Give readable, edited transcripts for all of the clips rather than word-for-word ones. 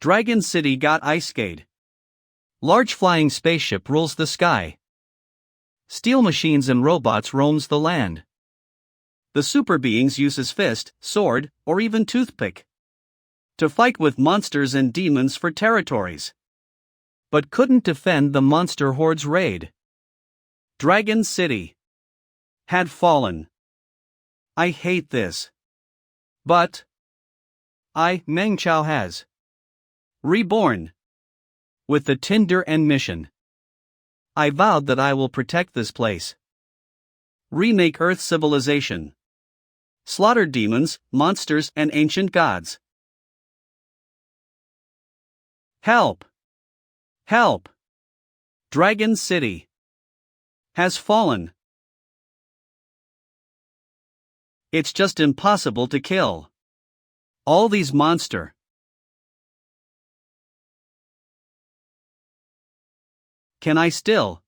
Dragon City got ice skate. Large flying spaceship rules the sky. Steel machines and robots roams the land. The super beings uses fist, sword, or even toothpick to fight with monsters and demons for territories, but couldn't defend the monster horde's raid. Dragon City had fallen. I hate this. But Meng Chao has reborn with the Tinder and mission. I vowed that I will protect this place. Remake Earth civilization. Slaughter demons, monsters, and ancient gods. Help! Help! Dragon City has fallen. It's just impossible to kill all these monster. Can I still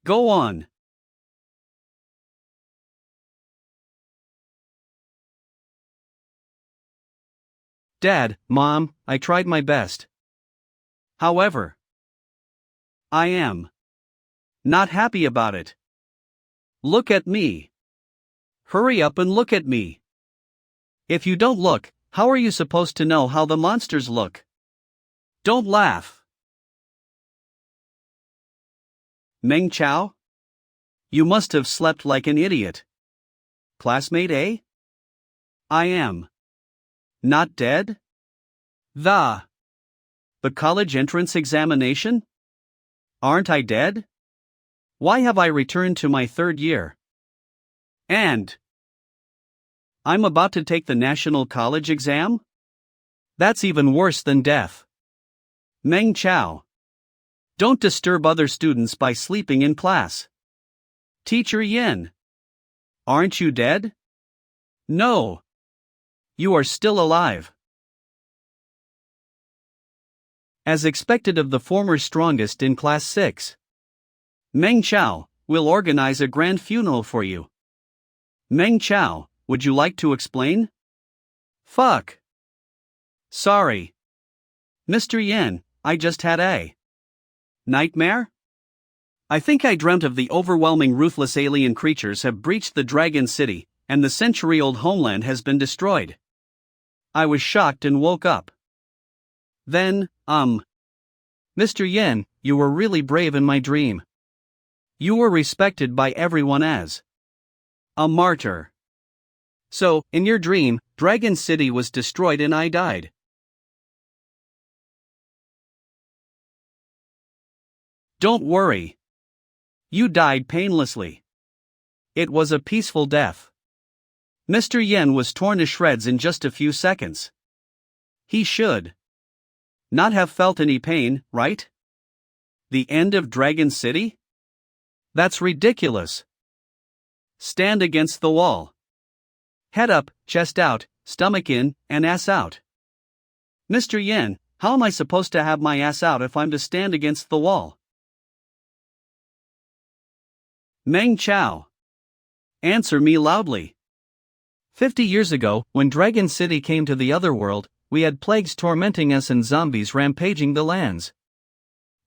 go on? Dad, Mom, I tried my best. However, I am not happy about it. Look at me. Hurry up and look at me. If you don't look, how are you supposed to know how the monsters look? Don't laugh. Meng Chao? You must have slept like an idiot. Classmate A? I am not dead? The college entrance examination? Aren't I dead? Why have I returned to my third year? And I'm about to take the national college exam? That's even worse than death. Meng Chao. Don't disturb other students by sleeping in class. Teacher Yin. Aren't you dead? No. You are still alive. As expected of the former strongest in Class 6. Meng Chao, will organize a grand funeral for you. Meng Chao, would you like to explain? Fuck. Sorry. Mr. Yin, I just had a nightmare? I think I dreamt of the overwhelming ruthless alien creatures have breached the Dragon City, and the century-old homeland has been destroyed. I was shocked and woke up. Then, Mr. Yin, you were really brave in my dream. You were respected by everyone as a martyr. So, in your dream, Dragon City was destroyed and I died. Don't worry. You died painlessly. It was a peaceful death. Mr. Yen was torn to shreds in just a few seconds. He should not have felt any pain, right? The end of Dragon City? That's ridiculous. Stand against the wall. Head up, chest out, stomach in, and ass out. Mr. Yen, how am I supposed to have my ass out if I'm to stand against the wall? Meng Chao. Answer me loudly. 50 years ago, when Dragon City came to the other world, we had plagues tormenting us and zombies rampaging the lands.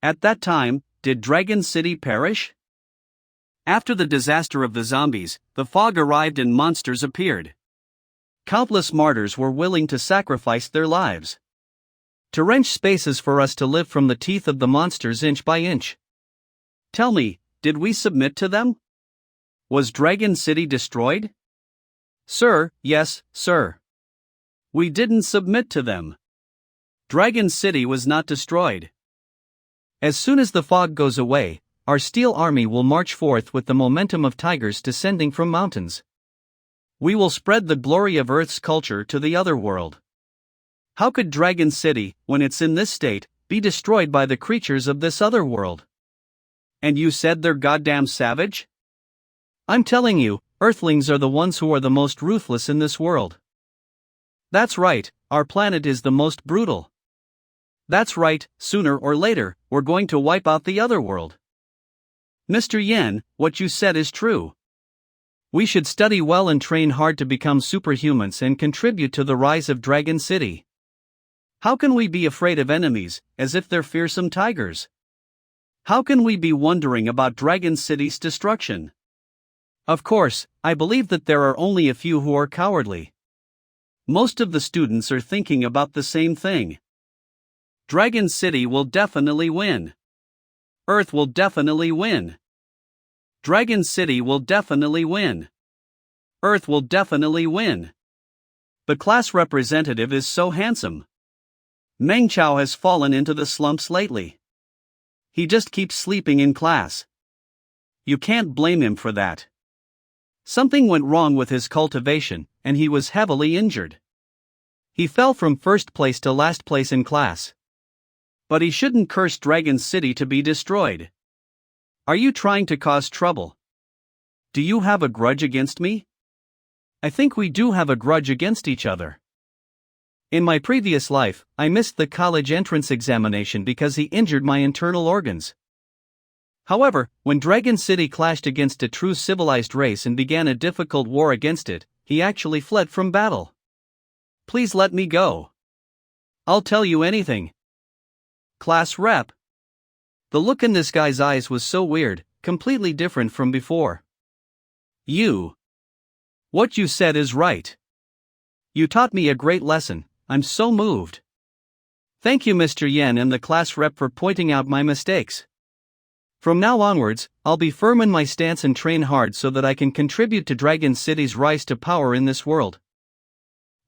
At that time, did Dragon City perish? After the disaster of the zombies, the fog arrived and monsters appeared. Countless martyrs were willing to sacrifice their lives to wrench spaces for us to live from the teeth of the monsters inch by inch. Tell me, did we submit to them? Was Dragon City destroyed? Sir, yes, sir. We didn't submit to them. Dragon City was not destroyed. As soon as the fog goes away, our steel army will march forth with the momentum of tigers descending from mountains. We will spread the glory of Earth's culture to the other world. How could Dragon City, when it's in this state, be destroyed by the creatures of this other world? And you said they're goddamn savage? I'm telling you, Earthlings are the ones who are the most ruthless in this world. That's right, our planet is the most brutal. That's right, sooner or later, we're going to wipe out the other world. Mr. Yen, what you said is true. We should study well and train hard to become superhumans and contribute to the rise of Dragon City. How can we be afraid of enemies, as if they're fearsome tigers? How can we be wondering about Dragon City's destruction? Of course, I believe that there are only a few who are cowardly. Most of the students are thinking about the same thing. Dragon City will definitely win. Earth will definitely win. Dragon City will definitely win. Earth will definitely win. The class representative is so handsome. Meng Chao has fallen into the slumps lately. He just keeps sleeping in class. You can't blame him for that. Something went wrong with his cultivation, and he was heavily injured. He fell from first place to last place in class. But he shouldn't curse Dragon City to be destroyed. Are you trying to cause trouble? Do you have a grudge against me? I think we do have a grudge against each other. In my previous life, I missed the college entrance examination because he injured my internal organs. However, when Dragon City clashed against a true civilized race and began a difficult war against it, he actually fled from battle. Please let me go. I'll tell you anything. Class rep. The look in this guy's eyes was so weird, completely different from before. What you said is right. You taught me a great lesson. I'm so moved. Thank you, Mr. Yen and the class rep, for pointing out my mistakes. From now onwards, I'll be firm in my stance and train hard so that I can contribute to Dragon City's rise to power in this world.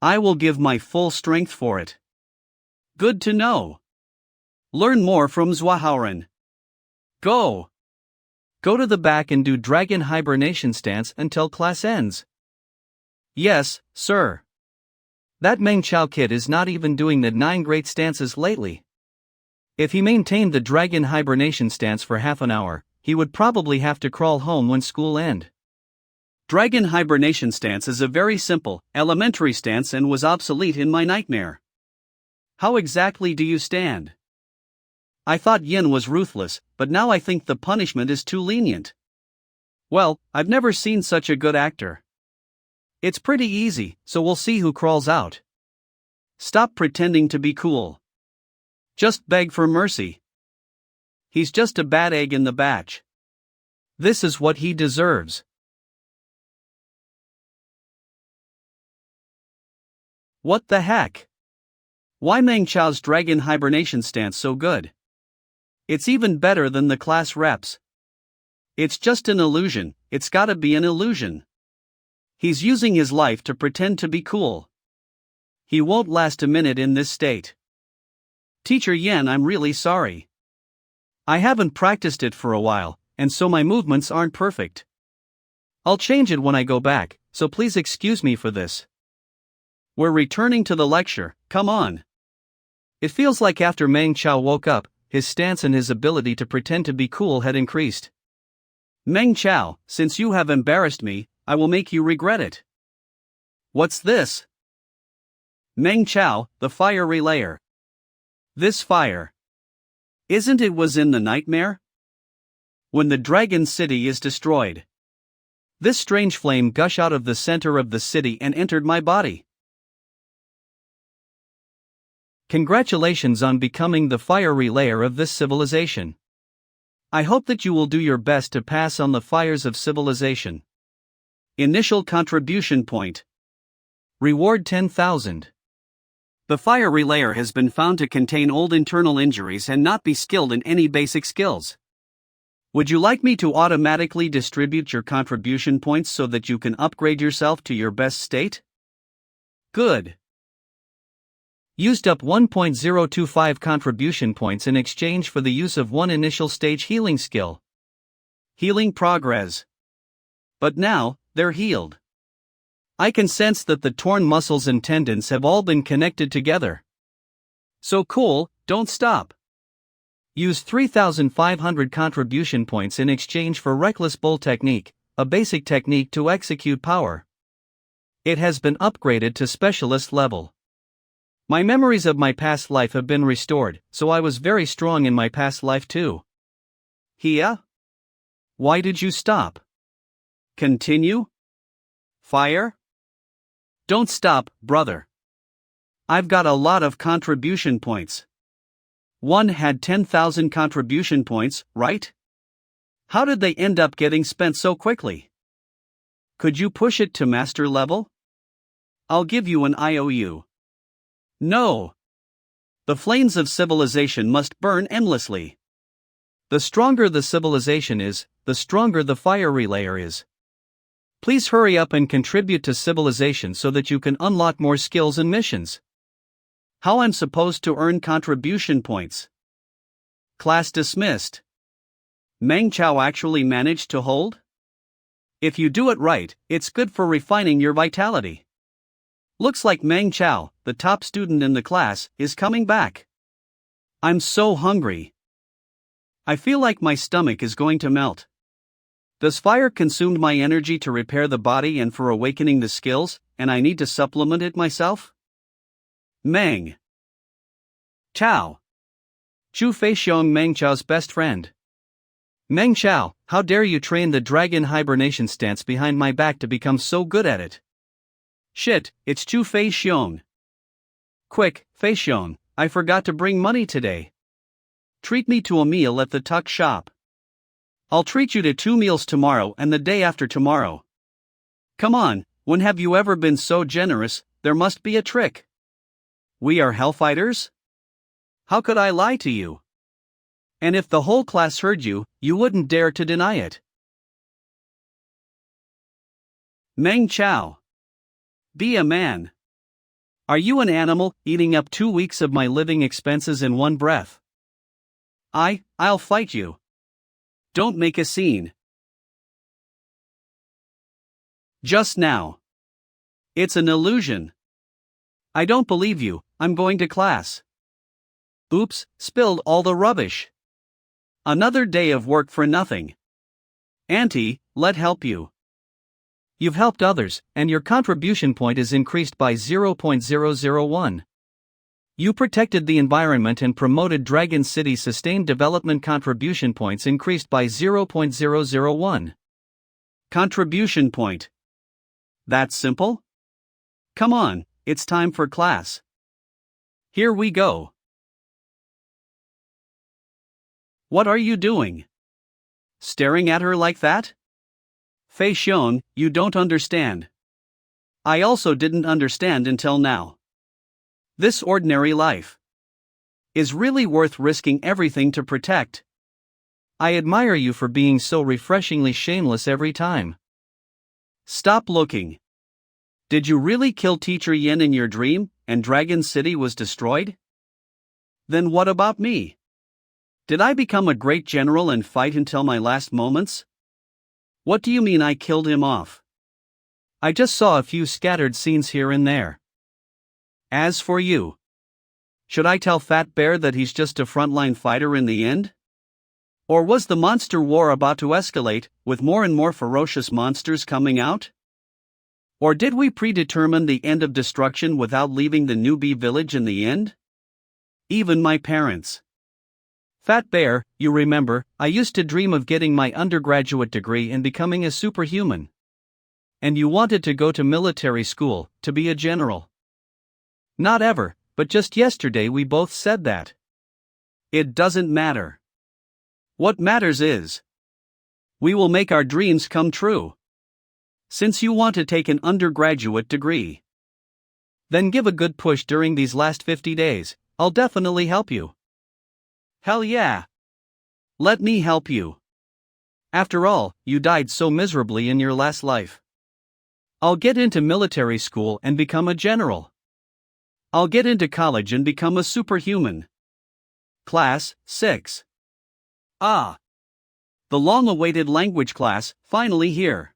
I will give my full strength for it. Good to know. Learn more from Zhuahaoren. Go. Go to the back and do dragon hibernation stance until class ends. Yes, sir. That Meng Chao kid is not even doing the 9 great stances lately. If he maintained the dragon hibernation stance for half an hour, he would probably have to crawl home when school end. Dragon hibernation stance is a very simple, elementary stance and was obsolete in my nightmare. How exactly do you stand? I thought Yin was ruthless, but now I think the punishment is too lenient. Well, I've never seen such a good actor. It's pretty easy, so we'll see who crawls out. Stop pretending to be cool. Just beg for mercy. He's just a bad egg in the batch. This is what he deserves. What the heck? Why Meng Chao's dragon hibernation stance so good? It's even better than the class reps. It's just an illusion, it's gotta be an illusion. He's using his life to pretend to be cool. He won't last a minute in this state. Teacher Yen, I'm really sorry. I haven't practiced it for a while, and so my movements aren't perfect. I'll change it when I go back, so please excuse me for this. We're returning to the lecture, come on. It feels like after Meng Chao woke up, his stance and his ability to pretend to be cool had increased. Meng Chao, since you have embarrassed me, I will make you regret it. What's this? Meng Chao, the fire relayer. This fire. Isn't it was in the nightmare? When the Dragon City is destroyed. This strange flame gush out of the center of the city and entered my body. Congratulations on becoming the fire relayer of this civilization. I hope that you will do your best to pass on the fires of civilization. Initial contribution point. Reward 10,000. The fire relayer has been found to contain old internal injuries and not be skilled in any basic skills. Would you like me to automatically distribute your contribution points so that you can upgrade yourself to your best state? Good. Used up 1.025 contribution points in exchange for the use of 1 initial stage healing skill. Healing progress. But now, they're healed. I can sense that the torn muscles and tendons have all been connected together. So cool, don't stop. Use 3,500 contribution points in exchange for Reckless Bull Technique, a basic technique to execute power. It has been upgraded to specialist level. My memories of my past life have been restored, so I was very strong in my past life too. Hia? Why did you stop? Continue? Fire? Don't stop, brother. I've got a lot of contribution points. One had 10,000 contribution points, right? How did they end up getting spent so quickly? Could you push it to master level? I'll give you an IOU. No. The flames of civilization must burn endlessly. The stronger the civilization is, the stronger the fiery layer is. Please hurry up and contribute to civilization so that you can unlock more skills and missions. How I'm supposed to earn contribution points? Class dismissed. Meng Chao actually managed to hold? If you do it right, it's good for refining your vitality. Looks like Meng Chao, the top student in the class, is coming back. I'm so hungry. I feel like my stomach is going to melt. Does fire consume my energy to repair the body and for awakening the skills, and I need to supplement it myself? Meng Chao. Chu Feixiong, Meng Chao's best friend. Meng Chao, how dare you train the dragon hibernation stance behind my back to become so good at it? Shit, it's Chu Feixiong. Quick, Feixiong, I forgot to bring money today. Treat me to a meal at the tuck shop. I'll treat you to 2 meals tomorrow and the day after tomorrow. Come on, when have you ever been so generous? There must be a trick. We are hellfighters? How could I lie to you? And if the whole class heard you, you wouldn't dare to deny it. Meng Chao. Be a man. Are you an animal, eating up 2 weeks of my living expenses in one breath? I'll fight you. Don't make a scene. Just now. It's an illusion. I don't believe you, I'm going to class. Oops, spilled all the rubbish. Another day of work for nothing. Auntie, let help you. You've helped others, and your contribution point is increased by 0.001. You protected the environment and promoted Dragon City's sustained development. Contribution points increased by 0.001. Contribution point. That simple? Come on, it's time for class. Here we go. What are you doing? Staring at her like that? Feixiong, you don't understand. I also didn't understand until now. This ordinary life is really worth risking everything to protect. I admire you for being so refreshingly shameless every time. Stop looking. Did you really kill Teacher Yin in your dream, and Dragon City was destroyed? Then what about me? Did I become a great general and fight until my last moments? What do you mean I killed him off? I just saw a few scattered scenes here and there. As for you, should I tell Fat Bear that he's just a frontline fighter in the end? Or was the monster war about to escalate, with more and more ferocious monsters coming out? Or did we predetermine the end of destruction without leaving the newbie village in the end? Even my parents. Fat Bear, you remember, I used to dream of getting my undergraduate degree and becoming a superhuman. And you wanted to go to military school, to be a general. Not ever, but just yesterday we both said that. It doesn't matter. What matters is, we will make our dreams come true. Since you want to take an undergraduate degree, then give a good push during these last 50 days, I'll definitely help you. Hell yeah. Let me help you. After all, you died so miserably in your last life. I'll get into military school and become a general. I'll get into college and become a superhuman. Class 6. Ah. The long-awaited language class, finally here.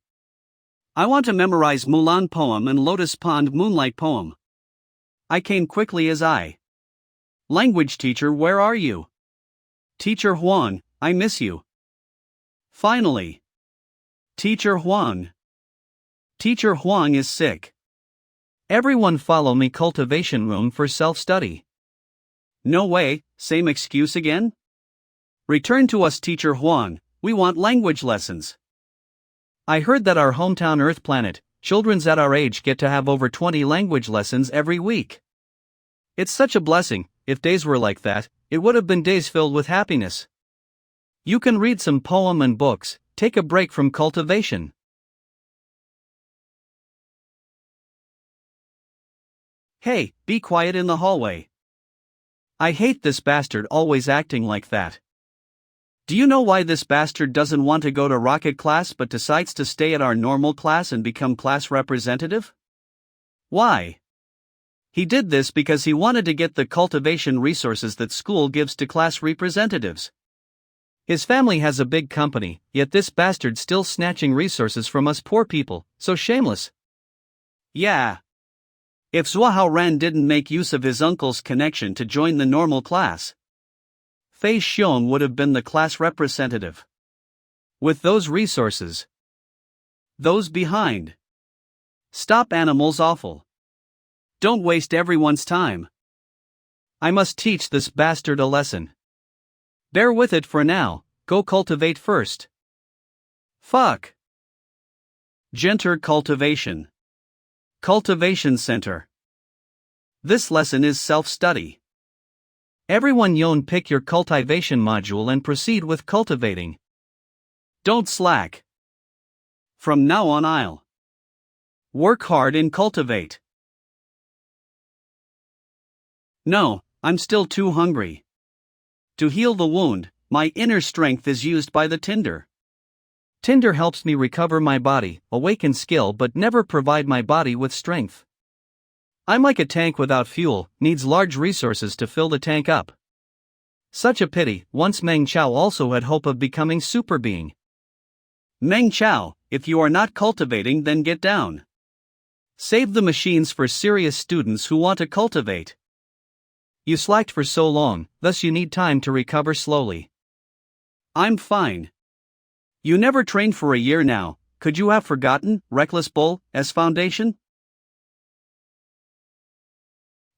I want to memorize Mulan poem and Lotus Pond Moonlight poem. I came quickly as I. Language teacher, where are you? Teacher Huang, I miss you. Finally. Teacher Huang. Teacher Huang is sick. Everyone follow me cultivation room for self-study. No way, same excuse again? Return to us Teacher Huang, we want language lessons. I heard that our hometown Earth planet, children's at our age get to have over 20 language lessons every week. It's such a blessing. If days were like that, it would have been days filled with happiness. You can read some poem and books, take a break from cultivation. Hey, be quiet in the hallway. I hate this bastard always acting like that. Do you know why this bastard doesn't want to go to rocket class but decides to stay at our normal class and become class representative? Why? He did this because he wanted to get the cultivation resources that school gives to class representatives. His family has a big company, yet this bastard's still snatching resources from us poor people, so shameless. Yeah. If Zhuahao Ran didn't make use of his uncle's connection to join the normal class, Fei Xiong would have been the class representative. With those resources. Those behind. Stop animals awful. Don't waste everyone's time. I must teach this bastard a lesson. Bear with it for now, go cultivate first. Fuck. Genter cultivation. Cultivation Center. This lesson is self-study. Everyone yon pick your cultivation module and proceed with cultivating. Don't slack. From now on I'll work hard and cultivate. No, I'm still too hungry. To heal the wound, my inner strength is used by the Tinder. Tinder helps me recover my body, awaken skill but never provide my body with strength. I'm like a tank without fuel, needs large resources to fill the tank up. Such a pity, once Meng Chao also had hope of becoming super being. Meng Chao, if you are not cultivating then get down. Save the machines for serious students who want to cultivate. You slacked for so long, thus you need time to recover slowly. I'm fine. You never trained for a year now, could you have forgotten, Reckless Bull, as foundation?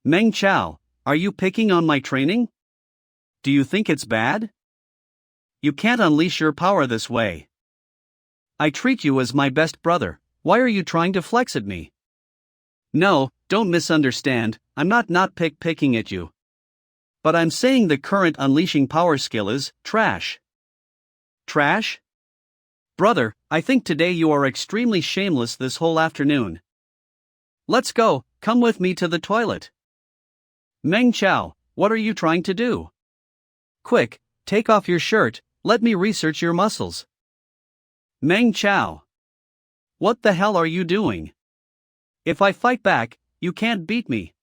Meng Chao, are you picking on my training? Do you think it's bad? You can't unleash your power this way. I treat you as my best brother, why are you trying to flex at me? No, don't misunderstand, I'm not picking at you. But I'm saying the current unleashing power skill is trash. Trash? Brother, I think today you are extremely shameless this whole afternoon. Let's go, come with me to the toilet. Meng Chao, what are you trying to do? Quick, take off your shirt, let me research your muscles. Meng Chao. What the hell are you doing? If I fight back, you can't beat me.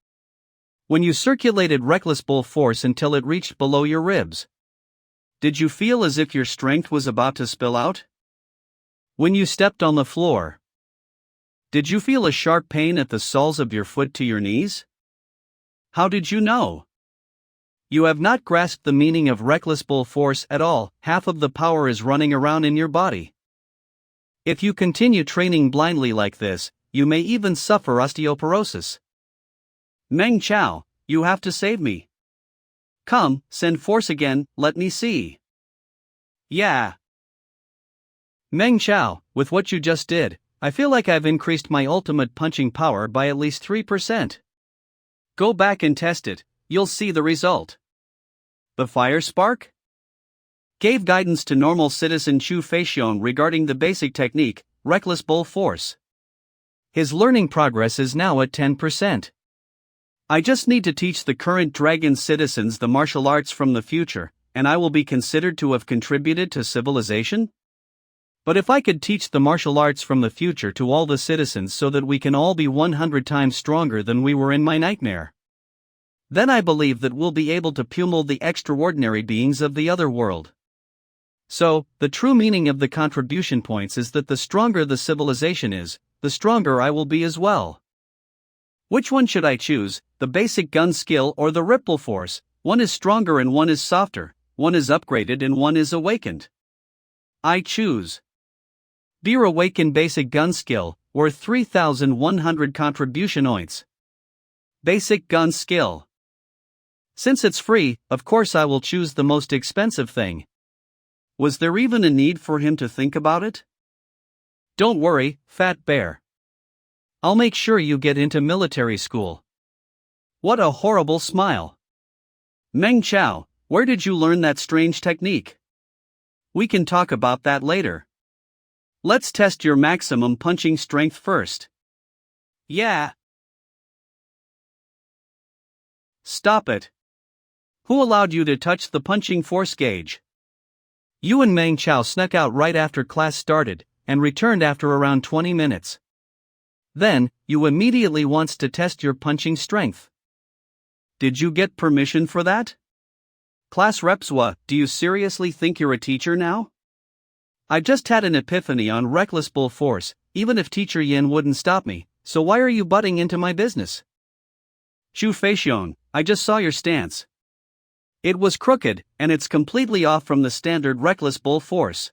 When you circulated Reckless Bull force until it reached below your ribs, did you feel as if your strength was about to spill out? When you stepped on the floor, did you feel a sharp pain at the soles of your foot to your knees? How did you know? You have not grasped the meaning of Reckless Bull force at all, half of the power is running around in your body. If you continue training blindly like this, you may even suffer osteoporosis. Meng Chao, you have to save me. Come, send force again, let me see. Yeah. Meng Chao, with what you just did, I feel like I've increased my ultimate punching power by at least 3%. Go back and test it, you'll see the result. The fire spark? Gave guidance to normal citizen Chu Feixiong regarding the basic technique, Reckless Bull force. His learning progress is now at 10%. I just need to teach the current dragon citizens the martial arts from the future, and I will be considered to have contributed to civilization? But if I could teach the martial arts from the future to all the citizens so that we can all be 100 times stronger than we were in my nightmare, then I believe that we'll be able to pummel the extraordinary beings of the other world. So, the true meaning of the contribution points is that the stronger the civilization is, the stronger I will be as well. Which one should I choose, the basic gun skill or the ripple force? One is stronger and one is softer, one is upgraded and one is awakened. I choose Beer Awakened Basic Gun Skill, worth 3,100 contribution points. Basic Gun Skill. Since it's free, of course I will choose the most expensive thing. Was there even a need for him to think about it? Don't worry, Fat Bear. I'll make sure you get into military school. What a horrible smile. Meng Chao, where did you learn that strange technique? We can talk about that later. Let's test your maximum punching strength first. Yeah. Stop it. Who allowed you to touch the punching force gauge? You and Meng Chao snuck out right after class started, and returned after around 20 minutes. Then, you immediately wants to test your punching strength. Did you get permission for that? Class Repswa, do you seriously think you're a teacher now? I just had an epiphany on reckless bull force, even if Teacher Yin wouldn't stop me, so why are you butting into my business? Shu Feixiong, I just saw your stance. It was crooked, and it's completely off from the standard reckless bull force.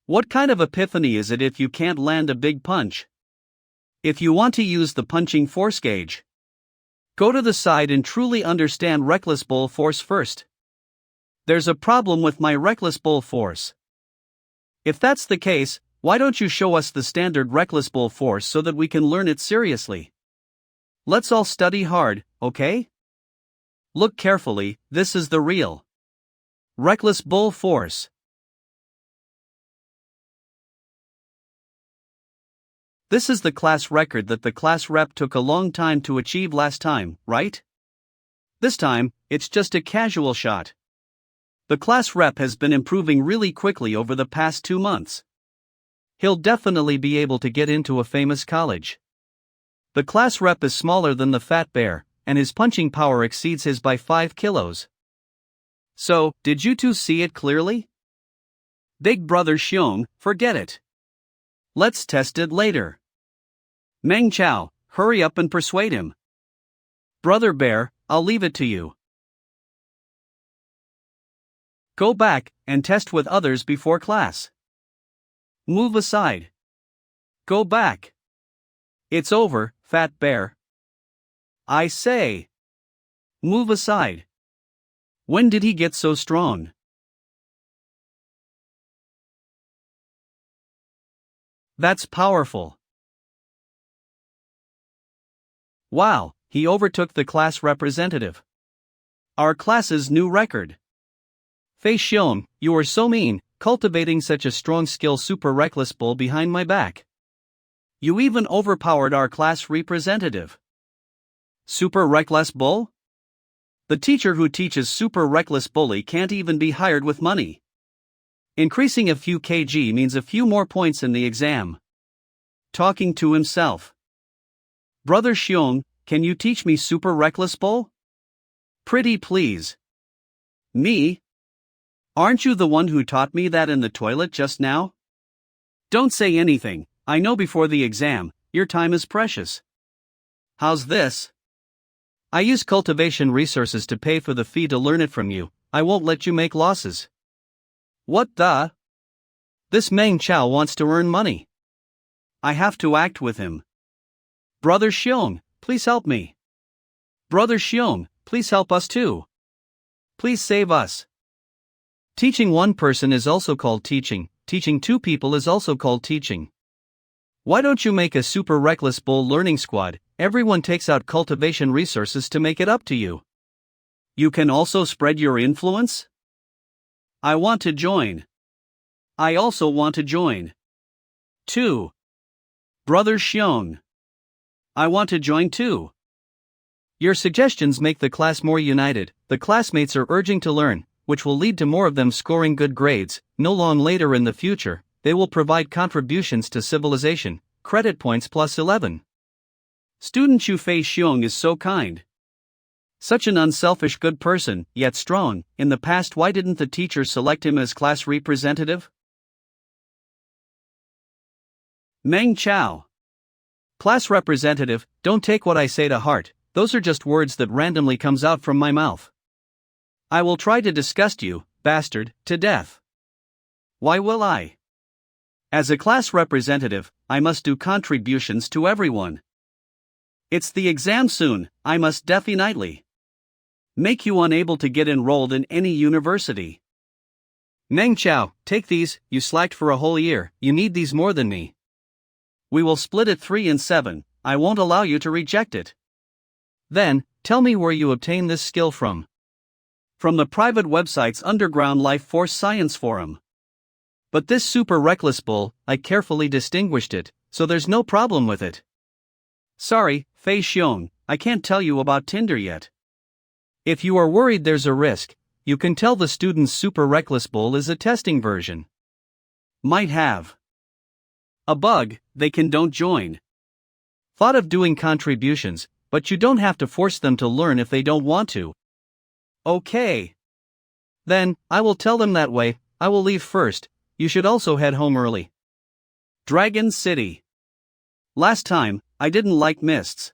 What kind of epiphany is it if you can't land a big punch? If you want to use the punching force gauge, go to the side and truly understand reckless bull force first. There's a problem with my reckless bull force. If that's the case, why don't you show us the standard reckless bull force so that we can learn it seriously? Let's all study hard, okay? Look carefully, this is the real reckless bull force. This is the class record that the class rep took a long time to achieve last time, right? This time, it's just a casual shot. The class rep has been improving really quickly over the past 2 months. He'll definitely be able to get into a famous college. The class rep is smaller than the fat bear, and his punching power exceeds his by 5 kilos. So, did you two see it clearly? Big brother Xiong, forget it. Let's test it later. Meng Chao, hurry up and persuade him. Brother Bear, I'll leave it to you. Go back and test with others before class. Move aside. Go back. It's over, fat bear. I say. Move aside. When did he get so strong? That's powerful. Wow, he overtook the class representative. Our class's new record. Fei Xiong, you are so mean, cultivating such a strong skill super reckless bull behind my back. You even overpowered our class representative. Super reckless bull? The teacher who teaches super reckless bully can't even be hired with money. Increasing a few kg means a few more points in the exam. Talking to himself. Brother Xiong, can you teach me super reckless bull? Pretty please. Me? Aren't you the one who taught me that in the toilet just now? Don't say anything, I know before the exam, your time is precious. How's this? I use cultivation resources to pay for the fee to learn it from you, I won't let you make losses. What the? This Meng Chao wants to earn money. I have to act with him. Brother Xiong, please help me. Brother Xiong, please help us too. Please save us. Teaching one person is also called teaching, teaching 2 people is also called teaching. Why don't you make a super reckless bull learning squad? Everyone takes out cultivation resources to make it up to you. You can also spread your influence? I want to join. I also want to join. 2. Brother Xiong. I want to join too. Your suggestions make the class more united, the classmates are urging to learn, which will lead to more of them scoring good grades. No long later in the future, they will provide contributions to civilization, credit points plus 11. Student Xu Fei Xiong is so kind. Such an unselfish good person, yet strong. In the past, why didn't the teacher select him as class representative? Meng Chao. Class representative, don't take what I say to heart, those are just words that randomly comes out from my mouth. I will try to disgust you, bastard, to death. Why will I? As a class representative, I must do contributions to everyone. It's the exam soon, I must definitely make you unable to get enrolled in any university. Meng Chao, take these, you slacked for a whole year, you need these more than me. We will split it 3 and 7, I won't allow you to reject it. Then, tell me where you obtain this skill from. From the private website's Underground Life Force Science Forum. But this super reckless bull, I carefully distinguished it, so there's no problem with it. Sorry, Fei Xiong, I can't tell you about Tinder yet. If you are worried there's a risk, you can tell the student's super reckless bull is a testing version. Might have a bug, they don't join. Thought of doing contributions, but you don't have to force them to learn if they don't want to. Okay. Then, I will tell them that way. I will leave first. You should also head home early. Dragon City. Last time, I didn't like mists.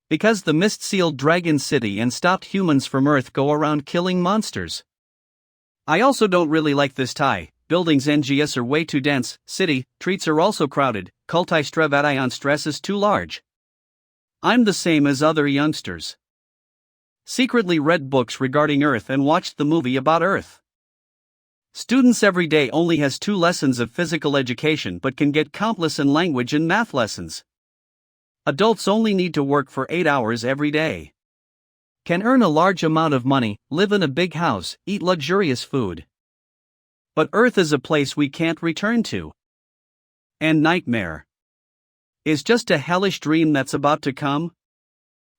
Because the mist sealed Dragon City and stopped humans from Earth go around killing monsters. I also don't really like this tie. Buildings NGS are way too dense, city, treats are also crowded, culti strevation stress is too large. I'm the same as other youngsters. Secretly read books regarding Earth and watched the movie about Earth. Students every day only has 2 lessons of physical education but can get countless in language and math lessons. Adults only need to work for 8 hours every day. Can earn a large amount of money, live in a big house, eat luxurious food. But Earth is a place we can't return to. And nightmare is just a hellish dream that's about to come.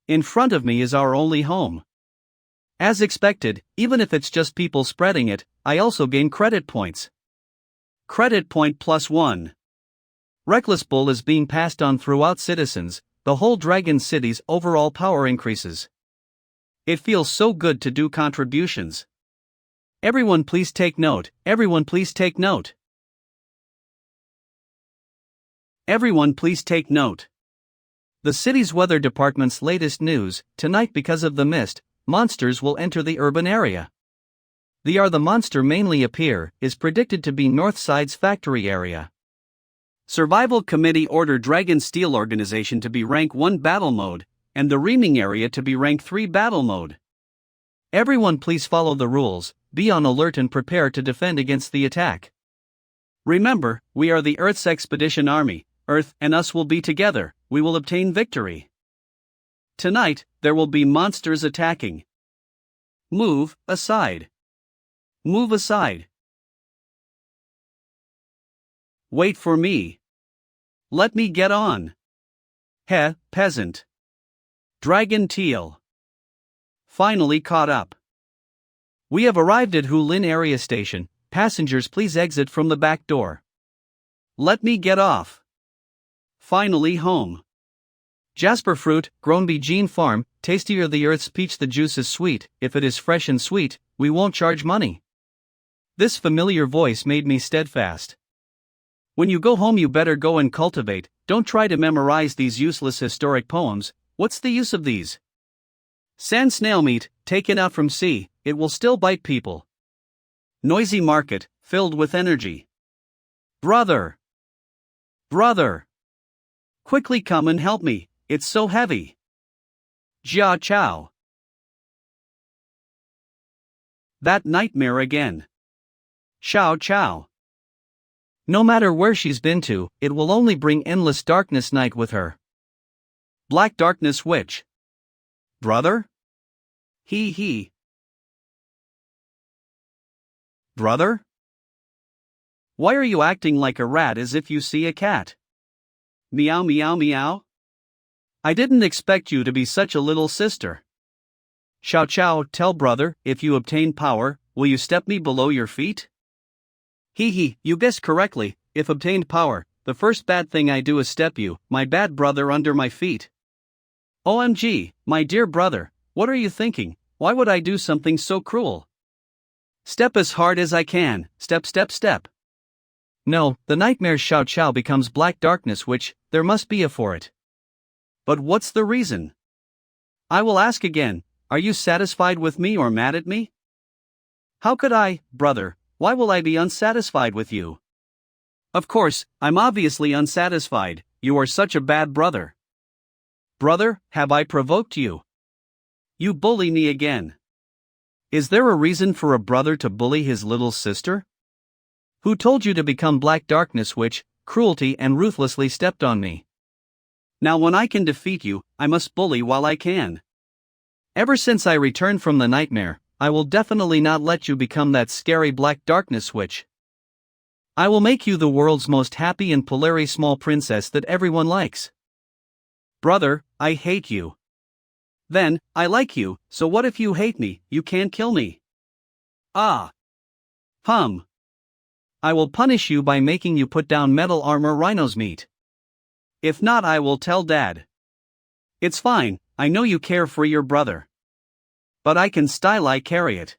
In front of me is our only home. As expected, even if it's just people spreading it, I also gain credit points. Credit point +1. Reckless Bull is being passed on throughout citizens, the whole Dragon City's overall power increases. It feels so good to do contributions. Everyone please take note, everyone please take note. Everyone please take note. The city's weather department's latest news, tonight because of the mist, monsters will enter the urban area. The monster mainly appear, is predicted to be Northside's factory area. Survival Committee order Dragon Steel Organization to be rank 1 battle mode, and the reaming area to be rank 3 battle mode. Everyone please follow the rules, be on alert and prepare to defend against the attack. Remember, we are the Earth's expedition army, Earth and us will be together, we will obtain victory. Tonight, there will be monsters attacking. Move aside. Move aside. Wait for me. Let me get on. Heh, peasant. Dragon Teal. Finally caught up. We have arrived at Hulin area station, passengers please exit from the back door. Let me get off. Finally home. Jasper fruit, grown by Gene Farm, tastier the Earth's peach the juice is sweet, if it is fresh and sweet, we won't charge money. This familiar voice made me steadfast. When you go home you better go and cultivate, don't try to memorize these useless historic poems, what's the use of these? Sand snail meat, taken out from sea, it will still bite people. Noisy market, filled with energy. Brother! Brother! Quickly come and help me, it's so heavy. Jia Chow. That nightmare again. Xiao Chow. No matter where she's been to, it will only bring endless darkness night with her. Black Darkness Witch. Brother? He. Brother? Why are you acting like a rat as if you see a cat? Meow meow meow? I didn't expect you to be such a little sister. Xiao Chow, tell brother, if you obtain power, will you step me below your feet? He, you guessed correctly, if obtained power, the first bad thing I do is step you, my bad brother, under my feet. OMG, my dear brother, what are you thinking, why would I do something so cruel? Step as hard as I can, step step step. No, the nightmare Xiao Chow becomes Black Darkness Witch, there must be a for it. But what's the reason? I will ask again, are you satisfied with me or mad at me? How could I, brother? Why will I be unsatisfied with you? Of course, I'm obviously unsatisfied, you are such a bad brother. Brother, have I provoked you? You bully me again. Is there a reason for a brother to bully his little sister? Who told you to become Black Darkness Witch, cruelty and ruthlessly stepped on me? Now when I can defeat you, I must bully while I can. Ever since I returned from the nightmare, I will definitely not let you become that scary black darkness witch. I will make you the world's most happy and polary small princess that everyone likes. Brother, I hate you. Then, I like you, so what if you hate me, you can't kill me. Ah. I will punish you by making you put down metal armor rhino's meat. If not, I will tell Dad. It's fine, I know you care for your brother. But I can style carry it.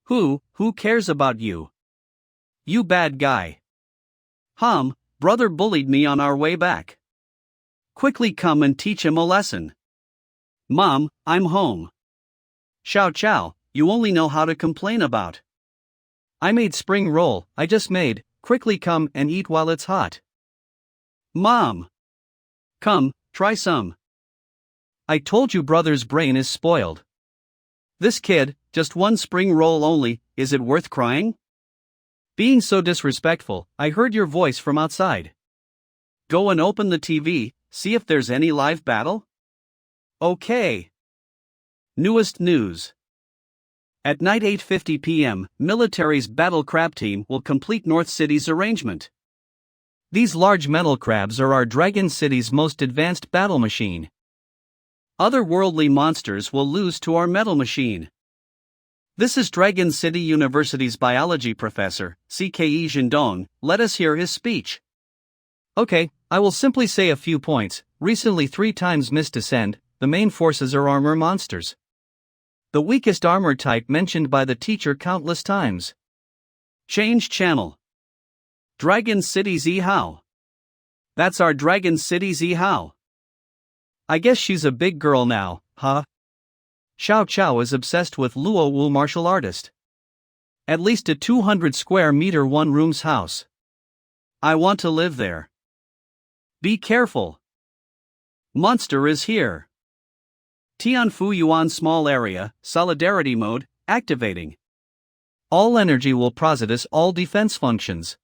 Who cares about you? You bad guy. Brother bullied me on our way back. Quickly come and teach him a lesson. Mom, I'm home. Xiao Chow, you only know how to complain about. I made spring roll, I just made, quickly come and eat while it's hot. Mom. Come, try some. I told you brother's brain is spoiled. This kid, just one spring roll only, is it worth crying? Being so disrespectful, I heard your voice from outside. Go and open the TV, see if there's any live battle? Okay. Newest news. At night 8:50 p.m., military's battle crab team will complete North City's arrangement. These large metal crabs are our Dragon City's most advanced battle machine. Otherworldly monsters will lose to our metal machine. This is Dragon City University's biology professor, CKE Jindong, let us hear his speech. Okay, I will simply say a few points. Recently 3 times missed ascend, the main forces are armor monsters. The weakest armor type mentioned by the teacher countless times. Change channel. Dragon City Zihao. That's our Dragon City Zihao. I guess she's a big girl now, huh? Xiao Chow is obsessed with Luo Wu martial artist. At least a 200 square meter one-room's house. I want to live there. Be careful. Monster is here. Tianfu Yuan small area, solidarity mode, activating. All energy will process all defense functions.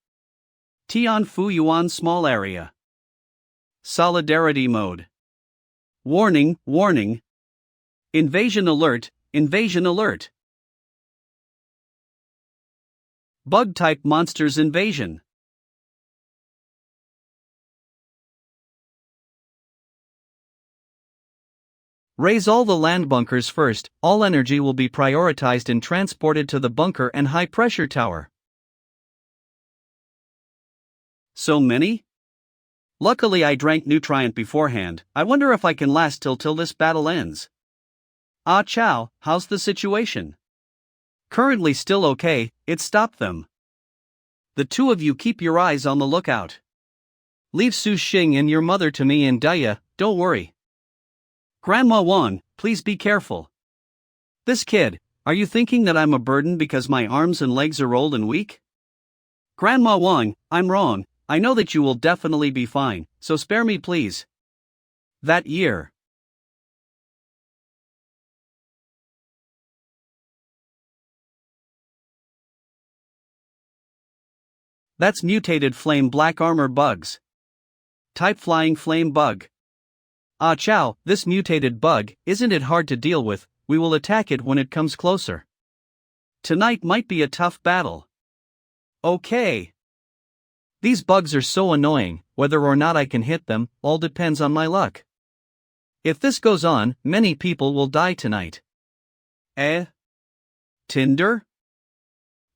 Tianfu Yuan small area. Solidarity mode. Warning, warning. Invasion alert, invasion alert. Bug-type monsters invasion. Raise all the land bunkers first, all energy will be prioritized and transported to the bunker and high-pressure tower. So many? Luckily I drank Nutrient beforehand, I wonder if I can last till this battle ends. Ah Chow, how's the situation? Currently still okay, it stopped them. The two of you keep your eyes on the lookout. Leave Su Xing and your mother to me and Daya, don't worry. Grandma Wang, please be careful. This kid, are you thinking that I'm a burden because my arms and legs are old and weak? Grandma Wang, I'm wrong, I know that you will definitely be fine, so spare me please. That year. That's mutated flame black armor bugs. Type flying flame bug. Ah Chow, this mutated bug, isn't it hard to deal with, we will attack it when it comes closer. Tonight might be a tough battle. Okay. These bugs are so annoying, whether or not I can hit them, all depends on my luck. If this goes on, many people will die tonight. Tinder?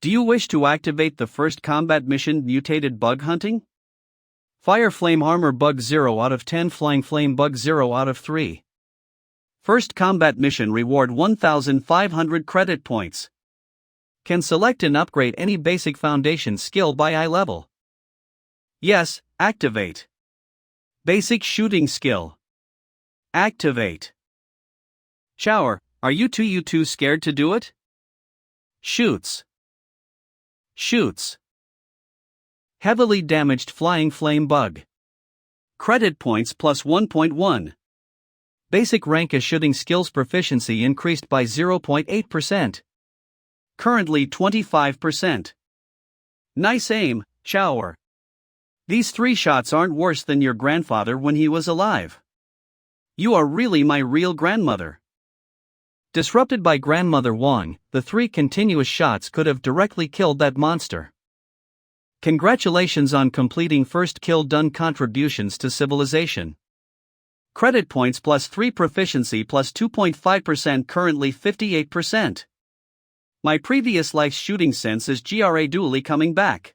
Do you wish to activate the first combat mission mutated bug hunting? Fire Flame Armor Bug 0 out of 10 Flying Flame Bug 0 out of 3. First combat mission reward 1,500 credit points. Can select and upgrade any basic foundation skill by eye level. Yes, activate. Basic shooting skill. Activate. Shower, are you two scared to do it? Shoots. Heavily damaged flying flame bug. Credit points plus 1.1. Basic rank as shooting skills proficiency increased by 0.8%. Currently 25%. Nice aim, Shower. These 3 shots aren't worse than your grandfather when he was alive. You are really my real grandmother. Disrupted by grandmother Wang, the 3 continuous shots could have directly killed that monster. Congratulations on completing first kill done. Contributions to civilization. Credit points plus 3, proficiency plus 2.5%, currently 58%. My previous life's shooting sense is dually coming back.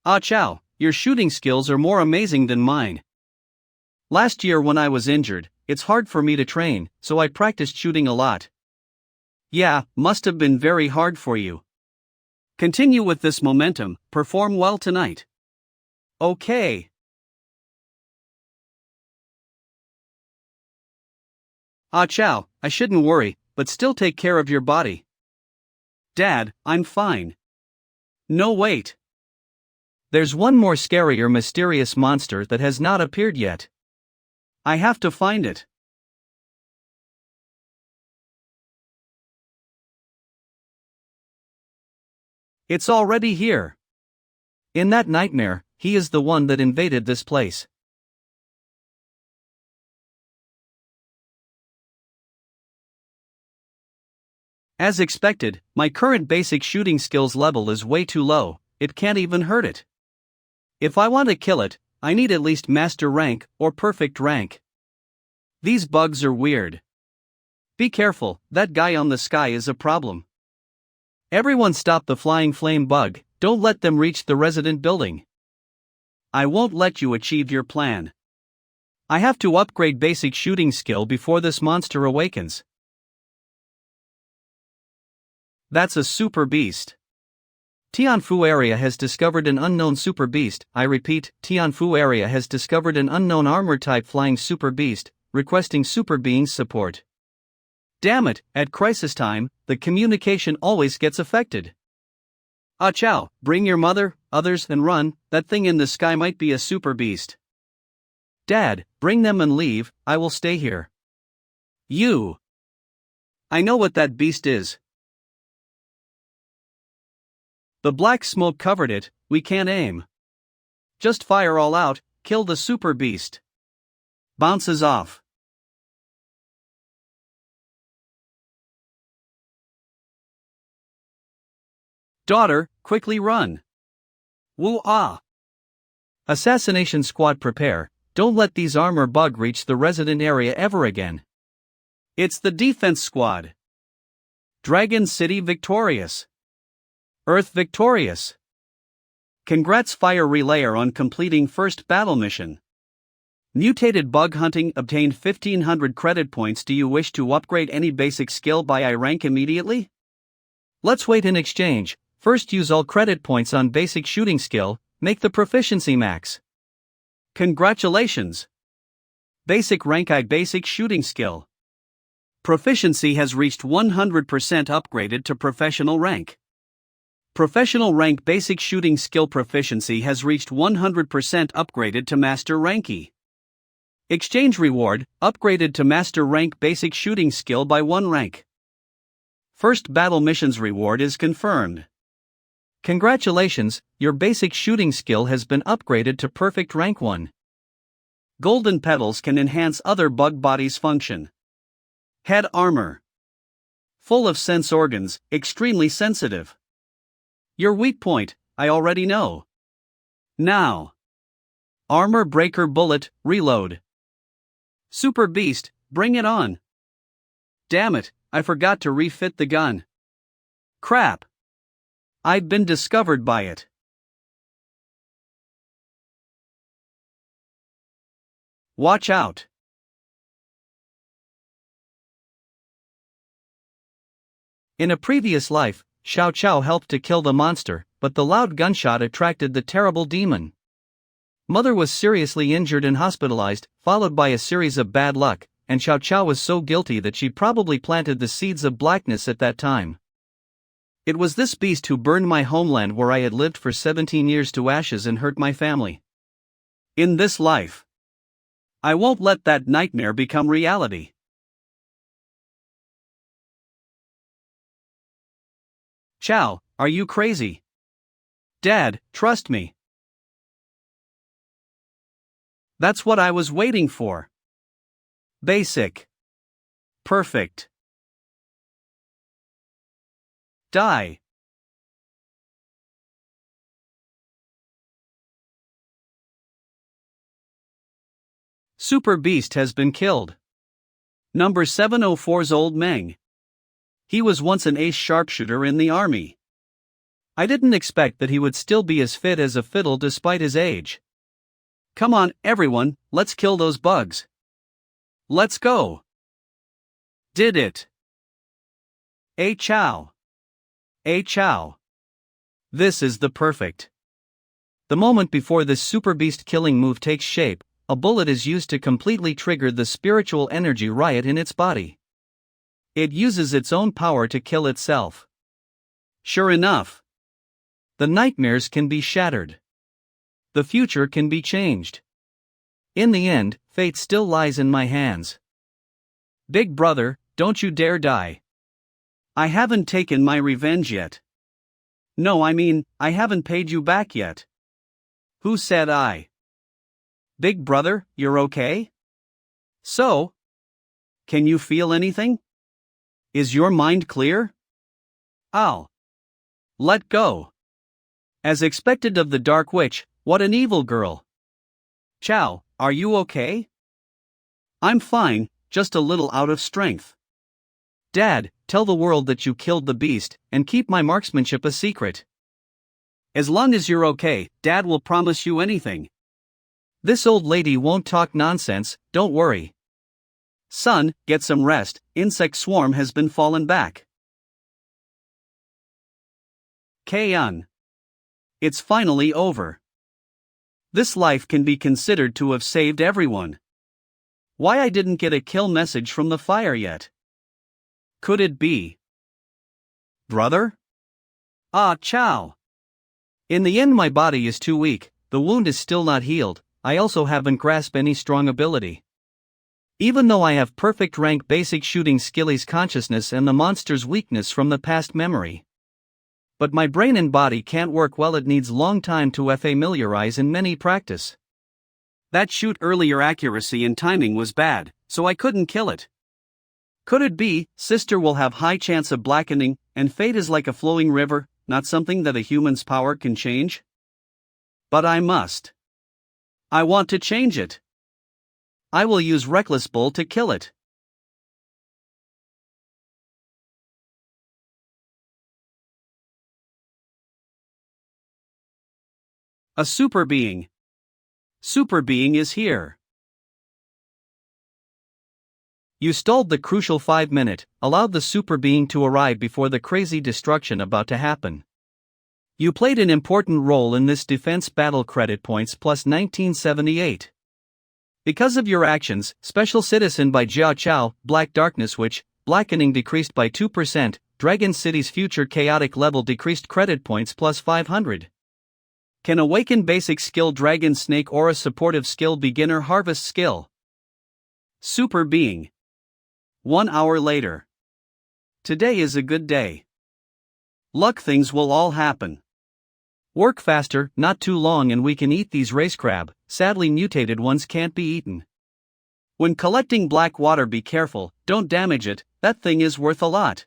Ah chow, your shooting skills are more amazing than mine. Last year when I was injured, it's hard for me to train, so I practiced shooting a lot. Yeah, must have been very hard for you. Continue with this momentum, perform well tonight. Okay. Ah chow, I shouldn't worry, but still take care of your body. Dad, I'm fine. No wait. There's one more scarier mysterious monster that has not appeared yet. I have to find it. It's already here. In that nightmare, he is the one that invaded this place. As expected, my current basic shooting skills level is way too low, it can't even hurt it. If I want to kill it, I need at least master rank or perfect rank. These bugs are weird. Be careful, that guy on the sky is a problem. Everyone stop the flying flame bug, don't let them reach the resident building. I won't let you achieve your plan. I have to upgrade basic shooting skill before this monster awakens. That's a super beast. Tianfu area has discovered an unknown super beast. I repeat, Tianfu area has discovered an unknown armor-type flying super beast, requesting super beings support. Damn it, at crisis time, the communication always gets affected. Ah chow, bring your mother, others and run, that thing in the sky might be a super beast. Dad, bring them and leave, I will stay here. You. I know what that beast is. The black smoke covered it, we can't aim. Just fire all out, kill the super beast. Bounces off. Daughter, quickly run. Woo-ah. Assassination squad prepare, don't let these armor bug reach the resident area ever again. It's the defense squad. Dragon City victorious. Earth victorious. Congrats Fire Relayer on completing first battle mission. Mutated bug hunting obtained 1500 credit points. Do you wish to upgrade any basic skill by I rank immediately? Let's wait in exchange. First use all credit points on basic shooting skill, make the proficiency max. Congratulations! Basic rank I basic shooting skill. Proficiency has reached 100% upgraded to professional rank. Professional rank basic shooting skill proficiency has reached 100% upgraded to master rank E. Exchange reward, upgraded to master rank basic shooting skill by 1 rank. First battle missions reward is confirmed. Congratulations, your basic shooting skill has been upgraded to perfect rank 1. Golden petals can enhance other bug bodies' function. Head armor. Full of sense organs, extremely sensitive. Your weak point, I already know. Now. Armor breaker bullet, reload. Super beast, bring it on. Damn it, I forgot to refit the gun. Crap. I've been discovered by it. Watch out. In a previous life, Xiao Chao helped to kill the monster, but the loud gunshot attracted the terrible demon. Mother was seriously injured and hospitalized, followed by a series of bad luck, and Xiao Chao was so guilty that she probably planted the seeds of blackness at that time. It was this beast who burned my homeland where I had lived for 17 years to ashes and hurt my family. In this life, I won't let that nightmare become reality. Chow, are you crazy? Dad, trust me. That's what I was waiting for. Basic. Perfect. Die. Super Beast has been killed. Number 704's Old Meng. He was once an ace sharpshooter in the army. I didn't expect that he would still be as fit as a fiddle despite his age. Come on, everyone, let's kill those bugs. Let's go. Did it. A chow. A chow. This is the perfect. The moment before this super beast killing move takes shape, a bullet is used to completely trigger the spiritual energy riot in its body. It uses its own power to kill itself. Sure enough, the nightmares can be shattered. The future can be changed. In the end, fate still lies in my hands. Big brother, don't you dare die. I haven't taken my revenge yet. No, I mean, I haven't paid you back yet. Who said I? Big brother, you're okay? So? Can you feel anything? Is your mind clear? I'll let go. As expected of the Dark Witch, what an evil girl. Chow, are you okay? I'm fine, just a little out of strength. Dad, tell the world that you killed the beast, and keep my marksmanship a secret. As long as you're okay, Dad will promise you anything. This old lady won't talk nonsense, don't worry. Son, get some rest, insect swarm has been fallen back. K-un. It's finally over. This life can be considered to have saved everyone. Why I didn't get a kill message from the fire yet? Could it be? Brother? Ah, chow. In the end my body is too weak, the wound is still not healed, I also haven't grasped any strong ability. Even though I have perfect rank basic shooting skillies consciousness and the monster's weakness from the past memory. But my brain and body can't work well, it needs long time to familiarize and many practice. That shoot earlier accuracy and timing was bad, so I couldn't kill it. Could it be, sister will have high chance of blackening, and fate is like a flowing river, not something that a human's power can change? But I must. I want to change it. I will use Reckless Bull to kill it. A super being. Super being is here. You stalled the crucial 5-minute, allowed the super being to arrive before the crazy destruction about to happen. You played an important role in this defense battle, credit points plus 1978. Because of your actions, Special Citizen by Jiao Chao, Black Darkness Witch, blackening decreased by 2%, Dragon City's future chaotic level decreased credit points plus 500. Can awaken basic skill Dragon Snake Aura supportive skill beginner harvest skill. Super being. 1 hour later. Today is a good day. Luck things will all happen. Work faster, not too long and we can eat these race crab, sadly mutated ones can't be eaten. When collecting black water be careful, don't damage it, that thing is worth a lot.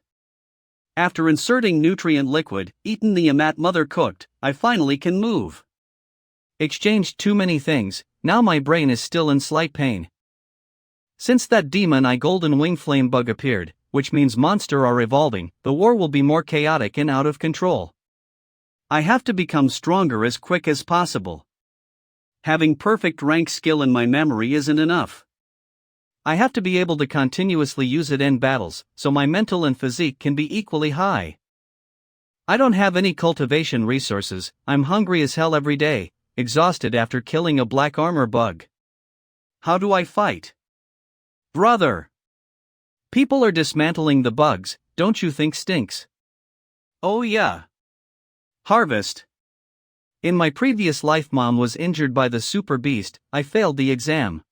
After inserting nutrient liquid, eaten the Amat mother cooked, I finally can move. Exchanged too many things, now my brain is still in slight pain. Since that demon I golden wing flame bug appeared, which means monster are evolving, the war will be more chaotic and out of control. I have to become stronger as quick as possible. Having perfect rank skill in my memory isn't enough. I have to be able to continuously use it in battles, so my mental and physique can be equally high. I don't have any cultivation resources, I'm hungry as hell every day, exhausted after killing a black armor bug. How do I fight? Brother! People are dismantling the bugs, don't you think stinks? Oh yeah. Harvest. In my previous life mom was injured by the super beast, I failed the exam.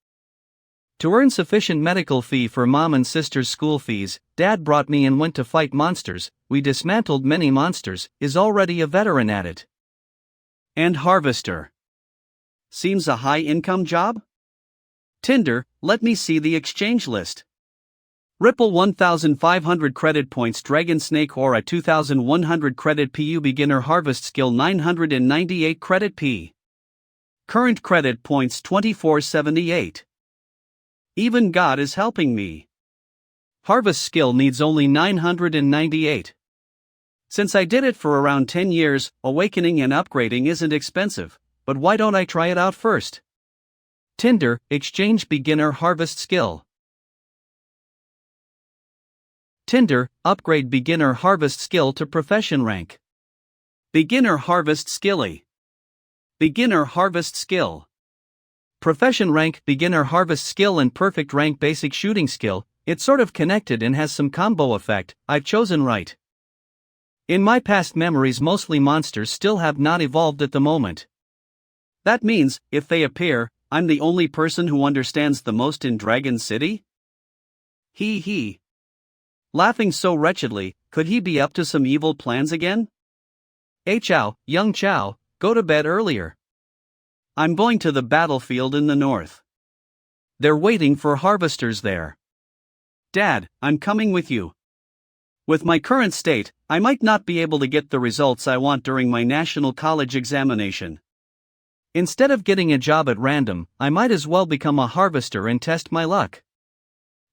To earn sufficient medical fee for mom and sister's school fees, dad brought me and went to fight monsters, we dismantled many monsters, is already a veteran at it. And harvester. Seems a high income job? Tinder, let me see the exchange list. Ripple 1500 credit points, Dragon Snake Aura 2100 credit, PU Beginner Harvest Skill 998 credit, P. Current credit points 2478. Even God is helping me. Harvest skill needs only 998. Since I did it for around 10 years, awakening and upgrading isn't expensive, but why don't I try it out first? Tinder, exchange beginner harvest skill. Tinder, upgrade beginner harvest skill to profession rank. Beginner harvest skilly. Beginner harvest skill. Profession rank, beginner harvest skill, and perfect rank basic shooting skill. It's sort of connected and has some combo effect. I've chosen right. In my past memories, mostly monsters still have not evolved at the moment. That means, if they appear, I'm the only person who understands the most in Dragon City? He. Laughing so wretchedly, could he be up to some evil plans again? Hey Chow, young Chow, go to bed earlier. I'm going to the battlefield in the north. They're waiting for harvesters there. Dad, I'm coming with you. With my current state, I might not be able to get the results I want during my national college examination. Instead of getting a job at random, I might as well become a harvester and test my luck.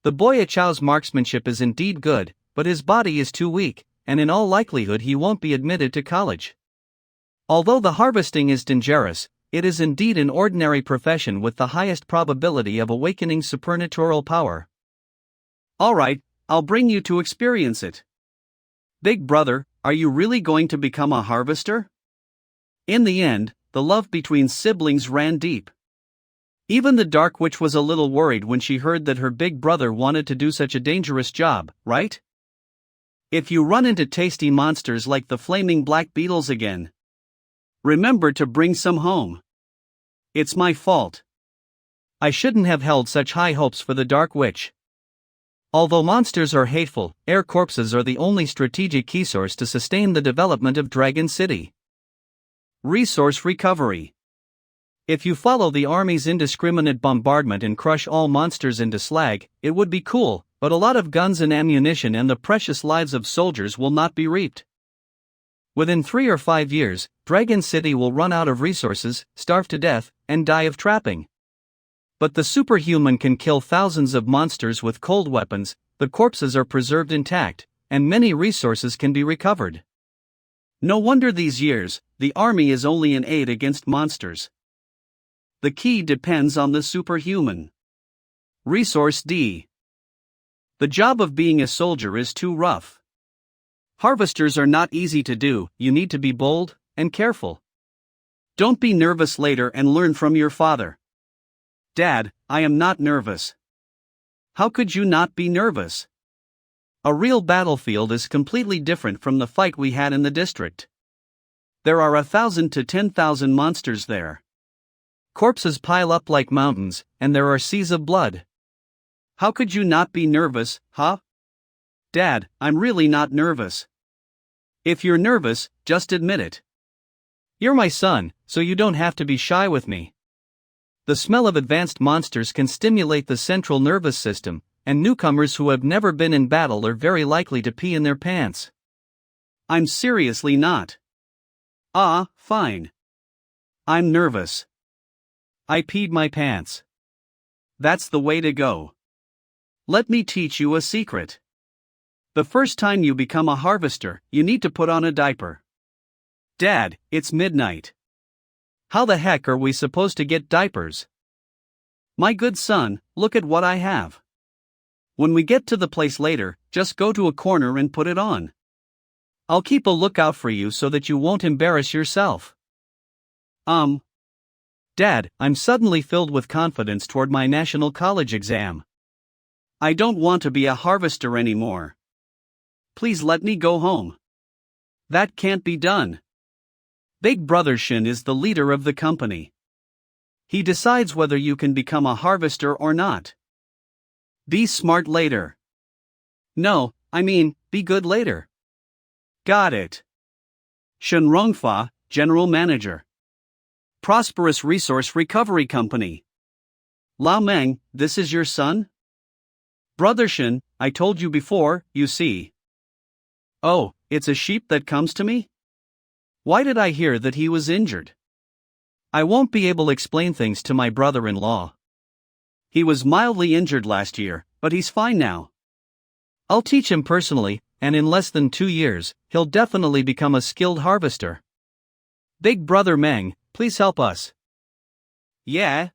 The boy Chow's marksmanship is indeed good, but his body is too weak, and in all likelihood he won't be admitted to college. Although the harvesting is dangerous, it is indeed an ordinary profession with the highest probability of awakening supernatural power. Alright, I'll bring you to experience it. Big brother, are you really going to become a harvester? In the end, the love between siblings ran deep. Even the Dark Witch was a little worried when she heard that her big brother wanted to do such a dangerous job, right? If you run into tasty monsters like the flaming black beetles again, remember to bring some home. It's my fault. I shouldn't have held such high hopes for the Dark Witch. Although monsters are hateful, air corpses are the only strategic key source to sustain the development of Dragon City. Resource recovery. If you follow the army's indiscriminate bombardment and crush all monsters into slag, it would be cool, but a lot of guns and ammunition and the precious lives of soldiers will not be reaped. Within 3 or 5 years, Dragon City will run out of resources, starve to death, and die of trapping. But the superhuman can kill thousands of monsters with cold weapons, the corpses are preserved intact, and many resources can be recovered. No wonder these years, the army is only an aid against monsters. The key depends on the superhuman. Resource D. The job of being a soldier is too rough. Harvesters are not easy to do, you need to be bold and careful. Don't be nervous later and learn from your father. Dad, I am not nervous. How could you not be nervous? A real battlefield is completely different from the fight we had in the district. There are 1,000 to 10,000 monsters there. Corpses pile up like mountains, and there are seas of blood. How could you not be nervous, huh? Dad, I'm really not nervous. If you're nervous, just admit it. You're my son, so you don't have to be shy with me. The smell of advanced monsters can stimulate the central nervous system, and newcomers who have never been in battle are very likely to pee in their pants. I'm seriously not. Fine. I'm nervous. I peed my pants. That's the way to go. Let me teach you a secret. The first time you become a harvester, you need to put on a diaper. Dad, it's midnight. How the heck are we supposed to get diapers? My good son, look at what I have. When we get to the place later, just go to a corner and put it on. I'll keep a lookout for you so that you won't embarrass yourself. Dad, I'm suddenly filled with confidence toward my national college exam. I don't want to be a harvester anymore. Please let me go home. That can't be done. Big brother Shen is the leader of the company. He decides whether you can become a harvester or not. Be smart later. No, I mean, be good later. Got it. Shen Rongfa, General Manager. Prosperous Resource Recovery Company. Lao Meng, this is your son? Brother Shen, I told you before, you see. Oh, it's a sheep that comes to me? Why did I hear that he was injured? I won't be able to explain things to my brother-in-law. He was mildly injured last year, but he's fine now. I'll teach him personally, and in less than 2 years, he'll definitely become a skilled harvester. Big brother Meng, please help us. Yeah?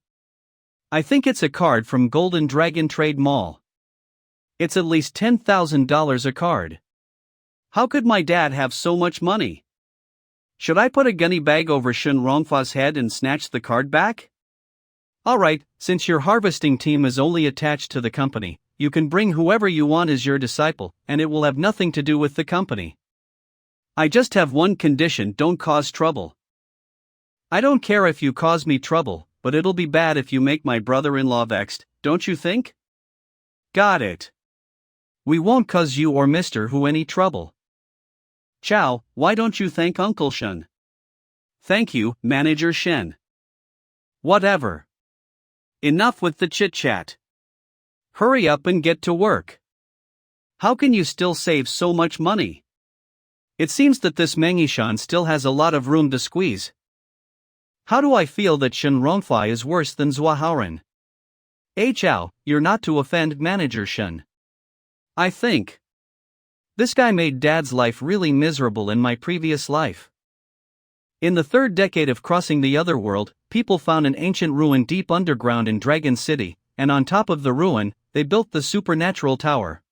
I think it's a card from Golden Dragon Trade Mall. It's at least $10,000 a card. How could my dad have so much money? Should I put a gunny bag over Shen Rongfa's head and snatch the card back? Alright, since your harvesting team is only attached to the company, you can bring whoever you want as your disciple, and it will have nothing to do with the company. I just have one condition: don't cause trouble. I don't care if you cause me trouble, but it'll be bad if you make my brother-in-law vexed, don't you think? Got it. We won't cause you or Mr. Hu any trouble. Chow, why don't you thank Uncle Shen? Thank you, Manager Shen. Whatever. Enough with the chit-chat. Hurry up and get to work. How can you still save so much money? It seems that this Mengishan still has a lot of room to squeeze. How do I feel that Shen Rongfa is worse than Zhuahaoren? Chow, you're not to offend Manager Shen. I think. This guy made Dad's life really miserable in my previous life. In the 3rd decade of crossing the other world, people found an ancient ruin deep underground in Dragon City, and on top of the ruin, they built the supernatural tower.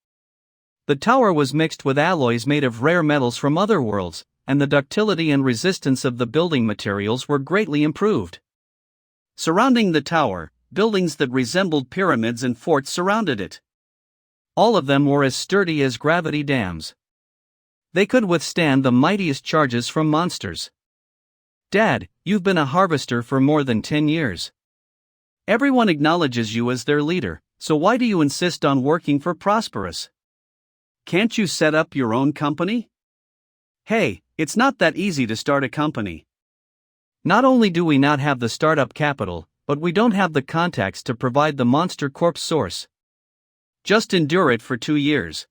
The tower was mixed with alloys made of rare metals from other worlds, and the ductility and resistance of the building materials were greatly improved. Surrounding the tower, buildings that resembled pyramids and forts surrounded it. All of them were as sturdy as gravity dams. They could withstand the mightiest charges from monsters. Dad, you've been a harvester for more than 10 years. Everyone acknowledges you as their leader, so why do you insist on working for Prosperous? Can't you set up your own company? Hey, it's not that easy to start a company. Not only do we not have the startup capital, but we don't have the contacts to provide the Monster Corp source. Just endure it for 2 years.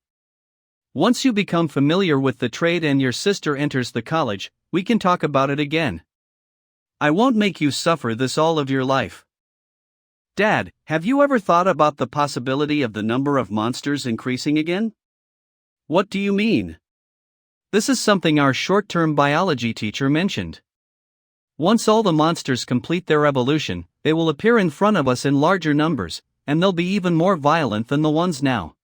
Once you become familiar with the trade and your sister enters the college, we can talk about it again. I won't make you suffer this all of your life. Dad, have you ever thought about the possibility of the number of monsters increasing again? What do you mean? This is something our short-term biology teacher mentioned. Once all the monsters complete their evolution, they will appear in front of us in larger numbers, and they'll be even more violent than the ones now.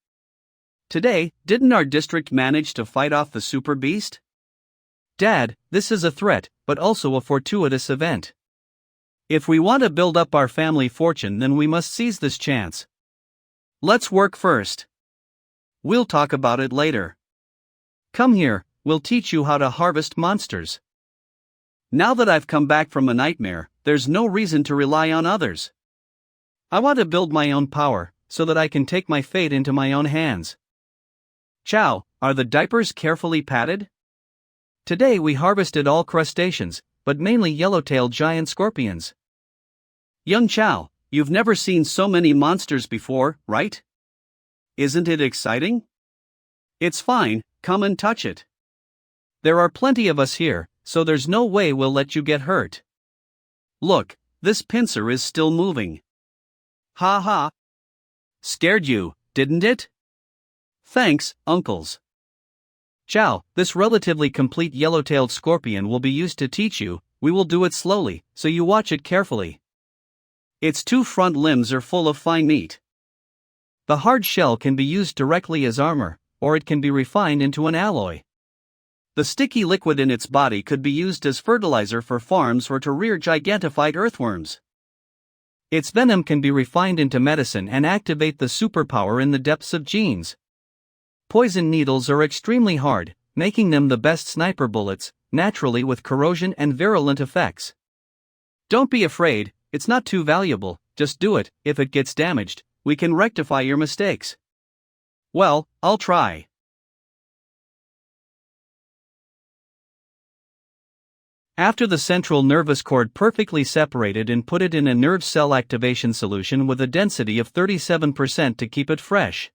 Today, didn't our district manage to fight off the super beast? Dad, this is a threat, but also a fortuitous event. If we want to build up our family fortune, then we must seize this chance. Let's work first. We'll talk about it later. Come here, we'll teach you how to harvest monsters. Now that I've come back from a nightmare, there's no reason to rely on others. I want to build my own power, so that I can take my fate into my own hands. Chow, are the diapers carefully padded? Today we harvested all crustaceans, but mainly yellow-tailed giant scorpions. Young Chow, you've never seen so many monsters before, right? Isn't it exciting? It's fine, come and touch it. There are plenty of us here, so there's no way we'll let you get hurt. Look, this pincer is still moving. Ha ha. Scared you, didn't it? Thanks, uncles. Chow, this relatively complete yellow-tailed scorpion will be used to teach you. We will do it slowly, so you watch it carefully. Its 2 front limbs are full of fine meat. The hard shell can be used directly as armor, or it can be refined into an alloy. The sticky liquid in its body could be used as fertilizer for farms or to rear gigantified earthworms. Its venom can be refined into medicine and activate the superpower in the depths of genes. Poison needles are extremely hard, making them the best sniper bullets, naturally with corrosion and virulent effects. Don't be afraid, it's not too valuable, just do it. If it gets damaged, we can rectify your mistakes. Well, I'll try. After the central nervous cord perfectly separated and put it in a nerve cell activation solution with a density of 37% to keep it fresh.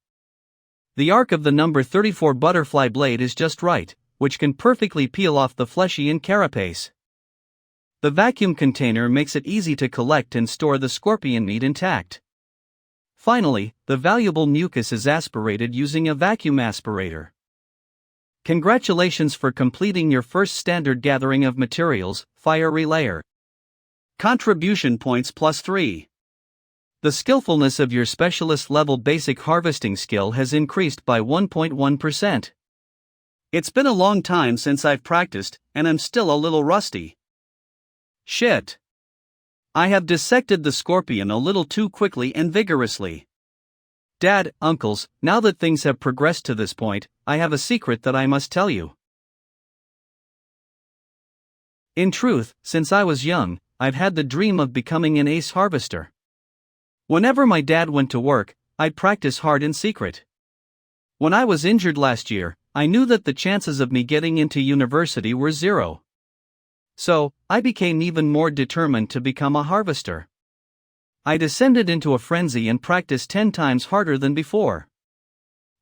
The arc of the number 34 butterfly blade is just right, which can perfectly peel off the fleshy and carapace. The vacuum container makes it easy to collect and store the scorpion meat intact. Finally, the valuable mucus is aspirated using a vacuum aspirator. Congratulations for completing your first standard gathering of materials, fire relayer. Contribution points +3. The skillfulness of your specialist level basic harvesting skill has increased by 1.1%. It's been a long time since I've practiced, and I'm still a little rusty. Shit. I have dissected the scorpion a little too quickly and vigorously. Dad, uncles, now that things have progressed to this point, I have a secret that I must tell you. In truth, since I was young, I've had the dream of becoming an ace harvester. Whenever my dad went to work, I'd practice hard in secret. When I was injured last year, I knew that the chances of me getting into university were 0. So, I became even more determined to become a harvester. I descended into a frenzy and practiced 10 times harder than before.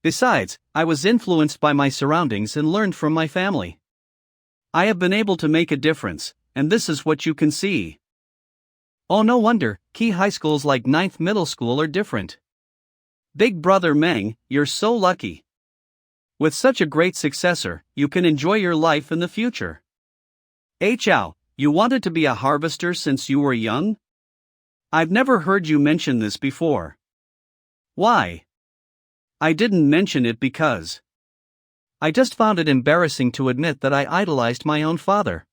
Besides, I was influenced by my surroundings and learned from my family. I have been able to make a difference, and this is what you can see. Oh, no wonder, key high schools like 9th middle school are different. Big brother Meng, you're so lucky. With such a great successor, you can enjoy your life in the future. Hey Chow, you wanted to be a harvester since you were young? I've never heard you mention this before. Why? I didn't mention it because I just found it embarrassing to admit that I idolized my own father.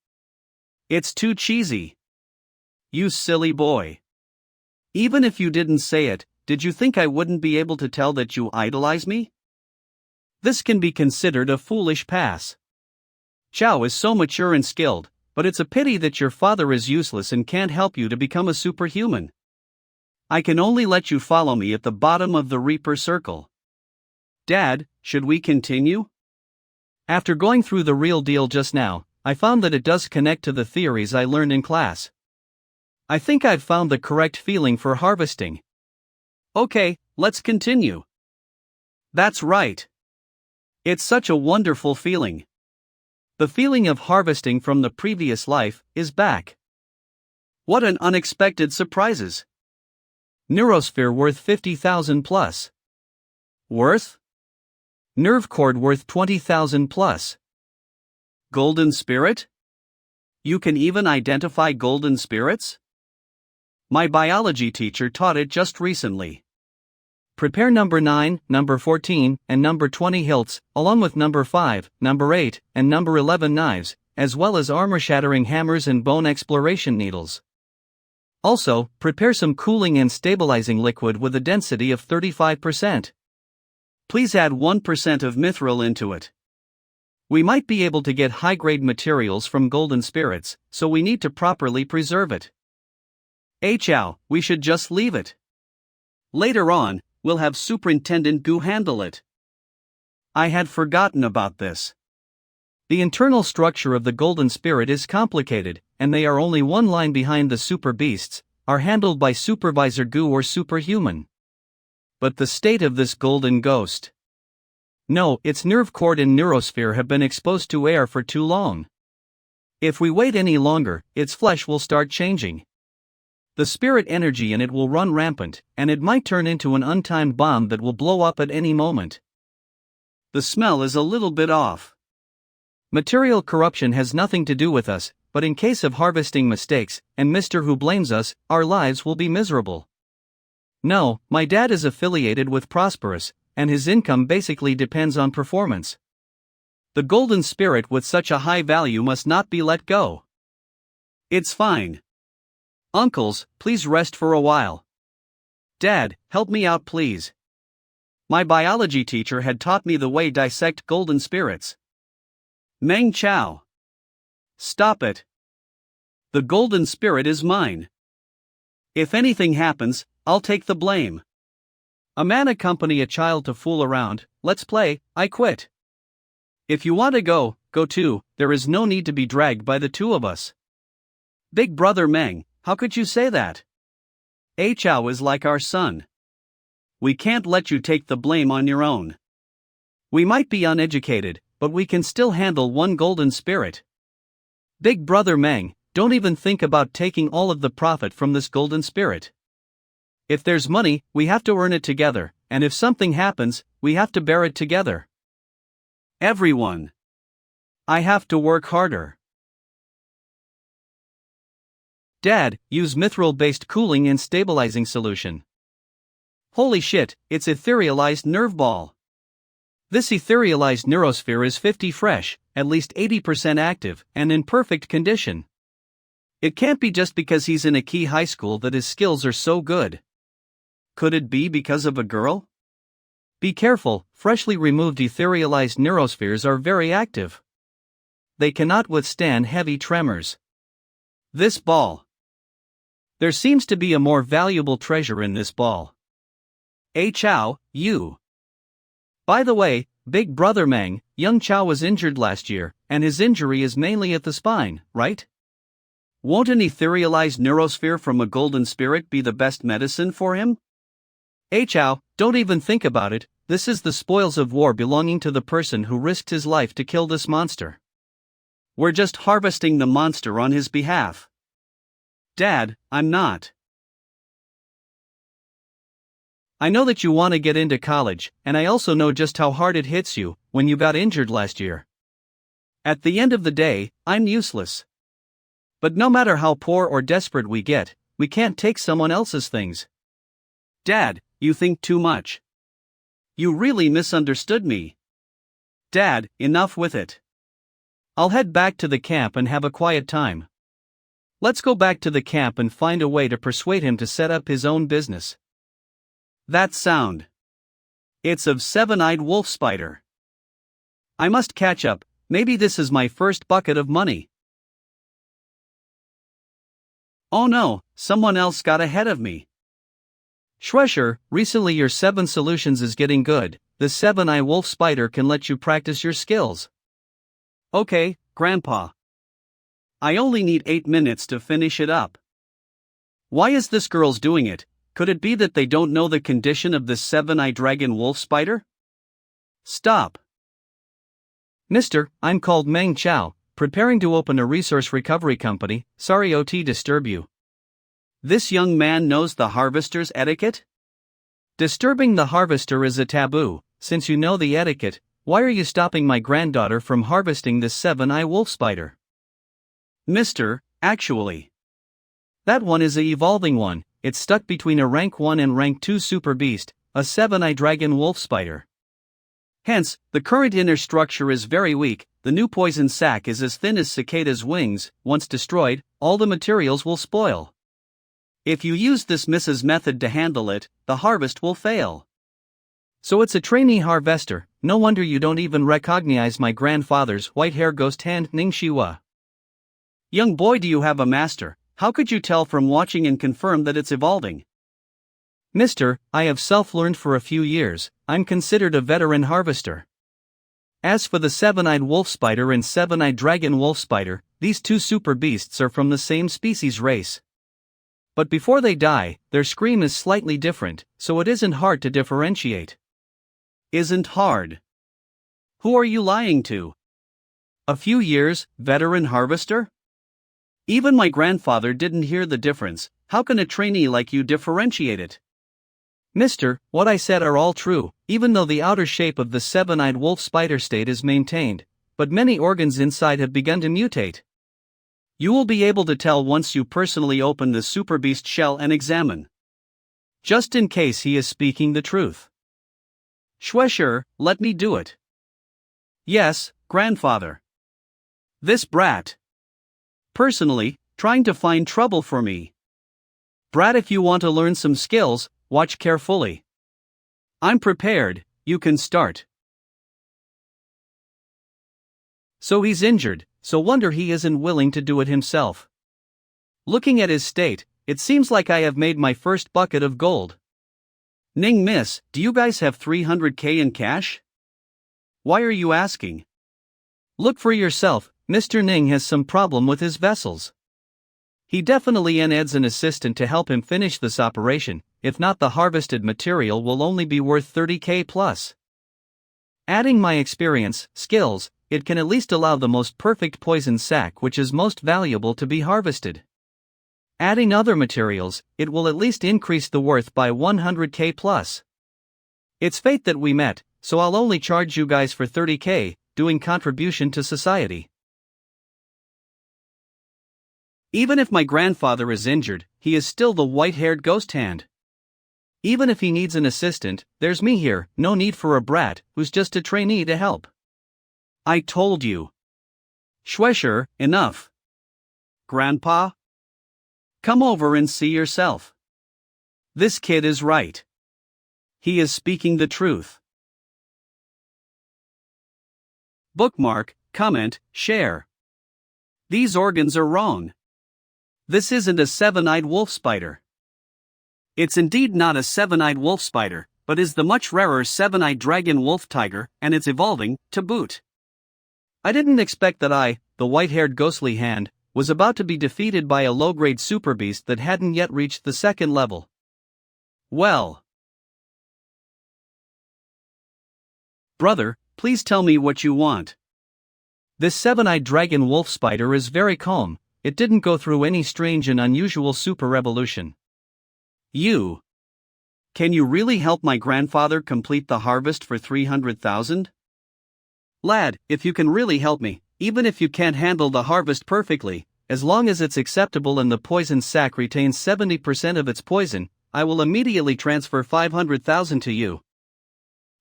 It's too cheesy. You silly boy. Even if you didn't say it, did you think I wouldn't be able to tell that you idolize me? This can be considered a foolish pass. Chow is so mature and skilled, but it's a pity that your father is useless and can't help you to become a superhuman. I can only let you follow me at the bottom of the Reaper circle. Dad, should we continue? After going through the real deal just now, I found that it does connect to the theories I learned in class. I think I've found the correct feeling for harvesting. Okay, let's continue. That's right. It's such a wonderful feeling. The feeling of harvesting from the previous life is back. What an unexpected surprises. Neurosphere worth 50,000 plus. Worth? Nerve cord worth 20,000 plus. Golden spirit? You can even identify golden spirits? My biology teacher taught it just recently. Prepare number 9, number 14, and number 20 hilts, along with number 5, number 8, and number 11 knives, as well as armor-shattering hammers and bone exploration needles. Also, prepare some cooling and stabilizing liquid with a density of 35%. Please add 1% of mithril into it. We might be able to get high-grade materials from golden spirits, so we need to properly preserve it. Hey Chow, we should just leave it. Later on, we'll have Superintendent Gu handle it. I had forgotten about this. The internal structure of the golden spirit is complicated, and they are only one line behind the super beasts, are handled by Supervisor Gu or Superhuman. But the state of this golden ghost. No, its nerve cord and neurosphere have been exposed to air for too long. If we wait any longer, its flesh will start changing. The spirit energy in it will run rampant, and it might turn into an untimed bomb that will blow up at any moment. The smell is a little bit off. Material corruption has nothing to do with us, but in case of harvesting mistakes, and Mr. Who blames us, our lives will be miserable. No, my dad is affiliated with Prosperous, and his income basically depends on performance. The golden spirit with such a high value must not be let go. It's fine. Uncles, please rest for a while. Dad, help me out please. My biology teacher had taught me the way dissect golden spirits. Meng Chow. Stop it. The golden spirit is mine. If anything happens, I'll take the blame. A man accompany a child to fool around, let's play, I quit. If you want to go, go to, there is no need to be dragged by the two of us. Big brother Meng, how could you say that? A Chao is like our son. We can't let you take the blame on your own. We might be uneducated, but we can still handle one golden spirit. Big brother Meng, don't even think about taking all of the profit from this golden spirit. If there's money, we have to earn it together, and if something happens, we have to bear it together. Everyone. I have to work harder. Dad, use mithril-based cooling and stabilizing solution. Holy shit, it's etherealized nerve ball. This etherealized neurosphere is 50 fresh, at least 80% active, and in perfect condition. It can't be just because he's in a key high school that his skills are so good. Could it be because of a girl? Be careful, freshly removed etherealized neurospheres are very active. They cannot withstand heavy tremors. This ball. There seems to be a more valuable treasure in this ball. A Chao, you. By the way, big brother Meng, young Chao was injured last year, and his injury is mainly at the spine, right? Won't an etherealized neurosphere from a golden spirit be the best medicine for him? A Chao, don't even think about it, this is the spoils of war belonging to the person who risked his life to kill this monster. We're just harvesting the monster on his behalf. Dad, I'm not. I know that you want to get into college, and I also know just how hard it hits you when you got injured last year. At the end of the day, I'm useless. But no matter how poor or desperate we get, we can't take someone else's things. Dad, you think too much. You really misunderstood me. Dad, enough with it. I'll head back to the camp and have a quiet time. Let's go back to the camp and find a way to persuade him to set up his own business. That sound. It's of seven-eyed wolf spider. I must catch up, maybe this is my first bucket of money. Oh no, someone else got ahead of me. Schwescher, recently your 7 solutions is getting good, the 7-eye wolf spider can let you practice your skills. Okay, Grandpa. I only need 8 minutes to finish it up. Why is this girl's doing it? Could it be that they don't know the condition of this 7-eye dragon wolf spider? Stop. Mister, I'm called Meng Chao, preparing to open a resource recovery company, sorry to disturb you. This young man knows the harvester's etiquette? Disturbing the harvester is a taboo, since you know the etiquette, why are you stopping my granddaughter from harvesting this 7-eye wolf spider? Mister, actually. That one is a evolving one. It's stuck between a rank 1 and rank 2 super beast, a 7-eye dragon wolf spider. Hence, the current inner structure is very weak, the new poison sac is as thin as cicada's wings, once destroyed, all the materials will spoil. If you use this Mrs. method to handle it, the harvest will fail. So it's a trainee harvester, no wonder you don't even recognize my grandfather's white hair ghost hand Ning Shiwa. Young boy, do you have a master? How could you tell from watching and confirm that it's evolving? Mister, I have self-learned for a few years, I'm considered a veteran harvester. As for the 7-eyed wolf spider and 7-eyed dragon wolf spider, these two super beasts are from the same species race. But before they die, their scream is slightly different, so it isn't hard to differentiate. Isn't hard? Who are you lying to? A few years, veteran harvester? Even my grandfather didn't hear the difference, how can a trainee like you differentiate it? Mister, what I said are all true, even though the outer shape of the 7-eyed wolf spider state is maintained, but many organs inside have begun to mutate. You will be able to tell once you personally open the super beast shell and examine. Just in case he is speaking the truth. Schwescher, let me do it. Yes, grandfather. This brat. Personally, trying to find trouble for me. Brat, if you want to learn some skills, watch carefully. I'm prepared, you can start. So he's injured, so wonder he isn't willing to do it himself. Looking at his state, it seems like I have made my first bucket of gold. Ning miss, do you guys have 300k in cash? Why are you asking? Look for yourself, Mr. Ning has some problem with his vessels. He definitely needs an assistant to help him finish this operation, if not the harvested material will only be worth 30k plus. Adding my experience, skills, it can at least allow the most perfect poison sac which is most valuable to be harvested. Adding other materials, it will at least increase the worth by 100k plus. It's fate that we met, so I'll only charge you guys for 30k, doing contribution to society. Even if my grandfather is injured, he is still the white-haired ghost hand. Even if he needs an assistant, there's me here, no need for a brat, who's just a trainee to help. I told you. Schwescher, enough. Grandpa? Come over and see yourself. This kid is right. He is speaking the truth. Bookmark, comment, share. These organs are wrong. This isn't a seven-eyed wolf spider. It's indeed not a seven-eyed wolf spider, but is the much rarer seven-eyed dragon wolf tiger, and it's evolving, to boot. I didn't expect that I, the white-haired ghostly hand, was about to be defeated by a low-grade super beast that hadn't yet reached the second level. Well. Brother, please tell me what you want. This seven-eyed dragon wolf spider is very calm, it didn't go through any strange and unusual super evolution. You. Can you really help my grandfather complete the harvest for 300,000? Lad, if you can really help me, even if you can't handle the harvest perfectly, as long as it's acceptable and the poison sac retains 70% of its poison, I will immediately transfer 500,000 to you.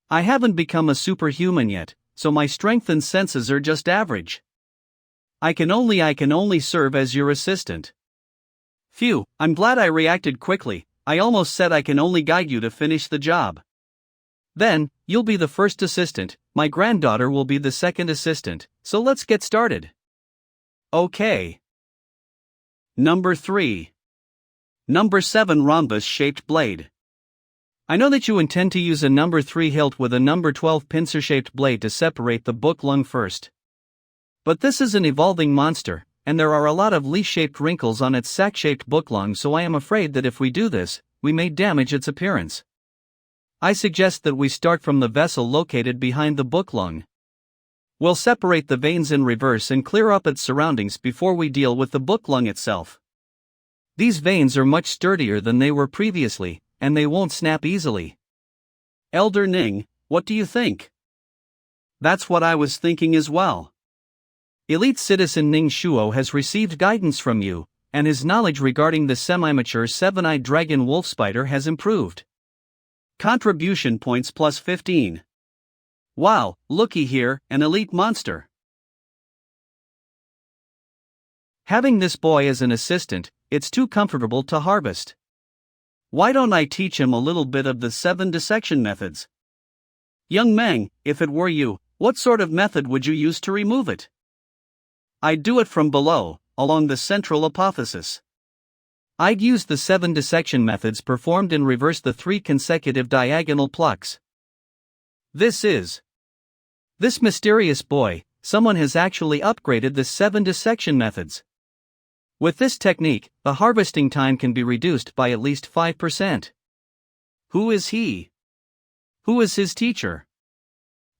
I haven't become a superhuman yet, so my strength and senses are just average. I can only serve as your assistant. Phew, I'm glad I reacted quickly. I almost said I can only guide you to finish the job. Then, you'll be the first assistant, my granddaughter will be the second assistant, so let's get started. Okay. Number 3. Number 7 rhombus-shaped blade. I know that you intend to use a number 3 hilt with a number 12 pincer-shaped blade to separate the book lung first. But this is an evolving monster, and there are a lot of leaf-shaped wrinkles on its sac-shaped book lung, so I am afraid that if we do this, we may damage its appearance. I suggest that we start from the vessel located behind the book lung. We'll separate the veins in reverse and clear up its surroundings before we deal with the book lung itself. These veins are much sturdier than they were previously, and they won't snap easily. Elder Ning, what do you think? That's what I was thinking as well. Elite citizen Ning Shuo has received guidance from you, and his knowledge regarding the semi-mature seven-eyed dragon wolf spider has improved. Contribution points plus 15. Wow, looky here, an elite monster. Having this boy as an assistant, it's too comfortable to harvest. Why don't I teach him a little bit of the 7 dissection methods? Young Meng, if it were you, what sort of method would you use to remove it? I'd do it from below, along the central apophysis. I'd use the 7 dissection methods performed in reverse the 3 consecutive diagonal plucks. This mysterious boy, someone has actually upgraded the 7 dissection methods. With this technique, the harvesting time can be reduced by at least 5%. Who is he? Who is his teacher?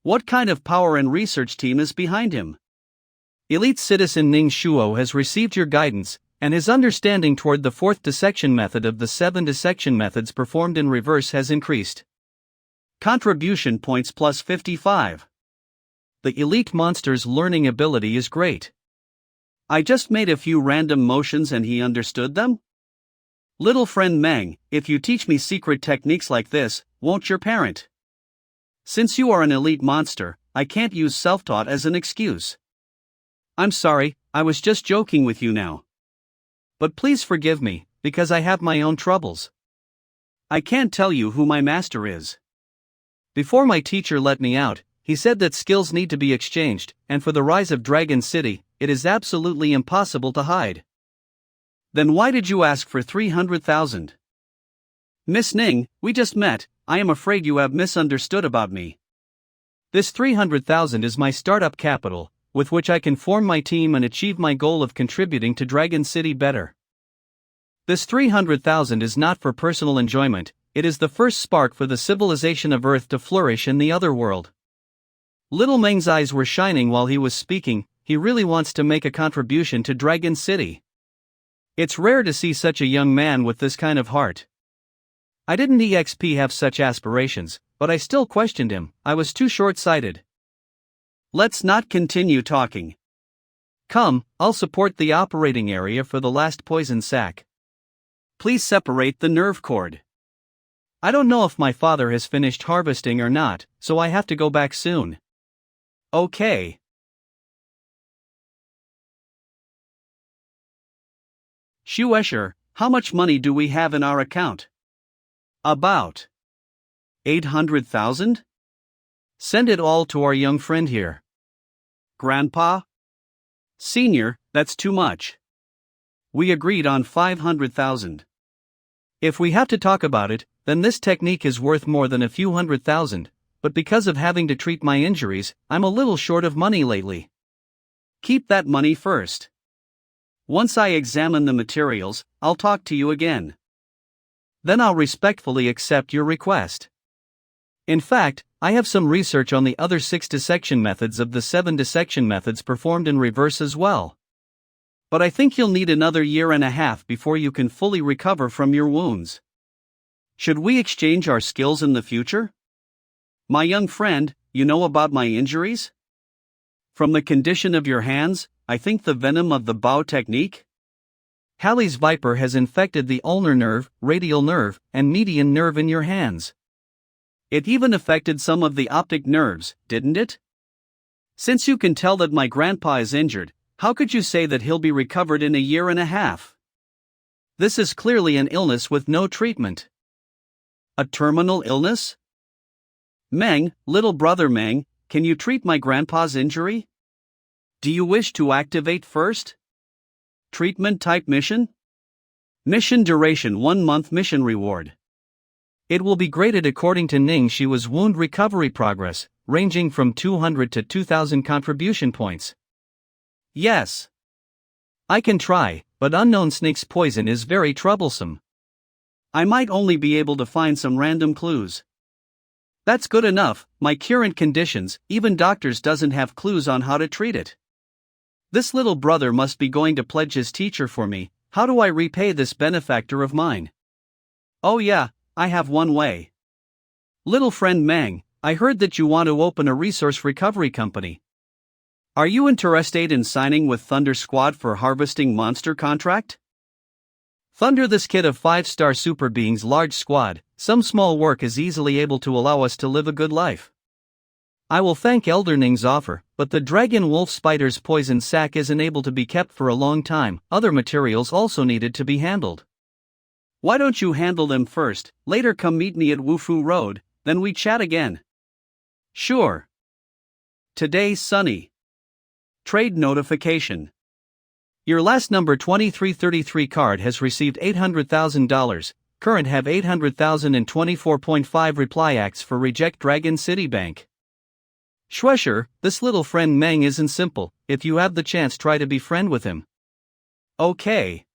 What kind of power and research team is behind him? Elite citizen Ning Shuo has received your guidance, and his understanding toward the 4th dissection method of the 7 dissection methods performed in reverse has increased. Contribution points plus 55. The elite monster's learning ability is great. I just made a few random motions and he understood them? Little friend Meng, if you teach me secret techniques like this, won't your parent? Since you are an elite monster, I can't use self-taught as an excuse. I'm sorry, I was just joking with you now. But please forgive me, because I have my own troubles. I can't tell you who my master is. Before my teacher let me out, he said that skills need to be exchanged, and for the rise of Dragon City, it is absolutely impossible to hide. Then why did you ask for 300,000? Miss Ning, we just met, I am afraid you have misunderstood about me. This 300,000 is my startup capital, with which I can form my team and achieve my goal of contributing to Dragon City better. This 300,000 is not for personal enjoyment, it is the first spark for the civilization of Earth to flourish in the other world. Little Meng's eyes were shining while he was speaking. He really wants to make a contribution to Dragon City. It's rare to see such a young man with this kind of heart. I didn't have such aspirations, but I still questioned him. I was too short-sighted. Let's not continue talking. Come, I'll support the operating area for the last poison sac. Please separate the nerve cord. I don't know if my father has finished harvesting or not, so I have to go back soon. Okay. Shuesher, how much money do we have in our account? About 800,000? Send it all to our young friend here. Grandpa? Senior, that's too much. We agreed on 500,000. If we have to talk about it, then this technique is worth more than a few 100,000, but because of having to treat my injuries, I'm a little short of money lately. Keep that money first. Once I examine the materials, I'll talk to you again. Then I'll respectfully accept your request. In fact, I have some research on the other 6 dissection methods of the 7 dissection methods performed in reverse as well. But I think you'll need another year and a half before you can fully recover from your wounds. Should we exchange our skills in the future? My young friend, you know about my injuries? From the condition of your hands, I think the venom of the bow technique? Halley's viper has infected the ulnar nerve, radial nerve, and median nerve in your hands. It even affected some of the optic nerves, didn't it? Since you can tell that my grandpa is injured, how could you say that he'll be recovered in a year and a half? This is clearly an illness with no treatment. A terminal illness? Meng, little brother Meng, can you treat my grandpa's injury? Do you wish to activate first? Treatment type mission? Mission duration 1 month mission reward. It will be graded according to Ning. She was wound recovery progress, ranging from 200 to 2000 contribution points. Yes. I can try, but unknown snake's poison is very troublesome. I might only be able to find some random clues. That's good enough. My current conditions, even doctors doesn't have clues on how to treat it. This little brother must be going to pledge his teacher for me. How do I repay this benefactor of mine? Oh yeah, I have one way. Little friend Meng, I heard that you want to open a resource recovery company. Are you interested in signing with Thunder Squad for harvesting monster contract? Thunder, this kid of 5-star super beings large squad, some small work is easily able to allow us to live a good life. I will thank Elder Ning's offer, but the dragon wolf spider's poison sac isn't able to be kept for a long time. Other materials also needed to be handled. Why don't you handle them first, later come meet me at Wufu Road, then we chat again. Sure. Today sunny. Trade notification. Your last number 2333 card has received $800,000, current have 800,024.5 reply acts for reject Dragon City Bank. Shuesher, this little friend Meng isn't simple. If you have the chance, try to be friend with him. Okay.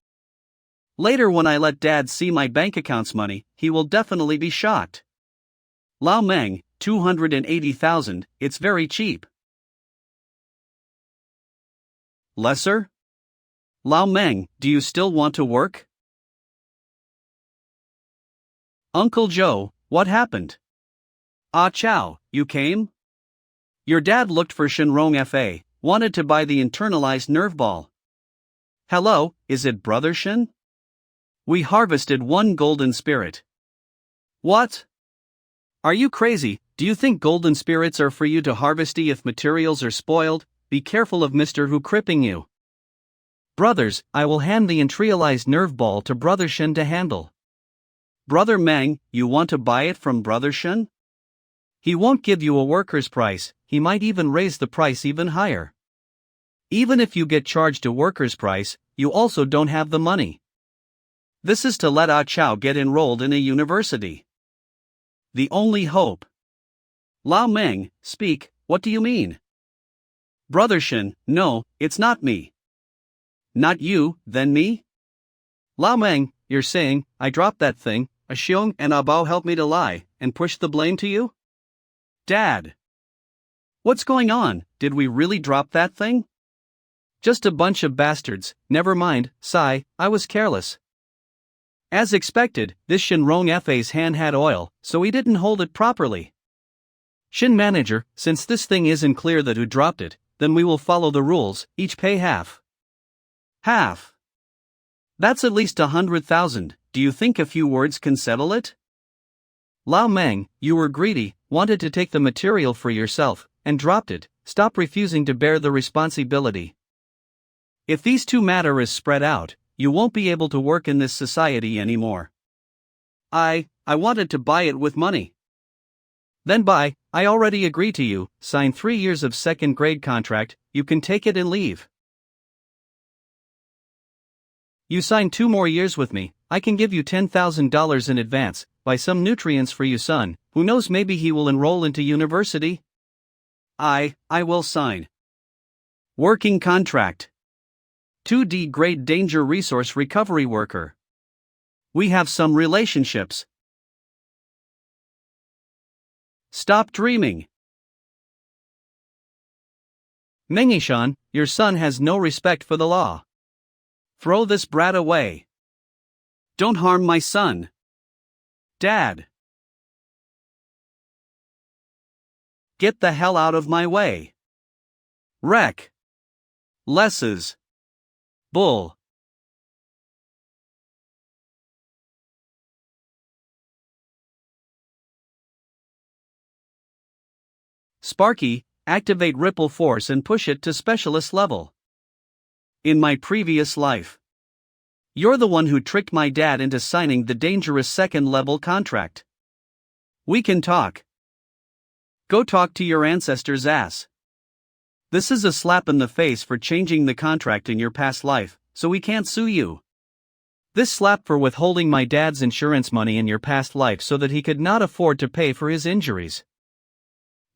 Later when I let Dad see my bank account's money, he will definitely be shocked. Lao Meng, 280,000, it's very cheap. Lesser? Lao Meng, do you still want to work? Uncle Joe, what happened? Ah Chow, you came? Your dad looked for Shenrong FA, wanted to buy the internalized nerve ball. Hello, is it Brother Shen? We harvested 1 golden spirit. What? Are you crazy? Do you think golden spirits are for you to harvest if materials are spoiled? Be careful of Mr. Who cripping you. Brothers, I will hand the internalized nerve ball to Brother Shen to handle. Brother Meng, you want to buy it from Brother Shen? He won't give you a worker's price, he might even raise the price even higher. Even if you get charged a worker's price, you also don't have the money. This is to let Ah Chow get enrolled in a university. The only hope. Lao Meng, speak, what do you mean? Brother Shen, no, it's not me. Not you, then me? Lao Meng, you're saying, I dropped that thing, a Xiong and a Bao helped me to lie, and push the blame to you? Dad! What's going on, did we really drop that thing? Just a bunch of bastards, never mind, sigh, I was careless. As expected, this Shenrong Fa's hand had oil, so he didn't hold it properly. Shen manager, since this thing isn't clear that who dropped it, then we will follow the rules, each pay half. Half? That's at least 100,000, do you think a few words can settle it? Lao Meng, you were greedy, wanted to take the material for yourself, and dropped it, stop refusing to bear the responsibility. If these two matter is spread out, you won't be able to work in this society anymore. I wanted to buy it with money. Then buy, I already agree to you, sign 3 years of second grade contract, you can take it and leave. You sign 2 more years with me, I can give you $10,000 in advance, buy some nutrients for you son, who knows maybe he will enroll into university? I will sign. Working contract. 2D grade danger resource recovery worker. We have some relationships. Stop dreaming. Mengishan, your son has no respect for the law. Throw this brat away. Don't harm my son. Dad. Get the hell out of my way. Wreck. Lesses. Bull. Sparky, activate ripple force and push it to specialist level. In my previous life. You're the one who tricked my dad into signing the dangerous second level contract. We can talk. Go talk to your ancestor's ass. This is a slap in the face for changing the contract in your past life, so we can't sue you. This slap for withholding my dad's insurance money in your past life so that he could not afford to pay for his injuries.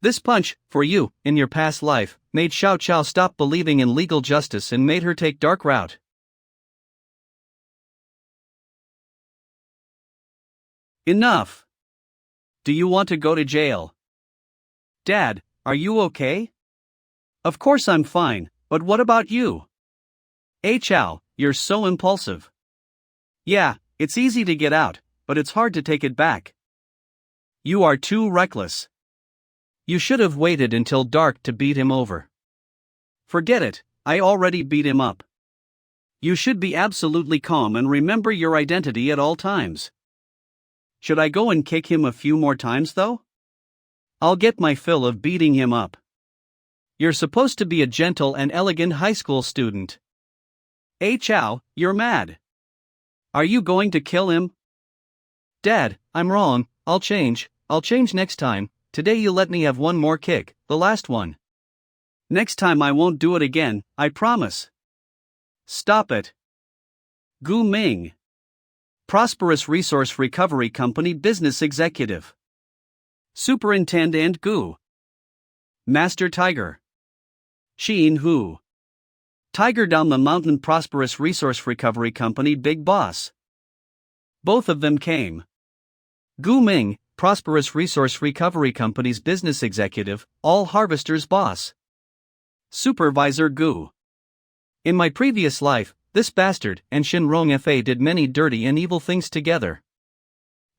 This punch, for you, in your past life, made Xiao Chao stop believing in legal justice and made her take dark route. Enough. Do you want to go to jail? Dad, are you okay? Of course I'm fine, but what about you? Chao, you're so impulsive. Yeah, it's easy to get out, but it's hard to take it back. You are too reckless. You should have waited until dark to beat him over. Forget it, I already beat him up. You should be absolutely calm and remember your identity at all times. Should I go and kick him a few more times though? I'll get my fill of beating him up. You're supposed to be a gentle and elegant high school student. Chao, you're mad. Are you going to kill him? Dad, I'm wrong, I'll change next time. Today you let me have one more kick, the last one. Next time I won't do it again, I promise. Stop it. Gu Ming. Prosperous Resource Recovery Company Business Executive. Superintendent Gu. Master Tiger. Shen Hu. Tiger down the mountain Prosperous Resource Recovery Company Big Boss. Both of them came. Gu Ming, Prosperous Resource Recovery Company's business executive, all harvesters boss. Supervisor Gu. In my previous life, this bastard and Shenrong Fa did many dirty and evil things together.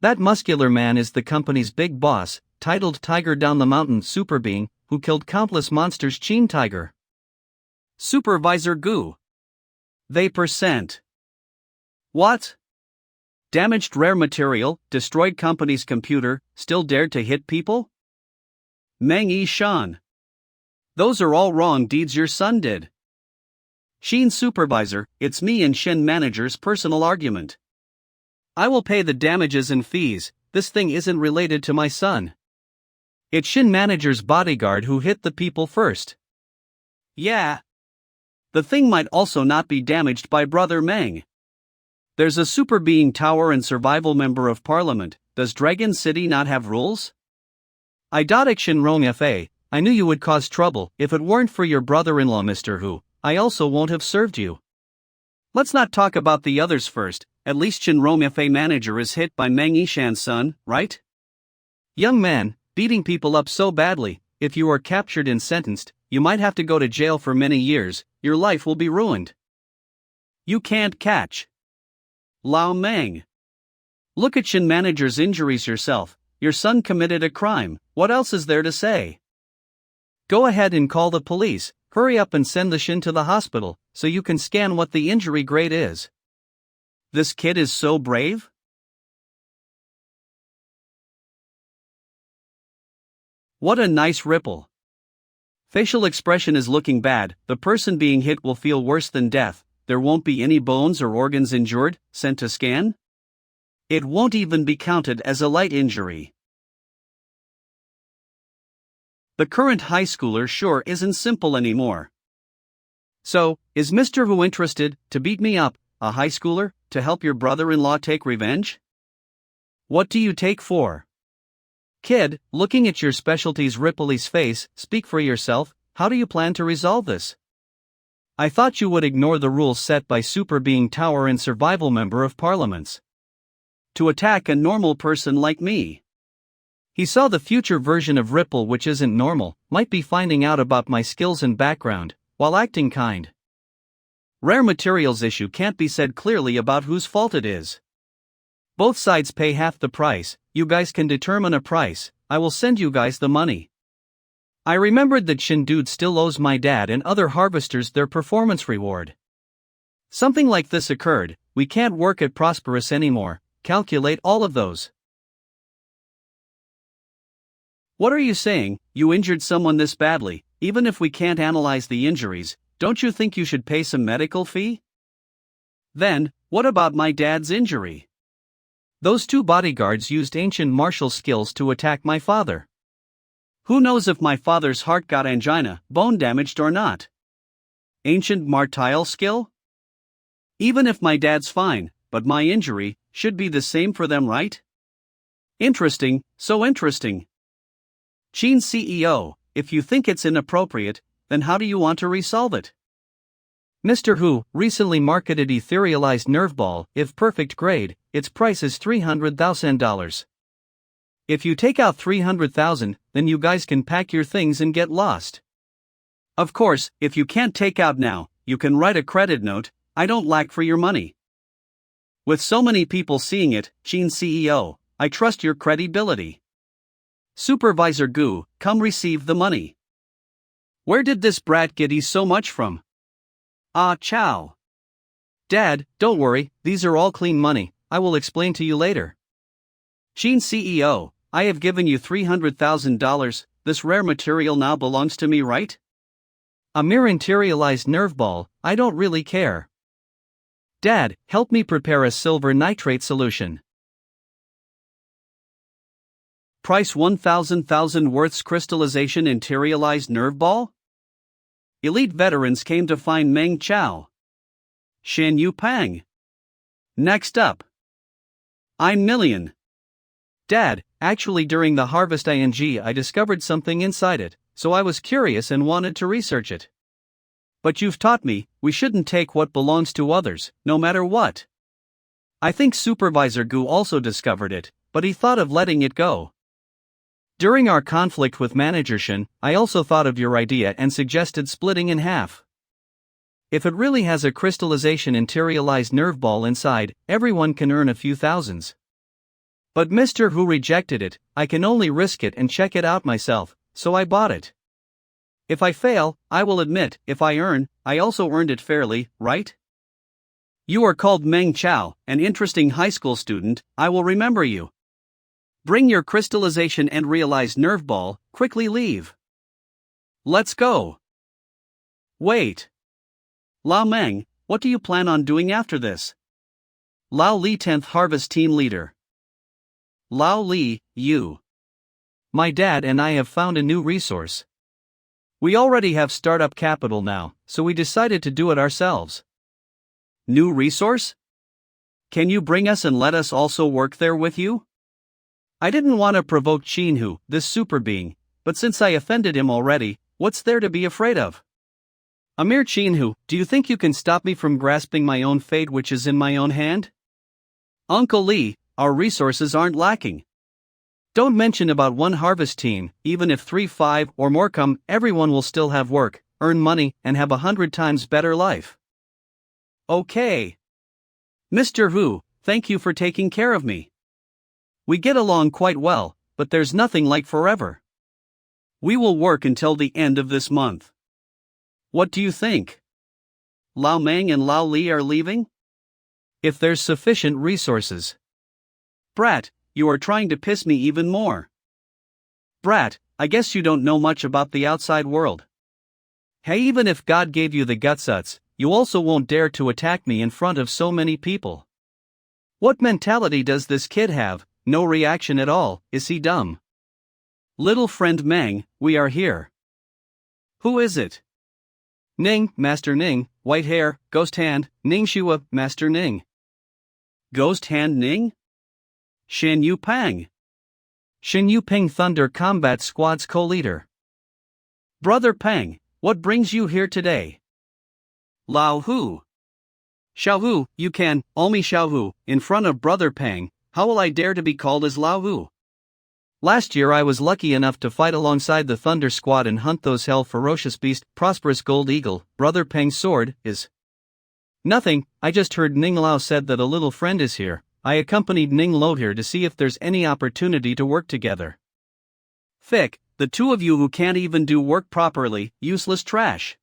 That muscular man is the company's big boss, titled Tiger Down the Mountain Super Being, who killed countless monsters. Chin Tiger. Supervisor Gu. They %. What? Damaged rare material, destroyed company's computer, still dared to hit people? Meng Yi Shan. Those are all wrong deeds your son did. Shen Supervisor, it's me and Shen Manager's personal argument. I will pay the damages and fees, this thing isn't related to my son. It's Shen Manager's bodyguard who hit the people first. Yeah. The thing might also not be damaged by Brother Meng. There's a super being tower and survival member of parliament. Does Dragon City not have rules? Idiotic Shenrong Fa, I knew you would cause trouble. If it weren't for your brother-in-law Mr. Hu, I also won't have served you. Let's not talk about the others first. At least Shen Romfa manager is hit by Meng Yishan's son, right? Young man, beating people up so badly, if you are captured and sentenced, you might have to go to jail for many years. Your life will be ruined. You can't catch Lao Meng. Look at Shen manager's injuries yourself. Your son committed a crime. What else is there to say? Go ahead and call the police. Hurry up and send the Shen to the hospital, so you can scan what the injury grade is. This kid is so brave? What a nice ripple. Facial expression is looking bad. The person being hit will feel worse than death. There won't be any bones or organs injured. Sent to scan? It won't even be counted as a light injury. The current high schooler sure isn't simple anymore. So, is Mr. Hu interested to beat me up, a high schooler, to help your brother-in-law take revenge? What do you take for? Kid, looking at your specialty's Ripley's face, speak for yourself. How do you plan to resolve this? I thought you would ignore the rules set by Super Being Tower and Survival Member of Parliaments to attack a normal person like me. He saw the future version of Ripple, which isn't normal, might be finding out about my skills and background, while acting kind. Rare materials issue can't be said clearly about whose fault it is. Both sides pay half the price. You guys can determine a price. I will send you guys the money. I remembered that Shen Dude still owes my dad and other harvesters their performance reward. Something like this occurred. We can't work at Prosperous anymore. Calculate all of those. What are you saying? You injured someone this badly. Even if we can't analyze the injuries, don't you think you should pay some medical fee? Then, what about my dad's injury? Those two bodyguards used ancient martial skills to attack my father. Who knows if my father's heart got angina, bone damaged or not? Ancient martial skill? Even if my dad's fine, but my injury should be the same for them, right? Interesting, so interesting. Chin CEO, if you think it's inappropriate, then how do you want to resolve it? Mr. Hu recently marketed etherealized nerve ball. If perfect grade, its price is $300,000. If you take out $300,000, then you guys can pack your things and get lost. Of course, if you can't take out now, you can write a credit note. I don't lack for your money. With so many people seeing it, Chin CEO, I trust your credibility. Supervisor Gu, come receive the money. Where did this brat get so much from? Ah, chow. Dad, don't worry, these are all clean money. I will explain to you later. Chin CEO, I have given you $300,000. This rare material now belongs to me, right? A mere materialized nerve ball. I don't really care. Dad, help me prepare a silver nitrate solution. Price 1,000 worths crystallization materialized nerve ball? Elite veterans came to find Meng Chao. Shen Yu Pang. Next up. I'm Million. Dad, actually during the harvest I discovered something inside it, so I was curious and wanted to research it. But you've taught me, we shouldn't take what belongs to others, no matter what. I think Supervisor Gu also discovered it, but he thought of letting it go. During our conflict with Manager Shen, I also thought of your idea and suggested splitting in half. If it really has a crystallization materialized nerve ball inside, everyone can earn a few thousands. But Mr. Hu rejected it. I can only risk it and check it out myself, so I bought it. If I fail, I will admit. If I earn, I also earned it fairly, right? You are called Meng Chao, an interesting high school student. I will remember you. Bring your crystallization and realized nerve ball. Quickly leave. Let's go. Wait. Lao Meng, what do you plan on doing after this? Lao Li 10th Harvest Team Leader. Lao Li, you. My dad and I have found a new resource. We already have startup capital now, so we decided to do it ourselves. New resource? Can you bring us and let us also work there with you? I didn't want to provoke Chin Hu, this super being, but since I offended him already, what's there to be afraid of? Amir Chinhu, do you think you can stop me from grasping my own fate which is in my own hand? Uncle Lee, our resources aren't lacking. Don't mention about one harvest team, even if 3, 5 or more come, everyone will still have work, earn money, and have 100 times better life. Okay. Mr. Hu, thank you for taking care of me. We get along quite well, but there's nothing like forever. We will work until the end of this month. What do you think? Lao Meng and Lao Li are leaving? If there's sufficient resources. Brat, you are trying to piss me even more. Brat, I guess you don't know much about the outside world. Hey, even if God gave you the gutsuts, you also won't dare to attack me in front of so many people. What mentality does this kid have? No reaction at all, is he dumb? Little friend Meng, we are here. Who is it? Ning, Master Ning, white hair, ghost hand, Ning Shua, Master Ning. Ghost hand Ning? Shen Yu Pang. Shen Yu Ping Thunder Combat Squad's co-leader. Brother Pang, what brings you here today? Lao Hu. Xiao Hu, you can, Omi Xiao Hu, in front of Brother Pang, how will I dare to be called as Lao Hu? Last year I was lucky enough to fight alongside the Thunder Squad and hunt those hell ferocious beast, prosperous gold eagle. Brother Pang's sword is nothing. I just heard Ning Lao said that a little friend is here. I accompanied Ning Lo here to see if there's any opportunity to work together. Fick, the two of you who can't even do work properly, useless trash.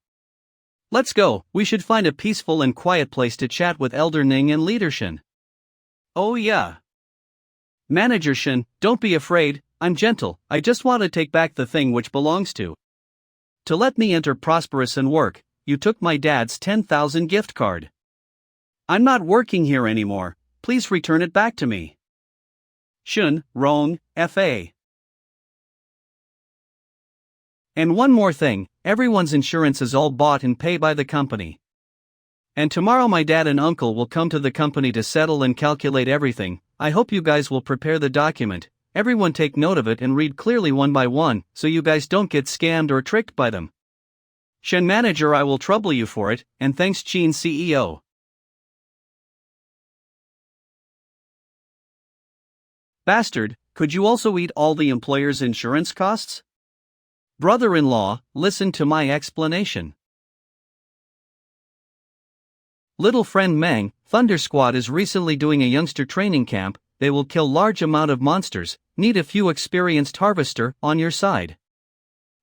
Let's go, we should find a peaceful and quiet place to chat with Elder Ning and Leader Shen. Oh yeah. Manager Shen, don't be afraid, I'm gentle, I just want to take back the thing which belongs to let me enter prosperous and work. You took my dad's 10,000 gift card. I'm not working here anymore, please return it back to me. Shun, Rong, F.A. And one more thing, everyone's insurance is all bought and paid by the company. And tomorrow my dad and uncle will come to the company to settle and calculate everything. I hope you guys will prepare the document, everyone take note of it and read clearly one by one, so you guys don't get scammed or tricked by them. Shen manager, I will trouble you for it, and thanks Chin CEO. Bastard, could you also eat all the employer's insurance costs? Brother-in-law, listen to my explanation. Little friend Meng, Thunder Squad is recently doing a youngster training camp. They will kill large amount of monsters, need a few experienced harvester on your side.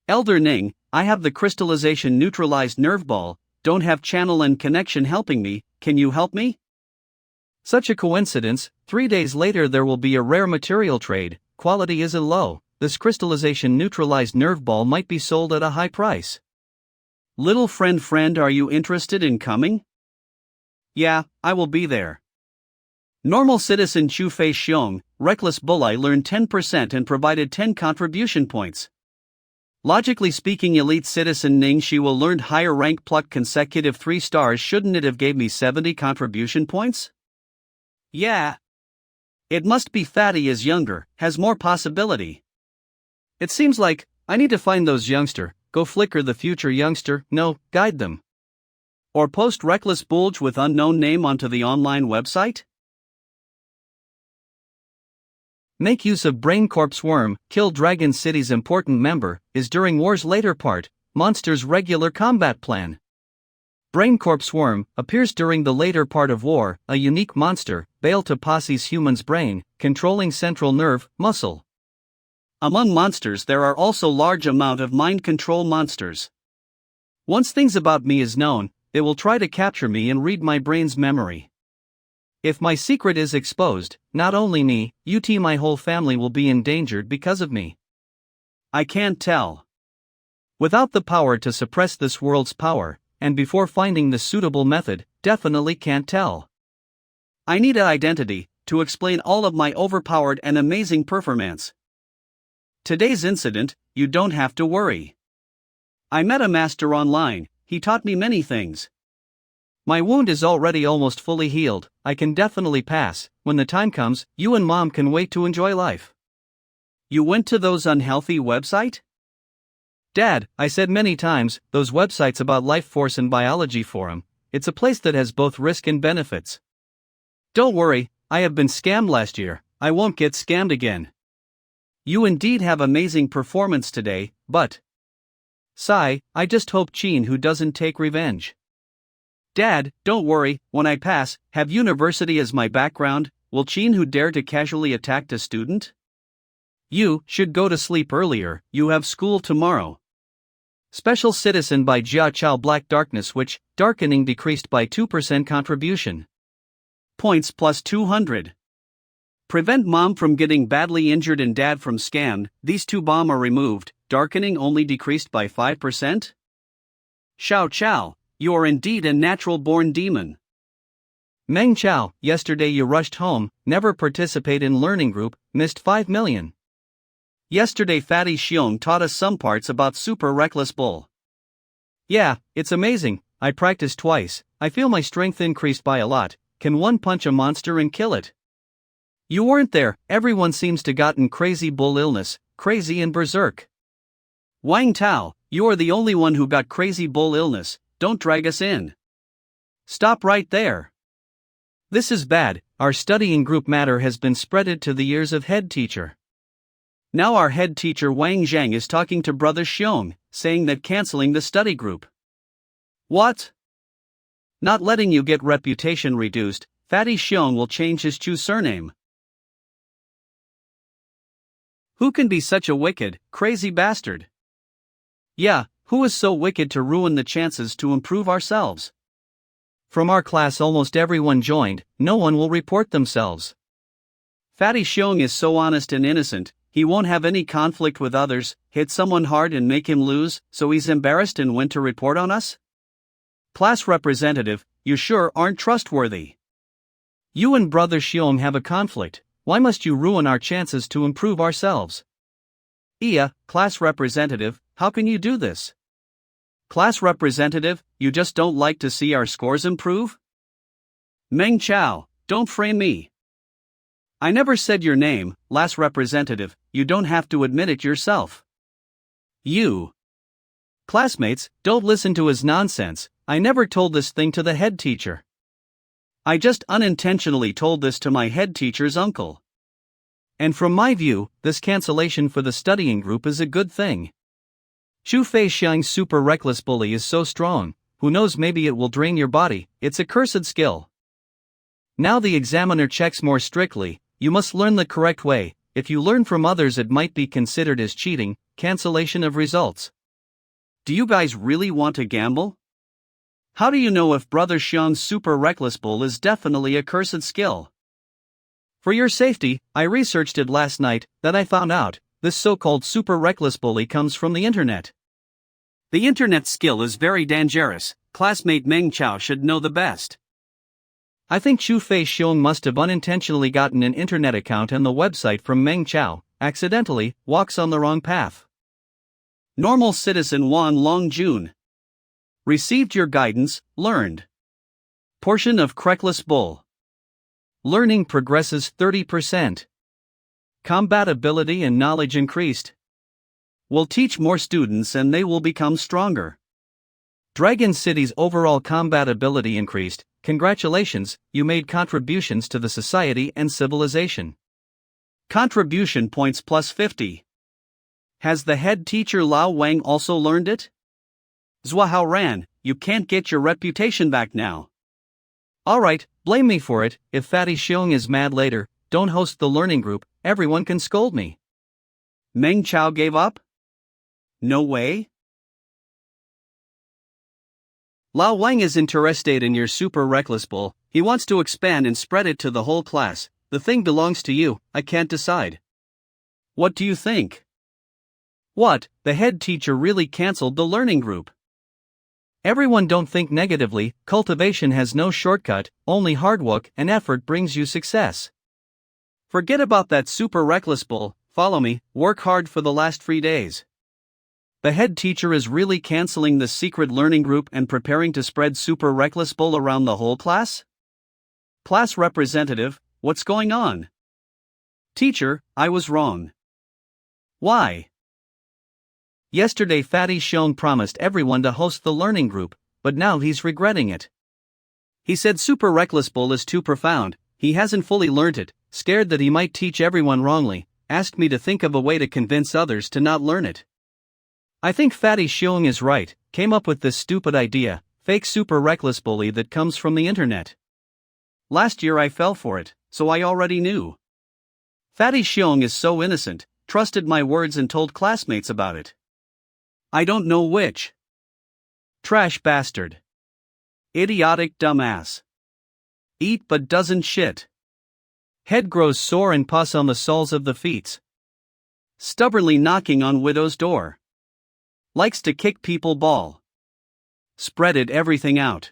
Elder Ning, I have the crystallization neutralized nerve ball, don't have channel and connection helping me, can you help me? Such a coincidence, 3 days later there will be a rare material trade, quality isn't low, this crystallization neutralized nerve ball might be sold at a high price. Little friend, are you interested in coming? Yeah, I will be there. Normal citizen Chu Fei Xiong, reckless bull I learned 10% and provided 10 contribution points. Logically speaking elite citizen Ning Shi will learned higher rank plucked consecutive 3 stars, shouldn't it have gave me 70 contribution points? Yeah. It must be Fatty is younger, has more possibility. It seems like, I need to find those youngster, go flicker the future youngster, no, guide them. Or post reckless bulge with unknown name onto the online website? Make use of Brain Corpse Worm, kill Dragon City's important member, is during war's later part, monster's regular combat plan. Brain Corpse Worm appears during the later part of war, a unique monster, bail to posse's human's brain, controlling central nerve, muscle. Among monsters there are also large amount of mind control monsters. Once things about me is known, they will try to capture me and read my brain's memory. If my secret is exposed, not only me, my whole family will be endangered because of me. I can't tell. Without the power to suppress this world's power, and before finding the suitable method, definitely can't tell. I need an identity to explain all of my overpowered and amazing performance. Today's incident, you don't have to worry. I met a master online, he taught me many things. My wound is already almost fully healed, I can definitely pass. When the time comes, you and mom can wait to enjoy life. You went to those unhealthy website? Dad, I said many times, those websites about life force and biology forum, it's a place that has both risk and benefits. Don't worry, I have been scammed last year, I won't get scammed again. You indeed have amazing performance today, but... Sigh, I just hope Chin who doesn't take revenge. Dad, don't worry, when I pass, have university as my background, will Chin who dare to casually attack a student? You should go to sleep earlier, you have school tomorrow. Special Citizen by Jia Chao. Black Darkness Witch, darkening decreased by 2% contribution. Points plus 200. Prevent mom from getting badly injured and dad from scammed, these two bomb are removed, darkening only decreased by 5%? Xiao Chao, you are indeed a natural-born demon. Meng Chao, yesterday you rushed home, never participate in learning group, missed 5 million. Yesterday Fatty Xiong taught us some parts about super reckless bull. Yeah, it's amazing, I practiced twice, I feel my strength increased by a lot, can one punch a monster and kill it? You weren't there, everyone seems to gotten crazy bull illness, crazy and berserk. Wang Tao, you are the only one who got crazy bull illness, don't drag us in. Stop right there. This is bad, our studying group matter has been spreaded to the ears of head teacher. Now our head teacher Wang Zhang is talking to brother Xiong, saying that canceling the study group. What? Not letting you get reputation reduced, Fatty Xiong will change his Chu surname. Who can be such a wicked, crazy bastard? Yeah, who is so wicked to ruin the chances to improve ourselves? From our class almost everyone joined, no one will report themselves. Fatty Xiong is so honest and innocent, he won't have any conflict with others, hit someone hard and make him lose, so he's embarrassed and went to report on us? Class representative, you sure aren't trustworthy. You and brother Xiong have a conflict, why must you ruin our chances to improve ourselves? Iya, class representative, how can you do this? Class representative, you just don't like to see our scores improve? Meng Chao, don't frame me. I never said your name, class representative, you don't have to admit it yourself. You. Classmates, don't listen to his nonsense, I never told this thing to the head teacher. I just unintentionally told this to my head teacher's uncle. And from my view, this cancellation for the studying group is a good thing. Xu Fei Xiang's super reckless bully is so strong, who knows, maybe it will drain your body, it's a cursed skill. Now the examiner checks more strictly, you must learn the correct way, if you learn from others it might be considered as cheating, cancellation of results. Do you guys really want to gamble? How do you know if brother Xiang's super reckless bull is definitely a cursed skill? For your safety, I researched it last night, that I found out, this so-called super reckless bully comes from the internet. The internet skill is very dangerous, classmate Meng Chao should know the best. I think Xu Fei Xiong must have unintentionally gotten an internet account and the website from Meng Chao, accidentally, walks on the wrong path. Normal citizen Wan Longjun. Received your guidance, learned. Portion of Creckless Bull. Learning progresses 30%. Combat ability and knowledge increased. Will teach more students and they will become stronger. Dragon City's overall combat ability increased. Congratulations, you made contributions to the society and civilization. Contribution points plus 50. Has the head teacher Lao Wang also learned it? Zhuahao Ran, you can't get your reputation back now. Alright, blame me for it, if Fatty Xiong is mad later, don't host the learning group, everyone can scold me. Meng Chao gave up? No way? Lao Wang is interested in your super reckless bull, he wants to expand and spread it to the whole class, the thing belongs to you, I can't decide. What do you think? What, the head teacher really cancelled the learning group? Everyone don't think negatively, cultivation has no shortcut, only hard work and effort brings you success. Forget about that super reckless bull, follow me, work hard for the last 3 days. The head teacher is really cancelling the secret learning group and preparing to spread super reckless bull around the whole class? Class representative, what's going on? Teacher, I was wrong. Why? Yesterday Fatty Shen promised everyone to host the learning group, but now he's regretting it. He said Super Reckless Bull is too profound, he hasn't fully learnt it, scared that he might teach everyone wrongly, asked me to think of a way to convince others to not learn it. I think Fatty Shen is right, came up with this stupid idea, fake Super Reckless Bully that comes from the internet. Last year I fell for it, so I already knew. Fatty Shen is so innocent, trusted my words and told classmates about it. I don't know which. Trash bastard. Idiotic dumbass. Eat but doesn't shit. Head grows sore and pus on the soles of the feet. Stubbornly knocking on widow's door. Likes to kick people ball. Spread it everything out.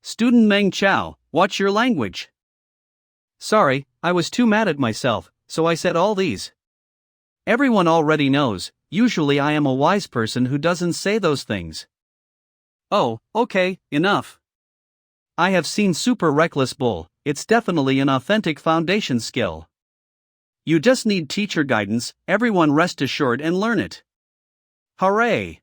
Student Meng Chao, watch your language. Sorry, I was too mad at myself, so I said all these. Everyone already knows, usually I am a wise person who doesn't say those things. Oh, okay, enough. I have seen Super Reckless Bull, it's definitely an authentic foundation skill. You just need teacher guidance, everyone rest assured and learn it. Hooray!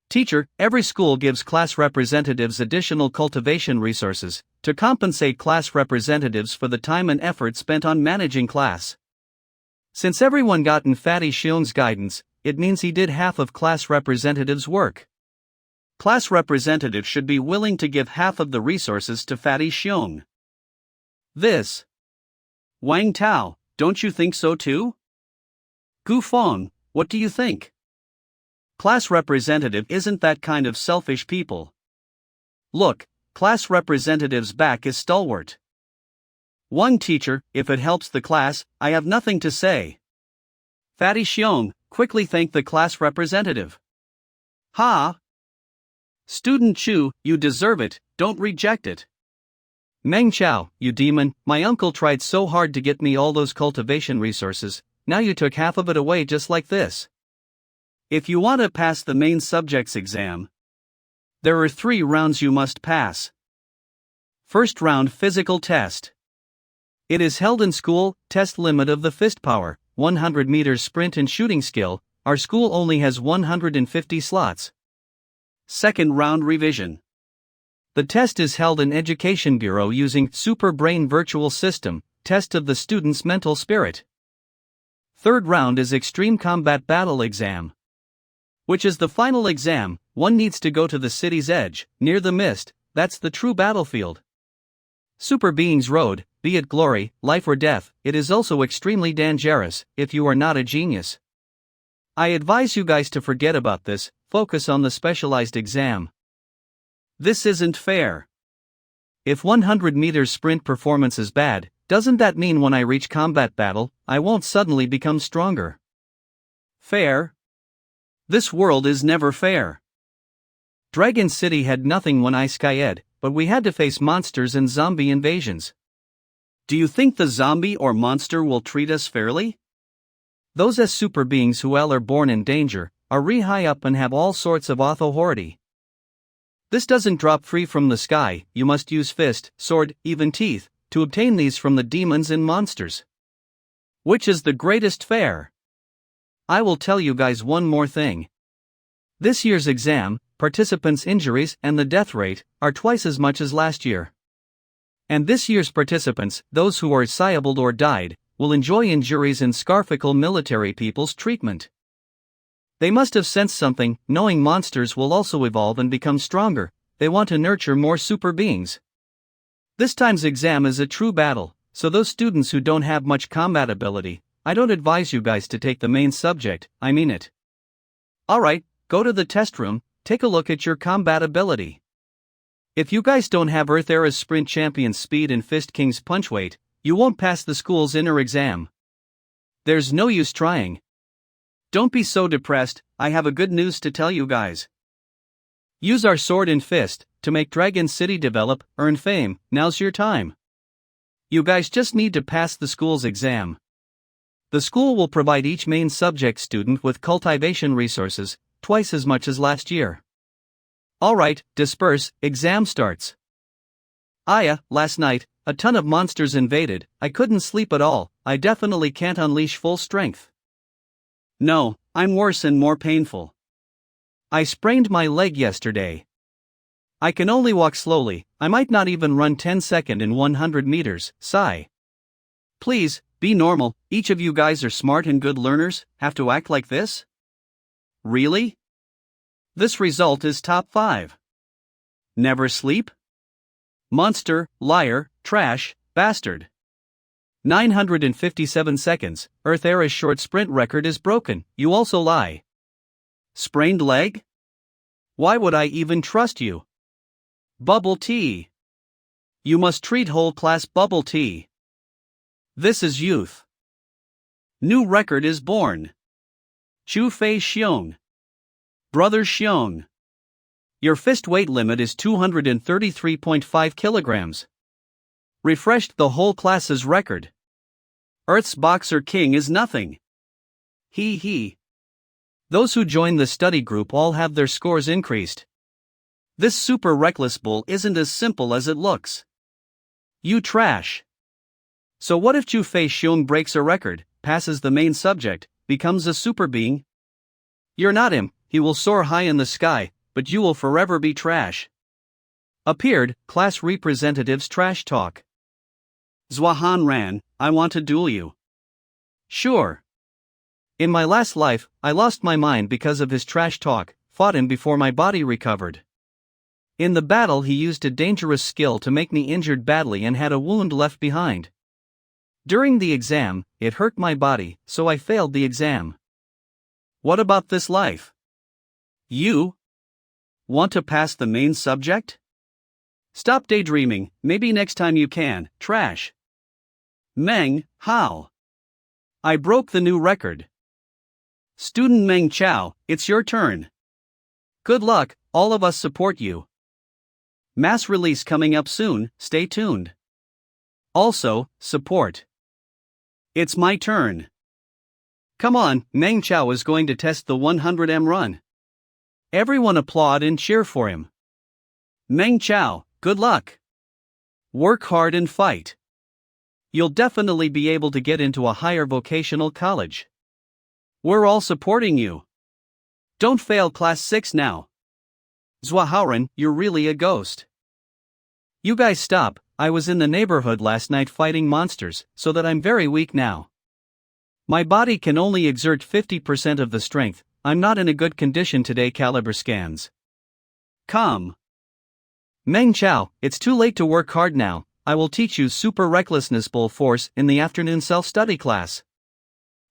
Teacher, every school gives class representatives additional cultivation resources to compensate class representatives for the time and effort spent on managing class. Since everyone got in Fatty Shen's guidance, it means he did half of class representatives' work. Class representatives should be willing to give half of the resources to Fatty Shen. This. Wang Tao, don't you think so too? Gu Feng, what do you think? Class representative isn't that kind of selfish people. Look, class representative's back is stalwart. One teacher, if it helps the class, I have nothing to say. Fatty Shen, quickly thank the class representative. Ha! Student Chu, you deserve it, don't reject it. Meng Chao, you demon, my uncle tried so hard to get me all those cultivation resources, now you took half of it away just like this. If you want to pass the main subjects exam, there are 3 rounds you must pass. First round physical test. It is held in school, test limit of the fist power, 100 meters sprint and shooting skill, our school only has 150 slots. Second round revision. The test is held in Education Bureau using Super Brain Virtual System, test of the student's mental spirit. Third round is Extreme Combat Battle Exam, which is the final exam. One needs to go to the city's edge, near the mist, that's the true battlefield. Super Beings Road, be it glory, life or death, it is also extremely dangerous, if you are not a genius. I advise you guys to forget about this, focus on the specialized exam. This isn't fair. If 100 meters sprint performance is bad, doesn't that mean when I reach combat battle, I won't suddenly become stronger? Fair? This world is never fair. Dragon City had nothing when I skyed, but we had to face monsters and zombie invasions. Do you think the zombie or monster will treat us fairly? Those as super beings who are born in danger, are high up and have all sorts of authority. This doesn't drop free from the sky, you must use fist, sword, even teeth, to obtain these from the demons and monsters. Which is the greatest fair? I will tell you guys one more thing. This year's exam, participants' injuries and the death rate, are twice as much as last year. And this year's participants, those who are disabled or died, will enjoy injuries and scarfical military people's treatment. They must have sensed something, knowing monsters will also evolve and become stronger, they want to nurture more super beings. This time's exam is a true battle, so those students who don't have much combat ability, I don't advise you guys to take the main subject, I mean it. Alright, go to the test room, take a look at your combat ability. If you guys don't have Earth Era's Sprint Champion's speed and Fist King's punch weight, you won't pass the school's inner exam. There's no use trying. Don't be so depressed, I have a good news to tell you guys. Use our sword and fist to make Dragon City develop, earn fame, now's your time. You guys just need to pass the school's exam. The school will provide each main subject student with cultivation resources, twice as much as last year. Alright, disperse, exam starts. Last night, a ton of monsters invaded, I couldn't sleep at all, I definitely can't unleash full strength. No, I'm worse and more painful. I sprained my leg yesterday. I can only walk slowly, I might not even run 10-second in 100 meters, sigh. Please, be normal, each of you guys are smart and good learners, have to act like this? Really? This result is top 5. Never sleep? Monster, liar, trash, bastard. 957 seconds, Earth Era's short sprint record is broken, you also lie. Sprained leg? Why would I even trust you? Bubble tea. You must treat whole class bubble tea. This is youth. New record is born. Chu Fei Xiong. Brother Xiong. Your fist weight limit is 233.5 kilograms. Refreshed the whole class's record. Earth's boxer king is nothing. He. Those who join the study group all have their scores increased. This super reckless bull isn't as simple as it looks. You trash. So what if Chu Fei Xiong breaks a record, passes the main subject, becomes a super being? You're not him, he will soar high in the sky, but you will forever be trash. Appeared, class representatives trash talk. Zhuahan ran, I want to duel you. Sure. In my last life, I lost my mind because of his trash talk, fought him before my body recovered. In the battle he used a dangerous skill to make me injured badly and had a wound left behind. During the exam, it hurt my body, so I failed the exam. What about this life? You? Want to pass the main subject? Stop daydreaming, maybe next time you can, trash. Meng, how? I broke the new record. Student Meng Chao, it's your turn. Good luck, all of us support you. Mass release coming up soon, stay tuned. Also, support. It's my turn. Come on, Meng Chao is going to test the 100m run. Everyone applaud and cheer for him. Meng Chao, good luck. Work hard and fight. You'll definitely be able to get into a higher vocational college. We're all supporting you. Don't fail class 6 now. Zhuahaoren, you're really a ghost. You guys stop, I was in the neighborhood last night fighting monsters, so that I'm very weak now. My body can only exert 50% of the strength, I'm not in a good condition today. Caliber scans. Come. Meng Chao, it's too late to work hard now, I will teach you super recklessness bull force in the afternoon self-study class.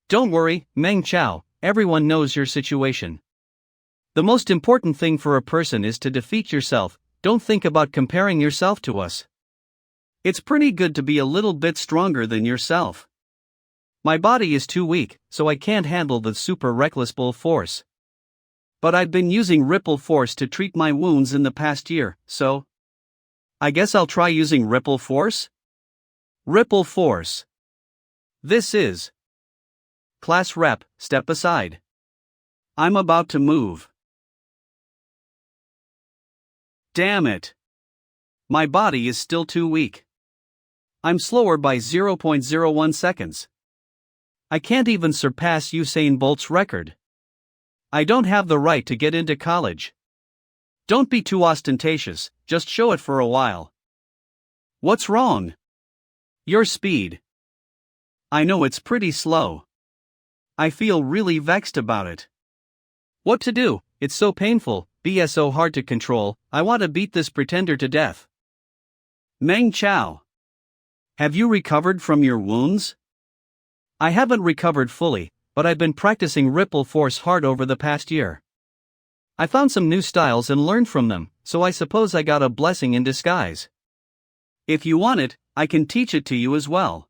Don't worry, Meng Chao, everyone knows your situation. The most important thing for a person is to defeat yourself, don't think about comparing yourself to us. It's pretty good to be a little bit stronger than yourself. My body is too weak, so I can't handle the super reckless bull force. But I've been using ripple force to treat my wounds in the past year, so I guess I'll try using ripple force? Ripple force. This is class rep, step aside. I'm about to move. Damn it. My body is still too weak. I'm slower by 0.01 seconds. I can't even surpass Usain Bolt's record. I don't have the right to get into college. Don't be too ostentatious, just show it for a while. What's wrong? Your speed. I know it's pretty slow. I feel really vexed about it. What to do? It's so painful, BS so hard to control, I want to beat this pretender to death. Meng Chao. Have you recovered from your wounds? I haven't recovered fully, but I've been practicing ripple force hard over the past year. I found some new styles and learned from them, so I suppose I got a blessing in disguise. If you want it, I can teach it to you as well.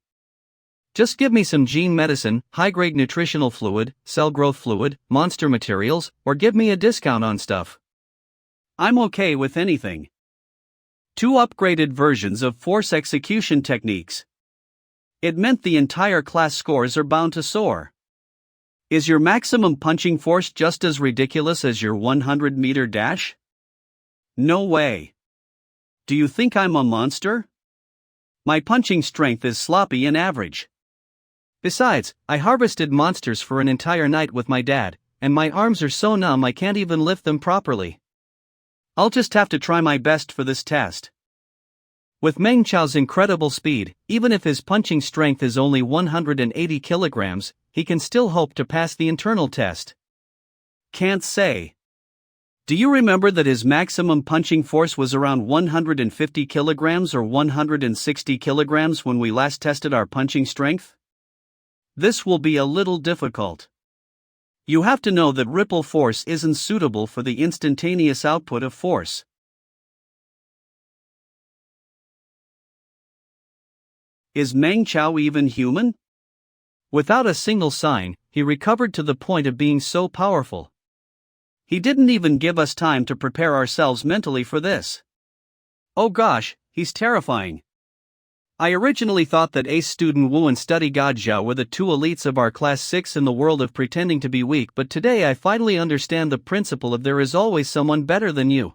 Just give me some gene medicine, high-grade nutritional fluid, cell growth fluid, monster materials, or give me a discount on stuff. I'm okay with anything. 2 upgraded versions of force execution techniques. It meant the entire class scores are bound to soar. Is your maximum punching force just as ridiculous as your 100-meter dash? No way. Do you think I'm a monster? My punching strength is sloppy and average. Besides, I harvested monsters for an entire night with my dad, and my arms are so numb I can't even lift them properly. I'll just have to try my best for this test. With Meng Chao's incredible speed, even if his punching strength is only 180 kilograms, he can still hope to pass the internal test. Can't say. Do you remember that his maximum punching force was around 150 kilograms or 160 kilograms when we last tested our punching strength? This will be a little difficult. You have to know that ripple force isn't suitable for the instantaneous output of force. Is Meng Chao even human? Without a single sign, he recovered to the point of being so powerful. He didn't even give us time to prepare ourselves mentally for this. Oh gosh, he's terrifying. I originally thought that ace student Wu and study God Zhao were the two elites of our class 6 in the world of pretending to be weak, but today I finally understand the principle of there is always someone better than you.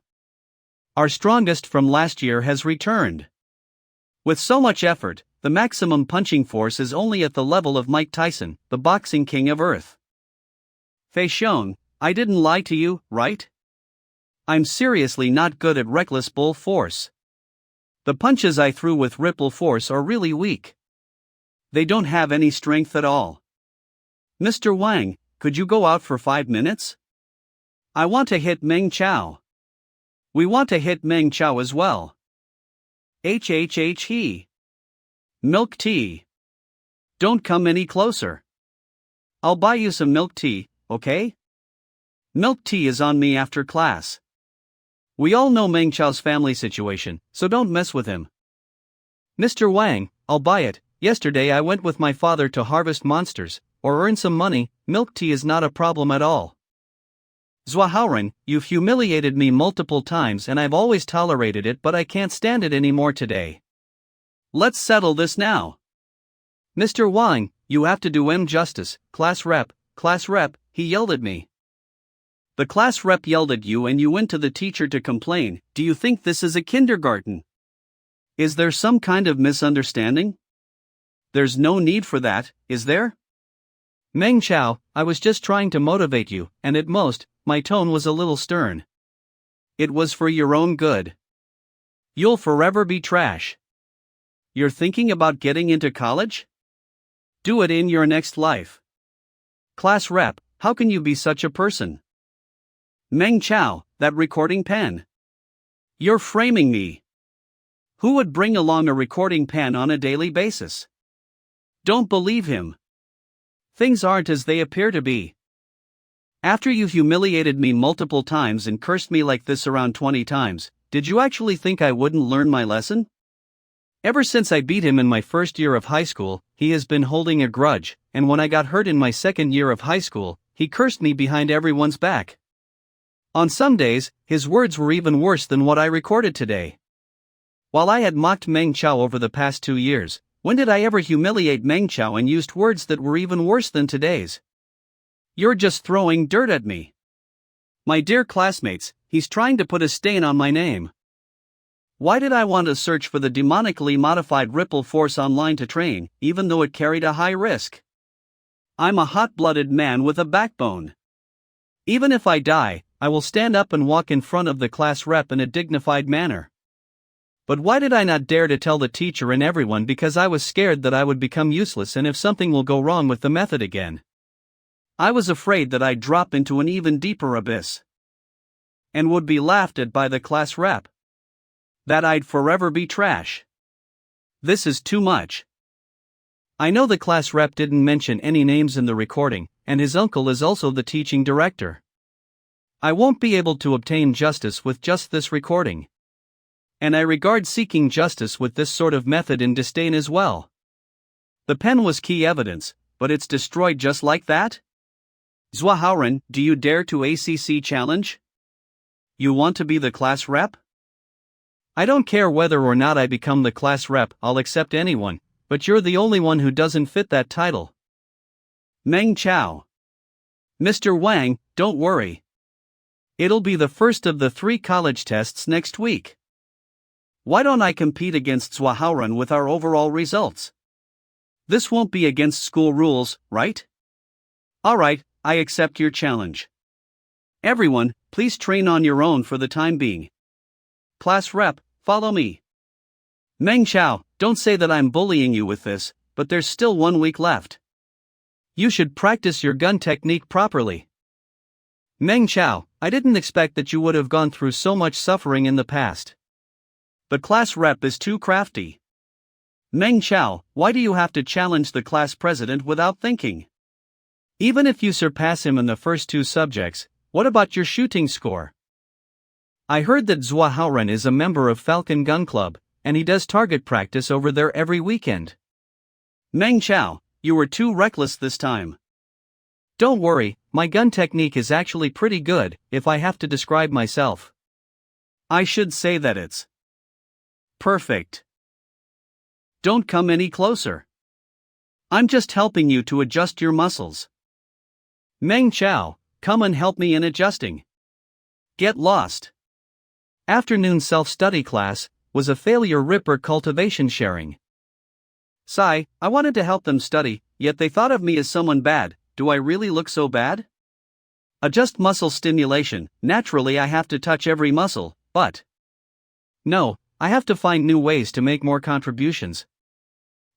Our strongest from last year has returned. With so much effort, the maximum punching force is only at the level of Mike Tyson, the boxing king of Earth. Fei Xiong, I didn't lie to you, right? I'm seriously not good at reckless bull force. The punches I threw with ripple force are really weak. They don't have any strength at all. Mr. Wang, could you go out for 5 minutes? I want to hit Meng Chao. We want to hit Meng Chao as well. He. Milk tea. Don't come any closer. I'll buy you some milk tea, okay? Milk tea is on me after class. We all know Meng Chao's family situation, so don't mess with him. Mr. Wang, I'll buy it. Yesterday I went with my father to harvest monsters, or earn some money. Milk tea is not a problem at all. Zhuahaoren, you've humiliated me multiple times and I've always tolerated it, but I can't stand it anymore today. Let's settle this now. Mr. Wang, you have to do him justice. Class rep, he yelled at me. The class rep yelled at you and you went to the teacher to complain. Do you think this is a kindergarten? Is there some kind of misunderstanding? There's no need for that, is there? Meng Chao, I was just trying to motivate you, and at most, my tone was a little stern. It was for your own good. You'll forever be trash. You're thinking about getting into college? Do it in your next life. Class rep, how can you be such a person? Meng Chao, that recording pen. You're framing me. Who would bring along a recording pen on a daily basis? Don't believe him. Things aren't as they appear to be. After you humiliated me multiple times and cursed me like this around 20 times, did you actually think I wouldn't learn my lesson? Ever since I beat him in my first year of high school, he has been holding a grudge, and when I got hurt in my second year of high school, he cursed me behind everyone's back. On some days, his words were even worse than what I recorded today. While I had mocked Meng Chao over the past 2 years, when did I ever humiliate Meng Chao and used words that were even worse than today's? You're just throwing dirt at me. My dear classmates, he's trying to put a stain on my name. Why did I want to search for the demonically modified ripple force online to train, even though it carried a high risk? I'm a hot-blooded man with a backbone. Even if I die, I will stand up and walk in front of the class rep in a dignified manner. But why did I not dare to tell the teacher and everyone? Because I was scared that I would become useless and if something will go wrong with the method again. I was afraid that I'd drop into an even deeper abyss. And would be laughed at by the class rep. That I'd forever be trash. This is too much. I know the class rep didn't mention any names in the recording, and his uncle is also the teaching director. I won't be able to obtain justice with just this recording. And I regard seeking justice with this sort of method in disdain as well. The pen was key evidence, but it's destroyed just like that? Zhuahaoren, do you dare to ACC challenge? You want to be the class rep? I don't care whether or not I become the class rep, I'll accept anyone, but you're the only one who doesn't fit that title. Meng Chao. Mr. Wang, don't worry. It'll be the first of the 3 college tests next week. Why don't I compete against Zhuahaoren with our overall results? This won't be against school rules, right? Alright, I accept your challenge. Everyone, please train on your own for the time being. Class rep, follow me. Meng Chao, don't say that I'm bullying you with this, but there's still 1 week left. You should practice your gun technique properly. Meng Chao, I didn't expect that you would have gone through so much suffering in the past. But class rep is too crafty. Meng Chao, why do you have to challenge the class president without thinking? Even if you surpass him in the first 2 subjects, what about your shooting score? I heard that Zhua Haoren is a member of Falcon Gun Club, and he does target practice over there every weekend. Meng Chao, you were too reckless this time. Don't worry, my gun technique is actually pretty good, if I have to describe myself. I should say that it's perfect. Don't come any closer. I'm just helping you to adjust your muscles. Meng Chao, come and help me in adjusting. Get lost. Afternoon self-study class was a failure ripper cultivation sharing. Sigh, I wanted to help them study, yet they thought of me as someone bad. Do I really look so bad? Adjust muscle stimulation, naturally I have to touch every muscle, but no, I have to find new ways to make more contributions.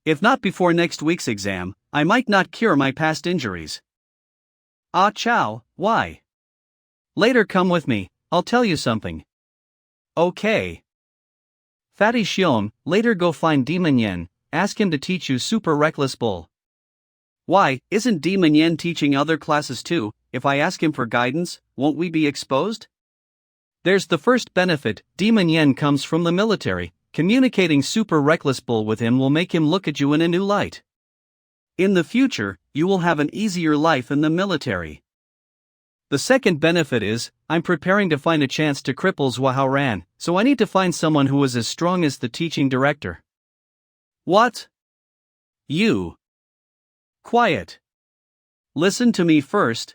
If not before next week's exam, I might not cure my past injuries. Ah Chao, why? Later come with me, I'll tell you something. Okay. Fatty Xion, later go find Demon Yen, ask him to teach you Super Reckless Bull. Why, isn't Demon Yen teaching other classes too? If I ask him for guidance, won't we be exposed? There's the first benefit, Demon Yen comes from the military, communicating Super Reckless Bull with him will make him look at you in a new light. In the future, you will have an easier life in the military. The second benefit is, I'm preparing to find a chance to cripple Zhua Haoren, so I need to find someone who is as strong as the teaching director. What? You. Quiet. Listen to me first.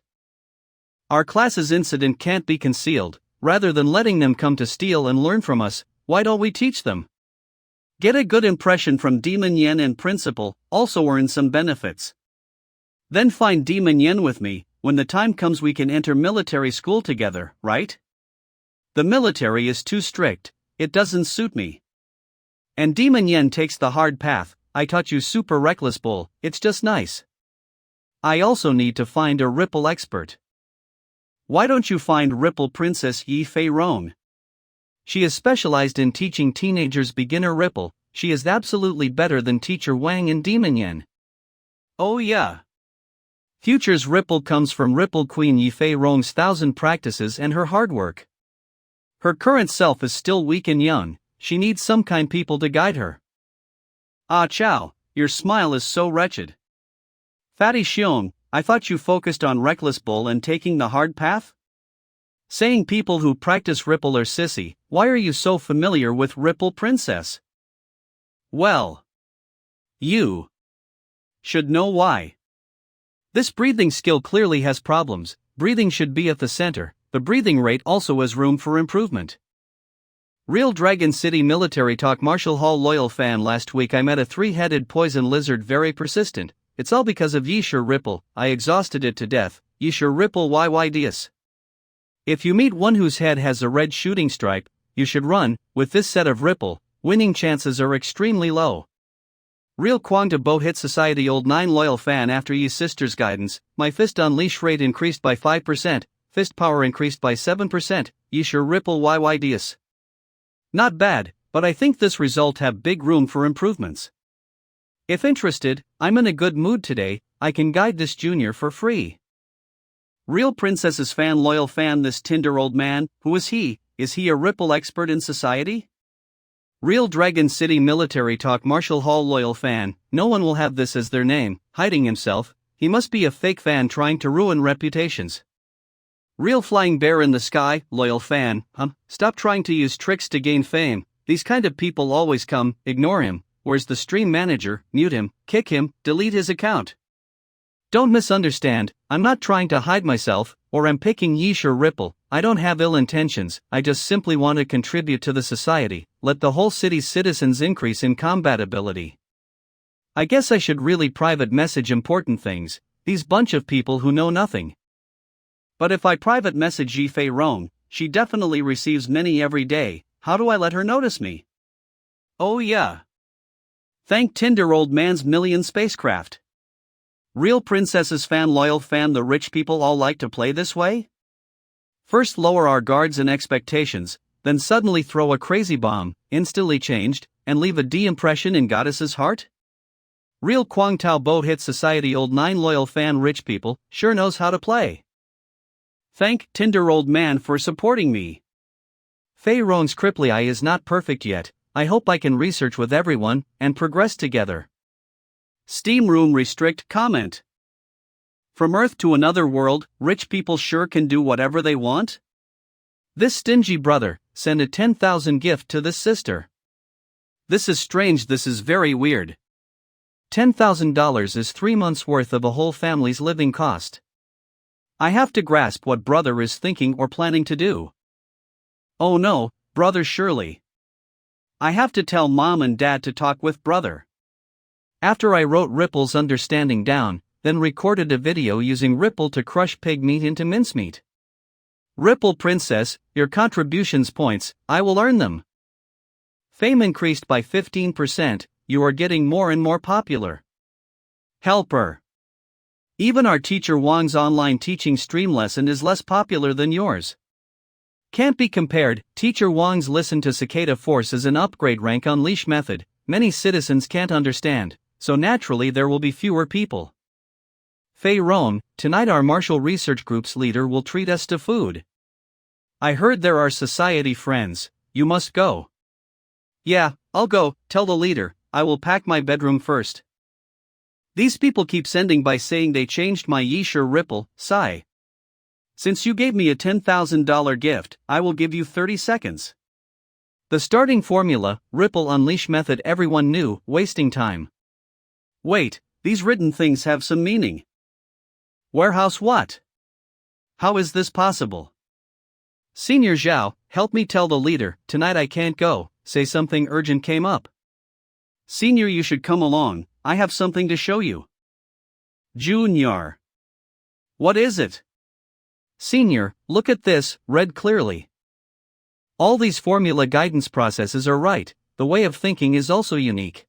Our class's incident can't be concealed. Rather than letting them come to steal and learn from us, why don't we teach them? Get a good impression from Demon Yen and principal, also earn some benefits. Then find Demon Yen with me. When the time comes we can enter military school together, right? The military is too strict, it doesn't suit me. And Demon Yen takes the hard path, I taught you Super Reckless Bull, it's just nice. I also need to find a Ripple expert. Why don't you find Ripple Princess Yi Fei Rong? She is specialized in teaching teenagers beginner Ripple, she is absolutely better than teacher Wang and Demon Yen. Oh yeah. Future's Ripple comes from Ripple Queen Yi Fei Rong's 1,000 practices and her hard work. Her current self is still weak and young, she needs some kind people to guide her. Ah Chao, your smile is so wretched. Fatty Xiong, I thought you focused on Reckless Bull and taking the hard path? Saying people who practice Ripple are sissy, why are you so familiar with Ripple Princess? Well, you should know why. This breathing skill clearly has problems, breathing should be at the center, the breathing rate also has room for improvement. Real Dragon City Military Talk Marshall Hall loyal fan. Last week I met a 3-headed poison lizard very persistent, it's all because of Yishur Ripple, I exhausted it to death, Yishur Ripple YYDS. If you meet one whose head has a red shooting stripe, you should run, with this set of Ripple, winning chances are extremely low. Real Kwang to Bo Hit Society Old 9 loyal fan. After Ye's sister's guidance, my fist unleash rate increased by 5%, fist power increased by 7%, Yishur Ripple YYDS. Not bad, but I think this result have big room for improvements. If interested, I'm in a good mood today, I can guide this junior for free. Real Princess's fan loyal fan. This Tinder old man, who is he? Is he a Ripple expert in society? Real Dragon City Military Talk Marshall Hall loyal fan, no one will have this as their name, hiding himself, he must be a fake fan trying to ruin reputations. Real Flying Bear in the Sky, loyal fan, stop trying to use tricks to gain fame, these kind of people always come, ignore him, where's the stream manager, mute him, kick him, delete his account. Don't misunderstand, I'm not trying to hide myself, or I'm picking Yishur Ripple, I don't have ill intentions, I just simply want to contribute to the society, let the whole city's citizens increase in combat ability. I guess I should really private message important things, these bunch of people who know nothing. But if I private message Yi Fei Rong, she definitely receives many every day. How do I let her notice me? Oh yeah. Thank Tinder old man's million spacecraft. Real princesses fan loyal fan the rich people all like to play this way? First lower our guards and expectations, then suddenly throw a crazy bomb, instantly changed, and leave a D impression in goddess's heart? Real Kwang Tao boat hit society old 9 loyal fan rich people, sure knows how to play. Thank Tinder old man for supporting me. Fei Rong's cripply eye is not perfect yet, I hope I can research with everyone, and progress together. Steam room restrict comment. From Earth to another world, rich people sure can do whatever they want? This stingy brother, send a 10,000 gift to this sister. This is strange, this is very weird. $10,000 is 3 months worth of a whole family's living cost. I have to grasp what brother is thinking or planning to do. Oh no, brother surely. I have to tell mom and dad to talk with brother. After I wrote Ripple's understanding down, then recorded a video using Ripple to crush pig meat into mincemeat. Ripple princess, your contributions points, I will earn them. Fame increased by 15%, you are getting more and more popular. Helper. Even our teacher Wang's online teaching stream lesson is less popular than yours. Can't be compared, teacher Wang's listen to Cicada Force is an upgrade rank unleash method, many citizens can't understand, so naturally there will be fewer people. Fei Rong, tonight our martial research group's leader will treat us to food. I heard there are society friends, you must go. Yeah, I'll go, tell the leader, I will pack my bedroom first. These people keep sending by saying they changed my Yisher Ripple, sigh. Since you gave me a $10,000 gift, I will give you 30 seconds. The starting formula, Ripple Unleash method everyone knew, wasting time. Wait, these written things have some meaning. Warehouse what? How is this possible? Senior Zhao, help me tell the leader, tonight I can't go, say something urgent came up. Senior you should come along, I have something to show you. Junior. What is it? Senior, look at this, read clearly. All these formula guidance processes are right, the way of thinking is also unique.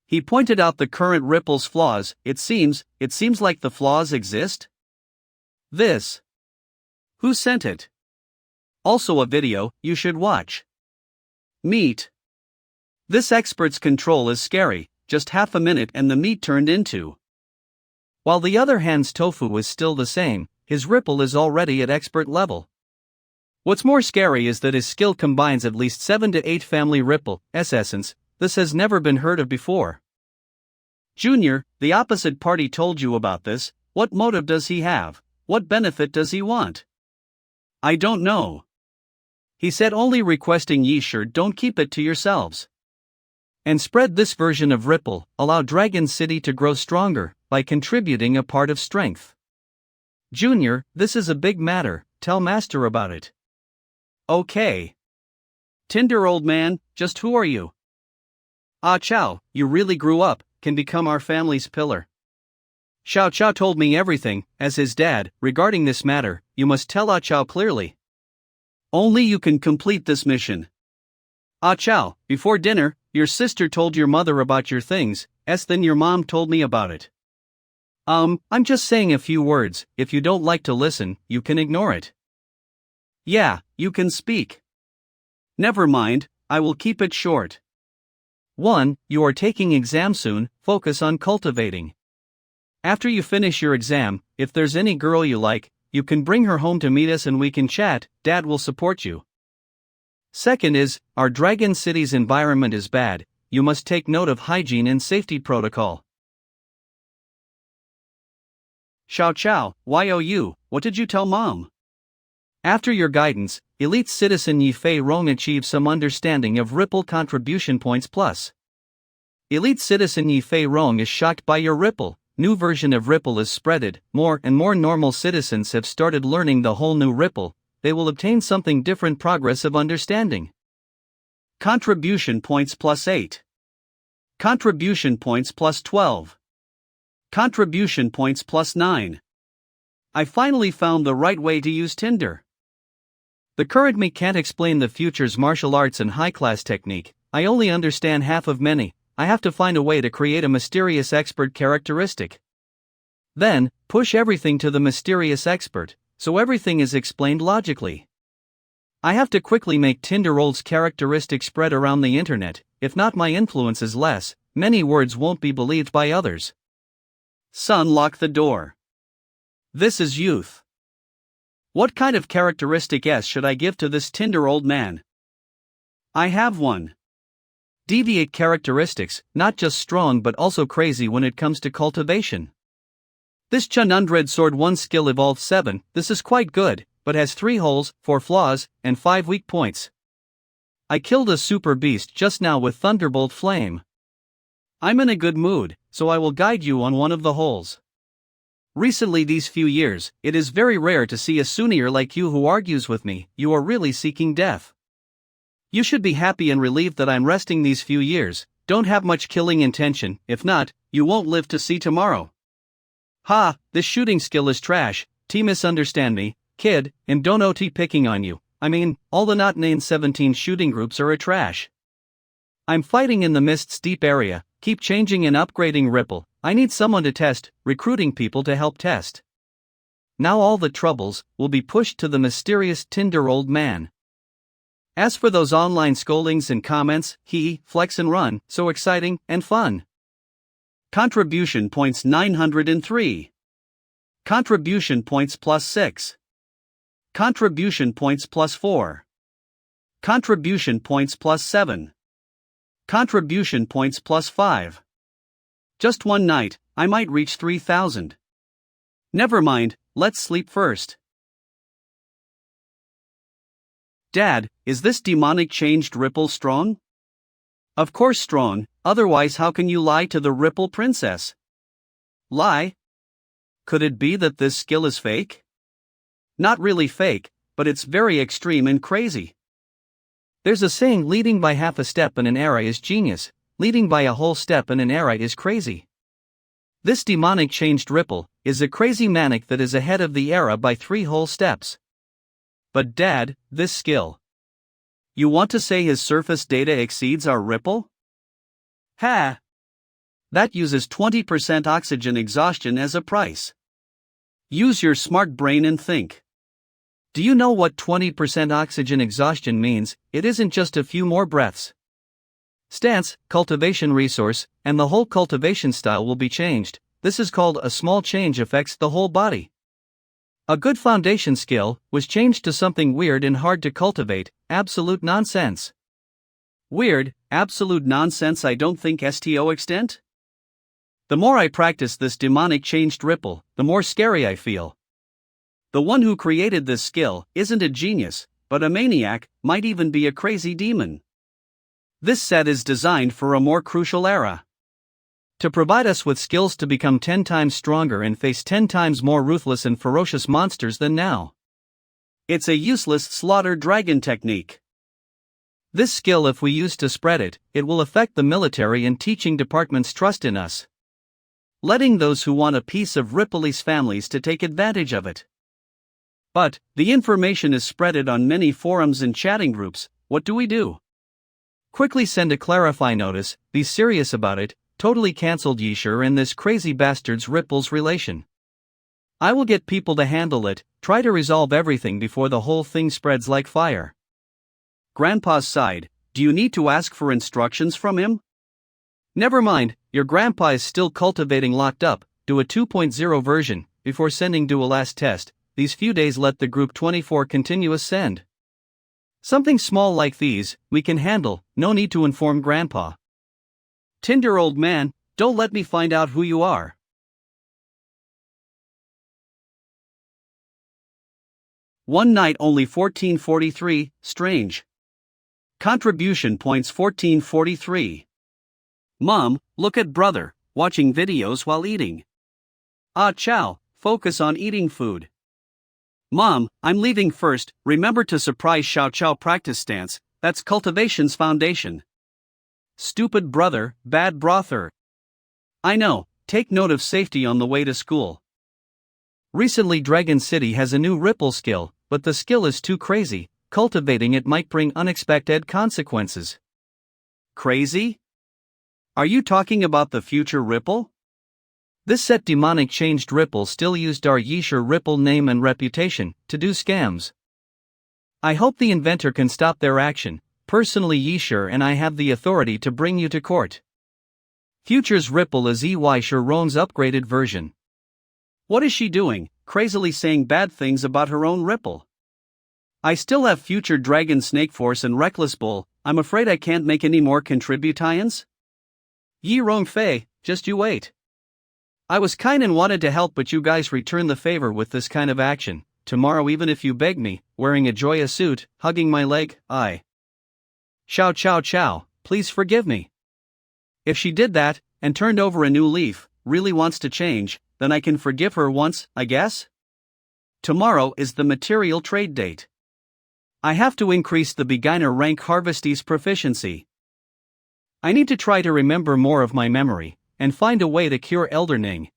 He pointed out the current Ripple's flaws, it seems like the flaws exist? This. Who sent it? Also a video, you should watch. Meat. This expert's control is scary, just half a minute and the meat turned into. While the other hand's tofu is still the same, his Ripple is already at expert level. What's more scary is that his skill combines at least 7 to 8 family Ripple essence. This has never been heard of before. Junior, the opposite party told you about this, what motive does he have? What benefit does he want? I don't know. He said only requesting Yisher don't keep it to yourselves. And spread this version of Ripple, allow Dragon City to grow stronger, by contributing a part of strength. Junior, this is a big matter, tell Master about it. Okay. Tinder old man, just who are you? Ah Chow, you really grew up, can become our family's pillar. Xiao Chow told me everything, as his dad, regarding this matter, you must tell Ah Chow clearly. Only you can complete this mission. Ah Chow, before dinner, your sister told your mother about your things, then your mom told me about it. I'm just saying a few words, if you don't like to listen, you can ignore it. Yeah, you can speak. Never mind, I will keep it short. 1. You are taking exam soon, focus on cultivating. After you finish your exam, if there's any girl you like, you can bring her home to meet us and we can chat, Dad will support you. Second is, our Dragon City's environment is bad, you must take note of hygiene and safety protocol. Xiao Chow, YOU, what did you tell Mom? After your guidance, elite citizen Yi Fei Rong achieved some understanding of Ripple contribution points plus. Elite citizen Yi Fei Rong is shocked by your Ripple, new version of Ripple is spreaded, more and more normal citizens have started learning the whole new Ripple, they will obtain something different progress of understanding. Contribution points plus 8. Contribution points plus 12. Contribution points plus 9. I finally found the right way to use Tinder. The current me can't explain the future's martial arts and high-class technique. I only understand half of many. I have to find a way to create a mysterious expert characteristic. Then, push everything to the mysterious expert, so everything is explained logically. I have to quickly make Tinder's characteristic spread around the internet. If not, my influence is less, many words won't be believed by others. Son, lock the door. This is youth. What kind of characteristic S should I give to this Tinder old man? I have one. Deviate characteristics, not just strong but also crazy when it comes to cultivation. This Chun-Undred Sword 1 skill evolved 7, this is quite good, but has 3 holes, 4 flaws, and 5 weak points. I killed a super beast just now with Thunderbolt Flame. I'm in a good mood, so I will guide you on one of the holes. Recently these few years, it is very rare to see a senior like you who argues with me. You are really seeking death. You should be happy and relieved that I'm resting these few years, don't have much killing intention, if not, you won't live to see tomorrow. Ha, this shooting skill is trash, T misunderstand me, kid, and don't OT picking on you, I mean, all the not named 17 shooting groups are a trash. I'm fighting in the Mist's deep area, keep changing and upgrading Ripple, I need someone to test, recruiting people to help test. Now all the troubles will be pushed to the mysterious Tinder old man. As for those online scoldings and comments, flex and run, so exciting and fun. Contribution points 903. Contribution points plus 6. Contribution points plus 4. Contribution points plus 7. Contribution points plus 5. Just one night, I might reach 3,000. Never mind, let's sleep first. Dad, is this demonic changed Ripple strong? Of course strong, otherwise how can you lie to the Ripple princess? Lie? Could it be that this skill is fake? Not really fake, but it's very extreme and crazy. There's a saying, leading by half a step in an era is genius, leading by a whole step in an era is crazy. This demonic changed Ripple is a crazy manic that is ahead of the era by 3 whole steps. But Dad, this skill. You want to say his surface data exceeds our Ripple? Ha! That uses 20% oxygen exhaustion as a price. Use your smart brain and think. Do you know what 20% oxygen exhaustion means? It isn't just a few more breaths. Stance, cultivation resource, and the whole cultivation style will be changed. This is called a small change affects the whole body. A good foundation skill was changed to something weird and hard to cultivate, absolute nonsense. Weird, absolute nonsense, I don't think STO extent? The more I practice this demonic changed Ripple, the more scary I feel. The one who created this skill isn't a genius, but a maniac, might even be a crazy demon. This set is designed for a more crucial era. To provide us with skills to become 10 times stronger and face 10 times more ruthless and ferocious monsters than now. It's a useless slaughter dragon technique. This skill, if we use to spread it, it will affect the military and teaching department's trust in us, letting those who want a piece of Ripley's families to take advantage of it. But, the information is spreaded on many forums and chatting groups, what do we do? Quickly send a clarify notice, be serious about it, totally cancelled Yeshur and this crazy bastard's Ripple's relation. I will get people to handle it, try to resolve everything before the whole thing spreads like fire. Grandpa's side, do you need to ask for instructions from him? Never mind, your grandpa is still cultivating locked up, do a 2.0 version, before sending do a last test, these few days let the group 24 continuous send. Something small like these, we can handle, no need to inform grandpa. Tinder old man, don't let me find out who you are. One night only 1443, strange. Contribution points 1443. Mom, look at brother, watching videos while eating. Ah chow, focus on eating food. Mom, I'm leaving first, remember to surprise Xiao Chow practice stance, that's cultivation's foundation. Stupid brother, bad brother. I know, take note of safety on the way to school. Recently Dragon City has a new ripple skill, but the skill is too crazy, cultivating it might bring unexpected consequences. Crazy? Are you talking about the future ripple? This set demonic changed ripple still used our Yisher ripple name and reputation to do scams. I hope the inventor can stop their action. Personally Yisher and I have the authority to bring you to court. Future's ripple is EY Sharon's upgraded version. What is she doing, crazily saying bad things about her own ripple? I still have future Dragon Snake Force and Reckless Bull. I'm afraid I can't make any more contributions. Yi Rong Fei, just you wait. I was kind and wanted to help, but you guys return the favor with this kind of action. Tomorrow, even if you beg me, wearing a Joya suit, hugging my leg, Chow chow chow, please forgive me. If she did that, and turned over a new leaf, really wants to change, then I can forgive her once, I guess? Tomorrow is the material trade date. I have to increase the beginner rank harvestee's proficiency. I need to try to remember more of my memory, and find a way to cure Elder Ning.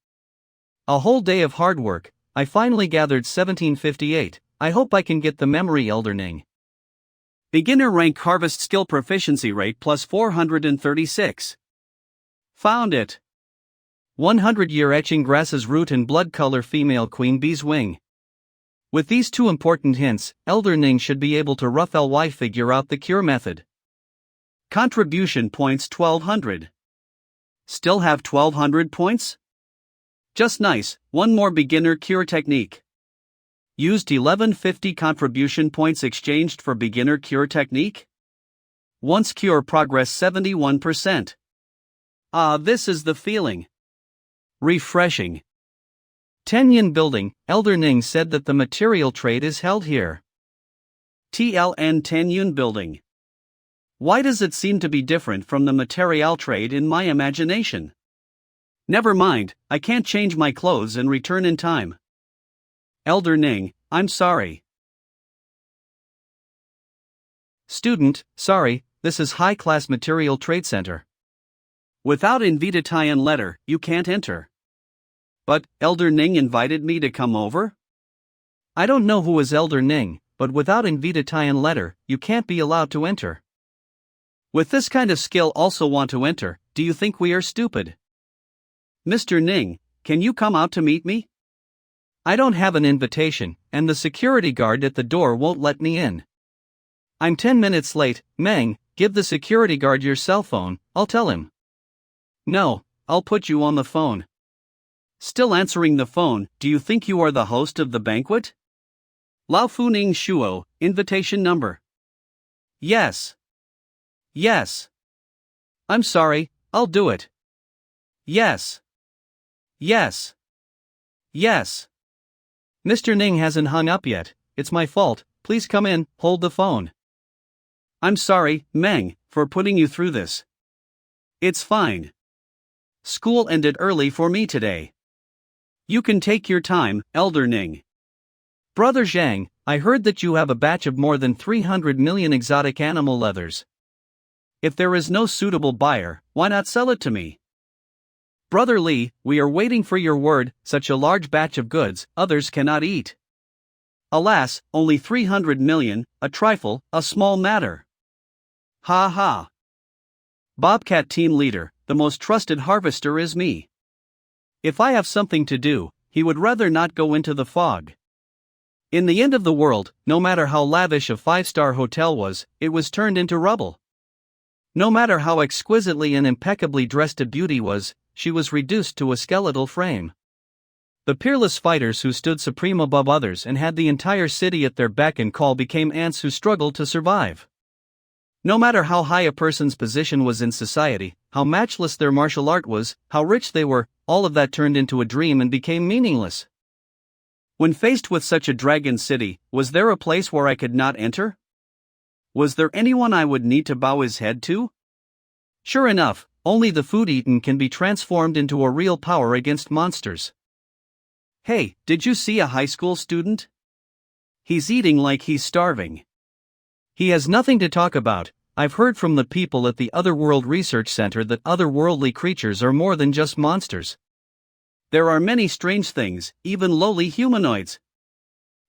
A whole day of hard work, I finally gathered 1758, I hope I can get the memory Elder Ning. Beginner rank harvest skill proficiency rate plus 436. Found it. 100-year etching grass's root and blood color female queen bee's wing. With these two important hints, Elder Ning should be able to rough ly figure out the cure method. Contribution points 1200. Still have 1200 points? Just nice, one more beginner cure technique. Used 1150 contribution points exchanged for beginner cure technique? Once cure progress 71%. This is the feeling. Refreshing. Tenyin Building, Elder Ning said that the material trade is held here. TLN Tenyin Building. Why does it seem to be different from the material trade in my imagination? Never mind, I can't change my clothes and return in time. Elder Ning, I'm sorry. Student, sorry, this is high-class material trade center. Without invitation letter, you can't enter. But, Elder Ning invited me to come over? I don't know who is Elder Ning, but without invitation letter, you can't be allowed to enter. With this kind of skill also want to enter, do you think we are stupid? Mr. Ning, can you come out to meet me? I don't have an invitation, and the security guard at the door won't let me in. I'm 10 minutes late, Meng, give the security guard your cell phone, I'll tell him. No, I'll put you on the phone. Still answering the phone, do you think you are the host of the banquet? Lao Fu Ning Shuo, invitation number. Yes. Yes. I'm sorry, I'll do it. Yes. Yes. Yes. Mr. Ning hasn't hung up yet, it's my fault, please come in, hold the phone. I'm sorry, Meng, for putting you through this. It's fine. School ended early for me today. You can take your time, Elder Ning. Brother Zhang, I heard that you have a batch of more than 300 million exotic animal leathers. If there is no suitable buyer, why not sell it to me? Brother Li, we are waiting for your word, such a large batch of goods, others cannot eat. Alas, only 300 million, a trifle, a small matter. Ha ha. Bobcat team leader, the most trusted harvester is me. If I have something to do, he would rather not go into the fog. In the end of the world, no matter how lavish a 5-star hotel was, it was turned into rubble. No matter how exquisitely and impeccably dressed a beauty was, she was reduced to a skeletal frame. The peerless fighters who stood supreme above others and had the entire city at their beck and call became ants who struggled to survive. No matter how high a person's position was in society, how matchless their martial art was, how rich they were, all of that turned into a dream and became meaningless. When faced with such a dragon city, was there a place where I could not enter? Was there anyone I would need to bow his head to? Sure enough, only the food eaten can be transformed into a real power against monsters. Hey, did you see a high school student? He's eating like he's starving. He has nothing to talk about. I've heard from the people at the Otherworld Research Center that otherworldly creatures are more than just monsters. There are many strange things, even lowly humanoids.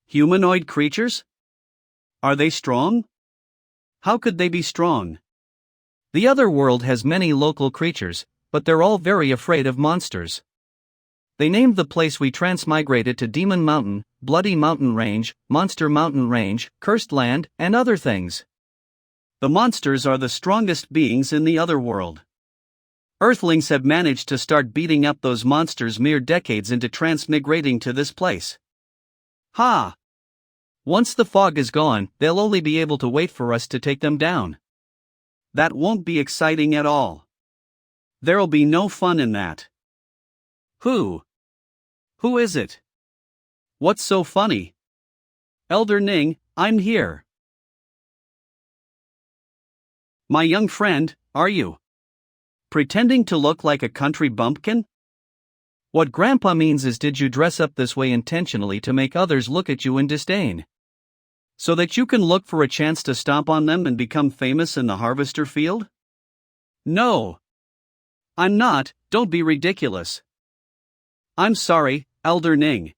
Humanoid creatures? Are they strong? How could they be strong? The Otherworld has many local creatures, but they're all very afraid of monsters. They named the place we transmigrated to Demon Mountain, Bloody Mountain Range, Monster Mountain Range, Cursed Land, and other things. The monsters are the strongest beings in the Otherworld. Earthlings have managed to start beating up those monsters mere decades into transmigrating to this place. Ha! Once the fog is gone, they'll only be able to wait for us to take them down. That won't be exciting at all. There'll be no fun in that. Who is it? What's so funny? Elder Ning, I'm here. My young friend, are you pretending to look like a country bumpkin? What Grandpa means is, did you dress up this way intentionally to make others look at you in disdain? So that you can look for a chance to stomp on them and become famous in the harvester field? No. I'm not, don't be ridiculous. I'm sorry, Elder Ning.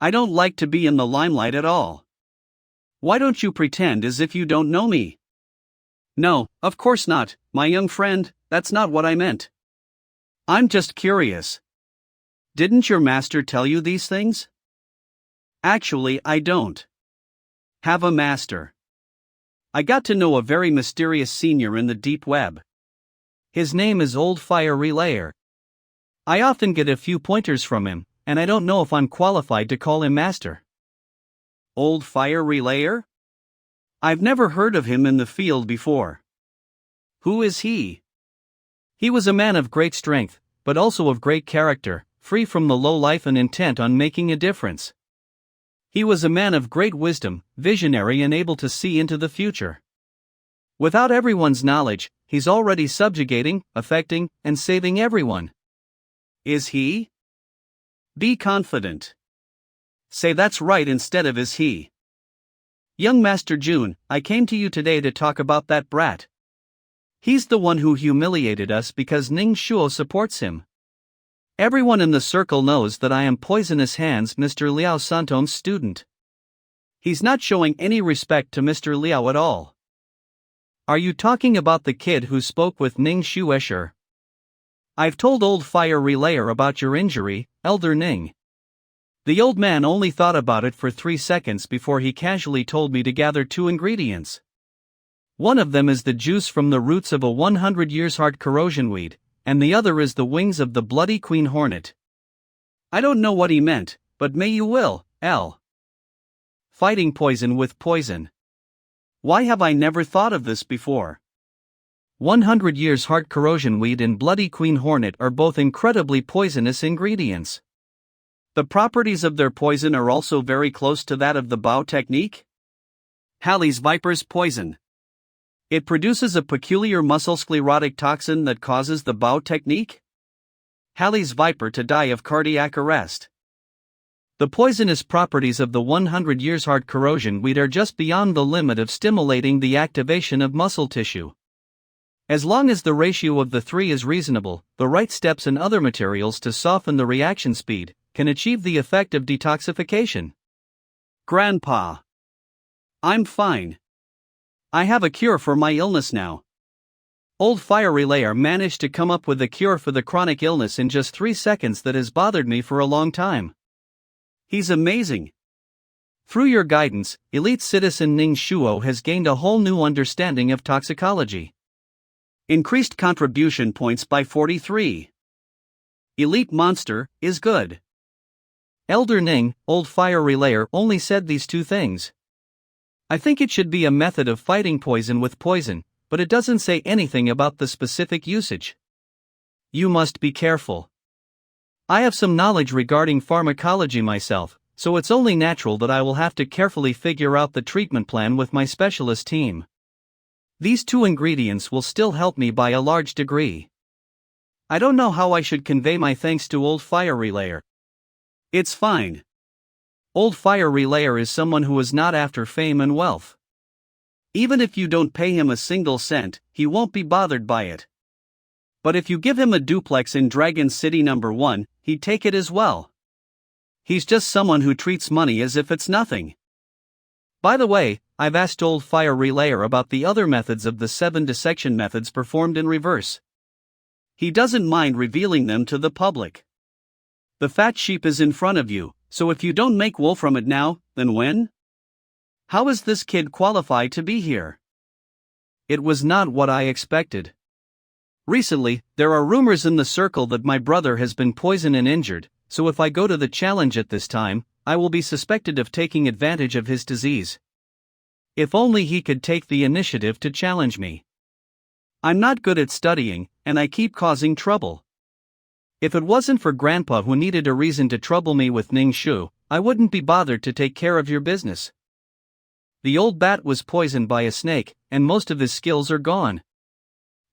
I don't like to be in the limelight at all. Why don't you pretend as if you don't know me? No, of course not, my young friend, that's not what I meant. I'm just curious. Didn't your master tell you these things? Actually, I don't have a master. I got to know a very mysterious senior in the deep web. His name is Old Fire Relayer. I often get a few pointers from him, and I don't know if I'm qualified to call him master. Old Fire Relayer? I've never heard of him in the field before. Who is he? He was a man of great strength, but also of great character, free from the low life and intent on making a difference. He was a man of great wisdom, visionary and able to see into the future. Without everyone's knowledge, he's already subjugating, affecting, and saving everyone. Is he? Be confident. Say that's right instead of is he. Young Master June, I came to you today to talk about that brat. He's the one who humiliated us because Ning Shuo supports him. Everyone in the circle knows that I am Poisonous Hands, Mr. Liao Santom's student. He's not showing any respect to Mr. Liao at all. Are you talking about the kid who spoke with Ning Shuo? I've told Old Fire Relayer about your injury, Elder Ning. The old man only thought about it for 3 seconds before he casually told me to gather 2 ingredients. One of them is the juice from the roots of a 100 years hard corrosion weed, and the other is the wings of the bloody queen hornet. I don't know what he meant, but may you will, L. Fighting poison with poison. Why have I never thought of this before? 100 years hard corrosion weed and bloody queen hornet are both incredibly poisonous ingredients. The properties of their poison are also very close to that of the Bao technique. Halley's Viper's poison. It produces a peculiar muscle-sclerotic toxin that causes the Bao technique. Halley's Viper to die of cardiac arrest. The poisonous properties of the 100 years hard corrosion weed are just beyond the limit of stimulating the activation of muscle tissue. As long as the ratio of the 3 is reasonable, the right steps and other materials to soften the reaction speed can achieve the effect of detoxification. Grandpa. I'm fine. I have a cure for my illness now. Old Fire Relayer managed to come up with a cure for the chronic illness in just 3 seconds that has bothered me for a long time. He's amazing. Through your guidance, elite citizen Ning Shuo has gained a whole new understanding of toxicology. Increased contribution points by 43. Elite monster is good. Elder Ning, Old Fire Relayer only said these 2 things. I think it should be a method of fighting poison with poison, but it doesn't say anything about the specific usage. You must be careful. I have some knowledge regarding pharmacology myself, so it's only natural that I will have to carefully figure out the treatment plan with my specialist team. These 2 ingredients will still help me by a large degree. I don't know how I should convey my thanks to Old Fire Relayer. It's fine. Old Fire Relayer is someone who is not after fame and wealth. Even if you don't pay him a single cent, he won't be bothered by it. But if you give him a duplex in Dragon City number 1, he'd take it as well. He's just someone who treats money as if it's nothing. By the way, I've asked old Fire Relayer about the other methods of the 7 dissection methods performed in reverse. He doesn't mind revealing them to the public. The fat sheep is in front of you, so if you don't make wool from it now, then when? How is this kid qualified to be here? It was not what I expected. Recently, there are rumors in the circle that my brother has been poisoned and injured, so if I go to the challenge at this time, I will be suspected of taking advantage of his disease. If only he could take the initiative to challenge me. I'm not good at studying, and I keep causing trouble. If it wasn't for Grandpa who needed a reason to trouble me with Ning Shu, I wouldn't be bothered to take care of your business. The old bat was poisoned by a snake, and most of his skills are gone.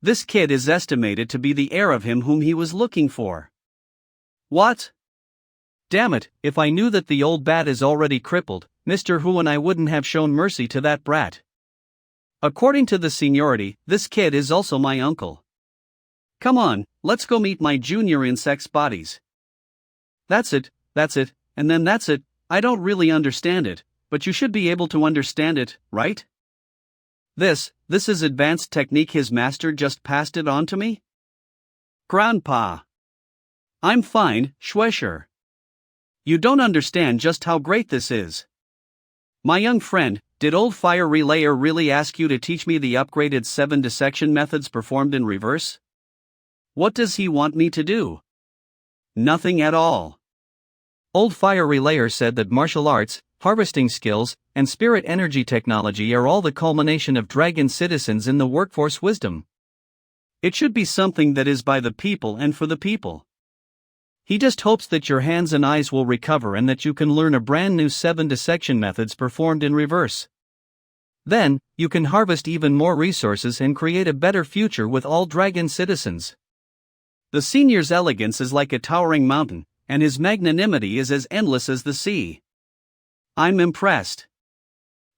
This kid is estimated to be the heir of him whom he was looking for. What? Damn it, if I knew that the old bat is already crippled, Mr. Hu and I wouldn't have shown mercy to that brat. According to the seniority, this kid is also my uncle. Come on, let's go meet my junior insects bodies. That's it, and then that's it. I don't really understand it, but you should be able to understand it, right? This is advanced technique his master just passed it on to me? Grandpa. I'm fine, Schwescher. You don't understand just how great this is. My young friend, did old Fire Relayer really ask you to teach me the upgraded 7 dissection methods performed in reverse? What does he want me to do? Nothing at all. Old Fire Relayer said that martial arts, harvesting skills, and spirit energy technology are all the culmination of dragon citizens in the workforce wisdom. It should be something that is by the people and for the people. He just hopes that your hands and eyes will recover and that you can learn a brand new 7 dissection methods performed in reverse. Then, you can harvest even more resources and create a better future with all dragon citizens. The senior's elegance is like a towering mountain, and his magnanimity is as endless as the sea. I'm impressed.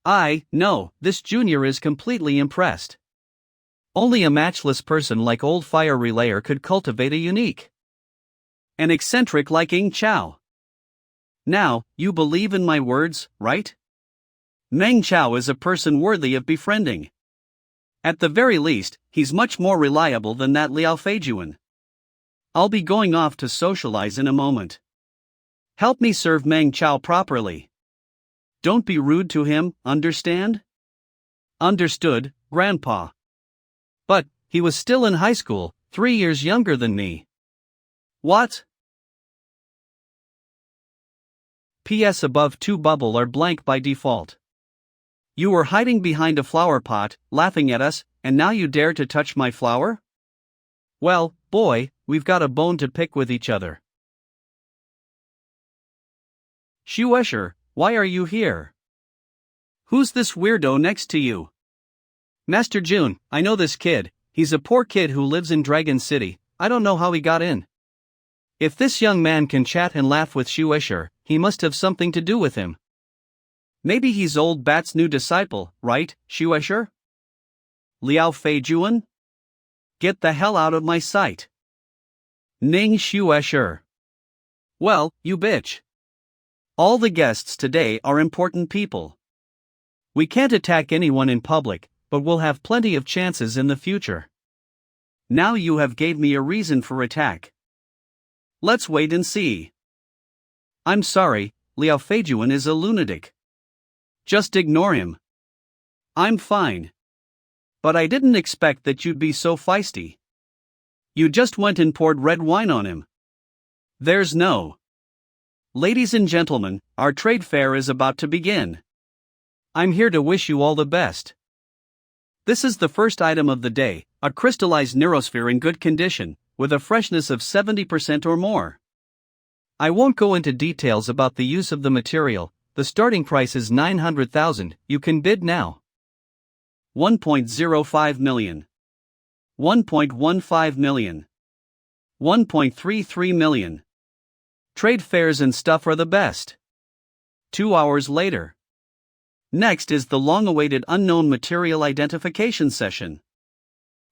No, this junior is completely impressed. Only a matchless person like old Fire Relayer could cultivate a unique. An eccentric like Ing Chao. Now, you believe in my words, right? Meng Chao is a person worthy of befriending. At the very least, he's much more reliable than that Liao Feijuan. I'll be going off to socialize in a moment. Help me serve Meng Chao properly. Don't be rude to him, understand? Understood, Grandpa. But, he was still in high school, 3 years younger than me. What? PS above 2 bubble are blank by default. You were hiding behind a flower pot, laughing at us, and now you dare to touch my flower? Well, boy, we've got a bone to pick with each other. Shuesher, why are you here? Who's this weirdo next to you? Master June, I know this kid, he's a poor kid who lives in Dragon City, I don't know how he got in. If this young man can chat and laugh with Shuesher, he must have something to do with him. Maybe he's old Bat's new disciple, right, Shuesher? Liao Feijuan? Get the hell out of my sight. Ning Shuesher. Well, you bitch. All the guests today are important people. We can't attack anyone in public, but we'll have plenty of chances in the future. Now you have gave me a reason for attack. Let's wait and see. I'm sorry, Liao Feijuan is a lunatic. Just ignore him. I'm fine. But I didn't expect that you'd be so feisty. You just went and poured red wine on him. There's no. Ladies and gentlemen, our trade fair is about to begin. I'm here to wish you all the best. This is the first item of the day, a crystallized neurosphere in good condition, with a freshness of 70% or more. I won't go into details about the use of the material, the starting price is 900,000, you can bid now. 1.05 million. 1.15 million. 1.33 million. Trade fairs and stuff are the best. 2 hours later. Next is the long-awaited unknown material identification session.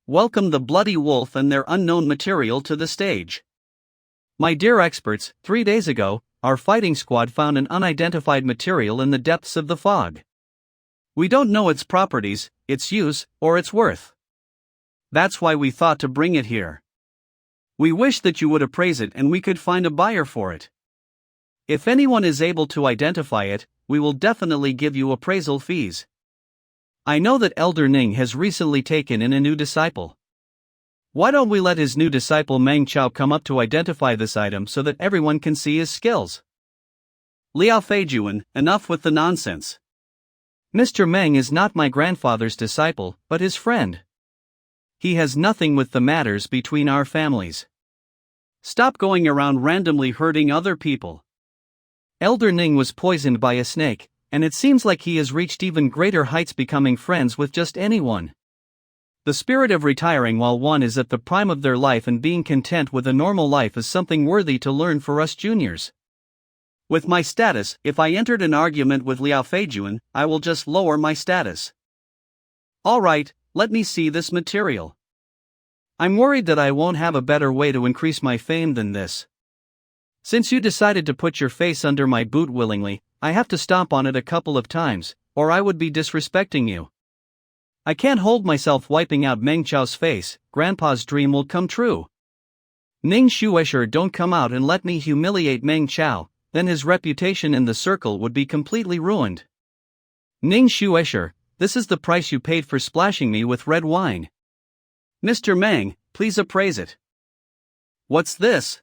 Welcome the Bloody Wolf and their unknown material to the stage. My dear experts, 3 days ago, our fighting squad found an unidentified material in the depths of the fog. We don't know its properties, its use, or its worth. That's why we thought to bring it here. We wish that you would appraise it and we could find a buyer for it. If anyone is able to identify it, we will definitely give you appraisal fees. I know that Elder Ning has recently taken in a new disciple. Why don't we let his new disciple Meng Chao come up to identify this item so that everyone can see his skills? Liao Feijuan, enough with the nonsense. Mr. Meng is not my grandfather's disciple, but his friend. He has nothing with the matters between our families. Stop going around randomly hurting other people. Elder Ning was poisoned by a snake, and it seems like he has reached even greater heights, becoming friends with just anyone. The spirit of retiring while one is at the prime of their life and being content with a normal life is something worthy to learn for us juniors. With my status, if I entered an argument with Liao Feijuan, I will just lower my status. Alright, let me see this material. I'm worried that I won't have a better way to increase my fame than this. Since you decided to put your face under my boot willingly, I have to stomp on it a couple of times, or I would be disrespecting you. I can't hold myself wiping out Meng Chao's face. Grandpa's dream will come true. Ning Shuesher, don't come out and let me humiliate Meng Chao, then his reputation in the circle would be completely ruined. Ning Shuesher, this is the price you paid for splashing me with red wine. Mr. Meng, please appraise it. What's this?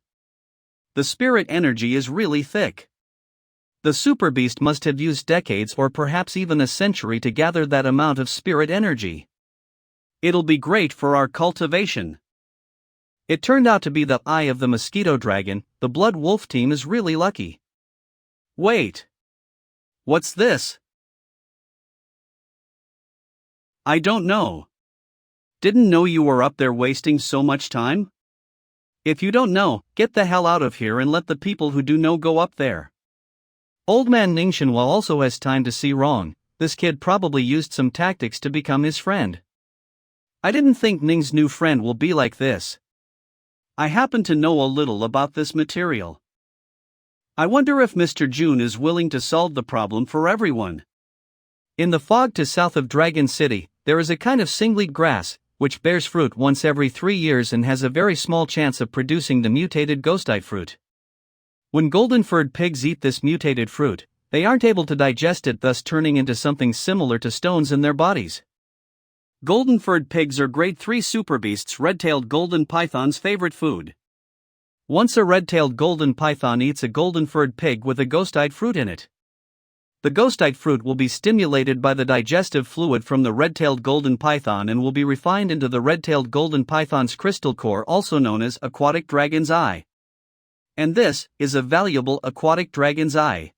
The spirit energy is really thick. The super beast must have used decades or perhaps even a century to gather that amount of spirit energy. It'll be great for our cultivation. It turned out to be the eye of the mosquito dragon. The Blood Wolf team is really lucky. Wait. What's this? I don't know. Didn't know you were up there wasting so much time? If you don't know, get the hell out of here and let the people who do know go up there. Old man Ning Shenhua also has time to see wrong. This kid probably used some tactics to become his friend. I didn't think Ning's new friend will be like this. I happen to know a little about this material. I wonder if Mr. Jun is willing to solve the problem for everyone. In the fog to south of Dragon City, there is a kind of singlead grass, which bears fruit once every 3 years and has a very small chance of producing the mutated ghostite fruit. When golden-furred pigs eat this mutated fruit, they aren't able to digest it, thus turning into something similar to stones in their bodies. Golden-furred pigs are grade 3 superbeasts, red-tailed golden python's favorite food. Once a red-tailed golden python eats a golden-furred pig with a ghostite fruit in it. The ghostite fruit will be stimulated by the digestive fluid from the red-tailed golden python and will be refined into the red-tailed golden python's crystal core, also known as aquatic dragon's eye. And this is a valuable aquatic dragon's eye.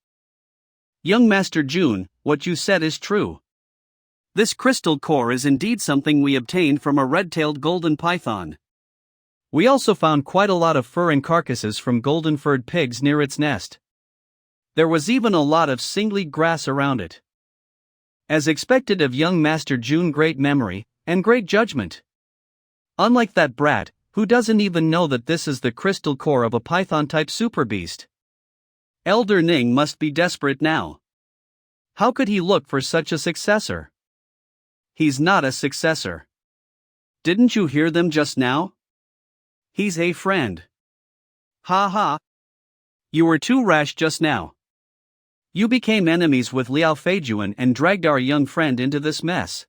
Young Master Jun, what you said is true. This crystal core is indeed something we obtained from a red-tailed golden python. We also found quite a lot of fur and carcasses from golden-furred pigs near its nest. There was even a lot of singlead grass around it. As expected of young Master Jun, great memory and great judgment. Unlike that brat, who doesn't even know that this is the crystal core of a python-type superbeast. Elder Ning must be desperate now. How could he look for such a successor? He's not a successor. Didn't you hear them just now? He's a friend. Ha ha. You were too rash just now. You became enemies with Liao Feijuan and dragged our young friend into this mess.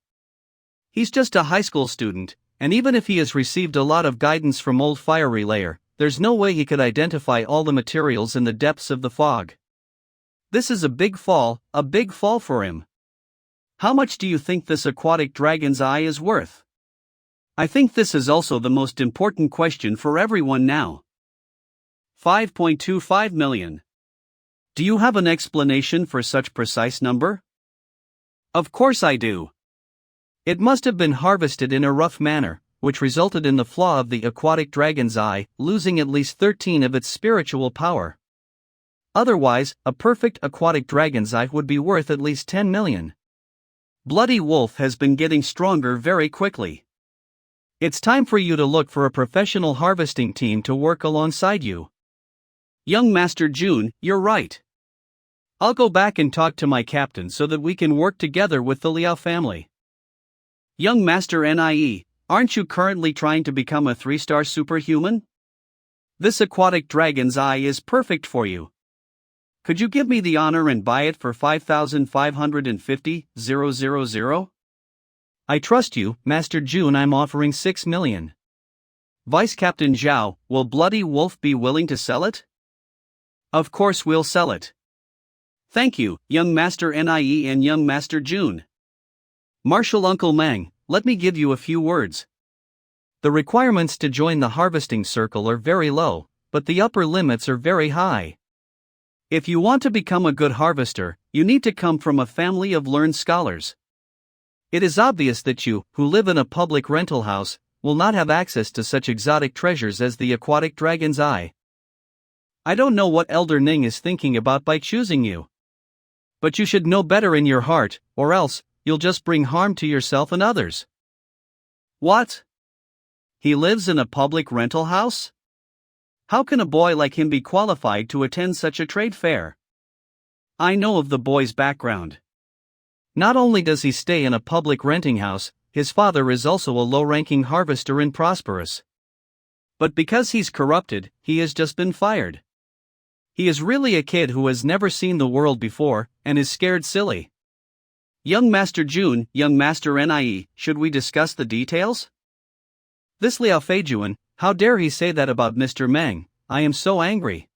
He's just a high school student, and even if he has received a lot of guidance from old Fire Relayer, there's no way he could identify all the materials in the depths of the fog. This is a big fall for him. How much do you think this aquatic dragon's eye is worth? I think this is also the most important question for everyone now. 5.25 million. Do you have an explanation for such precise number? Of course I do. It must have been harvested in a rough manner, which resulted in the flaw of the aquatic dragon's eye losing at least 13 of its spiritual power. Otherwise, a perfect aquatic dragon's eye would be worth at least 10 million. Bloody Wolf has been getting stronger very quickly. It's time for you to look for a professional harvesting team to work alongside you. Young Master June, you're right. I'll go back and talk to my captain so that we can work together with the Liao family. Young Master Nie, aren't you currently trying to become a 3-star superhuman? This aquatic dragon's eye is perfect for you. Could you give me the honor and buy it for 5,550,000? I trust you, Master June. I'm offering 6 million. Vice Captain Zhao, will Bloody Wolf be willing to sell it? Of course we'll sell it. Thank you, Young Master Nie and Young Master June. Martial Uncle Mang, let me give you a few words. The requirements to join the harvesting circle are very low, but the upper limits are very high. If you want to become a good harvester, you need to come from a family of learned scholars. It is obvious that you, who live in a public rental house, will not have access to such exotic treasures as the aquatic dragon's eye. I don't know what Elder Ning is thinking about by choosing you. But you should know better in your heart, or else, you'll just bring harm to yourself and others. What? He lives in a public rental house? How can a boy like him be qualified to attend such a trade fair? I know of the boy's background. Not only does he stay in a public renting house, his father is also a low-ranking harvester in Prosperous. But because he's corrupted, he has just been fired. He is really a kid who has never seen the world before, and is scared silly. Young Master June, Young Master Nie, should we discuss the details? This Liao Feijuan, how dare he say that about Mr. Meng? I am so angry.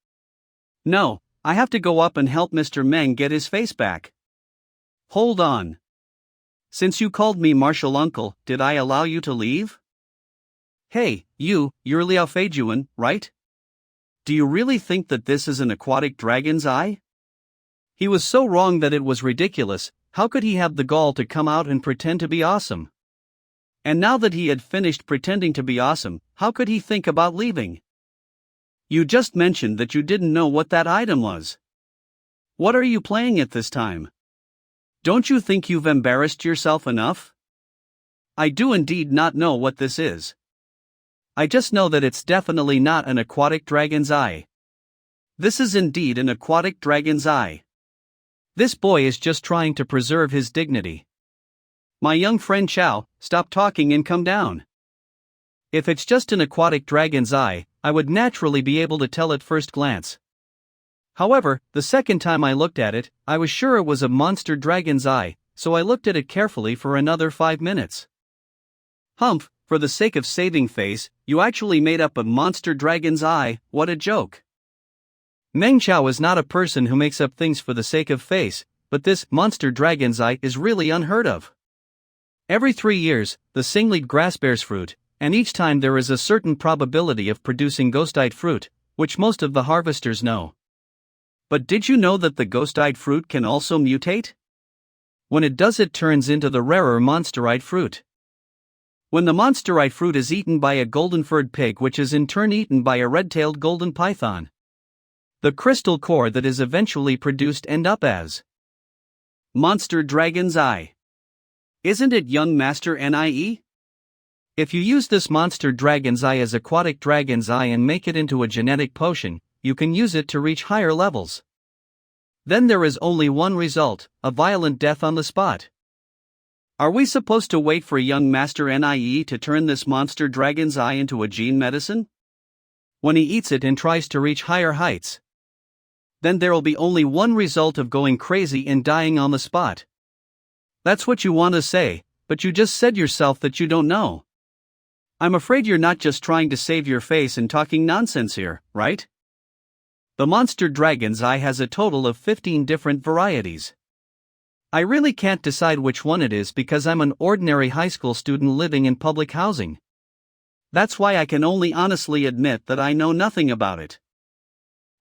No, I have to go up and help Mr. Meng get his face back. Hold on. Since you called me martial uncle, did I allow you to leave? Hey, you're Liao Feijuan, right? Do you really think that this is an aquatic dragon's eye? He was so wrong that it was ridiculous. How could he have the gall to come out and pretend to be awesome? And now that he had finished pretending to be awesome, how could he think about leaving? You just mentioned that you didn't know what that item was. What are you playing at this time? Don't you think you've embarrassed yourself enough? I do indeed not know what this is. I just know that it's definitely not an aquatic dragon's eye. This is indeed an aquatic dragon's eye. This boy is just trying to preserve his dignity. My young friend Chow, stop talking and come down. If it's just an aquatic dragon's eye, I would naturally be able to tell at first glance. However, the second time I looked at it, I was sure it was a monster dragon's eye, so I looked at it carefully for another 5 minutes. Humph, for the sake of saving face, you actually made up a monster dragon's eye, what a joke. Meng Chao is not a person who makes up things for the sake of face, but this monster dragon's eye is really unheard of. Every 3 years, the singleed grass bears fruit, and each time there is a certain probability of producing ghost-eyed fruit, which most of the harvesters know. But did you know that the ghost-eyed fruit can also mutate? When it does, it turns into the rarer monster-eyed fruit. When the monster-eyed fruit is eaten by a golden-furred pig, which is in turn eaten by a red-tailed golden python, the crystal core that is eventually produced end up as monster dragon's eye. Isn't it, Young Master Nie? If you use this monster dragon's eye as aquatic dragon's eye and make it into a genetic potion, you can use it to reach higher levels. Then there is only one result, a violent death on the spot. Are we supposed to wait for Young Master Nie to turn this monster dragon's eye into a gene medicine? When he eats it and tries to reach higher heights, then there'll be only one result of going crazy and dying on the spot. That's what you want to say, but you just said yourself that you don't know. I'm afraid you're not just trying to save your face and talking nonsense here, right? The monster dragon's eye has a total of 15 different varieties. I really can't decide which one it is because I'm an ordinary high school student living in public housing. That's why I can only honestly admit that I know nothing about it.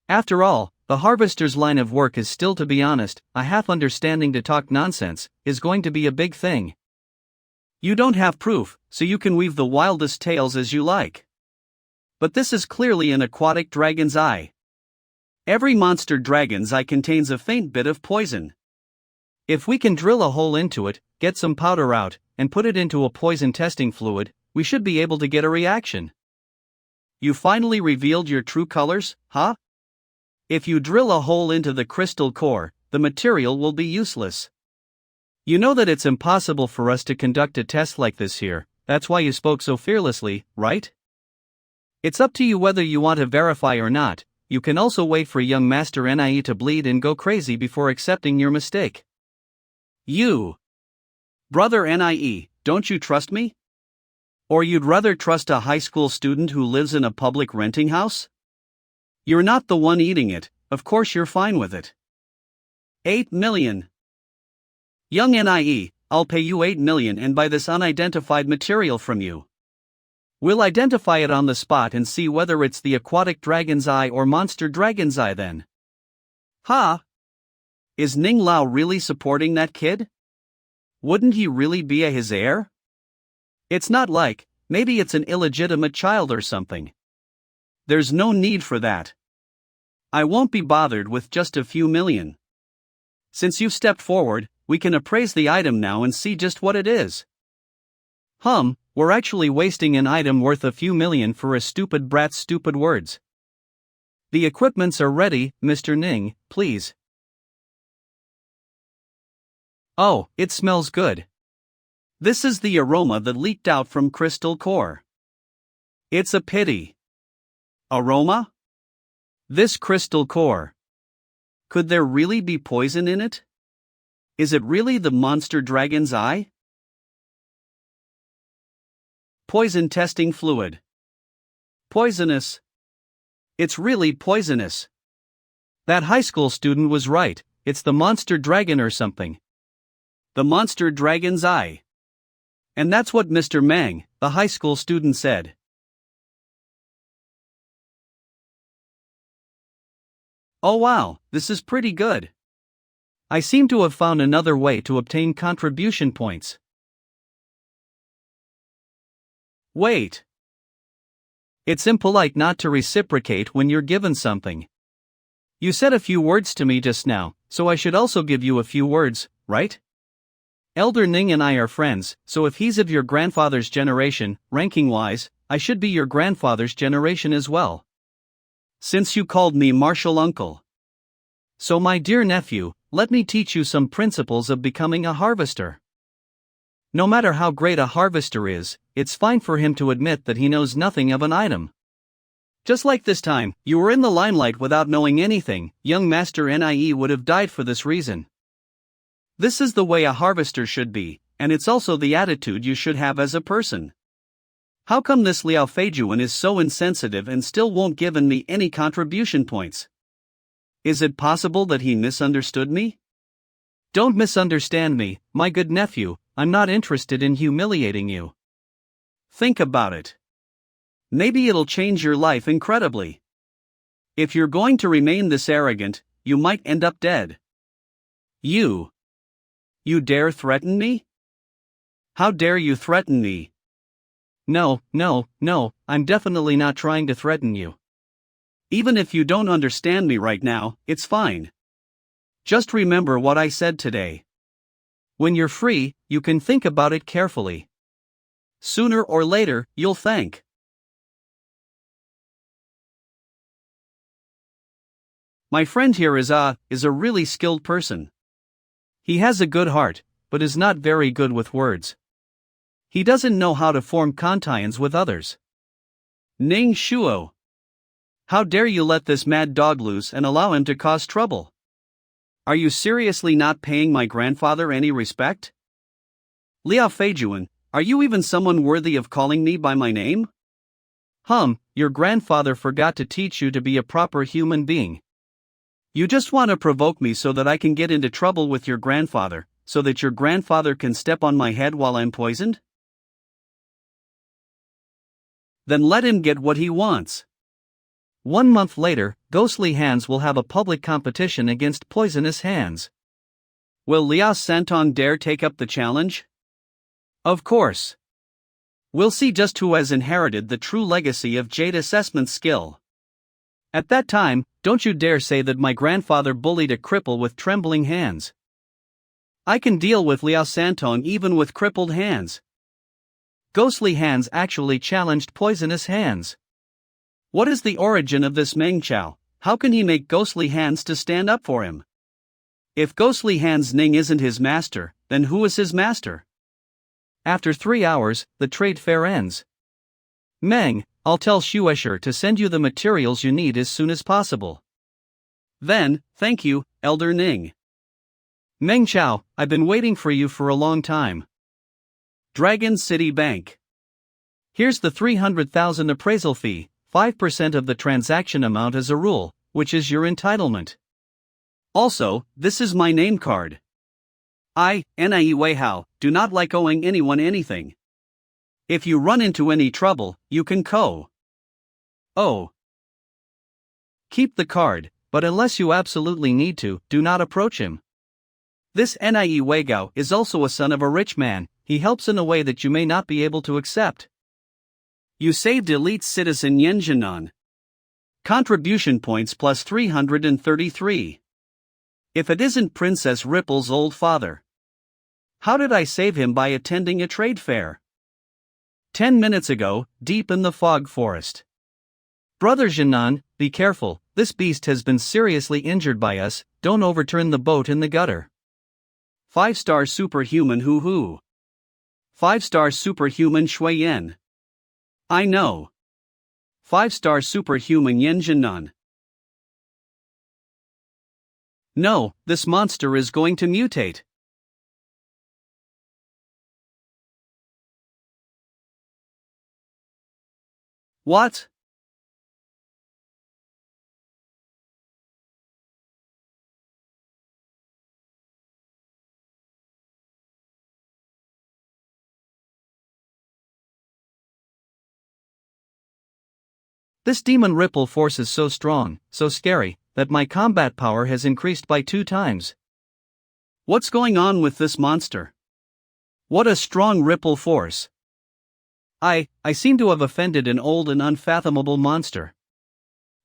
After all, the harvester's line of work is still, to be honest, a half understanding to talk nonsense is going to be a big thing. You don't have proof, so you can weave the wildest tales as you like. But this is clearly an aquatic dragon's eye. Every monster dragon's eye contains a faint bit of poison. If we can drill a hole into it, get some powder out, and put it into a poison testing fluid, we should be able to get a reaction. You finally revealed your true colors, huh? If you drill a hole into the crystal core, the material will be useless. You know that it's impossible for us to conduct a test like this here, that's why you spoke so fearlessly, right? It's up to you whether you want to verify or not. You can also wait for young Master Nie to bleed and go crazy before accepting your mistake. You. Brother Nie, don't you trust me? Or you'd rather trust a high school student who lives in a public renting house? You're not the one eating it, of course you're fine with it. 8 million. Young Nie, I'll pay you 8 million and buy this unidentified material from you. We'll identify it on the spot and see whether it's the aquatic dragon's eye or monster dragon's eye then. Ha! Is Ning Lao really supporting that kid? Wouldn't he really be his heir? It's not like, maybe it's an illegitimate child or something. There's no need for that. I won't be bothered with just a few million. Since you've stepped forward, we can appraise the item now and see just what it is. We're actually wasting an item worth a few million for a stupid brat's stupid words. The equipments are ready, Mr. Ning, please. Oh, it smells good. This is the aroma that leaked out from crystal core. It's a pity. Aroma? This crystal core. Could there really be poison in it? Is it really the monster dragon's eye? Poison testing fluid. Poisonous. It's really poisonous. That high school student was right, it's the monster dragon or something. The monster dragon's eye. And that's what Mr. Mang, the high school student, said. Oh wow, this is pretty good. I seem to have found another way to obtain contribution points. Wait. It's impolite not to reciprocate when you're given something. You said a few words to me just now, so I should also give you a few words, right? Elder Ning and I are friends, so if he's of your grandfather's generation, ranking-wise, I should be your grandfather's generation as well. Since you called me martial uncle. So my dear nephew, let me teach you some principles of becoming a harvester. No matter how great a harvester is, it's fine for him to admit that he knows nothing of an item. Just like this time, you were in the limelight without knowing anything, young Master Nie would have died for this reason. This is the way a harvester should be, and it's also the attitude you should have as a person. How come this Liao Feijuan is so insensitive and still won't give me any contribution points? Is it possible that he misunderstood me? Don't misunderstand me, my good nephew, I'm not interested in humiliating you. Think about it. Maybe it'll change your life incredibly. If you're going to remain this arrogant, you might end up dead. You dare threaten me? How dare you threaten me? No, I'm definitely not trying to threaten you. Even if you don't understand me right now, it's fine. Just remember what I said today. When you're free, you can think about it carefully. Sooner or later, you'll thank. My friend here is a really skilled person. He has a good heart, but is not very good with words. He doesn't know how to form contains with others. Ning Shuo. How dare you let this mad dog loose and allow him to cause trouble? Are you seriously not paying my grandfather any respect? Liao Feijuan, are you even someone worthy of calling me by my name? Your grandfather forgot to teach you to be a proper human being. You just want to provoke me so that I can get into trouble with your grandfather, so that your grandfather can step on my head while I'm poisoned? Then let him get what he wants. 1 month later, Ghostly Hands will have a public competition against Poisonous Hands. Will Liao Santon dare take up the challenge? Of course. We'll see just who has inherited the true legacy of Jade assessment skill. At that time, don't you dare say that my grandfather bullied a cripple with trembling hands. I can deal with Liao Santong even with crippled hands. Ghostly hands actually challenged poisonous hands. What is the origin of this Meng Chao? How can he make ghostly hands to stand up for him? If ghostly hands Ning isn't his master, then who is his master? After 3 hours, the trade fair ends. Meng, I'll tell Shuesher to send you the materials you need as soon as possible. Then, thank you, Elder Ning. Meng Chao, I've been waiting for you for a long time. Dragon City Bank. Here's the 300,000 appraisal fee, 5% of the transaction amount as a rule, which is your entitlement. Also, this is my name card. I, Nie Weihao, do not like owing anyone anything. If you run into any trouble, you can call. Oh. Keep the card, but unless you absolutely need to, do not approach him. This Nie Weigao is also a son of a rich man, he helps in a way that you may not be able to accept. You saved elite citizen Yen Jinan. Contribution points plus 333. If it isn't Princess Ripple's old father. How did I save him by attending a trade fair? 10 minutes ago, deep in the fog forest. Brother Jinan, be careful, this beast has been seriously injured by us, don't overturn the boat in the gutter. 5-star superhuman Hu Hu. 5-star superhuman Shui Yen. I know. 5-star superhuman Yen Jinan. No, this monster is going to mutate. What? This demon ripple force is so strong, so scary, that my combat power has increased by 2 times. What's going on with this monster? What a strong ripple force. I seem to have offended an old and unfathomable monster.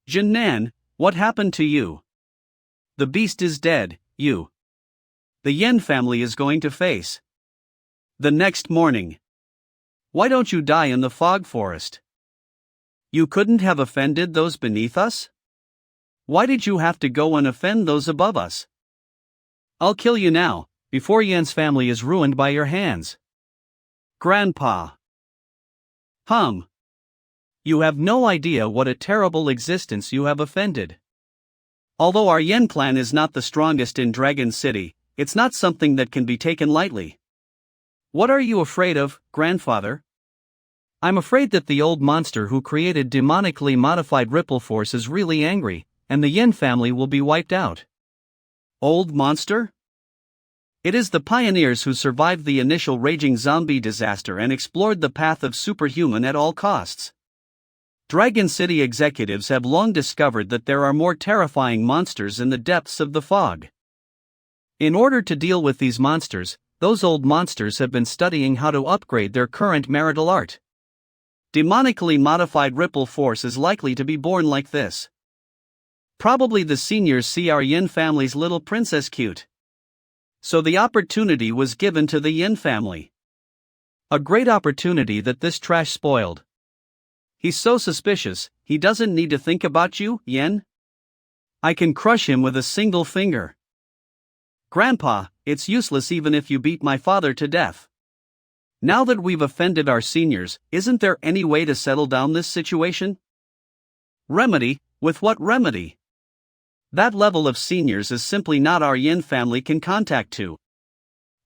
Jinan, what happened to you? The beast is dead, you. The Yen family is going to face. The next morning. Why don't you die in the fog forest? You couldn't have offended those beneath us? Why did you have to go and offend those above us? I'll kill you now, before Yen's family is ruined by your hands. Grandpa. You have no idea what a terrible existence you have offended. Although our Yen clan is not the strongest in Dragon City, it's not something that can be taken lightly. What are you afraid of, grandfather? I'm afraid that the old monster who created demonically modified ripple force is really angry, and the Yen family will be wiped out. Old monster? It is the pioneers who survived the initial raging zombie disaster and explored the path of superhuman at all costs. Dragon City executives have long discovered that there are more terrifying monsters in the depths of the fog. In order to deal with these monsters, those old monsters have been studying how to upgrade their current marital art. Demonically modified ripple force is likely to be born like this. Probably the seniors see our Yin family's little princess cute. So the opportunity was given to the Yin family. A great opportunity that this trash spoiled. He's so suspicious, he doesn't need to think about you, Yen. I can crush him with a single finger. Grandpa, it's useless even if you beat my father to death. Now that we've offended our seniors, isn't there any way to settle down this situation? Remedy? With what remedy? That level of seniors is simply not our Yin family can contact to.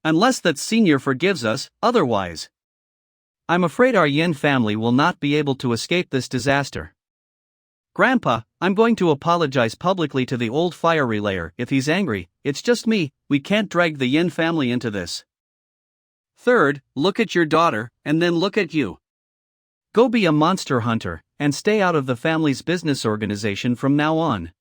Unless that senior forgives us, otherwise. I'm afraid our Yin family will not be able to escape this disaster. Grandpa, I'm going to apologize publicly to the old fire relayer if he's angry, it's just me, we can't drag the Yin family into this. Third, look at your daughter, and then look at you. Go be a monster hunter, and stay out of the family's business organization from now on.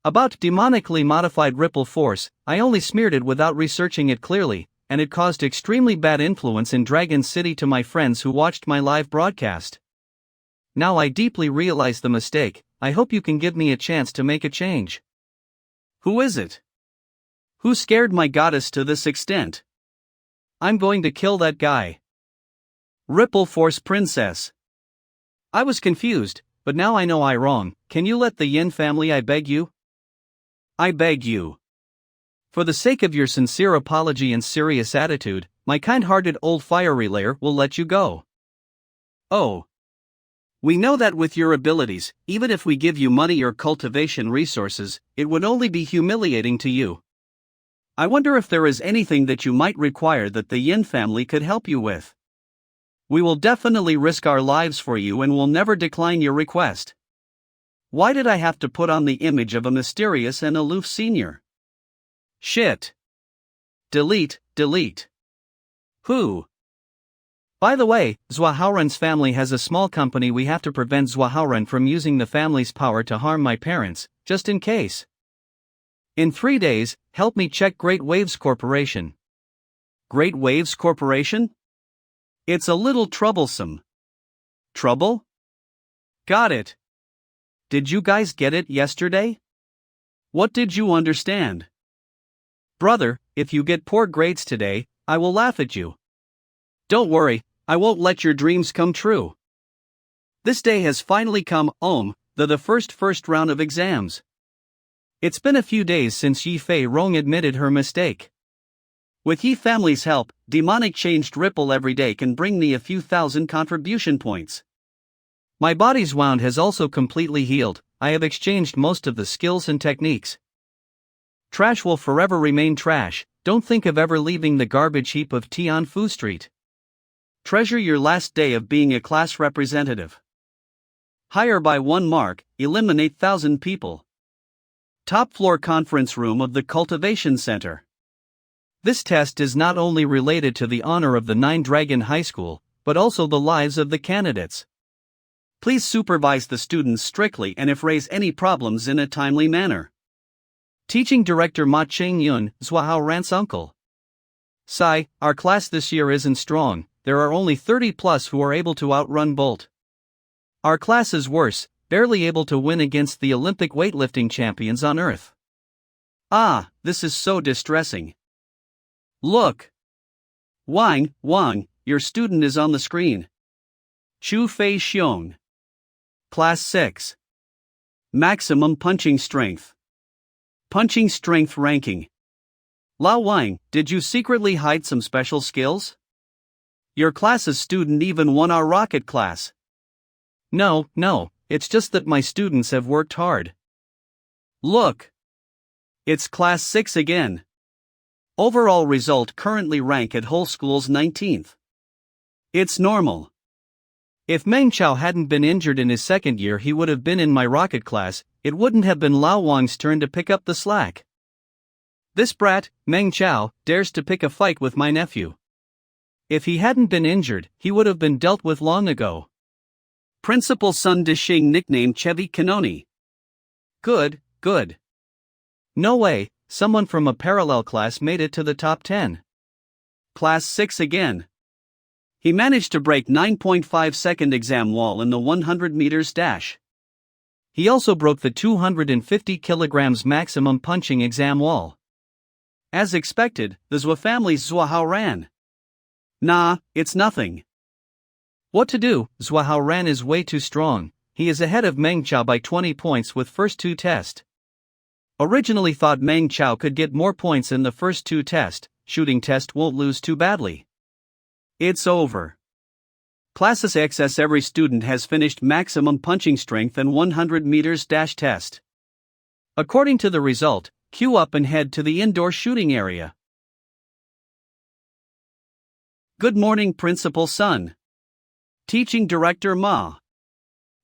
About demonically modified ripple force, I only smeared it without researching it clearly, and it caused extremely bad influence in Dragon City to my friends who watched my live broadcast. Now I deeply realize the mistake, I hope you can give me a chance to make a change. Who is it? Who scared my goddess to this extent? I'm going to kill that guy. Ripple Force Princess. I was confused, but now I know I wrong. Can you let the Yin family, I beg you? I beg you. For the sake of your sincere apology and serious attitude, my kind-hearted old fire relayer will let you go. Oh. We know that with your abilities, even if we give you money or cultivation resources, it would only be humiliating to you. I wonder if there is anything that you might require that the Yin family could help you with. We will definitely risk our lives for you and will never decline your request. Why did I have to put on the image of a mysterious and aloof senior? Shit. Delete. Who? By the way, Zhuahaoren's family has a small company. We have to prevent Zhuahaoren from using the family's power to harm my parents, just in case. In 3 days, help me check Great Waves Corporation. Great Waves Corporation? It's a little troublesome. Trouble? Got it. Did you guys get it yesterday? What did you understand? Brother, if you get poor grades today, I will laugh at you. Don't worry, I won't let your dreams come true. This day has finally come, the first round of exams. It's been a few days since Yi Fei Rong admitted her mistake. With Yi family's help, demonic changed Ripple every day can bring me a few thousand contribution points. My body's wound has also completely healed. I have exchanged most of the skills and techniques. Trash will forever remain trash. Don't think of ever leaving the garbage heap of Tianfu Street. Treasure your last day of being a class representative. Hire by 1 mark, eliminate 1,000 people. Top floor conference room of the Cultivation Center. This test is not only related to the honor of the Nine Dragon High School, but also the lives of the candidates. Please supervise the students strictly and if raise any problems in a timely manner. Teaching Director Ma Cheng-yun, Zhuahaoren's uncle. Sai, our class this year isn't strong. There are only 30 plus who are able to outrun Bolt. Our class is worse, barely able to win against the Olympic weightlifting champions on Earth. Ah, this is so distressing. Look. Wang, your student is on the screen. Chu Fei Xiong. Class 6. Maximum punching strength. Punching strength ranking. Lao Wang, did you secretly hide some special skills? Your class's student even won our rocket class. No, it's just that my students have worked hard. Look. It's class 6 again. Overall result currently rank at whole school's 19th. It's normal. If Meng Chao hadn't been injured in his second year, he would have been in my rocket class. It wouldn't have been Lao Wang's turn to pick up the slack. This brat, Meng Chao, dares to pick a fight with my nephew. If he hadn't been injured, he would have been dealt with long ago. Principal Sun Dishing nicknamed Chevy Kanoni. Good. No way, someone from a parallel class made it to the top 10. Class 6 again. He managed to break 9.5-second exam wall in the 100 meters dash. He also broke the 250 kilograms maximum punching exam wall. As expected, the Zhua family's Zhuahaoren. Nah, it's nothing. What to do? Zhuahaoren is way too strong. He is ahead of Meng Chao by 20 points with first 2 tests. Originally thought Meng Chao could get more points in the first 2 tests. Shooting test won't lose too badly. It's over. Classes XS, every student has finished maximum punching strength and 100 meters dash test. According to the result, queue up and head to the indoor shooting area. Good morning, Principal Sun. Teaching Director Ma.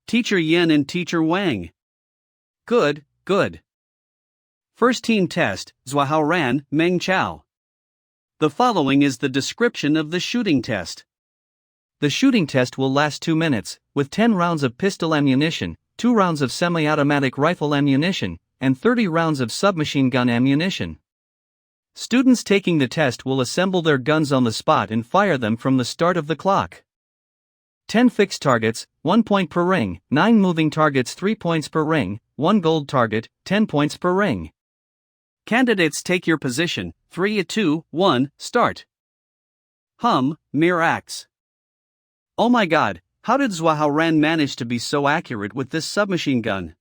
Teacher Yen and Teacher Wang. Good. First team test, Zhuahaoren, Meng Chao. The following is the description of the shooting test. The shooting test will last 2 minutes, with 10 rounds of pistol ammunition, 2 rounds of semi-automatic rifle ammunition, and 30 rounds of submachine gun ammunition. Students taking the test will assemble their guns on the spot and fire them from the start of the clock. 10 fixed targets, 1 point per ring, 9 moving targets, 3 points per ring, 1 gold target, 10 points per ring. Candidates take your position. 3, 2, 1, start. Mere acts. Oh my god, how did Zhuhao manage to be so accurate with this submachine gun?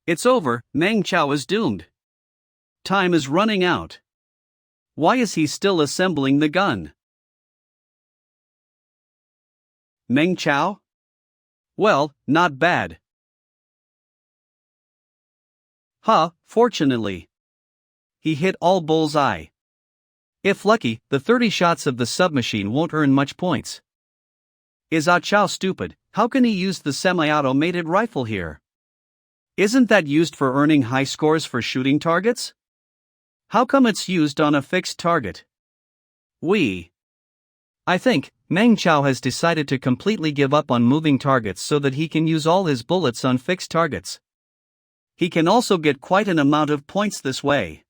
It's over, Meng Chao is doomed. Time is running out. Why is he still assembling the gun? Meng Chao? Well, not bad. Fortunately. He hit all bullseye. If lucky, the 30 shots of the submachine won't earn much points. Is Chao stupid? How can he use the semi-automated rifle here? Isn't that used for earning high scores for shooting targets? How come it's used on a fixed target? I think Meng Chao has decided to completely give up on moving targets so that he can use all his bullets on fixed targets. He can also get quite an amount of points this way.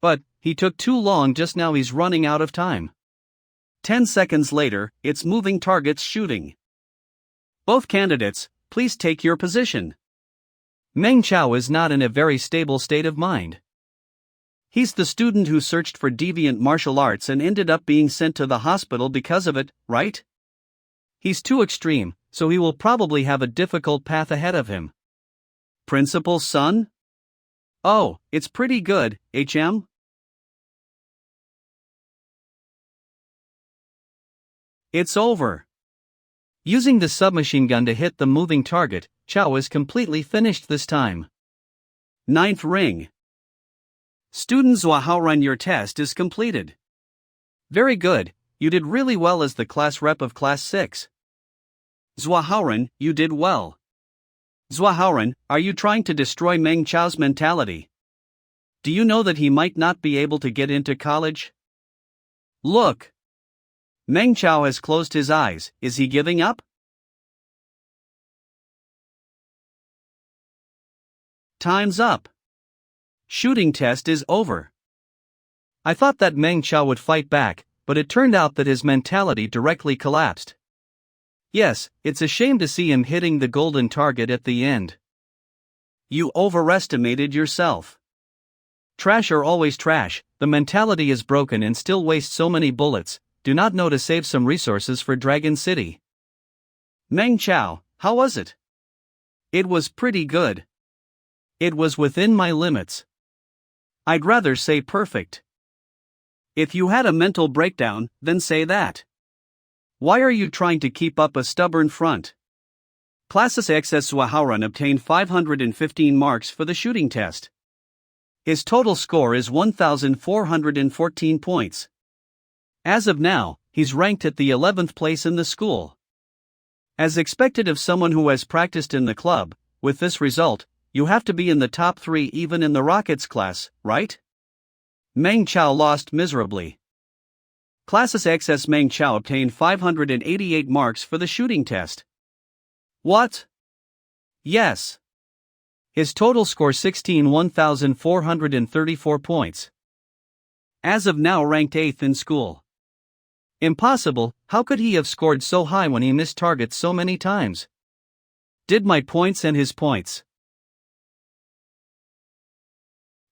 But he took too long just now, he's running out of time. 10 seconds later, it's moving targets shooting. Both candidates, please take your position. Meng Chao is not in a very stable state of mind. He's the student who searched for deviant martial arts and ended up being sent to the hospital because of it, right? He's too extreme, so he will probably have a difficult path ahead of him. Principal's son? Oh, it's pretty good, HM? It's over. Using the submachine gun to hit the moving target, Chao is completely finished this time. 9th ring. Student Zhuhao, your test is completed. Very good, you did really well as the class rep of class 6. Zhuhao, you did well. Zhuhao, are you trying to destroy Meng Chao's mentality? Do you know that he might not be able to get into college? Look. Meng Chao has closed his eyes, is he giving up? Time's up. Shooting test is over. I thought that Meng Chao would fight back, but it turned out that his mentality directly collapsed. Yes, it's a shame to see him hitting the golden target at the end. You overestimated yourself. Trash are always trash, the mentality is broken and still waste so many bullets, do not know to save some resources for Dragon City. Meng Chao, how was it? It was pretty good. It was within my limits. I'd rather say perfect. If you had a mental breakdown, then say that. Why are you trying to keep up a stubborn front? Classes XS Zhuhao obtained 515 marks for the shooting test. His total score is 1,414 points. As of now, he's ranked at the 11th place in the school. As expected of someone who has practiced in the club, with this result, you have to be in the top 3 even in the Rockets class, right? Meng Chao lost miserably. Classes XS Meng Chao obtained 588 marks for the shooting test. What? Yes. His total score 1,434 points. As of now ranked 8th in school. Impossible, how could he have scored so high when he missed targets so many times? Did my points and his points.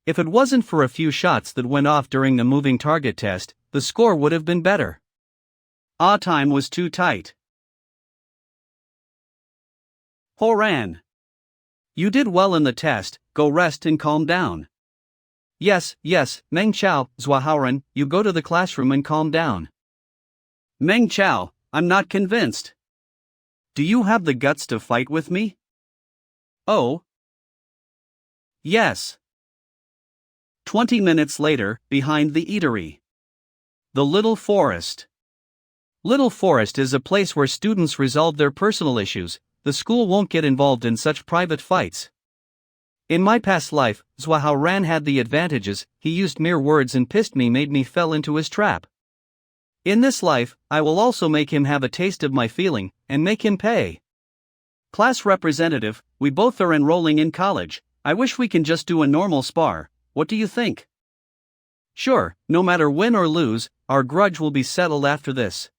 If it wasn't for a few shots that went off during the moving target test, the score would have been better. Time was too tight. Horan. You did well in the test, go rest and calm down. Yes, Meng Chao, Zhuhao, you go to the classroom and calm down. Meng Chao, I'm not convinced. Do you have the guts to fight with me? Oh. Yes. 20 minutes later, behind the eatery. The Little Forest. Little Forest is a place where students resolve their personal issues. The school won't get involved in such private fights. In my past life, Zhuhao had the advantages, he used mere words and pissed me, made me fell into his trap. In this life, I will also make him have a taste of my feeling, and make him pay. Class representative, we both are enrolling in college, I wish we can just do a normal spar, what do you think? Sure, no matter win or lose, our grudge will be settled after this.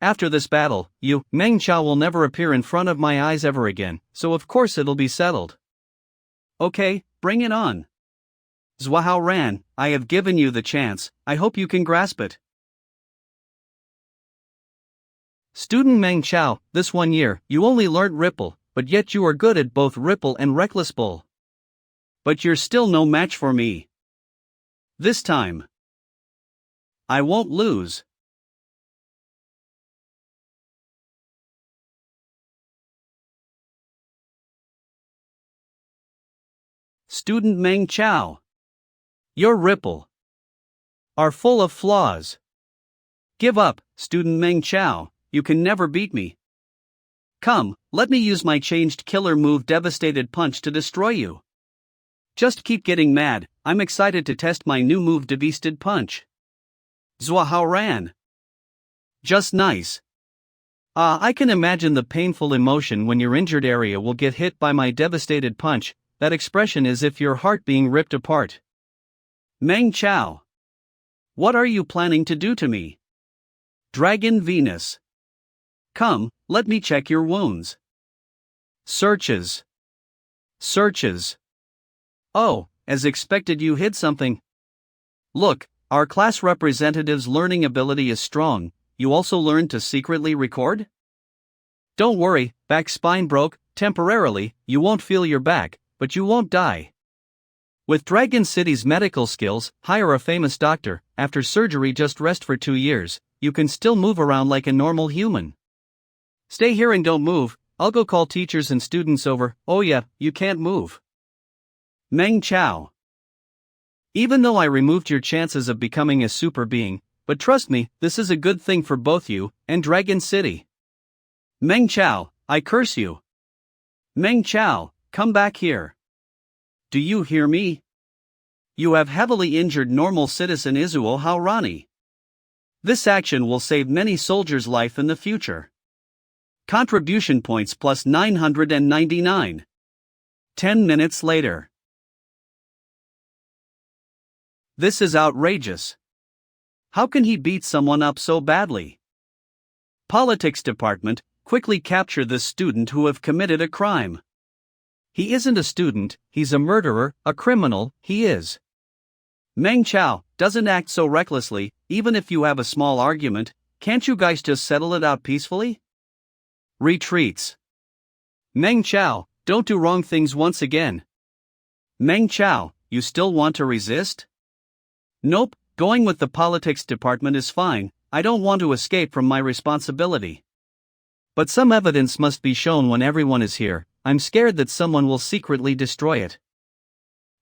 After this battle, you, Meng Chao, will never appear in front of my eyes ever again, so of course it'll be settled. Okay, bring it on. Zhuahao Ran, I have given you the chance, I hope you can grasp it. Student Meng Chao, this 1 year, you only learnt Ripple, but yet you are good at both Ripple and Reckless Bull. But you're still no match for me. This time, I won't lose. Student Meng Chao, your Ripple are full of flaws. Give up, Student Meng Chao, you can never beat me. Come, let me use my changed killer move Devastated Punch to destroy you. Just keep getting mad, I'm excited to test my new move Devastated Punch. Zhuahao Ran. Just nice. I can imagine the painful emotion when your injured area will get hit by my Devastated Punch, that expression is if your heart being ripped apart. Meng Chao. What are you planning to do to me? Dragon Venus. Come, let me check your wounds. Searches. Oh, as expected you hid something. Look, our class representative's learning ability is strong, you also learned to secretly record? Don't worry, back spine broke, temporarily, you won't feel your back, but you won't die. With Dragon City's medical skills, hire a famous doctor, after surgery just rest for 2 years, you can still move around like a normal human. Stay here and don't move, I'll go call teachers and students over. Oh yeah, you can't move. Meng Chao. Even though I removed your chances of becoming a super being, but trust me, this is a good thing for both you and Dragon City. Meng Chao, I curse you. Meng Chao, come back here. Do you hear me? You have heavily injured normal citizen Izuo Haorani. This action will save many soldiers' life in the future. Contribution points plus 999. 10 minutes later. This is outrageous. How can he beat someone up so badly? Politics department, quickly capture this student who have committed a crime. He isn't a student, he's a murderer, a criminal, he is. Meng Chao, doesn't act so recklessly, even if you have a small argument, can't you guys just settle it out peacefully? Retreats. Meng Chao, don't do wrong things once again. Meng Chao, you still want to resist? Nope, going with the politics department is fine, I don't want to escape from my responsibility. But some evidence must be shown when everyone is here, I'm scared that someone will secretly destroy it.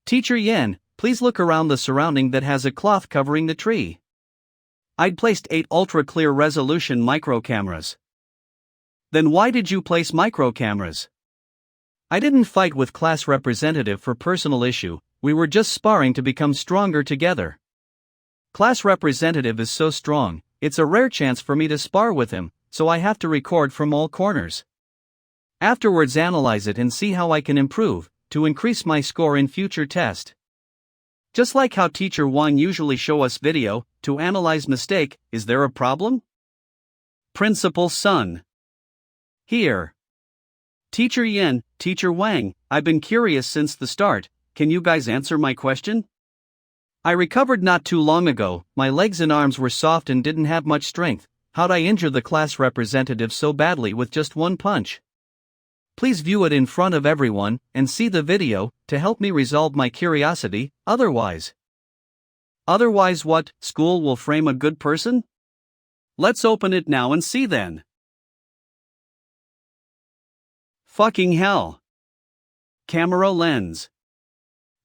Teacher Yen, please look around the surrounding that has a cloth covering the tree. I'd placed 8 ultra-clear resolution micro cameras. Then why did you place micro cameras? I didn't fight with class representative for personal issue, we were just sparring to become stronger together. Class representative is so strong, it's a rare chance for me to spar with him, so I have to record from all corners. Afterwards analyze it and see how I can improve, to increase my score in future test. Just like how Teacher Dwan usually show us video, to analyze mistake, is there a problem? Principal Sun. Here. Teacher Yen, Teacher Wang, I've been curious since the start, can you guys answer my question? I recovered not too long ago, my legs and arms were soft and didn't have much strength, how'd I injure the class representative so badly with just one punch? Please view it in front of everyone, and see the video, to help me resolve my curiosity, otherwise. Otherwise what, school will frame a good person? Let's open it now and see then. Fucking hell. Camera lens.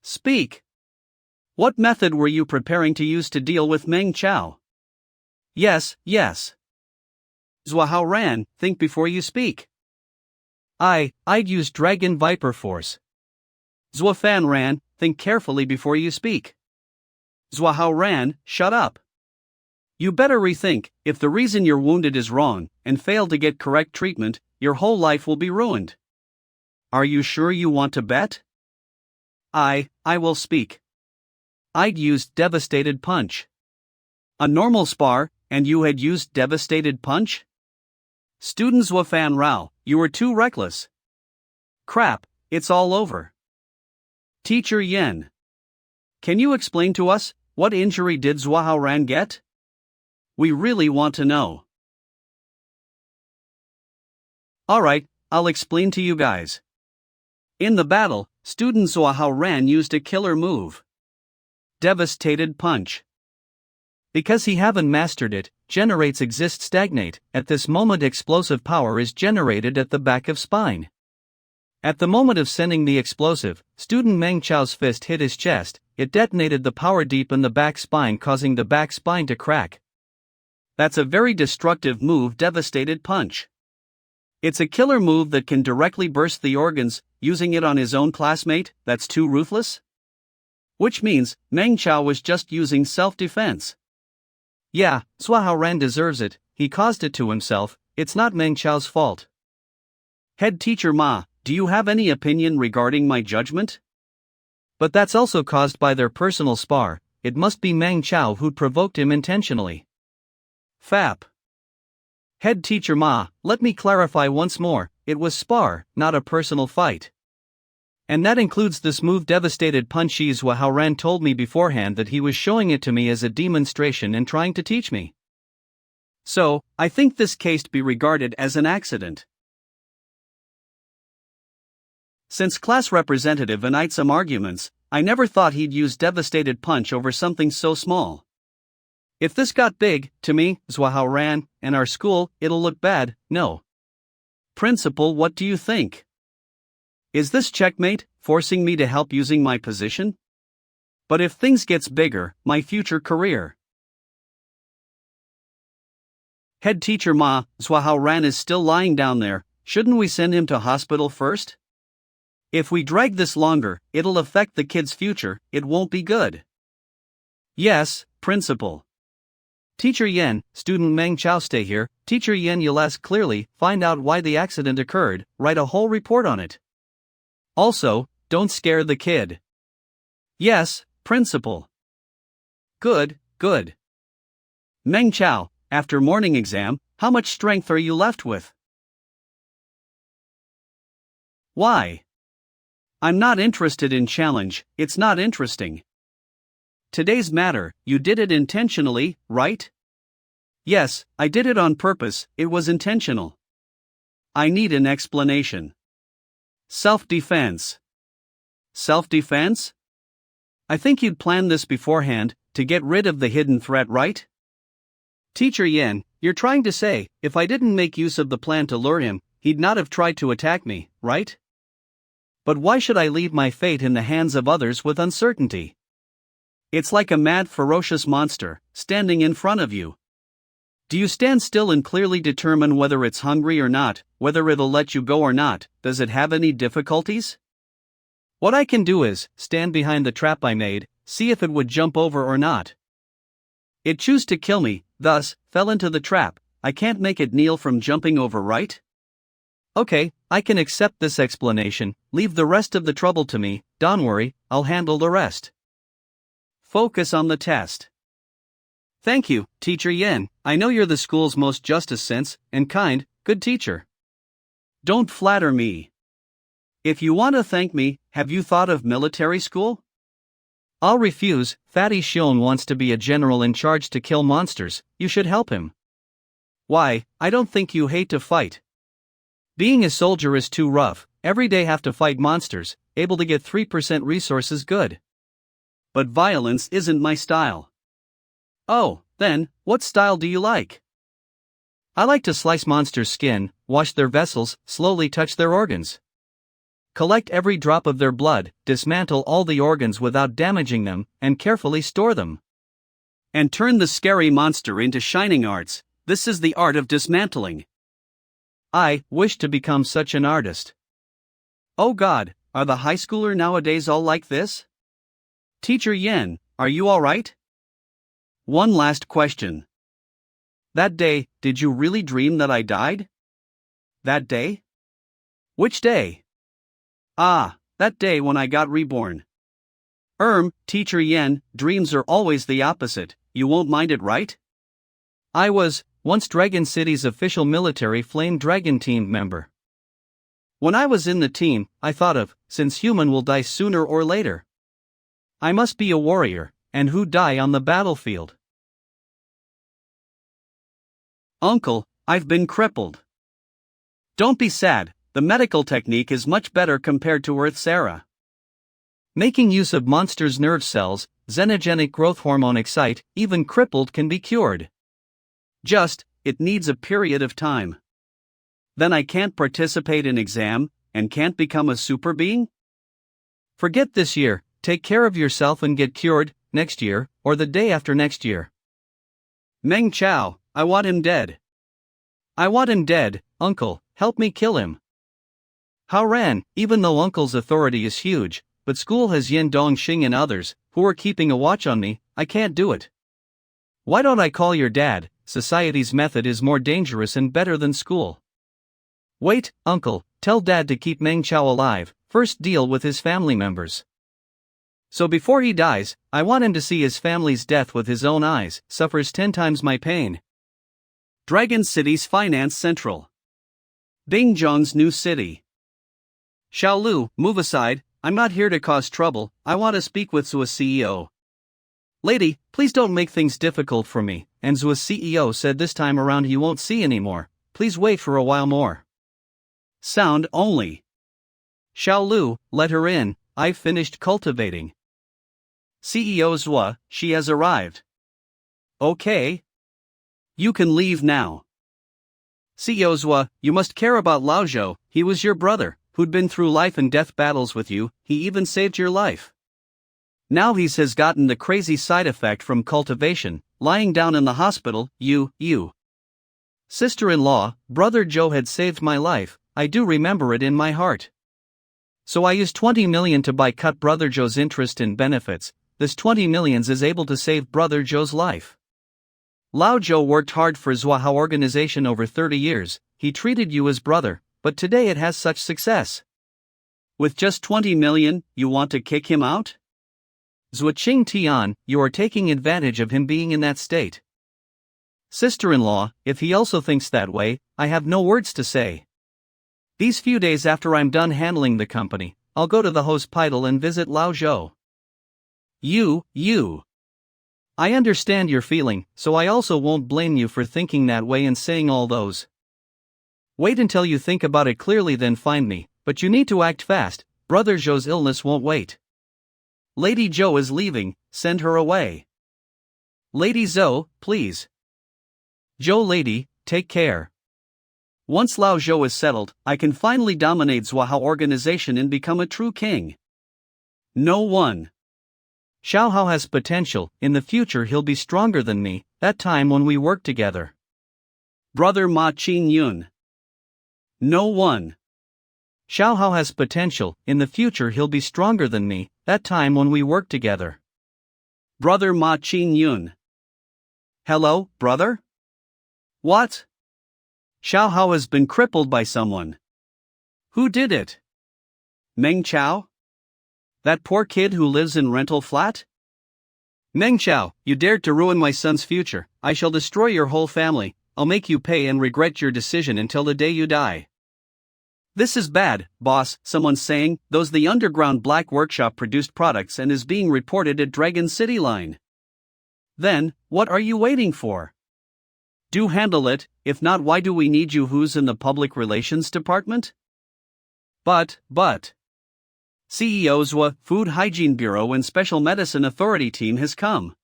Speak. What method were you preparing to use to deal with Meng Chao? Yes. Zhuahao Ran, think before you speak. I'd use Dragon Viper Force. Zhuafan Ran, think carefully before you speak. Zhuahao Ran, shut up. You better rethink, if the reason you're wounded is wrong, and fail to get correct treatment, your whole life will be ruined. Are you sure you want to bet? I will speak. I'd used Devastated Punch. A normal spar, and you had used Devastated Punch? Student Zhuafan Rao, you were too reckless. Crap, it's all over. Teacher Yen. Can you explain to us, what injury did Zhuahao Ran get? We really want to know. Alright, I'll explain to you guys. In the battle, student Zhuahao Ran used a killer move. Devastated Punch. Because he haven't mastered it, generates exist stagnate, at this moment explosive power is generated at the back of spine. At the moment of sending the explosive, student Meng Chao's fist hit his chest, it detonated the power deep in the back spine causing the back spine to crack. That's a very destructive move, Devastated Punch. It's a killer move that can directly burst the organs, using it on his own classmate, that's too ruthless? Which means, Meng Chao was just using self-defense. Yeah, Zhuahao Ran deserves it, he caused it to himself, it's not Meng Chao's fault. Head teacher Ma, do you have any opinion regarding my judgment? But that's also caused by their personal spar, it must be Meng Chao who provoked him intentionally. Fap. Head teacher Ma, let me clarify once more, it was spar, not a personal fight. And that includes this move Devastated Punch. Zhuahao Ran told me beforehand that he was showing it to me as a demonstration and trying to teach me. So, I think this case be regarded as an accident. Since class representative and some arguments, I never thought he'd use Devastated Punch over something so small. If this got big, to me, Zhuahao Ran, and our school, it'll look bad, no. Principal, what do you think? Is this checkmate, forcing me to help using my position? But if things gets bigger, my future career. Head teacher Ma, Zhuahao Ran is still lying down there, shouldn't we send him to hospital first? If we drag this longer, it'll affect the kid's future, it won't be good. Yes, principal. Teacher Yen, student Meng Chao stay here, teacher Yen you'll ask clearly, find out why the accident occurred, write a whole report on it. Also, don't scare the kid. Yes, principal. Good, good. Meng Chao, after morning exam, how much strength are you left with? Why? I'm not interested in challenge, it's not interesting. Today's matter, you did it intentionally, right? Yes, I did it on purpose, it was intentional. I need an explanation. Self-defense. Self-defense? I think you'd planned this beforehand, to get rid of the hidden threat, right? Teacher Yen, you're trying to say, if I didn't make use of the plan to lure him, he'd not have tried to attack me, right? But why should I leave my fate in the hands of others with uncertainty? It's like a mad, ferocious monster, standing in front of you. Do you stand still and clearly determine whether it's hungry or not, whether it'll let you go or not, does it have any difficulties? What I can do is, stand behind the trap I made, see if it would jump over or not. It chose to kill me, thus, fell into the trap, I can't make it kneel from jumping over, right? Okay, I can accept this explanation, leave the rest of the trouble to me, don't worry, I'll handle the rest. Focus on the test. Thank you, Teacher Yen, I know you're the school's most justice sense, and kind, good teacher. Don't flatter me. If you want to thank me, have you thought of military school? I'll refuse, Fatty Shion wants to be a general in charge to kill monsters, you should help him. Why, I don't think you hate to fight. Being a soldier is too rough, every day have to fight monsters, able to get 3% resources good. But violence isn't my style. Oh, then, what style do you like? I like to slice monsters' skin, wash their vessels, slowly touch their organs. Collect every drop of their blood, dismantle all the organs without damaging them, and carefully store them. And turn the scary monster into shining arts, this is the art of dismantling. I wish to become such an artist. Oh God, are the high schooler nowadays all like this? Teacher Yen, are you alright? One last question. That day, did you really dream that I died? That day? Which day? Ah, that day when I got reborn. Teacher Yen, dreams are always the opposite, you won't mind it, right? I was, once Dragon City's official military Flame Dragon team member. When I was in the team, I thought of, since human will die sooner or later. I must be a warrior, and who die on the battlefield. Uncle, I've been crippled. Don't be sad, the medical technique is much better compared to Earth's era. Making use of monsters' nerve cells, xenogenic growth hormone excite, even crippled can be cured. It needs a period of time. Then I can't participate in exam, and can't become a super being? Forget this year, take care of yourself and get cured, next year, or the day after next year. Meng Chao, I want him dead. I want him dead, uncle, help me kill him. Hao Ran, even though uncle's authority is huge, but school has Yin Dong Xing and others, who are keeping a watch on me, I can't do it. Why don't I call your dad? Society's method is more dangerous and better than school. Wait, uncle, tell dad to keep Meng Chao alive, first deal with his family members. So before he dies, I want him to see his family's death with his own eyes, suffers 10 times my pain. Dragon City's Finance Central. Bingzhong's new city. Xiaolu, move aside, I'm not here to cause trouble, I want to speak with Zua's CEO. Lady, please don't make things difficult for me, and Zua's CEO said this time around he won't see anymore, please wait for a while more. Sound only. Xiaolu, let her in, I've finished cultivating. CEO Zua, she has arrived. Okay. You can leave now. CEO Zua, you must care about Lao Zhou, he was your brother, who'd been through life and death battles with you, he even saved your life. Now he has gotten the crazy side effect from cultivation, lying down in the hospital, you. Sister-in-law, brother Joe had saved my life, I do remember it in my heart. So I used 20 million to buy cut brother Joe's interest in benefits, this 20 millions is able to save brother Joe's life. Lao Zhou worked hard for Zhuahao organization over 30 years, he treated you as brother, but today it has such success. With just 20 million, you want to kick him out? Zhua Qing Tian, you are taking advantage of him being in that state. Sister-in-law, if he also thinks that way, I have no words to say. These few days after I'm done handling the company, I'll go to the hospital and visit Lao Zhou. You. I understand your feeling, so I also won't blame you for thinking that way and saying all those. Wait until you think about it clearly, then find me, but you need to act fast, brother Zhou's illness won't wait. Lady Zhou is leaving, send her away. Lady Zhou, please. Zhou lady, take care. Once Lao Zhou is settled, I can finally dominate Zhuahao organization and become a true king. No one. Xiao Hao has potential, in the future he'll be stronger than me, that time when we work together. Brother Ma Qin Yun. No one. Xiao Hao has potential, in the future he'll be stronger than me, that time when we work together. Brother Ma Qin Yun. Hello, brother? What? Xiao Hao has been crippled by someone. Who did it? Meng Chao? That poor kid who lives in rental flat? Meng Chao, you dared to ruin my son's future, I shall destroy your whole family, I'll make you pay and regret your decision until the day you die. This is bad, boss, someone's saying, those the underground black workshop produced products and is being reported at Dragon City Line. Then, what are you waiting for? Do handle it, if not why do we need you? Who's in the public relations department? But. CEO Zhua, Food Hygiene Bureau and Special Medicine Authority team has come.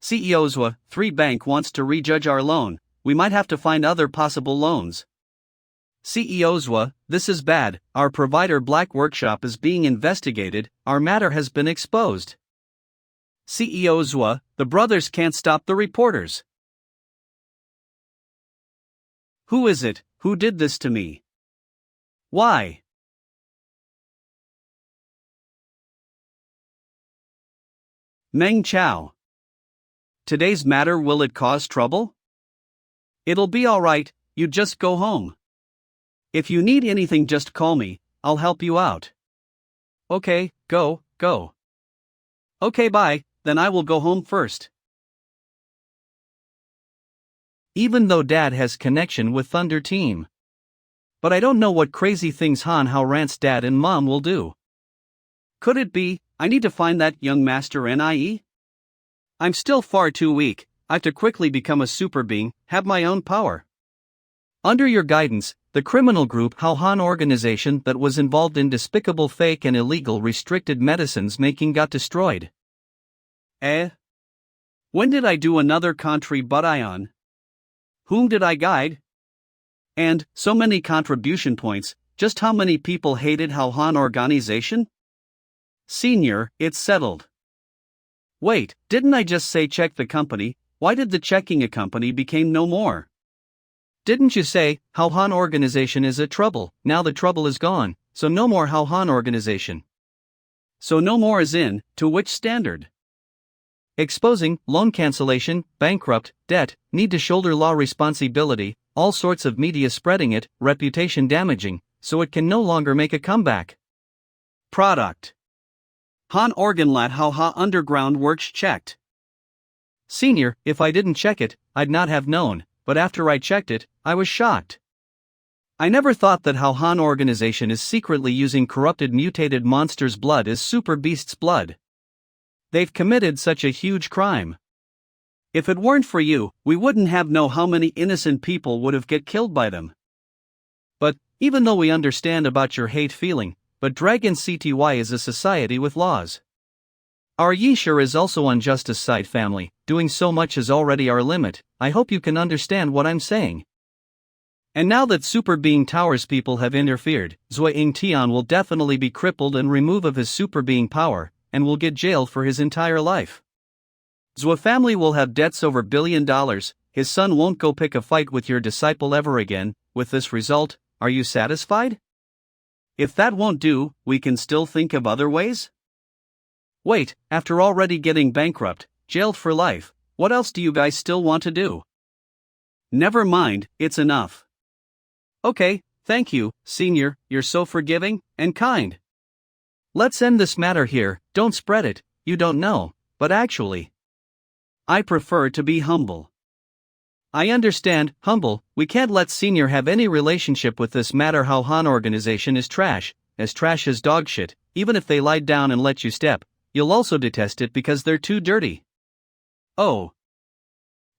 CEO Zhua, 3 Bank wants to rejudge our loan, we might have to find other possible loans. CEO Zhua, this is bad, our provider Black Workshop is being investigated, our matter has been exposed. CEO Zhua, the brothers can't stop the reporters. Who is it, who did this to me? Why? Meng Chao. Today's matter, will it cause trouble? It'll be alright, you just go home. If you need anything just call me, I'll help you out. Okay, go. Okay, bye, then I will go home first. Even though Dad has connection with Thunder Team. But I don't know what crazy things Han Hao Rant's dad and mom will do. Could it be I need to find that young master NIE. I'm still far too weak. I have to quickly become a super being, have my own power. Under your guidance, the criminal group Hauhan organization that was involved in despicable fake and illegal restricted medicines making got destroyed. When did I do another country but Ion? Whom did I guide? And, so many contribution points, just how many people hated Hauhan organization? Senior, it's settled. Wait, didn't I just say check the company? Why did the checking a company became no more? Didn't you say, Hauhan organization is a trouble, now the trouble is gone, so no more Hauhan organization. So no more is in, to which standard? Exposing, loan cancellation, bankrupt, debt, need to shoulder law responsibility, all sorts of media spreading it, reputation damaging, so it can no longer make a comeback. Product. Han Organlat Hauha Underground Works checked. Senior, if I didn't check it, I'd not have known, but after I checked it, I was shocked. I never thought that Hauhan organization is secretly using corrupted mutated monsters' blood as super beasts' blood. They've committed such a huge crime. If it weren't for you, we wouldn't have know how many innocent people would have get killed by them. But, even though we understand about your hate feeling, but Dragon CTY is a society with laws. Our Yishur is also on justice side family, doing so much is already our limit. I hope you can understand what I'm saying. And now that Super Being Towers people have interfered, Zui Ing Tian will definitely be crippled and removed of his Super Being power, and will get jailed for his entire life. Zua family will have debts over $1 billion, his son won't go pick a fight with your disciple ever again. With this result, are you satisfied? If that won't do, we can still think of other ways? Wait, after already getting bankrupt, jailed for life, what else do you guys still want to do? Never mind, it's enough. Okay, thank you, Senior, you're so forgiving and kind. Let's end this matter here, don't spread it, you don't know, but actually, I prefer to be humble. I understand, humble, we can't let Senior have any relationship with this matter. Hauhan organization is trash as dog shit, even if they lied down and let you step. You'll also detest it because they're too dirty. Oh.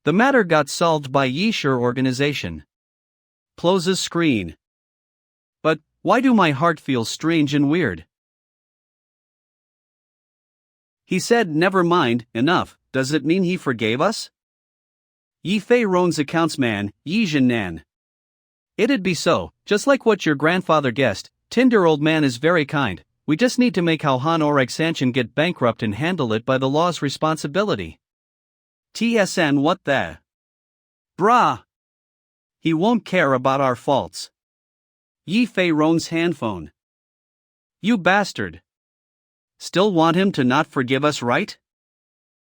The matter got solved by Yishur organization. Closes screen. But, why do my heart feel strange and weird? He said never mind, enough, does it mean he forgave us? Yi Fei Ron's accounts man, Yi Nan. It'd be so, just like what your grandfather guessed, Tinder old man is very kind. We just need to make Hauhan Oreg Sanchin get bankrupt and handle it by the law's responsibility. TSN what the? Brah! He won't care about our faults. Yi Fei Ron's handphone. You bastard. Still want him to not forgive us, right?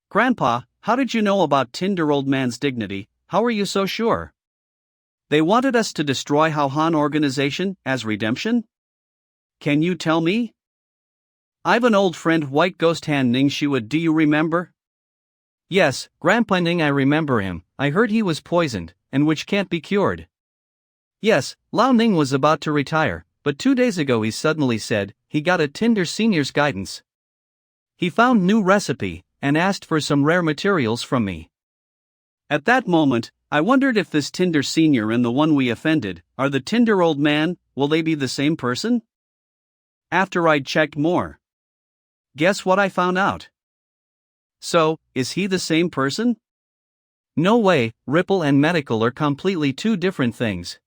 Grandpa, how did you know about Tinder old man's dignity? How are you so sure? They wanted us to destroy Hauhan organization as redemption? Can you tell me? I've an old friend White Ghost Han Ning Shiwa, do you remember? Yes, Grandpa Ning, I remember him. I heard he was poisoned, and which can't be cured. Yes, Lao Ning was about to retire, but 2 days ago he suddenly said, he got a Tinder senior's guidance. He found new recipe, and asked for some rare materials from me. At that moment, I wondered if this Tinder senior and the one we offended, are the Tinder old man, will they be the same person? After I'd checked more. Guess what I found out? So, is he the same person? No way, Ripple and medical are completely two different things.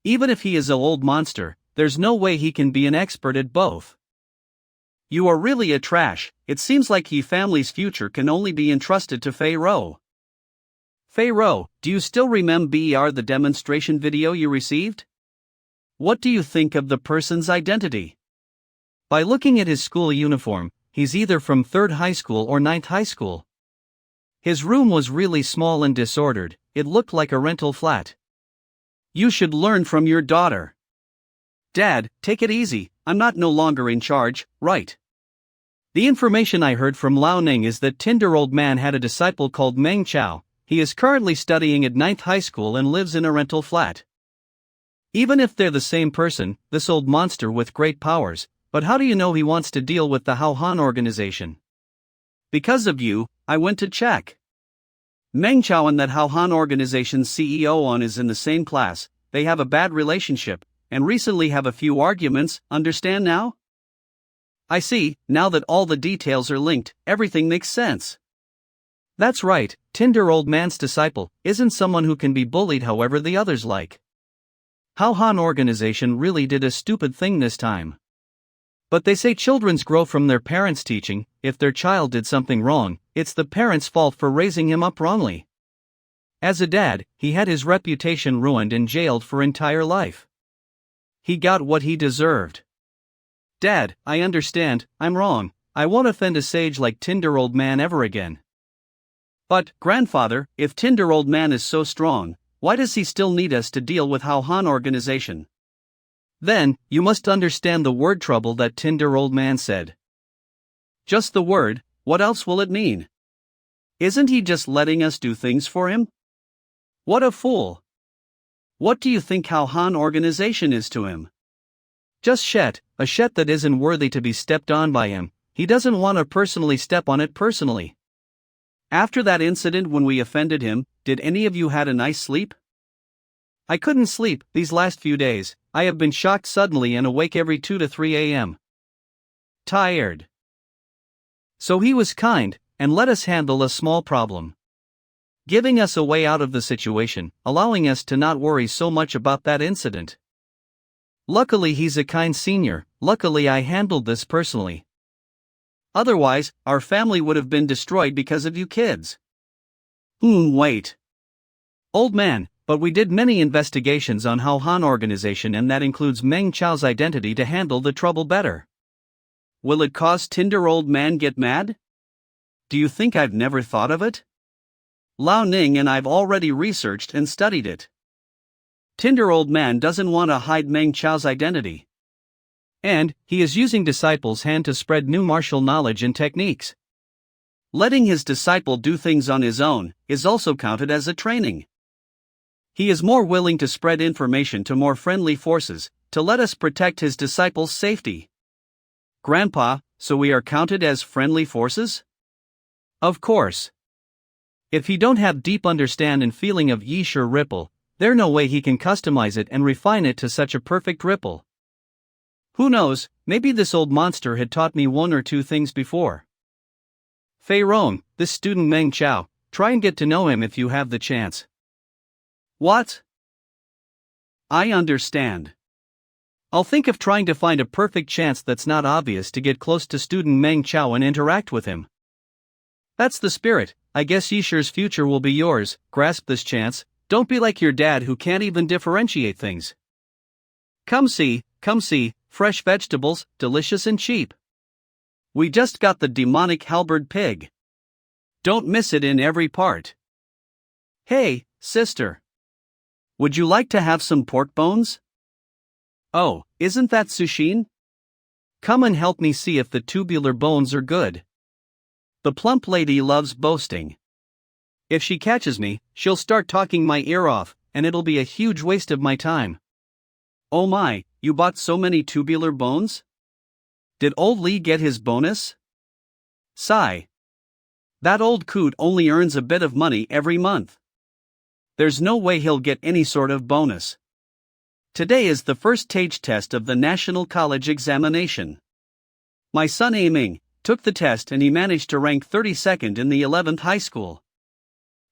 Even if he is an old monster, there's no way he can be an expert at both. You are really a trash. It seems like he family's future can only be entrusted to Fei Ro. Fei Ro, do you still remember the demonstration video you received? What do you think of the person's identity? By looking at his school uniform, he's either from 3rd high school or 9th high school. His room was really small and disordered, it looked like a rental flat. You should learn from your daughter. Dad, take it easy, I'm not no longer in charge, right? The information I heard from Lao Ning is that Tinder old man had a disciple called Meng Chao. He is currently studying at 9th high school and lives in a rental flat. Even if they're the same person, this old monster with great powers, but how do you know he wants to deal with the Hao Han organization? Because of you, I went to check. Meng Chao and that Hao Han organization's CEO on is in the same class, they have a bad relationship, and recently have a few arguments, understand now? I see, now that all the details are linked, everything makes sense. That's right, Tinder old man's disciple isn't someone who can be bullied however the others like. Hao Han organization really did a stupid thing this time. But they say children grow from their parents' teaching. If their child did something wrong, it's the parents' fault for raising him up wrongly. As a dad, he had his reputation ruined and jailed for entire life. He got what he deserved. Dad, I understand, I'm wrong, I won't offend a sage like Tinder old man ever again. But, grandfather, if Tinder old man is so strong, why does he still need us to deal with Hao Han organization? Then, you must understand the word trouble that Tinder old man said. Just the word, what else will it mean? Isn't he just letting us do things for him? What a fool! What do you think Hao Han organization is to him? Just shit, a shit that isn't worthy to be stepped on by him. He doesn't want to personally step on it personally. After that incident when we offended him, did any of you had a nice sleep? I couldn't sleep these last few days. I have been shocked suddenly and awake every 2 to 3 a.m. Tired. So he was kind, and let us handle a small problem. Giving us a way out of the situation, allowing us to not worry so much about that incident. Luckily he's a kind senior, luckily I handled this personally. Otherwise, our family would have been destroyed because of you kids. Wait. Old man, but we did many investigations on Hao Han organization and that includes Meng Chao's identity to handle the trouble better. Will it cause Tinder old man get mad? Do you think I've never thought of it? Lao Ning and I've already researched and studied it. Tinder old man doesn't want to hide Meng Chao's identity. And, he is using disciples' hand to spread new martial knowledge and techniques. Letting his disciple do things on his own is also counted as a training. He is more willing to spread information to more friendly forces, to let us protect his disciples' safety. Grandpa, so we are counted as friendly forces? Of course. If he don't have deep understand and feeling of Yisher ripple, there no way he can customize it and refine it to such a perfect ripple. Who knows, maybe this old monster had taught me one or two things before. Fei Rong, this student Meng Chao, try and get to know him if you have the chance. What? I understand. I'll think of trying to find a perfect chance that's not obvious to get close to student Meng Chao and interact with him. That's the spirit. I guess Yisher's future will be yours. Grasp this chance. Don't be like your dad who can't even differentiate things. Come see, fresh vegetables, delicious and cheap. We just got the demonic halberd pig. Don't miss it in every part. Hey, sister. Would you like to have some pork bones? Oh, isn't that sushin? Come and help me see if the tubular bones are good. The plump lady loves boasting. If she catches me, she'll start talking my ear off, and it'll be a huge waste of my time. Oh my, you bought so many tubular bones? Did old Lee get his bonus? Sigh. That old coot only earns a bit of money every month. There's no way he'll get any sort of bonus. Today is the first stage test of the National College examination. My son Ming took the test and he managed to rank 32nd in the 11th high school.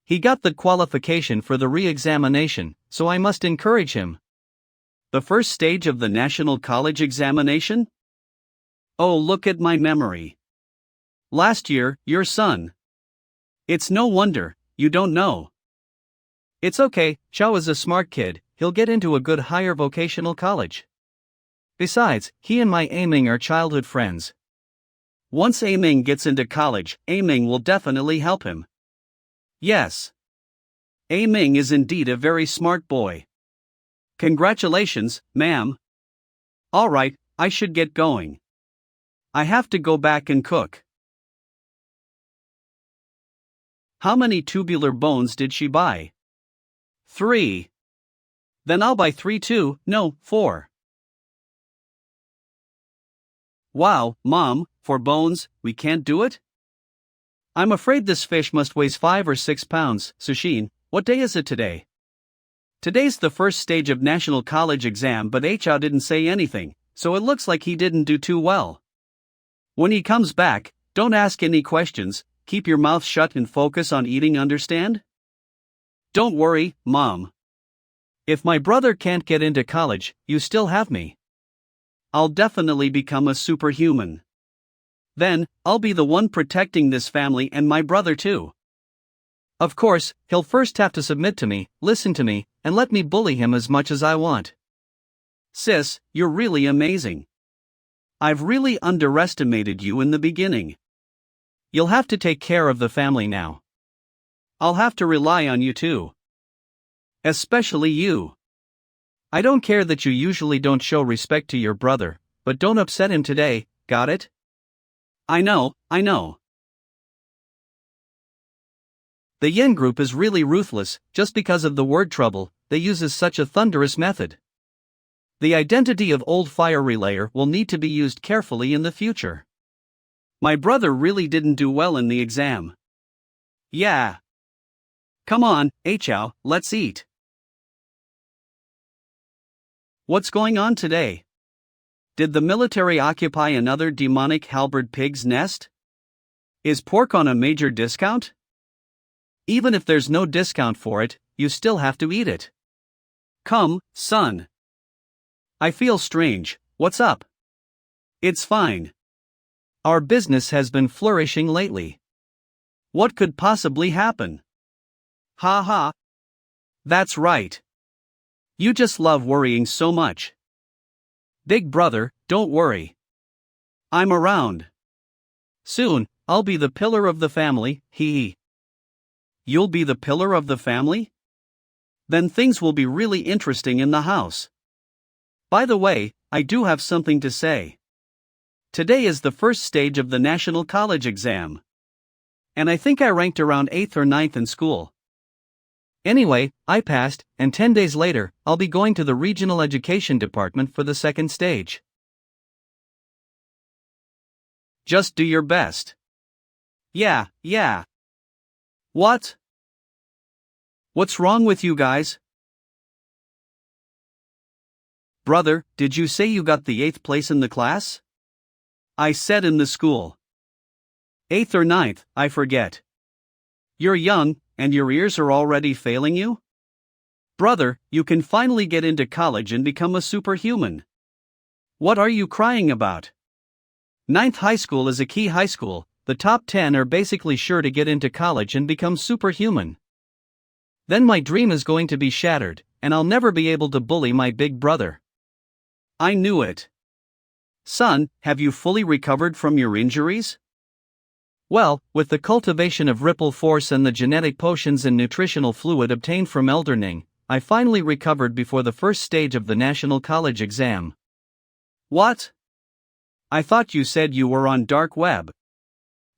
He got the qualification for the re-examination, so I must encourage him. The first stage of the National College examination? Oh, look at my memory. Last year, your son. It's no wonder, you don't know. It's okay, Chao is a smart kid, he'll get into a good higher vocational college. Besides, he and my Ming are childhood friends. Once Ming gets into college, Ming will definitely help him. Yes. Ming is indeed a very smart boy. Congratulations, ma'am. Alright, I should get going. I have to go back and cook. How many tubular bones did she buy? 3. Then I'll buy 3 too, no, 4. Wow, Mom, for bones, we can't do it? I'm afraid this fish must weigh 5 or 6 pounds. Sushin, what day is it today? Today's the first stage of National College exam, but Hao didn't say anything, so it looks like he didn't do too well. When he comes back, don't ask any questions, keep your mouth shut and focus on eating, understand? Don't worry, Mom. If my brother can't get into college, you still have me. I'll definitely become a superhuman. Then, I'll be the one protecting this family and my brother too. Of course, he'll first have to submit to me, listen to me, and let me bully him as much as I want. Sis, you're really amazing. I've really underestimated you in the beginning. You'll have to take care of the family now. I'll have to rely on you too. Especially you. I don't care that you usually don't show respect to your brother, but don't upset him today, got it? I know. The Yin group is really ruthless, just because of the word trouble, they uses such a thunderous method. The identity of old fire relayer will need to be used carefully in the future. My brother really didn't do well in the exam. Yeah. Come on, Hao, let's eat. What's going on today? Did the military occupy another demonic halberd pig's nest? Is pork on a major discount? Even if there's no discount for it, you still have to eat it. Come, son. I feel strange, what's up? It's fine. Our business has been flourishing lately. What could possibly happen? Ha ha. That's right. You just love worrying so much. Big brother, don't worry. I'm around. Soon, I'll be the pillar of the family, hee. You'll be the pillar of the family? Then things will be really interesting in the house. By the way, I do have something to say. Today is the first stage of the National College exam. And I think I ranked around 8th or 9th in school. Anyway, I passed, and 10 days later, I'll be going to the Regional Education Department for the second stage. Just do your best. Yeah. What? What's wrong with you guys? Brother, did you say you got the 8th place in the class? I said in the school. 8th or 9th, I forget. You're young, and your ears are already failing you? Brother, you can finally get into college and become a superhuman. What are you crying about? 9th high school is a key high school, the top 10 are basically sure to get into college and become superhuman. Then my dream is going to be shattered, and I'll never be able to bully my big brother. I knew it. Son, have you fully recovered from your injuries? Well, with the cultivation of ripple force and the genetic potions and nutritional fluid obtained from Elder Ning, I finally recovered before the first stage of the National College exam. What? I thought you said you were on dark web.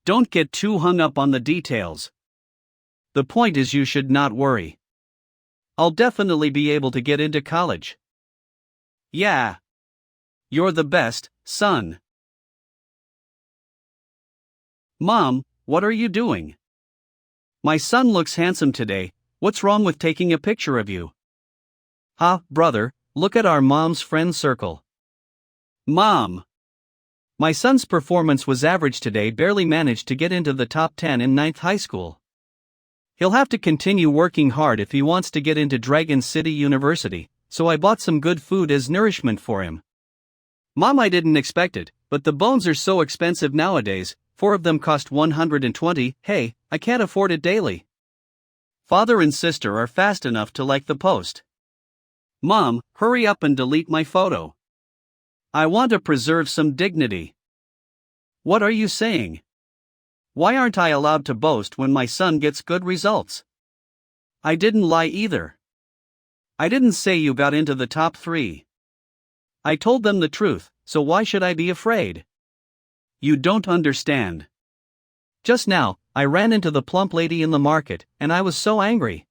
Don't get too hung up on the details. The point is you should not worry. I'll definitely be able to get into college. Yeah. You're the best, son. Mom, what are you doing? My son looks handsome today, what's wrong with taking a picture of you? Brother, look at our mom's friend circle. Mom! My son's performance was average today, barely managed to get into the top 10 in 9th high school. He'll have to continue working hard if he wants to get into Dragon City University, so I bought some good food as nourishment for him. Mom, I didn't expect it, but the bones are so expensive nowadays. 4 of them cost 120, hey, I can't afford it daily. Father and sister are fast enough to like the post. Mom, hurry up and delete my photo. I want to preserve some dignity. What are you saying? Why aren't I allowed to boast when my son gets good results? I didn't lie either. I didn't say you got into the top 3. I told them the truth, so why should I be afraid? You don't understand. Just now, I ran into the plump lady in the market, and I was so angry.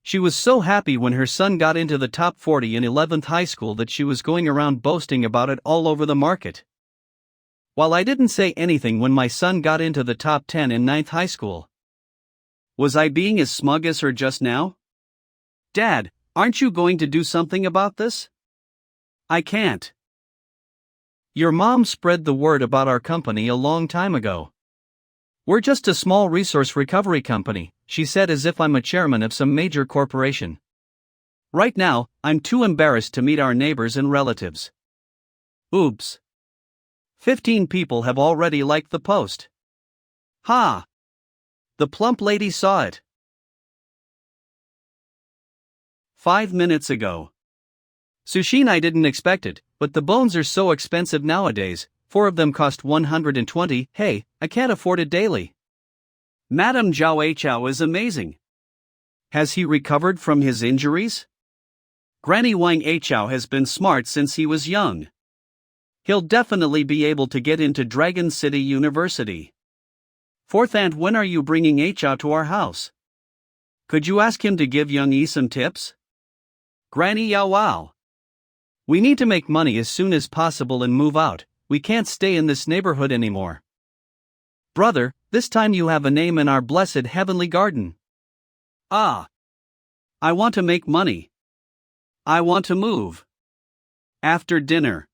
She was so happy when her son got into the top 40 in 11th high school that she was going around boasting about it all over the market. While I didn't say anything when my son got into the top 10 in ninth high school. Was I being as smug as her just now? Dad, aren't you going to do something about this? I can't. Your mom spread the word about our company a long time ago. We're just a small resource recovery company, she said as if I'm a chairman of some major corporation. Right now, I'm too embarrassed to meet our neighbors and relatives. Oops. 15 people have already liked the post. Ha! The plump lady saw it. 5 minutes ago. Sushin, I didn't expect it, but the bones are so expensive nowadays, 4 of them cost 120, hey, I can't afford it daily. Madam Zhao Chao is amazing. Has he recovered from his injuries? Granny Wang Chao has been smart since he was young. He'll definitely be able to get into Dragon City University. 4th Aunt, when are you bringing Chao to our house? Could you ask him to give Young Yi some tips? Granny Yao Wow. We need to make money as soon as possible and move out, we can't stay in this neighborhood anymore. Brother, this time you have a name in our blessed heavenly garden. Ah. I want to make money. I want to move. After dinner.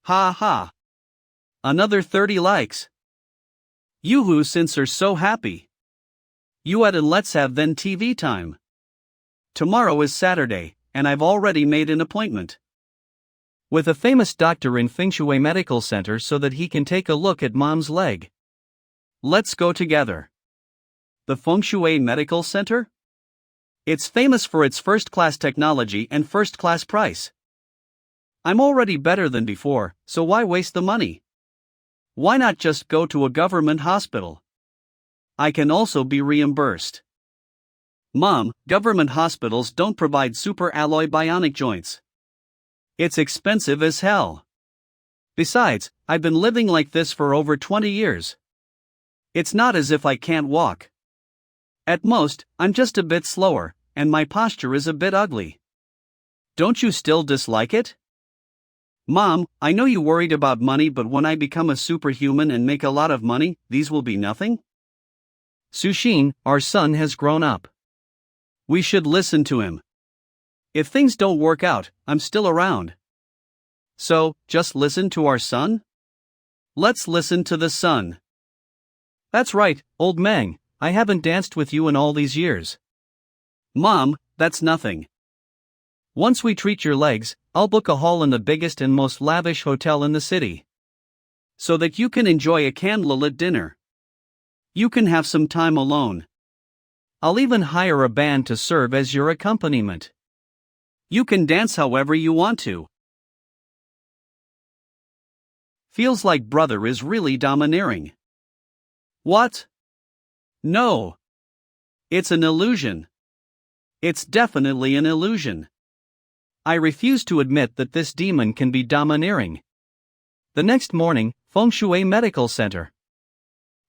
Ha ha. Another 30 likes. Yoo-hoo, since are so happy. You add and let's have then TV time. Tomorrow is Saturday, and I've already made an appointment with a famous doctor in Feng Shui Medical Center so that he can take a look at mom's leg. Let's go together. The Feng Shui Medical Center? It's famous for its first-class technology and first-class price. I'm already better than before, so why waste the money? Why not just go to a government hospital? I can also be reimbursed. Mom, government hospitals don't provide super alloy bionic joints. It's expensive as hell. Besides, I've been living like this for over 20 years. It's not as if I can't walk. At most, I'm just a bit slower, and my posture is a bit ugly. Don't you still dislike it? Mom, I know you worried about money, but when I become a superhuman and make a lot of money, these will be nothing? Sushin, our son has grown up. We should listen to him. If things don't work out, I'm still around. So, just listen to our son? Let's listen to the son. That's right, old Mang, I haven't danced with you in all these years. Mom, that's nothing. Once we treat your legs, I'll book a hall in the biggest and most lavish hotel in the city. So that you can enjoy a candlelit dinner. You can have some time alone. I'll even hire a band to serve as your accompaniment. You can dance however you want to. Feels like brother is really domineering. What? No. It's an illusion. It's definitely an illusion. I refuse to admit that this demon can be domineering. The next morning, Feng Shui Medical Center.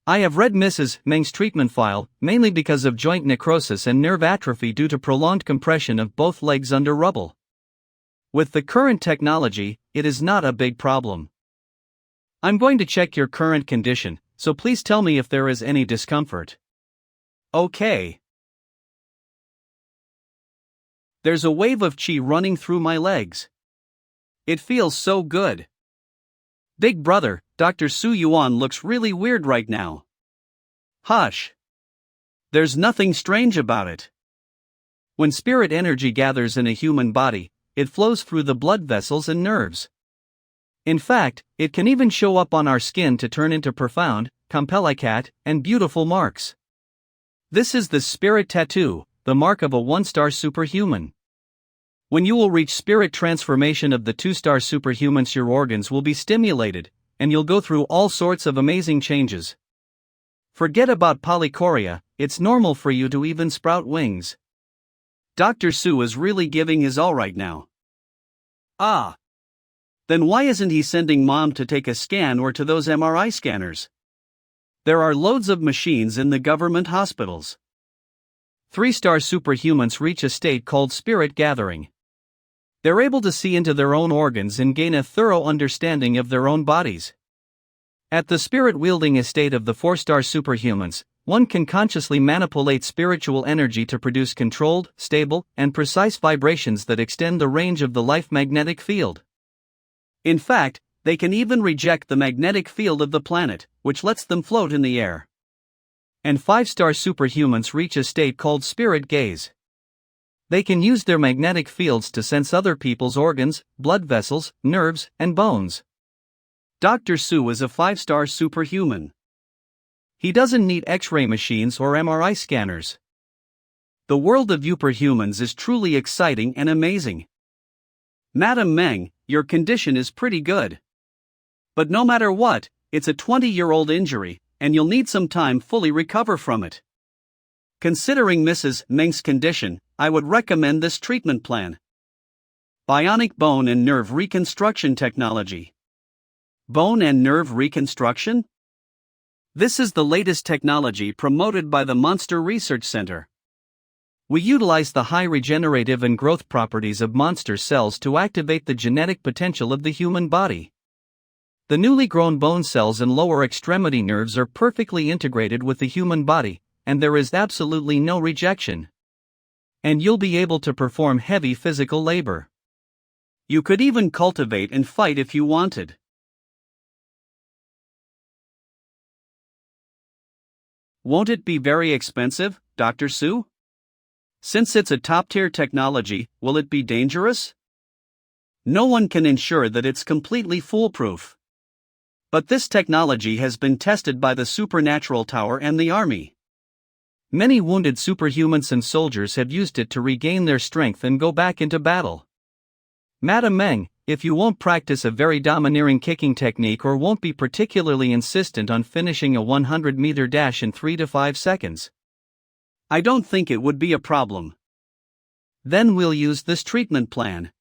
I have read Mrs. Meng's treatment file, mainly because of joint necrosis and nerve atrophy due to prolonged compression of both legs under rubble. With the current technology, it is not a big problem. I'm going to check your current condition, so please tell me if there is any discomfort. Okay. There's a wave of qi running through my legs. It feels so good. Big brother, Dr. Su Yuan looks really weird right now. Hush. There's nothing strange about it. When spirit energy gathers in a human body, it flows through the blood vessels and nerves. In fact, it can even show up on our skin to turn into profound, compelicat, and beautiful marks. This is the spirit tattoo, the mark of a 1-star superhuman. When you will reach spirit transformation of the 2-star superhumans, your organs will be stimulated, and you'll go through all sorts of amazing changes. Forget about polychoria, it's normal for you to even sprout wings. Dr. Su is really giving his all right now. Ah. Then why isn't he sending mom to take a scan or to those MRI scanners? There are loads of machines in the government hospitals. 3-star superhumans reach a state called spirit gathering. They're able to see into their own organs and gain a thorough understanding of their own bodies. At the spirit-wielding estate of the 4-star superhumans, one can consciously manipulate spiritual energy to produce controlled, stable, and precise vibrations that extend the range of the life magnetic field. In fact, they can even reject the magnetic field of the planet, which lets them float in the air. And 5-star superhumans reach a state called spirit gaze. They can use their magnetic fields to sense other people's organs, blood vessels, nerves, and bones. Dr. Su is a 5-star superhuman. He doesn't need X-ray machines or MRI scanners. The world of superhumans is truly exciting and amazing. Madam Meng, your condition is pretty good. But no matter what, it's a 20-year-old injury, and you'll need some time fully recover from it. Considering Mrs. Meng's condition, I would recommend this treatment plan. Bionic bone and nerve reconstruction technology. Bone and nerve reconstruction? This is the latest technology promoted by the Monster Research Center. We utilize the high regenerative and growth properties of monster cells to activate the genetic potential of the human body. The newly grown bone cells and lower extremity nerves are perfectly integrated with the human body, and there is absolutely no rejection. And you'll be able to perform heavy physical labor. You could even cultivate and fight if you wanted. Won't it be very expensive, Dr. Su? Since it's a top-tier technology, will it be dangerous? No one can ensure that it's completely foolproof. But this technology has been tested by the Supernatural Tower and the Army. Many wounded superhumans and soldiers have used it to regain their strength and go back into battle. Madam Meng, if you won't practice a very domineering kicking technique or won't be particularly insistent on finishing a 100-meter dash in 3 to 5 seconds, I don't think it would be a problem. Then we'll use this treatment plan.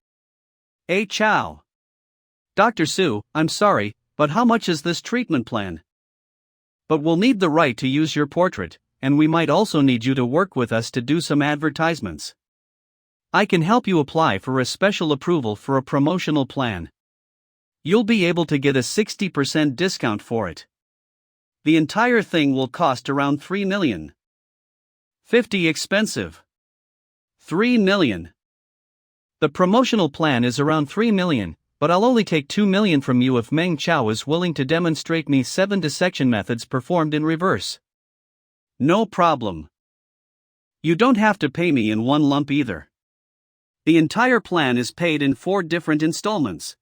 Chow. Dr. Su, I'm sorry, but how much is this treatment plan? But we'll need the right to use your portrait, and we might also need you to work with us to do some advertisements. I can help you apply for a special approval for a promotional plan. You'll be able to get a 60% discount for it. The entire thing will cost around 3 million. 50 expensive. 3 million. The promotional plan is around 3 million, but I'll only take 2 million from you if Meng Chao is willing to demonstrate me 7 dissection methods performed in reverse. No problem. You don't have to pay me in one lump either. The entire plan is paid in 4 different installments.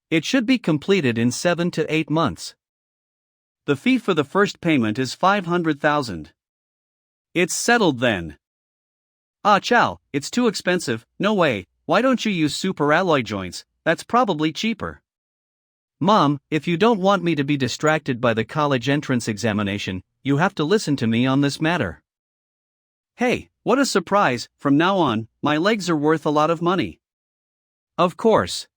It should be completed in 7 to 8 months. The fee for the first payment is 500,000. It's settled then. Chow, it's too expensive, no way, why don't you use super alloy joints, that's probably cheaper. Mom, if you don't want me to be distracted by the college entrance examination, you have to listen to me on this matter. Hey, what a surprise, from now on, my legs are worth a lot of money. Of course.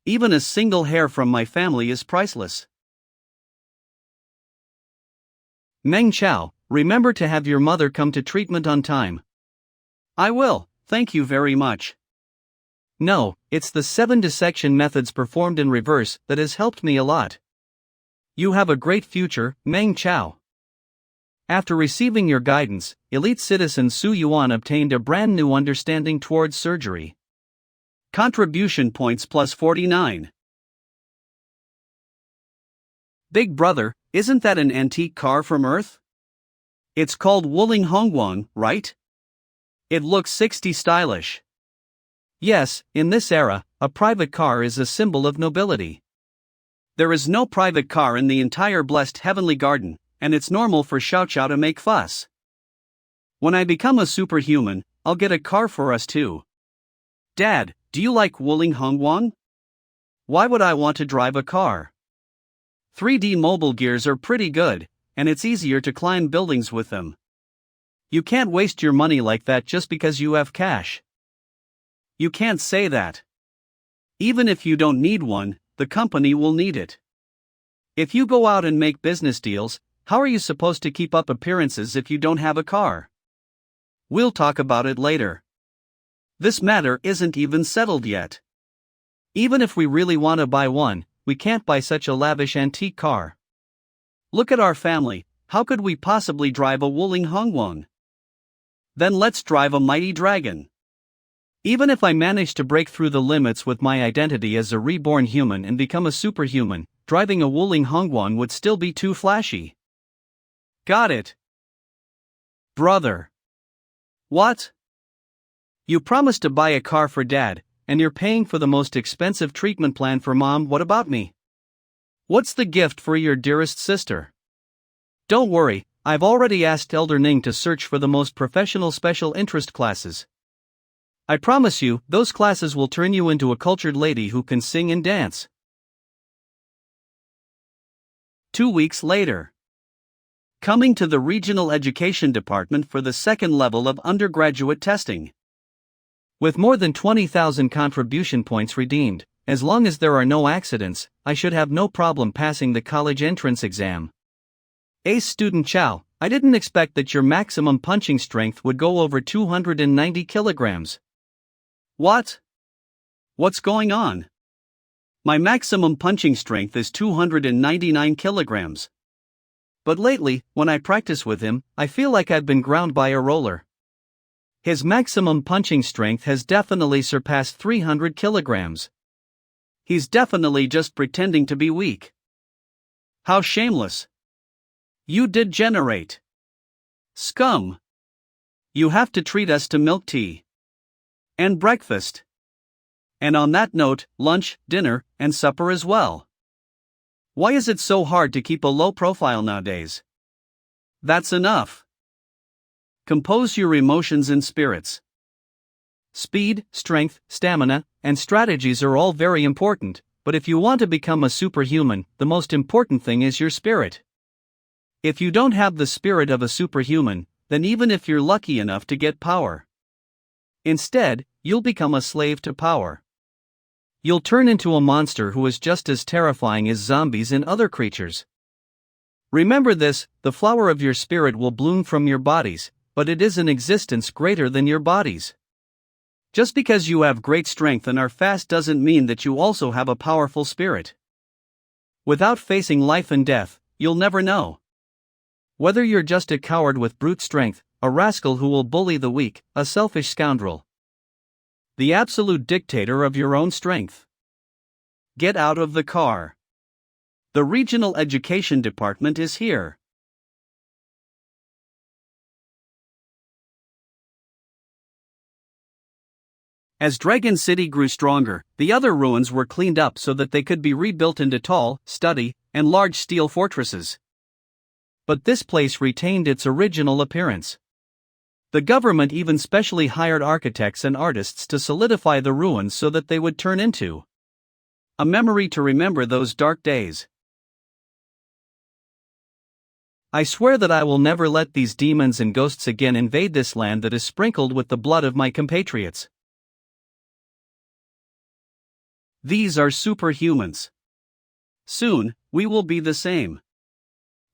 Even a single hair from my family is priceless. Meng Chao, remember to have your mother come to treatment on time. I will, thank you very much. No, it's the 7 dissection methods performed in reverse that has helped me a lot. You have a great future, Meng Chao. After receiving your guidance, elite citizen Su Yuan obtained a brand new understanding towards surgery. Contribution points plus 49. Big brother, isn't that an antique car from Earth? It's called Wuling Hongguang, right? It looks 60 stylish. Yes, in this era, a private car is a symbol of nobility. There is no private car in the entire blessed heavenly garden, and it's normal for Xiao Xiao to make fuss. When I become a superhuman, I'll get a car for us too. Dad, do you like Wuling Hongguang? Why would I want to drive a car? 3D mobile gears are pretty good, and it's easier to climb buildings with them. You can't waste your money like that just because you have cash. You can't say that. Even if you don't need one, the company will need it. If you go out and make business deals, how are you supposed to keep up appearances if you don't have a car? We'll talk about it later. This matter isn't even settled yet. Even if we really want to buy one, we can't buy such a lavish antique car. Look at our family, how could we possibly drive a Wuling Hongwon? Then let's drive a mighty dragon. Even if I manage to break through the limits with my identity as a reborn human and become a superhuman, driving a Wuling Hongwon would still be too flashy. Got it. Brother. What? You promised to buy a car for Dad, and you're paying for the most expensive treatment plan for Mom. What about me? What's the gift for your dearest sister? Don't worry, I've already asked Elder Ning to search for the most professional special interest classes. I promise you, those classes will turn you into a cultured lady who can sing and dance. 2 weeks later. Coming to the Regional Education Department for the second level of undergraduate testing. With more than 20,000 contribution points redeemed, as long as there are no accidents, I should have no problem passing the college entrance exam. Ace student Chow, I didn't expect that your maximum punching strength would go over 290 kilograms. What? What's going on? My maximum punching strength is 299 kilograms. But lately, when I practice with him, I feel like I've been ground by a roller. His maximum punching strength has definitely surpassed 300 kilograms. He's definitely just pretending to be weak. How shameless. You degenerate. Scum. You have to treat us to milk tea. And breakfast. And on that note, lunch, dinner, and supper as well. Why is it so hard to keep a low profile nowadays? That's enough. Compose your emotions and spirits. Speed, strength, stamina, and strategies are all very important, but if you want to become a superhuman, the most important thing is your spirit. If you don't have the spirit of a superhuman, then even if you're lucky enough to get power, instead, you'll become a slave to power. You'll turn into a monster who is just as terrifying as zombies and other creatures. Remember this, the flower of your spirit will bloom from your bodies, but it is an existence greater than your bodies. Just because you have great strength and are fast doesn't mean that you also have a powerful spirit. Without facing life and death, you'll never know. Whether you're just a coward with brute strength, a rascal who will bully the weak, a selfish scoundrel. The absolute dictator of your own strength. Get out of the car. The Regional Education Department is here. As Dragon City grew stronger, the other ruins were cleaned up so that they could be rebuilt into tall, sturdy, and large steel fortresses. But this place retained its original appearance. The government even specially hired architects and artists to solidify the ruins so that they would turn into a memory to remember those dark days. I swear that I will never let these demons and ghosts again invade this land that is sprinkled with the blood of my compatriots. These are superhumans. Soon, we will be the same.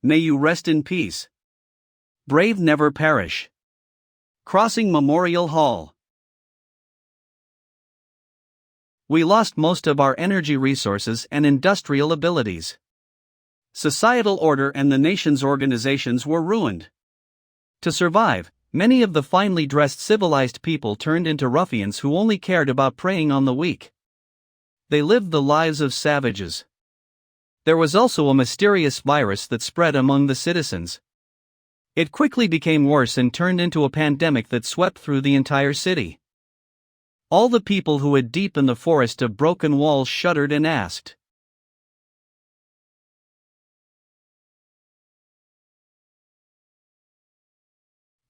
May you rest in peace. Brave never perish. Crossing Memorial Hall. We lost most of our energy resources and industrial abilities. Societal order and the nation's organizations were ruined. To survive, many of the finely dressed civilized people turned into ruffians who only cared about preying on the weak. They lived the lives of savages. There was also a mysterious virus that spread among the citizens. It quickly became worse and turned into a pandemic that swept through the entire city. All the people who hid deep in the forest of broken walls shuddered and asked,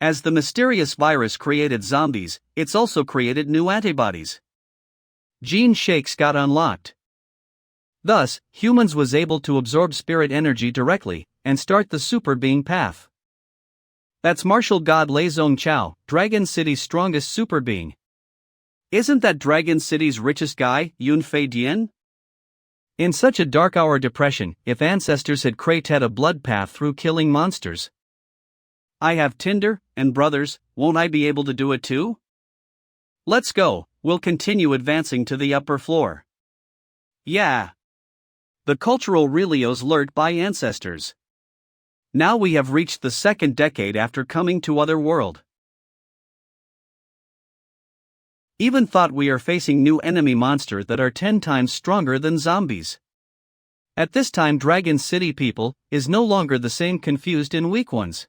as the mysterious virus created zombies, it's also created new antibodies. Gene shakes got unlocked. Thus, humans was able to absorb spirit energy directly, and start the super being path. That's martial god Lei Zong Chao, Dragon City's strongest super being. Isn't that Dragon City's richest guy, Yun Fei Dian? In such a dark hour depression, if ancestors had created a blood path through killing monsters. I have Tinder, and brothers, won't I be able to do it too? Let's go, we'll continue advancing to the upper floor. Yeah. The cultural relios learnt by ancestors. Now we have reached the second decade after coming to other world. Even thought we are facing new enemy monster that are 10 times stronger than zombies. At this time Dragon City people is no longer the same confused and weak ones.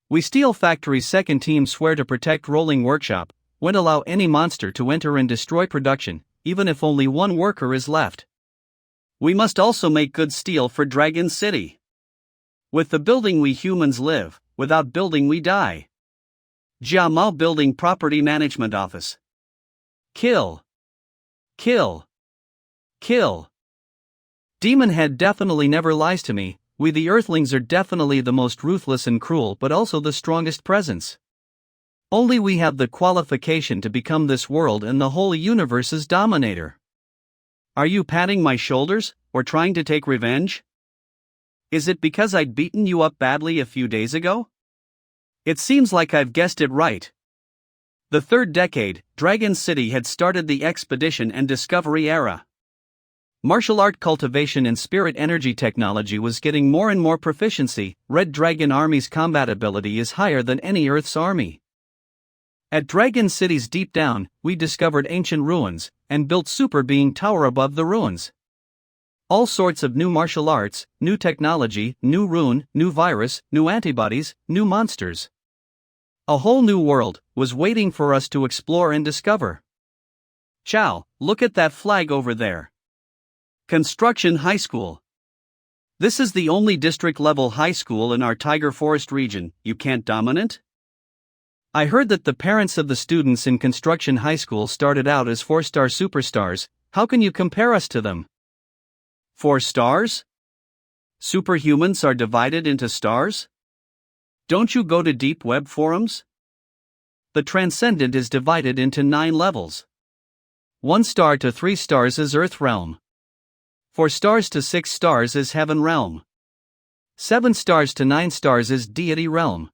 We Steel Factory's second team swear to protect Rolling Workshop, won't allow any monster to enter and destroy production, even if only one worker is left. We must also make good steel for Dragon City. With the building we humans live, without building we die. Jia Mao Building Property Management Office. Kill. Kill. Kill. Demon Head definitely never lies to me. We the Earthlings are definitely the most ruthless and cruel but also the strongest presence. Only we have the qualification to become this world and the whole universe's dominator. Are you patting my shoulders, or trying to take revenge? Is it because I'd beaten you up badly a few days ago? It seems like I've guessed it right. The third decade, Dragon City had started the expedition and discovery era. Martial art cultivation and spirit energy technology was getting more and more proficiency. Red Dragon Army's combat ability is higher than any Earth's army. At Dragon City's deep down, we discovered ancient ruins, and built super being tower above the ruins. All sorts of new martial arts, new technology, new rune, new virus, new antibodies, new monsters. A whole new world was waiting for us to explore and discover. Chow, look at that flag over there. Construction High School. This is the only district-level high school in our Tiger Forest region. You can't dominant? I heard that the parents of the students in Construction High School started out as 4-star superstars. How can you compare us to them? 4 stars? Superhumans are divided into stars? Don't you go to deep web forums? The Transcendent is divided into 9 levels. 1 star to 3 stars is Earth Realm. 4 stars to 6 stars is Heaven Realm. 7 stars to 9 stars is Deity Realm.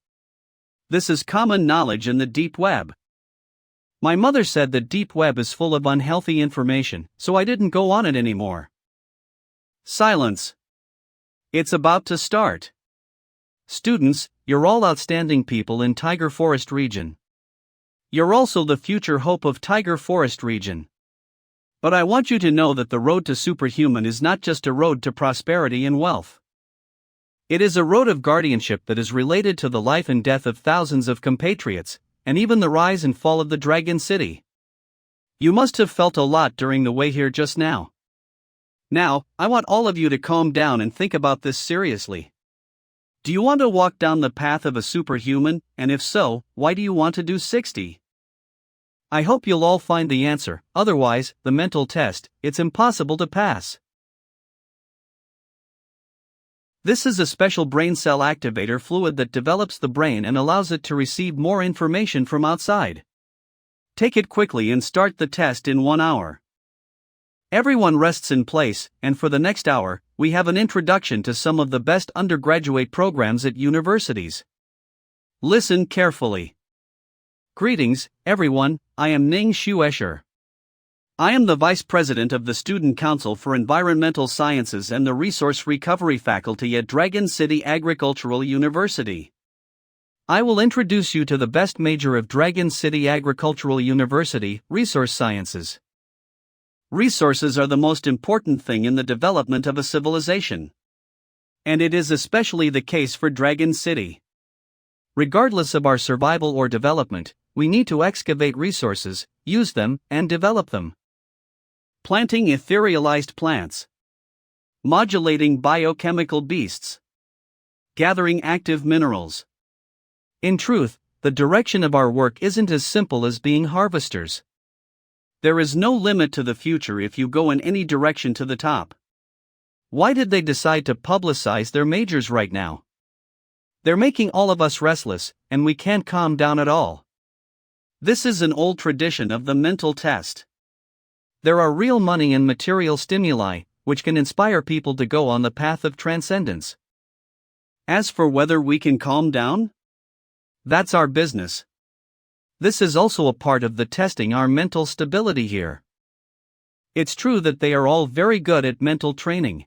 This is common knowledge in the deep web. My mother said the deep web is full of unhealthy information, so I didn't go on it anymore. Silence. It's about to start. Students, you're all outstanding people in Tiger Forest region. You're also the future hope of Tiger Forest region. But I want you to know that the road to superhuman is not just a road to prosperity and wealth. It is a road of guardianship that is related to the life and death of thousands of compatriots, and even the rise and fall of the Dragon City. You must have felt a lot during the way here just now. Now, I want all of you to calm down and think about this seriously. Do you want to walk down the path of a superhuman, and if so, why do you want to do 60? I hope you'll all find the answer, otherwise, the mental test, it's impossible to pass. This is a special brain cell activator fluid that develops the brain and allows it to receive more information from outside. Take it quickly and start the test in 1 hour. Everyone rests in place, and for the next hour, we have an introduction to some of the best undergraduate programs at universities. Listen carefully. Greetings, everyone, I am Ning Escher. I am the Vice President of the Student Council for Environmental Sciences and the Resource Recovery Faculty at Dragon City Agricultural University. I will introduce you to the best major of Dragon City Agricultural University, Resource Sciences. Resources are the most important thing in the development of a civilization. And it is especially the case for Dragon City. Regardless of our survival or development, we need to excavate resources, use them, and develop them. Planting etherealized plants. Modulating biochemical beasts. Gathering active minerals. In truth, the direction of our work isn't as simple as being harvesters. There is no limit to the future if you go in any direction to the top. Why did they decide to publicize their majors right now? They're making all of us restless, and we can't calm down at all. This is an old tradition of the mental test. There are real money and material stimuli, which can inspire people to go on the path of transcendence. As for whether we can calm down, that's our business. This is also a part of the testing our mental stability here. It's true that they are all very good at mental training.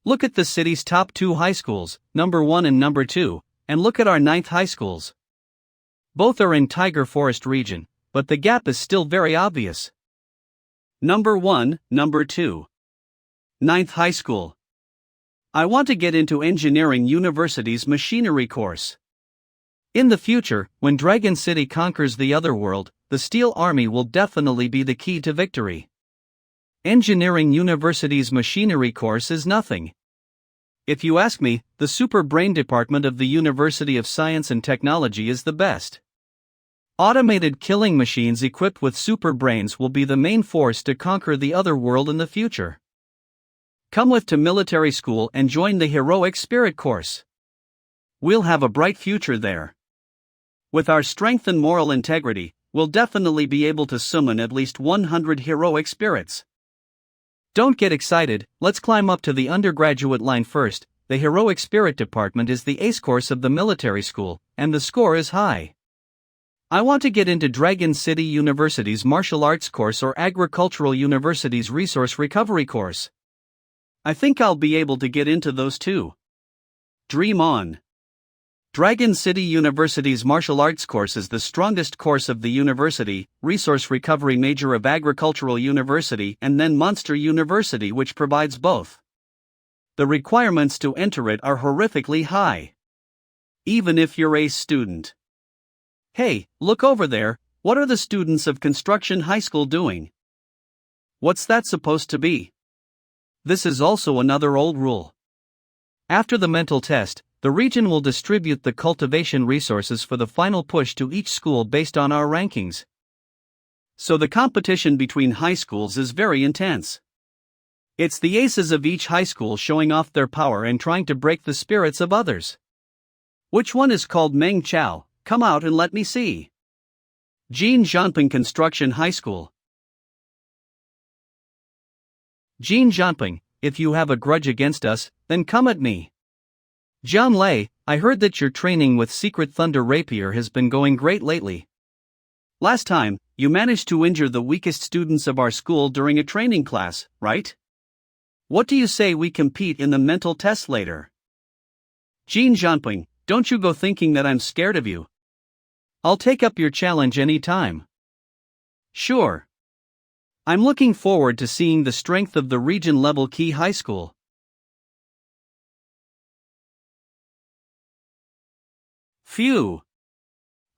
Look at the city's top 2 high schools, number 1 and number 2, and look at our 9th high schools. Both are in Tiger Forest region, but the gap is still very obvious. Number 1, number 2. 9th high school. I want to get into engineering university's machinery course. In the future, when Dragon City conquers the other world, the Steel Army will definitely be the key to victory. Engineering University's machinery course is nothing. If you ask me, the Super Brain Department of the University of Science and Technology is the best. Automated killing machines equipped with super brains will be the main force to conquer the other world in the future. Come with to military school and join the Heroic Spirit course. We'll have a bright future there. With our strength and moral integrity, we'll definitely be able to summon at least 100 heroic spirits. Don't get excited, let's climb up to the undergraduate line first. The Heroic Spirit Department is the ace course of the military school, and the score is high. I want to get into Dragon City University's martial arts course or Agricultural University's resource recovery course. I think I'll be able to get into those too. Dream on. Dragon City University's martial arts course is the strongest course of the university, resource recovery major of Agricultural University and then Monster University, which provides both. The requirements to enter it are horrifically high. Even if you're a student. Hey, look over there, what are the students of Construction High School doing? What's that supposed to be? This is also another old rule. After the mental test, the region will distribute the cultivation resources for the final push to each school based on our rankings. So the competition between high schools is very intense. It's the aces of each high school showing off their power and trying to break the spirits of others. Which one is called Meng Chao? Come out and let me see. Jean Jianping Construction High School. Jean Jianping, if you have a grudge against us, then come at me. Jian Lei, I heard that your training with Secret Thunder Rapier has been going great lately. Last time, you managed to injure the weakest students of our school during a training class, right? What do you say we compete in the mental test later? Jean Jianping, don't you go thinking that I'm scared of you. I'll take up your challenge any time. Sure. I'm looking forward to seeing the strength of the region-level Key High School. Phew.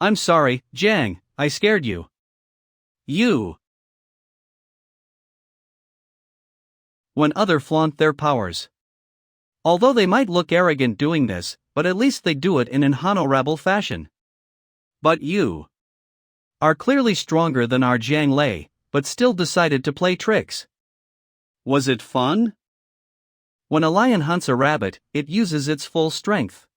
I'm sorry, Jiang, I scared you. You. When others flaunt their powers. Although they might look arrogant doing this, but at least they do it in an honorable fashion. But you are clearly stronger than our Jiang Lei, but still decided to play tricks. Was it fun? When a lion hunts a rabbit, it uses its full strength.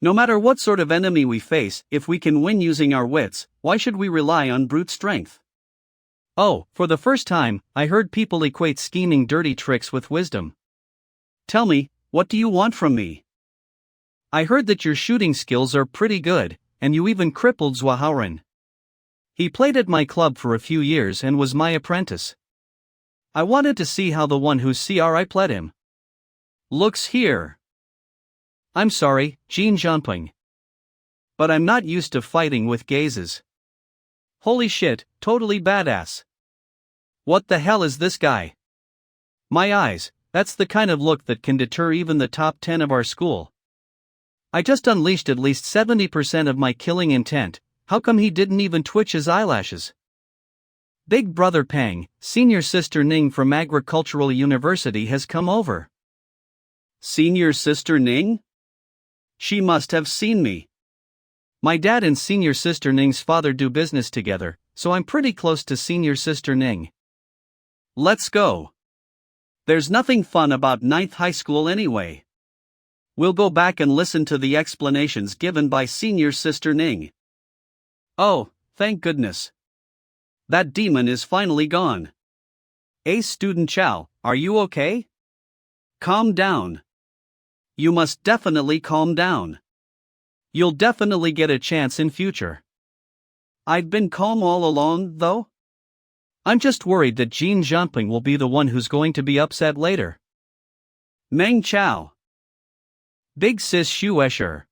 No matter what sort of enemy we face, if we can win using our wits, why should we rely on brute strength? Oh, for the first time, I heard people equate scheming dirty tricks with wisdom. Tell me, what do you want from me? I heard that your shooting skills are pretty good, and you even crippled Zhuahaoren. He played at my club for a few years and was my apprentice. I wanted to see how the one whose CRI pled him. Looks here. I'm sorry, Jean Jianping. But I'm not used to fighting with gazes. Holy shit, totally badass. What the hell is this guy? My eyes, that's the kind of look that can deter even the top 10 of our school. I just unleashed at least 70% of my killing intent, how come he didn't even twitch his eyelashes? Big brother Pang, senior sister Ning from Agricultural University has come over. Senior sister Ning? She must have seen me. My dad and senior sister Ning's father do business together, so I'm pretty close to senior sister Ning. Let's go. There's nothing fun about 9th high school anyway. We'll go back and listen to the explanations given by senior sister Ning. Oh, thank goodness. That demon is finally gone. Ace student Chow, are you okay? Calm down. You must definitely calm down. You'll definitely get a chance in future. I've been calm all along, though. I'm just worried that Jean Jianping will be the one who's going to be upset later. Meng Chao. Big sis Shu Escher.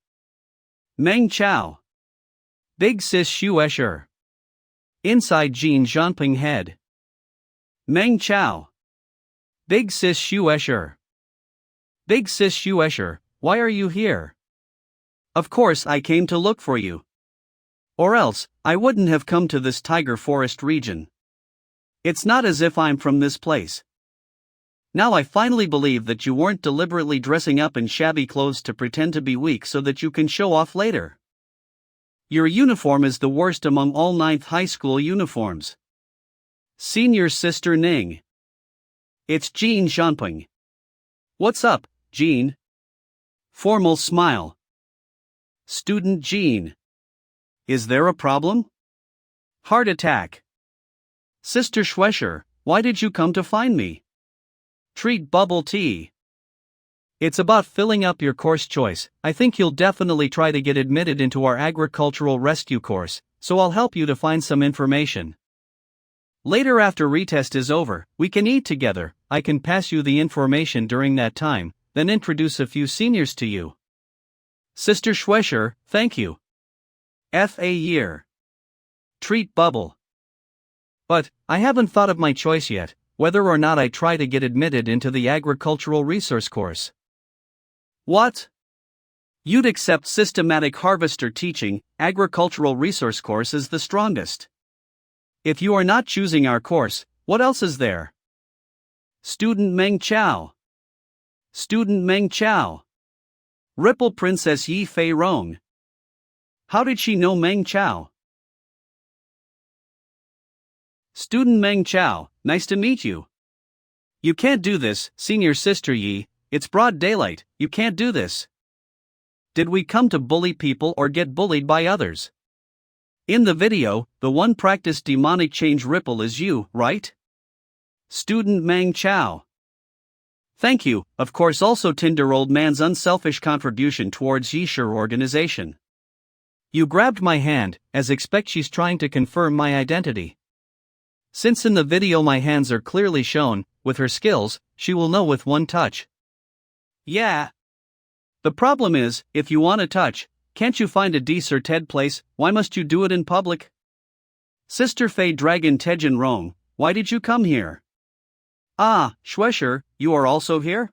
Meng Chao. Big sis Shu Escher. Inside Jean Jianping head. Meng Chao. Big sis Shu Escher. Big sis Shu Escher, why are you here? Of course I came to look for you. Or else, I wouldn't have come to this tiger forest region. It's not as if I'm from this place. Now I finally believe that you weren't deliberately dressing up in shabby clothes to pretend to be weak so that you can show off later. Your uniform is the worst among all 9th high school uniforms. Senior sister Ning. It's Jean Jianping. What's up, Jean? Formal smile. Student Jean. Is there a problem? Heart attack. Sister Schwescher, why did you come to find me? Treat bubble tea. It's about filling up your course choice. I think you'll definitely try to get admitted into our agricultural rescue course, so I'll help you to find some information. Later after retest is over, we can eat together. I can pass you the information during that time, then introduce a few seniors to you. Sister Schwescher, thank you. F.A. year. Treat bubble. But, I haven't thought of my choice yet, whether or not I try to get admitted into the agricultural resource course. What? You'd accept systematic harvester teaching, agricultural resource course is the strongest. If you are not choosing our course, what else is there? Student Meng Chao. Student Meng Chao. Ripple Princess Yi Fei Rong. How did she know Meng Chao? Student Meng Chao, nice to meet you. You can't do this, senior sister Yi, it's broad daylight, you can't do this. Did we come to bully people or get bullied by others? In the video, the one practiced demonic change ripple is you, right? Student Meng Chao. Thank you, of course also Tinder old man's unselfish contribution towards Yisher organization. You grabbed my hand, as expect she's trying to confirm my identity. Since in the video my hands are clearly shown, with her skills, she will know with one touch. Yeah. The problem is, if you want to touch, can't you find a deserted place, why must you do it in public? Sister Fei Dragon Tejin Rong, why did you come here? Ah, Schwescher, you are also here?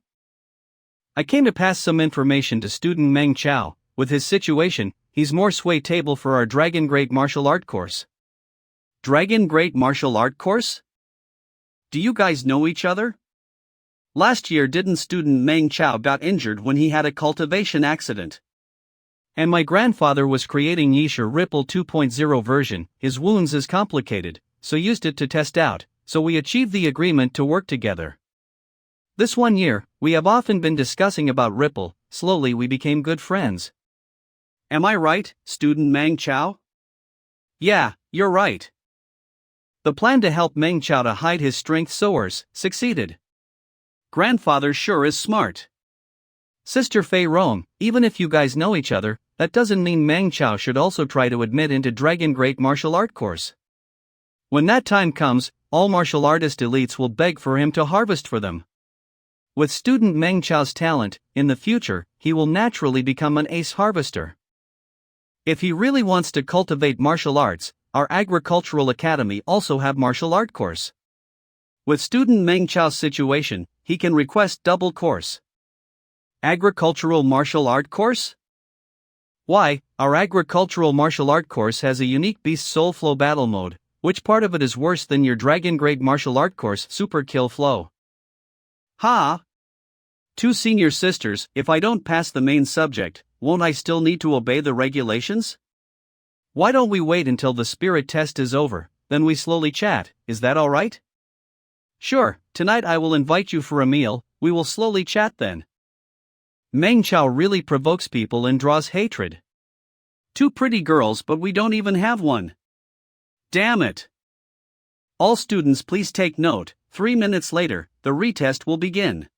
I came to pass some information to student Meng Chao. With his situation, he's more sway-table for our Dragon Great Martial Art course. Dragon Great Martial Art course? Do you guys know each other? Last year didn't student Meng Chao got injured when he had a cultivation accident? And my grandfather was creating Yisher Ripple 2.0 version, his wounds is complicated, so used it to test out, so we achieved the agreement to work together. This 1 year, we have often been discussing about Ripple, slowly we became good friends. Am I right, student Meng Chao? Yeah, you're right. The plan to help Meng Chao to hide his strength sores succeeded. Grandfather sure is smart. Sister Fei Rong, even if you guys know each other, that doesn't mean Meng Chao should also try to admit into Dragon Great Martial Art course. When that time comes, all martial artist elites will beg for him to harvest for them. With student Meng Chao's talent, in the future, he will naturally become an ace harvester. If he really wants to cultivate martial arts, our agricultural academy also have martial art course. With student Meng Chao's situation, he can request double course. Agricultural martial art course? Why, our agricultural martial art course has a unique beast soul flow battle mode. Which part of it is worse than your Dragon Grade martial art course super kill flow? Ha! Two senior sisters, if I don't pass the main subject, won't I still need to obey the regulations? Why don't we wait until the spirit test is over, then we slowly chat, is that alright? Sure, tonight I will invite you for a meal, we will slowly chat then. Meng Chao really provokes people and draws hatred. Two pretty girls but we don't even have one. Damn it! All students please take note, 3 minutes later, the retest will begin.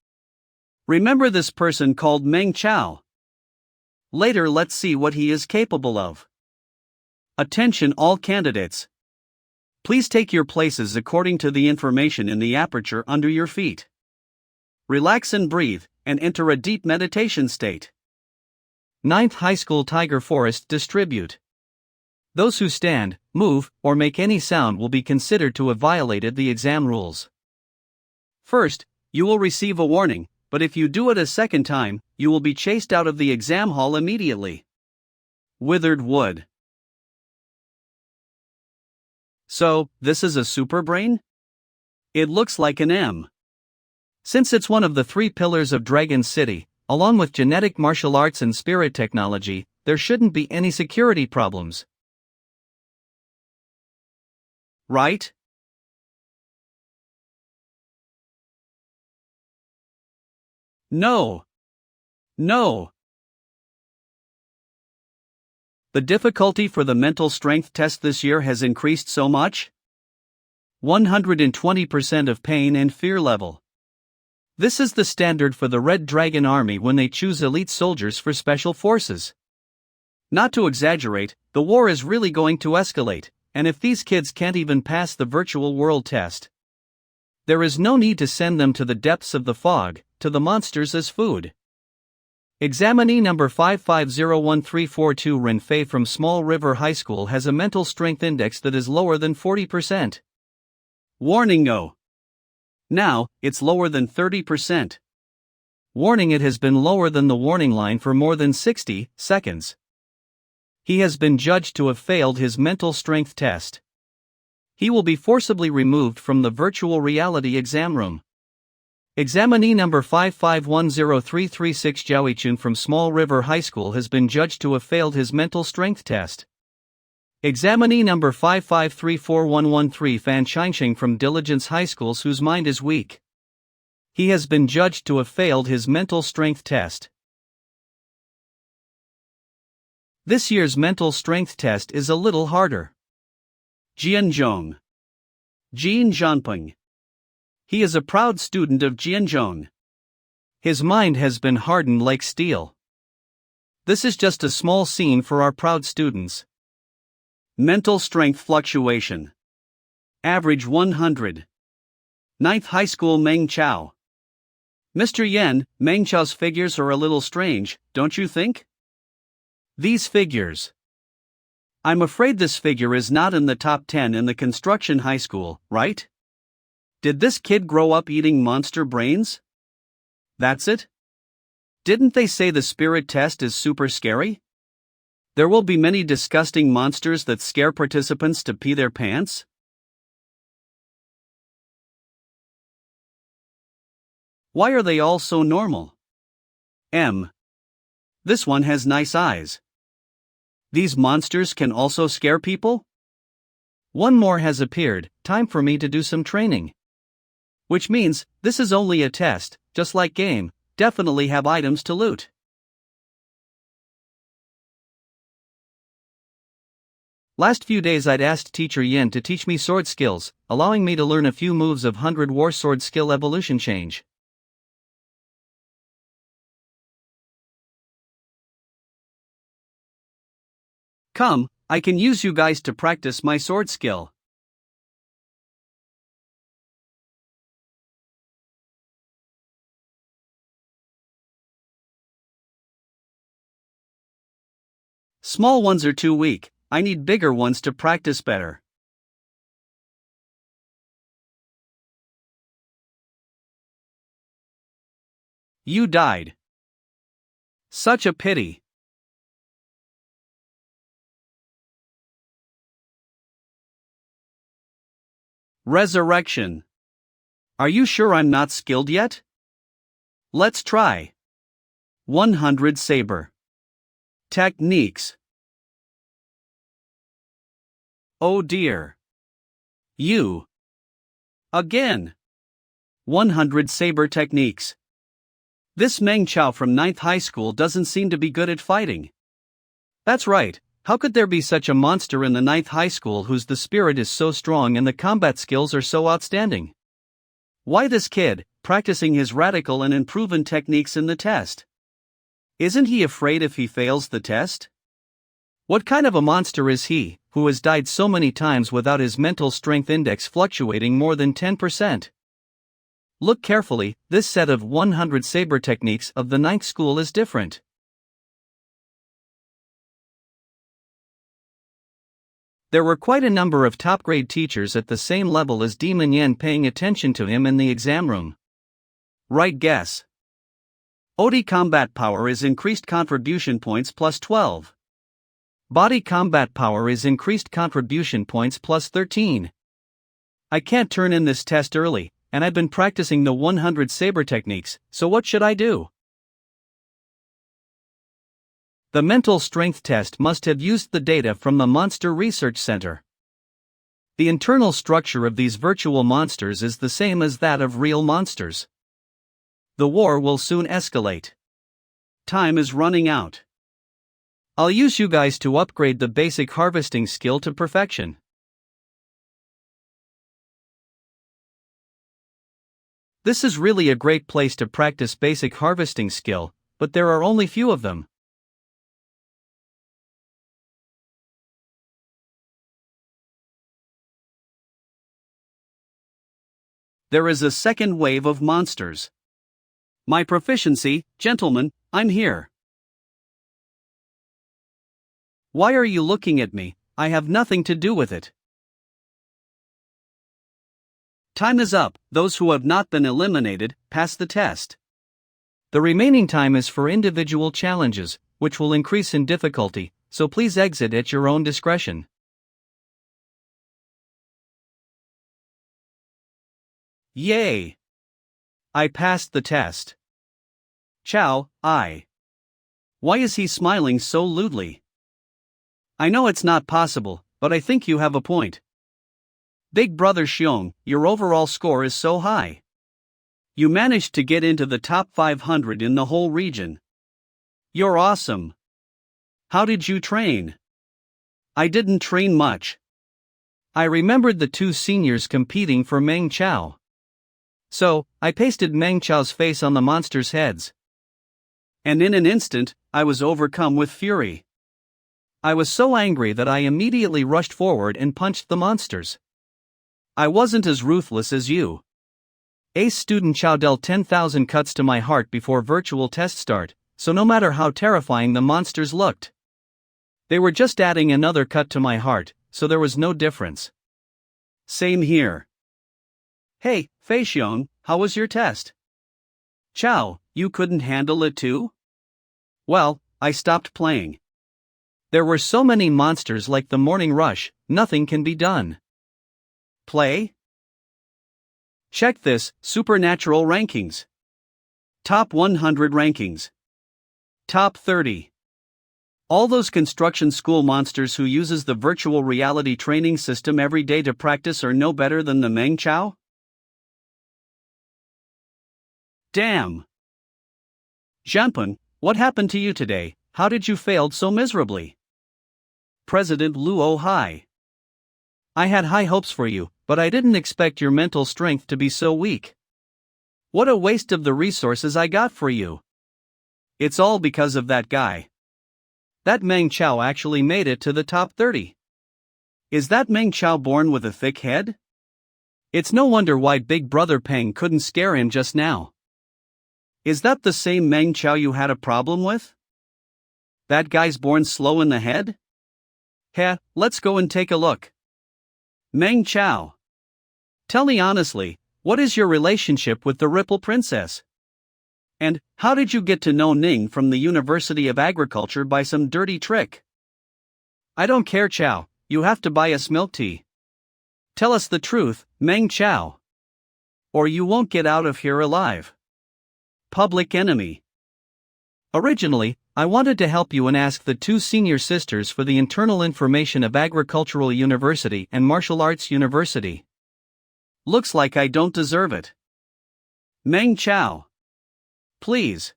Remember this person called Meng Chao. Later let's see what he is capable of. Attention all candidates. Please take your places according to the information in the aperture under your feet. Relax and breathe, and enter a deep meditation state. 9th High School Tiger Forest Distribute. Those who stand, move, or make any sound will be considered to have violated the exam rules. First, you will receive a warning, but if you do it a second time, you will be chased out of the exam hall immediately. Withered wood. So, this is a superbrain? It looks like an M. Since it's one of the 3 pillars of Dragon City, along with genetic martial arts and spirit technology, there shouldn't be any security problems. Right? No. No. The difficulty for the mental strength test this year has increased so much? 120% of pain and fear level. This is the standard for the Red Dragon Army when they choose elite soldiers for special forces. Not to exaggerate, the war is really going to escalate, and if these kids can't even pass the virtual world test, there is no need to send them to the depths of the fog, to the monsters as food. Examinee number 5501342 Renfei from Small River High School has a mental strength index that is lower than 40%. Warning: no. Now, it's lower than 30%. Warning: it has been lower than the warning line for more than 60 seconds. He has been judged to have failed his mental strength test. He will be forcibly removed from the virtual reality exam room. Examinee number 5510336 Zhaoichun from Small River High School has been judged to have failed his mental strength test. Examinee number 5534113 Fan Changsheng from Diligence High School whose mind is weak. He has been judged to have failed his mental strength test. This year's mental strength test is a little harder. Jianzhong. Jin Zhanpeng. He is a proud student of Jianzhong. His mind has been hardened like steel. This is just a small scene for our proud students. Mental strength fluctuation. Average 100. 9th High School Meng Chao. Mr. Yen, Meng Chao's figures are a little strange, don't you think? These figures. I'm afraid this figure is not in the top 10 in the construction high school, right? Did this kid grow up eating monster brains? That's it? Didn't they say the spirit test is super scary? There will be many disgusting monsters that scare participants to pee their pants? Why are they all so normal? M. This one has nice eyes. These monsters can also scare people? One more has appeared, time for me to do some training. Which means, this is only a test, just like game, definitely have items to loot. Last few days I'd asked teacher Yin to teach me sword skills, allowing me to learn a few moves of 100 War Sword skill evolution change. Come, I can use you guys to practice my sword skill. Small ones are too weak, I need bigger ones to practice better. You died. Such a pity. Resurrection. Are you sure I'm not skilled yet? Let's try. 100 Saber. Techniques. Oh dear. You. Again. 100 Saber techniques. This Meng Chao from 9th High School doesn't seem to be good at fighting. That's right, how could there be such a monster in the 9th High School whose the spirit is so strong and the combat skills are so outstanding? Why this kid, practicing his radical and unproven techniques in the test? Isn't he afraid if he fails the test? What kind of a monster is he, who has died so many times without his mental strength index fluctuating more than 10%. Look carefully, this set of 100 saber techniques of the 9th school is different. There were quite a number of top-grade teachers at the same level as Demon Yen paying attention to him in the exam room. Right guess. OD combat power is increased contribution points plus 12. Body combat power is increased contribution points plus 13. I can't turn in this test early, and I've been practicing the 100 saber techniques, so what should I do? The mental strength test must have used the data from the Monster Research Center. The internal structure of these virtual monsters is the same as that of real monsters. The war will soon escalate. Time is running out. I'll use you guys to upgrade the basic harvesting skill to perfection. This is really a great place to practice basic harvesting skill, but there are only few of them. There is a second wave of monsters. My proficiency, gentlemen, I'm here. Why are you looking at me? I have nothing to do with it. Time is up. Those who have not been eliminated, pass the test. The remaining time is for individual challenges, which will increase in difficulty, so please exit at your own discretion. Yay! I passed the test. Chow, Why is he smiling so lewdly? I know it's not possible, but I think you have a point. Big brother Xiong, your overall score is so high. You managed to get into the top 500 in the whole region. You're awesome. How did you train? I didn't train much. I remembered the two seniors competing for Meng Chao. So, I pasted Meng Chao's face on the monsters' heads. And in an instant, I was overcome with fury. I was so angry that I immediately rushed forward and punched the monsters. I wasn't as ruthless as you. Ace student Chao dealt 10,000 cuts to my heart before virtual test start, so no matter how terrifying the monsters looked, they were just adding another cut to my heart, so there was no difference. Same here. Hey, Fei Xiong, how was your test? Chao, you couldn't handle it too? Well, I stopped playing. There were so many monsters like the morning rush, nothing can be done. Play? Check this, supernatural rankings. Top 100 rankings. Top 30. All those construction school monsters who uses the virtual reality training system every day to practice are no better than the Meng Chao? Damn! Jianpeng, what happened to you today? How did you fail so miserably? President Luo Hai. I had high hopes for you, but I didn't expect your mental strength to be so weak. What a waste of the resources I got for you. It's all because of that guy. That Meng Chao actually made it to the top 30. Is that Meng Chao born with a thick head? It's no wonder why Big Brother Peng couldn't scare him just now. Is that the same Meng Chao you had a problem with? That guy's born slow in the head? Heh, let's go and take a look. Meng Chao. Tell me honestly, what is your relationship with the Ripple Princess? And, how did you get to know Ning from the University of Agriculture by some dirty trick? I don't care, Chao, you have to buy us milk tea. Tell us the truth, Meng Chao. Or you won't get out of here alive. Public enemy. Originally, I wanted to help you and ask the two senior sisters for the internal information of Agricultural University and Martial Arts University. Looks like I don't deserve it. Meng Chao. Please.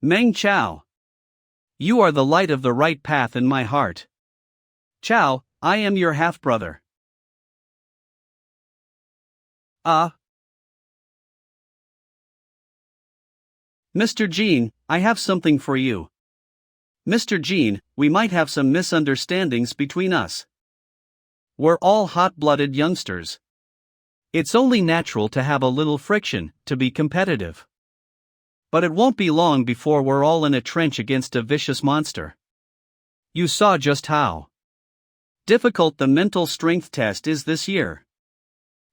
Meng Chao. You are the light of the right path in my heart. Chao, I am your half-brother. Mr. Jean, I have something for you. Mr. Jean, we might have some misunderstandings between us. We're all hot-blooded youngsters. It's only natural to have a little friction, to be competitive. But it won't be long before we're all in a trench against a vicious monster. You saw just how difficult the mental strength test is this year.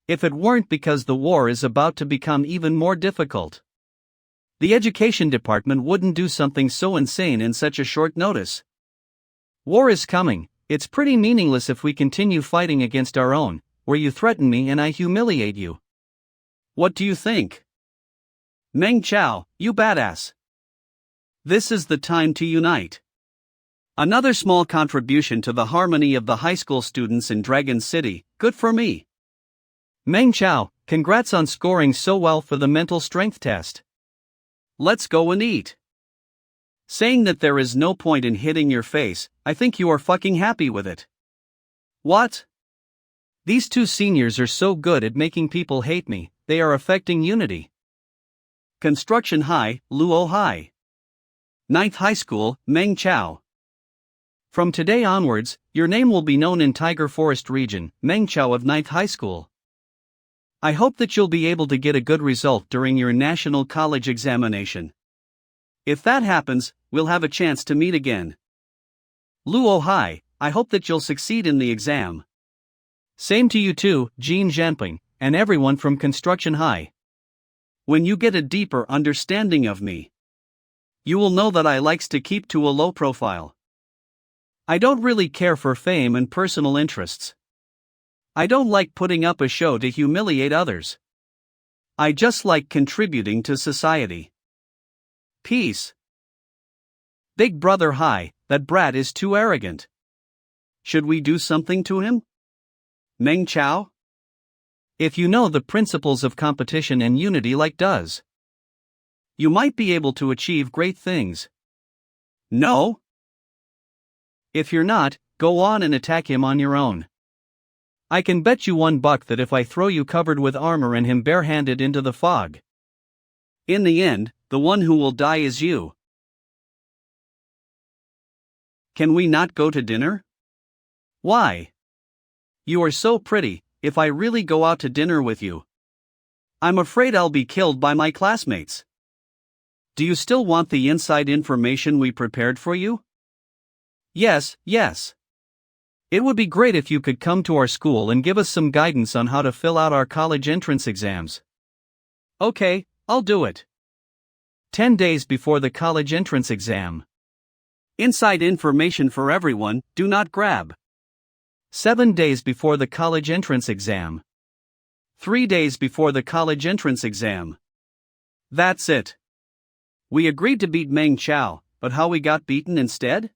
If it weren't because the war is about to become even more difficult, the education department wouldn't do something so insane in such a short notice. War is coming. It's pretty meaningless if we continue fighting against our own, where you threaten me and I humiliate you. What do you think? Meng Chao, you badass. This is the time to unite. Another small contribution to the harmony of the high school students in Dragon City, good for me. Meng Chao, congrats on scoring so well for the mental strength test. Let's go and eat. Saying that there is no point in hitting your face, I think you are fucking happy with it. What? These two seniors are so good at making people hate me, they are affecting unity. Construction High, Luo High. 9th High School, Meng Chao. From today onwards, your name will be known in Tiger Forest region, Meng Chao of 9th High School. I hope that you'll be able to get a good result during your national college examination. If that happens, we'll have a chance to meet again. Luo High, I hope that you'll succeed in the exam. Same to you too, Jean Zhanping, and everyone from Construction High. When you get a deeper understanding of me, you will know that I likes to keep to a low profile. I don't really care for fame and personal interests. I don't like putting up a show to humiliate others. I just like contributing to society. Peace. Big Brother High, that brat is too arrogant. Should we do something to him? Meng Chao? If you know the principles of competition and unity like does, you might be able to achieve great things. No? If you're not, go on and attack him on your own. I can bet you $1 that if I throw you covered with armor and him barehanded into the fog, in the end, the one who will die is you. Can we not go to dinner? Why? You are so pretty. If I really go out to dinner with you, I'm afraid I'll be killed by my classmates. Do you still want the inside information we prepared for you? Yes, yes. It would be great if you could come to our school and give us some guidance on how to fill out our college entrance exams. Okay, I'll do it. 10 days before the college entrance exam. Inside information for everyone, do not grab. 7 days before the college entrance exam. 3 days before the college entrance exam. That's it. We agreed to beat Meng Chao, but how we got beaten instead?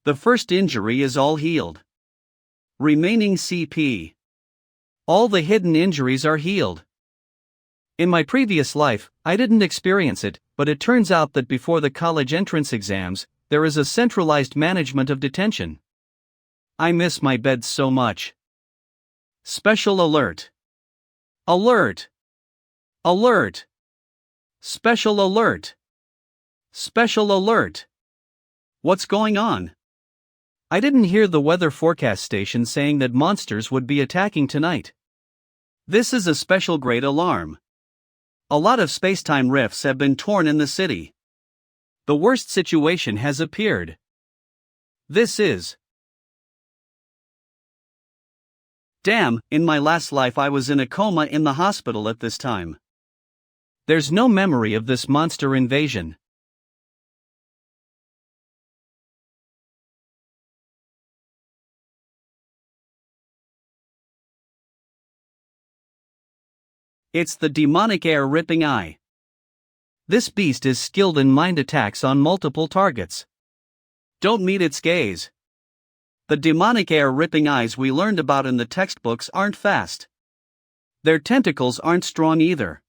The first injury is all healed. Remaining CP. All the hidden injuries are healed. In my previous life, I didn't experience it, but it turns out that before the college entrance exams, there is a centralized management of detention. I miss my bed so much. Special alert. Alert. Alert. Special alert. Special alert. What's going on? I didn't hear the weather forecast station saying that monsters would be attacking tonight. This is a special grade alarm. A lot of spacetime rifts have been torn in the city. The worst situation has appeared. This is. Damn, in my last life I was in a coma in the hospital at this time. There's no memory of this monster invasion. It's the demonic air-ripping eye. This beast is skilled in mind attacks on multiple targets. Don't meet its gaze. The demonic air-ripping eyes we learned about in the textbooks aren't fast. Their tentacles aren't strong either.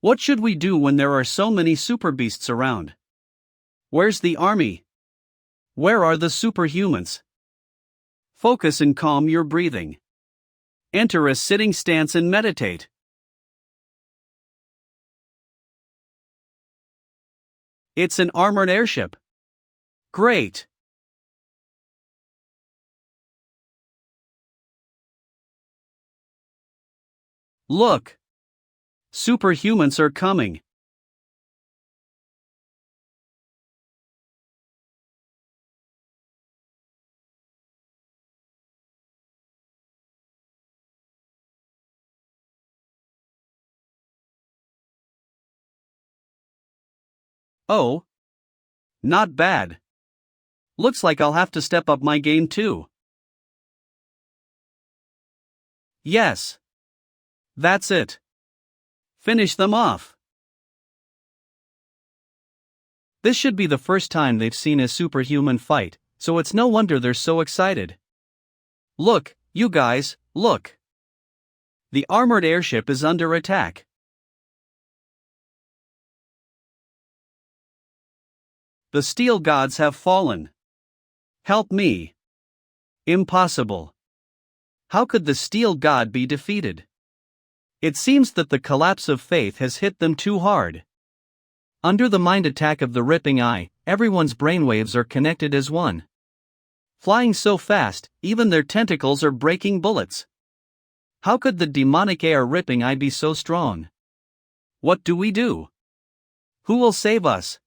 What should we do when there are so many super beasts around? Where's the army? Where are the superhumans? Focus and calm your breathing. Enter a sitting stance and meditate. It's an armored airship. Great. Look! Superhumans are coming! Oh? Not bad. Looks like I'll have to step up my game too. Yes. That's it. Finish them off. This should be the first time they've seen a superhuman fight, so it's no wonder they're so excited. Look, you guys, look. The armored airship is under attack. The steel gods have fallen. Help me. Impossible. How could the steel god be defeated? It seems that the collapse of faith has hit them too hard. Under the mind attack of the ripping eye, everyone's brainwaves are connected as one. Flying so fast, even their tentacles are breaking bullets. How could the demonic air ripping eye be so strong? What do we do? Who will save us?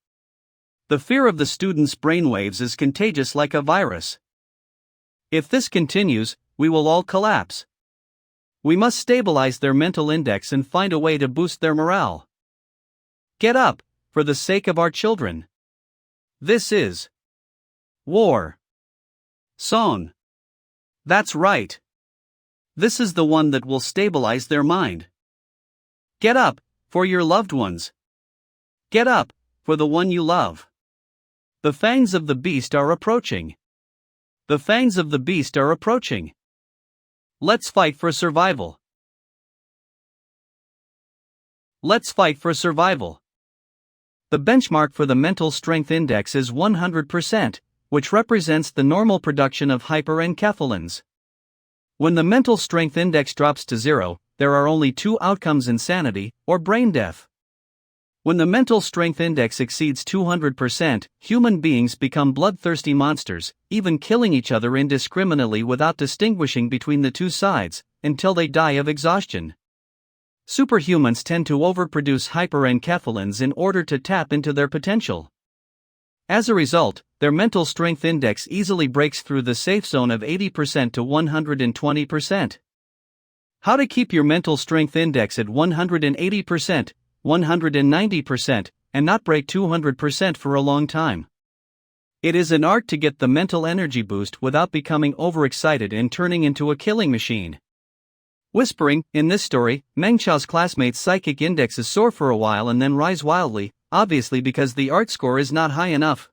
The fear of the students' brainwaves is contagious like a virus. If this continues, we will all collapse. We must stabilize their mental index and find a way to boost their morale. Get up, for the sake of our children. This is war song. That's right. This is the one that will stabilize their mind. Get up, for your loved ones. Get up, for the one you love. The fangs of the beast are approaching. The fangs of the beast are approaching. Let's fight for survival. Let's fight for survival. The benchmark for the mental strength index is 100%, which represents the normal production of hyperencaphalins. When the mental strength index drops to 0, there are only two outcomes: insanity or brain death. When the mental strength index exceeds 200%, human beings become bloodthirsty monsters, even killing each other indiscriminately without distinguishing between the two sides, until they die of exhaustion. Superhumans tend to overproduce hyperencaphalins in order to tap into their potential. As a result, their mental strength index easily breaks through the safe zone of 80% to 120%. How to keep your mental strength index at 180%, 190%, and not break 200% for a long time. It is an art to get the mental energy boost without becoming overexcited and turning into a killing machine. Whispering, in this story, Meng Chao's classmate's psychic index is soar for a while and then rise wildly, obviously because the art score is not high enough.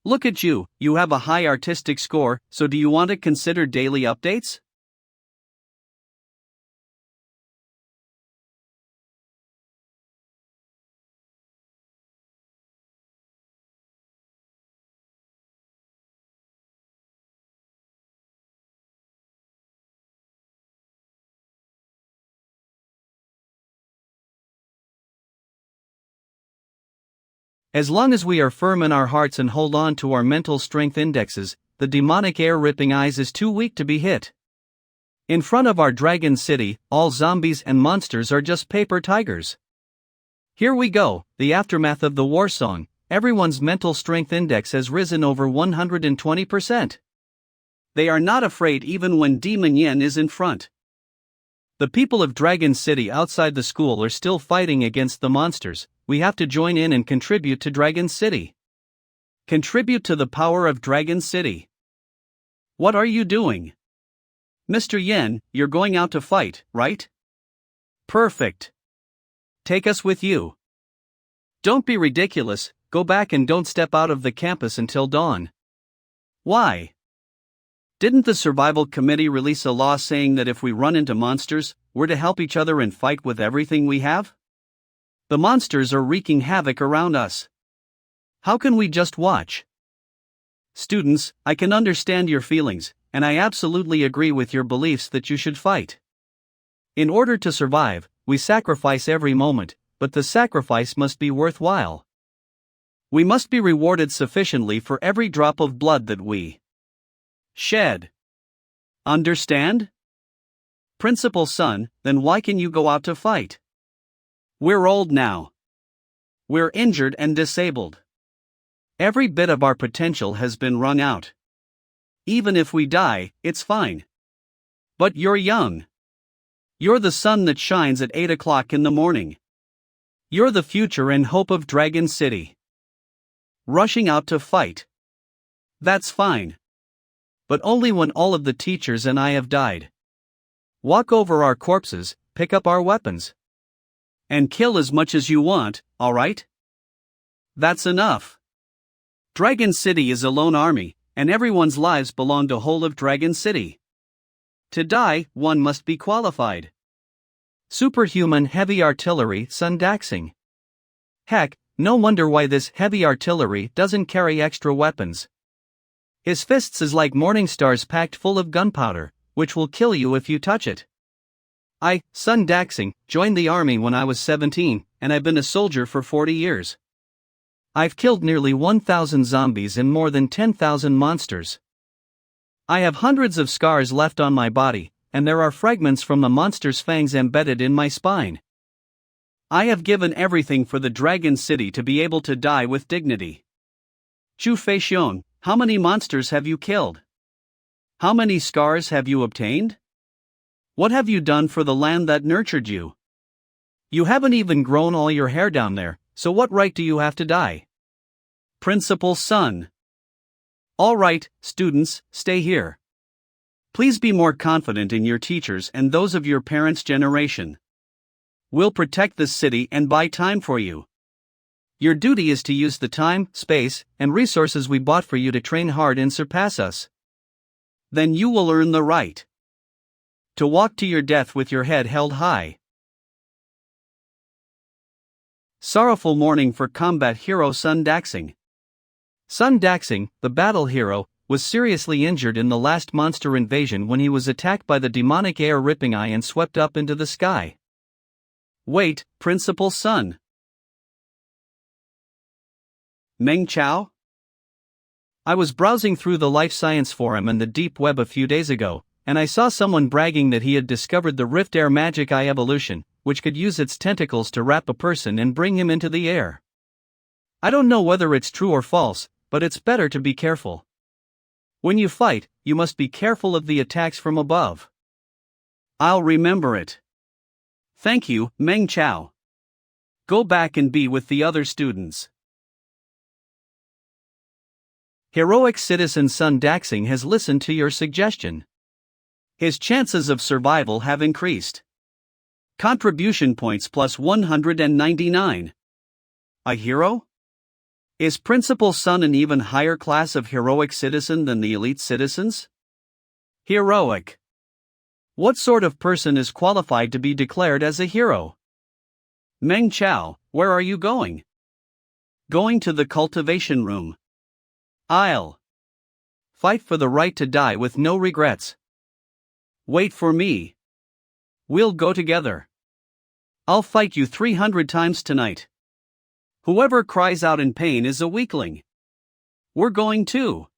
Look at you, you have a high artistic score, so do you want to consider daily updates? As long as we are firm in our hearts and hold on to our mental strength indexes, the demonic air-ripping eyes is too weak to be hit. In front of our dragon city, all zombies and monsters are just paper tigers. Here we go, the aftermath of the war song. Everyone's mental strength index has risen over 120%. They are not afraid even when Demon Yen is in front. The people of Dragon City outside the school are still fighting against the monsters. We have to join in and contribute to Dragon City. Contribute to the power of Dragon City. What are you doing? Mr. Yen, you're going out to fight, right? Perfect. Take us with you. Don't be ridiculous, go back and don't step out of the campus until dawn. Why? Didn't the Survival Committee release a law saying that if we run into monsters, we're to help each other and fight with everything we have? The monsters are wreaking havoc around us. How can we just watch? Students, I can understand your feelings, and I absolutely agree with your beliefs that you should fight. In order to survive, we sacrifice every moment, but the sacrifice must be worthwhile. We must be rewarded sufficiently for every drop of blood that we shed. Understand? Principal son, then why can you go out to fight? We're old now. We're injured and disabled. Every bit of our potential has been wrung out. Even if we die, it's fine. But you're young. You're the sun that shines at 8 o'clock in the morning. You're the future and hope of Dragon City. Rushing out to fight. That's fine. But only when all of the teachers and I have died. Walk over our corpses, pick up our weapons. And kill as much as you want, alright? That's enough. Dragon City is a lone army, and everyone's lives belong to whole of Dragon City. To die, one must be qualified. Superhuman heavy artillery Sun Daxing. Heck, no wonder why this heavy artillery doesn't carry extra weapons. His fists is like morning stars packed full of gunpowder, which will kill you if you touch it. Sun Daxing, joined the army when I was 17, and I've been a soldier for 40 years. I've killed nearly 1,000 zombies and more than 10,000 monsters. I have hundreds of scars left on my body, and there are fragments from the monster's fangs embedded in my spine. I have given everything for the Dragon City to be able to die with dignity. Chu Feixiong, how many monsters have you killed? How many scars have you obtained? What have you done for the land that nurtured you? You haven't even grown all your hair down there, so what right do you have to die? Principal son. All right, students, stay here. Please be more confident in your teachers and those of your parents' generation. We'll protect this city and buy time for you. Your duty is to use the time, space, and resources we bought for you to train hard and surpass us. Then you will earn the right to walk to your death with your head held high. Sorrowful morning for combat hero Sun Daxing. Sun Daxing, the battle hero, was seriously injured in the last monster invasion when he was attacked by the demonic air ripping eye and swept up into the sky. Wait, Principal Sun. Meng Chao? I was browsing through the Life Science Forum and the Deep Web a few days ago, and I saw someone bragging that he had discovered the Rift Air Magic Eye evolution, which could use its tentacles to wrap a person and bring him into the air. I don't know whether it's true or false, but it's better to be careful. When you fight, you must be careful of the attacks from above. I'll remember it. Thank you, Meng Chao. Go back and be with the other students. Heroic citizen Sun Daxing has listened to your suggestion. His chances of survival have increased. Contribution points plus 199. A hero? Is Principal Sun an even higher class of heroic citizen than the elite citizens? Heroic. What sort of person is qualified to be declared as a hero? Meng Chao, where are you going? Going to the cultivation room. I'll fight for the right to die with no regrets. Wait for me. We'll go together. I'll fight you 300 times tonight. Whoever cries out in pain is a weakling. We're going too.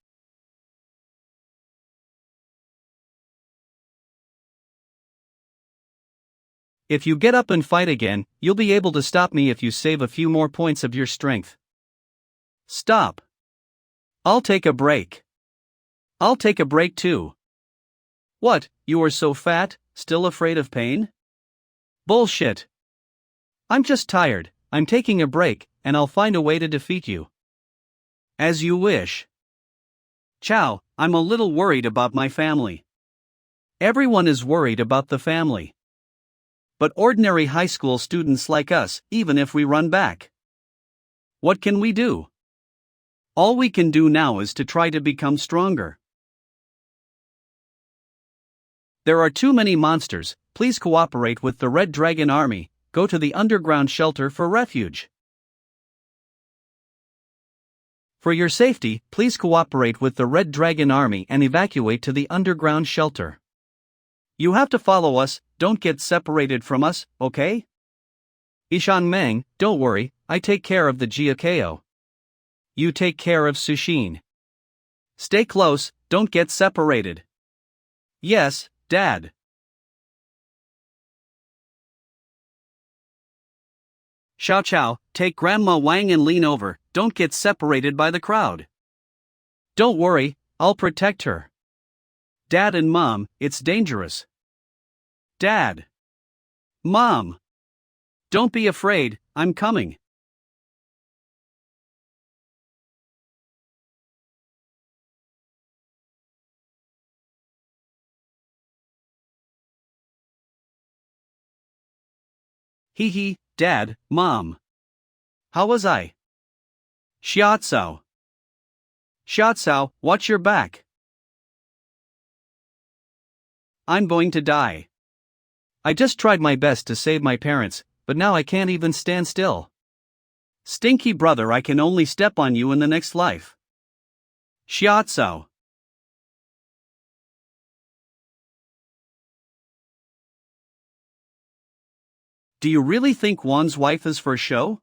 If you get up and fight again, you'll be able to stop me if you save a few more points of your strength. Stop. I'll take a break. I'll take a break too. What, you are so fat, still afraid of pain? Bullshit. I'm just tired, I'm taking a break, and I'll find a way to defeat you. As you wish. Chao, I'm a little worried about my family. Everyone is worried about the family. But ordinary high school students like us, even if we run back. What can we do? All we can do now is to try to become stronger. There are too many monsters, please cooperate with the Red Dragon Army, go to the underground shelter for refuge. For your safety, please cooperate with the Red Dragon Army and evacuate to the underground shelter. You have to follow us, don't get separated from us, okay? Ishan Meng, don't worry, I take care of the Jiakeo. You take care of Sushin. Stay close, don't get separated. Yes, Dad. Xiao Chao, take Grandma Wang and lean over, don't get separated by the crowd. Don't worry, I'll protect her. Dad and Mom, it's dangerous. Dad. Mom. Don't be afraid, I'm coming. Hee hee, Dad, Mom. How was I? Xiaocao. Xiaocao, watch your back. I'm going to die. I just tried my best to save my parents, but now I can't even stand still. Stinky brother, I can only step on you in the next life. Xiaocao. Do you really think Wan's wife is for show?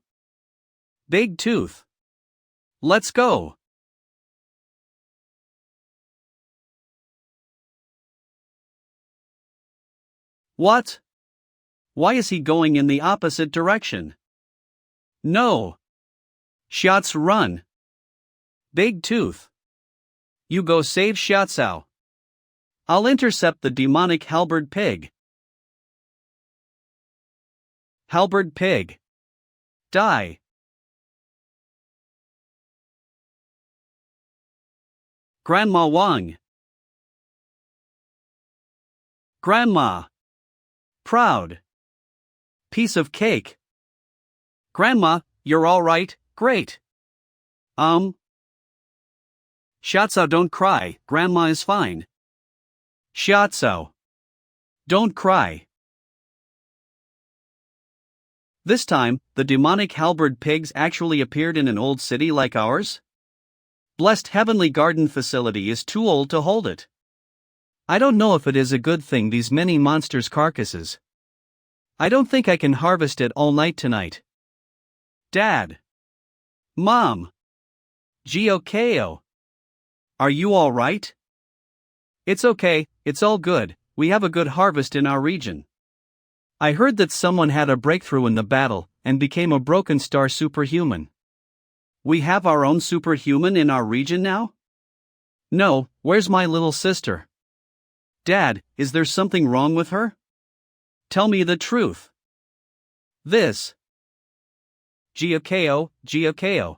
Big tooth. Let's go. What? Why is he going in the opposite direction? No. Shots run. Big tooth. You go save Xiaocao. I'll intercept the demonic halberd pig. Halberd pig. Die. Grandma Wang. Grandma. Proud. Piece of cake. Grandma, you're all right, great. Xiaocao, don't cry, Grandma is fine. Xiaocao. Don't cry. This time, the demonic halberd pigs actually appeared in an old city like ours? Blessed Heavenly Garden facility is too old to hold it. I don't know if it is a good thing, these many monsters' carcasses. I don't think I can harvest it all night tonight. Dad. Mom. Gio. Are you all right? It's okay, it's all good, we have a good harvest in our region. I heard that someone had a breakthrough in the battle and became a broken star superhuman. We have our own superhuman in our region now? No, where's my little sister? Dad, is there something wrong with her? Tell me the truth. This. Gio.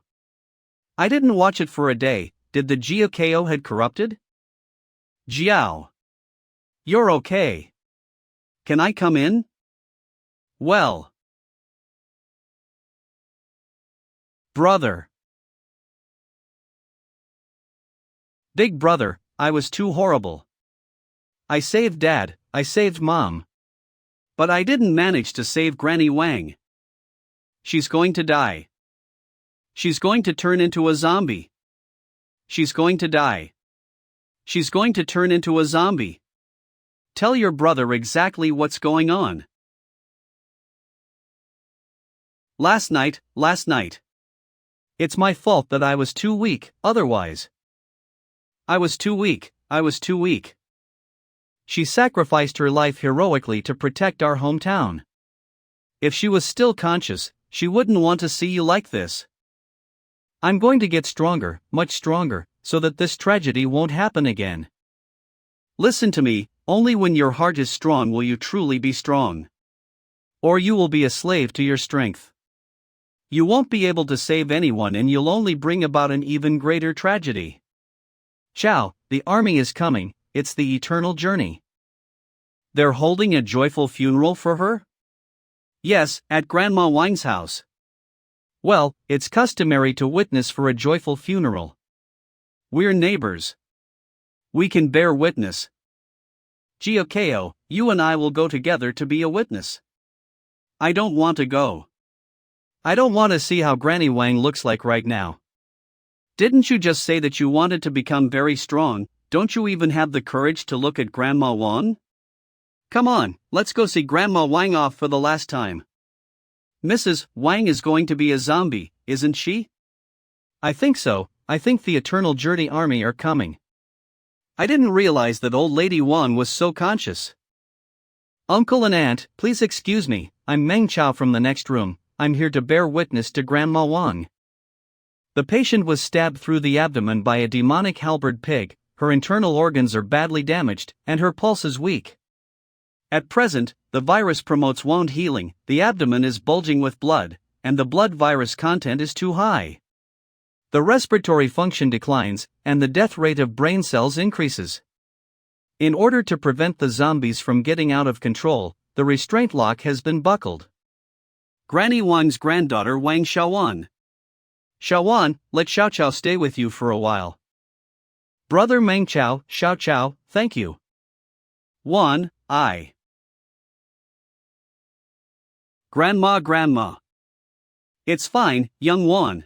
I didn't watch it for a day, did the Gio had corrupted? Jiao. You're okay. Can I come in? Well. Brother. Big brother, I was too horrible. I saved Dad, I saved Mom. But I didn't manage to save Granny Wang. She's going to die. She's going to turn into a zombie. She's going to die. She's going to turn into a zombie. Tell your brother exactly what's going on. Last night. It's my fault that I was too weak, otherwise. I was too weak. She sacrificed her life heroically to protect our hometown. If she was still conscious, she wouldn't want to see you like this. I'm going to get stronger, much stronger, so that this tragedy won't happen again. Listen to me, only when your heart is strong will you truly be strong. Or you will be a slave to your strength. You won't be able to save anyone and you'll only bring about an even greater tragedy. Ciao, the army is coming, it's the eternal journey. They're holding a joyful funeral for her? Yes, at Grandma Wang's house. Well, it's customary to witness for a joyful funeral. We're neighbors. We can bear witness. Gio, you and I will go together to be a witness. I don't want to go. I don't want to see how Granny Wang looks like right now. Didn't you just say that you wanted to become very strong? Don't you even have the courage to look at Grandma Wang? Come on, let's go see Grandma Wang off for the last time. Mrs. Wang is going to be a zombie, isn't she? I think so, I think the Eternal Journey Army are coming. I didn't realize that old lady Wang was so conscious. Uncle and Aunt, please excuse me, I'm Meng Chao from the next room, I'm here to bear witness to Grandma Wang. The patient was stabbed through the abdomen by a demonic halberd pig, her internal organs are badly damaged, and her pulse is weak. At present, the virus promotes wound healing, the abdomen is bulging with blood, and the blood virus content is too high. The respiratory function declines, and the death rate of brain cells increases. In order to prevent the zombies from getting out of control, the restraint lock has been buckled. Granny Wang's granddaughter Wang Xiaowan. Xiaowan, let Xiao Xiao stay with you for a while. Brother Meng Xiao, Xiao Xiao, thank you. 1. Grandma. It's fine, young Wan.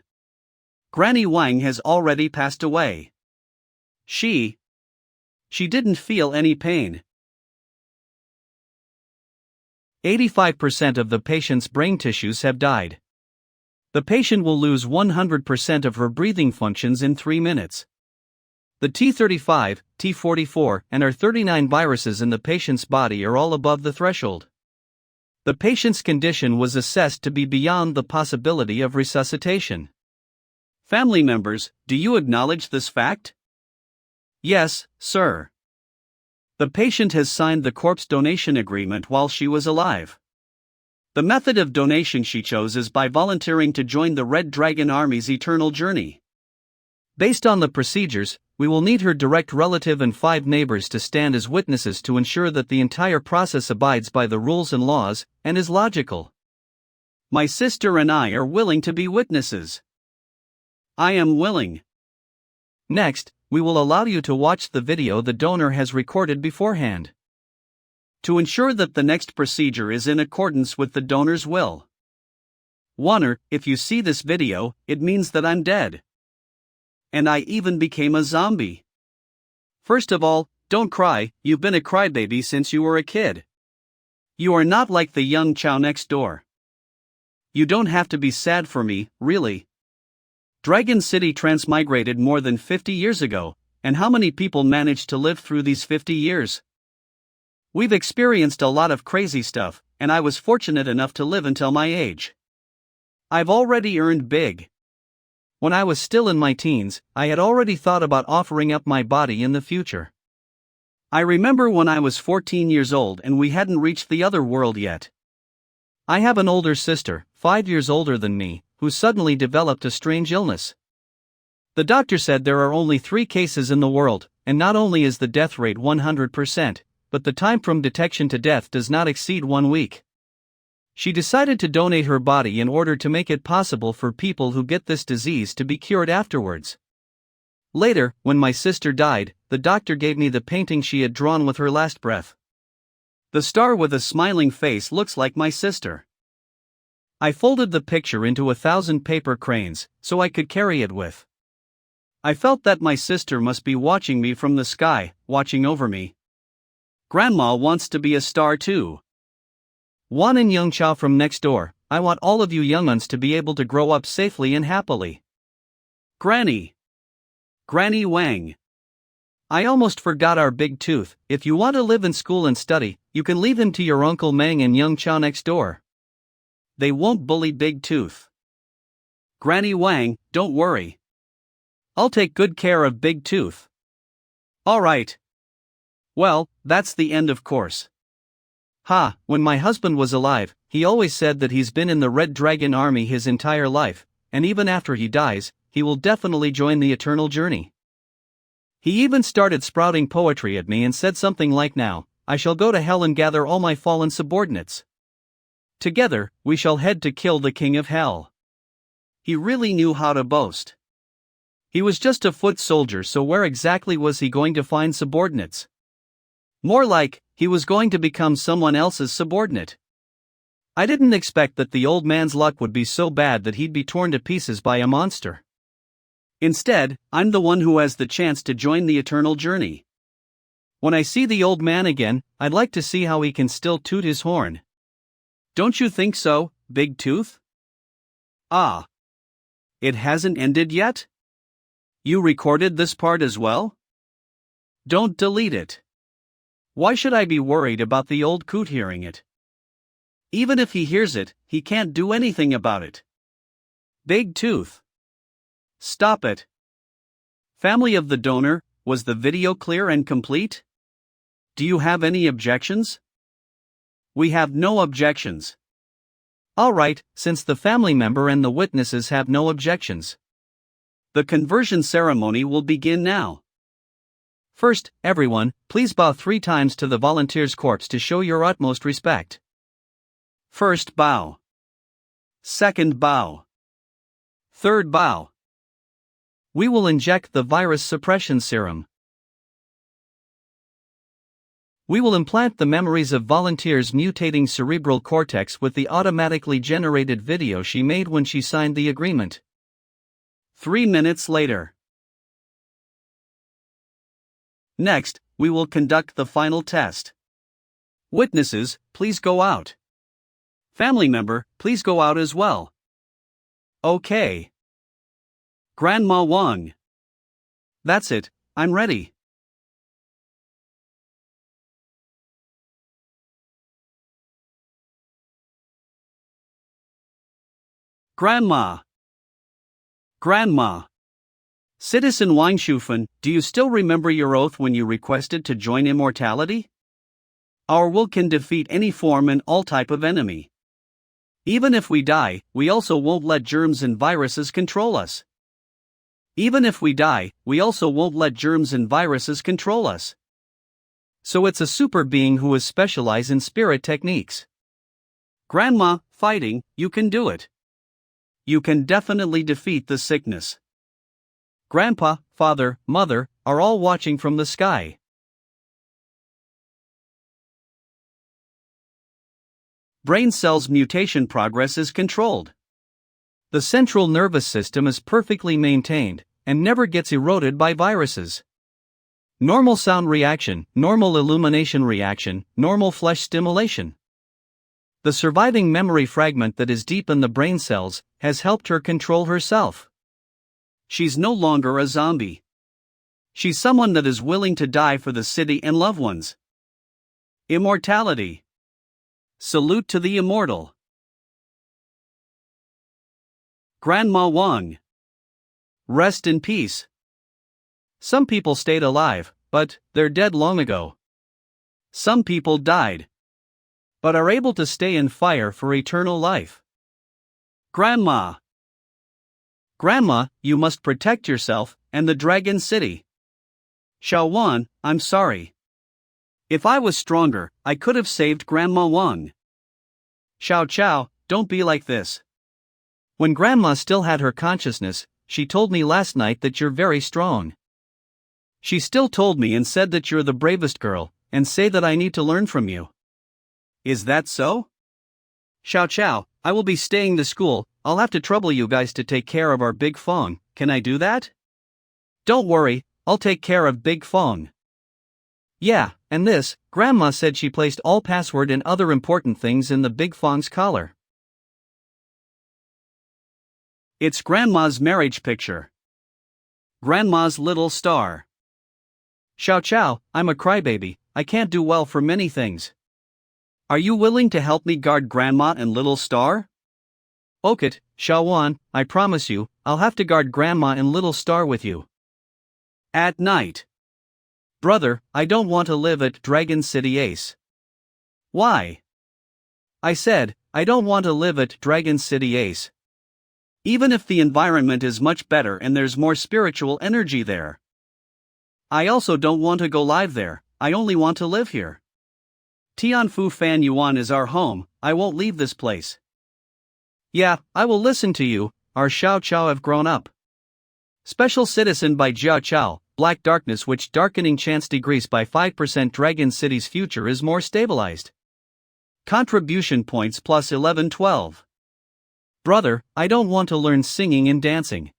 Granny Wang has already passed away. She didn't feel any pain. 85% of the patient's brain tissues have died. The patient will lose 100% of her breathing functions in 3 minutes. The T35, T44, and R39 viruses in the patient's body are all above the threshold. The patient's condition was assessed to be beyond the possibility of resuscitation. Family members, do you acknowledge this fact? Yes, sir. The patient has signed the corpse donation agreement while she was alive. The method of donation she chose is by volunteering to join the Red Dragon Army's eternal journey. Based on the procedures, we will need her direct relative and 5 neighbors to stand as witnesses to ensure that the entire process abides by the rules and laws, and is logical. My sister and I are willing to be witnesses. I am willing. Next, we will allow you to watch the video the donor has recorded beforehand. To ensure that the next procedure is in accordance with the donor's will. Wanner, if you see this video, it means that I'm dead. And I even became a zombie. First of all, don't cry, you've been a crybaby since you were a kid. You are not like the young Chow next door. You don't have to be sad for me, really. Dragon City transmigrated more than 50 years ago, and how many people managed to live through these 50 years? We've experienced a lot of crazy stuff, and I was fortunate enough to live until my age. I've already earned big. When I was still in my teens, I had already thought about offering up my body in the future. I remember when I was 14 years old and we hadn't reached the other world yet. I have an older sister, 5 years older than me, who suddenly developed a strange illness. The doctor said there are only 3 cases in the world, and not only is the death rate 100%, but the time from detection to death does not exceed 1 week. She decided to donate her body in order to make it possible for people who get this disease to be cured afterwards. Later, when my sister died, the doctor gave me the painting she had drawn with her last breath. The star with a smiling face looks like my sister. I folded the picture into 1,000 paper cranes, so I could carry it with. I felt that my sister must be watching me from the sky, watching over me. Grandma wants to be a star too. Wan and Young Chow from next door, I want all of you younguns to be able to grow up safely and happily. Granny Wang. I almost forgot our big tooth. If you want to live in school and study, you can leave him to your Uncle Meng and Young Chow next door. They won't bully Big Tooth. Granny Wang, don't worry. I'll take good care of Big Tooth. Alright. Well, that's the end of course. When my husband was alive, he always said that he's been in the Red Dragon Army his entire life, and even after he dies, he will definitely join the eternal journey. He even started sprouting poetry at me and said something like, now, I shall go to hell and gather all my fallen subordinates. Together, we shall head to kill the king of hell. He really knew how to boast. He was just a foot soldier, so where exactly was he going to find subordinates? More like, he was going to become someone else's subordinate. I didn't expect that the old man's luck would be so bad that he'd be torn to pieces by a monster. Instead, I'm the one who has the chance to join the eternal journey. When I see the old man again, I'd like to see how he can still toot his horn. Don't you think so, Big Tooth? It hasn't ended yet? You recorded this part as well? Don't delete it. Why should I be worried about the old coot hearing it? Even if he hears it, he can't do anything about it. Big tooth. Stop it. Family of the donor, was the video clear and complete? Do you have any objections? We have no objections. Alright, since the family member and the witnesses have no objections. The conversion ceremony will begin now. First, everyone, please bow 3 times to the volunteer's corpse to show your utmost respect. First bow. Second bow. Third bow. We will inject the virus suppression serum. We will implant the memories of volunteers' mutating cerebral cortex with the automatically generated video she made when she signed the agreement. 3 minutes later. Next, we will conduct the final test. Witnesses, please go out. Family member, please go out as well. Okay. Grandma Wang. That's it, I'm ready. Grandma. Grandma. Citizen Weinschufen, do you still remember your oath when you requested to join immortality? Our will can defeat any form and all type of enemy. Even if we die, we also won't let germs and viruses control us. Even if we die, we also won't let germs and viruses control us. So it's a super being who is specialized in spirit techniques. Grandma, fighting, you can do it. You can definitely defeat the sickness. Grandpa, father, mother, are all watching from the sky. Brain cells' mutation progress is controlled. The central nervous system is perfectly maintained and never gets eroded by viruses. Normal sound reaction, normal illumination reaction, normal flesh stimulation. The surviving memory fragment that is deep in the brain cells has helped her control herself. She's no longer a zombie. She's someone that is willing to die for the city and loved ones. Immortality. Salute to the immortal. Grandma Wang. Rest in peace. Some people stayed alive, but they're dead long ago. Some people died, but are able to stay in fire for eternal life. Grandma. Grandma, you must protect yourself and the Dragon City. Xiaowan, I'm sorry. If I was stronger, I could have saved Grandma Wang. Xiao Chao, don't be like this. When Grandma still had her consciousness, she told me last night that you're very strong. She still told me and said that you're the bravest girl, and say that I need to learn from you. Is that so? Xiao Chao, I will be staying to school. I'll have to trouble you guys to take care of our Big Fong. Can I do that? Don't worry, I'll take care of Big Fong. Yeah, and this, Grandma said she placed all password and other important things in the Big Fong's collar. It's Grandma's marriage picture. Grandma's little star. Xiao Chao, I'm a crybaby, I can't do well for many things. Are you willing to help me guard Grandma and little star? Okay, Xiaowan, I promise you, I'll have to guard Grandma and little star with you. At night. Brother, I don't want to live at Dragon City Ace. Why? I said, I don't want to live at Dragon City Ace. Even if the environment is much better and there's more spiritual energy there. I also don't want to go live there, I only want to live here. Tianfu Fan Yuan is our home, I won't leave this place. Yeah, I will listen to you, our Xiao Chao have grown up. Special Citizen by Jiao Chao, Black Darkness which darkening chance decrease by 5% Dragon City's future is more stabilized. Contribution points plus 1112. Brother, I don't want to learn singing and dancing.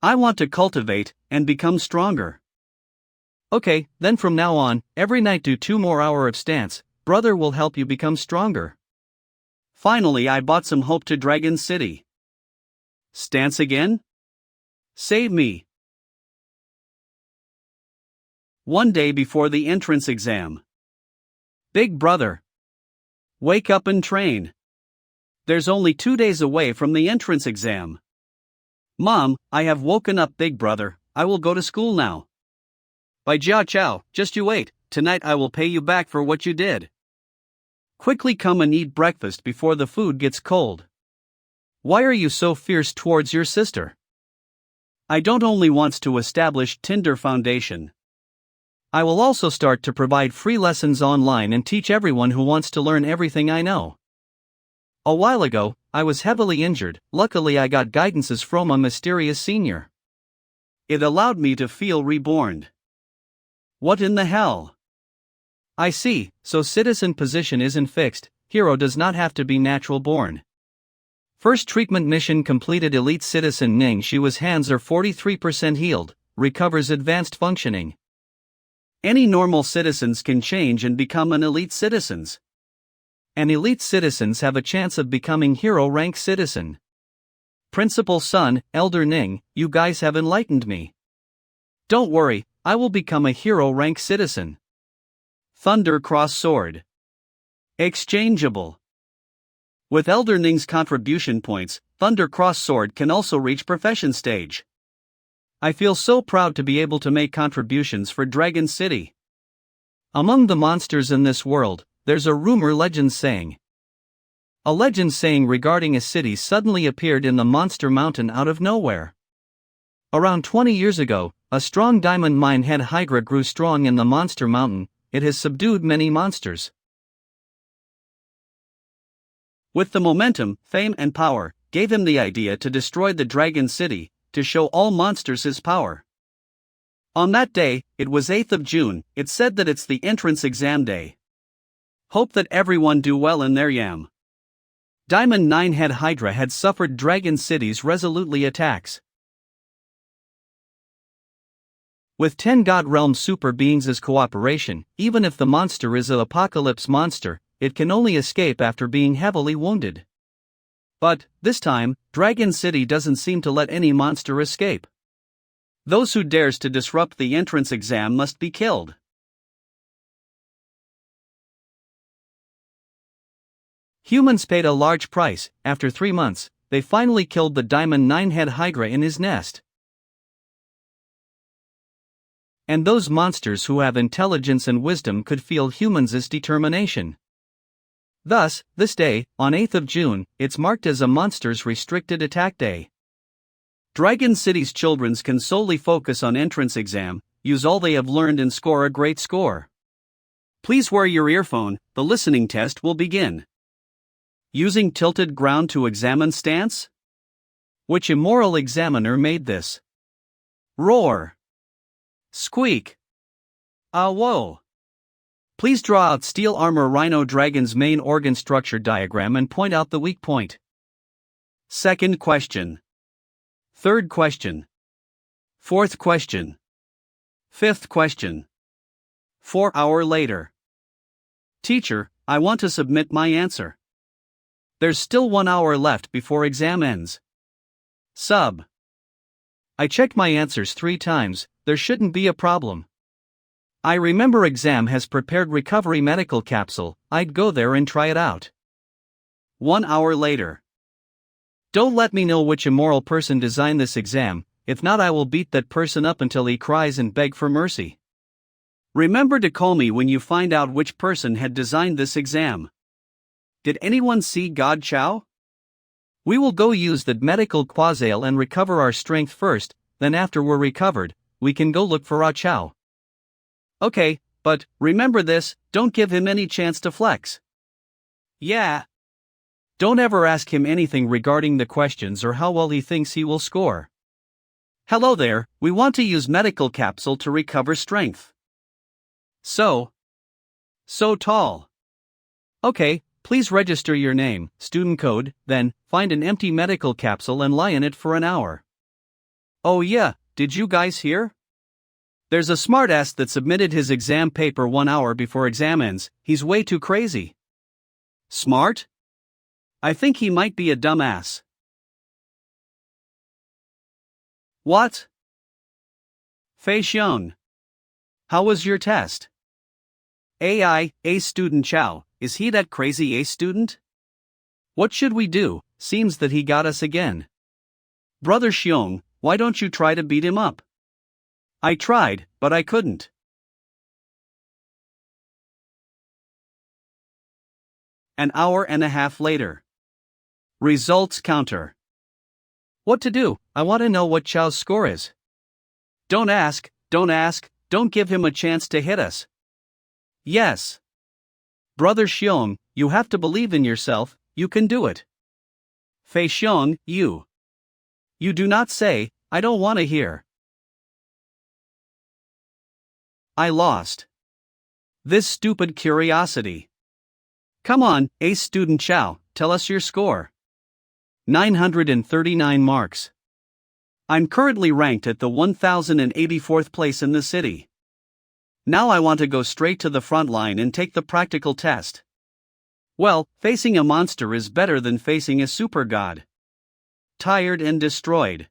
I want to cultivate and become stronger. Okay, then from now on, every night do 2 more hours of stance, brother will help you become stronger. Finally I bought some hope to Dragon City. Stance again? Save me. One day before the entrance exam. Big brother. Wake up and train. There's only 2 days away from the entrance exam. Mom, I have woken up, big brother. I will go to school now. By Jia Chao, just you wait. Tonight I will pay you back for what you did. Quickly come and eat breakfast before the food gets cold. Why are you so fierce towards your sister? I don't only want to establish Tinder Foundation. I will also start to provide free lessons online and teach everyone who wants to learn everything I know. A while ago, I was heavily injured. Luckily I got guidances from a mysterious senior. It allowed me to feel reborn. What in the hell? I see, so citizen position isn't fixed, hero does not have to be natural born. First treatment mission completed. Elite citizen Ning, she was hands are 43% healed, recovers advanced functioning. Any normal citizens can change and become an elite citizens. And elite citizens have a chance of becoming hero rank citizen. Principal Son, Elder Ning, you guys have enlightened me. Don't worry, I will become a hero rank citizen. Thunder Cross Sword. Exchangeable. With Elder Ning's contribution points, Thunder Cross Sword can also reach profession stage. I feel so proud to be able to make contributions for Dragon City. Among the monsters in this world, there's a rumor legend saying. A legend saying regarding a city suddenly appeared in the Monster Mountain out of nowhere. Around 20 years ago, a strong diamond mine head Hydra grew strong in the Monster Mountain. It has subdued many monsters. With the momentum, fame and power, gave him the idea to destroy the Dragon City, to show all monsters his power. On that day, it was 8th of June, it said that it's the entrance exam day. Hope that everyone do well in their yam. Diamond 9 head Hydra had suffered Dragon City's resolutely attacks. With 10 God Realm super beings as cooperation, even if the monster is an apocalypse monster, it can only escape after being heavily wounded. But, this time, Dragon City doesn't seem to let any monster escape. Those who dares to disrupt the entrance exam must be killed. Humans paid a large price. After 3 months, they finally killed the Diamond 9 head Hydra in his nest. And those monsters who have intelligence and wisdom could feel humans' determination. Thus, this day, on 8th of June, it's marked as a Monsters Restricted Attack Day. Dragon City's children can solely focus on entrance exam, use all they have learned and score a great score. Please wear your earphone, the listening test will begin. Using tilted ground to examine stance? Which immoral examiner made this? Roar. Squeak. Ah whoa. Please draw out steel armor rhino dragon's main organ structure diagram and point out the weak point. Second question. Third question. Fourth question. Fifth question. 4 hours later. Teacher, I want to submit my answer. There's still 1 hour left before exam ends. Sub. I checked my answers 3 times, there shouldn't be a problem. I remember exam has prepared recovery medical capsule, I'd go there and try it out. 1 hour later. Don't let me know which immoral person designed this exam, if not I will beat that person up until he cries and beg for mercy. Remember to call me when you find out which person had designed this exam. Did anyone see God Chow? We will go use the medical quasale and recover our strength first, then after we're recovered, we can go look for our Chow. Okay, but, remember this, don't give him any chance to flex. Yeah. Don't ever ask him anything regarding the questions or how well he thinks he will score. Hello there, we want to use medical capsule to recover strength. So tall. Okay, please register your name, student code, then, find an empty medical capsule and lie in it for an hour. Oh yeah, did you guys hear? There's a smartass that submitted his exam paper 1 hour before exam ends, he's way too crazy. Smart? I think he might be a dumbass. What? Fei Xiong. How was your test? AI, A student Chow, is he that crazy ace student? What should we do? Seems that he got us again. Brother Xiong, why don't you try to beat him up? I tried, but I couldn't. An hour and a half later. Results counter. What to do? I want to know what Chao's score is. Don't ask, don't give him a chance to hit us. Yes. Brother Xiong, you have to believe in yourself, you can do it. Fei Xiong, you. You do not say, I don't want to hear. I lost. This stupid curiosity. Come on, ace student Chao, tell us your score. 939 marks. I'm currently ranked at the 1084th place in the city. Now I want to go straight to the front line and take the practical test. Well, facing a monster is better than facing a super god. Tired and destroyed.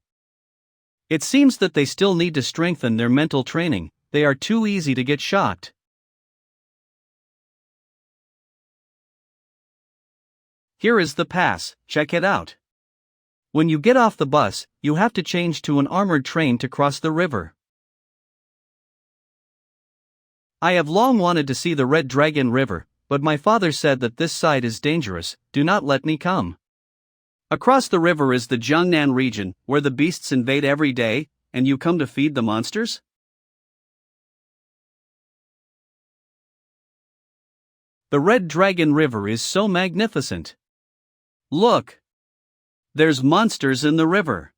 It seems that they still need to strengthen their mental training, they are too easy to get shocked. Here is the pass, check it out. When you get off the bus, you have to change to an armored train to cross the river. I have long wanted to see the Red Dragon River, but my father said that this side is dangerous, do not let me come. Across the river is the Jiangnan region, where the beasts invade every day, and you come to feed the monsters? The Red Dragon River is so magnificent. Look! There's monsters in the river.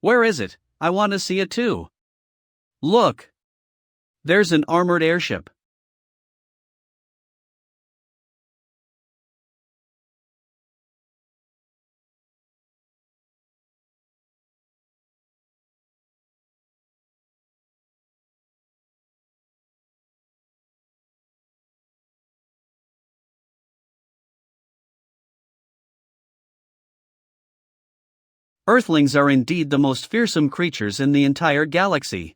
Where is it? I want to see it too. Look! There's an armored airship. Earthlings are indeed the most fearsome creatures in the entire galaxy.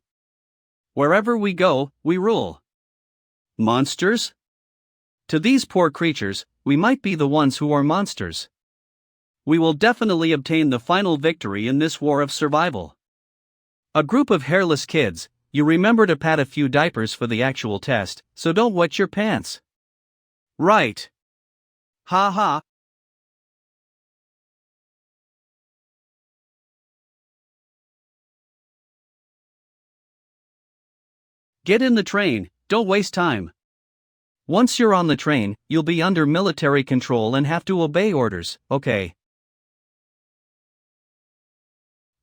Wherever we go, we rule. Monsters? To these poor creatures, we might be the ones who are monsters. We will definitely obtain the final victory in this war of survival. A group of hairless kids, you remember to pad a few diapers for the actual test, so don't wet your pants. Right. Ha ha. Get in the train, don't waste time. Once you're on the train, you'll be under military control and have to obey orders, okay?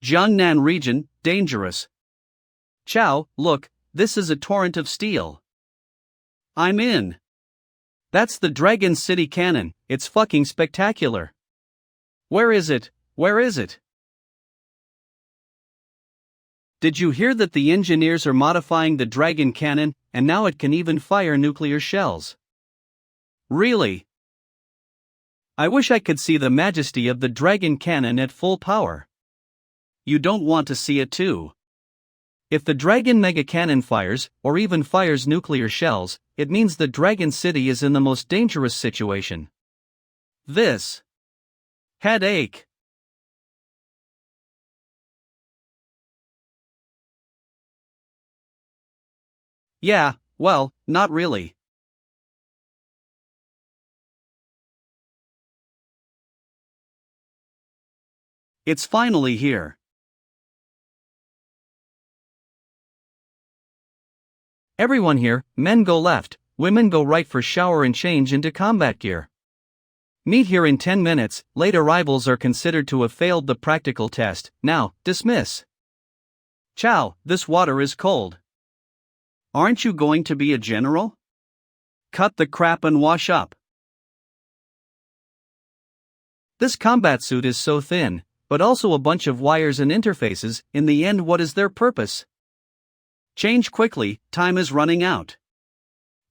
Jiangnan region, dangerous. Chao, look, this is a torrent of steel. I'm in. That's the Dragon City cannon, it's fucking spectacular. Where is it? Where is it? Did you hear that the engineers are modifying the Dragon cannon, and now it can even fire nuclear shells? Really? I wish I could see the majesty of the Dragon cannon at full power. You don't want to see it too. If the Dragon Mega Cannon fires, or even fires nuclear shells, it means the Dragon City is in the most dangerous situation. This. Headache. Yeah, well, not really. It's finally here. Everyone here, men go left, women go right for shower and change into combat gear. Meet here in 10 minutes, late arrivals are considered to have failed the practical test, now, dismiss. Chao, this water is cold. Aren't you going to be a general? Cut the crap and wash up. This combat suit is so thin, but also a bunch of wires and interfaces, in the end what is their purpose? Change quickly, time is running out.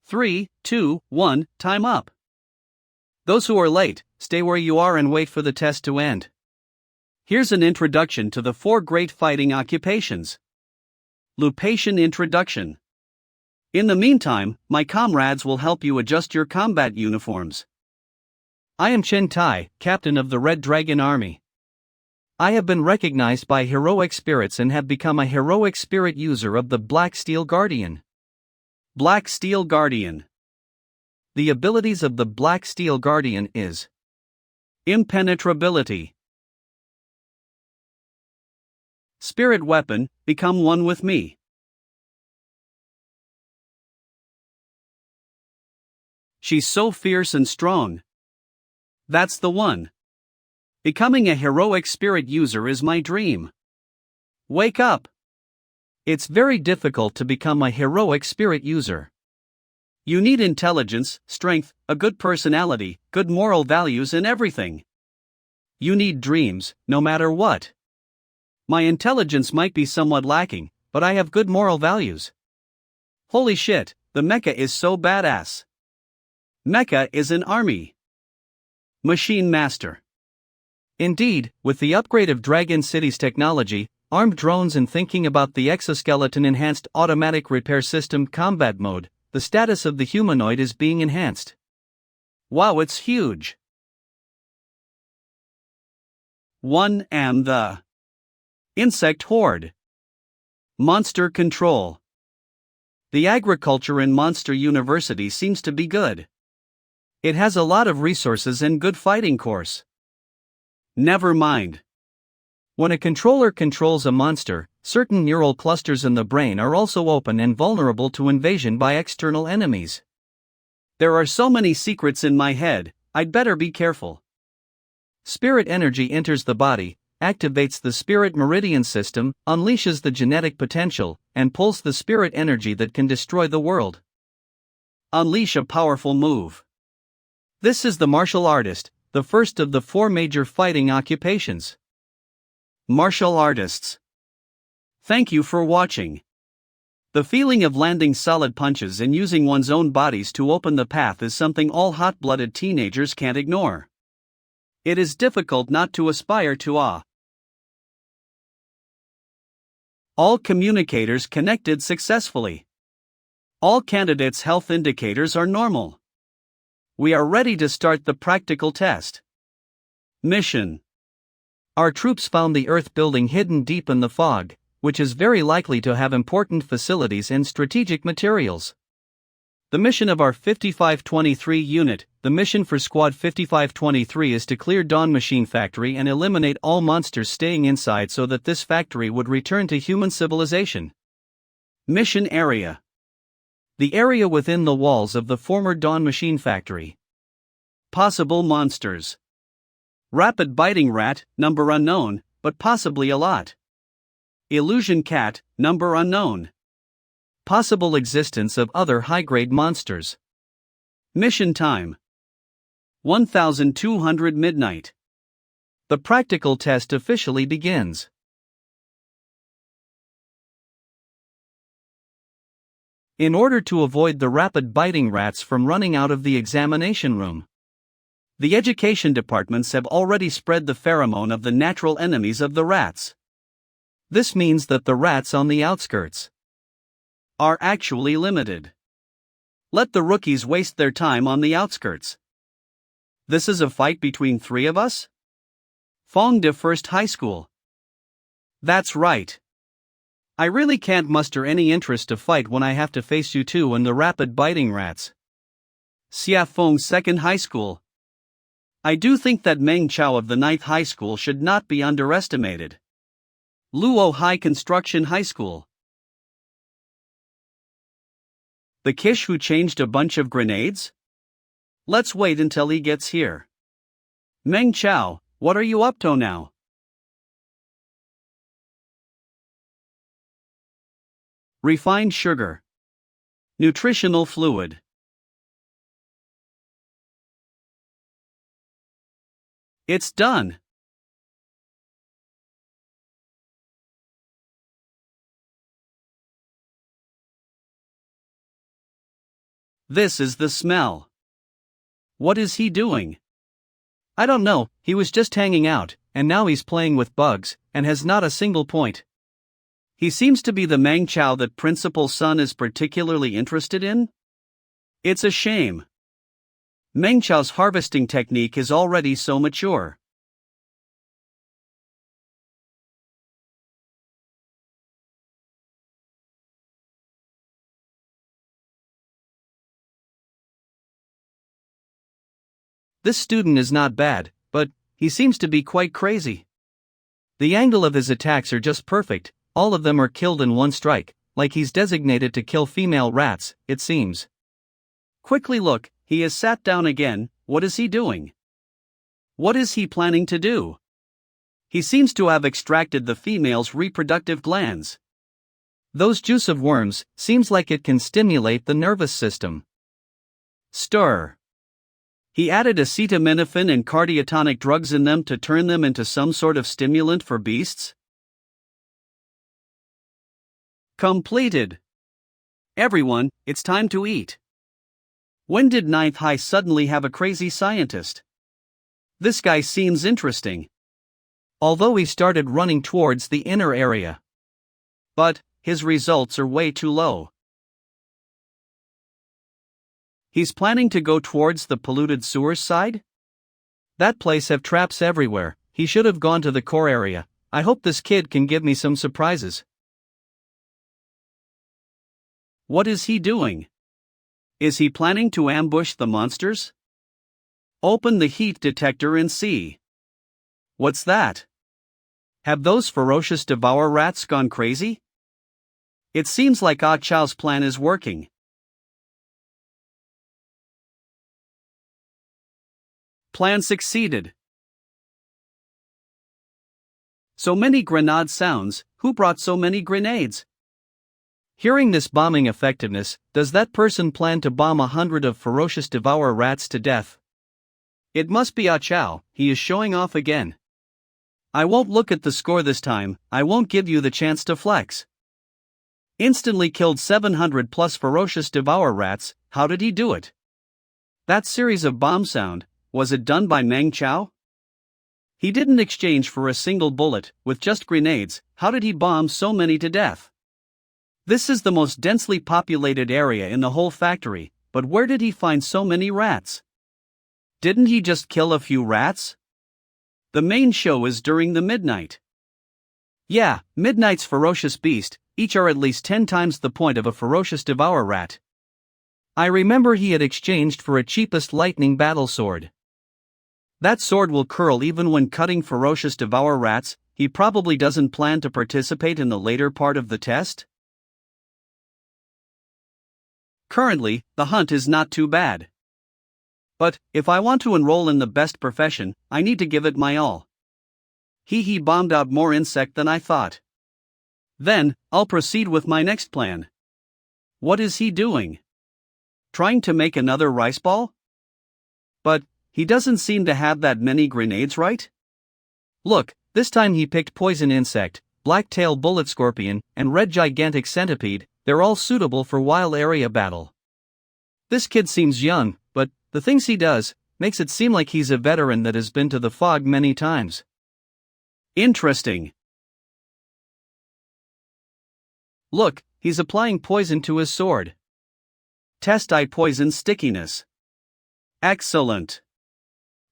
3, 2, 1, time up. Those who are late, stay where you are and wait for the test to end. Here's an introduction to the 4 great fighting occupations. Lupation Introduction. In the meantime, my comrades will help you adjust your combat uniforms. I am Chen Tai, captain of the Red Dragon Army. I have been recognized by heroic spirits and have become a heroic spirit user of the Black Steel Guardian. Black Steel Guardian. The abilities of the Black Steel Guardian is impenetrability. Spirit weapon, become one with me. She's so fierce and strong. That's the one. Becoming a heroic spirit user is my dream. Wake up! It's very difficult to become a heroic spirit user. You need intelligence, strength, a good personality, good moral values, and everything. You need dreams, no matter what. My intelligence might be somewhat lacking, but I have good moral values. Holy shit, the mecha is so badass. Mecha is an army. Machine Master. Indeed, with the upgrade of Dragon City's technology, armed drones, and thinking about the exoskeleton-enhanced automatic repair system combat mode, the status of the humanoid is being enhanced. Wow, it's huge. 1 and the Insect Horde. Monster Control. The agriculture in Monster University seems to be good. It has a lot of resources and good fighting course. Never mind. When a controller controls a monster, certain neural clusters in the brain are also open and vulnerable to invasion by external enemies. There are so many secrets in my head, I'd better be careful. Spirit energy enters the body, activates the spirit meridian system, unleashes the genetic potential, and pulls the spirit energy that can destroy the world. Unleash a powerful move. This is the martial artist, the first of the 4 major fighting occupations. Martial artists. Thank you for watching. The feeling of landing solid punches and using one's own bodies to open the path is something all hot-blooded teenagers can't ignore. It is difficult not to aspire to awe. All communicators connected successfully. All candidates' health indicators are normal. We are ready to start the practical test. Mission. Our troops found the Earth building hidden deep in the fog, which is very likely to have important facilities and strategic materials. The mission of our 5523 unit, the mission for Squad 5523, is to clear Dwan Machine Factory and eliminate all monsters staying inside so that this factory would return to human civilization. Mission area. The area within the walls of the former Dwan Machine Factory. Possible monsters. Rapid biting rat, number unknown, but possibly a lot. Illusion cat, number unknown. Possible existence of other high-grade monsters. Mission time. 1200 midnight. The practical test officially begins. In order to avoid the rapid biting rats from running out of the examination room, the education departments have already spread the pheromone of the natural enemies of the rats. This means that the rats on the outskirts are actually limited. Let the rookies waste their time on the outskirts. This is a fight between 3 of us? Fong de First High School. That's right. I really can't muster any interest to fight when I have to face you 2 and the rapid biting rats. Xia Feng Second High School. I do think that Meng Chao of the 9th High School should not be underestimated. Luo High Construction High School. The Kish who changed a bunch of grenades? Let's wait until he gets here. Meng Chao, what are you up to now? Refined sugar. Nutritional fluid. It's done. This is the smell. What is he doing? I don't know, he was just hanging out, and now he's playing with bugs, and has not a single point. He seems to be the Mang Chao that Principal Sun is particularly interested in? It's a shame. Meng Chao's harvesting technique is already so mature. This student is not bad, but he seems to be quite crazy. The angle of his attacks are just perfect, all of them are killed in one strike, like he's designated to kill female rats, it seems. Quickly look, he has sat down again. What is he doing? What is he planning to do? He seems to have extracted the female's reproductive glands. Those juice of worms seems like it can stimulate the nervous system. Stir. He added acetaminophen and cardiotonic drugs in them to turn them into some sort of stimulant for beasts? Completed. Everyone, it's time to eat. When did Ninth High suddenly have a crazy scientist? This guy seems interesting. Although he started running towards the inner area. But his results are way too low. He's planning to go towards the polluted sewers side? That place have traps everywhere. He should have gone to the core area. I hope this kid can give me some surprises. What is he doing? Is he planning to ambush the monsters? Open the heat detector and see. What's that? Have those ferocious devour rats gone crazy? It seems like Ah Chao's plan is working. Plan succeeded. So many grenade sounds, who brought so many grenades? Hearing this bombing effectiveness, does that person plan to bomb 100 of ferocious devour rats to death? It must be Ah Chao, he is showing off again. I won't look at the score this time, I won't give you the chance to flex. Instantly killed 700 plus ferocious devour rats, how did he do it? That series of bomb sound, was it done by Meng Chao? He didn't exchange for a single bullet, with just grenades. How did he bomb so many to death? This is the most densely populated area in the whole factory, but where did he find so many rats? Didn't he just kill a few rats? The main show is during the midnight. Yeah, midnight's ferocious beast, each are at least 10 times the point of a ferocious devour rat. I remember he had exchanged for a cheapest lightning battle sword. That sword will curl even when cutting ferocious devour rats. He probably doesn't plan to participate in the later part of the test. Currently, the hunt is not too bad. But, if I want to enroll in the best profession, I need to give it my all. He bombed out more insect than I thought. Then, I'll proceed with my next plan. What is he doing? Trying to make another rice ball? But, he doesn't seem to have that many grenades, right? Look, this time he picked poison insect, black-tail bullet scorpion, and red gigantic centipede. They're all suitable for wild area battle. This kid seems young, but the things he does makes it seem like he's a veteran that has been to the fog many times. Interesting. Look, he's applying poison to his sword. Test eye poison stickiness. Excellent.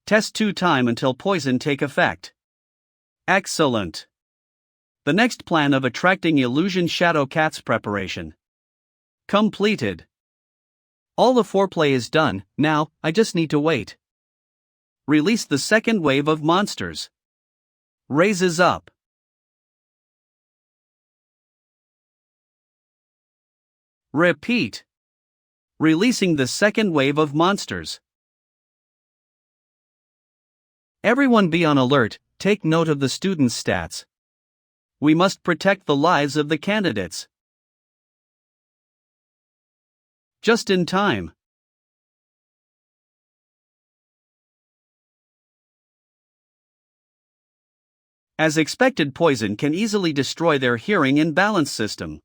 Test 2 time until poison take effect. Excellent. The next plan of attracting illusion shadow cats preparation. Completed. All the foreplay is done, now, I just need to wait. Release the second wave of monsters. Raises up. Repeat. Releasing the second wave of monsters. Everyone be on alert, take note of the students' stats. We must protect the lives of the candidates. Just in time. As expected, poison can easily destroy their hearing and balance system.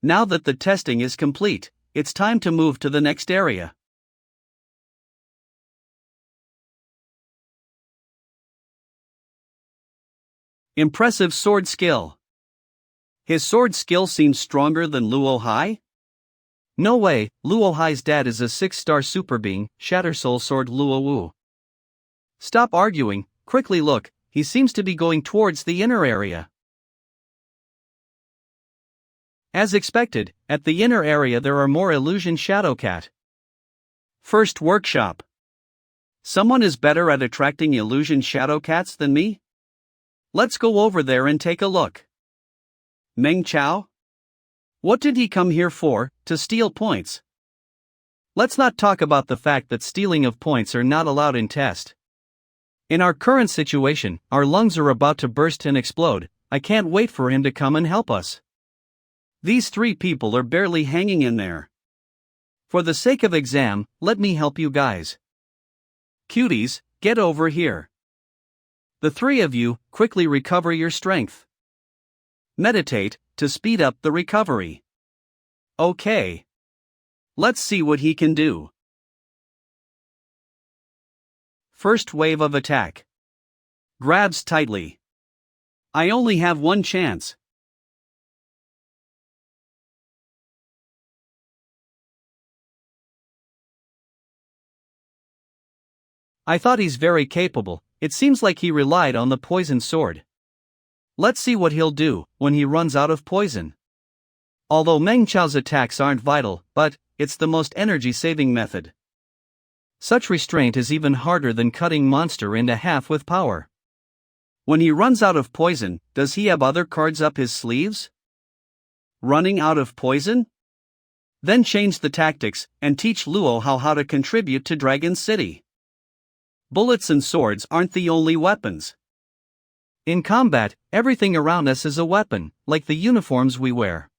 Now that the testing is complete, it's time to move to the next area. Impressive sword skill. His sword skill seems stronger than Luo Hai? No way, Luo Hai's dad is a 6-star super being, Shatter Soul Sword Luo Wu. Stop arguing, quickly look, he seems to be going towards the inner area. As expected, at the inner area there are more illusion Shadowcat. First workshop. Someone is better at attracting illusion Shadowcats than me? Let's go over there and take a look. Meng Chao? What did he come here for, to steal points? Let's not talk about the fact that stealing of points are not allowed in test. In our current situation, our lungs are about to burst and explode. I can't wait for him to come and help us. These 3 people are barely hanging in there. For the sake of exam, let me help you guys. Cuties, get over here. The 3 of you, quickly recover your strength. Meditate, to speed up the recovery. Okay. Let's see what he can do. First wave of attack. Grabs tightly. I only have one chance. I thought he's very capable. It seems like he relied on the poison sword. Let's see what he'll do when he runs out of poison. Although Meng Chao's attacks aren't vital, but it's the most energy-saving method. Such restraint is even harder than cutting monster into half with power. When he runs out of poison, does he have other cards up his sleeves? Running out of poison? Then change the tactics and teach Luo how to contribute to Dragon City. Bullets and swords aren't the only weapons. In combat, everything around us is a weapon, like the uniforms we wear.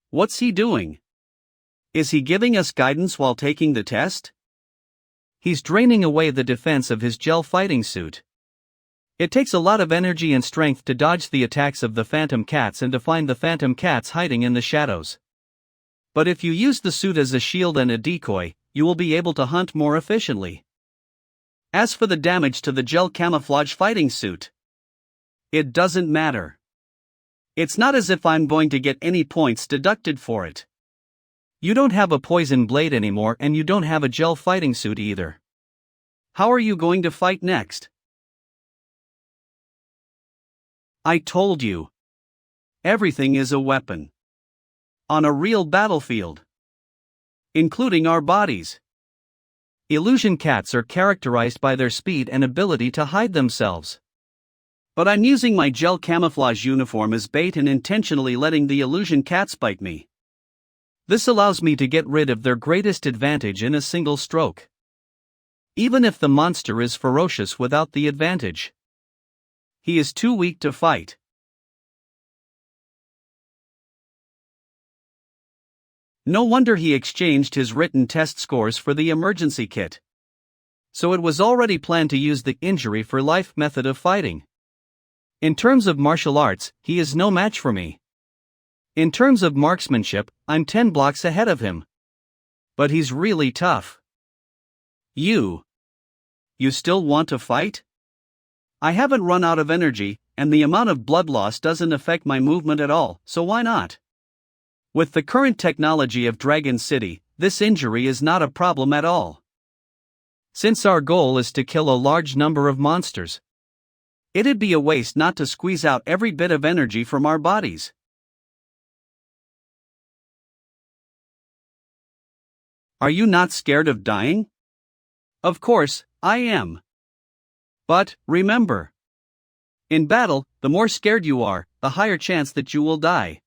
What's he doing? Is he giving us guidance while taking the test? He's draining away the defense of his gel fighting suit. It takes a lot of energy and strength to dodge the attacks of the phantom cats and to find the phantom cats hiding in the shadows. But if you use the suit as a shield and a decoy, you will be able to hunt more efficiently. As for the damage to the gel camouflage fighting suit, it doesn't matter. It's not as if I'm going to get any points deducted for it. You don't have a poison blade anymore and you don't have a gel fighting suit either. How are you going to fight next? I told you. Everything is a weapon. On a real battlefield. Including our bodies. Illusion cats are characterized by their speed and ability to hide themselves. But I'm using my gel camouflage uniform as bait and intentionally letting the illusion cats bite me. This allows me to get rid of their greatest advantage in a single stroke. Even if the monster is ferocious without the advantage. He is too weak to fight. No wonder he exchanged his written test scores for the emergency kit. So it was already planned to use the injury for life method of fighting. In terms of martial arts, he is no match for me. In terms of marksmanship, I'm 10 blocks ahead of him. But he's really tough. You still want to fight? I haven't run out of energy, and the amount of blood loss doesn't affect my movement at all, so why not? With the current technology of Dragon City, this injury is not a problem at all. Since our goal is to kill a large number of monsters, it'd be a waste not to squeeze out every bit of energy from our bodies. Are you not scared of dying? Of course, I am. But, remember. In battle, the more scared you are, the higher chance that you will die.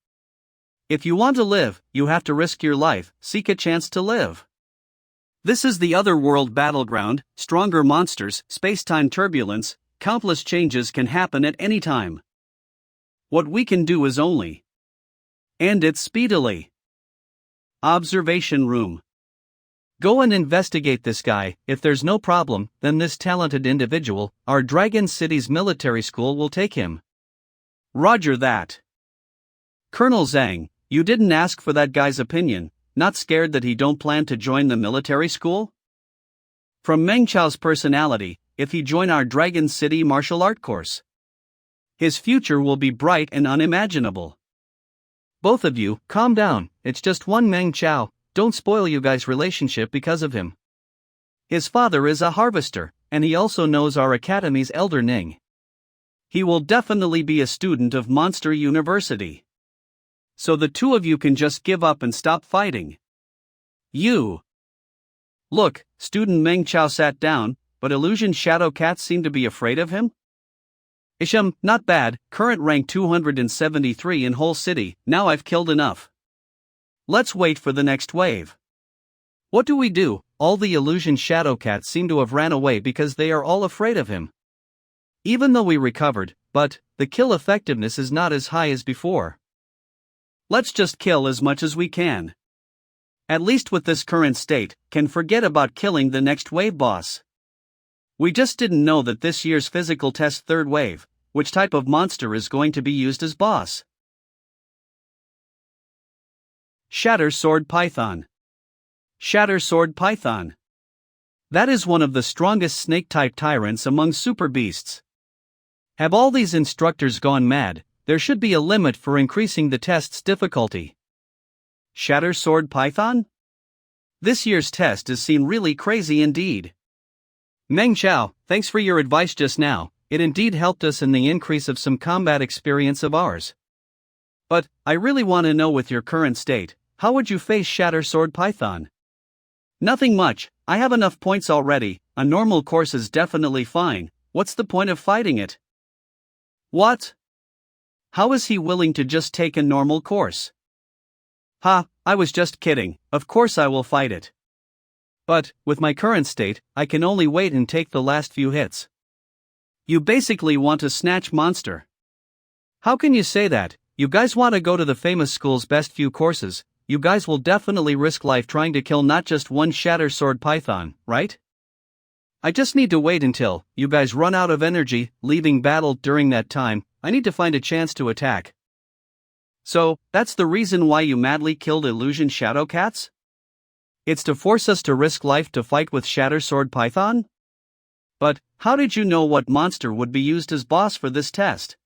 If you want to live, you have to risk your life, seek a chance to live. This is the other world battleground, stronger monsters, space-time turbulence, countless changes can happen at any time. What we can do is only end it speedily. Observation room. Go and investigate this guy. If there's no problem, then this talented individual, our Dragon City's military school will take him. Roger that. Colonel Zhang, you didn't ask for that guy's opinion, not scared that he don't plan to join the military school? From Meng Chao's personality, if he join our Dragon City martial art course, his future will be bright and unimaginable. Both of you, calm down, it's just one Meng Chao, don't spoil you guys' relationship because of him. His father is a harvester, and he also knows our academy's elder Ning. He will definitely be a student of Monster University. So the two of you can just give up and stop fighting. Look, student Meng Chao sat down, but illusion shadow cats seem to be afraid of him? Isham, not bad, current rank 273 in whole city, now I've killed enough. Let's wait for the next wave. What do we do? All the illusion shadow cats seem to have ran away because they are all afraid of him. Even though we recovered, but the kill effectiveness is not as high as before. Let's just kill as much as we can. At least with this current state, can forget about killing the next wave boss. We just didn't know that this year's physical test third wave, which type of monster is going to be used as boss. Shatter Sword Python. Shatter Sword Python. That is one of the strongest snake-type tyrants among super beasts. Have all these instructors gone mad? There should be a limit for increasing the test's difficulty. Shatter Sword Python? This year's test has seemed really crazy indeed. Meng Chao, thanks for your advice just now, it indeed helped us in the increase of some combat experience of ours. But, I really want to know with your current state, how would you face Shatter Sword Python? Nothing much, I have enough points already, a normal course is definitely fine, what's the point of fighting it? What? How is he willing to just take a normal course? Ha, I was just kidding, of course I will fight it. But, with my current state, I can only wait and take the last few hits. You basically want to snatch monster. How can you say that? You guys want to go to the famous school's best few courses, you guys will definitely risk life trying to kill not just one Shatter Sword Python, right? I just need to wait until you guys run out of energy, leaving battle during that time, I need to find a chance to attack. So, that's the reason why you madly killed illusion shadow cats? It's to force us to risk life to fight with Shatter Sword Python? But, how did you know what monster would be used as boss for this test?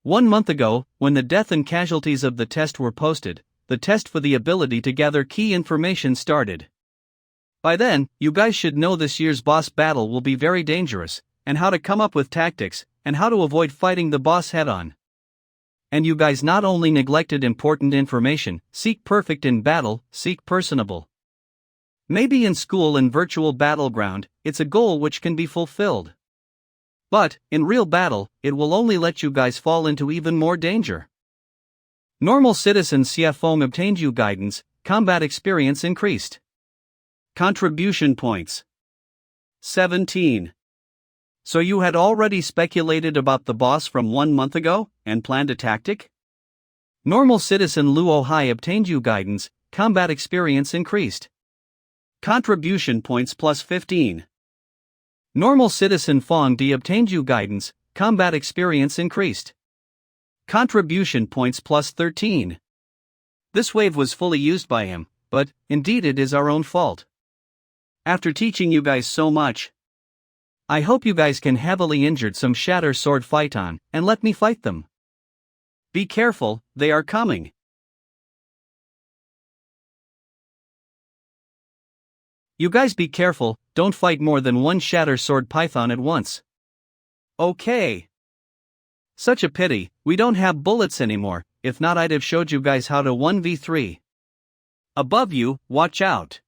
1 month ago, when the death and casualties of the test were posted, the test for the ability to gather key information started. By then, you guys should know this year's boss battle will be very dangerous, and how to come up with tactics, and how to avoid fighting the boss head-on. And you guys not only neglected important information, seek perfect in battle, seek personable. Maybe in school and virtual battleground, it's a goal which can be fulfilled. But, in real battle, it will only let you guys fall into even more danger. Normal citizen CFOM obtained you guidance, combat experience increased. Contribution points. 17. So you had already speculated about the boss from 1 month ago, and planned a tactic? Normal citizen Luo Hai obtained you guidance, combat experience increased. Contribution points plus 15. Normal citizen Fong Di obtained you guidance, combat experience increased. Contribution points plus 13. This wave was fully used by him, but, indeed it is our own fault. After teaching you guys so much, I hope you guys can heavily injured some Shatter Sword Python, and let me fight them. Be careful, they are coming. You guys be careful, don't fight more than one Shatter Sword Python at once. Okay. Such a pity, we don't have bullets anymore, if not I'd have showed you guys how to 1v3. Above you, watch out.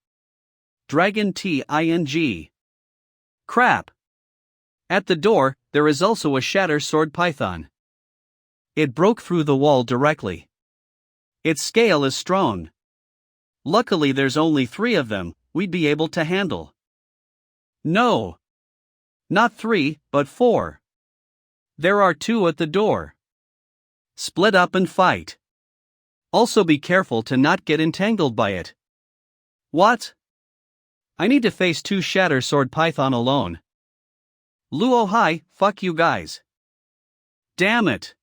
Dragon Ting. Crap. At the door, there is also a Shatter Sword Python. It broke through the wall directly. Its scale is strong. Luckily there's only 3 of them, we'd be able to handle. No. Not 3, but 4. There are 2 at the door. Split up and fight. Also be careful to not get entangled by it. What? I need to face 2 Shatter Sword Python alone. Luo Hai, fuck you guys. Damn it.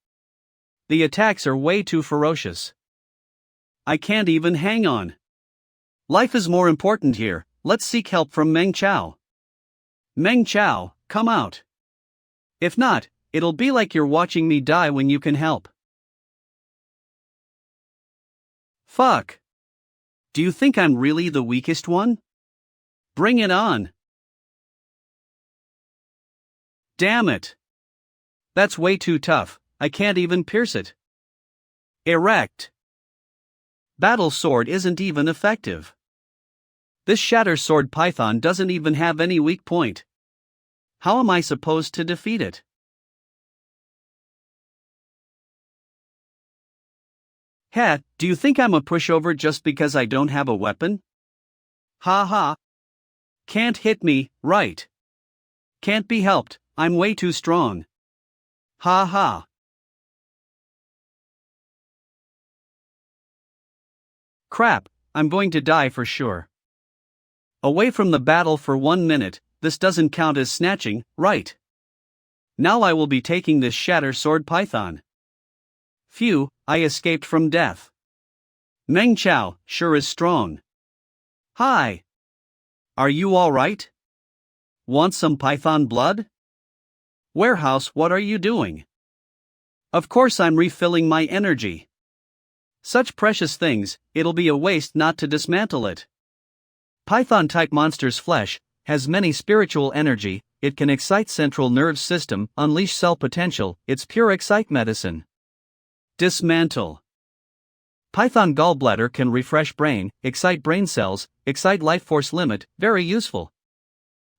The attacks are way too ferocious. I can't even hang on. Life is more important here, let's seek help from Meng Chao. Meng Chao, come out. If not, it'll be like you're watching me die when you can help. Fuck. Do you think I'm really the weakest one? Bring it on. Damn it. That's way too tough, I can't even pierce it. Erect. Battle sword isn't even effective. This shatter sword python doesn't even have any weak point. How am I supposed to defeat it? Heh, do you think I'm a pushover just because I don't have a weapon? Ha ha. Can't hit me, right? Can't be helped, I'm way too strong. Ha ha. Crap, I'm going to die for sure. Away from the battle for 1 minute, this doesn't count as snatching, right? Now I will be taking this shatter sword python. Phew, I escaped from death. Meng Chao sure is strong. Hi. Are you alright? Want some python blood? Warehouse, what are you doing? Of course I'm refilling my energy. Such precious things, it'll be a waste not to dismantle it. Python-type monster's flesh has many spiritual energy, it can excite central nerve system, unleash cell potential, it's pure excite medicine. Dismantle. Python gallbladder can refresh brain, excite brain cells, excite life force limit, very useful.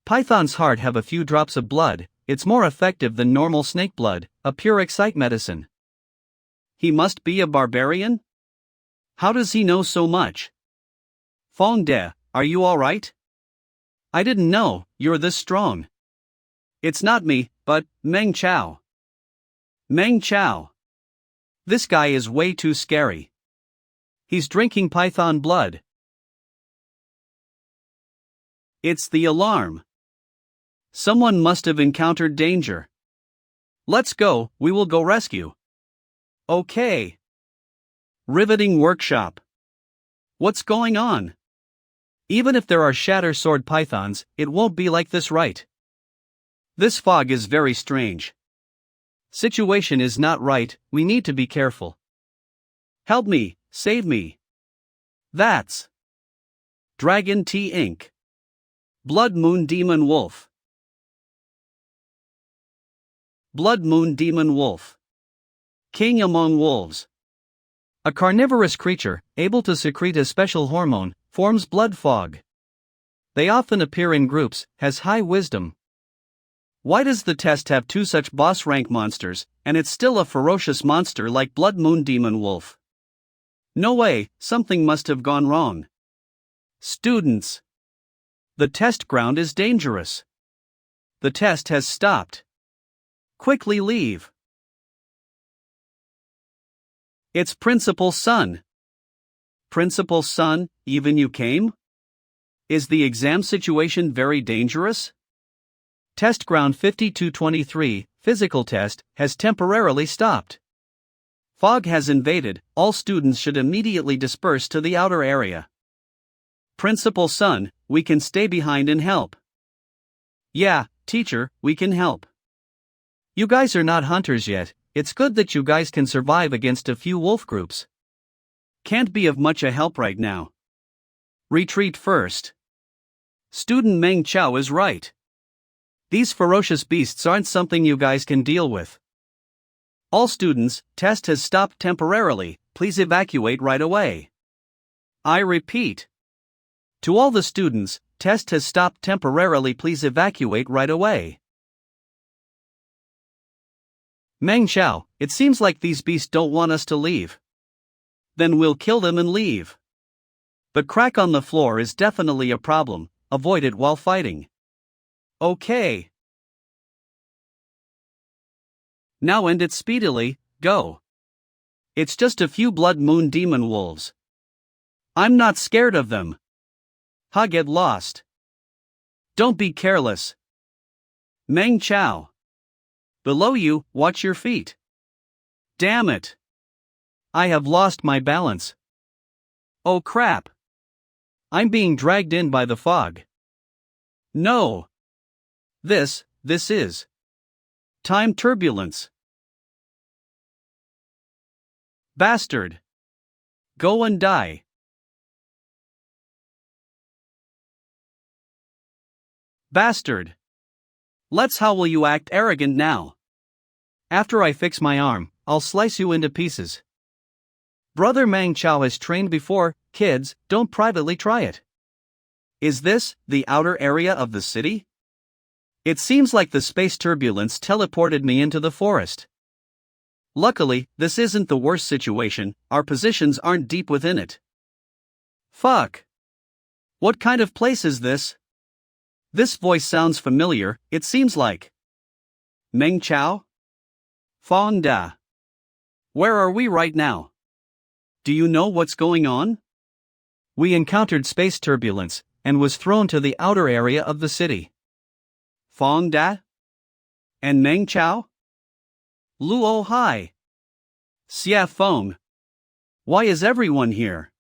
Python's heart have a few drops of blood, it's more effective than normal snake blood, a pure excite medicine. He must be a barbarian? How does he know so much? Fong De, are you alright? I didn't know you're this strong. It's not me, but Meng Chao. Meng Chao. This guy is way too scary. He's drinking python blood. It's the alarm. Someone must have encountered danger. Let's go, we will go rescue. Okay. Riveting workshop. What's going on? Even if there are shatter sword pythons, it won't be like this, right? This fog is very strange. Situation is not right, we need to be careful. Help me, save me. That's Dragon Tea Inc. Blood Moon Demon Wolf. Blood Moon Demon Wolf. King among wolves. A carnivorous creature, able to secrete a special hormone, forms blood fog. They often appear in groups, has high wisdom. Why does the test have two such boss rank monsters, and it's still a ferocious monster like Blood Moon Demon Wolf? No way, something must have gone wrong. Students. The test ground is dangerous. The test has stopped. Quickly leave. It's Principal Sun. Principal Sun, even you came? Is the exam situation very dangerous? Test ground 5223, physical test, has temporarily stopped. Fog has invaded, all students should immediately disperse to the outer area. Principal Sun, we can stay behind and help. Yeah, teacher, we can help. You guys are not hunters yet, it's good that you guys can survive against a few wolf groups. Can't be of much a help right now. Retreat first. Student Meng Chao is right. These ferocious beasts aren't something you guys can deal with. All students, test has stopped temporarily, please evacuate right away. I repeat. To all the students, test has stopped temporarily, please evacuate right away. Meng Chao, it seems like these beasts don't want us to leave. Then we'll kill them and leave. The crack on the floor is definitely a problem, avoid it while fighting. Okay. Now end it speedily, go. It's just a few Blood Moon Demon Wolves. I'm not scared of them. Ha, get lost. Don't be careless. Meng Chao. Below you, watch your feet. Damn it. I have lost my balance. Oh crap. I'm being dragged in by the fog. No. This is time turbulence. Bastard. Go and die. Bastard. How will you act arrogant now? After I fix my arm, I'll slice you into pieces. Brother Mang Chao has trained before, kids, don't privately try it. Is this the outer area of the city? It seems like the space turbulence teleported me into the forest. Luckily, this isn't the worst situation, our positions aren't deep within it. Fuck. What kind of place is this? This voice sounds familiar, it seems like. Meng Chao? Fong Da. Where are we right now? Do you know what's going on? We encountered space turbulence, and was thrown to the outer area of the city. Fong Da? And Meng Chao? Luo Hai. Xia Feng. Why is everyone here?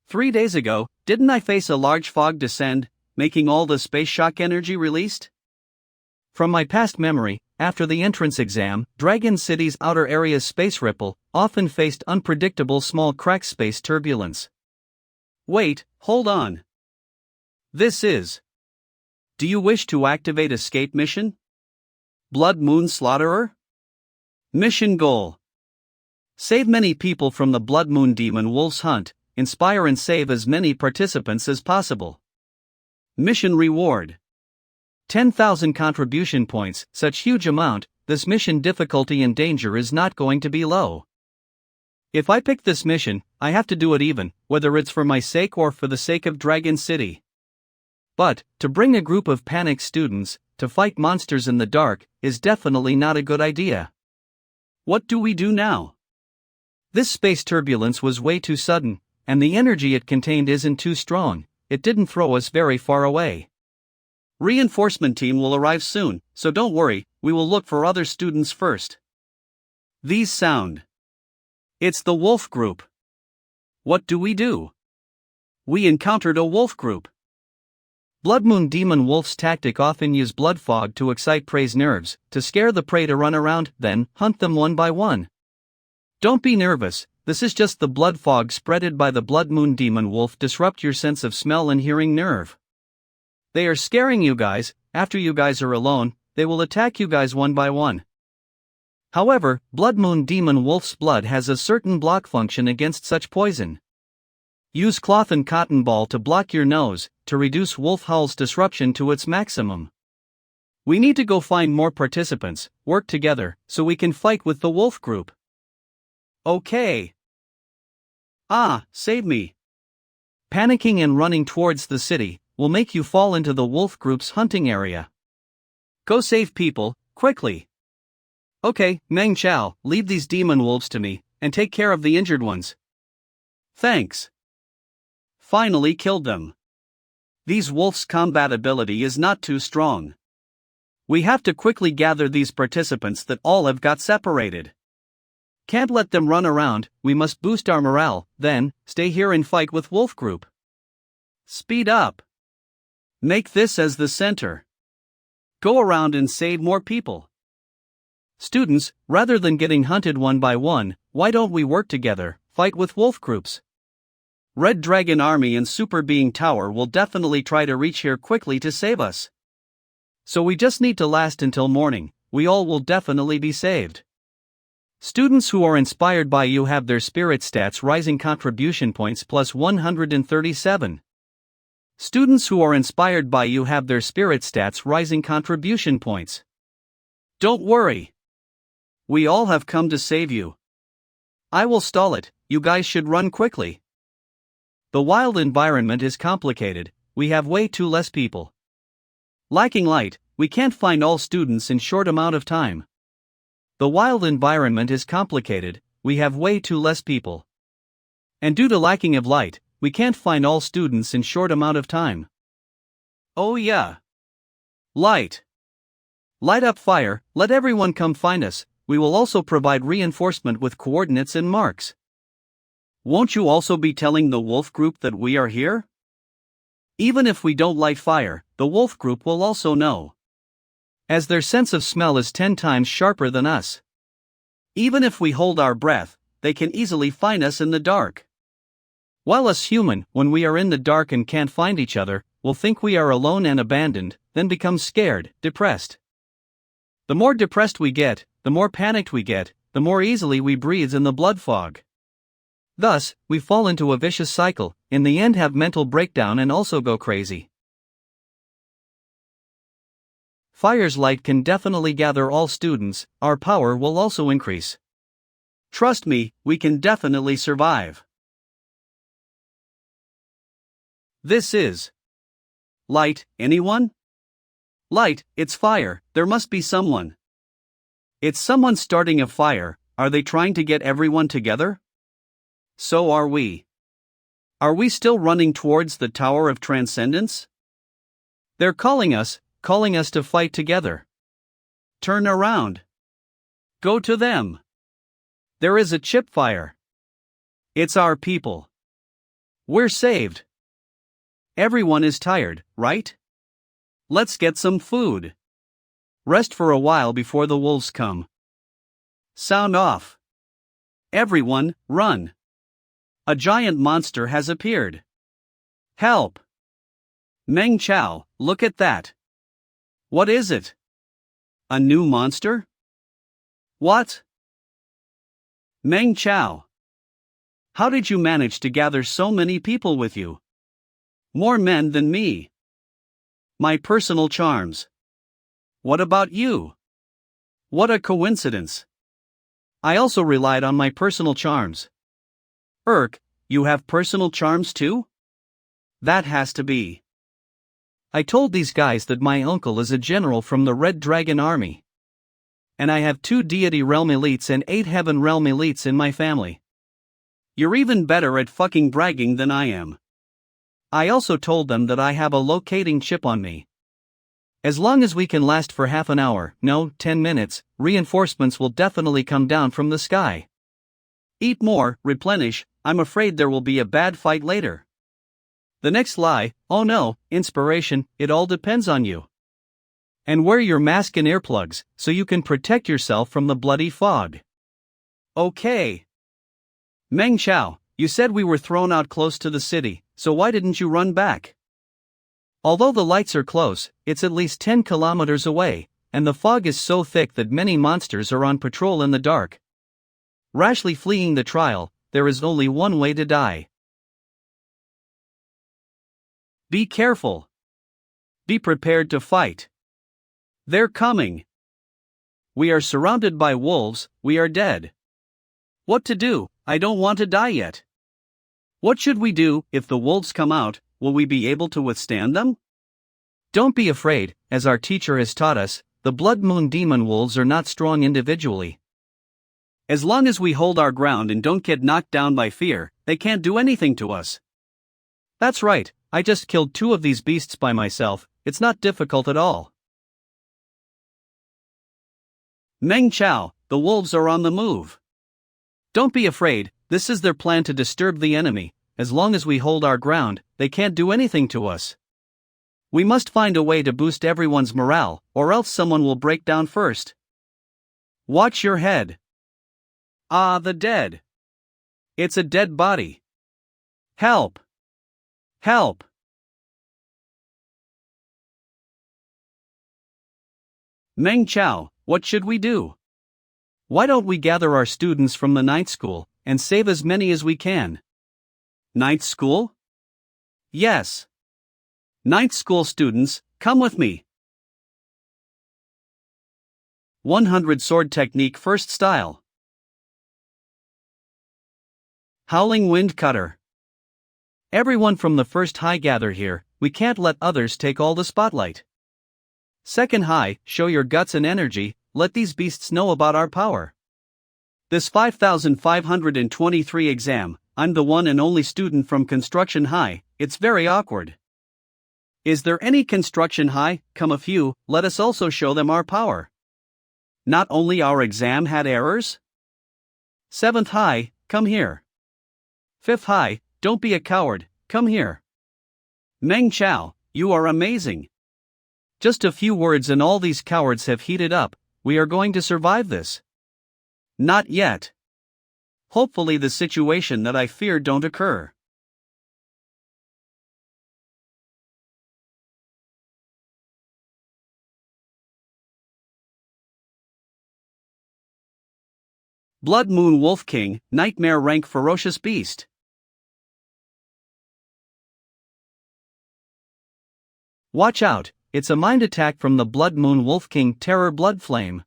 3 days ago, didn't I face a large fog descend, making all the space shock energy released? From my past memory, after the entrance exam, Dragon City's outer area's space ripple often faced unpredictable small crack space turbulence. Wait, hold on. This is. Do you wish to activate escape mission? Blood Moon Slaughterer? Mission goal. Save many people from the Blood Moon Demon Wolf's hunt, inspire and save as many participants as possible. Mission reward. 10,000 contribution points, such huge amount, this mission difficulty and danger is not going to be low. If I pick this mission, I have to do it even, whether it's for my sake or for the sake of Dragon City. But, to bring a group of panicked students to fight monsters in the dark is definitely not a good idea. What do we do now? This space turbulence was way too sudden, and the energy it contained isn't too strong, it didn't throw us very far away. Reinforcement team will arrive soon, so don't worry, we will look for other students first. These sound. It's the wolf group. What do? We encountered a wolf group. Blood Moon Demon Wolf's tactic often use blood fog to excite prey's nerves, to scare the prey to run around, then hunt them one by one. Don't be nervous, this is just the blood fog spreaded by the Blood Moon Demon Wolf disrupt your sense of smell and hearing nerve. They are scaring you guys, after you guys are alone, they will attack you guys one by one. However, Blood Moon Demon Wolf's blood has a certain block function against such poison. Use cloth and cotton ball to block your nose, to reduce Wolf Howl's disruption to its maximum. We need to go find more participants, work together, so we can fight with the wolf group. Okay. Save me. Panicking and running towards the city will make you fall into the wolf group's hunting area. Go save people, quickly. Okay, Meng Chao, leave these demon wolves to me, and take care of the injured ones. Thanks. Finally killed them. These wolves' combat ability is not too strong. We have to quickly gather these participants that all have got separated. Can't let them run around, we must boost our morale, then, stay here and fight with wolf group. Speed up. Make this as the center. Go around and save more people. Students, rather than getting hunted one by one, why don't we work together, fight with wolf groups? Red Dragon Army and Super Being Tower will definitely try to reach here quickly to save us. So we just need to last until morning, we all will definitely be saved. Students who are inspired by you have their spirit stats rising contribution points plus 137. Students who are inspired by you have their spirit stats rising contribution points. Don't worry. We all have come to save you. I will stall it, you guys should run quickly. The wild environment is complicated, we have way too less people. Lacking light, we can't find all students in short amount of time. The wild environment is complicated, we have way too less people. And due to lacking of light, we can't find all students in short amount of time. Oh yeah. Light. Light up fire, let everyone come find us, we will also provide reinforcement with coordinates and marks. Won't you also be telling the wolf group that we are here? Even if we don't light fire, the wolf group will also know, as their sense of smell is 10 times sharper than us. Even if we hold our breath, they can easily find us in the dark. While us human, when we are in the dark and can't find each other, will think we are alone and abandoned, then become scared, depressed. The more depressed we get, the more panicked we get, the more easily we breathe in the blood fog. Thus, we fall into a vicious cycle, in the end have mental breakdown and also go crazy. Fire's light can definitely gather all students, our power will also increase. Trust me, we can definitely survive. This is light, anyone? Light, it's fire, there must be someone. It's someone starting a fire, are they trying to get everyone together? So are we. Are we still running towards the Tower of Transcendence? They're calling us to fight together. Turn around. Go to them. There is a chip fire. It's our people. We're saved. Everyone is tired, right? Let's get some food. Rest for a while before the wolves come. Sound off. Everyone, run. A giant monster has appeared. Help! Meng Chao, look at that. What is it? A new monster? What? Meng Chao. How did you manage to gather so many people with you? More men than me. My personal charms. What about you? What a coincidence. I also relied on my personal charms. You have personal charms too? That has to be. I told these guys that my uncle is a general from the Red Dragon Army. And I have 2 Deity Realm Elites and 8 Heaven Realm Elites in my family. You're even better at fucking bragging than I am. I also told them that I have a locating chip on me. As long as we can last for half an hour, no, 10 minutes, reinforcements will definitely come down from the sky. Eat more, replenish, I'm afraid there will be a bad fight later. The next lie, oh no, inspiration, it all depends on you. And wear your mask and earplugs, so you can protect yourself from the bloody fog. Okay. Meng Chao, you said we were thrown out close to the city, so why didn't you run back? Although the lights are close, it's at least 10 kilometers away, and the fog is so thick that many monsters are on patrol in the dark. Rashly fleeing the trial, there is only one way to die. Be careful. Be prepared to fight. They're coming. We are surrounded by wolves, we are dead. What to do? I don't want to die yet. What should we do if the wolves come out? Will we be able to withstand them? Don't be afraid, as our teacher has taught us, the Blood Moon Demon wolves are not strong individually. As long as we hold our ground and don't get knocked down by fear, they can't do anything to us. That's right, I just killed 2 of these beasts by myself, it's not difficult at all. Meng Chao, the wolves are on the move. Don't be afraid, this is their plan to disturb the enemy. As long as we hold our ground, they can't do anything to us. We must find a way to boost everyone's morale, or else someone will break down first. Watch your head. Ah, the dead. It's a dead body. Help! Help! Meng Chao, what should we do? Why don't we gather our students from the night school, and save as many as we can? Night school? Yes. Night school students, come with me. 100 Sword Technique First Style. Howling Wind Cutter. Everyone from the first high gather here, we can't let others take all the spotlight. Second high, show your guts and energy, let these beasts know about our power. This 5523 exam, I'm the one and only student from Construction High, it's very awkward. Is there any Construction High? Come a few, let us also show them our power. Not only our exam had errors? 7th High, come here. 5th High, don't be a coward, come here. Meng Chao, you are amazing. Just a few words and all these cowards have heated up. We are going to survive this. Not yet. Hopefully the situation that I feared don't occur. Blood Moon Wolf King, Nightmare Rank Ferocious Beast. Watch out, it's a mind attack from the Blood Moon Wolf King Terror Blood Flame.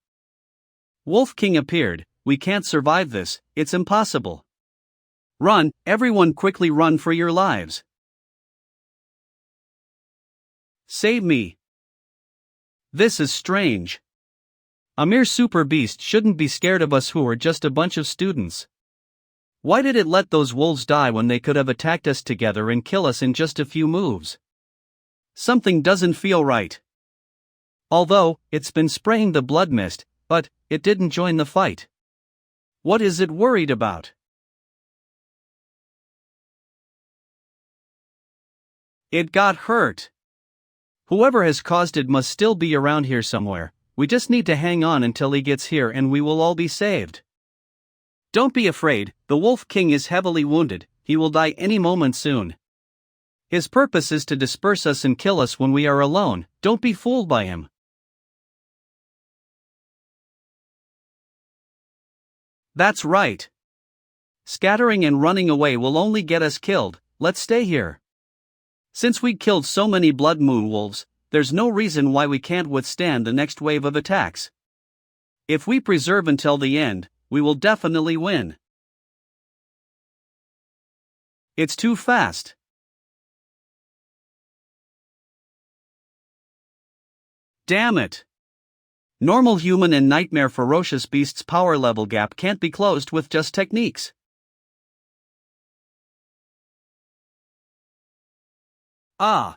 Wolf King appeared. We can't survive this, it's impossible. Run, everyone quickly run for your lives. Save me. This is strange. A mere super beast shouldn't be scared of us who are just a bunch of students. Why did it let those wolves die when they could have attacked us together and kill us in just a few moves? Something doesn't feel right. Although, it's been spraying the blood mist, but it didn't join the fight. What is it worried about? It got hurt. Whoever has caused it must still be around here somewhere. We just need to hang on until he gets here and we will all be saved. Don't be afraid, the Wolf King is heavily wounded, he will die any moment soon. His purpose is to disperse us and kill us when we are alone, don't be fooled by him. That's right. Scattering and running away will only get us killed, let's stay here. Since we killed so many Blood Moon Wolves, there's no reason why we can't withstand the next wave of attacks. If we preserve until the end, we will definitely win. It's too fast. Damn it. Normal human and nightmare ferocious beast's power level gap can't be closed with just techniques. Ah.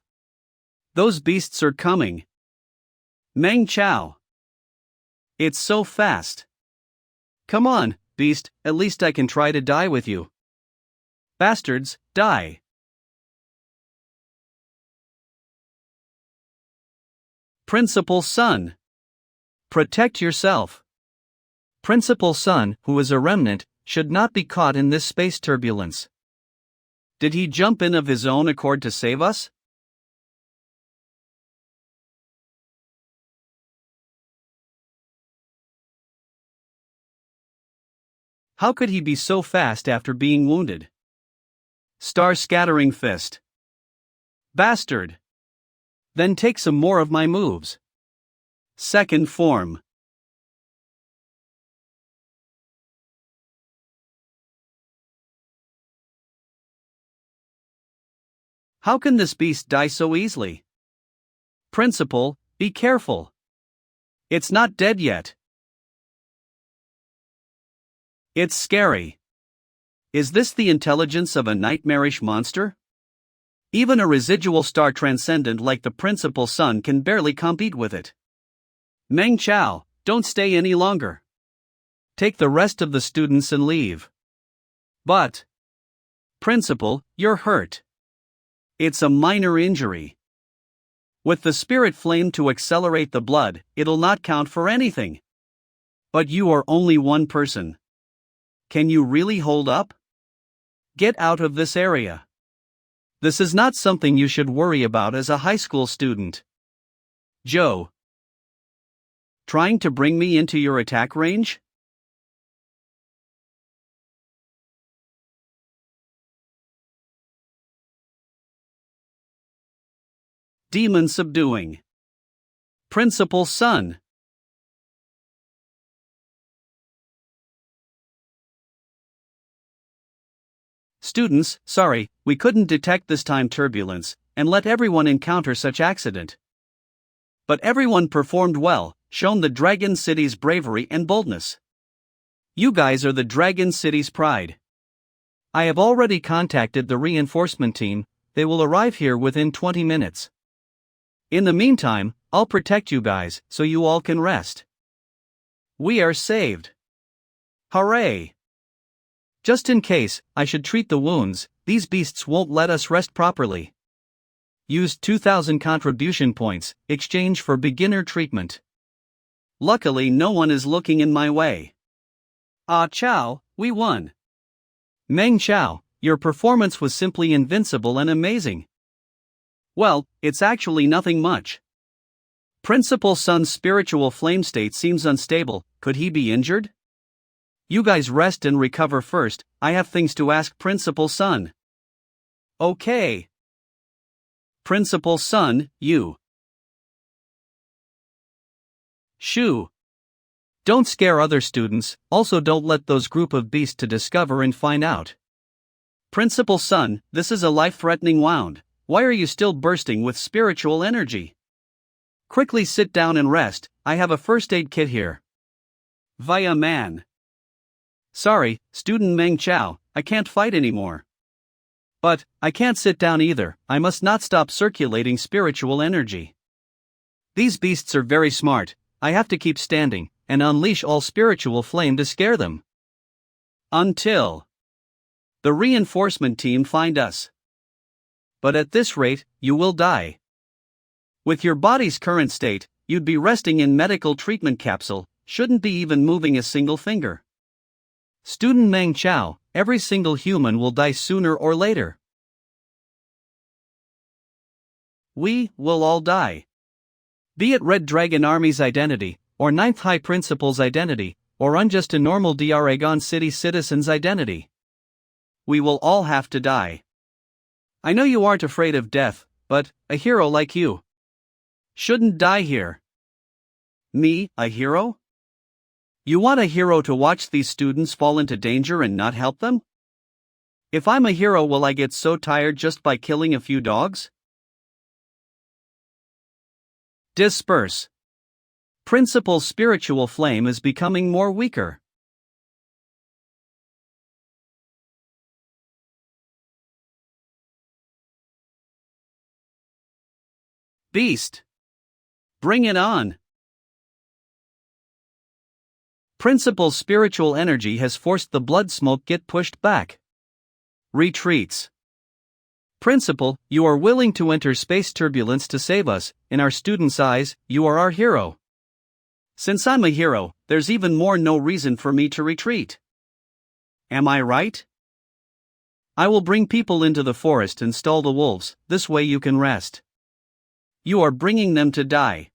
Those beasts are coming. Meng Chao. It's so fast. Come on, beast, at least I can try to die with you. Bastards, die. Principal Sun. Protect yourself. Principal Sun, who is a remnant, should not be caught in this space turbulence. Did he jump in of his own accord to save us? How could he be so fast after being wounded? Star Scattering Fist. Bastard. Then take some more of my moves. Second form. How can this beast die so easily? Principal, be careful. It's not dead yet. It's scary. Is this the intelligence of a nightmarish monster? Even a residual star transcendent like the Principal Sun can barely compete with it. Meng Chao, don't stay any longer. Take the rest of the students and leave. But, Principal, you're hurt. It's a minor injury. With the spirit flame to accelerate the blood, it'll not count for anything. But you are only one person. Can you really hold up? Get out of this area. This is not something you should worry about as a high school student. Joe. Trying to bring me into your attack range? Demon subduing. Principal Sun. Students, sorry, we couldn't detect this time turbulence, and let everyone encounter such accident. But everyone performed well, shown the Dragon City's bravery and boldness. You guys are the Dragon City's pride. I have already contacted the reinforcement team, they will arrive here within 20 minutes. In the meantime, I'll protect you guys so you all can rest. We are saved. Hooray! Just in case I should treat the wounds, these beasts won't let us rest properly. Used 2,000 contribution points, exchange for beginner treatment. Luckily no one is looking in my way. Ah Chow, we won. Meng Chow, your performance was simply invincible and amazing. Well, it's actually nothing much. Principal Sun's spiritual flame state seems unstable, could he be injured? You guys rest and recover first, I have things to ask Principal Sun. Okay. Principal Sun, you. Shoo. Don't scare other students, also don't let those group of beasts to discover and find out. Principal Sun, this is a life-threatening wound, why are you still bursting with spiritual energy? Quickly sit down and rest, I have a first aid kit here. Via man. Sorry, student Meng Chow, I can't fight anymore. But, I can't sit down either, I must not stop circulating spiritual energy. These beasts are very smart, I have to keep standing, and unleash all spiritual flame to scare them. Until the reinforcement team find us. But at this rate, you will die. With your body's current state, you'd be resting in medical treatment capsule, shouldn't be even moving a single finger. Student Meng Chow, every single human will die sooner or later. We will all die. Be it Red Dragon Army's identity, or Ninth High Principal's identity, or unjust a normal Dragon City citizen's identity. We will all have to die. I know you aren't afraid of death, but a hero like you shouldn't die here. Me, a hero? You want a hero to watch these students fall into danger and not help them? If I'm a hero, will I get so tired just by killing a few dogs? Disperse. Principal's spiritual flame is becoming more weaker. Beast. Bring it on. Principal's spiritual energy has forced the blood smoke get pushed back. Retreats. Principal, you are willing to enter space turbulence to save us, in our students' eyes, you are our hero. Since I'm a hero, there's even more no reason for me to retreat. Am I right? I will bring people into the forest and stall the wolves, this way you can rest. You are bringing them to die.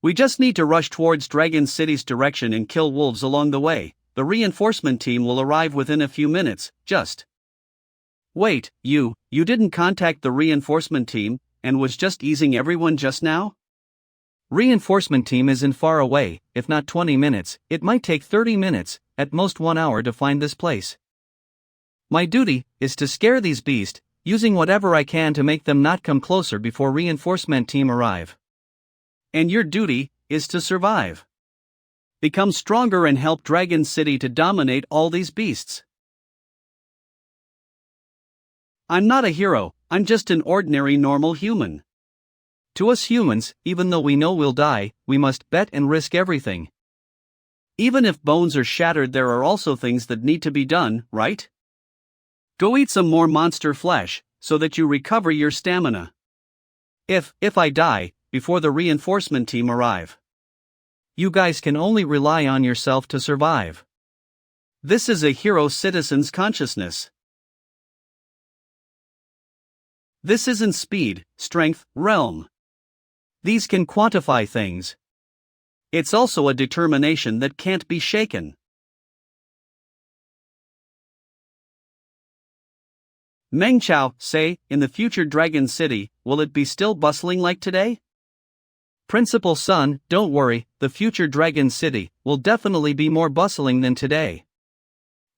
We just need to rush towards Dragon City's direction and kill wolves along the way, the reinforcement team will arrive within a few minutes, just. Wait, you didn't contact the reinforcement team, and was just easing everyone just now? Reinforcement team isn't far away, if not 20 minutes, it might take 30 minutes, at most 1 hour to find this place. My duty is to scare these beasts, using whatever I can to make them not come closer before reinforcement team arrive. And your duty is to survive. Become stronger and help Dragon City to dominate all these beasts. I'm not a hero, I'm just an ordinary normal human. To us humans, even though we know we'll die, we must bet and risk everything. Even if bones are shattered, there are also things that need to be done, right? Go eat some more monster flesh, so that you recover your stamina. If I die, before the reinforcement team arrive, you guys can only rely on yourself to survive. This is a hero citizen's consciousness. This isn't speed, strength, realm. These can quantify things. It's also a determination that can't be shaken. Meng Chow, say, in the future Dragon City, will it be still bustling like today? Principal Sun, don't worry, the future Dragon City will definitely be more bustling than today.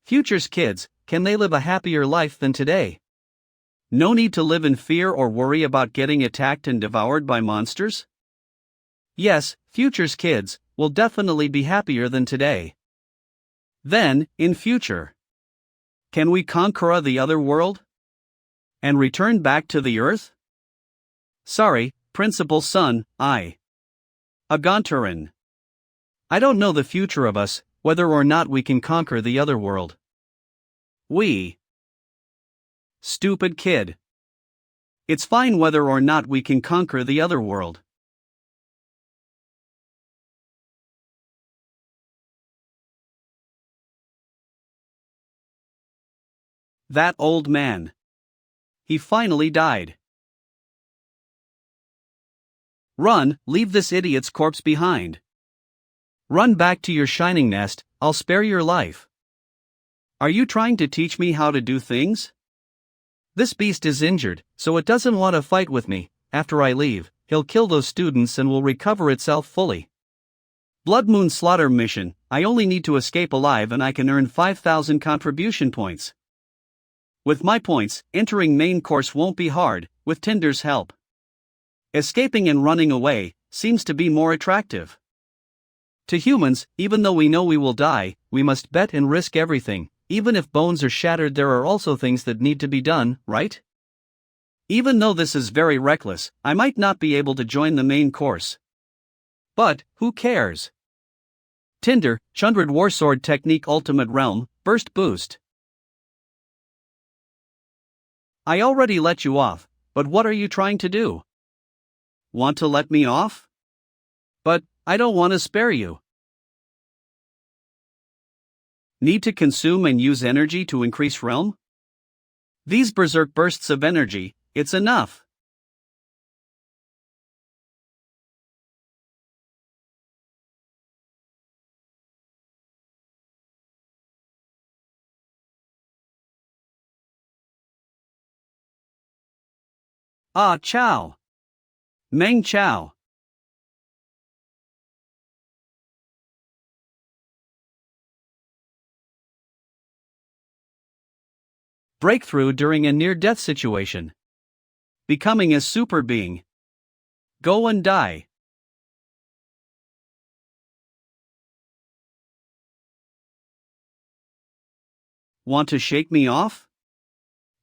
Future's kids, can they live a happier life than today? No need to live in fear or worry about getting attacked and devoured by monsters? Yes, future's kids will definitely be happier than today. Then, in future, can we conquer the other world? And return back to the Earth? Sorry, Principal Sun, Agontaran. I don't know the future of us, whether or not we can conquer the other world. We. Stupid kid. It's fine whether or not we can conquer the other world. That old man. He finally died. Run, leave this idiot's corpse behind. Run back to your shining nest, I'll spare your life. Are you trying to teach me how to do things? This beast is injured, so it doesn't want to fight with me. After I leave, he'll kill those students and will recover itself fully. Blood Moon Slaughter Mission, I only need to escape alive and I can earn 5,000 contribution points. With my points, entering main course won't be hard, with Tinder's help. Escaping and running away seems to be more attractive. To humans, even though we know we will die, we must bet and risk everything. Even if bones are shattered, there are also things that need to be done, right? Even though this is very reckless, I might not be able to join the main course. But, who cares? Tinder, 100 Warsword Technique Ultimate Realm, Burst Boost. I already let you off, but what are you trying to do? Want to let me off? But, I don't want to spare you. Need to consume and use energy to increase realm? These berserk bursts of energy, it's enough. Ah, Chow. Meng Chow. Breakthrough during a near-death situation. Becoming a super being. Go and die. Want to shake me off?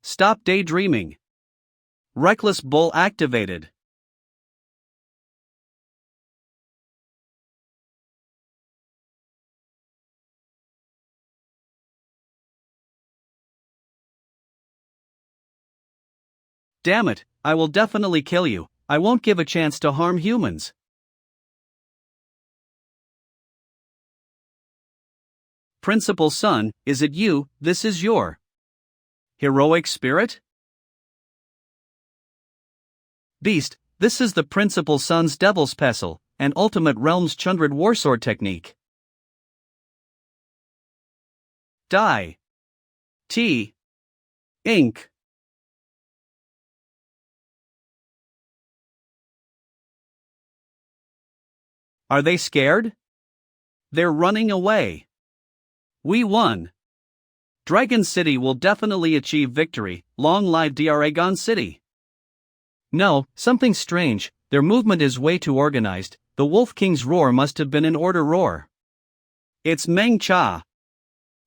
Stop daydreaming. Reckless Bull activated. Damn it, I will definitely kill you. I won't give a chance to harm humans. Principal Son, is it you? This is your heroic spirit? Beast, this is the Principal Son's Devil's Pestle, and Ultimate Realm's 100 Warsword Technique. Die. T. Ink. Are they scared? They're running away. We won. Dragon City will definitely achieve victory. Long live Dragon City. No, something strange. Their movement is way too organized. The Wolf King's roar must have been an order roar. It's Meng Cha.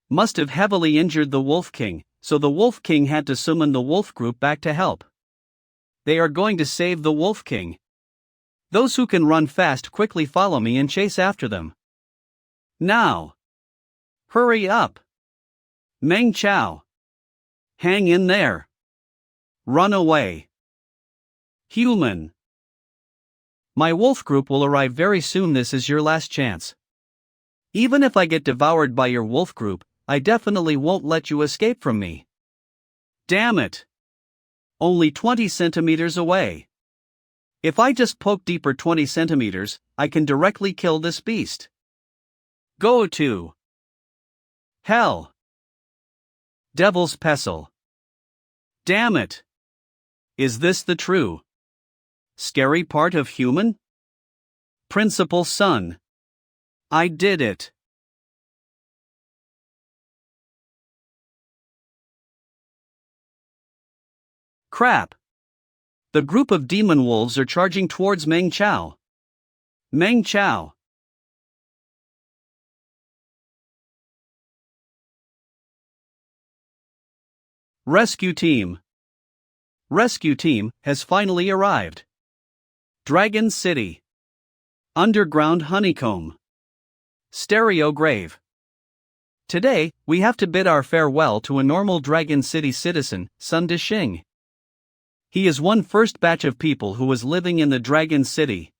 Must have heavily injured the Wolf King, so the Wolf King had to summon the Wolf Group back to help. They are going to save the Wolf King. Those who can run fast quickly follow me and chase after them. Now. Hurry up. Meng Chow. Hang in there. Run away. Human. My wolf group will arrive very soon. This is your last chance. Even if I get devoured by your wolf group, I definitely won't let you escape from me. Damn it. Only 20 centimeters away. If I just poke deeper 20 centimeters, I can directly kill this beast. Go to hell. Devil's Pestle. Damn it. Is this the true scary part of human? Principal Son. I did it. Crap. The group of demon wolves are charging towards Meng Chow. Meng Chow. Rescue Team. Rescue Team has finally arrived. Dragon City. Underground Honeycomb. Stereo Grave. Today, we have to bid our farewell to a normal Dragon City citizen, Sun Dishing. He is one first batch of people who was living in the Dragon City.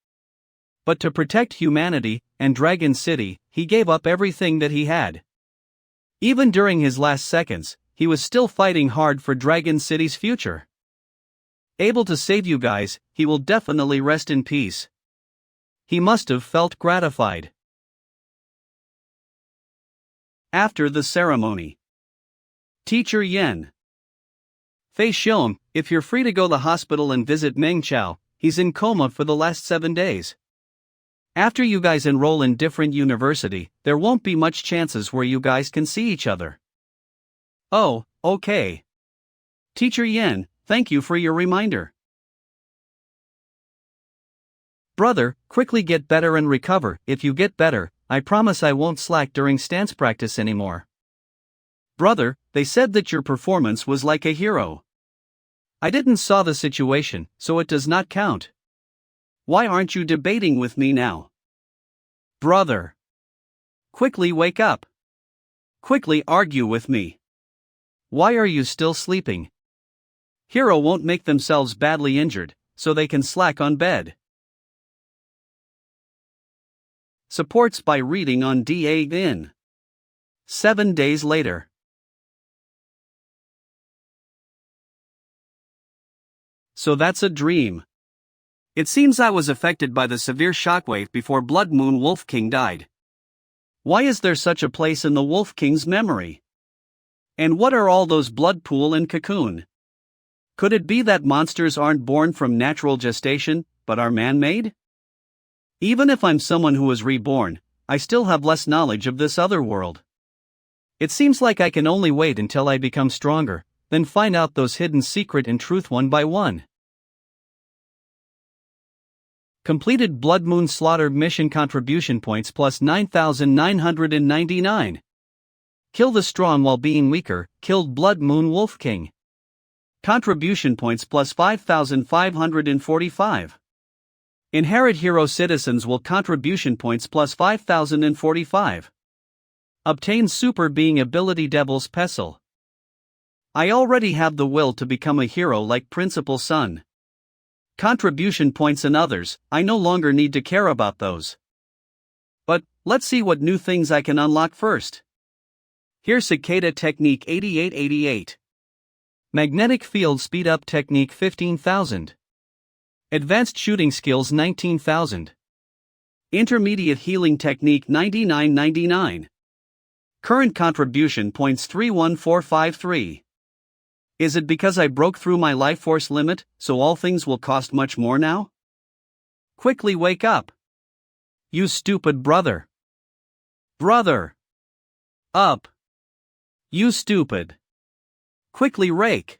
But to protect humanity and Dragon City, he gave up everything that he had. Even during his last seconds, he was still fighting hard for Dragon City's future. Able to save you guys, he will definitely rest in peace. He must have felt gratified. After the ceremony. Teacher Yen. Fei Xiong, if you're free to go to the hospital and visit Meng Chao, he's in coma for the last 7 days. After you guys enroll in different university, there won't be much chances where you guys can see each other. Oh, okay. Teacher Yen, thank you for your reminder. Brother, quickly get better and recover. If you get better, I promise I won't slack during stance practice anymore. Brother, they said that your performance was like a hero. I didn't saw the situation, so it does not count. Why aren't you debating with me now? Brother. Quickly wake up. Quickly argue with me. Why are you still sleeping? Hero won't make themselves badly injured, so they can slack on bed. Supports by reading on DA. 7 days later. So that's a dream. It seems I was affected by the severe shockwave before Blood Moon Wolf King died. Why is there such a place in the Wolf King's memory? And what are all those blood pool and cocoon? Could it be that monsters aren't born from natural gestation, but are man-made? Even if I'm someone who was reborn, I still have less knowledge of this other world. It seems like I can only wait until I become stronger, then find out those hidden secret and truth one by one. Completed Blood Moon Slaughter mission contribution points plus 9,999. Kill the strong while being weaker, killed Blood Moon Wolf King. Contribution points plus 5,545. Inherit hero citizens will contribution points plus 5,045. Obtain super being ability Devil's Pestle. I already have the will to become a hero like Principal Sun. Contribution points and others, I no longer need to care about those. But, let's see what new things I can unlock first. Here's Cicada Technique 8888. Magnetic Field Speed Up Technique 15,000. Advanced Shooting Skills 19,000. Intermediate Healing Technique 9999. Current Contribution Points 31453. Is it because I broke through my life force limit, so all things will cost much more now? Quickly wake up. You stupid brother. Brother. Up. You stupid. Quickly rake.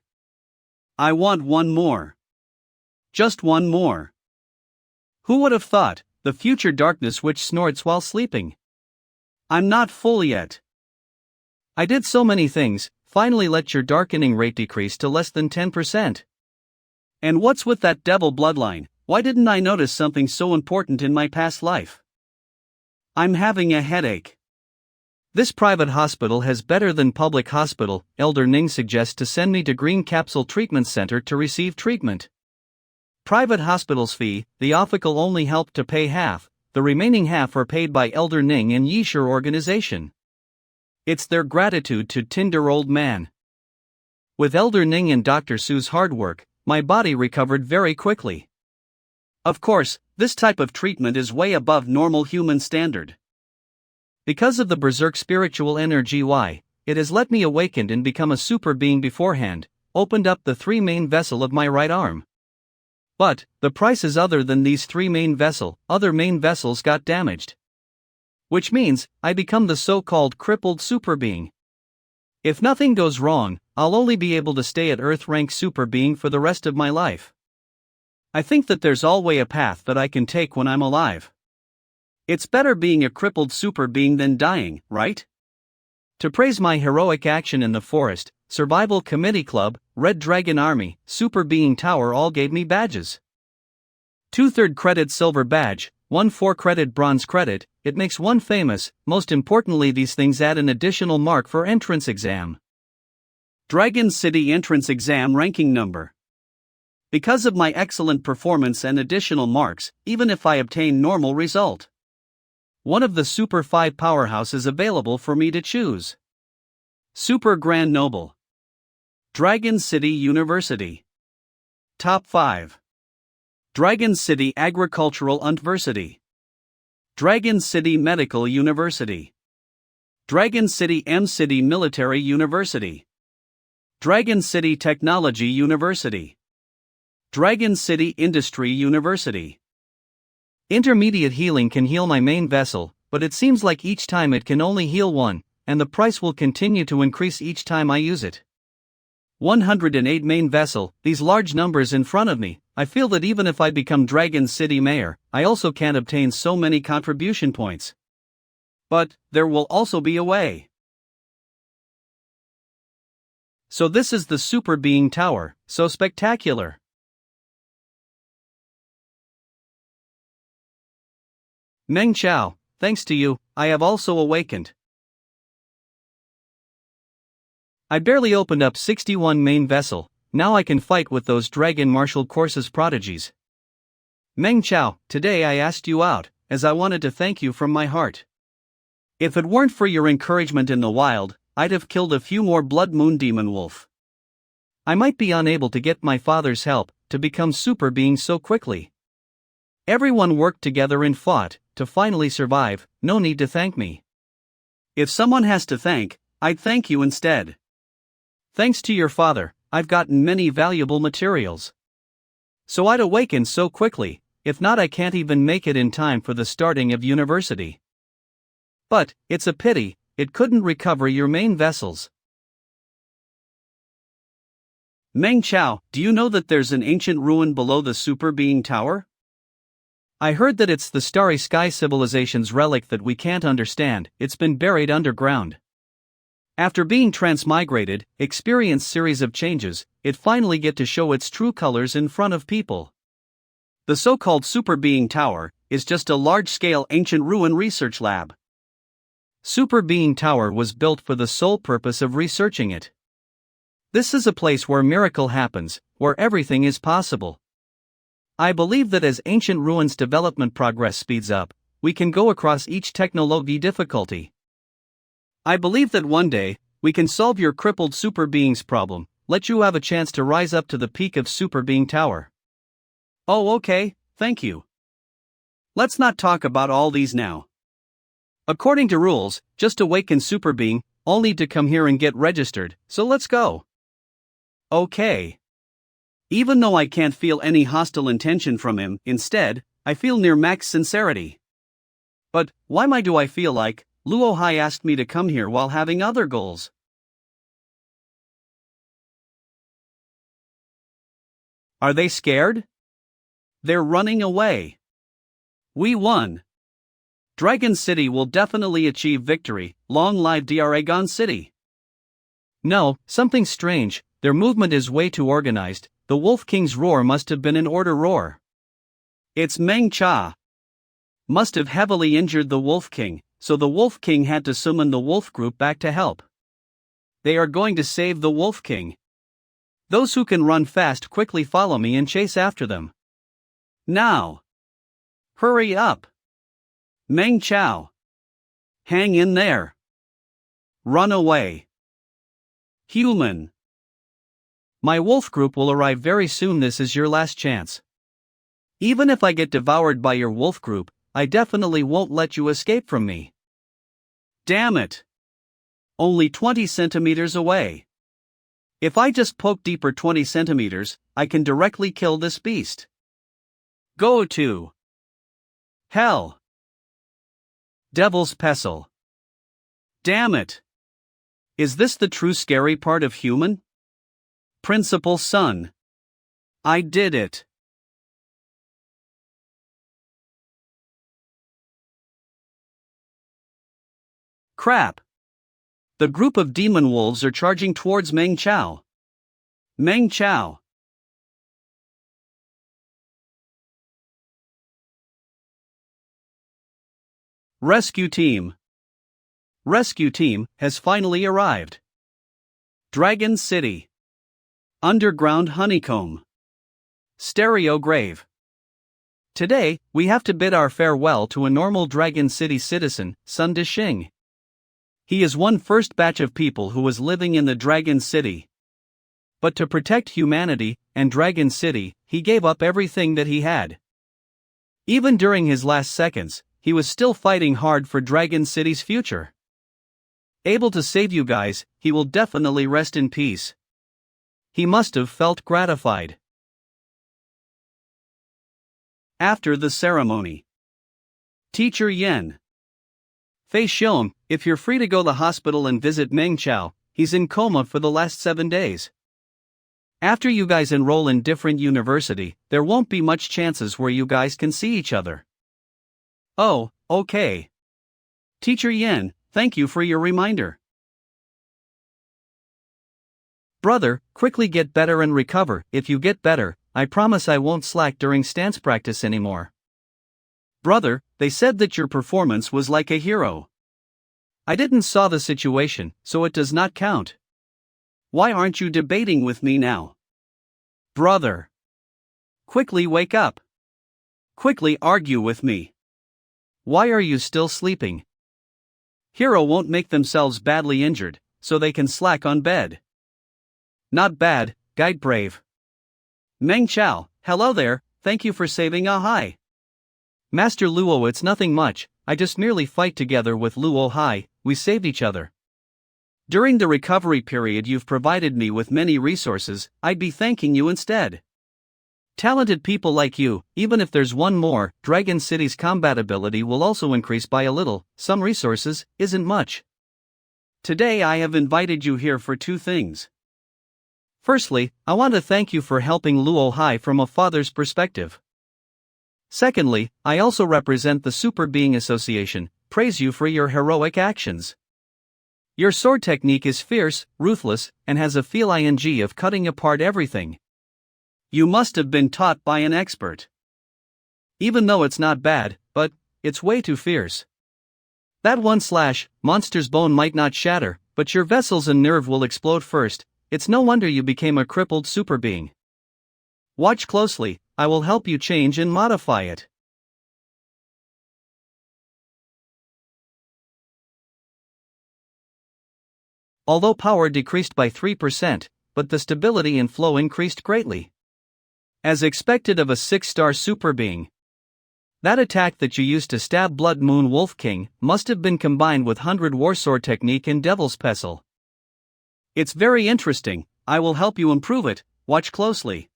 I want one more. Just one more. Who would have thought, the future darkness which snorts while sleeping? I'm not full yet. I did so many things. Finally let your darkening rate decrease to less than 10%. And what's with that devil bloodline? Why didn't I notice something so important in my past life? I'm having a headache. This private hospital has better than public hospital. Elder Ning suggests to send me to Green Capsule Treatment Center to receive treatment. Private hospital's fee, the official only help to pay half, the remaining half are paid by Elder Ning and Yishur organization. It's their gratitude to Tinder Old Man. With Elder Ning and Dr. Su's hard work, my body recovered very quickly. Of course, this type of treatment is way above normal human standard. Because of the berserk spiritual energy it has let me awakened and become a super being beforehand, opened up the 3 main vessel of my right arm. But, the price is other than these 3 main vessel, other main vessels got damaged. Which means, I become the so-called crippled super being. If nothing goes wrong, I'll only be able to stay at Earth rank super being for the rest of my life. I think that there's always a path that I can take when I'm alive. It's better being a crippled super being than dying, right? To praise my heroic action in the forest, Survival Committee Club, Red Dragon Army, Super Being Tower all gave me badges. 2/3 credit silver badge, 1 4 credit bronze credit, it makes one famous. Most importantly, these things add an additional mark for entrance exam. Dragon City entrance exam ranking number. Because of my excellent performance and additional marks, even if I obtain normal result. One of the Super 5 powerhouses available for me to choose. Super Grand Noble. Dragon City University. Top 5. Dragon City Agricultural University. Dragon City Medical University. Dragon City M-City Military University. Dragon City Technology University. Dragon City Industry University. Intermediate healing can heal my main vessel, but it seems like each time it can only heal one, and the price will continue to increase each time I use it. 108 main vessel, these large numbers in front of me, I feel that even if I become Dragon City Mayor, I also can't obtain so many contribution points. But, there will also be a way. So this is the Super Being Tower, so spectacular. Meng Chao, thanks to you, I have also awakened. I barely opened up 61 main vessel, now I can fight with those Dragon Martial Courses prodigies. Meng Chao, today I asked you out, as I wanted to thank you from my heart. If it weren't for your encouragement in the wild, I'd have killed a few more Blood Moon Demon Wolf. I might be unable to get my father's help, to become Super Being so quickly. Everyone worked together and fought, to finally survive, no need to thank me. If someone has to thank, I'd thank you instead. Thanks to your father, I've gotten many valuable materials. So I'd awaken so quickly, if not I can't even make it in time for the starting of university. But, it's a pity, it couldn't recover your main vessels. Meng Chao, do you know that there's an ancient ruin below the Super Being Tower? I heard that it's the Starry Sky civilization's relic that we can't understand, it's been buried underground. After being transmigrated, experience series of changes, it finally get to show its true colors in front of people. The so-called Super Being Tower is just a large-scale ancient ruin research lab. Super Being Tower was built for the sole purpose of researching it. This is a place where miracle happens, where everything is possible. I believe that as ancient ruins development progress speeds up, we can go across each technology difficulty. I believe that one day, we can solve your crippled Super Beings problem, let you have a chance to rise up to the peak of Super Being Tower. Oh okay, thank you. Let's not talk about all these now. According to rules, just awaken Super Being, all need to come here and get registered, so let's go. Okay. Even though I can't feel any hostile intention from him, instead, I feel near max sincerity. But, why do I feel like, Luo Hai asked me to come here while having other goals? Are they scared? They're running away. We won. Dragon City will definitely achieve victory, long live Dragon City. No, something strange, their movement is way too organized, the Wolf King's roar must have been an order roar. It's Meng Chao. Must have heavily injured the Wolf King, so the Wolf King had to summon the Wolf Group back to help. They are going to save the Wolf King. Those who can run fast quickly follow me and chase after them. Now. Hurry up. Meng Chao. Hang in there. Run away. Human. My wolf group will arrive very soon, this is your last chance. Even if I get devoured by your wolf group, I definitely won't let you escape from me. Damn it. Only 20 centimeters away. If I just poke deeper 20 centimeters, I can directly kill this beast. Go to hell. Devil's Pestle. Damn it. Is this the true scary part of human? Principal Son. I did it. Crap. The group of demon wolves are charging towards Meng Chao. Meng Chao. Rescue team. Rescue team has finally arrived. Dragon City. Underground honeycomb. Stereo Grave. Today, we have to bid our farewell to a normal Dragon City citizen, Sun Dishing. He is one first batch of people who was living in the Dragon City. But to protect humanity and Dragon City, he gave up everything that he had. Even during his last seconds, he was still fighting hard for Dragon City's future. Able to save you guys, he will definitely rest in peace. He must have felt gratified. After the ceremony. Teacher Yen. Fei Xiong, if you're free to go to the hospital and visit Meng Chao, he's in coma for the last 7 days. After you guys enroll in different university, there won't be much chances where you guys can see each other. Oh, okay. Teacher Yen, thank you for your reminder. Brother, quickly get better and recover. If you get better, I promise I won't slack during stance practice anymore. Brother, they said that your performance was like a hero. I didn't saw the situation, so it does not count. Why aren't you debating with me now? Brother. Quickly wake up. Quickly argue with me. Why are you still sleeping? Hero won't make themselves badly injured, so they can slack on bed. Not bad, guide brave. Meng Chao, hello there, thank you for saving a hi. Master Luo, it's nothing much, I just merely fight together with Luo Hai, we saved each other. During the recovery period you've provided me with many resources, I'd be thanking you instead. Talented people like you, even if there's one more, Dragon City's combat ability will also increase by a little, some resources, isn't much. Today I have invited you here for 2 things. Firstly, I want to thank you for helping Luo Hai from a father's perspective. Secondly, I also represent the Super Being Association, praise you for your heroic actions. Your sword technique is fierce, ruthless, and has a feeling of cutting apart everything. You must have been taught by an expert. Even though it's not bad, but it's way too fierce. That one slash, monster's bone might not shatter, but your vessels and nerve will explode first. It's no wonder you became a crippled super being. Watch closely, I will help you change and modify it. Although power decreased by 3%, but the stability and flow increased greatly. As expected of a 6-star super being. That attack that you used to stab Blood Moon Wolf King must have been combined with 100 Warsword technique and Devil's Pestle. It's very interesting, I will help you improve it, watch closely.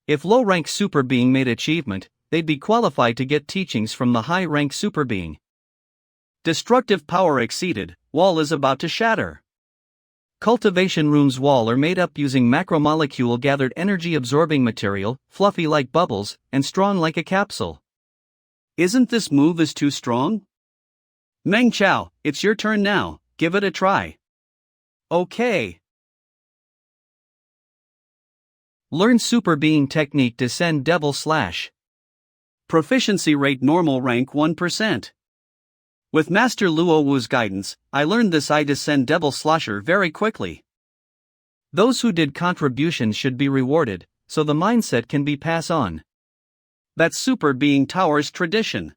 If low-rank super being made achievement, they'd be qualified to get teachings from the high-rank super being. Destructive power exceeded, wall is about to shatter. Cultivation room's wall are made up using macromolecule gathered energy absorbing material, fluffy like bubbles, and strong like a capsule. Isn't this move is too strong? Meng Chao, it's your turn now, give it a try. Okay. Learn Super Being Technique Descend Devil Slash. Proficiency rate normal rank 1%. With Master Luo Wu's guidance, I learned this I Descend Devil Slasher very quickly. Those who did contributions should be rewarded, so the mindset can be passed on. That's Super Being Tower's tradition.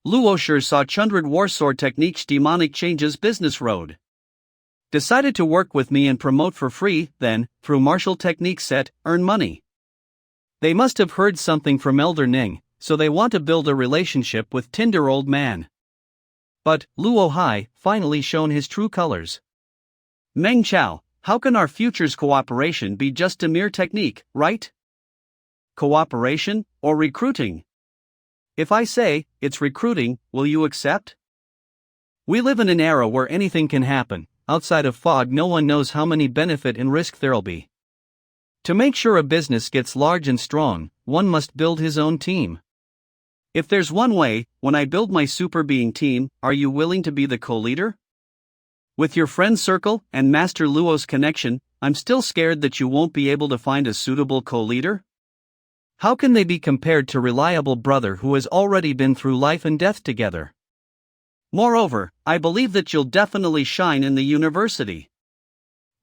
Luo sure saw Chundred Warsword Technique's demonic changes business road. Decided to work with me and promote for free, then, through martial technique set, earn money. They must have heard something from Elder Ning, so they want to build a relationship with Tinder Old Man. But, Luo Hai, finally shown his true colors. Meng Chao, how can our future's cooperation be just a mere technique, right? Cooperation, or recruiting? If I say, it's recruiting, will you accept? We live in an era where anything can happen, outside of fog no one knows how many benefit and risk there'll be. To make sure a business gets large and strong, one must build his own team. If there's one way, when I build my super being team, are you willing to be the co-leader? With your friend circle and Master Luo's connection, I'm still scared that you won't be able to find a suitable co-leader. How can they be compared to reliable brother who has already been through life and death together? Moreover, I believe that you'll definitely shine in the university.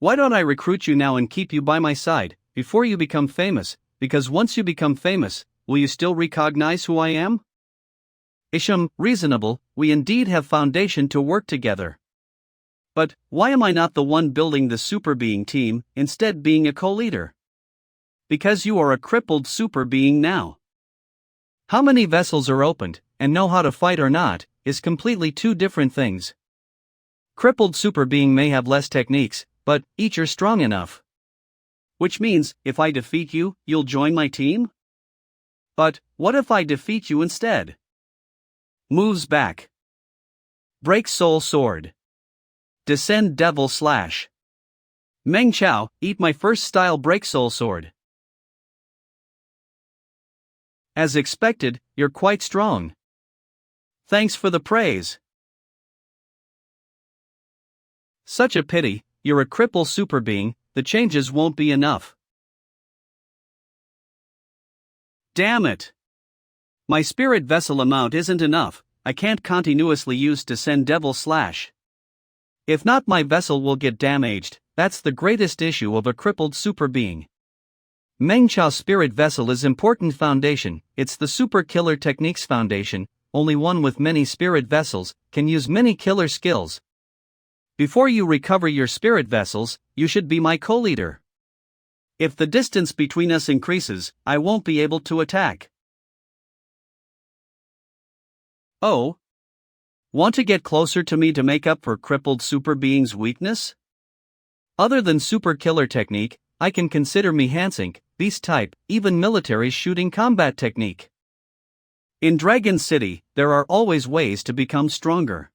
Why don't I recruit you now and keep you by my side, before you become famous, because once you become famous, will you still recognize who I am? Isham, reasonable, we indeed have foundation to work together. But, why am I not the one building the super being team, instead being a co-leader? Because you are a crippled super being now. How many vessels are opened, and know how to fight or not, is completely two different things. Crippled super being may have less techniques, but each are strong enough. Which means, if I defeat you, you'll join my team? But, what if I defeat you instead? Moves back. Break soul sword. Descend devil slash. Meng Chao, eat my first style break soul sword. As expected, you're quite strong. Thanks for the praise. Such a pity, you're a cripple super being, the changes won't be enough. Damn it! My spirit vessel amount isn't enough, I can't continuously use descend devil slash. If not, my vessel will get damaged, that's the greatest issue of a crippled super being. Meng Chao's spirit vessel is important foundation, it's the super killer techniques foundation, only one with many spirit vessels, can use many killer skills. Before you recover your spirit vessels, you should be my co-leader. If the distance between us increases, I won't be able to attack. Oh? Want to get closer to me to make up for crippled super being's weakness? Other than super killer technique, I can consider me Hansink, beast type, even military shooting combat technique. In Dragon City, there are always ways to become stronger.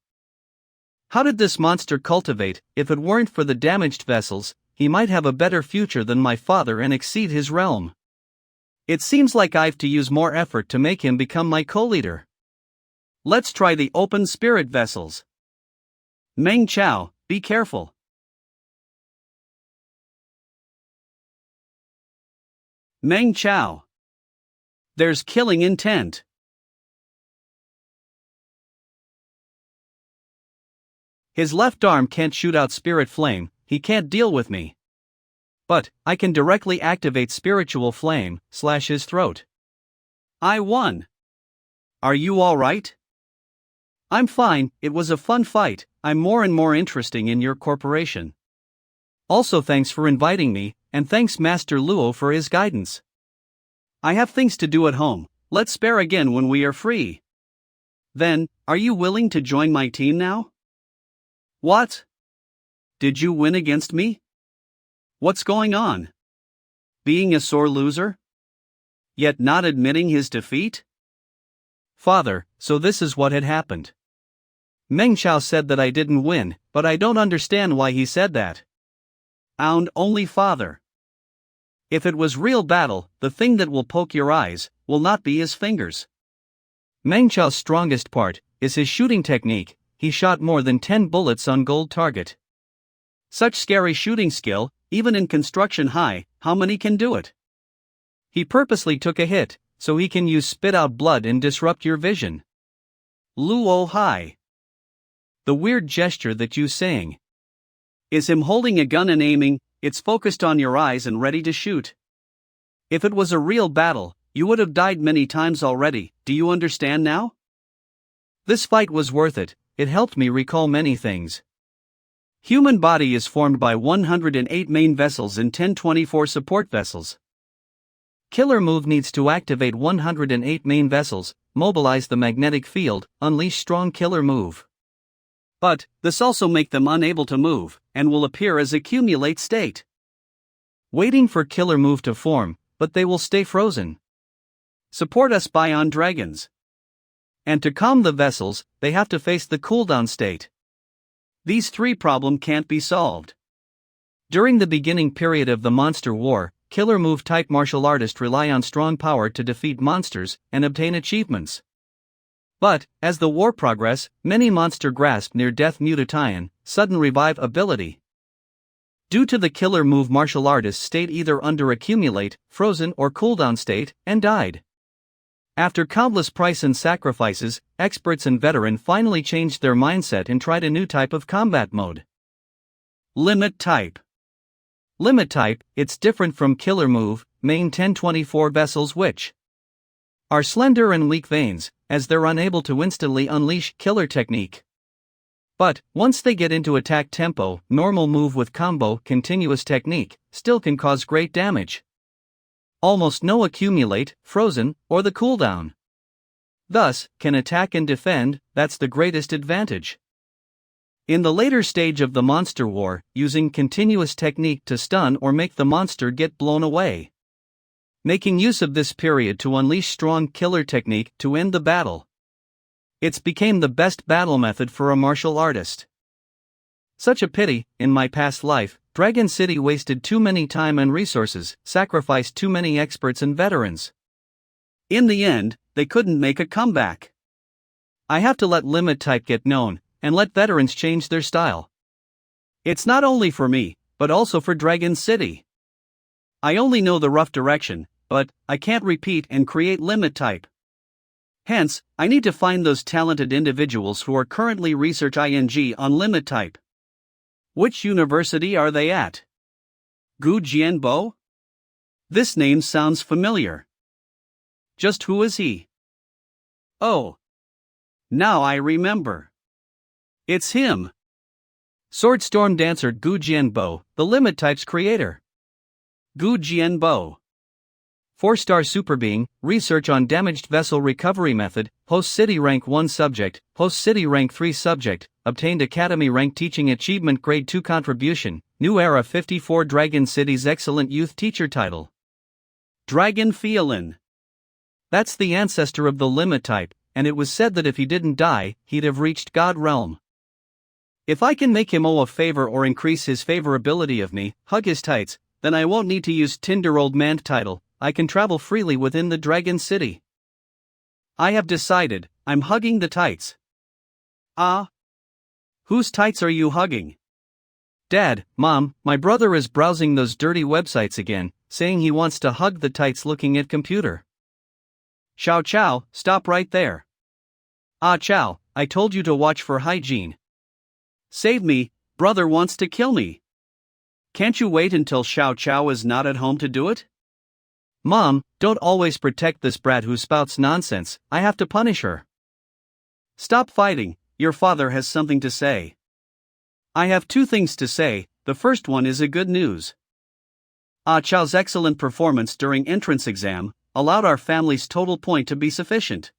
How did this monster cultivate? If it weren't for the damaged vessels, he might have a better future than my father and exceed his realm. It seems like I've to use more effort to make him become my co-leader. Let's try the open spirit vessels. Meng Chao, be careful. Meng Chao. There's killing intent. His left arm can't shoot out spirit flame, he can't deal with me. But, I can directly activate spiritual flame, slash his throat. I won. Are you alright? I'm fine, it was a fun fight, I'm more and more interesting in your corporation. Also thanks for inviting me, and thanks Master Luo for his guidance. I have things to do at home, let's spar again when we are free. Then, are you willing to join my team now? What? Did you win against me? What's going on? Being a sore loser? Yet not admitting his defeat? Father, so this is what had happened. Meng Chao said that I didn't win, but I don't understand why he said that. Only father. If it was real battle, the thing that will poke your eyes will not be his fingers. Meng Chao's strongest part is his shooting technique. He shot more than 10 bullets on gold target. Such scary shooting skill, even in construction high, how many can do it? He purposely took a hit, so he can use spit out blood and disrupt your vision. Luo Hai. The weird gesture that you saying is him holding a gun and aiming, it's focused on your eyes and ready to shoot. If it was a real battle, you would have died many times already, do you understand now? This fight was worth it, it helped me recall many things. Human body is formed by 108 main vessels and 1024 support vessels. Killer move needs to activate 108 main vessels, mobilize the magnetic field, unleash strong killer move. But, this also make them unable to move, and will appear as accumulate state. Waiting for killer move to form, but they will stay frozen. Support us Bion Dragons. And to calm the vessels, they have to face the cooldown state. These three problems can't be solved. During the beginning period of the monster war, killer move type martial artists rely on strong power to defeat monsters and obtain achievements. But, as the war progress, many monster grasp near-death mutation, sudden revive ability. Due to the killer move martial artists stayed either under accumulate, frozen or cooldown state, and died. After countless price and sacrifices, experts and veteran finally changed their mindset and tried a new type of combat mode. Limit type. Limit type, it's different from killer move, main 1024 vessels which are slender and weak veins, as they're unable to instantly unleash killer technique. But, once they get into attack tempo, normal move with combo, continuous technique, still can cause great damage. Almost no accumulate, frozen, or the cooldown. Thus, can attack and defend, that's the greatest advantage. In the later stage of the monster war, using continuous technique to stun or make the monster get blown away. Making use of this period to unleash strong killer technique to end the battle. It's became the best battle method for a martial artist. Such a pity, in my past life, Dragon City wasted too many time and resources, sacrificed too many experts and veterans. In the end, they couldn't make a comeback. I have to let limit type get known, and let veterans change their style. It's not only for me, but also for Dragon City. I only know the rough direction, but I can't repeat and create limit type. Hence, I need to find those talented individuals who are currently research ing on limit type. Which university are they at? Gu Jianbo? This name sounds familiar. Just who is he? Oh. Now I remember. It's him. Sword Storm Dancer Gu Jianbo, the limit type's creator. Gu Jianbo. 4-star super being, research on damaged vessel recovery method, host city rank 1 subject, host city rank 3 subject, obtained academy rank teaching achievement grade 2 contribution, new era 54 Dragon City's excellent youth teacher title. Dragon Feelin. That's the ancestor of the limit type, and it was said that if he didn't die, he'd have reached God realm. If I can make him owe a favor or increase his favorability of me, hug his tights, then I won't need to use Tinder old man title. I can travel freely within the Dragon City. I have decided, I'm hugging the tights. Ah? Whose tights are you hugging? Dad, Mom, my brother is browsing those dirty websites again, saying he wants to hug the tights looking at computer. Xiao Chow, stop right there. Ah Chow, I told you to watch for hygiene. Save me, brother wants to kill me. Can't you wait until Xiao Chow is not at home to do it? Mom, don't always protect this brat who spouts nonsense, I have to punish her. Stop fighting, your father has something to say. I have 2 things to say, the first one is a good news. Ah Chow's excellent performance during entrance exam allowed our family's total point to be sufficient.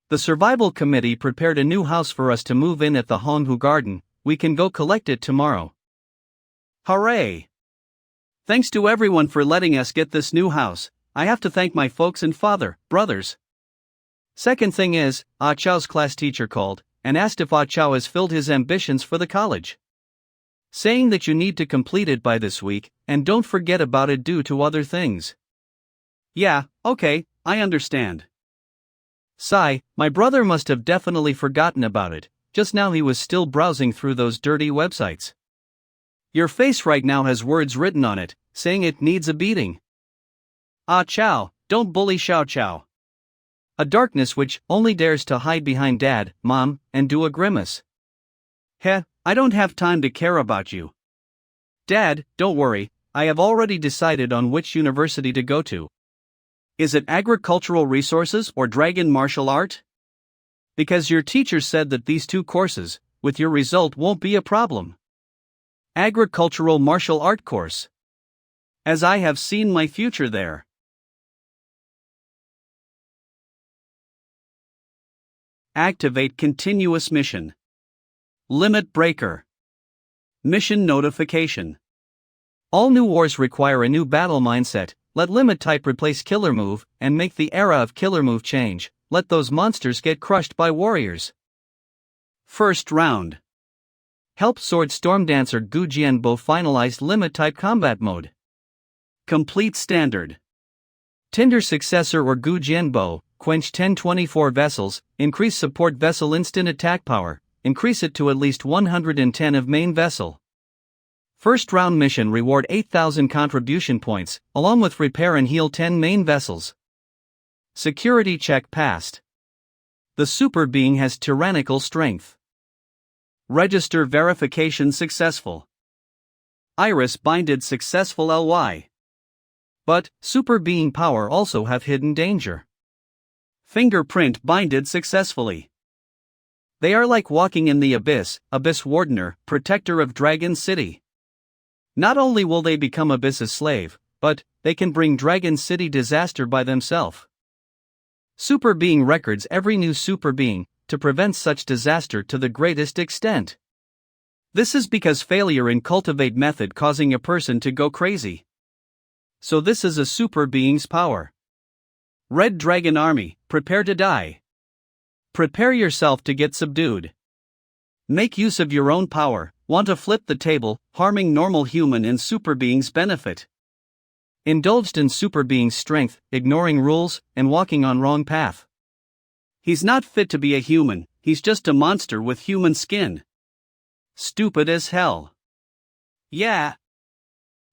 The survival committee prepared a new house for us to move in at the Honghu Garden, we can go collect it tomorrow. Hooray! Thanks to everyone for letting us get this new house. I have to thank my folks and father, brothers. Second thing is, Ah Chow's class teacher called and asked if Ah Chow has filled his ambitions for the college. Saying that you need to complete it by this week, and don't forget about it due to other things. Yeah, okay, I understand. Sigh, my brother must have definitely forgotten about it, just now he was still browsing through those dirty websites. Your face right now has words written on it, saying it needs a beating. Ah Chow, don't bully Xiao Chow. A darkness which only dares to hide behind Dad, Mom, and do a grimace. Heh, I don't have time to care about you. Dad, don't worry, I have already decided on which university to go to. Is it agricultural resources or dragon martial art? Because your teacher said that these 2 courses, with your result won't be a problem. Agricultural martial art course. As I have seen my future there. Activate continuous mission. Limit breaker. Mission notification. All new wars require a new battle mindset. Let limit type replace killer move, and make the era of killer move change. Let those monsters get crushed by warriors. First round. Help Sword Storm Dancer Gu Jianbo finalize limit type combat mode. Complete standard. Tinder successor or Gu Jianbo, quench 1024 vessels, increase support vessel instant attack power, increase it to at least 110 of main vessel. First round mission reward 8,000 contribution points, along with repair and heal 10 main vessels. Security check passed. The super being has tyrannical strength. Register verification successful. Iris binded successful ly. But, super being power also have hidden danger. Fingerprint binded successfully. They are like walking in the abyss, Abyss Wardener, protector of Dragon City. Not only will they become Abyss's slave, but they can bring Dragon City disaster by themselves. Super being records every new super being to prevent such disaster to the greatest extent. This is because failure in cultivate method causing a person to go crazy. So this is a super being's power. Red Dragon Army, prepare to die. Prepare yourself to get subdued. Make use of your own power, want to flip the table, harming normal human in super being's benefit. Indulged in super being's strength, ignoring rules, and walking on wrong path. He's not fit to be a human, he's just a monster with human skin. Stupid as hell. Yeah.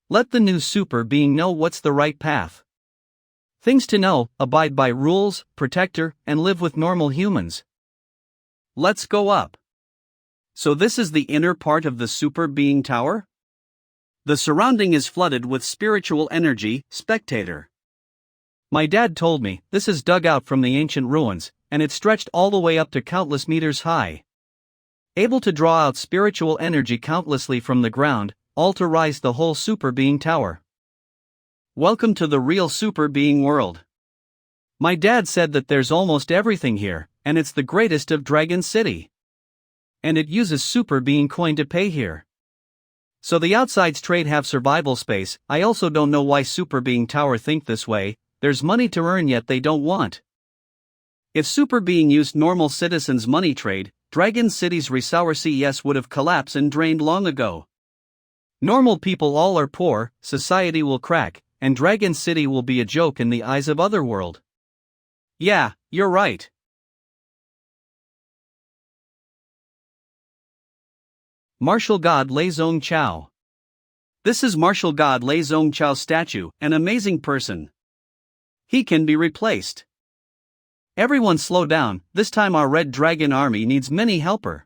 Let the new super being know what's the right path. Things to know: abide by rules, protector, and live with normal humans. Let's go up. So this is the inner part of the super being tower? The surrounding is flooded with spiritual energy, spectator. My dad told me this is dug out from the ancient ruins, and it stretched all the way up to countless meters high. Able to draw out spiritual energy countlessly from the ground, all to rise the whole super being tower. Welcome to the real super being world. My dad said that there's almost everything here, and it's the greatest of Dragon City. And it uses super being coin to pay here. So the outsides trade have survival space. I also don't know why super being tower think this way. There's money to earn yet they don't want. If super being used normal citizens' money trade, Dragon City's resources would have collapsed and drained long ago. Normal people all are poor, society will crack, and Dragon City will be a joke in the eyes of Otherworld. Yeah, you're right. Martial God Lei Zong Chao. This is Martial God Lei Zong Chao's statue, an amazing person. He can be replaced. Everyone slow down, this time our Red Dragon Army needs many helper.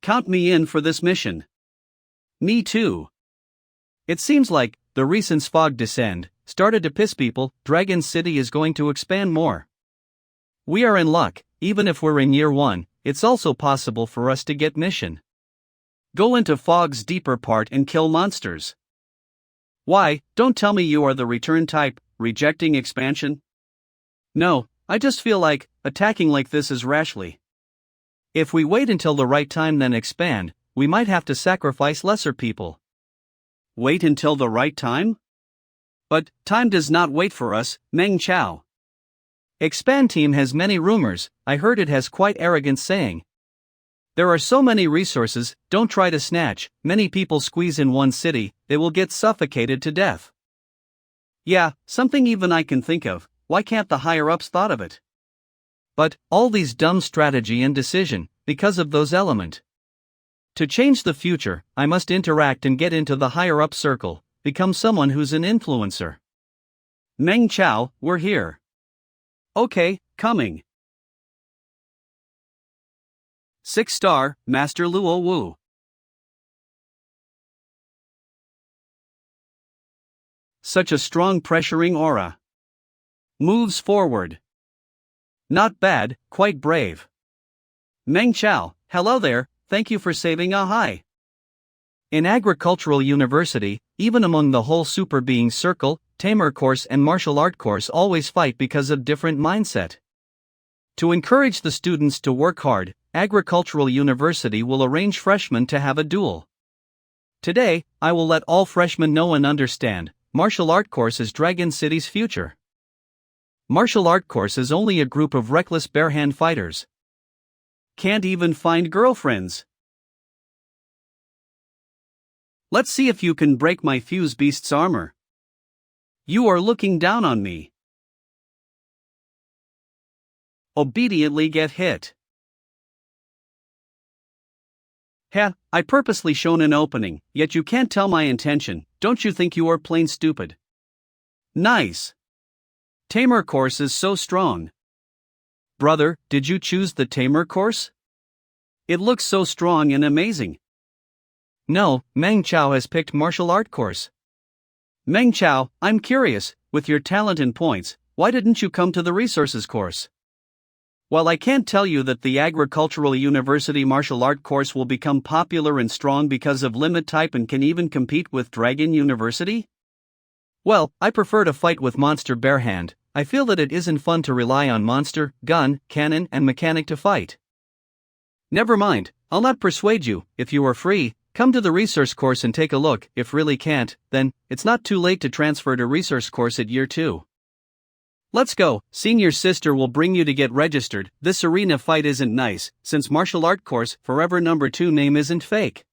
Count me in for this mission. Me too. It seems like the recent fog descend started to piss people. Dragon City is going to expand more. We are in luck, even if we're in year 1, it's also possible for us to get mission. Go into fog's deeper part and kill monsters. Why, don't tell me you are the return type, rejecting expansion? No, I just feel like attacking like this is rashly. If we wait until the right time then expand, we might have to sacrifice lesser people. Wait until the right time? But time does not wait for us, Meng Chao. Expand team has many rumors. I heard it has quite arrogant saying. There are so many resources, don't try to snatch, many people squeeze in one city, they will get suffocated to death. Yeah, something even I can think of, why can't the higher-ups thought of it? But, all these dumb strategy and decision, because of those element. To change the future, I must interact and get into the higher-up circle, become someone who's an influencer. Meng Chao, we're here. Okay, coming. 6-star, Master Luo Wu. Such a strong pressuring aura. Moves forward. Not bad, quite brave. Meng Chao, hello there, thank you for saving a hi. In agricultural university, even among the whole super being circle, tamer course and martial art course always fight because of different mindset. To encourage the students to work hard, agricultural university will arrange freshmen to have a duel. Today, I will let all freshmen know and understand, martial art course is Dragon City's future. Martial art course is only a group of reckless barehand fighters. Can't even find girlfriends. Let's see if you can break my fuse beast's armor. You are looking down on me. Obediently get hit. Heh, I purposely shown an opening, yet you can't tell my intention, don't you think you are plain stupid? Nice. Tamer course is so strong. Brother, did you choose the Tamer course? It looks so strong and amazing. No, Meng Chao has picked martial art course. Meng Chao, I'm curious, with your talent and points, why didn't you come to the resources course? While I can't tell you that the Agricultural University martial art course will become popular and strong because of limit type and can even compete with Dragon University? Well, I prefer to fight with monster barehand. I feel that it isn't fun to rely on monster, gun, cannon, and mechanic to fight. Never mind, I'll not persuade you. If you are free, come to the resource course and take a look. If really can't, then it's not too late to transfer to resource course at year 2. Let's go. Senior sister will bring you to get registered. This arena fight isn't nice, since martial art course forever number 2 name isn't fake.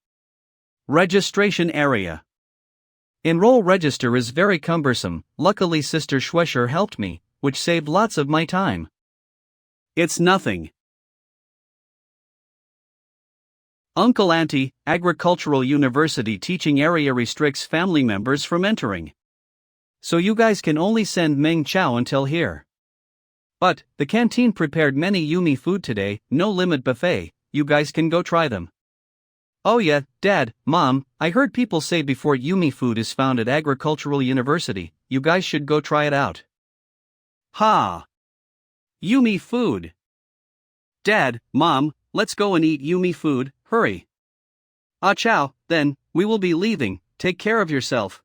Registration area. Enroll register is very cumbersome. Luckily Sister Schwescher helped me, which saved lots of my time. It's nothing. Uncle Auntie, Agricultural University teaching area restricts family members from entering. So you guys can only send Meng Chao until here. But, the canteen prepared many yummy food today, no limit buffet, you guys can go try them. Oh yeah, Dad, Mom, I heard people say before yummy food is found at Agricultural University, you guys should go try it out. Ha! Yummy food. Dad, Mom, let's go and eat yummy food, hurry. Ah chow, then, we will be leaving, take care of yourself.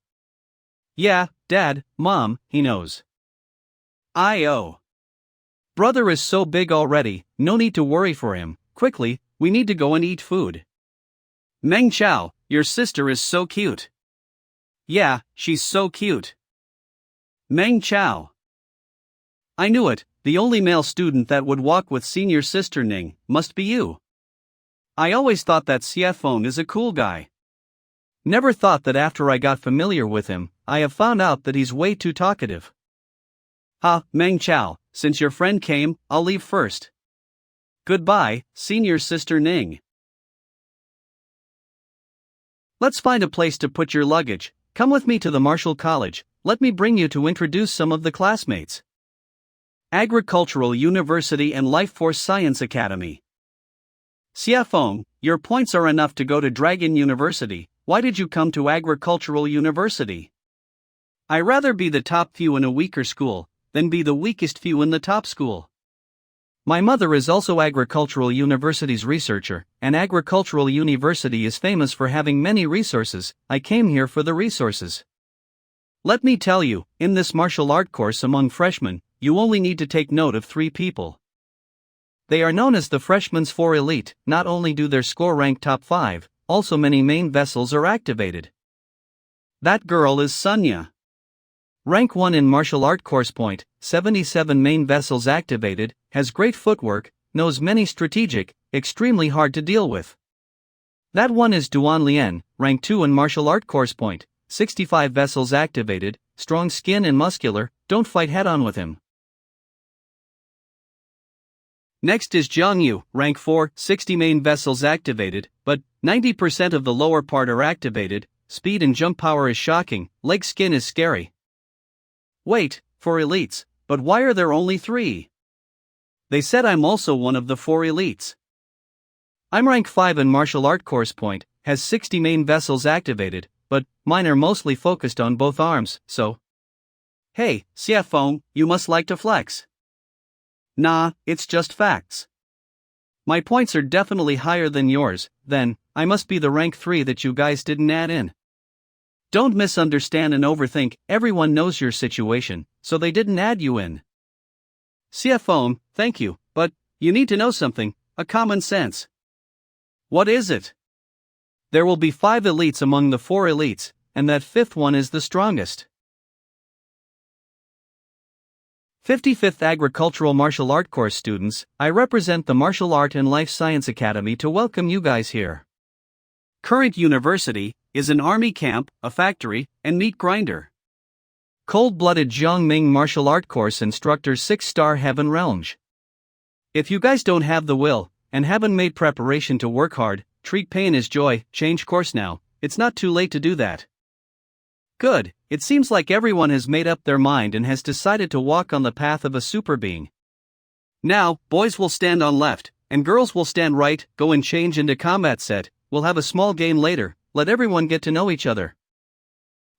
Yeah, Dad, Mom, he knows. I.O. Brother is so big already, no need to worry for him. Quickly, we need to go and eat food. Meng Chao, your sister is so cute. Yeah, she's so cute. Meng Chao. I knew it, the only male student that would walk with senior sister Ning, must be you. I always thought that Xiefeng is a cool guy. Never thought that after I got familiar with him, I have found out that he's way too talkative. Ha, Meng Chao, since your friend came, I'll leave first. Goodbye, senior sister Ning. Let's find a place to put your luggage. Come with me to the Martial College, let me bring you to introduce some of the classmates. Agricultural University and Life Force Science Academy. Xiefeng, your points are enough to go to Dragon University. Why did you come to Agricultural University? I rather be the top few in a weaker school, than be the weakest few in the top school. My mother is also Agricultural University's researcher, and Agricultural University is famous for having many resources. I came here for the resources. Let me tell you, in this martial art course among freshmen, you only need to take note of 3 people. They are known as the Freshmen's 4 Elite. Not only do their score rank top 5, also many main vessels are activated. That girl is Sunya. Rank 1 in martial art course point, 77 main vessels activated, has great footwork, knows many strategic, extremely hard to deal with. That one is Dwan Lien, rank 2 in martial art course point, 65 vessels activated, strong skin and muscular, don't fight head on with him. Next is Jiang Yu, rank 4, 60 main vessels activated, but 90% of the lower part are activated, speed and jump power is shocking, leg skin is scary. Wait, 4 elites, but why are there only 3? They said I'm also one of the 4 elites. I'm rank 5 in martial art course point, has 60 main vessels activated, but mine are mostly focused on both arms, so. Hey, Xiefeng, you must like to flex. Nah, it's just facts. My points are definitely higher than yours, then, I must be the rank 3 that you guys didn't add in. Don't misunderstand and overthink, everyone knows your situation, so they didn't add you in. Xiefeng, thank you, but, you need to know something, a common sense. What is it? There will be 5 elites among the 4 elites, and that 5th one is the strongest. 55th Agricultural Martial Art Course students, I represent the Martial Art and Life Science Academy to welcome you guys here. Current university is an army camp, a factory, and meat grinder. Cold-blooded Jiangming Martial Art Course instructor 6-star Heaven Realms. If you guys don't have the will, and haven't made preparation to work hard, treat pain as joy, change course now, it's not too late to do that. Good, it seems like everyone has made up their mind and has decided to walk on the path of a super being. Now, boys will stand on left, and girls will stand right, go and change into combat set, we'll have a small game later, let everyone get to know each other.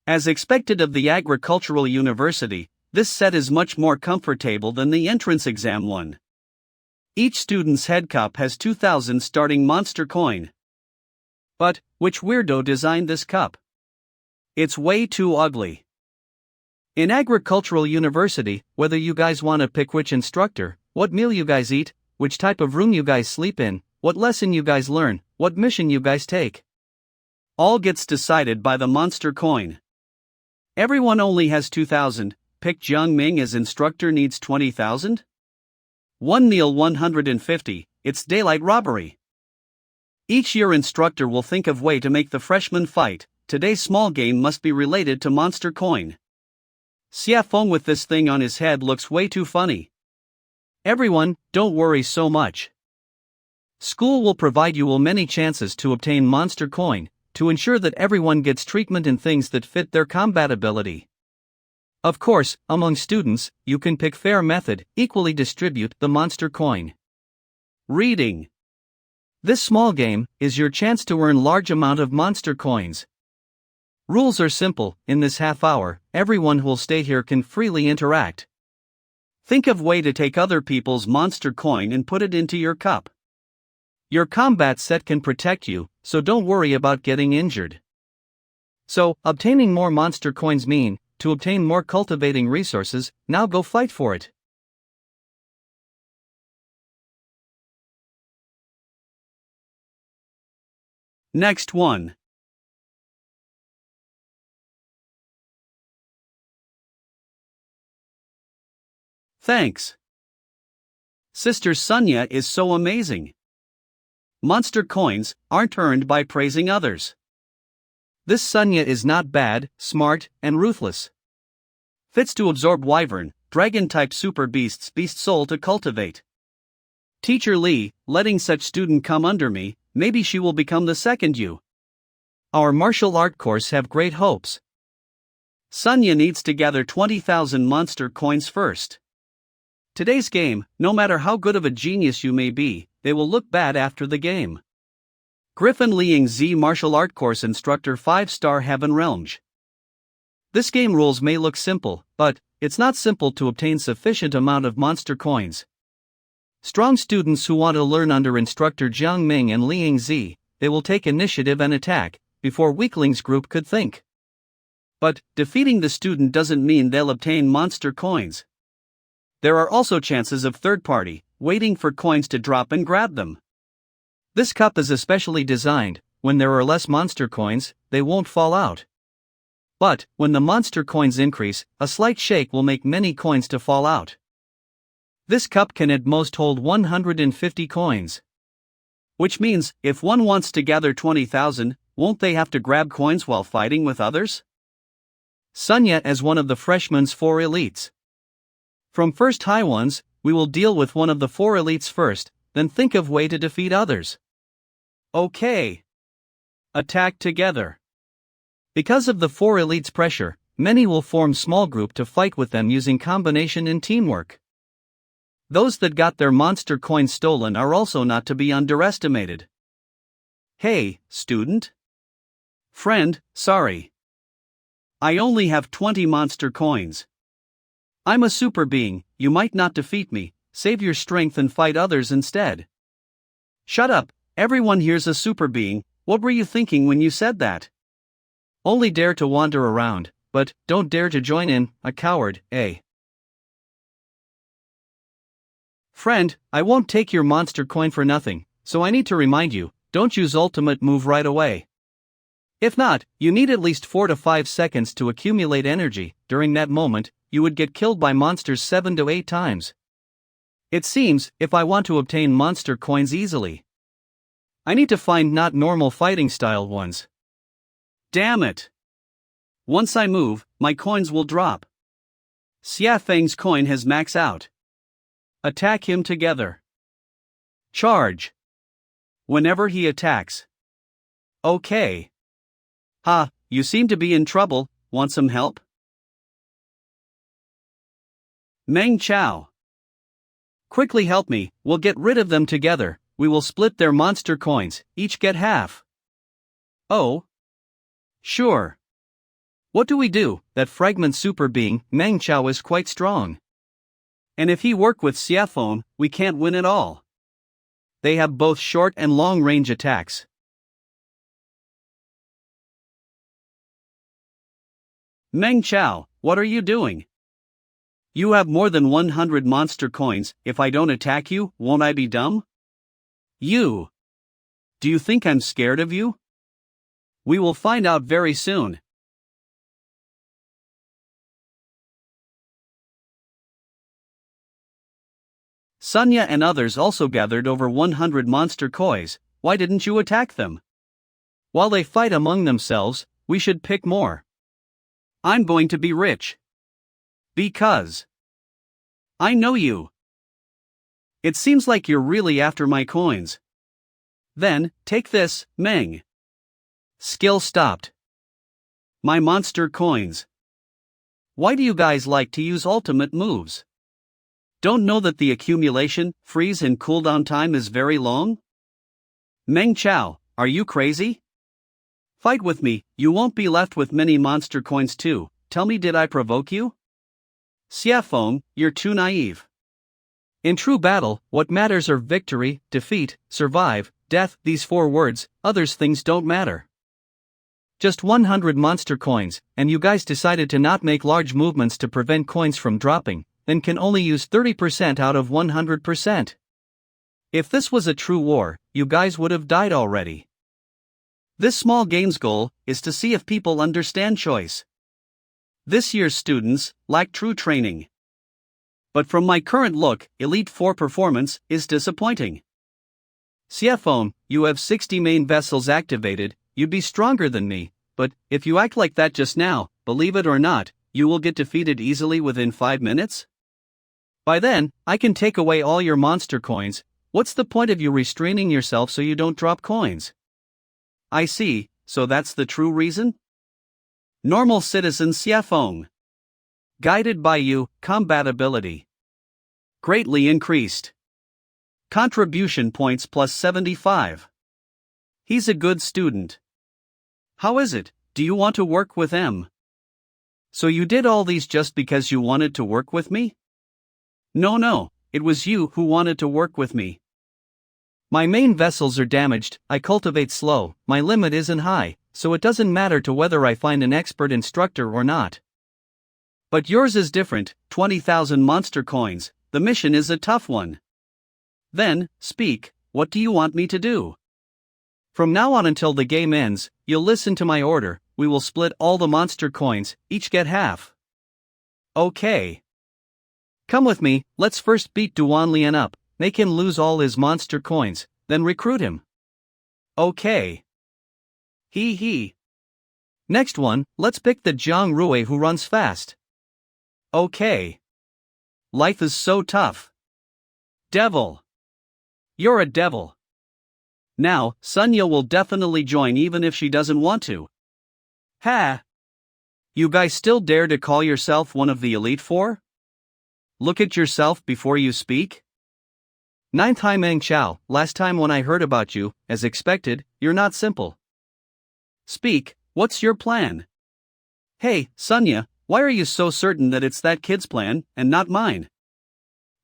As expected of the agricultural university, this set is much more comfortable than the entrance exam one. Each student's head cup has 2,000 starting monster coin. But, which weirdo designed this cup? It's way too ugly. In agricultural university, whether you guys want to pick which instructor, what meal you guys eat, which type of room you guys sleep in, what lesson you guys learn, what mission you guys take, all gets decided by the monster coin. Everyone only has 2,000, pick Jiang Ming as instructor needs 20,000? One meal 150, it's daylight robbery. Each year instructor will think of way to make the freshman fight. Today's small game must be related to monster coin. Xia Feng with this thing on his head looks way too funny. Everyone, don't worry so much. School will provide you many chances to obtain monster coin, to ensure that everyone gets treatment in things that fit their combat ability. Of course, among students, you can pick fair method, equally distribute the monster coin. Reading. This small game is your chance to earn large amount of monster coins. Rules are simple. In this half hour, everyone who will stay here can freely interact. Think of way to take other people's monster coin and put it into your cup. Your combat set can protect you, so don't worry about getting injured. So, obtaining more monster coins mean, to obtain more cultivating resources, now go fight for it. Next one. Thanks. Sister Sonia is so amazing. Monster coins aren't earned by praising others. This Sonia is not bad, smart, and ruthless. Fits to absorb wyvern, dragon-type super beast soul to cultivate. Teacher Lee, letting such student come under me, maybe she will become the second you. Our martial art course have great hopes. Sonia needs to gather 20,000 monster coins first. Today's game, no matter how good of a genius you may be, they will look bad after the game. Griffin Liang Z martial art course instructor 5-star Heaven Realms. This game rules may look simple, but it's not simple to obtain sufficient amount of monster coins. Strong students who want to learn under instructor Jiang Ming and Liang Z, they will take initiative and attack, before weaklings group could think. But, defeating the student doesn't mean they'll obtain monster coins. There are also chances of third party, waiting for coins to drop and grab them. This cup is especially designed, when there are less monster coins, they won't fall out. But, when the monster coins increase, a slight shake will make many coins to fall out. This cup can at most hold 150 coins. Which means, if one wants to gather 20,000, won't they have to grab coins while fighting with others? Sonia as one of the freshmen's 4 elites. From first high ones, we will deal with one of the 4 elites first, then think of way to defeat others. Okay. Attack together. Because of the 4 elites' pressure, many will form small group to fight with them using combination and teamwork. Those that got their monster coins stolen are also not to be underestimated. Hey, student. Friend, sorry. I only have 20 monster coins. I'm a super being, you might not defeat me, save your strength and fight others instead. Shut up, everyone here's a super being, what were you thinking when you said that? Only dare to wander around, but don't dare to join in, a coward, eh? Friend, I won't take your monster coin for nothing, so I need to remind you, don't use ultimate move right away. If not, you need at least 4 to 5 seconds to accumulate energy. During that moment, you would get killed by monsters 7 to 8 times. It seems, if I want to obtain monster coins easily, I need to find not normal fighting style ones. Damn it! Once I move, my coins will drop. Xia Feng's coin has max out. Attack him together. Charge. Whenever he attacks. Okay. Ha, you seem to be in trouble, want some help? Meng Chao. Quickly help me, we'll get rid of them together, we will split their monster coins, each get half. Oh? Sure. What do we do? That fragment super being, Meng Chao, is quite strong. And if he work with Xiaofeng, we can't win at all. They have both short and long range attacks. Meng Chao, what are you doing? You have more than 100 monster coins. If I don't attack you, won't I be dumb? You. Do you think I'm scared of you? We will find out very soon. Sunya and others also gathered over 100 monster coins. Why didn't you attack them? While they fight among themselves, we should pick more. I'm going to be rich. Because I know you. It seems like you're really after my coins. Then, take this, Meng. Skill stopped. My monster coins. Why do you guys like to use ultimate moves? Don't know that the accumulation, freeze and cooldown time is very long? Meng Chao, are you crazy? Fight with me, you won't be left with many monster coins too. Tell me, did I provoke you? Xiaofeng, you're too naive. In true battle, what matters are victory, defeat, survive, death, these 4 words, others things don't matter. Just 100 monster coins, and you guys decided to not make large movements to prevent coins from dropping, then can only use 30% out of 100%. If this was a true war, you guys would have died already. This small game's goal is to see if people understand choice. This year's students lack true training. But from my current look, Elite 4 performance is disappointing. Xiaofeng, you have 60 main vessels activated, you'd be stronger than me, but if you act like that just now, believe it or not, you will get defeated easily within 5 minutes? By then, I can take away all your monster coins. What's the point of you restraining yourself so you don't drop coins? I see, so that's the true reason? Normal citizen Xiaofeng. Guided by you, combat ability greatly increased. Contribution points plus 75. He's a good student. How is it, do you want to work with M? So you did all these just because you wanted to work with me? No, it was you who wanted to work with me. My main vessels are damaged, I cultivate slow, my limit isn't high, so it doesn't matter to whether I find an expert instructor or not. But yours is different, 20,000 monster coins, the mission is a tough one. Then, speak, what do you want me to do? From now on until the game ends, you'll listen to my order, we will split all the monster coins, each get half. Okay. Come with me, let's first beat Dwan Lian up, make him lose all his monster coins, then recruit him. Okay. He. Next one, let's pick the Jiang Rui who runs fast. Okay. Life is so tough. Devil. You're a devil. Now, Sunya will definitely join even if she doesn't want to. Ha! You guys still dare to call yourself one of the Elite 4? Look at yourself before you speak. 9th Hai Meng Chao, last time when I heard about you, as expected, you're not simple. Speak, what's your plan? Hey, Sunya, why are you so certain that it's that kid's plan, and not mine?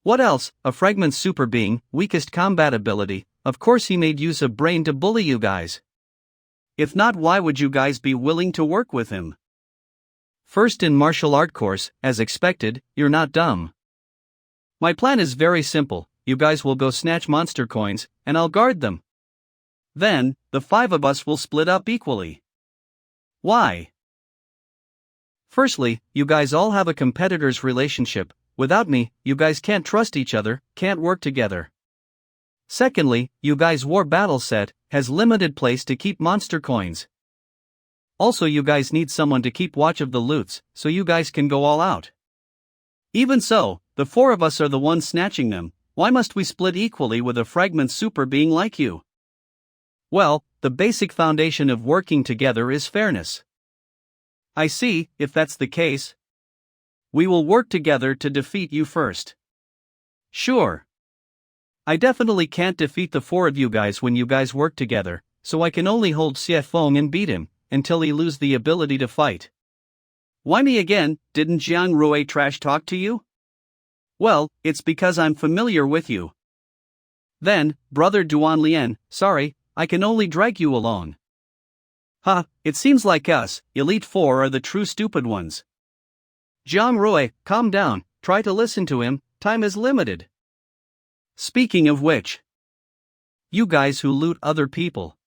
What else, a fragment super being, weakest combat ability, of course he made use of brain to bully you guys. If not, why would you guys be willing to work with him? First in martial art course, as expected, you're not dumb. My plan is very simple, you guys will go snatch monster coins, and I'll guard them. Then, the 5 of us will split up equally. Why? Firstly, you guys all have a competitor's relationship, without me, you guys can't trust each other, can't work together. Secondly, you guys' war battle set has limited place to keep monster coins. Also you guys need someone to keep watch of the loots, so you guys can go all out. Even so, the 4 of us are the ones snatching them, why must we split equally with a fragment super being like you? Well, the basic foundation of working together is fairness. I see, if that's the case. We will work together to defeat you first. Sure. I definitely can't defeat the 4 of you guys when you guys work together, so I can only hold Xiaofeng and beat him, until he lose the ability to fight. Why me again? Didn't Jiang Rui trash talk to you? Well, it's because I'm familiar with you. Then, brother Duan Lian, sorry, I can only drag you along. It seems like us, Elite Four are the true stupid ones. Jiang Rui, calm down, try to listen to him, time is limited. Speaking of which, you guys who loot other people.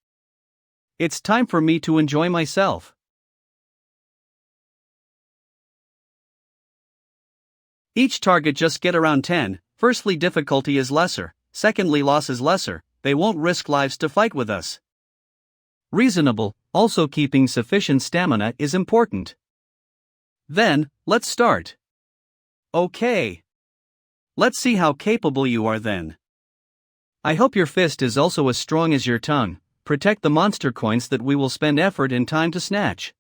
It's time for me to enjoy myself. Each target just get around 10, firstly difficulty is lesser, secondly loss is lesser, they won't risk lives to fight with us. Reasonable, also keeping sufficient stamina is important. Then, let's start. Okay. Let's see how capable you are then. I hope your fist is also as strong as your tongue, protect the monster coins that we will spend effort and time to snatch.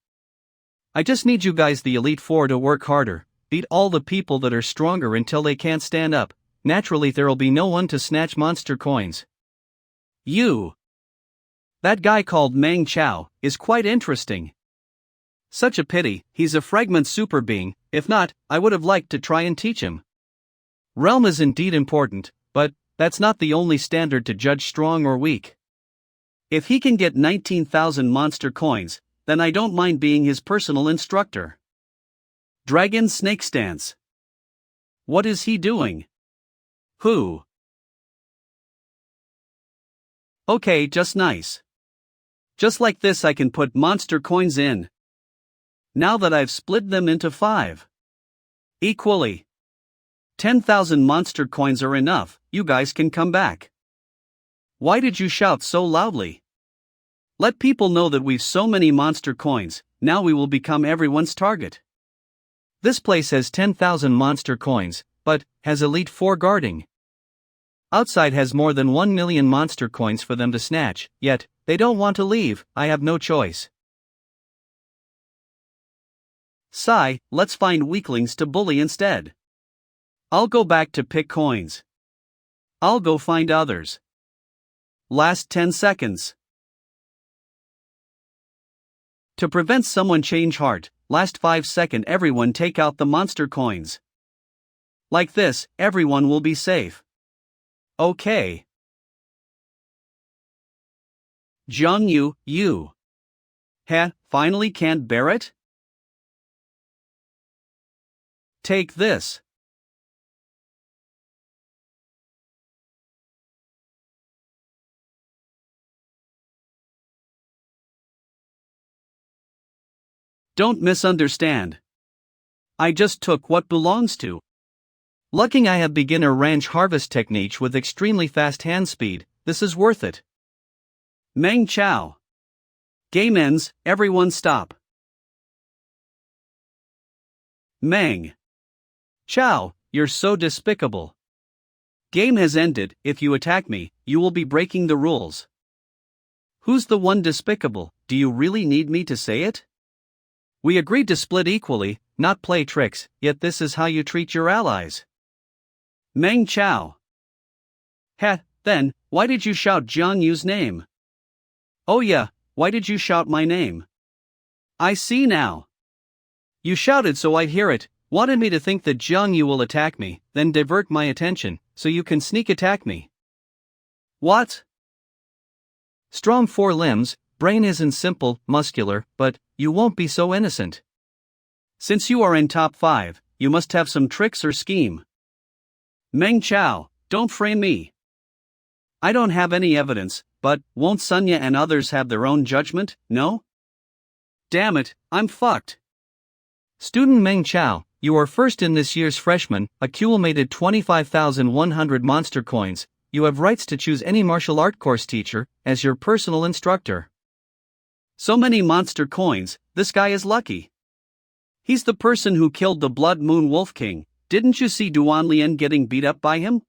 I just need you guys the Elite Four to work harder, beat all the people that are stronger until they can't stand up, naturally there'll be no one to snatch monster coins. You. That guy called Meng Chao is quite interesting. Such a pity, he's a fragment super being, if not, I would have liked to try and teach him. Realm is indeed important, but that's not the only standard to judge strong or weak. If he can get 19,000 monster coins, then I don't mind being his personal instructor. Dragon Snake Stance. What is he doing? Who? Okay, just nice. Just like this I can put monster coins in. Now that I've split them into 5. Equally. 10,000 monster coins are enough, you guys can come back. Why did you shout so loudly? Let people know that we've so many monster coins, now we will become everyone's target. This place has 10,000 monster coins, but has Elite Four guarding. Outside has more than 1 million monster coins for them to snatch, yet, they don't want to leave, I have no choice. Sigh, let's find weaklings to bully instead. I'll go back to pick coins. I'll go find others. Last 10 seconds. To prevent someone change heart, last 5 seconds everyone take out the monster coins. Like this, everyone will be safe. Okay. Zhang Yu, you. Finally can't bear it? Take this. Don't misunderstand. I just took what belongs to. Lucking I have beginner ranch harvest technique with extremely fast hand speed, this is worth it. Meng Chao. Game ends, everyone stop. Meng Chao, you're so despicable. Game has ended, if you attack me, you will be breaking the rules. Who's the one despicable, do you really need me to say it? We agreed to split equally, not play tricks, yet this is how you treat your allies. Meng Chao. Then, why did you shout Jiang Yu's name? Oh yeah, why did you shout my name? I see now. You shouted so I'd hear it, wanted me to think that Jiang Yu will attack me, then divert my attention, so you can sneak attack me. What? Strong 4 limbs, brain isn't simple, muscular, but you won't be so innocent. Since you are in top 5, you must have some tricks or scheme. Meng Chao, don't frame me. I don't have any evidence, but won't Sunya and others have their own judgment, no? Damn it, I'm fucked. Student Meng Chao, you are first in this year's freshman, accumulated 25,100 monster coins, you have rights to choose any martial art course teacher as your personal instructor. So many monster coins, this guy is lucky. He's the person who killed the Blood Moon Wolf King, didn't you see Duan Lian getting beat up by him?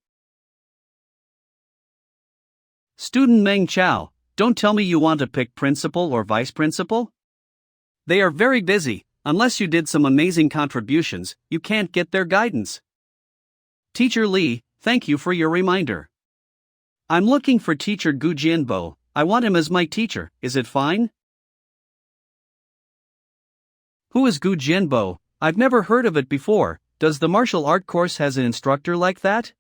Student Meng Chao, don't tell me you want to pick principal or vice principal? They are very busy, unless you did some amazing contributions, you can't get their guidance. Teacher Li, thank you for your reminder. I'm looking for teacher Gu Jianbo, I want him as my teacher, is it fine? Who is Gu Jianbo? I've never heard of it before. Does the martial art course has an instructor like that?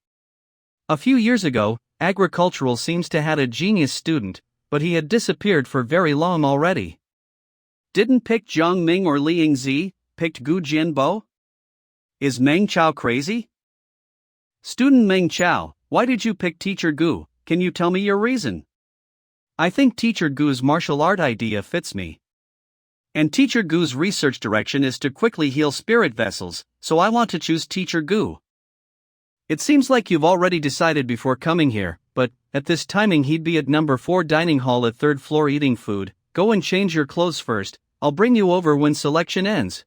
A few years ago, agricultural seems to had a genius student, but he had disappeared for very long already. Didn't pick Zhang Ming or Liang Zi, picked Gu Jianbo? Is Meng Chao crazy? Student Meng Chao, why did you pick Teacher Gu? Can you tell me your reason? I think Teacher Gu's martial art idea fits me. And Teacher Gu's research direction is to quickly heal spirit vessels, so I want to choose Teacher Gu. It seems like you've already decided before coming here, but at this timing he'd be at number 4 dining hall at 3rd floor eating food. Go and change your clothes first, I'll bring you over when selection ends.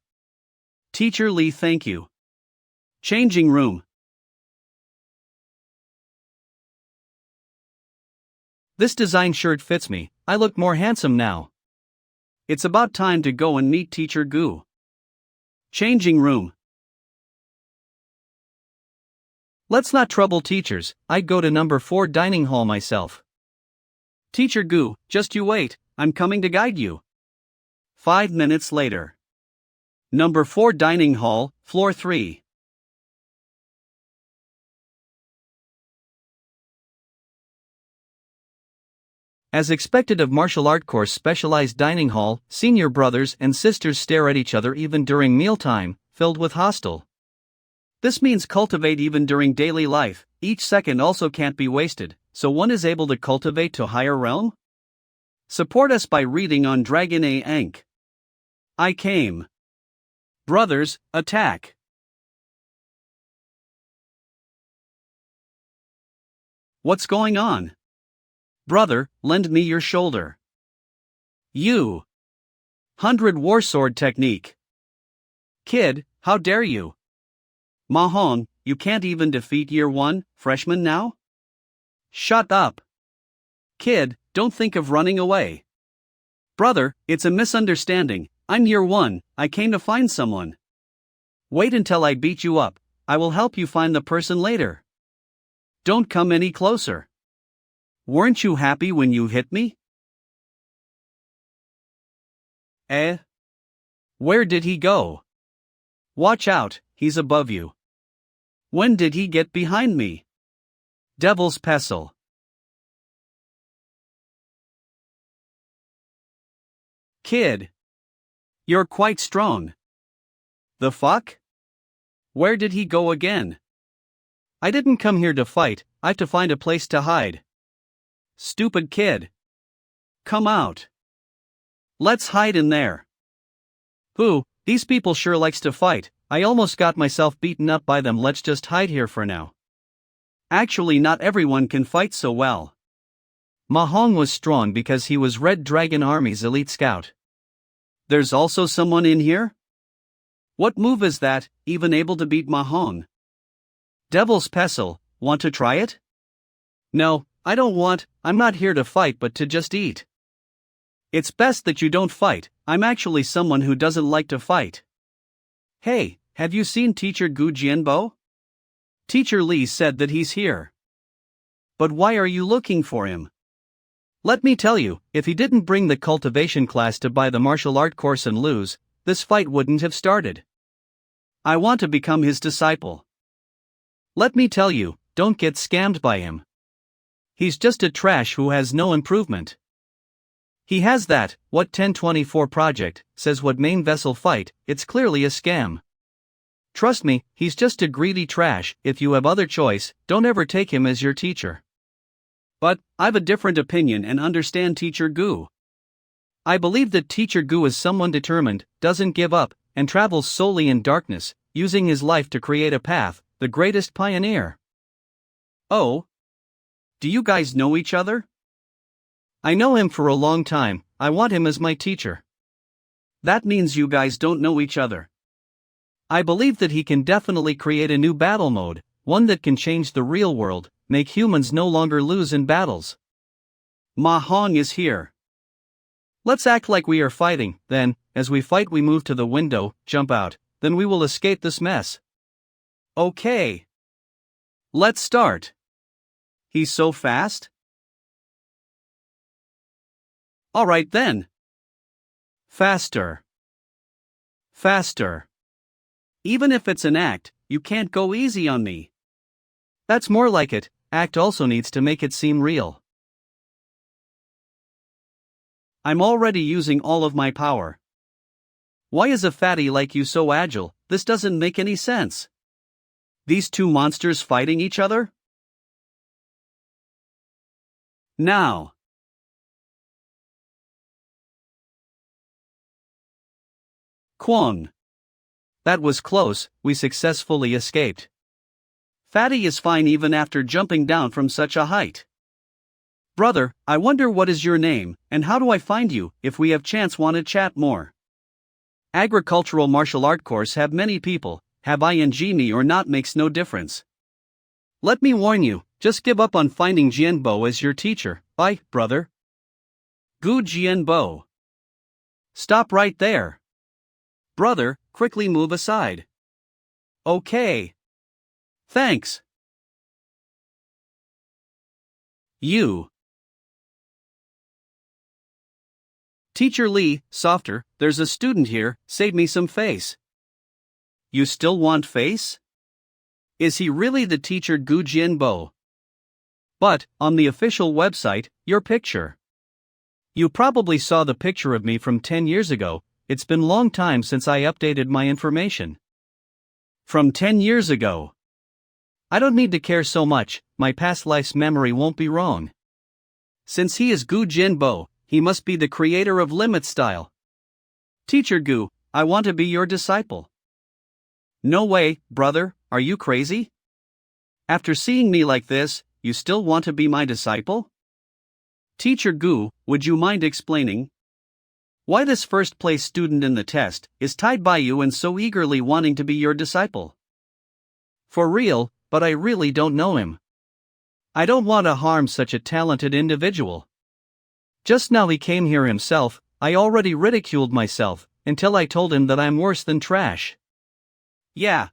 Teacher Lee, thank you. Changing room. This design shirt fits me, I look more handsome now. It's about time to go and meet Teacher Gu. Changing room. Let's not trouble teachers, I'd go to number 4 dining hall myself. Teacher Gu, just you wait, I'm coming to guide you. 5 minutes later. Number 4 dining hall, floor 3. As expected of martial art course specialized dining hall, senior brothers and sisters stare at each other even during mealtime, filled with hostile. This means cultivate even during daily life, each second also can't be wasted, so one is able to cultivate to higher realm? Support us by reading on Dragon A Ank. I came. Brothers, attack. What's going on? Brother, lend me your shoulder. You. 100 war sword technique. Kid, how dare you? Ma Hong, you can't even defeat year 1, freshman now? Shut up. Kid, don't think of running away. Brother, it's a misunderstanding, I'm year 1, I came to find someone. Wait until I beat you up, I will help you find the person later. Don't come any closer. Weren't you happy when you hit me? Where did he go? Watch out, he's above you. When did he get behind me? Devil's Pestle. Kid. You're quite strong. The fuck? Where did he go again? I didn't come here to fight, I've to find a place to hide. Stupid kid. Come out. Let's hide in there. Pooh, these people sure likes to fight, I almost got myself beaten up by them, let's just hide here for now. Actually not everyone can fight so well. Ma Hong was strong because he was Red Dragon Army's elite scout. There's also someone in here? What move is that, even able to beat Ma Hong? Devil's Pestle, want to try it? No, I don't want, I'm not here to fight but to just eat. It's best that you don't fight, I'm actually someone who doesn't like to fight. Hey, have you seen Teacher Gu Jianbo? Teacher Lee said that he's here. But why are you looking for him? Let me tell you, if he didn't bring the cultivation class to buy the martial art course and lose, this fight wouldn't have started. I want to become his disciple. Let me tell you, don't get scammed by him. He's just a trash who has no improvement. He has that, what 1024 project, says what main vessel fight, it's clearly a scam. Trust me, he's just a greedy trash, if you have other choice, don't ever take him as your teacher. But, I've a different opinion and understand Teacher Gu. I believe that Teacher Gu is someone determined, doesn't give up, and travels solely in darkness, using his life to create a path, the greatest pioneer. Oh? Do you guys know each other? I know him for a long time, I want him as my teacher. That means you guys don't know each other. I believe that he can definitely create a new battle mode, one that can change the real world, make humans no longer lose in battles. Ma Hong is here. Let's act like we are fighting, then, as we fight we move to the window, jump out, then we will escape this mess. Okay. Let's start. He's so fast? Alright then. Faster. Faster. Even if it's an act, you can't go easy on me. That's more like it, act also needs to make it seem real. I'm already using all of my power. Why is a fatty like you so agile? This doesn't make any sense. These two monsters fighting each other? Now. Kwon. That was close, we successfully escaped. Fatty is fine even after jumping down from such a height. Brother, I wonder what is your name, and how do I find you, if we have chance wanna chat more. Agricultural martial art course have many people, have ing me or not makes no difference. Let me warn you, just give up on finding Jianbo as your teacher, bye, brother. Gu Jianbo. Stop right there. Brother, quickly move aside. Okay. Thanks. You. Teacher Lee, softer, there's a student here, save me some face. You still want face? Is he really the teacher Gu Jianbo? But, on the official website, your picture. You probably saw the picture of me from 10 years ago, it's been long time since I updated my information. From 10 years ago. I don't need to care so much, my past life's memory won't be wrong. Since he is Gu Jianbo, he must be the creator of Limit Style. Teacher Gu, I want to be your disciple. No way, brother, are you crazy? After seeing me like this, you still want to be my disciple? Teacher Gu, would you mind explaining why this first place student in the test is tied by you and so eagerly wanting to be your disciple? For real, but I really don't know him. I don't want to harm such a talented individual. Just now he came here himself, I already ridiculed myself, until I told him that I'm worse than trash. Yeah.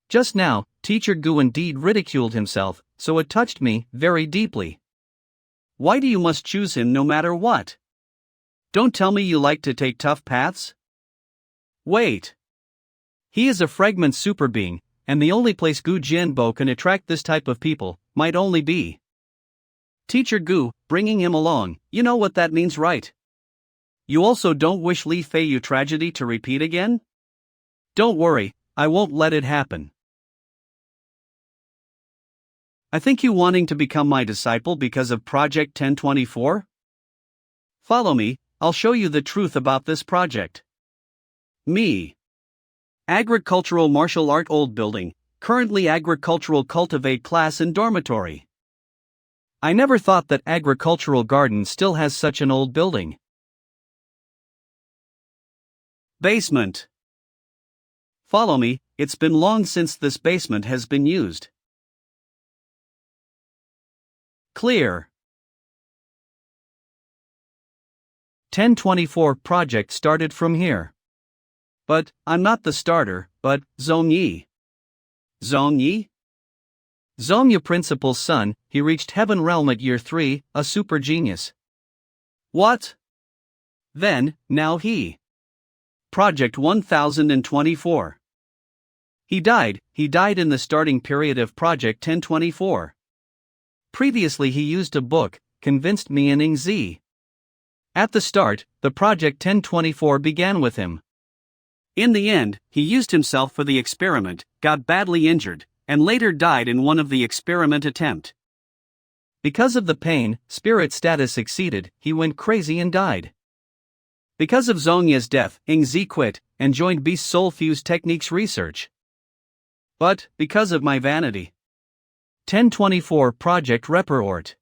Just now, Teacher Gu indeed ridiculed himself, so it touched me very deeply. Why do you must choose him no matter what? Don't tell me you like to take tough paths? Wait. He is a fragment super being, and the only place Gu Jianbo can attract this type of people, might only be Teacher Gu, bringing him along, you know what that means, right? You also don't wish Li Feiyu tragedy to repeat again? Don't worry, I won't let it happen. I think you wanting to become my disciple because of Project 1024? Follow me, I'll show you the truth about this project. Me. Agricultural martial art old building, currently agricultural cultivate class and dormitory. I never thought that agricultural garden still has such an old building. Basement. Follow me, it's been long since this basement has been used. Clear. 1024 project started from here. But, I'm not the starter, but, Zhongyi. Zhongyi? Zhongyi principal's son, he reached Heaven Realm at year 3, a super genius. What? Then, now he. Project 1024. He died in the starting period of Project 1024. Previously he used a book, convinced me and Ning Z. At the start, the Project 1024 began with him. In the end, he used himself for the experiment, got badly injured, and later died in one of the experiment attempt. Because of the pain, spirit status exceeded, he went crazy and died. Because of Zhongya's death, Ning Z quit, and joined Beast Soul Fuse Techniques research. But, because of my vanity. 1024 Project Report.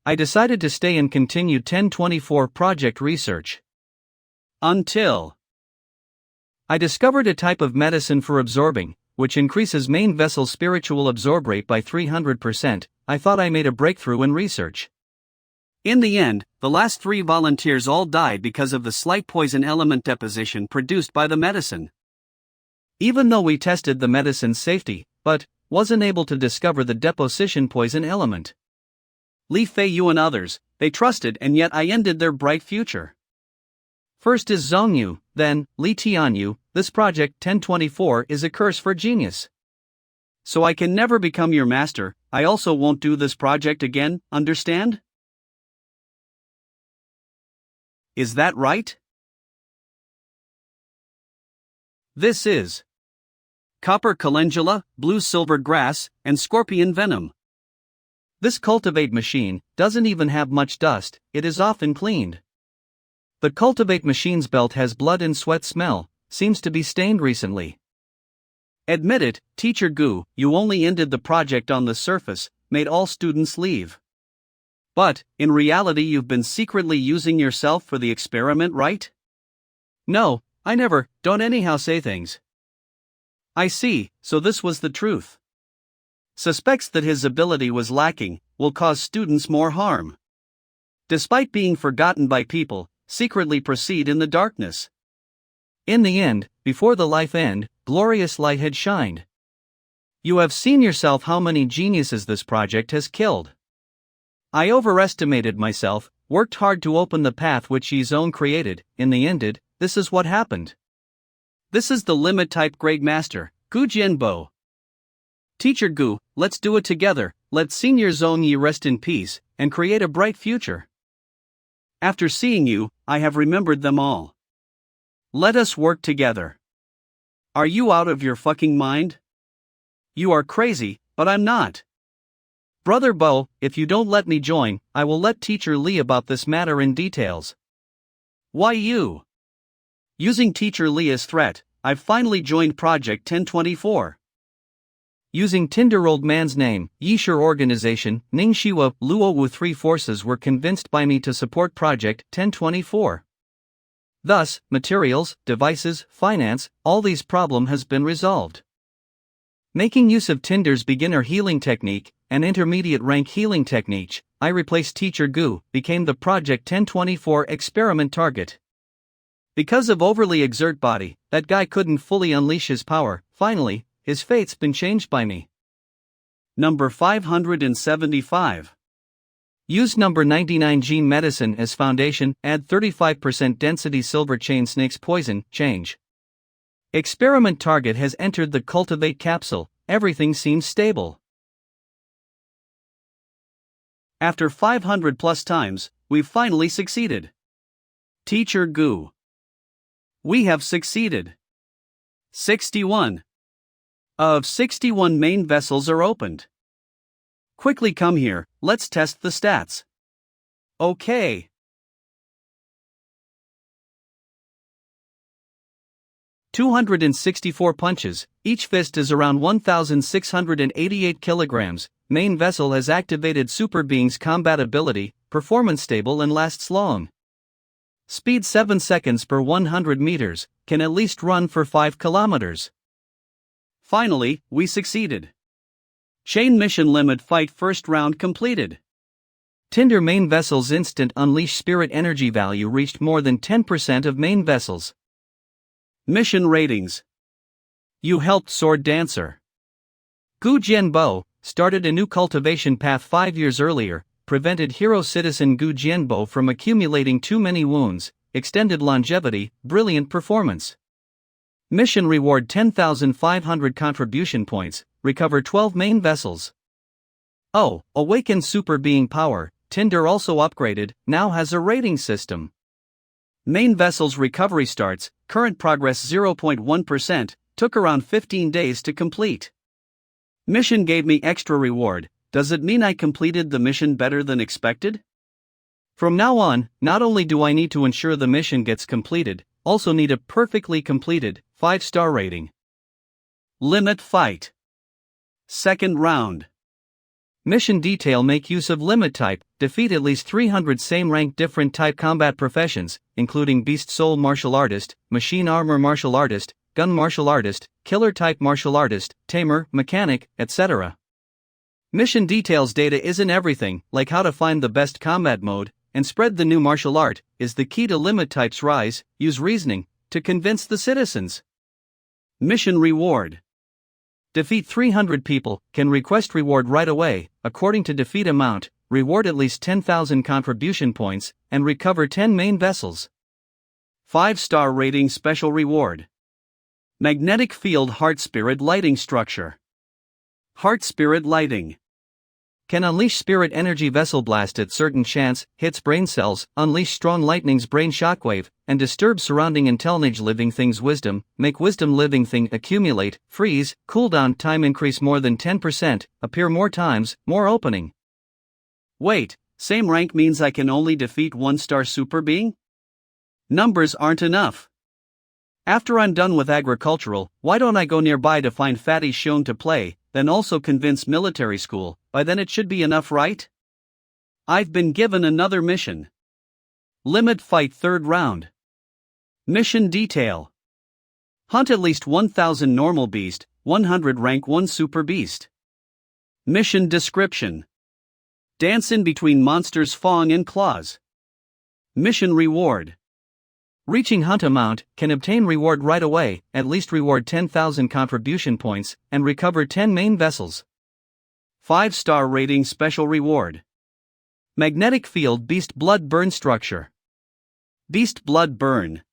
I decided to stay and continue 1024 project research. Until I discovered a type of medicine for absorbing, which increases main vessel spiritual absorb rate by 300%, I thought I made a breakthrough in research. In the end, the last 3 volunteers all died because of the slight poison element deposition produced by the medicine. Even though we tested the medicine's safety, but wasn't able to discover the deposition poison element. Li Feiyu and others, they trusted and yet I ended their bright future. First is Zhongyu, then Li Tianyu. This project 1024 is a curse for genius. So I can never become your master. I also won't do this project again, understand? Is that right? This is copper calendula, blue silver grass, and scorpion venom. This cultivate machine doesn't even have much dust, it is often cleaned. The cultivate machine's belt has blood and sweat smell, seems to be stained recently. Admit it, Teacher Gu, you only ended the project on the surface, made all students leave. But, in reality you've been secretly using yourself for the experiment, right? No, I never, don't anyhow say things. I see, so this was the truth. Suspects that his ability was lacking, will cause students more harm. Despite being forgotten by people, secretly proceed in the darkness. In the end, before the life end, glorious light had shined. You have seen yourself how many geniuses this project has killed. I overestimated myself, worked hard to open the path which Yi's own created, in the end, this is what happened. This is the limit type grade master, Gu Jianbo. Teacher Gu, let's do it together, let Senior Zhong Yi rest in peace, and create a bright future. After seeing you, I have remembered them all. Let us work together. Are you out of your fucking mind? You are crazy, but I'm not. Brother Bo, if you don't let me join, I will let Teacher Li about this matter in details. Why you? Using Teacher Li as threat, I've finally joined Project 1024. Using Tinder old man's name, Yishur organization, Ning Shiwa, Luowu 3 forces were convinced by me to support Project 1024. Thus, materials, devices, finance, all these problem has been resolved. Making use of Tinder's beginner healing technique, and intermediate rank healing technique, I replaced Teacher Gu, became the Project 1024 experiment target. Because of overly exert body, that guy couldn't fully unleash his power, finally, his fate's been changed by me. Number 575. Use number 99 gene medicine as foundation, add 35% density silver chain snake's poison, change. Experiment target has entered the cultivate capsule, everything seems stable. After 500 plus times, we've finally succeeded. Teacher Gu. We have succeeded. 61. Of 61 main vessels are opened. Quickly come here, let's test the stats. Okay. 264 punches, each fist is around 1,688 kilograms, main vessel has activated Super Being's combat ability, performance stable and lasts long. Speed 7 seconds per 100 meters, can at least run for 5 kilometers. Finally, we succeeded. Chain mission limit fight first round completed. Tinder main vessel's instant unleash spirit energy value reached more than 10% of main vessels. Mission ratings. You helped Sword Dancer. Gu Jianbo started a new cultivation path 5 years earlier, prevented hero citizen Gu Jianbo from accumulating too many wounds, extended longevity, brilliant performance. Mission reward 10,500 contribution points, recover 12 main vessels. Oh, awaken super being power, Tinder also upgraded, now has a rating system. Main vessels recovery starts, current progress 0.1%, took around 15 days to complete. Mission gave me extra reward, does it mean I completed the mission better than expected? From now on, not only do I need to ensure the mission gets completed, also need a perfectly completed, 5-star rating. Limit fight. Second round. Mission detail: make use of limit type, defeat at least 300 same rank different type combat professions, including beast soul martial artist, machine armor martial artist, gun martial artist, killer type martial artist, tamer, mechanic, etc. Mission details: data isn't everything, like how to find the best combat mode, and spread the new martial art, is the key to limit type's rise, use reasoning, to convince the citizens. Mission reward. Defeat 300 people, can request reward right away, according to defeat amount, reward at least 10,000 contribution points, and recover 10 main vessels. 5-star rating special reward. Magnetic field heart spirit lighting structure. Heart spirit lighting. Can unleash spirit energy vessel blast at certain chance, hits brain cells, unleash strong lightning's brain shockwave, and disturb surrounding intelligence living things wisdom, make wisdom living thing accumulate, freeze, cooldown time increase more than 10%, appear more times, more opening. Wait, same rank means I can only defeat 1-star super being? Numbers aren't enough. After I'm done with agricultural, why don't I go nearby to find Fatty Shown to play, then also convince military school, by then it should be enough, right? I've been given another mission. Limit fight 3rd round. Mission detail. Hunt at least 1000 normal beast, 100 rank 1 super beast. Mission description. Dance in between monsters' fang and claws. Mission reward. Reaching hunt amount, can obtain reward right away, at least reward 10,000 contribution points, and recover 10 main vessels. 5-star rating special reward. Magnetic field beast blood burn structure. Beast blood burn.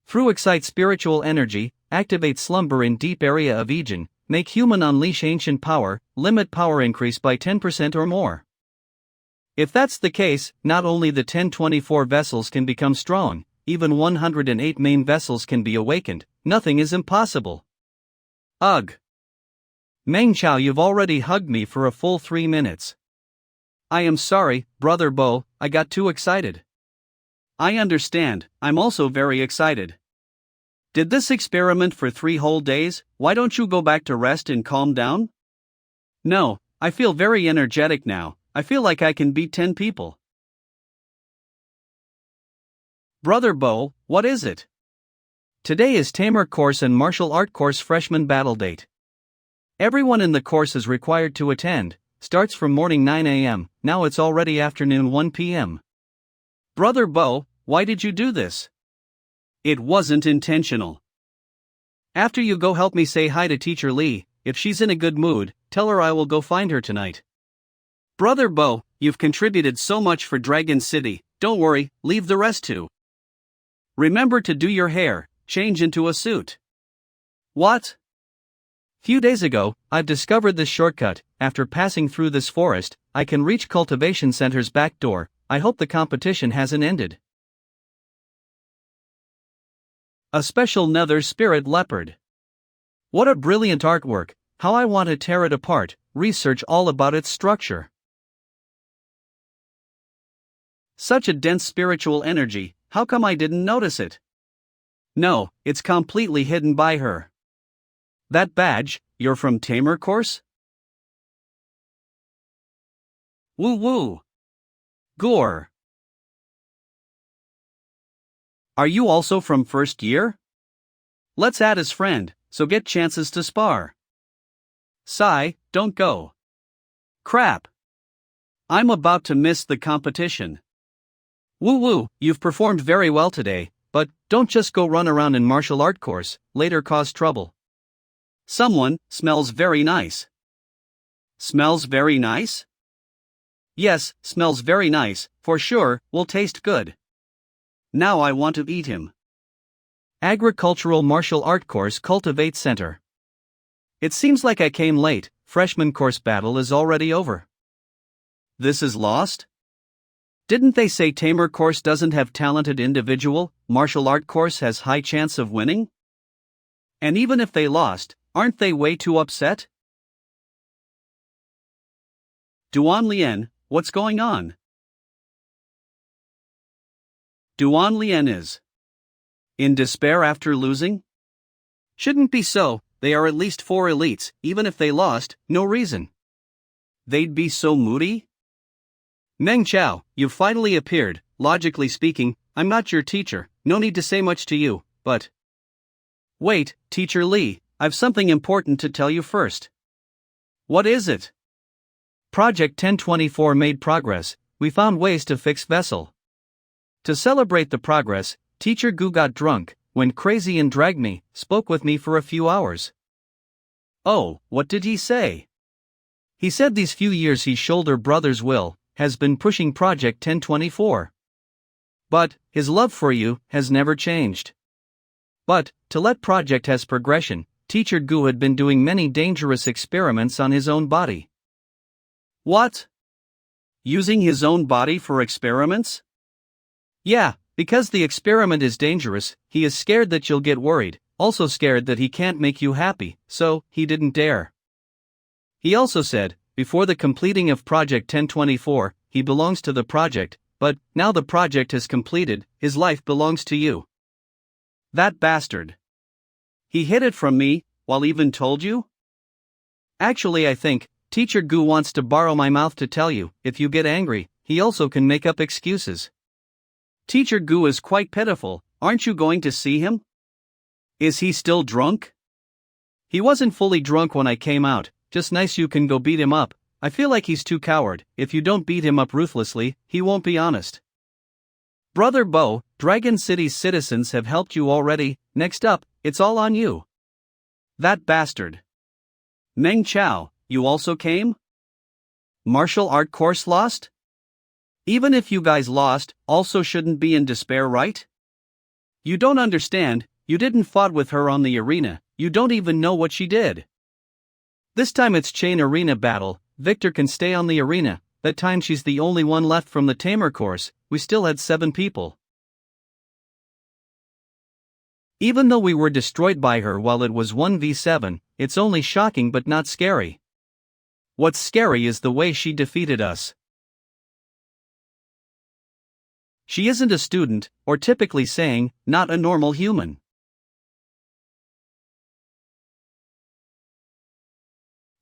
Through excite spiritual energy, activate slumber in deep area of Egen, make human unleash ancient power, limit power increase by 10% or more. If that's the case, not only the 1024 vessels can become strong, even 108 main vessels can be awakened, nothing is impossible. Ugh. Meng Chao, you've already hugged me for a full 3 minutes. I am sorry, Brother Bo, I got too excited. I understand, I'm also very excited. Did this experiment for 3 whole days, why don't you go back to rest and calm down? No, I feel very energetic now, I feel like I can beat 10 people. Brother Bo, what is it? Today is Tamer course and martial art course freshman battle date. Everyone in the course is required to attend, starts from morning 9 a.m., now it's already afternoon 1 p.m. Brother Bo, why did you do this? It wasn't intentional. After you go help me say hi to Teacher Lee, if she's in a good mood, tell her I will go find her tonight. Brother Bo, you've contributed so much for Dragon City, don't worry, leave the rest to. Remember to do your hair, change into a suit. What? Few days ago, I've discovered this shortcut. After passing through this forest, I can reach Cultivation Center's back door. I hope the competition hasn't ended. A special nether spirit leopard. What a brilliant artwork, how I want to tear it apart, research all about its structure. Such a dense spiritual energy, how come I didn't notice it? No, it's completely hidden by her. That badge, you're from Tamer course? Woo woo. Gore. Are you also from first year? Let's add as friend, so get chances to spar. Sigh, don't go. Crap. I'm about to miss the competition. Woo woo, you've performed very well today, but don't just go run around in martial art course, later cause trouble. Someone smells very nice. Smells very nice? Yes, smells very nice, for sure, will taste good. Now I want to eat him. Agricultural Martial Art Course Cultivate Center. It seems like I came late, freshman course battle is already over. This is lost? Didn't they say Tamer course doesn't have talented individual, martial art course has high chance of winning? And even if they lost, aren't they way too upset? Dwan Lien, what's going on? Dwan Lien is in despair after losing? Shouldn't be so, they are at least 4 elites, even if they lost, no reason. They'd be so moody? Meng Chao, you've finally appeared. Logically speaking, I'm not your teacher, no need to say much to you, but... Wait, Teacher Lee, I've something important to tell you first. What is it? Project 1024 made progress, we found ways to fix vessel. To celebrate the progress, Teacher Gu got drunk, went crazy and dragged me, spoke with me for a few hours. Oh, what did he say? He said these few years he shoulder brother's will, has been pushing Project 1024. But his love for you has never changed. But to let project has progression, teacher Gu had been doing many dangerous experiments on his own body. What? Using his own body for experiments? Yeah, because the experiment is dangerous, he is scared that you'll get worried, also scared that he can't make you happy, so he didn't dare. He also said, before the completing of Project 1024, he belongs to the project, but now the project is completed, his life belongs to you. That bastard. He hid it from me, while even told you? Actually, I think Teacher Gu wants to borrow my mouth to tell you, if you get angry, he also can make up excuses. Teacher Gu is quite pitiful, aren't you going to see him? Is he still drunk? He wasn't fully drunk when I came out, just nice you can go beat him up. I feel like he's too coward, if you don't beat him up ruthlessly, he won't be honest. Brother Bo, Dragon City's citizens have helped you already, next up, it's all on you. That bastard. Meng Chao, you also came? Martial art course lost? Even if you guys lost, also shouldn't be in despair, right? You don't understand, you didn't fought with her on the arena, you don't even know what she did. This time it's chain arena battle, Victor can stay on the arena, that time she's the only one left from the Tamer course, we still had 7 people. Even though we were destroyed by her while it was 1v7, it's only shocking but not scary. What's scary is the way she defeated us. She isn't a student, or typically saying, not a normal human.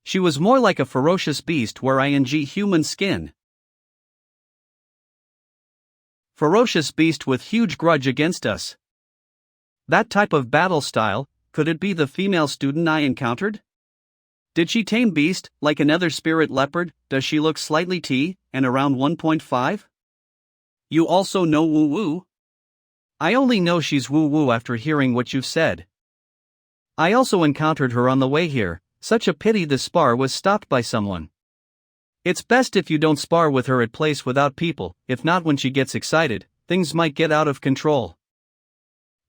She was more like a ferocious beast wearing human skin. Ferocious beast with huge grudge against us. That type of battle style, could it be the female student I encountered? Did she tame beast, like another spirit leopard? Does she look slightly T, and around 1.5? You also know Woo Woo? I only know she's Woo Woo after hearing what you've said. I also encountered her on the way here, such a pity the spar was stopped by someone. It's best if you don't spar with her at place without people, if not when she gets excited, things might get out of control.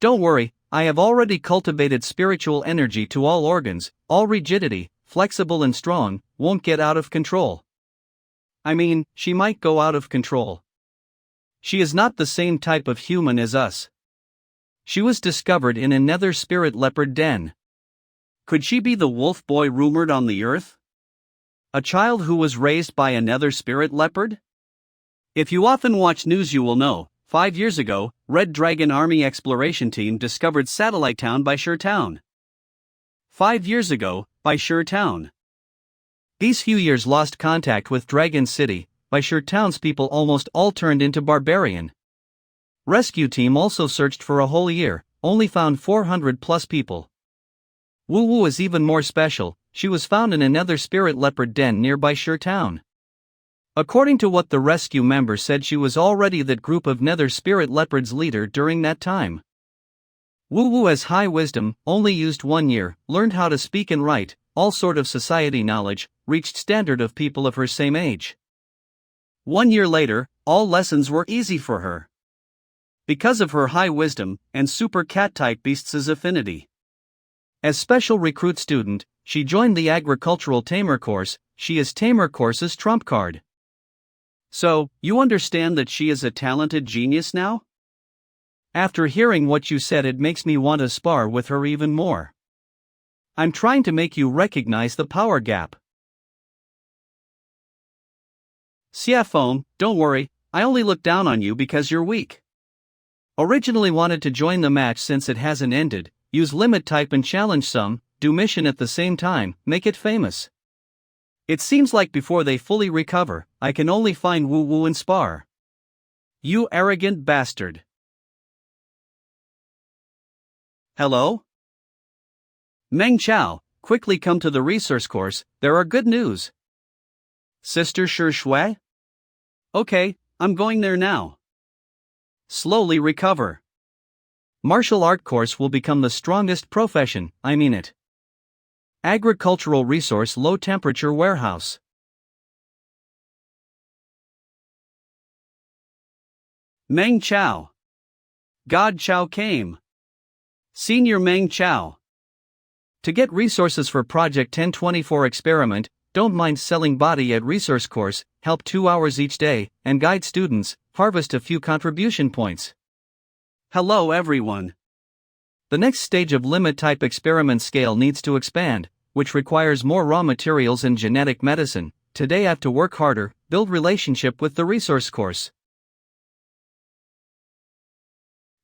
Don't worry, I have already cultivated spiritual energy to all organs, all rigidity, flexible and strong, won't get out of control. I mean, she might go out of control. She is not the same type of human as us. She was discovered in another spirit leopard den. Could she be the wolf boy rumored on the earth? A child who was raised by another spirit leopard? If you often watch news you will know, 5 years ago, Red Dragon Army Exploration Team discovered Satellite Town by Sher Town. 5 years ago, by Sher Town. These few years lost contact with Dragon City, by Sher Town's people almost all turned into barbarian. Rescue team also searched for a whole year, only found 400 plus people. Woo Woo is even more special, she was found in another spirit leopard den nearby Sher Town. According to what the rescue member said, she was already that group of nether spirit leopards leader during that time. Woo Woo has high wisdom, only used 1 year, learned how to speak and write, all sort of society knowledge, reached standard of people of her same age. 1 year later, all lessons were easy for her. Because of her high wisdom, and super cat-type beasts' affinity. As special recruit student, she joined the agricultural tamer course, she is tamer course's trump card. So, you understand that she is a talented genius now? After hearing what you said, it makes me want to spar with her even more. I'm trying to make you recognize the power gap. Siafone, don't worry, I only look down on you because you're weak. Originally wanted to join the match since it hasn't ended, use limit type and challenge some, do mission at the same time, make it famous. It seems like before they fully recover, I can only find Woo Woo and spar. You arrogant bastard. Hello? Meng Chao, quickly come to the resource course, there are good news. Sister Shi Shui? Okay, I'm going there now. Slowly recover. Martial art course will become the strongest profession, I mean it. Agricultural resource low temperature warehouse. Meng Chao. God Chao came. Senior Meng Chao. To get resources for Project 1024 experiment, don't mind selling body at resource course, help 2 hours each day, and guide students, harvest a few contribution points. Hello everyone. The next stage of limit type experiment scale needs to expand, which requires more raw materials in genetic medicine. Today I have to work harder, build relationship with the resource course.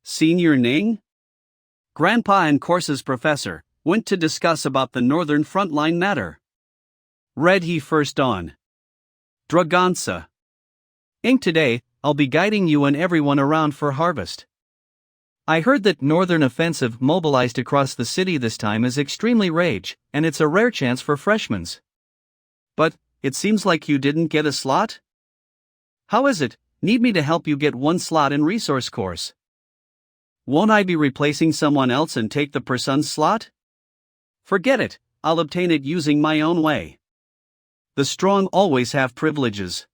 Senior Ning? Grandpa and course's professor went to discuss about the northern frontline matter. Read he first on Dragonsa. Ing today, I'll be guiding you and everyone around for harvest. I heard that northern offensive mobilized across the city this time is extremely rage, and it's a rare chance for freshmen's. But, it seems like you didn't get a slot? How is it, need me to help you get one slot in resource course? Won't I be replacing someone else and take the person's slot? Forget it, I'll obtain it using my own way. The strong always have privileges.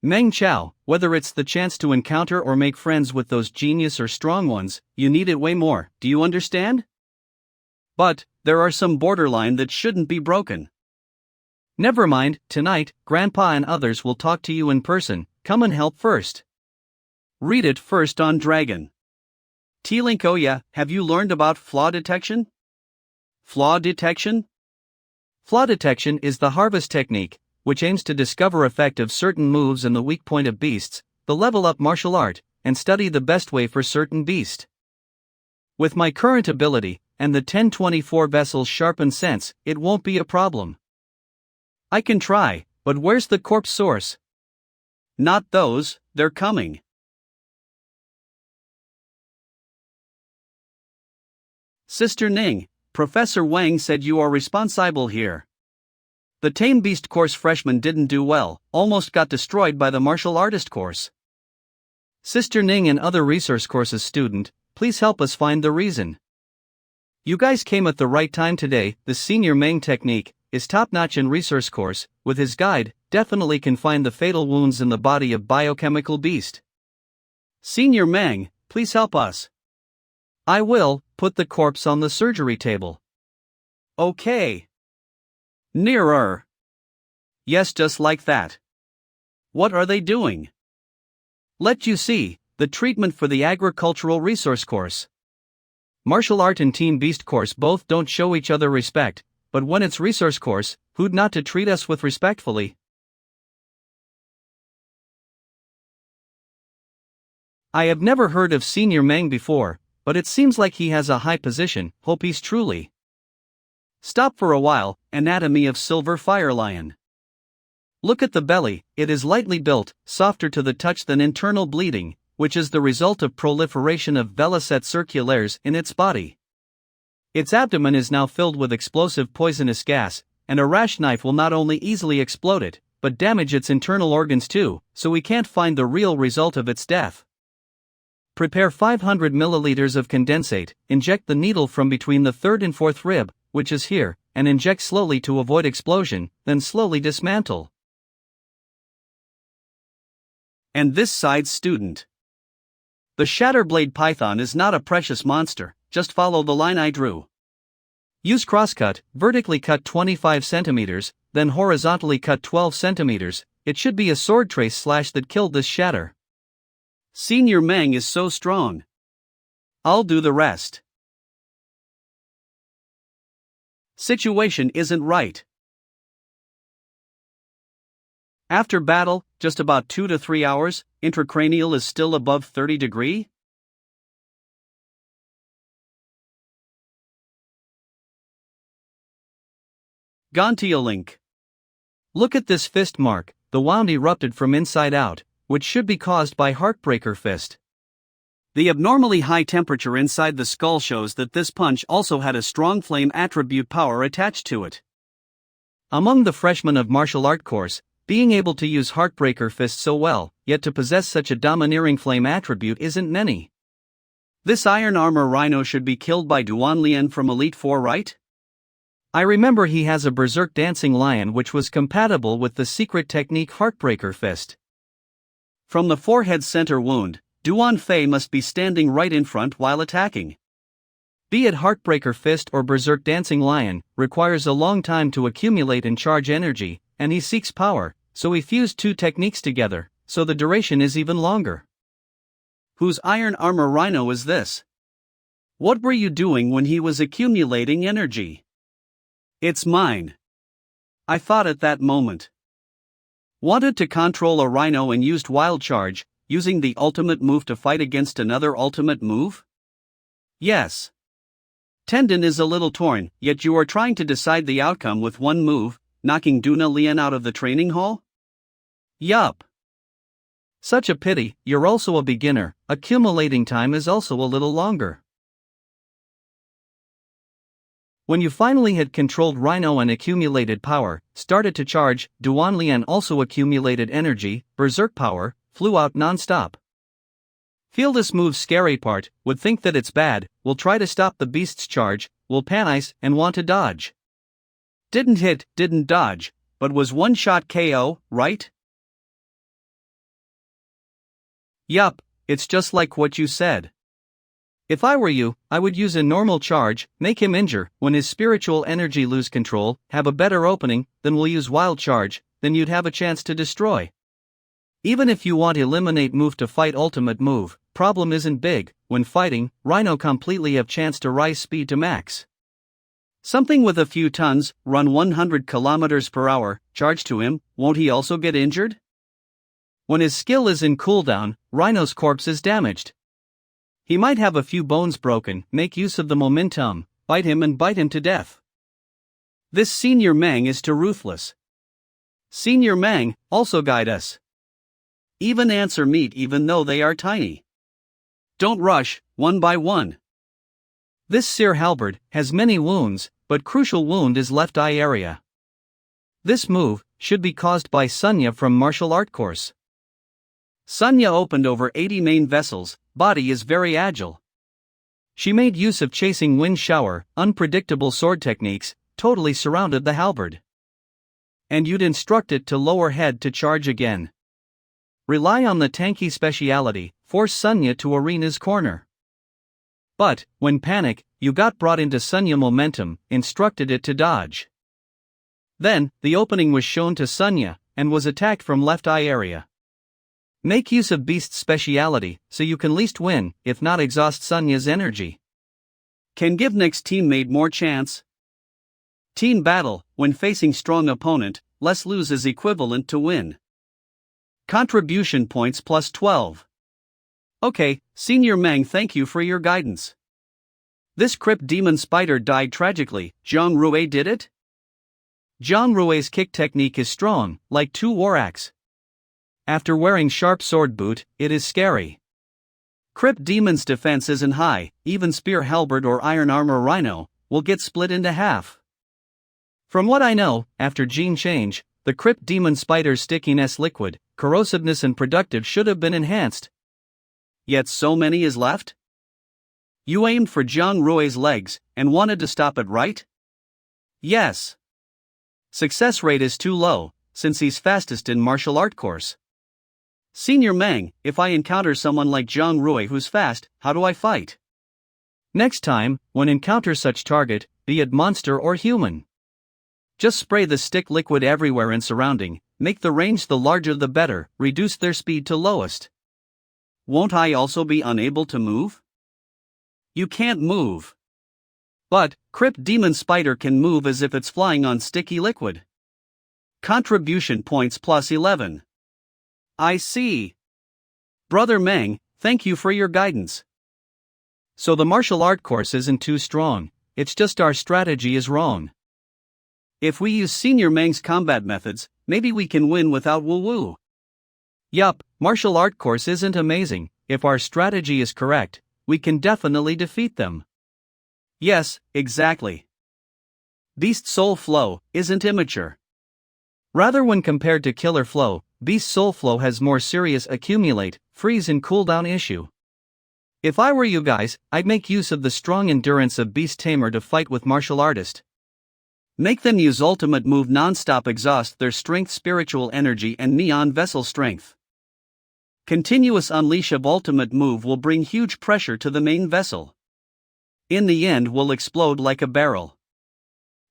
Meng Chao, whether it's the chance to encounter or make friends with those genius or strong ones, you need it way more, do you understand? But, there are some borderline that shouldn't be broken. Never mind, tonight, Grandpa and others will talk to you in person, come and help first. Read it first on Dragon. T-Link. Oh yeah, have you learned about flaw detection? Flaw detection? Flaw detection is the harvest technique, which aims to discover effect of certain moves and the weak point of beasts, the level up martial art, and study the best way for certain beast. With my current ability, and the 1024 vessel's sharpened sense, it won't be a problem. I can try, but where's the corpse source? Not those, they're coming. Sister Ning, Professor Wang said you are responsible here. The Tame Beast course freshman didn't do well, almost got destroyed by the martial artist course. Sister Ning and other resource courses student, please help us find the reason. You guys came at the right time today. The senior Meng technique is top-notch in resource course. With his guide, definitely can find the fatal wounds in the body of biochemical beast. Senior Meng, please help us. I will, put the corpse on the surgery table. Okay. Nearer. Yes, just like that. What are they doing? Let you see, the treatment for the agricultural resource course. Martial art and team beast course both don't show each other respect, but when it's resource course, who'd not to treat us with respectfully? I have never heard of Senior Meng before, but it seems like he has a high position. Hope he's truly. Stop for a while. Anatomy of silver fire lion. Look at the belly, it is lightly built, softer to the touch than internal bleeding, which is the result of proliferation of velocet circulaires in its body. Its abdomen is now filled with explosive poisonous gas, and a rash knife will not only easily explode it, but damage its internal organs too, so we can't find the real result of its death. Prepare 500 milliliters of condensate, inject the needle from between the third and fourth rib, which is here, and inject slowly to avoid explosion, then slowly dismantle. And this side's student. The Shatterblade Python is not a precious monster, just follow the line I drew. Use crosscut, vertically cut 25 centimeters, then horizontally cut 12 centimeters, it should be a sword trace slash that killed this shatter. Senior Meng is so strong. I'll do the rest. Situation isn't right. After battle, just about 2 to 3 hours, intracranial is still above 30 degrees? Gontiolink. Look at this fist mark, the wound erupted from inside out, which should be caused by heartbreaker fist. The abnormally high temperature inside the skull shows that this punch also had a strong flame attribute power attached to it. Among the freshmen of martial art course, being able to use heartbreaker fist so well, yet to possess such a domineering flame attribute isn't many. This iron armor rhino should be killed by Dwan Lian from Elite 4, right? I remember he has a berserk dancing lion which was compatible with the secret technique heartbreaker fist. From the forehead center wound, Dwan Fei must be standing right in front while attacking. Be it Heartbreaker Fist or Berserk Dancing Lion, requires a long time to accumulate and charge energy, and he seeks power, so he fused two techniques together, so the duration is even longer. Whose iron armor rhino is this? What were you doing when he was accumulating energy? It's mine. I thought at that moment. Wanted to control a rhino and used wild charge, using the ultimate move to fight against another ultimate move? Yes. Tendon is a little torn, yet you are trying to decide the outcome with one move, knocking Duna Lian out of the training hall? Yup. Such a pity, you're also a beginner, accumulating time is also a little longer. When you finally had controlled Rhino and accumulated power, started to charge, Duan Lian also accumulated energy, berserk power, flew out non-stop. Feel this move's scary part, would think that it's bad, will try to stop the beast's charge, will panice and want to dodge. Didn't hit, didn't dodge, but was one shot KO, right? Yup, it's just like what you said. If I were you, I would use a normal charge, make him injure, when his spiritual energy lose control, have a better opening, then we'll use wild charge, then you'd have a chance to destroy. Even if you want eliminate move to fight ultimate move, problem isn't big, when fighting, Rhino completely have chance to rise speed to max. Something with a few tons, run 100 km per hour, charge to him, won't he also get injured? When his skill is in cooldown, Rhino's corpse is damaged. He might have a few bones broken, make use of the momentum, bite him to death. This Senior Mang is too ruthless. Senior Mang, also guide us. Even answer meet even though they are tiny. Don't rush, one by one. This Seer Halberd has many wounds, but crucial wound is left eye area. This move should be caused by Sunya from martial art course. Sunya opened over 80 main vessels, body is very agile. She made use of chasing wind shower, unpredictable sword techniques, totally surrounded the halberd. And you'd instruct it to lower head to charge again. Rely on the tanky speciality, force Sunya to arena's corner. But, when panic, you got brought into Sunya momentum, instructed it to dodge. Then, the opening was shown to Sunya, and was attacked from left eye area. Make use of Beast's speciality, so you can least win, if not exhaust Sunya's energy. Can give next teammate more chance. Team battle, when facing strong opponent, less lose is equivalent to win. Contribution points plus 12. Okay, Senior Mang, thank you for your guidance. This Crypt Demon Spider died tragically, Zhang Rui did it? Zhang Rui's kick technique is strong, like two war axe. After wearing sharp sword boot, it is scary. Crypt Demon's defense isn't high, even Spear Halberd or Iron Armor Rhino will get split into half. From what I know, after gene change, the Crypt Demon Spider's stickiness, liquid, corrosiveness and productive should have been enhanced. Yet so many is left? You aimed for Zhang Rui's legs, and wanted to stop it, right? Yes. Success rate is too low, since he's fastest in martial art course. Senior Mang, if I encounter someone like Zhang Rui who's fast, how do I fight? Next time, when encounter such target, be it monster or human. Just spray the stick liquid everywhere and surrounding, make the range the larger the better, reduce their speed to lowest. Won't I also be unable to move? You can't move. But, Crypt Demon Spider can move as if it's flying on sticky liquid. Contribution points plus 11. I see. Brother Mang, thank you for your guidance. So the martial art course isn't too strong, it's just our strategy is wrong. If we use Senior Mang's combat methods, maybe we can win without woo-woo. Yup, martial art course isn't amazing, if our strategy is correct, we can definitely defeat them. Yes, exactly. Beast Soul Flow isn't immature. Rather, when compared to Killer Flow, Beast Soul Flow has more serious accumulate, freeze and cooldown issue. If I were you guys, I'd make use of the strong endurance of Beast Tamer to fight with martial artist. Make them use ultimate move non-stop, exhaust their strength, spiritual energy and neon vessel strength. Continuous unleash of ultimate move will bring huge pressure to the main vessel. In the end will explode like a barrel.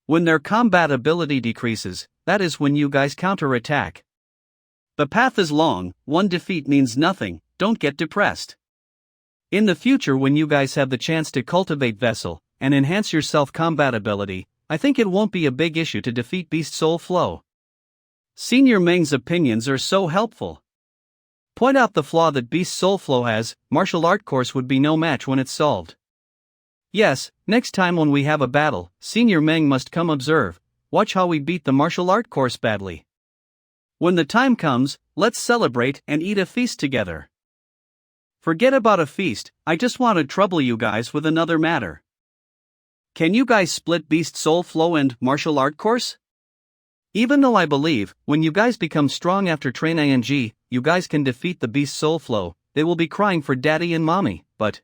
When their combat ability decreases, that is when you guys counterattack. The path is long, one defeat means nothing, don't get depressed. In the future when you guys have the chance to cultivate vessel, and enhance your self-combat ability, I think it won't be a big issue to defeat Beast Soul Flow. Senior Meng's opinions are so helpful. Point out the flaw that Beast Soul Flow has, martial art course would be no match when it's solved. Yes, next time when we have a battle, Senior Meng must come observe, watch how we beat the martial art course badly. When the time comes, let's celebrate and eat a feast together. Forget about a feast, I just want to trouble you guys with another matter. Can you guys split Beast Soul Flow and martial art course? Even though I believe, when you guys become strong after train ing, you guys can defeat the Beast Soul Flow, they will be crying for daddy and mommy, but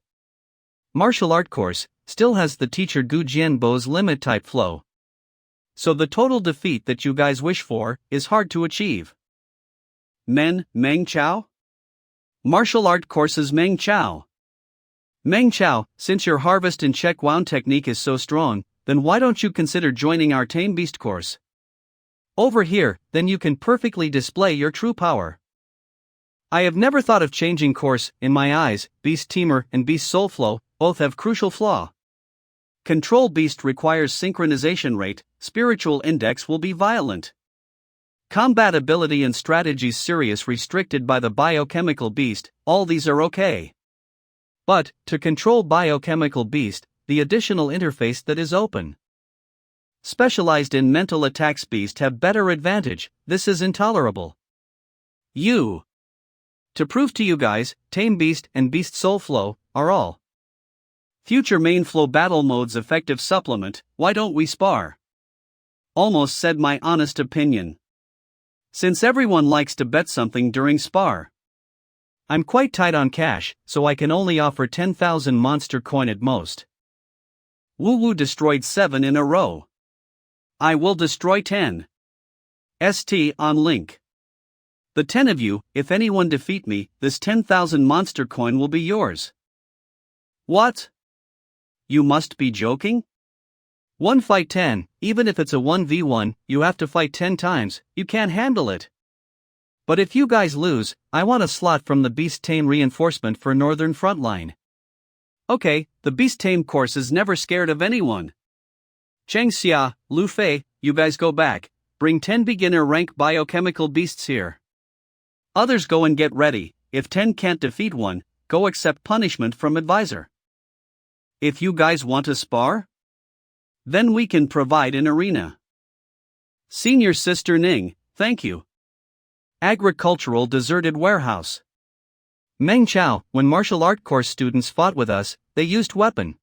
martial art course still has the teacher Gu Jianbo's limit type flow. So the total defeat that you guys wish for is hard to achieve. Meng Chao? Martial art courses Meng Chao. Meng Chao, since your harvest and check wound technique is so strong, then why don't you consider joining our Tame Beast course? Over here, then you can perfectly display your true power. I have never thought of changing course, in my eyes, Beast Teamer and Beast Soul Flow both have crucial flaw. Control Beast requires synchronization rate, spiritual index will be violent. Combat ability and strategies serious restricted by the biochemical beast, all these are okay. But, to control biochemical beast, the additional interface that is open. Specialized in mental attacks beast have better advantage, this is intolerable. To prove to you guys, Tame Beast and Beast Soul Flow are all future main flow battle modes effective supplement, why don't we spar? Almost said my honest opinion. Since everyone likes to bet something during spar. I'm quite tight on cash, so I can only offer 10,000 monster coin at most. Woo Woo destroyed 7 in a row. I will destroy 10. ST on link. The 10 of you, if anyone defeat me, this 10,000 monster coin will be yours. What? You must be joking? 1 fight 10, even if it's a 1v1, you have to fight 10 times, you can't handle it. But if you guys lose, I want a slot from the Beast Tame reinforcement for Northern Frontline. Okay, the Beast Tame course is never scared of anyone. Cheng Xia, Lu Fei, you guys go back, bring 10 beginner rank biochemical beasts here. Others go and get ready, if 10 can't defeat one, go accept punishment from advisor. If you guys want to spar? Then we can provide an arena. Senior Sister Ning, thank you. Agricultural deserted warehouse. Meng Chao, when martial art course students fought with us, they used weapon.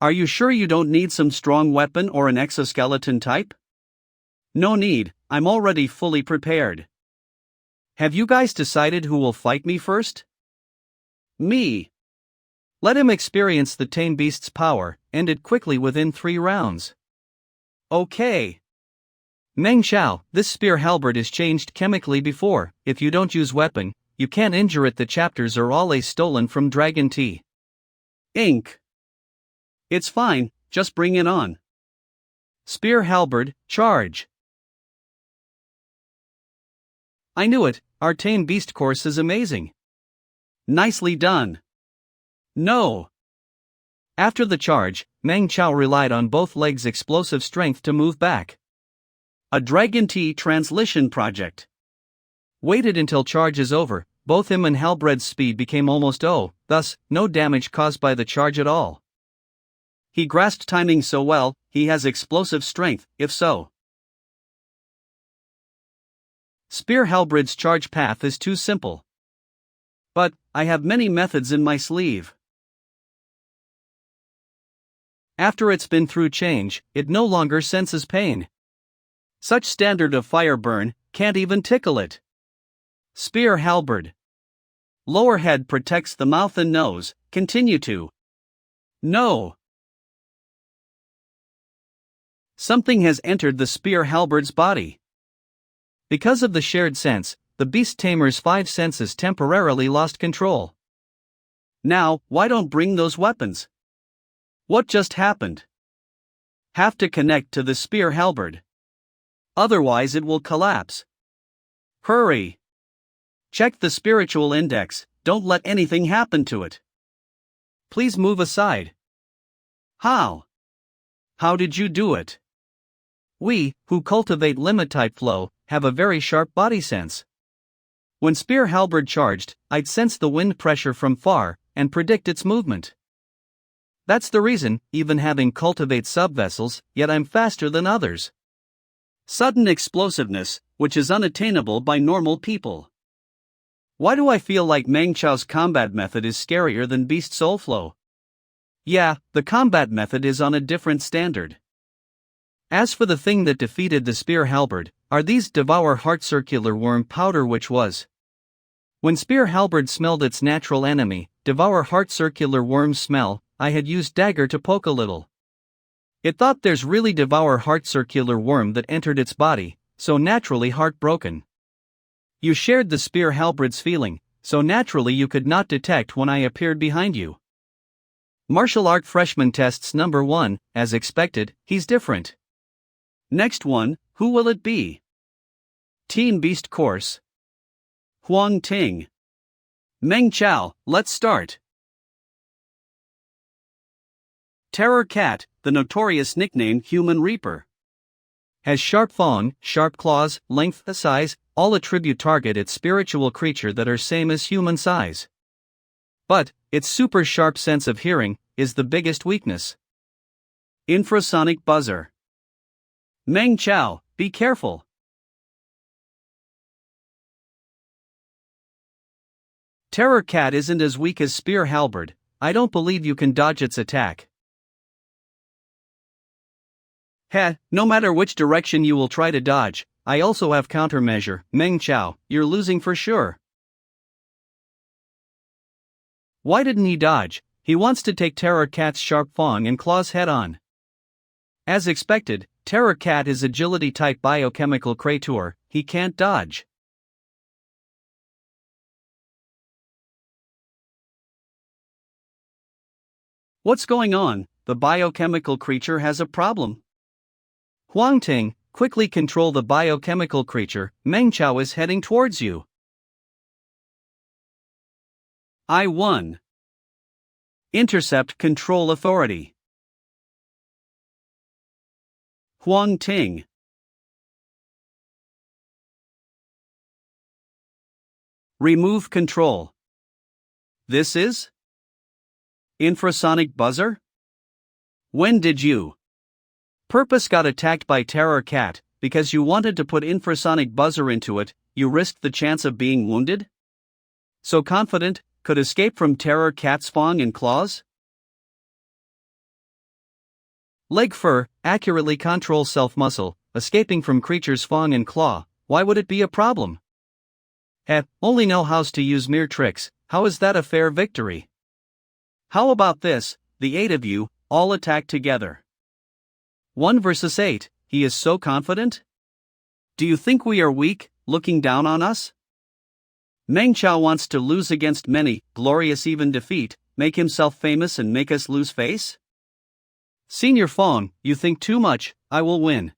Are you sure you don't need some strong weapon or an exoskeleton type? No need, I'm already fully prepared. Have you guys decided who will fight me first? Me. Let him experience the Tame Beast's power, end it quickly within 3 rounds. Okay. Meng Chao, this spear halberd is changed chemically before, if you don't use weapon, you can't injure it. The chapters are all stolen from Dragon Tea. Ink. It's fine, just bring it on. Spear halberd, charge. I knew it, our Tame Beast course is amazing. Nicely done. No. After the charge, Meng Chao relied on both legs' explosive strength to move back. A Dragon Tea translation project. Waited until charge is over, both him and Halbred's speed became almost thus, no damage caused by the charge at all. He grasped timing so well, he has explosive strength, if so. Spear Halbred's charge path is too simple. But, I have many methods in my sleeve. After it's been through change, it no longer senses pain. Such standard of fire burn, can't even tickle it. Spear halberd. Lower head protects the mouth and nose, continue to. No. Something has entered the spear halberd's body. Because of the shared sense, the beast tamer's 5 senses temporarily lost control. Now, why don't bring those weapons? What just happened? Have to connect to the spear halberd. Otherwise it will collapse. Hurry! Check the spiritual index, don't let anything happen to it. Please move aside. How? How did you do it? We, who cultivate limit-type flow, have a very sharp body sense. When spear halberd charged, I'd sense the wind pressure from far, and predict its movement. That's the reason, even having cultivate subvessels, yet I'm faster than others. Sudden explosiveness, which is unattainable by normal people. Why do I feel like Meng Chao's combat method is scarier than Beast Soul Flow? Yeah, the combat method is on a different standard. As for the thing that defeated the spear halberd, are these devour heart circular worm powder, which was. When spear halberd smelled its natural enemy, devour heart circular worm smell, I had used dagger to poke a little. It thought there's really devour heart circular worm that entered its body, so naturally heartbroken. You shared the spear halberd's feeling, so naturally you could not detect when I appeared behind you. Martial art freshman tests number 1, as expected, he's different. Next one, who will it be? Teen Beast Course. Huang Ting. Meng Chao, let's start. Terror Cat, the notorious nickname Human Reaper. Has sharp fang, sharp claws, length, size, all attribute target its spiritual creature that are same as human size. But, its super sharp sense of hearing, is the biggest weakness. Infrasonic buzzer. Meng Chao, be careful. Terror Cat isn't as weak as spear halberd, I don't believe you can dodge its attack. Heh, no matter which direction you will try to dodge, I also have countermeasure. Meng Chao, you're losing for sure. Why didn't he dodge? He wants to take Terror Cat's sharp fang and claws head on. As expected, Terror Cat is agility type biochemical creature, he can't dodge. What's going on? The biochemical creature has a problem. Huang Ting, quickly control the biochemical creature, Meng Chao is heading towards you. I won. Intercept control authority. Huang Ting. Remove control. This is? Infrasonic buzzer? When did you? Purpose got attacked by Terror Cat, because you wanted to put infrasonic buzzer into it, you risked the chance of being wounded? So confident, could escape from Terror Cat's fang and claws? Leg fur, accurately control self-muscle, escaping from creature's fang and claw, why would it be a problem? Only know how to use mere tricks, how is that a fair victory? How about this, the 8 of you, all attack together. 1 versus 8, he is so confident? Do you think we are weak, looking down on us? Meng Chao wants to lose against many, glorious even defeat, make himself famous and make us lose face? Senior Fong, you think too much, I will win.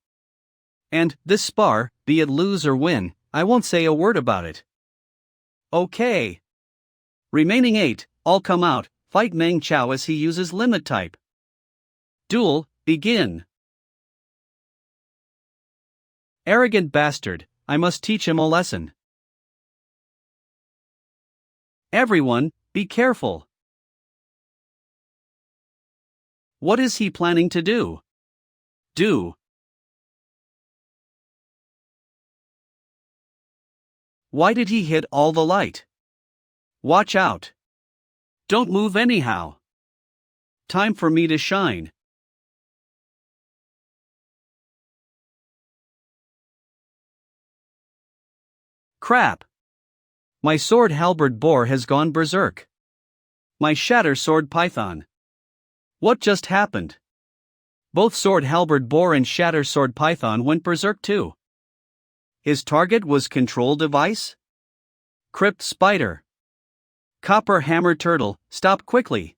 And, this spar, be it lose or win, I won't say a word about it. Okay. Remaining 8, all come out, fight Meng Chao as he uses limit type. Duel, begin. Arrogant bastard, I must teach him a lesson. Everyone, be careful. What is he planning to do? Why did he hit all the light? Watch out. Don't move anyhow. Time for me to shine. Crap. My sword halberd boar has gone berserk. My shatter sword python. What just happened? Both sword halberd boar and shatter sword python went berserk too. His target was control device? Crypt spider. Copper hammer turtle, stop quickly.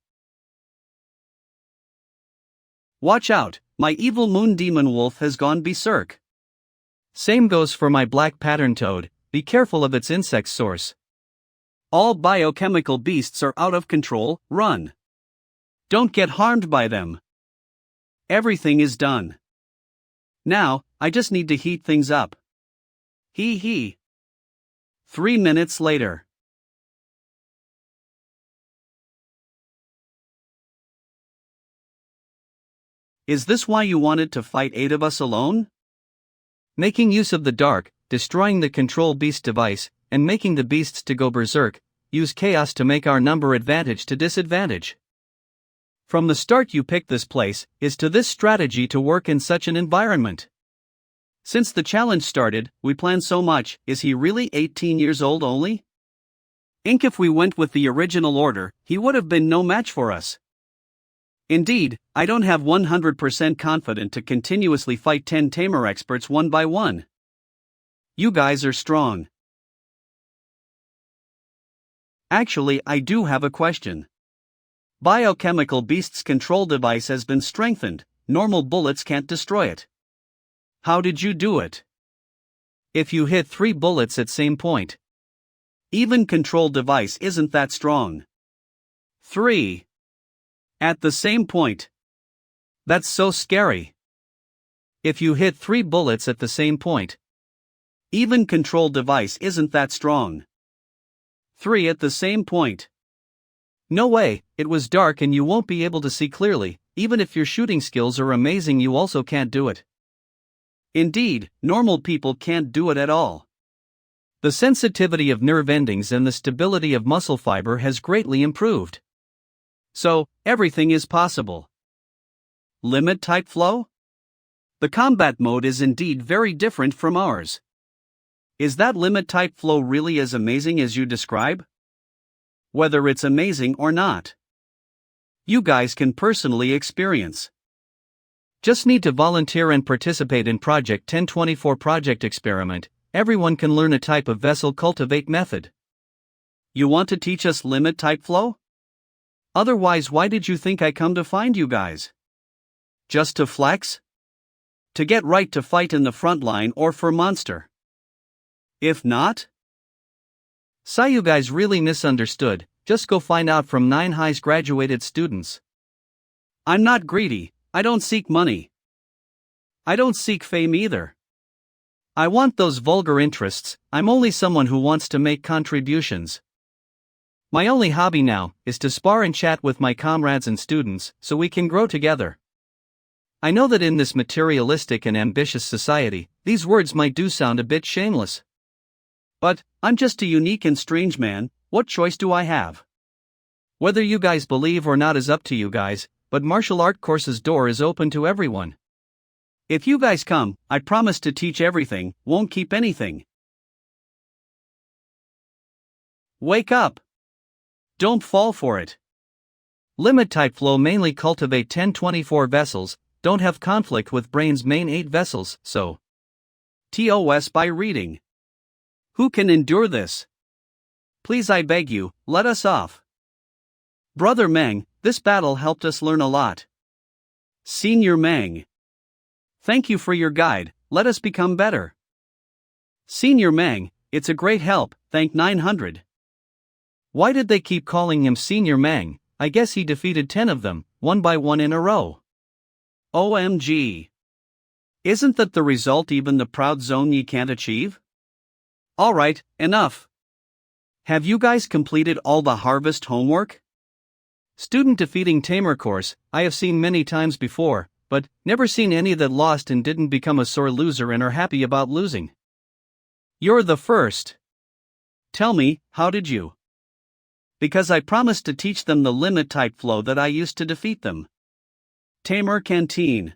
Watch out, my evil moon demon wolf has gone berserk. Same goes for my black pattern toad, be careful of its insect source. All biochemical beasts are out of control, run. Don't get harmed by them. Everything is done. Now, I just need to heat things up. Hee hee. 3 minutes later. Is this why you wanted to fight 8 of us alone? Making use of the dark, destroying the control beast device, and making the beasts to go berserk, use chaos to make our number advantage to disadvantage. From the start you picked this place, is to this strategy to work in such an environment. Since the challenge started, we planned so much, is he really 18 years old only? If we went with the original order, he would have been no match for us. Indeed, I don't have 100% confident to continuously fight 10 tamer experts one by one. You guys are strong. Actually, I do have a question. Biochemical beast's control device has been strengthened, normal bullets can't destroy it. How did you do it? If you hit 3 bullets at same point. Even control device isn't that strong. 3. At the same point. That's so scary. If you hit 3 bullets at the same point. Even control device isn't that strong. 3 at the same point. No way, it was dark and you won't be able to see clearly, even if your shooting skills are amazing you also can't do it. Indeed, normal people can't do it at all. The sensitivity of nerve endings and the stability of muscle fiber has greatly improved. So, everything is possible. Limit type flow? The combat mode is indeed very different from ours. Is that limit type flow really as amazing as you describe? Whether it's amazing or not, you guys can personally experience. Just need to volunteer and participate in Project 1024 project experiment. Everyone can learn a type of vessel cultivate method. You want to teach us limit type flow? Otherwise, why did you think I come to find you guys? Just to flex? To get right to fight in the front line or for monster? If not? Saw you guys really misunderstood, just go find out from 9 highs graduated students. I'm not greedy, I don't seek money. I don't seek fame either. I want those vulgar interests, I'm only someone who wants to make contributions. My only hobby now is to spar and chat with my comrades and students so we can grow together. I know that in this materialistic and ambitious society, these words might do sound a bit shameless. But, I'm just a unique and strange man, what choice do I have? Whether you guys believe or not is up to you guys, but martial art course's door is open to everyone. If you guys come, I promise to teach everything, won't keep anything. Wake up! Don't fall for it. Limit type flow mainly cultivate 1024 vessels, don't have conflict with brain's main 8 vessels, so TOS by reading. Who can endure this? Please, I beg you, let us off. Brother Meng, this battle helped us learn a lot. Senior Meng. Thank you for your guide, let us become better. Senior Meng, it's a great help, thank 900. Why did they keep calling him Senior Meng? I guess he defeated 10 of them, one by one in a row. OMG. Isn't that the result even the proud zone ye can't achieve? Alright, enough. Have you guys completed all the harvest homework? Student defeating tamer course, I have seen many times before, but never seen any that lost and didn't become a sore loser and are happy about losing. You're the first. Tell me, how did you? Because I promised to teach them the limit type flow that I used to defeat them. Tamer Canteen.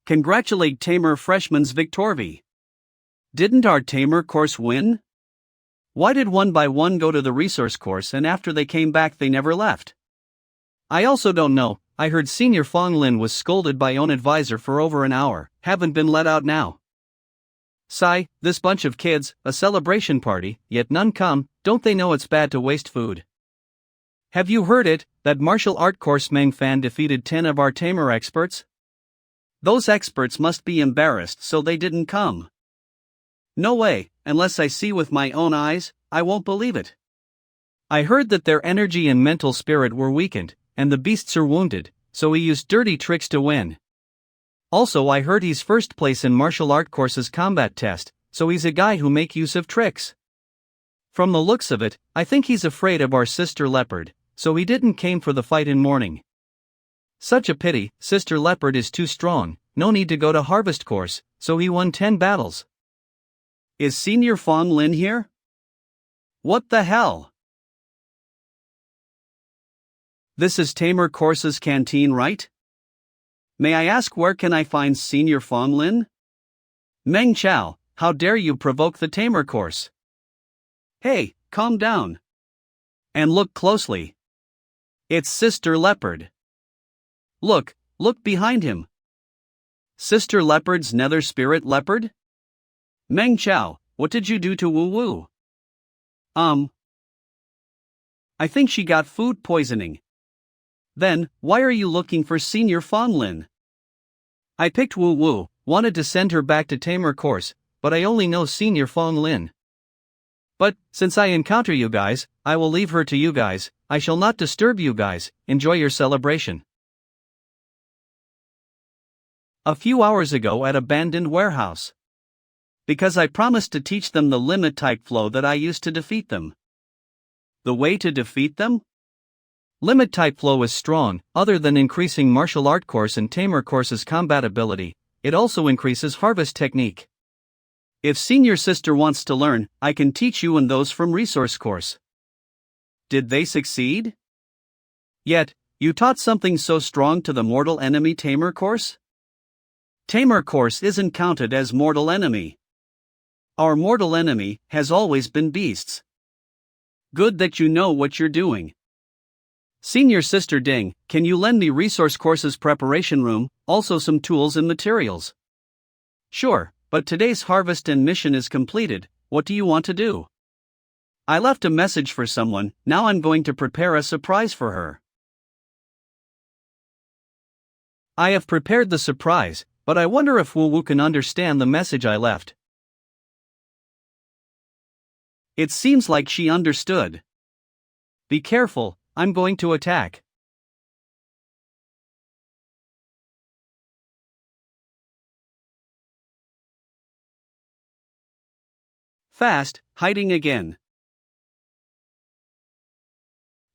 Congratulate Tamer Freshman's Victorvi. Didn't our Tamer course win? Why did one by one go to the resource course and after they came back they never left? I also don't know, I heard Senior Fong Lin was scolded by own advisor for over an hour, haven't been let out now. Sigh, this bunch of kids, a celebration party, yet none come, don't they know it's bad to waste food? Have you heard it, that martial art course Meng Fan defeated 10 of our tamer experts? Those experts must be embarrassed so they didn't come. No way, unless I see with my own eyes, I won't believe it. I heard that their energy and mental spirit were weakened, and the beasts are wounded, so he used dirty tricks to win. Also I heard he's first place in martial art course's combat test, so he's a guy who make use of tricks. From the looks of it, I think he's afraid of our sister leopard, so he didn't came for the fight in morning. Such a pity, sister leopard is too strong, no need to go to harvest course, so he won 10 battles. Is Senior Fong Lin here? What the hell? This is Tamer Course's canteen, right? May I ask where can I find Senior Fong Lin? Meng Chao, how dare you provoke the Tamer course? Hey, calm down. And look closely. It's Sister Leopard. Look behind him. Sister Leopard's nether spirit leopard? Meng Chao, what did you do to Wu Wu? I think she got food poisoning. Then, why are you looking for Senior Fong Lin? I picked Wu Wu, wanted to send her back to Tamer course, but I only know Senior Fong Lin. But, since I encounter you guys, I will leave her to you guys, I shall not disturb you guys, enjoy your celebration. A few hours ago at abandoned warehouse. Because I promised to teach them the limit type flow that I used to defeat them. The way to defeat them? Limit type flow is strong, other than increasing martial art course and tamer course's combat ability, it also increases harvest technique. If senior sister wants to learn, I can teach you and those from resource course. Did they succeed? Yet, you taught something so strong to the mortal enemy tamer course? Tamer course isn't counted as mortal enemy. Our mortal enemy has always been beasts. Good that you know what you're doing. Senior Sister Ding, can you lend me resource courses preparation room, also some tools and materials? Sure, but today's harvest and mission is completed, what do you want to do? I left a message for someone, now I'm going to prepare a surprise for her. I have prepared the surprise, but I wonder if Wu Wu can understand the message I left. It seems like she understood. Be careful, I'm going to attack. Fast, hiding again.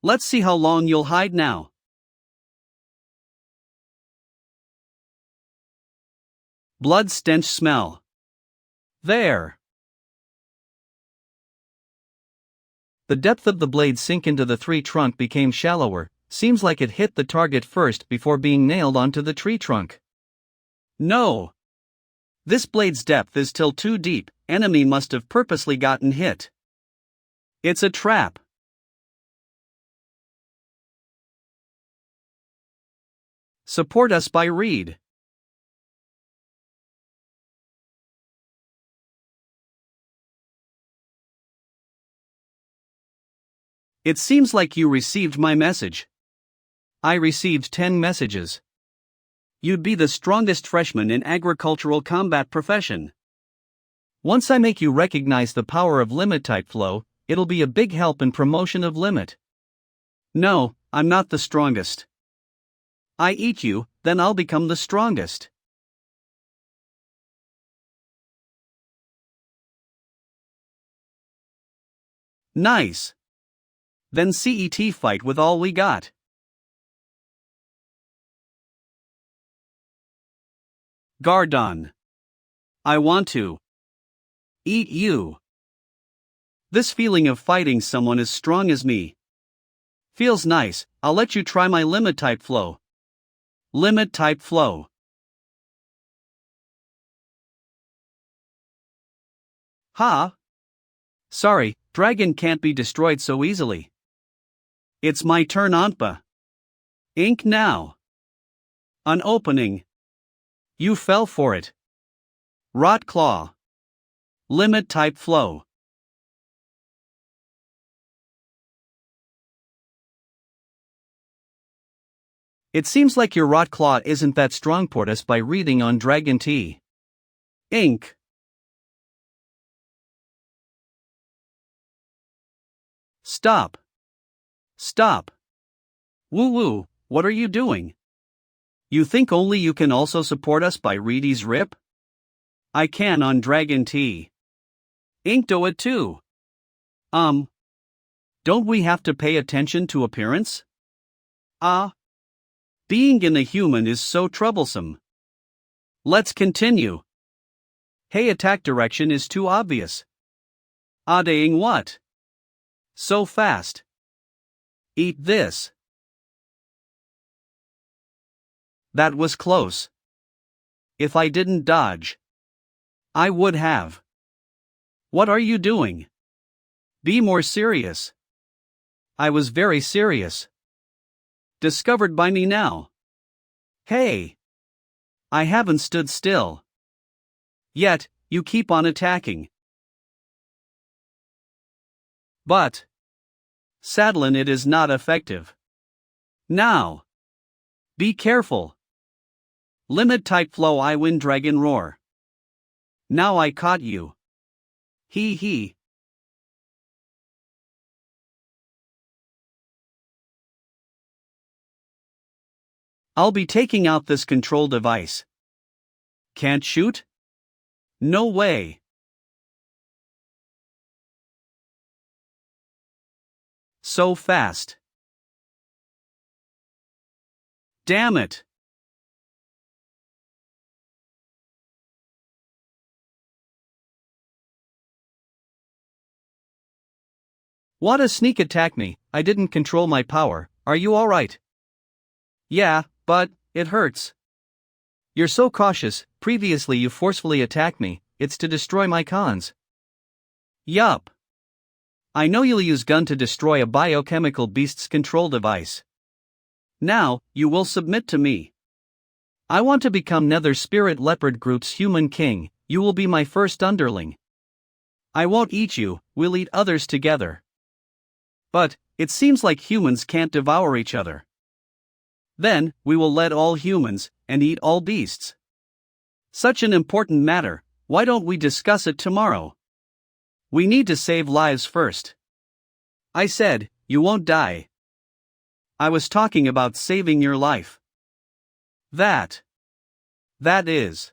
Let's see how long you'll hide now. Blood stench smell. There. The depth of the blade sink into the tree trunk became shallower, seems like it hit the target first before being nailed onto the tree trunk. No. This blade's depth is still too deep, enemy must have purposely gotten hit. It's a trap. Support us by read. It seems like you received my message. I received 10 messages. You'd be the strongest freshman in agricultural combat profession. Once I make you recognize the power of limit type flow, it'll be a big help in promotion of limit. No, I'm not the strongest. I eat you, then I'll become the strongest. Nice. Then CET fight with all we got. Gardon. I want to eat you. This feeling of fighting someone as strong as me feels nice. I'll let you try my limit type flow. Limit type flow. Ha! Sorry, dragon can't be destroyed so easily. It's my turn, Antba. Ink now. An opening. You fell for it. Rot claw. Limit type flow. It seems like your rot claw isn't that strong. Port us by reading on Dragon Tea. Ink. Stop. Stop. Woo woo, what are you doing? You think only you can also support us by Reedy's Rip? I can on Dragon Tea. Ink do it too. Don't we have to pay attention to appearance? Being in a human is so troublesome. Let's continue. Hey, attack direction is too obvious. Dang what? So fast. Eat this. That was close. If I didn't dodge, I would have. What are you doing? Be more serious. I was very serious. Discovered by me now. Hey! I haven't stood still. Yet, you keep on attacking. But sadly it is not effective. Now. Be careful. Limit type flow. I win dragon roar. Now I caught you. Hee hee. I'll be taking out this control device. Can't shoot? No way. So fast. Damn it. What a sneak attack me. I didn't control my power. Are you alright? Yeah, but it hurts. You're so cautious. Previously you forcefully attacked me. It's to destroy my cons. Yup. I know you'll use gun to destroy a biochemical beast's control device. Now, you will submit to me. I want to become Nether Spirit Leopard Group's human king. You will be my first underling. I won't eat you, we'll eat others together. But it seems like humans can't devour each other. Then, we will let all humans, and eat all beasts. Such an important matter, why don't we discuss it tomorrow? We need to save lives first. I said, you won't die. I was talking about saving your life. That is.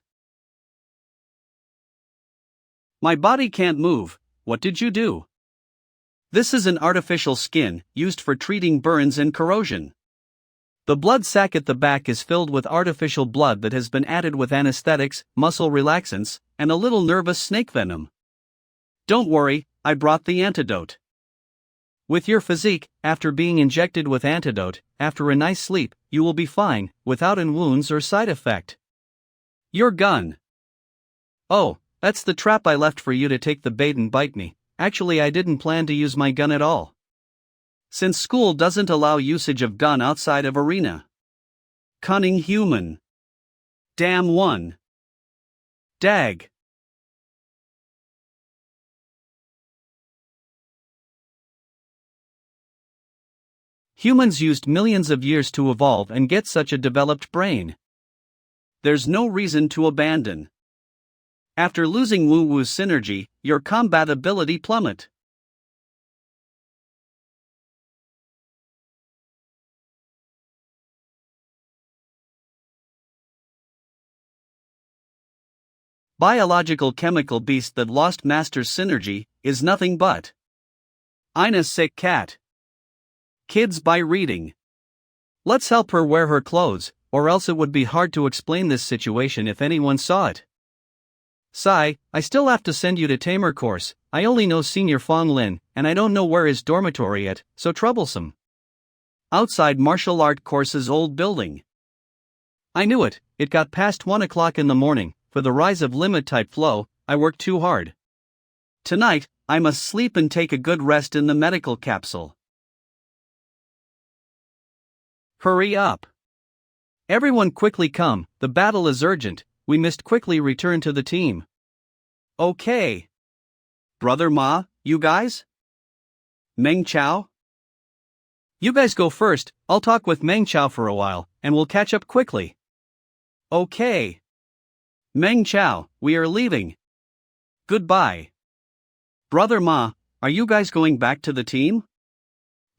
My body can't move. What did you do? This is an artificial skin, used for treating burns and corrosion. The blood sac at the back is filled with artificial blood that has been added with anesthetics, muscle relaxants, and a little nervous snake venom. Don't worry, I brought the antidote. With your physique, after being injected with antidote, after a nice sleep, you will be fine, without any wounds or side effect. Your gun. Oh, that's the trap I left for you to take the bait and bite me. Actually, I didn't plan to use my gun at all. Since school doesn't allow usage of gun outside of arena. Cunning human. Damn one. Dag. Humans used millions of years to evolve and get such a developed brain. There's no reason to abandon. After losing Woo Woo's synergy, your combat ability plummet. Biological chemical beast that lost master's synergy is nothing but Ina's sick cat. Kids by reading. Let's help her wear her clothes, or else it would be hard to explain this situation if anyone saw it. Sigh, I still have to send you to Tamer course. I only know Senior Fong Lin, and I don't know where his dormitory at, so troublesome. Outside martial art course's old building. I knew it, it got past 1 o'clock in the morning. For the rise of limit type flow, I worked too hard. Tonight, I must sleep and take a good rest in the medical capsule. Hurry up. Everyone quickly come, the battle is urgent, we must quickly return to the team. Okay. Brother Ma, you guys? Meng Chao? You guys go first, I'll talk with Meng Chao for a while, and we'll catch up quickly. Okay. Meng Chao, we are leaving. Goodbye. Brother Ma, are you guys going back to the team?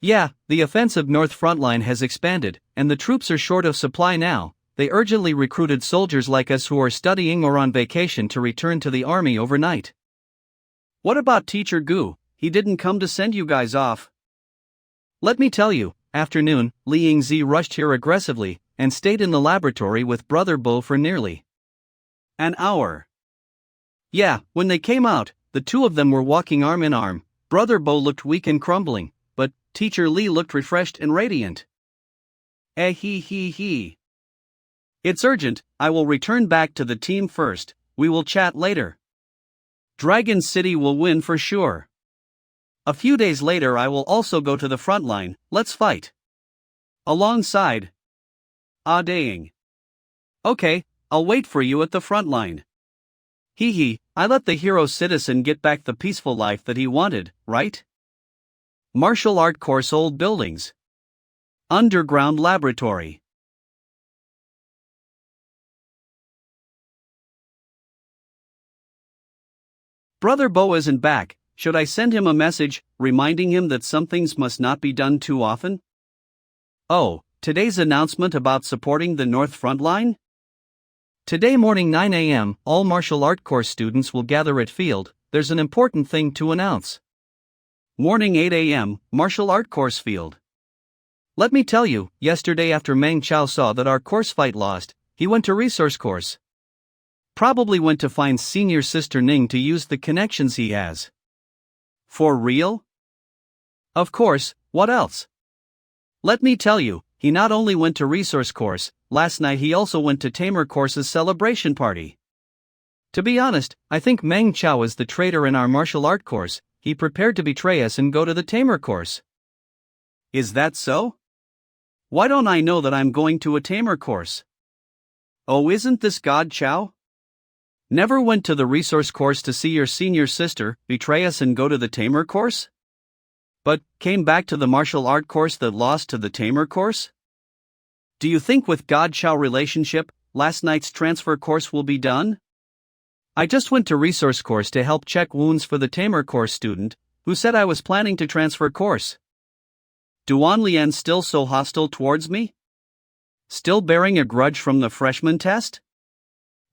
Yeah, the offensive north front line has expanded, and the troops are short of supply now. They urgently recruited soldiers like us who are studying or on vacation to return to the army overnight. What about Teacher Gu? He didn't come to send you guys off. Let me tell you, afternoon, Li Yingzi rushed here aggressively, and stayed in the laboratory with Brother Bo for nearly an hour. Yeah, when they came out, the two of them were walking arm in arm. Brother Bo looked weak and crumbling, but Teacher Li looked refreshed and radiant. He. It's urgent, I will return back to the team first, we will chat later. Dragon City will win for sure. A few days later I will also go to the front line, let's fight. Alongside Daying. Okay, I'll wait for you at the front line. I let the hero citizen get back the peaceful life that he wanted, right? Martial art course, old buildings. Underground laboratory. Brother Bo isn't back. Should I send him a message, reminding him that some things must not be done too often? Oh, today's announcement about supporting the North Front line? Today morning 9 a.m., all martial art course students will gather at field. There's an important thing to announce. Morning 8 a.m., martial art course field. Let me tell you, yesterday after Meng Chao saw that our course fight lost, he went to resource course. Probably went to find senior sister Ning to use the connections he has. For real? Of course, what else? Let me tell you, he not only went to resource course, last night he also went to Tamer course's celebration party. To be honest, I think Meng Chao is the traitor in our martial art course. He prepared to betray us and go to the Tamer course. Is that so? Why don't I know that I'm going to a Tamer course? Oh, isn't this God Chao? Never went to the resource course to see your senior sister, betray us and go to the Tamer course? But came back to the martial art course that lost to the Tamer course? Do you think with God Chao relationship, last night's transfer course will be done? I just went to resource course to help check wounds for the Tamer course student, who said I was planning to transfer course. Dwan Lian still so hostile towards me? Still bearing a grudge from the freshman test?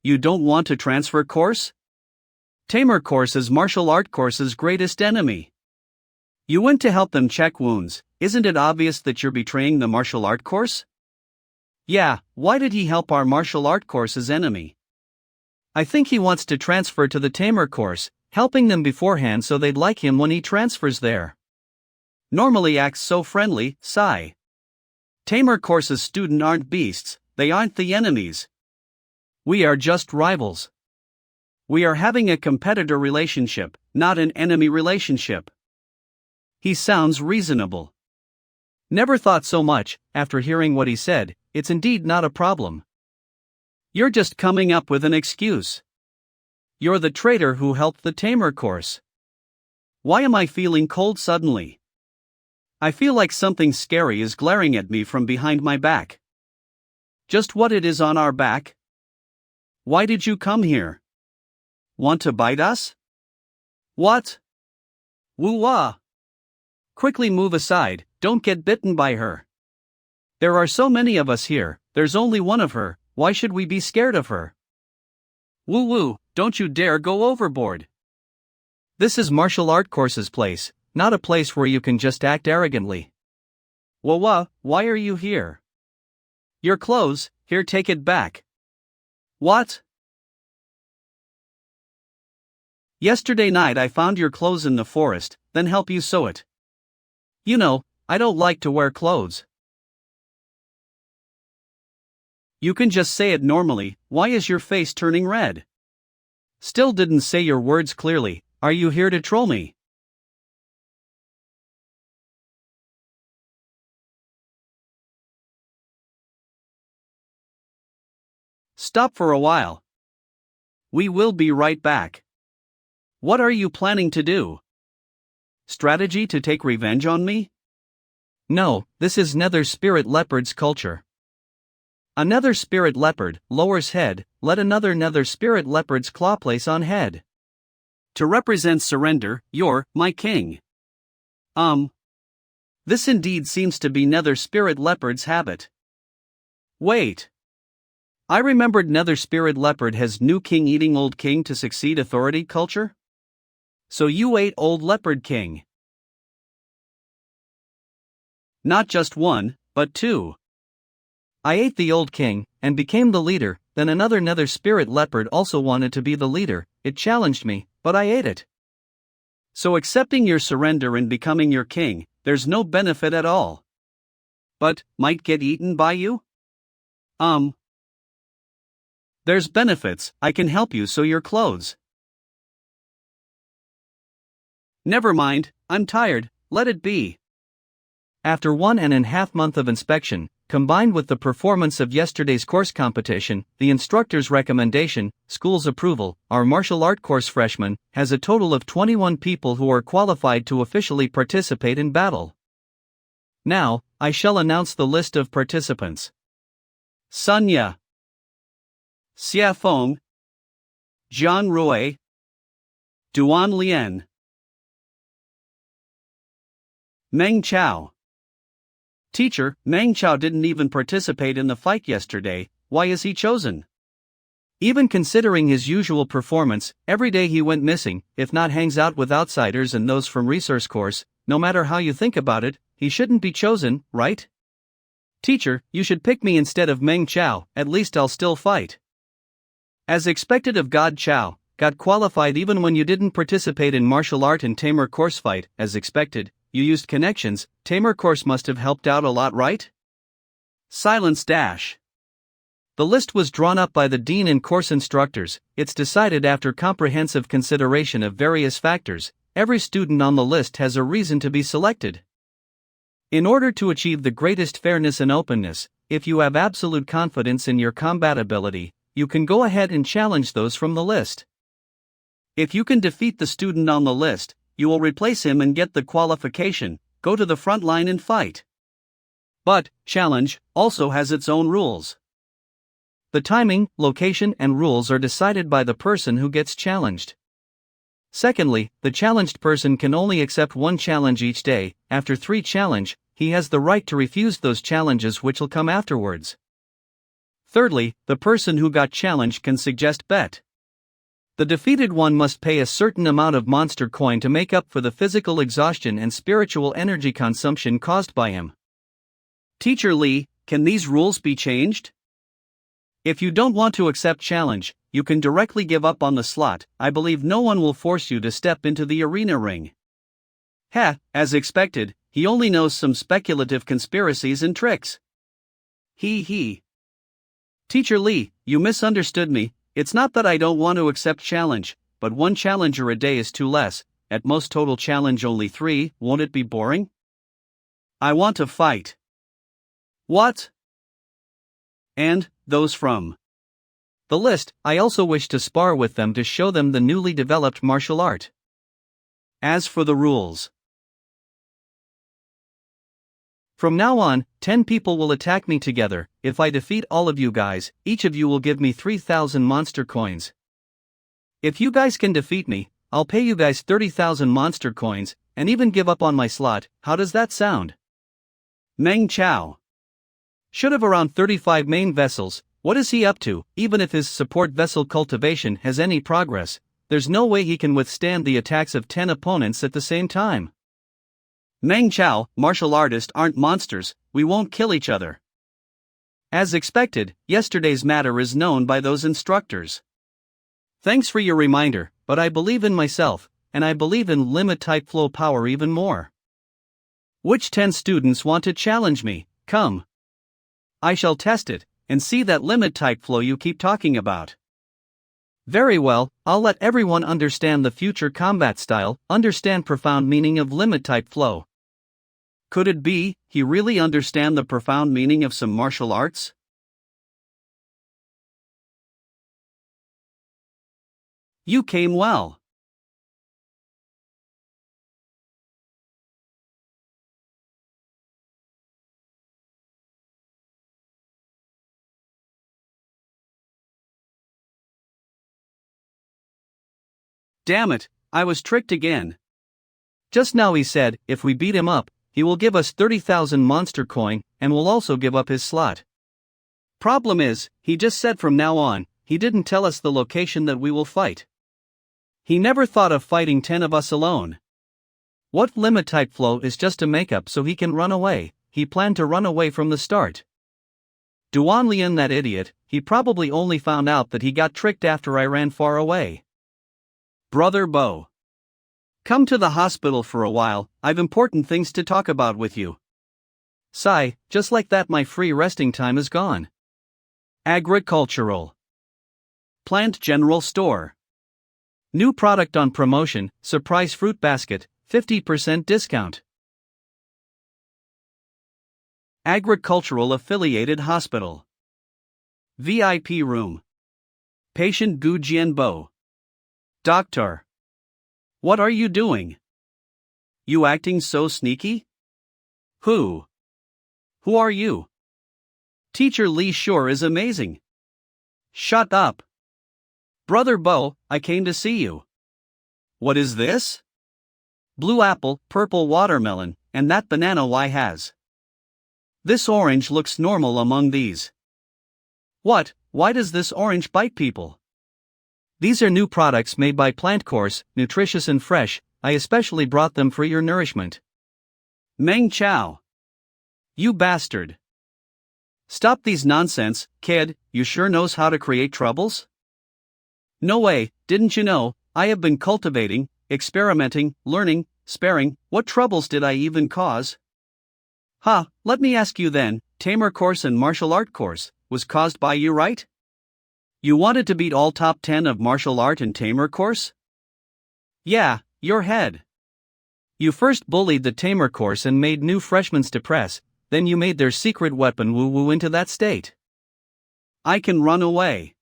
You don't want to transfer course? Tamer course is martial art course's greatest enemy. You went to help them check wounds, isn't it obvious that you're betraying the martial art course? Yeah, why did he help our martial art course's enemy? I think he wants to transfer to the Tamer course, helping them beforehand so they'd like him when he transfers there. Normally acts so friendly, sigh. Tamer course's students aren't beasts, they aren't the enemies. We are just rivals. We are having a competitor relationship, not an enemy relationship. He sounds reasonable. Never thought so much, after hearing what he said, it's indeed not a problem. You're just coming up with an excuse. You're the traitor who helped the Tamer course. Why am I feeling cold suddenly? I feel like something scary is glaring at me from behind my back. Just what it is on our back? Why did you come here? Want to bite us? What? Woo-wah! Quickly move aside, don't get bitten by her. There are so many of us here, there's only one of her, why should we be scared of her? Woo-woo, don't you dare go overboard. This is martial art course's place, not a place where you can just act arrogantly. Wah-wah, why are you here? Your clothes, here, take it back. What? Yesterday night I found your clothes in the forest, then help you sew it. You know, I don't like to wear clothes. You can just say it normally, why is your face turning red? Still didn't say your words clearly, are you here to troll me? Stop for a while. We will be right back. What are you planning to do? Strategy to take revenge on me? No, this is Nether Spirit Leopard's culture. A Nether Spirit Leopard lowers head, let another Nether Spirit Leopard's claw place on head. To represent surrender, you're my king. This indeed seems to be Nether Spirit Leopard's habit. Wait. I remembered Nether Spirit Leopard has new king eating old king to succeed authority culture? So you ate old leopard king. Not just one, but two. I ate the old king, and became the leader, then another Nether Spirit Leopard also wanted to be the leader, it challenged me, but I ate it. So accepting your surrender and becoming your king, there's no benefit at all. But, might get eaten by you? There's benefits, I can help you sew your clothes. Never mind, I'm tired, let it be. After 1.5 months of inspection, combined with the performance of yesterday's course competition, the instructor's recommendation, school's approval, our martial art course freshman has a total of 21 people who are qualified to officially participate in battle. Now, I shall announce the list of participants. Sunya, Xia Feng, Jian Rui, Duan Lian, Meng Chao. Teacher, Meng Chao didn't even participate in the fight yesterday, why is he chosen? Even considering his usual performance, every day he went missing, if not hangs out with outsiders and those from resource course, no matter how you think about it, he shouldn't be chosen, right? Teacher, you should pick me instead of Meng Chao, at least I'll still fight. As expected of God Chao, got qualified even when you didn't participate in martial art and tamer course fight, as expected. You used connections, tamer course must have helped out a lot, right? Silence dash. The list was drawn up by the dean and course instructors. It's decided after comprehensive consideration of various factors. Every student on the list has a reason to be selected. In order to achieve the greatest fairness and openness, if you have absolute confidence in your combat ability, you can go ahead and challenge those from the list. If you can defeat the student on the list, you will replace him and get the qualification, go to the front line and fight. But, challenge also has its own rules. The timing, location, and rules are decided by the person who gets challenged. Secondly, the challenged person can only accept one challenge each day. After 3 challenges, he has the right to refuse those challenges which will come afterwards. Thirdly, the person who got challenged can suggest bet. The defeated one must pay a certain amount of monster coin to make up for the physical exhaustion and spiritual energy consumption caused by him. Teacher Lee, can these rules be changed? If you don't want to accept challenge, you can directly give up on the slot. I believe no one will force you to step into the arena ring. As expected, he only knows some speculative conspiracies and tricks. He. Teacher Lee, you misunderstood me. It's not that I don't want to accept challenge, but 1 challenger a day is too less, at most total challenge only 3, won't it be boring? I want to fight. What? And, those from the list, I also wish to spar with them to show them the newly developed martial art. As for the rules. From now on, 10 people will attack me together. If I defeat all of you guys, each of you will give me 3,000 monster coins. If you guys can defeat me, I'll pay you guys 30,000 monster coins, and even give up on my slot. How does that sound? Meng Chao should have around 35 main vessels. What is he up to? Even if his support vessel cultivation has any progress, there's no way he can withstand the attacks of 10 opponents at the same time. Meng Chao, martial artists aren't monsters, we won't kill each other. As expected, yesterday's matter is known by those instructors. Thanks for your reminder, but I believe in myself, and I believe in limit type flow power even more. Which 10 students want to challenge me? Come. I shall test it, and see that limit type flow you keep talking about. Very well, I'll let everyone understand the future combat style, understand profound meaning of limit type flow. Could it be, he really understand the profound meaning of some martial arts? You came well. Damn it, I was tricked again. Just now he said, if we beat him up, he will give us 30,000 monster coin, and will also give up his slot. Problem is, he just said from now on, he didn't tell us the location that we will fight. He never thought of fighting 10 of us alone. What limit type flow is just a makeup so he can run away. He planned to run away from the start. Dwan Lian, that idiot, he probably only found out that he got tricked after I ran far away. Brother Bo. Come to the hospital for a while, I've important things to talk about with you. Sigh, just like that my free resting time is gone. Agricultural. Plant General Store. New product on promotion, surprise fruit basket, 50% discount. Agricultural Affiliated Hospital. VIP room. Patient Gu Jianbo. Doctor. What are you doing? You acting so sneaky? Who are you? Teacher Li sure is amazing. Shut up. Brother Bo, I came to see you. What is this? Blue apple, purple watermelon, and that banana Y has. This orange looks normal among these. What, why does this orange bite people? These are new products made by Plant Course, nutritious and fresh, I especially brought them for your nourishment. Meng Chao. You bastard. Stop these nonsense, kid, you sure knows how to create troubles? No way, didn't you know, I have been cultivating, experimenting, learning, sparing, what troubles did I even cause? Let me ask you then, Tamer course and martial art course, was caused by you, right? You wanted to beat all top 10 of martial art and Tamer course? Yeah, your head. You first bullied the Tamer course and made new freshmen depress, then you made their secret weapon woo-woo into that state. I can run away.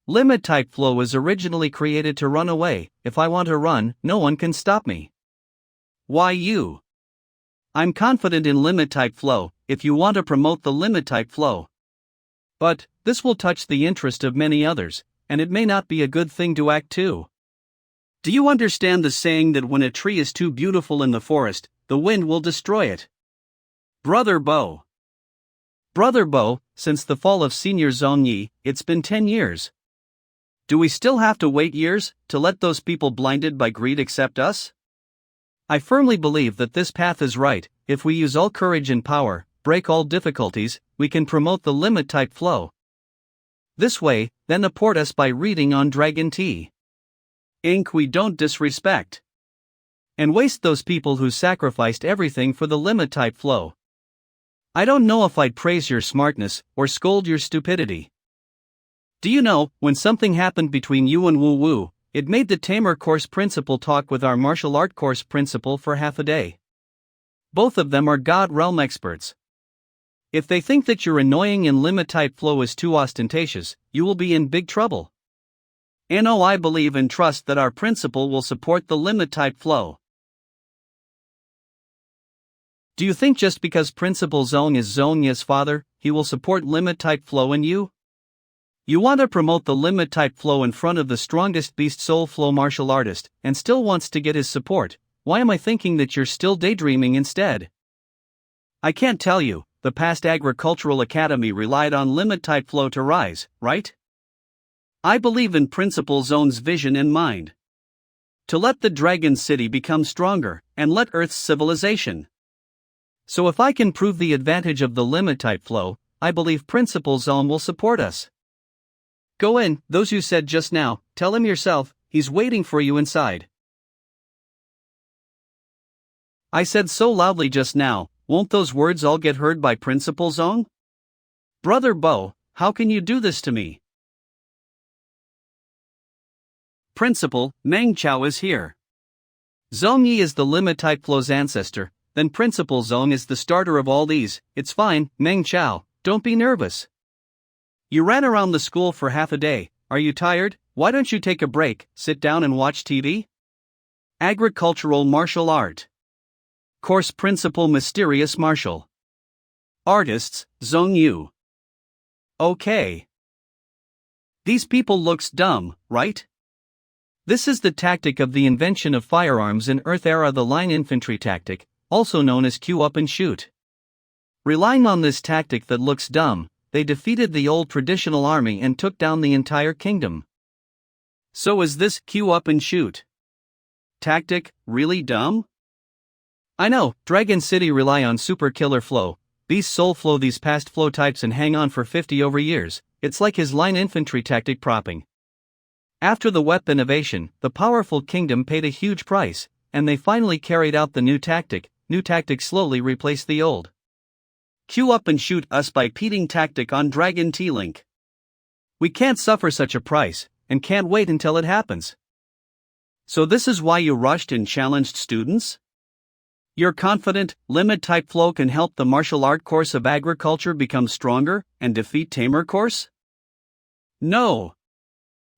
Limit type flow was originally created to run away, if I want to run, no one can stop me. Why you? I'm confident in limit type flow, if you want to promote the limit type flow. But, this will touch the interest of many others, and it may not be a good thing to act too. Do you understand the saying that when a tree is too beautiful in the forest, the wind will destroy it? Brother Bo. Brother Bo, since the fall of Senior Zhongyi, it's been 10 years. Do we still have to wait years, to let those people blinded by greed accept us? I firmly believe that this path is right. If we use all courage and power, break all difficulties, we can promote the limit type flow. This way, then support us by reading on Dragon Tea. Inc. We don't disrespect and waste those people who sacrificed everything for the limit type flow. I don't know if I'd praise your smartness or scold your stupidity. Do you know, when something happened between you and Wu Wu, it made the Tamer course principal talk with our martial art course principal for half a day. Both of them are God realm experts. If they think that your annoying and limit type flow is too ostentatious, you will be in big trouble. No, I believe and trust that our principal will support the limit type flow. Do you think just because Principal Zong is Zongya's father, he will support limit type flow in you? You want to promote the limit type flow in front of the strongest beast soul flow martial artist, and still wants to get his support. Why am I thinking that you're still daydreaming instead? I can't tell you, the past agricultural academy relied on limit type flow to rise, right? I believe in Principal Zone's vision in mind. To let the Dragon City become stronger, and let Earth's civilization. So if I can prove the advantage of the limit type flow, I believe Principal Zone will support us. Go in, those you said just now, tell him yourself, he's waiting for you inside. I said so loudly just now, won't those words all get heard by Principal Zong? Brother Bo, how can you do this to me? Principal, Meng Chao is here. Zongyi is the limit type flow's ancestor, then Principal Zong is the starter of all these. It's fine, Meng Chao, don't be nervous. You ran around the school for half a day, are you tired? Why don't you take a break, sit down and watch TV? Agricultural Martial Art. Course Principal Mysterious Martial Artists, Zong Yu. Okay. These people looks dumb, right? This is the tactic of the invention of firearms in Earth era, the line infantry tactic, also known as queue up and shoot. Relying on this tactic that looks dumb, they defeated the old traditional army and took down the entire kingdom. So is this queue up and shoot tactic really dumb? I know, Dragon City rely on super killer flow, beast soul flow, these past flow types, and hang on for 50 over years. It's like his line infantry tactic propping. After the weapon innovation, the powerful kingdom paid a huge price, and they finally carried out the new tactic. New tactic slowly replaced the old queue up and shoot us by beating tactic on Dragon T-Link. We can't suffer such a price, and can't wait until it happens. So this is why you rushed and challenged students? You're confident limit type flow can help the martial art course of agriculture become stronger and defeat tamer course? No.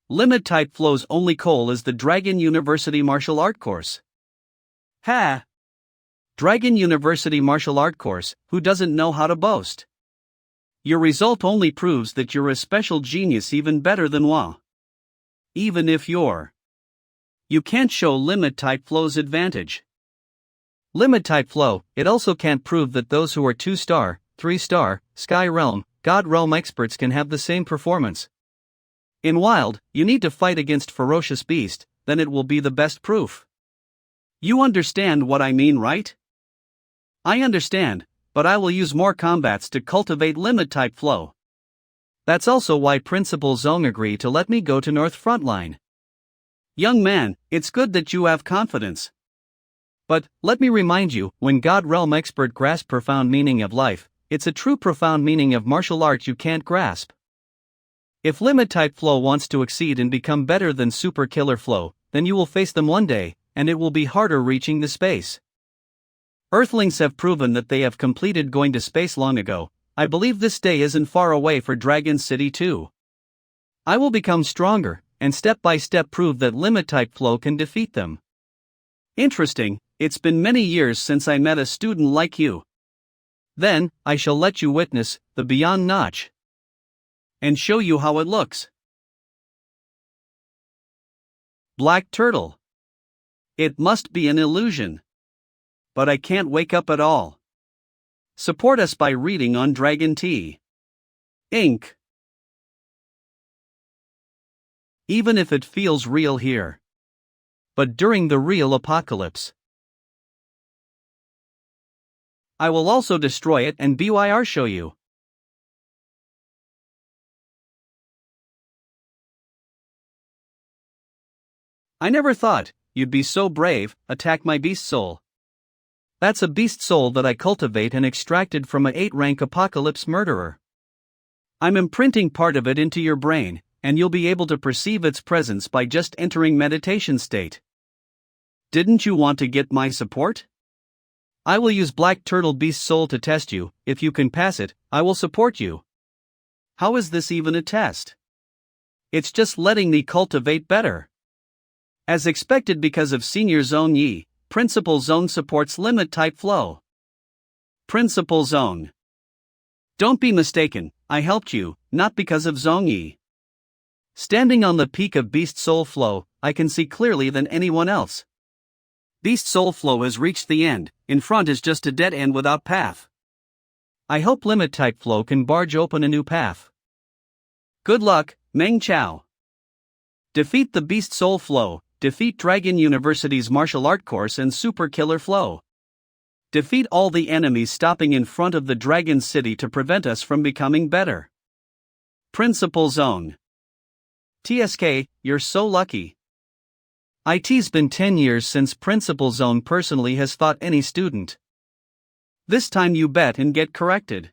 Limit type flow's only goal is the Dragon University martial art course. Ha! Dragon University martial art course, who doesn't know how to boast? Your result only proves that you're a special genius, even better than Wa. Even if you can't show limit type flow's advantage. Limit type flow, it also can't prove that those who are 2-star, 3-star, Sky Realm, God Realm experts can have the same performance. In Wild, you need to fight against Ferocious Beast, then it will be the best proof. You understand what I mean, right? I understand, but I will use more combats to cultivate limit type flow. That's also why Principal Zong agreed to let me go to North Frontline. Young man, it's good that you have confidence. But, let me remind you, when God Realm expert grasp profound meaning of life, it's a true profound meaning of martial arts you can't grasp. If limit type flow wants to exceed and become better than super killer flow, then you will face them one day, and it will be harder reaching the space. Earthlings have proven that they have completed going to space long ago. I believe this day isn't far away for Dragon City too. I will become stronger, and step by step prove that limit type flow can defeat them. Interesting, it's been many years since I met a student like you. Then, I shall let you witness the Beyond Notch and show you how it looks. Black Turtle. It must be an illusion. But I can't wake up at all. Support us by reading on Dragon T. Inc. Even if it feels real here. But during the real apocalypse, I will also destroy it and BYR show you. I never thought you'd be so brave, attack my beast soul. That's a beast soul that I cultivate and extracted from a 8-rank apocalypse murderer. I'm imprinting part of it into your brain, and you'll be able to perceive its presence by just entering meditation state. Didn't you want to get my support? I will use Black Turtle Beast Soul to test you. If you can pass it, I will support you. How is this even a test? It's just letting me cultivate better. As expected, because of Senior Zone Yi, Principal Zone supports limit type flow. Principal Zone. Don't be mistaken, I helped you, not because of Zong Yi. Standing on the peak of Beast Soul Flow, I can see clearly than anyone else. Beast Soul Flow has reached the end, in front is just a dead end without path. I hope limit type flow can barge open a new path. Good luck, Meng Chao. Defeat the Beast Soul Flow, defeat Dragon University's martial art course and super killer flow. Defeat all the enemies stopping in front of the Dragon City to prevent us from becoming better. Principal Zone. TSK, you're so lucky. It's been 10 years since Principal Zone personally has fought any student. This time you bet and get corrected.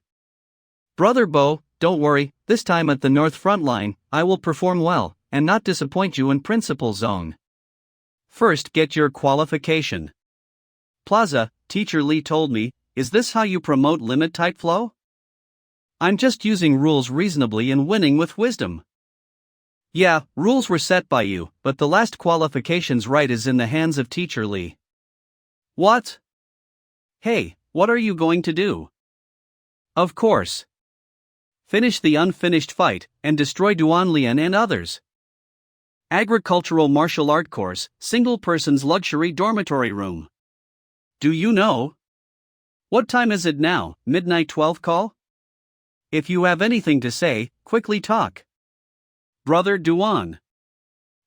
Brother Bo, don't worry, this time at the North Front Line, I will perform well, and not disappoint you in Principal Zone. First get your qualification. Plaza, Teacher Lee told me, is this how you promote limit type flow? I'm just using rules reasonably and winning with wisdom. Yeah, rules were set by you, but the last qualification's right is in the hands of Teacher Lee. What? Hey, what are you going to do? Of course. Finish the unfinished fight, and destroy Dwan Lian and others. Agricultural martial art course, single person's luxury dormitory room. Do you know? What time is it now, midnight 12 call? If you have anything to say, quickly talk. Brother Dwan.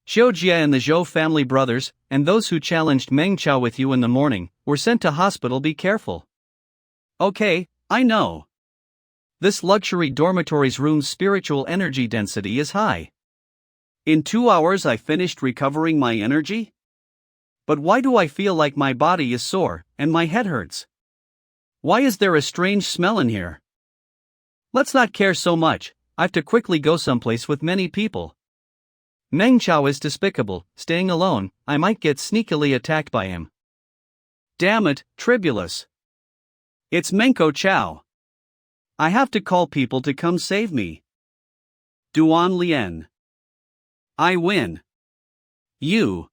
Xiao Jia and the Zhou family brothers, and those who challenged Meng Chao with you in the morning, were sent to hospital. Be careful. Okay, I know. This luxury dormitory's room's spiritual energy density is high. In 2 hours I finished recovering my energy? But why do I feel like my body is sore, and my head hurts? Why is there a strange smell in here? Let's not care so much, I've to quickly go someplace with many people. Meng Chao is despicable, staying alone, I might get sneakily attacked by him. Damn it, Tribulus. It's Menko Chao. I have to call people to come save me. Duan Lien. I win. You.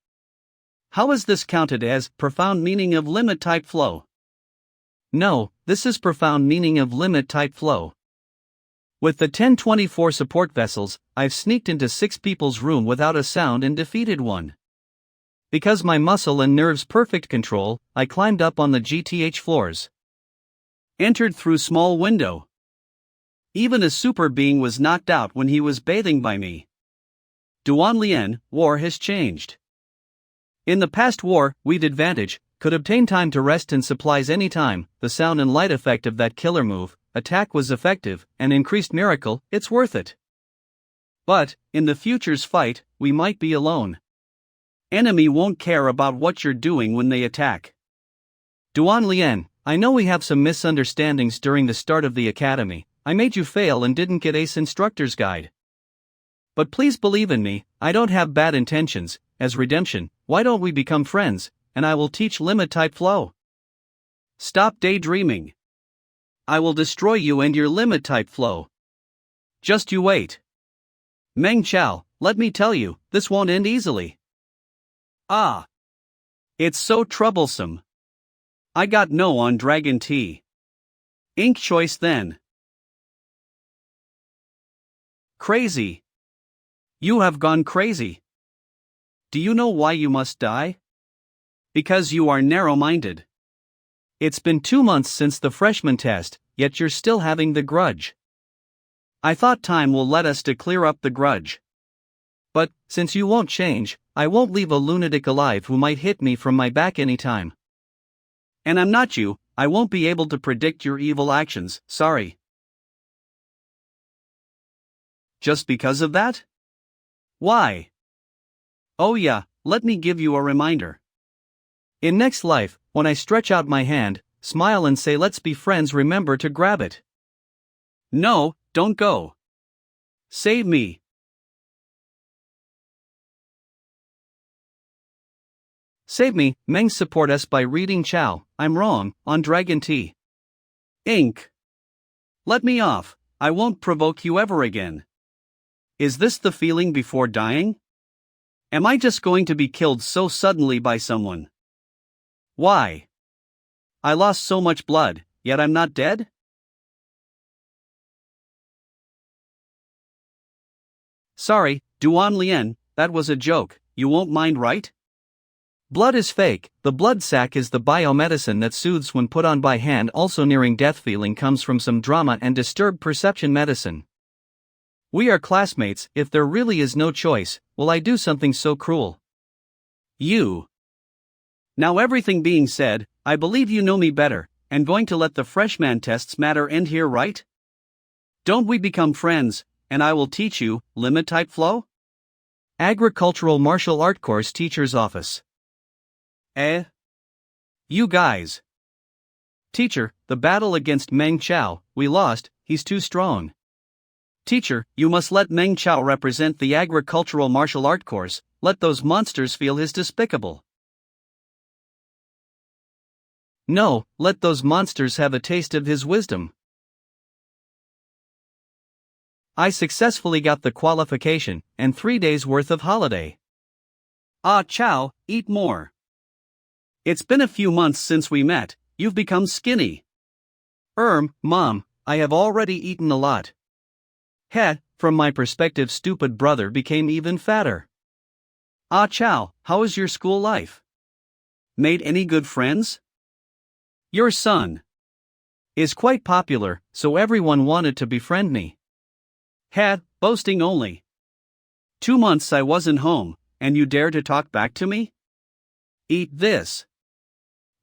How is this counted as profound meaning of limit type flow? No, this is profound meaning of limit type flow. With the 1024 support vessels, I've sneaked into 6 people's room without a sound and defeated one. Because my muscle and nerves perfect control, I climbed up on the GTH floors. Entered through small window. Even a super being was knocked out when he was bathing by me. Duan Lien, war has changed. In the past war, we'd advantage, could obtain time to rest and supplies anytime, the sound and light effect of that killer move, attack was effective, and increased miracle, it's worth it. But, in the future's fight, we might be alone. Enemy won't care about what you're doing when they attack. Duan Lien, I know we have some misunderstandings during the start of the academy, I made you fail and didn't get Ace Instructor's Guide. But please believe in me, I don't have bad intentions. As redemption, why don't we become friends, and I will teach limit type flow. Stop daydreaming. I will destroy you and your limit type flow. Just you wait. Meng Chao, let me tell you, this won't end easily. Ah. It's so troublesome. I got no on Dragon Tea. Ink choice then. Crazy. You have gone crazy. Do you know why you must die? Because you are narrow-minded. It's been 2 months since the freshman test, yet you're still having the grudge. I thought time will let us to clear up the grudge. But, since you won't change, I won't leave a lunatic alive who might hit me from my back anytime. And I'm not you, I won't be able to predict your evil actions, sorry. Just because of that? Why? Oh yeah, let me give you a reminder. In next life, when I stretch out my hand, smile and say let's be friends, remember to grab it. No, don't go. Save me. Save me, Meng, support us by reading Chao, I'm wrong, on Dragon Tea. Ink. Let me off, I won't provoke you ever again. Is this the feeling before dying? Am I just going to be killed so suddenly by someone? Why? I lost so much blood, yet I'm not dead? Sorry, Duan Lien, that was a joke, you won't mind, right? Blood is fake, the blood sac is the biomedicine that soothes when put on by hand. Also nearing death feeling comes from some drama and disturbed perception medicine. We are classmates, if there really is no choice, will I do something so cruel? You. Now everything being said, I believe you know me better, and going to let the freshman tests matter end here, right? Don't we become friends, and I will teach you, limit type flow? Agricultural Martial Art Course Teacher's Office. You guys. Teacher, the battle against Meng Chao, we lost, he's too strong. Teacher, you must let Meng Chao represent the agricultural martial art course, let those monsters feel his despicable. No, let those monsters have a taste of his wisdom. I successfully got the qualification, and 3 days worth of holiday. Ah Chao, eat more. It's been a few months since we met, you've become skinny. Mom, I have already eaten a lot. Heh, from my perspective stupid brother became even fatter. Ah Chow, how is your school life? Made any good friends? Your son is quite popular, so everyone wanted to befriend me. Had, boasting only. 2 months I wasn't home, and you dare to talk back to me? Eat this.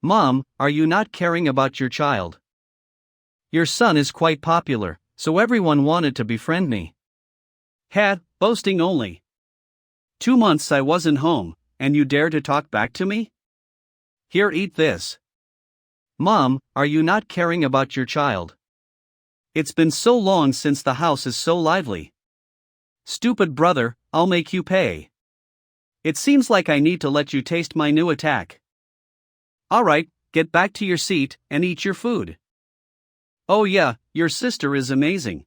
Mom, are you not caring about your child? Your son is quite popular, so everyone wanted to befriend me. Had, boasting only. 2 months I wasn't home, and you dare to talk back to me? Here, eat this. Mom, are you not caring about your child? It's been so long since the house is so lively. Stupid brother, I'll make you pay. It seems like I need to let you taste my new attack. Alright, get back to your seat and eat your food. Oh yeah, your sister is amazing.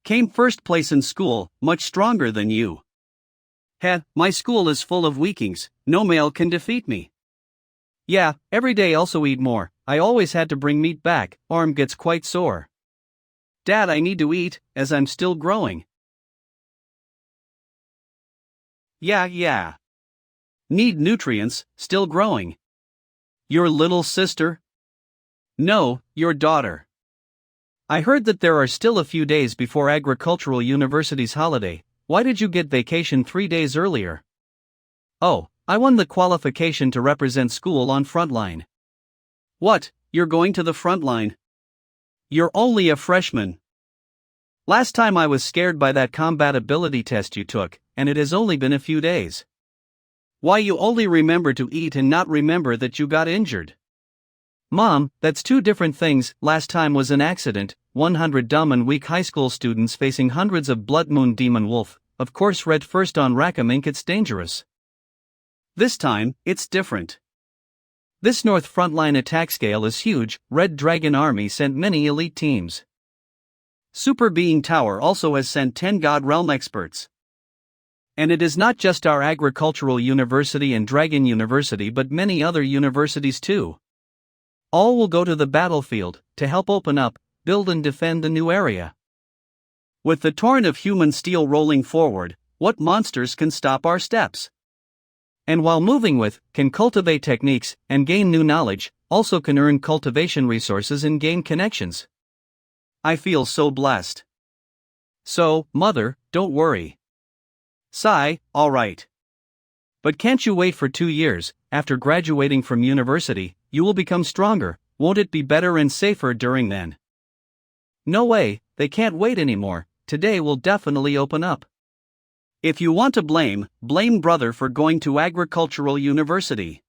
Came first place in school, much stronger than you. My school is full of weaklings, no male can defeat me. Yeah, every day also eat more, I always had to bring meat back, arm gets quite sore. Dad, I need to eat, as I'm still growing. Yeah. Need nutrients, still growing. Your little sister? No, your daughter. I heard that there are still a few days before Agricultural University's holiday. Why did you get vacation 3 days earlier? Oh, I won the qualification to represent school on Frontline. What, you're going to the Frontline? You're only a freshman. Last time I was scared by that combatability test you took, and it has only been a few days. Why you only remember to eat and not remember that you got injured? Mom, that's 2 different things. Last time was an accident, 100 dumb and weak high school students facing hundreds of Blood Moon Demon Wolf, of course read first on Rackham Inc. It's dangerous. This time, it's different. This North Frontline attack scale is huge. Red Dragon Army sent many elite teams. Super Being Tower also has sent 10 God Realm experts. And it is not just our Agricultural University and Dragon University but many other universities too. All will go to the battlefield, to help open up, build and defend the new area. With the torrent of human steel rolling forward, what monsters can stop our steps? And while moving with, can cultivate techniques, and gain new knowledge, also can earn cultivation resources and gain connections. I feel so blessed. So, mother, don't worry. Sigh, alright. But can't you wait for 2 years, after graduating from university, you will become stronger, won't it be better and safer during then? No way, they can't wait anymore, today will definitely open up. If you want to blame brother for going to Agricultural University.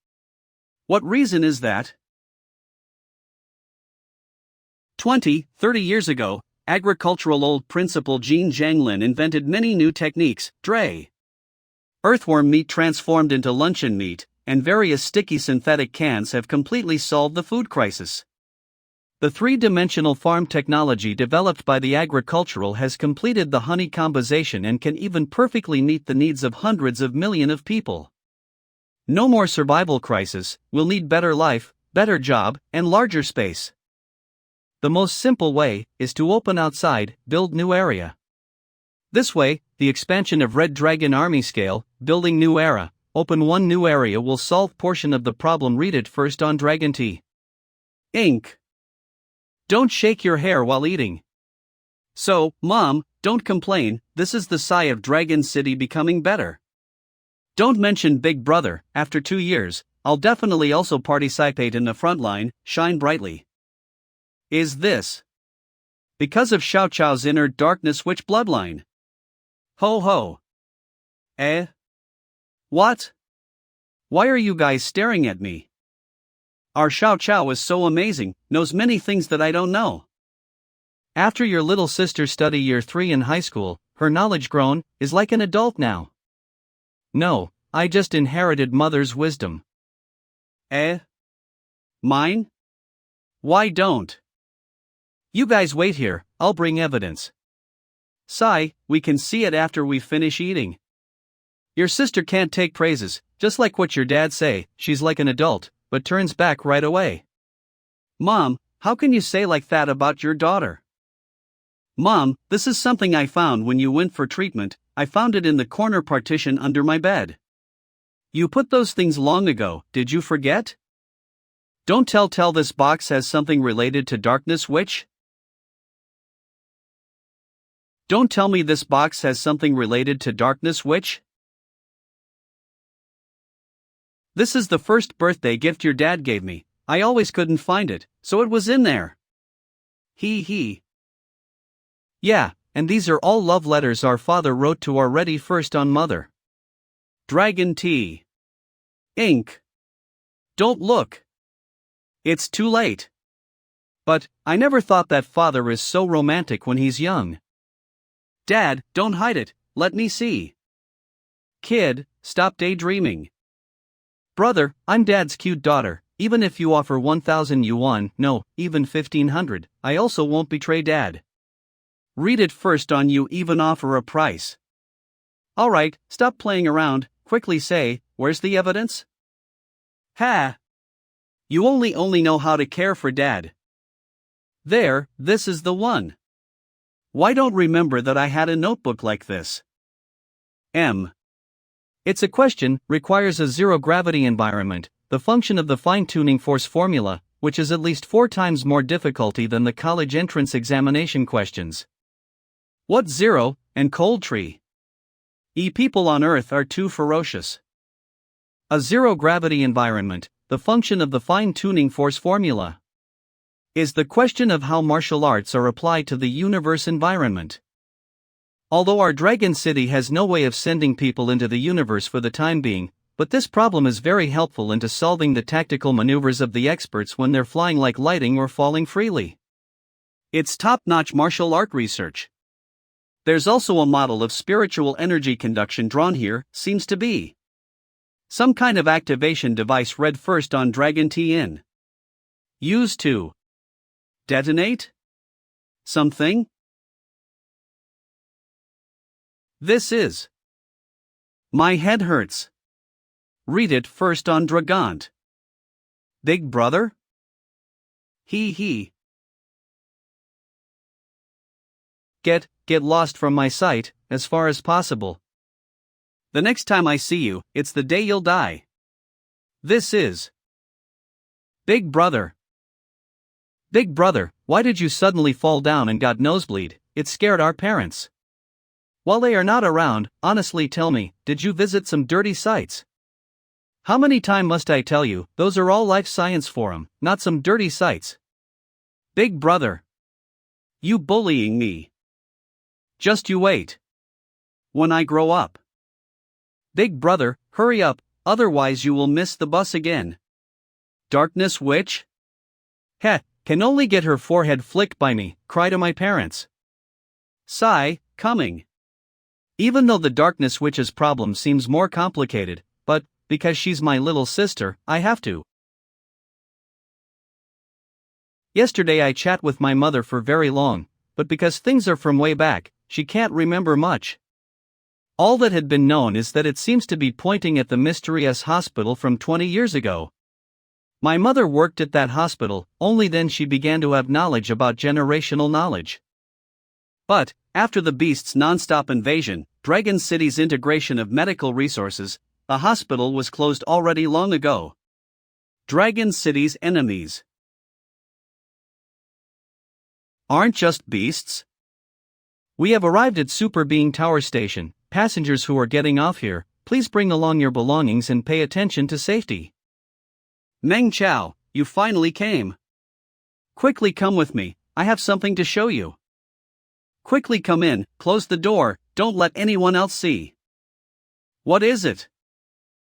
What reason is that? 20, 30 years ago, agricultural old Principal Jean Jianglin invented many new techniques, earthworm meat transformed into luncheon meat, and various sticky synthetic cans have completely solved the food crisis. The 3-dimensional farm technology developed by the agricultural has completed the honey combination and can even perfectly meet the needs of hundreds of millions of people. No more survival crisis, we'll need better life, better job, and larger space. The most simple way is to open outside, build new area. This way, the expansion of Red Dragon Army scale, building new era, open one new area will solve portion of the problem. Read it first on Dragon Tea. Inc. Don't shake your hair while eating. So, Mom, don't complain, this is the sigh of Dragon City becoming better. Don't mention Big Brother, after 2 years, I'll definitely also participate in the Frontline, shine brightly. Is this because of Xiao Chao's inner darkness witch bloodline? Ho ho. What? Why are you guys staring at me? Our Xiao Chao is so amazing, knows many things that I don't know. After your little sister study year 3 in high school, her knowledge grown, is like an adult now. No, I just inherited mother's wisdom. Mine? Why don't? You guys wait here, I'll bring evidence. Sigh, we can see it after we finish eating. Your sister can't take praises, just like what your dad say, she's like an adult, but turns back right away. Mom, how can you say like that about your daughter? Mom, this is something I found when you went for treatment, I found it in the corner partition under my bed. You put those things long ago, did you forget? Don't tell this box has something related to darkness witch? Don't tell me this box has something related to darkness witch? This is the first birthday gift your dad gave me. I always couldn't find it, so it was in there. He. Yeah, and these are all love letters our father wrote to our ready first on mother. Dragon tea. Ink. Don't look. It's too late. But, I never thought that father is so romantic when he's young. Dad, don't hide it, let me see. Kid, stop daydreaming. Brother, I'm Dad's cute daughter, even if you offer 1,000 yuan, no, even 1,500, I also won't betray Dad. Read it first on you even offer a price. Alright, stop playing around, quickly say, where's the evidence? Ha! You only know how to care for Dad. There, this is the one. Why don't remember that I had a notebook like this? It's a question, requires a zero-gravity environment, the function of the fine-tuning force formula, which is at least 4 times more difficulty than the college entrance examination questions. What zero, and cold tree? People on Earth are too ferocious. A zero-gravity environment, the function of the fine-tuning force formula, is the question of how martial arts are applied to the universe environment. Although our Dragon City has no way of sending people into the universe for the time being, but this problem is very helpful into solving the tactical maneuvers of the experts when they're flying like lightning or falling freely. It's top-notch martial art research. There's also a model of spiritual energy conduction drawn here, seems to be some kind of activation device read first on Dragon TN. Used to detonate something? This is my head hurts. Read it first on Dragont. Big brother? He. Get lost from my sight, as far as possible. The next time I see you, it's the day you'll die. This is Big brother. Big brother, why did you suddenly fall down and got nosebleed? It scared our parents. While they are not around, honestly tell me, did you visit some dirty sites? How many times must I tell you, those are all life science forum, not some dirty sites. Big brother. You bullying me. Just you wait. When I grow up. Big brother, hurry up, otherwise you will miss the bus again. Darkness witch? Heh, can only get her forehead flicked by me, cry to my parents. Sigh, coming. Even though the darkness witch's problem seems more complicated, but, because she's my little sister, I have to. Yesterday I chat with my mother for very long, but because things are from way back, she can't remember much. All that had been known is that it seems to be pointing at the mysterious hospital from 20 years ago. My mother worked at that hospital, only then she began to have knowledge about generational knowledge. But, after the beast's non-stop invasion, Dragon City's integration of medical resources, the hospital was closed already long ago. Dragon City's enemies aren't just beasts. We have arrived at Super Being Tower Station. Passengers who are getting off here, please bring along your belongings and pay attention to safety. Meng Chao, you finally came. Quickly come with me, I have something to show you. Quickly come in, close the door, don't let anyone else see. What is it?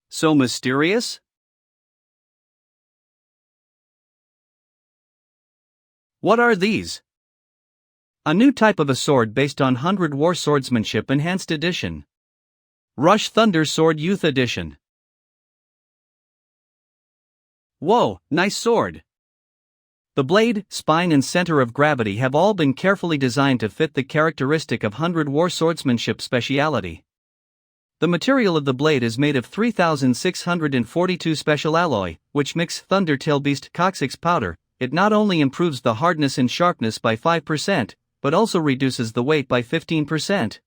So mysterious? What are these? A new type of a sword based on 100 War Swordsmanship Enhanced Edition. Rush Thunder Sword Youth Edition. Whoa, nice sword. The blade, spine and center of gravity have all been carefully designed to fit the characteristic of 100 War Swordsmanship speciality. The material of the blade is made of 3642 special alloy, which mix Thunder Tailbeast Coccyx powder. It not only improves the hardness and sharpness by 5%, but also reduces the weight by 15%.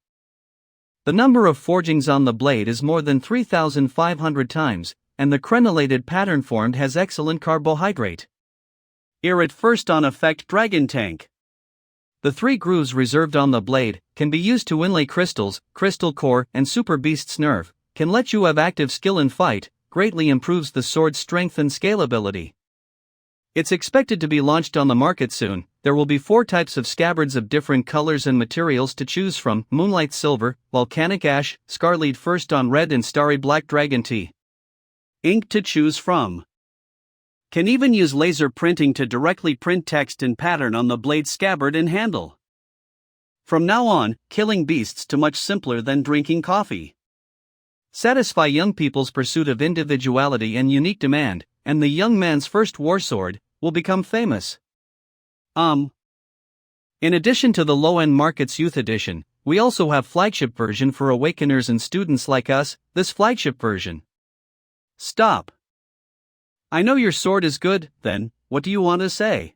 The number of forgings on the blade is more than 3,500 times, and the crenellated pattern formed has excellent carbohydrate. It first on effect dragon tank. The 3 grooves reserved on the blade can be used to inlay crystals, crystal core, and super beast's nerve, can let you have active skill in fight, greatly improves the sword's strength and scalability. It's expected to be launched on the market soon. There will be 4 types of scabbards of different colors and materials to choose from: Moonlight Silver, Volcanic Ash, Scarlet first on red, and Starry Black Dragon Tea. Ink to choose from. Can even use laser printing to directly print text and pattern on the blade scabbard and handle. From now on, killing beasts to much simpler than drinking coffee. Satisfy young people's pursuit of individuality and unique demand, and the young man's first war sword will become famous. In addition to the low-end market's youth edition, we also have flagship version for awakeners and students like us. This flagship version. Stop. I know your sword is good, then, what do you want to say?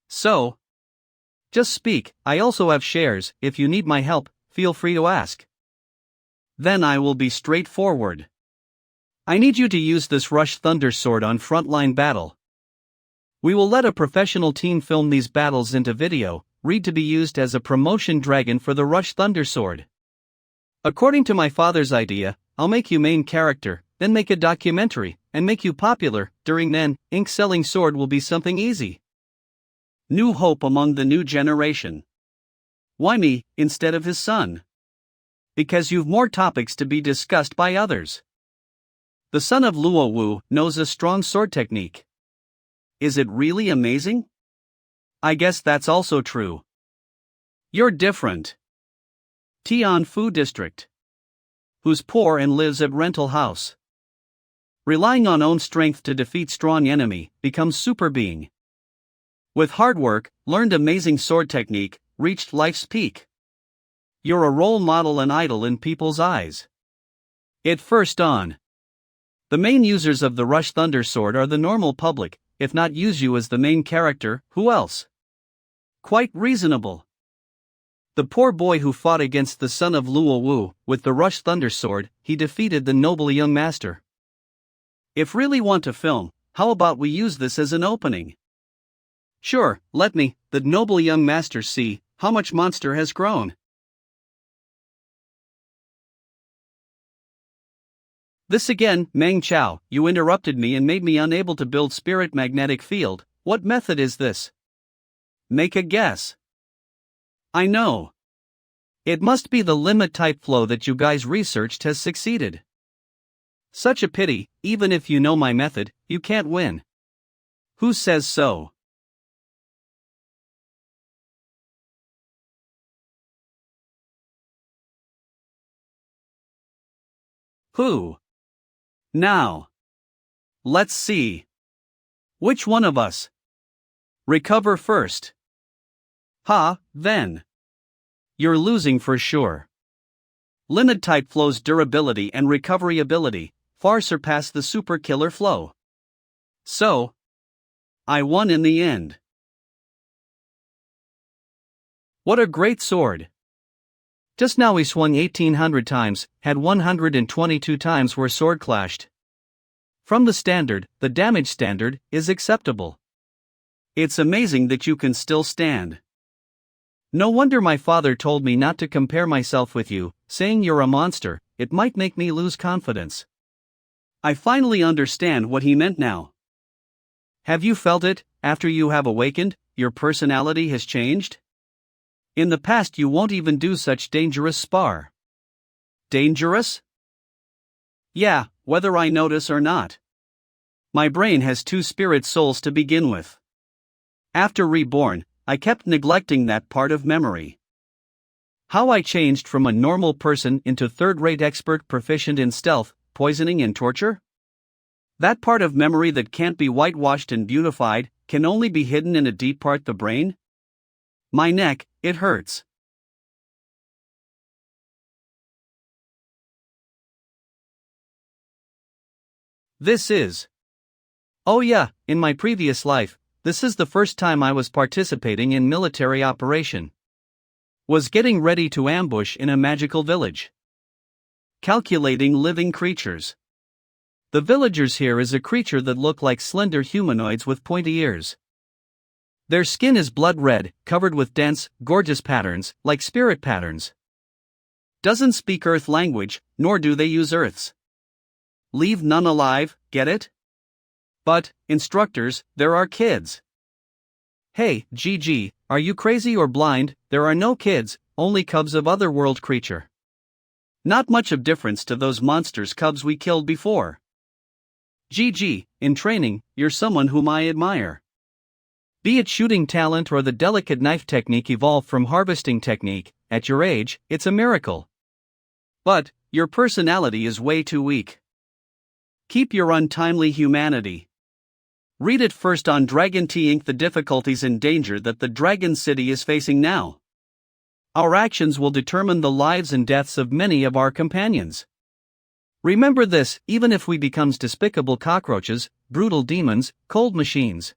So? Just speak. I also have shares. If you need my help, feel free to ask. Then I will be straightforward. I need you to use this Rush Thunder sword on frontline battle. We will let a professional team film these battles into video, read to be used as a promotion dragon for the Rush Thunder sword. According to my father's idea, I'll make you main character, then make a documentary, and make you popular. During then, ink selling sword will be something easy. New hope among the new generation. Why me, instead of his son? Because you've more topics to be discussed by others. The son of Luo Wu knows a strong sword technique. Is it really amazing? I guess that's also true. You're different. Tianfu District. Who's poor and lives at rental house. Relying on own strength to defeat strong enemy, becomes super being. With hard work, learned amazing sword technique, reached life's peak. You're a role model and idol in people's eyes. It first on. The main users of the Rush Thunder sword are the normal public. If not use you as the main character, who else? Quite reasonable. The poor boy who fought against the son of Luo Wu, with the Rush Thunder sword, he defeated the noble young master. If really want to film, how about we use this as an opening? Sure, let me, the noble young master, see how much monster has grown. This again, Meng Chao, you interrupted me and made me unable to build spirit magnetic field. What method is this? Make a guess. I know. It must be the limit type flow that you guys researched has succeeded. Such a pity, even if you know my method, you can't win. Who says so? Who? Now. Let's see. Which one of us? Recover first. Then. You're losing for sure. Limit type flow's durability and recovery ability far surpass the super killer flow. So, I won in the end. What a great sword. Just now he swung 1800 times, had 122 times where sword clashed. From the standard, the damage standard, is acceptable. It's amazing that you can still stand. No wonder my father told me not to compare myself with you, saying you're a monster, it might make me lose confidence. I finally understand what he meant now. Have you felt it? After you have awakened, your personality has changed? In the past you won't even do such dangerous spar. Dangerous? Yeah, whether I notice or not. My brain has 2 spirit souls to begin with. After reborn, I kept neglecting that part of memory. How I changed from a normal person into third-rate expert proficient in stealth, poisoning and torture? That part of memory that can't be whitewashed and beautified, can only be hidden in a deep part the brain? My neck, it hurts. This is. Oh yeah, in my previous life, this is the first time I was participating in military operation. was getting ready to ambush in a magical village. Calculating living creatures. The villagers here is a creature that look like slender humanoids with pointy ears. Their skin is blood red, covered with dense, gorgeous patterns, like spirit patterns. Doesn't speak Earth language, nor do they use Earth's. Leave none alive, get it? But, instructors, there are kids. Hey, GG, are you crazy or blind? There are no kids, only cubs of otherworld creature. Not much of difference to those monsters cubs we killed before. GG, in training, you're someone whom I admire. Be it shooting talent or the delicate knife technique evolved from harvesting technique, at your age, it's a miracle. But, your personality is way too weak. Keep your untimely humanity. Read it first on Dragon Tea Inc. The difficulties and danger that the Dragon City is facing now. Our actions will determine the lives and deaths of many of our companions. Remember this, even if we become despicable cockroaches, brutal demons, cold machines.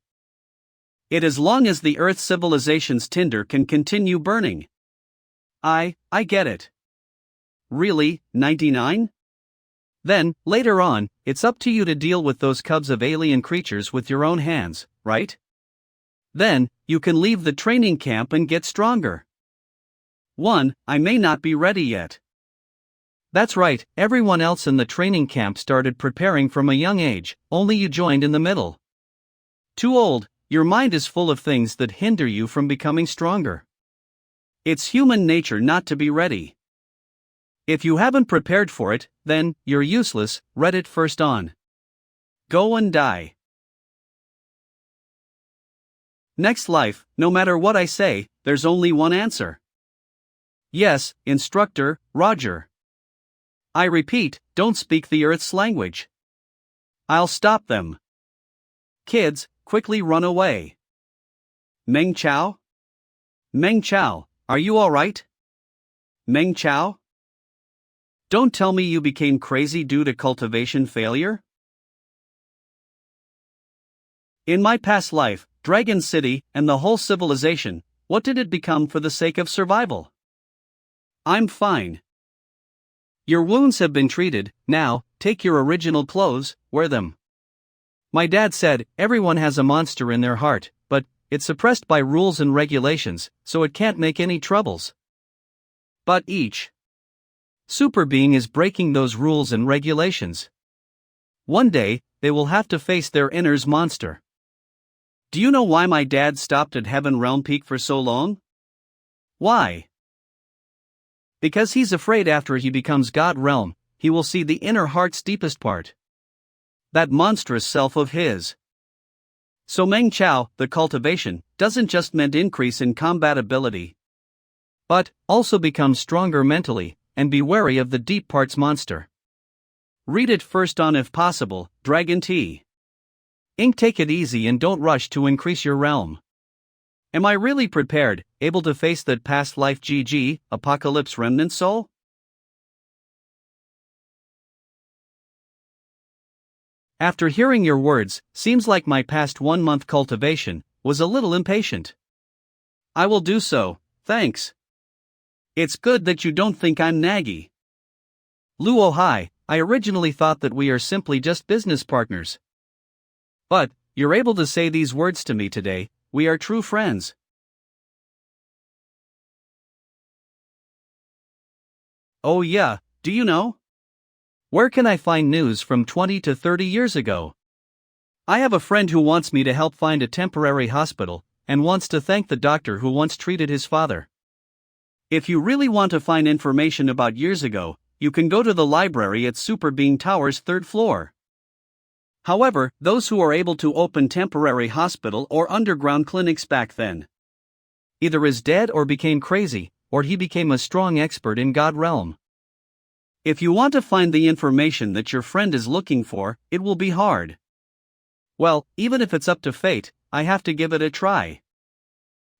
It as long as the Earth civilization's tinder can continue burning. I get it. Really, 99? Then, later on, it's up to you to deal with those cubs of alien creatures with your own hands, right? Then, you can leave the training camp and get stronger. 1. I may not be ready yet. That's right, everyone else in the training camp started preparing from a young age, only you joined in the middle. Too old, your mind is full of things that hinder you from becoming stronger. It's human nature not to be ready. If you haven't prepared for it, then, you're useless. Read it first on. Go and die. Next life, no matter what I say, there's only one answer. Yes, instructor, Roger. I repeat, don't speak the Earth's language. I'll stop them. Kids, quickly run away. Meng Chao? Meng Chao, are you alright? Meng Chao? Don't tell me you became crazy due to cultivation failure? In my past life, Dragon City, and the whole civilization, what did it become for the sake of survival? I'm fine. Your wounds have been treated, now, take your original clothes, wear them. My dad said, everyone has a monster in their heart, but, it's suppressed by rules and regulations, so it can't make any troubles. But each super being is breaking those rules and regulations. One day, they will have to face their inner's monster. Do you know why my dad stopped at Heaven Realm Peak for so long? Why? Because he's afraid after he becomes God Realm, he will see the inner heart's deepest part. That monstrous self of his. So Meng Chao, the cultivation, doesn't just mean increase in combat ability, but also become stronger mentally, and be wary of the deep parts monster. Read it first on if possible, Dragon Tea Inc. Take it easy and don't rush to increase your realm. Am I really prepared, able to face that past life GG, Apocalypse Remnant soul? After hearing your words, seems like my past 1 month cultivation was a little impatient. I will do so, thanks. It's good that you don't think I'm naggy. Luo Hai, I originally thought that we are simply just business partners. But, you're able to say these words to me today, we are true friends. Oh yeah, do you know? Where can I find news from 20 to 30 years ago? I have a friend who wants me to help find a temporary hospital, and wants to thank the doctor who once treated his father. If you really want to find information about years ago, you can go to the library at Super Being Tower's 3rd floor. However, those who are able to open temporary hospital or underground clinics back then either is dead or became crazy, or he became a strong expert in God Realm. If you want to find the information that your friend is looking for, it will be hard. Well, even if it's up to fate, I have to give it a try.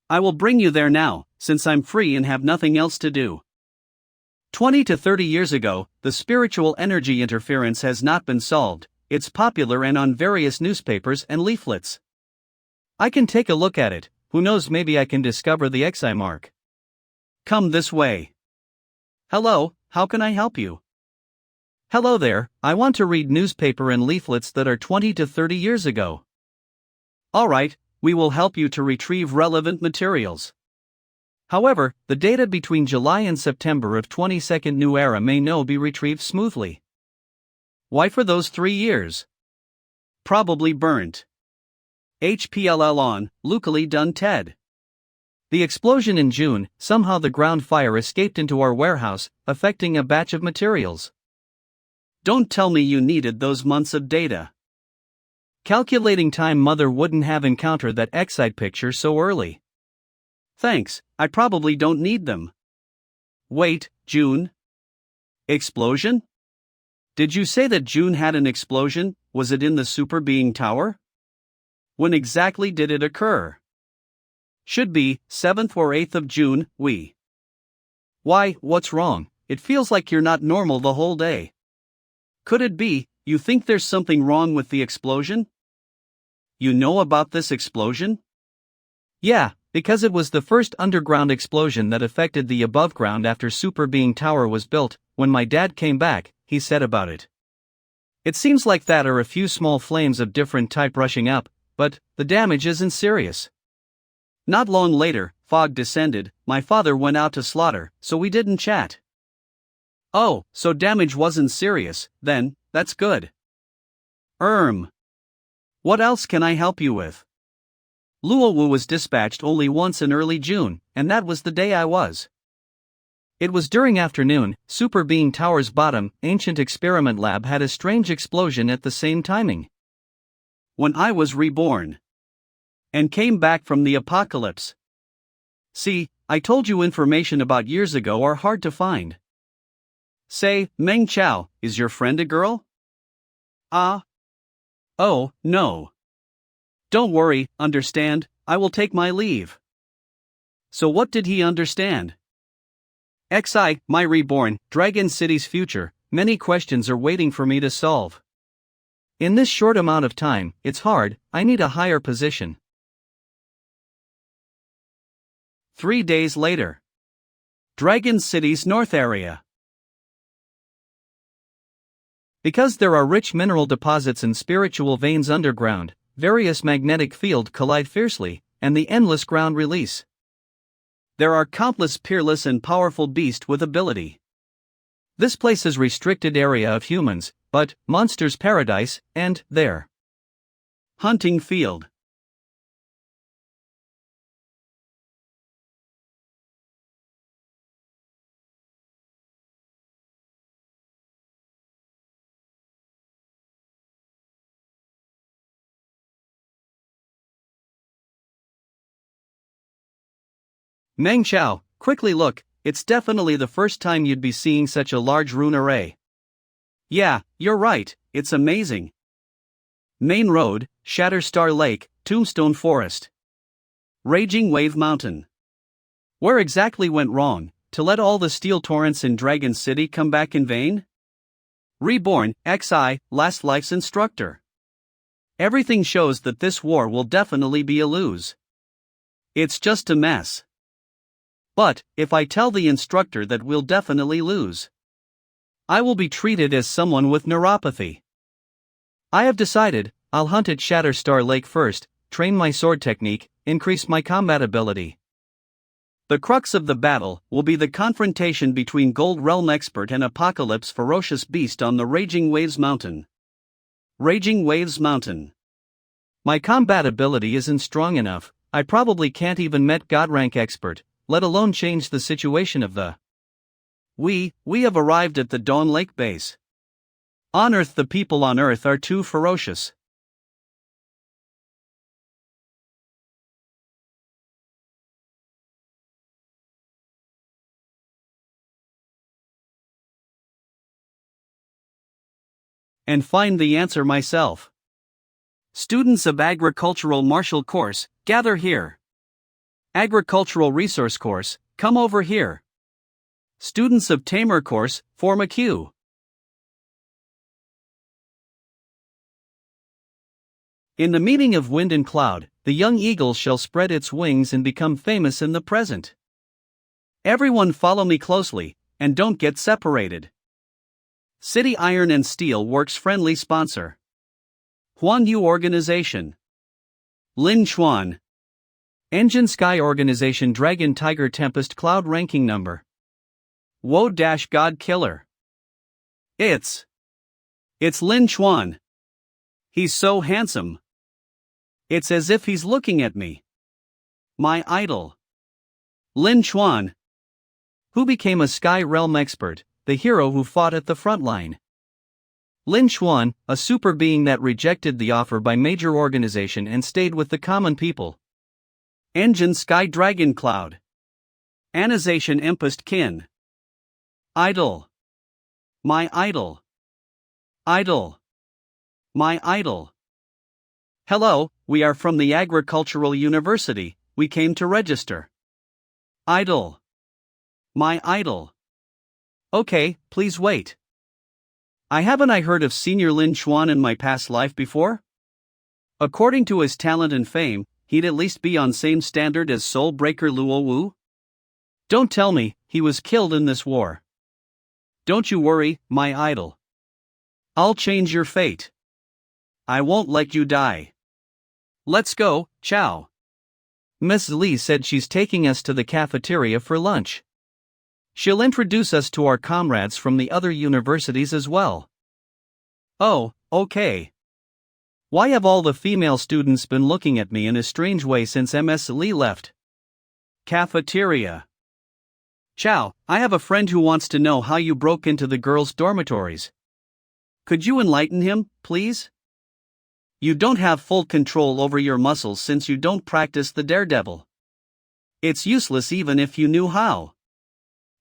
I will bring you there now, since I'm free and have nothing else to do. 20 to 30 years ago, the spiritual energy interference has not been solved. It's popular and on various newspapers and leaflets. I can take a look at it, who knows, maybe I can discover the Exi mark. Come this way. Hello, how can I help you? Hello there, I want to read newspaper and leaflets that are 20 to 30 years ago. Alright, we will help you to retrieve relevant materials. However, the data between July and September of 22nd New Era may no be retrieved smoothly. Why for those 3 years? Probably burnt. HPLL on, locally done Ted. The explosion in June, somehow the ground fire escaped into our warehouse, affecting a batch of materials. Don't tell me you needed those months of data. Calculating time, mother wouldn't have encountered that Excite picture so early. Thanks, I probably don't need them. Wait, June? Explosion? Did you say that June had an explosion? Was it in the Super Being Tower? When exactly did it occur? Should be 7th or 8th of June, Why, what's wrong? It feels like you're not normal the whole day. Could it be, you think there's something wrong with the explosion? You know about this explosion? Yeah, because it was the first underground explosion that affected the above ground after Super Being Tower was built. When my dad came back, he said about it. It seems like that are a few small flames of different type rushing up, but the damage isn't serious. Not long later, fog descended, my father went out to slaughter, so we didn't chat. Oh, so damage wasn't serious, then, that's good. What else can I help you with? Luowu was dispatched only once in early June, and that was the day I was. It was during afternoon. Super Being Tower's bottom, ancient experiment lab had a strange explosion at the same timing. When I was reborn. And came back from the apocalypse. See, I told you information about years ago are hard to find. Say, Meng Chao, is your friend a girl? Oh, no. Don't worry, understand, I will take my leave. So what did he understand? XI, my reborn, Dragon City's future, many questions are waiting for me to solve. In this short amount of time, it's hard, I need a higher position. 3 days later. Dragon City's north area. Because there are rich mineral deposits and spiritual veins underground, various magnetic fields collide fiercely, and the endless ground release. There are countless peerless and powerful beasts with ability. This place is restricted area of humans, but monsters paradise, and there. Hunting field. Meng Chao, quickly look, it's definitely the first time you'd be seeing such a large rune array. Yeah, you're right, it's amazing. Main Road, Shatterstar Lake, Tombstone Forest. Raging Wave Mountain. Where exactly went wrong, to let all the steel torrents in Dragon City come back in vain? Reborn, XI, Last Life's instructor. Everything shows that this war will definitely be a lose. It's just a mess. But, if I tell the instructor that we'll definitely lose, I will be treated as someone with neuropathy. I have decided, I'll hunt at Shatterstar Lake first, train my sword technique, increase my combat ability. The crux of the battle will be the confrontation between Gold Realm Expert and Apocalypse Ferocious Beast on the Raging Waves Mountain. Raging Waves Mountain. My combat ability isn't strong enough, I probably can't even met God rank expert, let alone change the situation of the. We have arrived at the Dawn Lake base. On Earth, the people on Earth are too ferocious. And find the answer myself. Students of Agricultural Martial Course, gather here. Agricultural Resource Course, come over here. Students of Tamer Course, form a queue. In the meeting of wind and cloud, the young eagle shall spread its wings and become famous in the present. Everyone follow me closely, and don't get separated. City Iron and Steel Works friendly sponsor. Huan Yu Organization. Lin Chuan. Engine Sky Organization Dragon Tiger Tempest Cloud Ranking Number. Woe-God Killer. It's Lin Chuan. He's so handsome. It's as if he's looking at me. My idol. Lin Chuan. Who became a Sky Realm expert, the hero who fought at the front line. Lin Chuan, a super being that rejected the offer by major organization and stayed with the common people. Engine Sky Dragon Cloud. Anization Impest Kin. Idol. My idol. Idol. My idol. Hello, we are from the Agricultural University, we came to register. Idol. My idol. Okay, please wait. Haven't I heard of Senior Lin Chuan in my past life before? According to his talent and fame, he'd at least be on same standard as Soul Breaker Luo Wu? Don't tell me, he was killed in this war. Don't you worry, my idol. I'll change your fate. I won't let you die. Let's go, ciao. Miss Li said she's taking us to the cafeteria for lunch. She'll introduce us to our comrades from the other universities as well. Oh, okay. Why have all the female students been looking at me in a strange way since Ms. Li left? Cafeteria. Ciao, I have a friend who wants to know how you broke into the girls' dormitories. Could you enlighten him, please? You don't have full control over your muscles since you don't practice the daredevil. It's useless even if you knew how.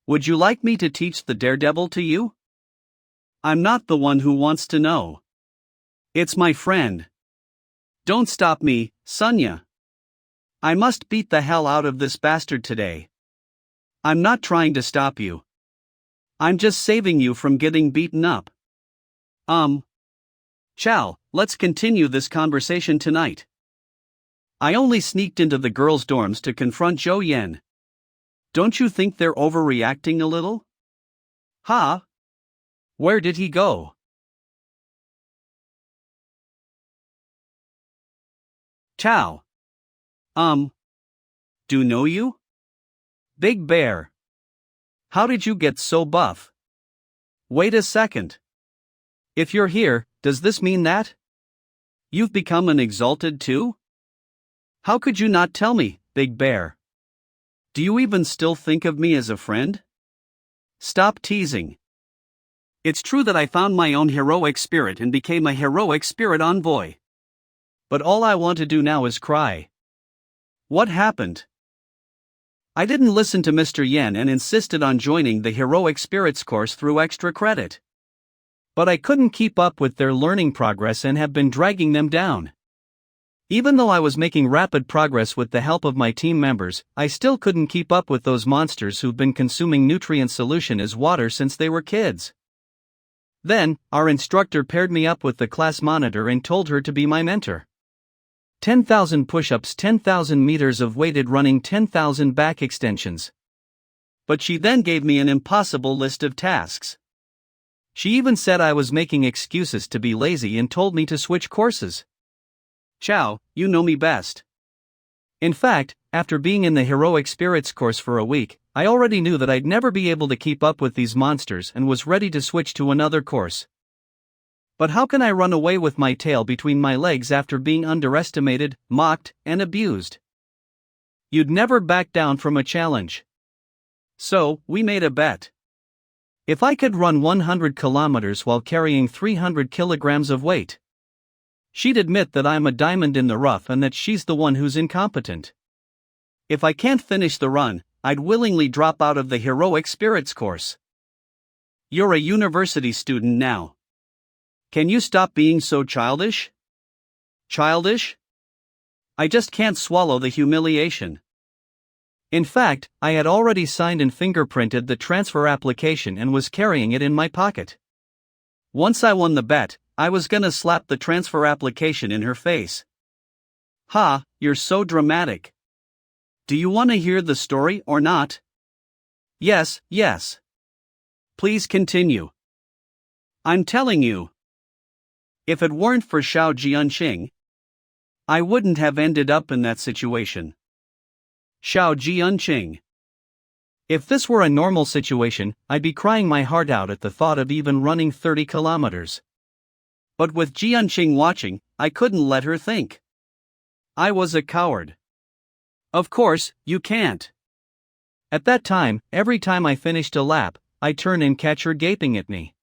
Would you like me to teach the daredevil to you? I'm not the one who wants to know. It's my friend. Don't stop me, Sunya. I must beat the hell out of this bastard today. I'm not trying to stop you. I'm just saving you from getting beaten up. Ciao, let's continue this conversation tonight. I only sneaked into the girls' dorms to confront Zhou Yan. Don't you think they're overreacting a little? Huh? Where did he go? Ciao. Do know you? Big Bear. How did you get so buff? Wait a second. If you're here, does this mean that you've become an exalted too? How could you not tell me, Big Bear? Do you even still think of me as a friend? Stop teasing. It's true that I found my own heroic spirit and became a heroic spirit envoy. But all I want to do now is cry. What happened? I didn't listen to Mr. Yan and insisted on joining the Heroic Spirits course through extra credit. But I couldn't keep up with their learning progress and have been dragging them down. Even though I was making rapid progress with the help of my team members, I still couldn't keep up with those monsters who've been consuming nutrient solution as water since they were kids. Then, our instructor paired me up with the class monitor and told her to be my mentor. 10,000 push-ups, 10,000 meters of weighted running, 10,000 back extensions. But she then gave me an impossible list of tasks. She even said I was making excuses to be lazy and told me to switch courses. Ciao, you know me best. In fact, after being in the Heroic Spirits course for a week, I already knew that I'd never be able to keep up with these monsters and was ready to switch to another course. But how can I run away with my tail between my legs after being underestimated, mocked, and abused? You'd never back down from a challenge. So, we made a bet. If I could run 100 kilometers while carrying 300 kilograms of weight, she'd admit that I'm a diamond in the rough and that she's the one who's incompetent. If I can't finish the run, I'd willingly drop out of the Heroic Spirits course. You're a university student now. Can you stop being so childish? Childish? I just can't swallow the humiliation. In fact, I had already signed and fingerprinted the transfer application and was carrying it in my pocket. Once I won the bet, I was gonna slap the transfer application in her face. Ha, you're so dramatic. Do you want to hear the story or not? Yes, yes. Please continue. I'm telling you. If it weren't for Xiao Jianqing, I wouldn't have ended up in that situation. Xiao Jianqing. If this were a normal situation, I'd be crying my heart out at the thought of even running 30 kilometers. But with Jianqing watching, I couldn't let her think. I was a coward. Of course, you can't. At that time, every time I finished a lap, I'd turn and catch her gaping at me.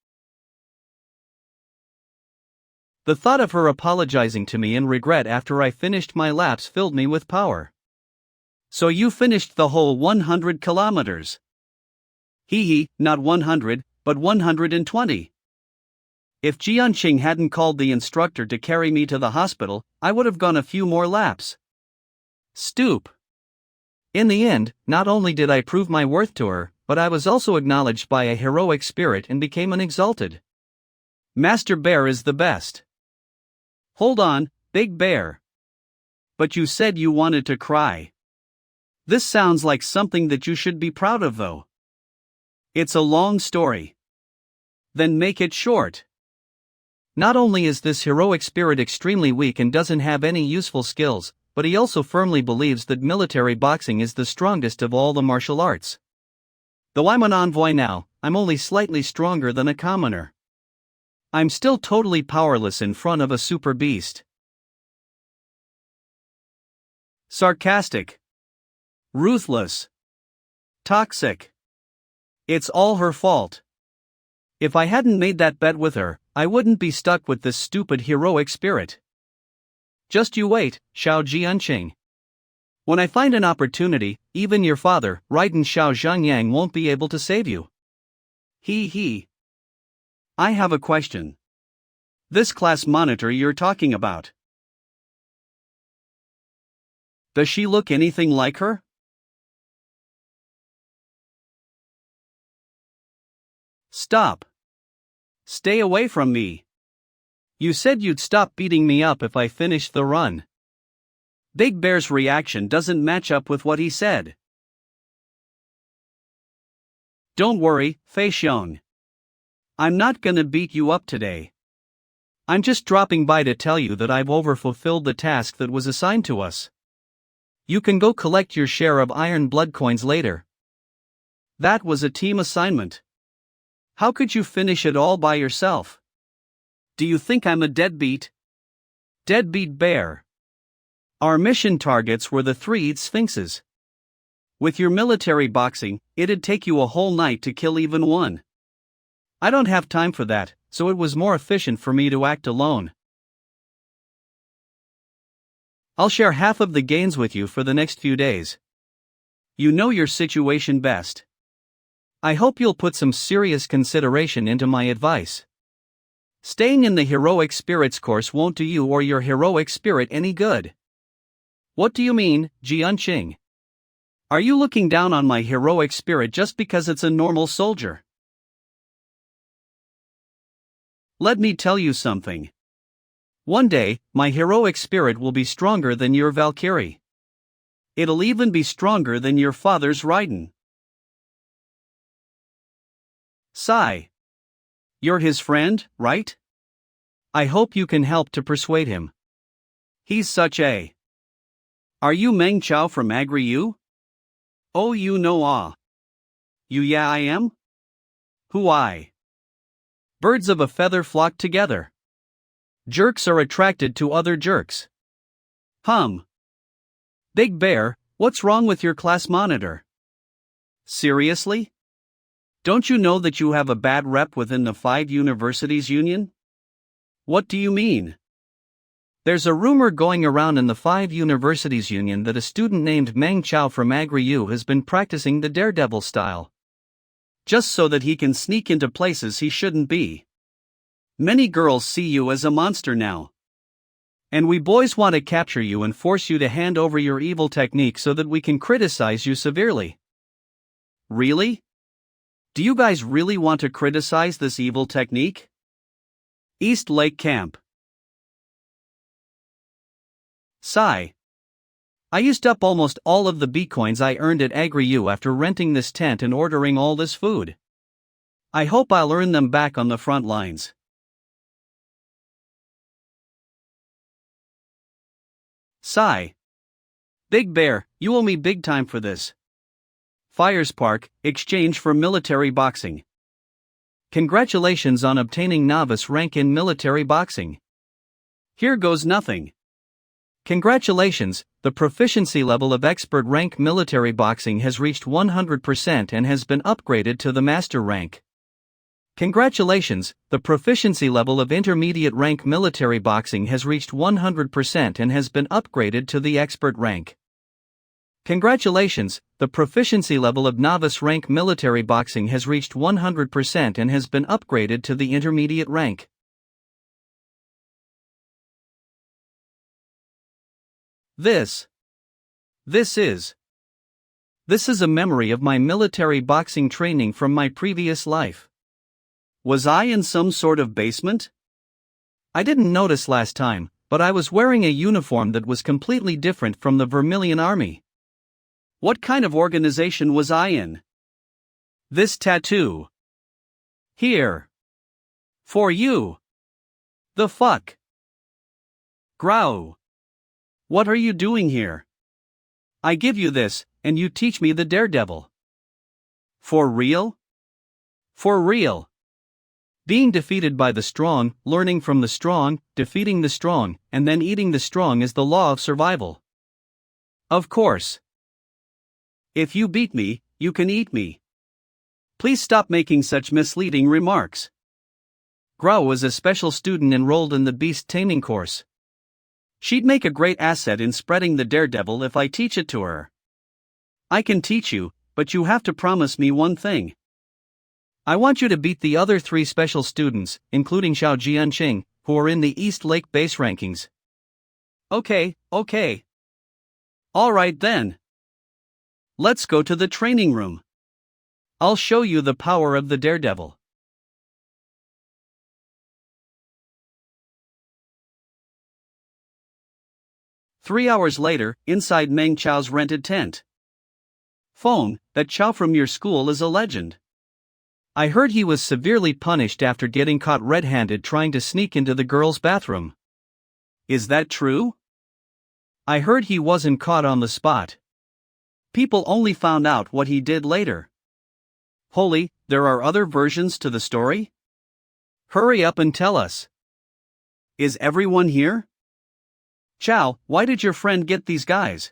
The thought of her apologizing to me in regret after I finished my laps filled me with power. So you finished the whole 100 kilometers. Hee, not 100, but 120. If Jianqing hadn't called the instructor to carry me to the hospital, I would have gone a few more laps. Stoop. In the end, not only did I prove my worth to her, but I was also acknowledged by a heroic spirit and became an exalted Master Bear is the best. Hold on, Big Bear. But you said you wanted to cry. This sounds like something that you should be proud of, though. It's a long story. Then make it short. Not only is this heroic spirit extremely weak and doesn't have any useful skills, but he also firmly believes that military boxing is the strongest of all the martial arts. Though I'm an envoy now, I'm only slightly stronger than a commoner. I'm still totally powerless in front of a super beast. Sarcastic. Ruthless. Toxic. It's all her fault. If I hadn't made that bet with her, I wouldn't be stuck with this stupid heroic spirit. Just you wait, Xiao Jianqing. When I find an opportunity, even your father, Raiden Xiao Zhangyang, won't be able to save you. He. I have a question. This class monitor you're talking about. Does she look anything like her? Stop. Stay away from me. You said you'd stop beating me up if I finished the run. Big Bear's reaction doesn't match up with what he said. Don't worry, Fei Xiong. I'm not gonna beat you up today. I'm just dropping by to tell you that I've overfulfilled the task that was assigned to us. You can go collect your share of iron blood coins later. That was a team assignment. How could you finish it all by yourself? Do you think I'm a deadbeat? Deadbeat bear. Our mission targets were the 3 sphinxes. With your military boxing, it'd take you a whole night to kill even one. I don't have time for that, so it was more efficient for me to act alone. I'll share half of the gains with you for the next few days. You know your situation best. I hope you'll put some serious consideration into my advice. Staying in the heroic spirits course won't do you or your heroic spirit any good. What do you mean, Jianqing? Are you looking down on my heroic spirit just because it's a normal soldier? Let me tell you something. One day, my heroic spirit will be stronger than your Valkyrie. It'll even be stronger than your father's Raiden. Sigh. You're his friend, right? I hope you can help to persuade him. He's such a... Are you Meng Chao from Agri-U? Oh, you know You yeah I am? Who I? Birds of a feather flock together. Jerks are attracted to other jerks. Big Bear, what's wrong with your class monitor? Seriously? Don't you know that you have a bad rep within the 5 universities union? What do you mean? There's a rumor going around in the 5 universities union that a student named Meng Chao from Agri-U has been practicing the daredevil style. Just so that he can sneak into places he shouldn't be. Many girls see you as a monster now. And we boys want to capture you and force you to hand over your evil technique so that we can criticize you severely. Really? Do you guys really want to criticize this evil technique? East Lake Camp. Sigh. I used up almost all of the bitcoins I earned at AgriU after renting this tent and ordering all this food. I hope I'll earn them back on the front lines. Sigh. Big Bear, you owe me big time for this. Fires Park, exchange for military boxing. Congratulations on obtaining novice rank in military boxing. Here goes nothing. Congratulations, the proficiency level of expert rank military boxing has reached 100% and has been upgraded to the master rank. Congratulations, the proficiency level of intermediate rank military boxing has reached 100% and has been upgraded to the expert rank. Congratulations, the proficiency level of novice rank military boxing has reached 100% and has been upgraded to the intermediate rank. This is a memory of my military boxing training from my previous life. Was I in some sort of basement? I didn't notice last time, but I was wearing a uniform that was completely different from the Vermilion Army. What kind of organization was I in? This tattoo. Here. For you. The fuck? Grow. What are you doing here? I give you this, and you teach me the daredevil. For real? For real. Being defeated by the strong, learning from the strong, defeating the strong, and then eating the strong is the law of survival. Of course. If you beat me, you can eat me. Please stop making such misleading remarks. Grau was a special student enrolled in the beast taming course. She'd make a great asset in spreading the daredevil if I teach it to her. I can teach you, but you have to promise me one thing. I want you to beat the other 3 special students, including Xiao Jianqing, who are in the East Lake base rankings. Okay. Alright then. Let's go to the training room. I'll show you the power of the daredevil. Three hours later, inside Meng Chao's rented tent. Phone, that Chao from your school is a legend. I heard he was severely punished after getting caught red-handed trying to sneak into the girls' bathroom. Is that true? I heard he wasn't caught on the spot. People only found out what he did later. Holy, there are other versions to the story? Hurry up and tell us. Is everyone here? Chao, why did your friend get these guys?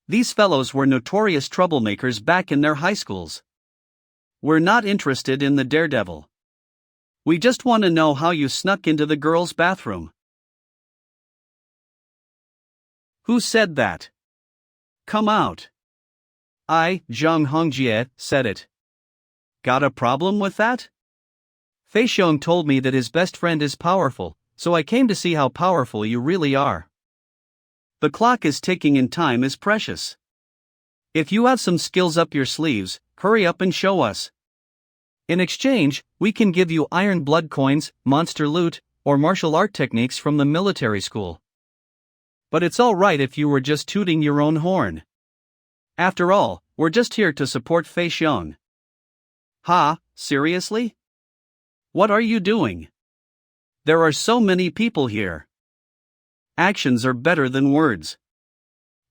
These fellows were notorious troublemakers back in their high schools. We're not interested in the daredevil. We just want to know how you snuck into the girls' bathroom. Who said that? Come out. I, Zhang Hongjie, said it. Got a problem with that? Fei Xiong told me that his best friend is powerful, so I came to see how powerful you really are. The clock is ticking and time is precious. If you have some skills up your sleeves, hurry up and show us. In exchange, we can give you iron blood coins, monster loot, or martial art techniques from the military school. But it's all right if you were just tooting your own horn. After all, we're just here to support Fei Xiong. Ha, seriously? What are you doing? There are so many people here. Actions are better than words.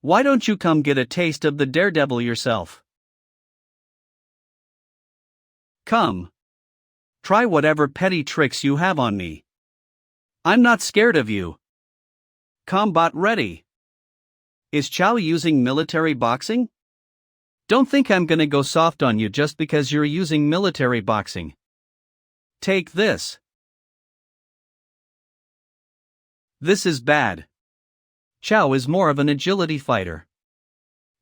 Why don't you come get a taste of the daredevil yourself? Come. Try whatever petty tricks you have on me. I'm not scared of you. Combat ready. Is Chao using military boxing? Don't think I'm gonna go soft on you just because you're using military boxing. Take this. This is bad. Chao is more of an agility fighter.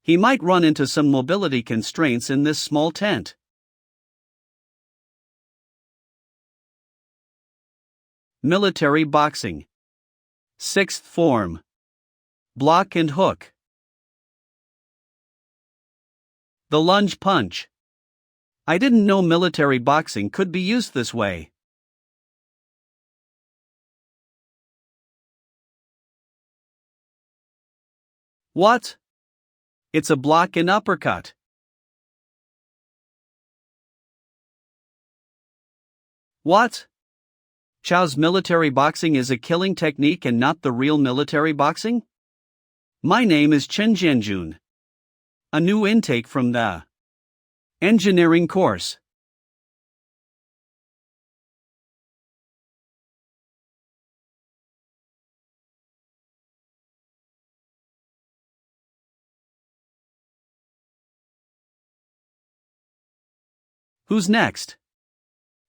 He might run into some mobility constraints in this small tent. Military boxing. 6th form. Block and hook. The lunge punch. I didn't know military boxing could be used this way. What? It's a block and uppercut. What? Chow's military boxing is a killing technique and not the real military boxing? My name is Chen Jianjun. A new intake from the engineering course. Who's next?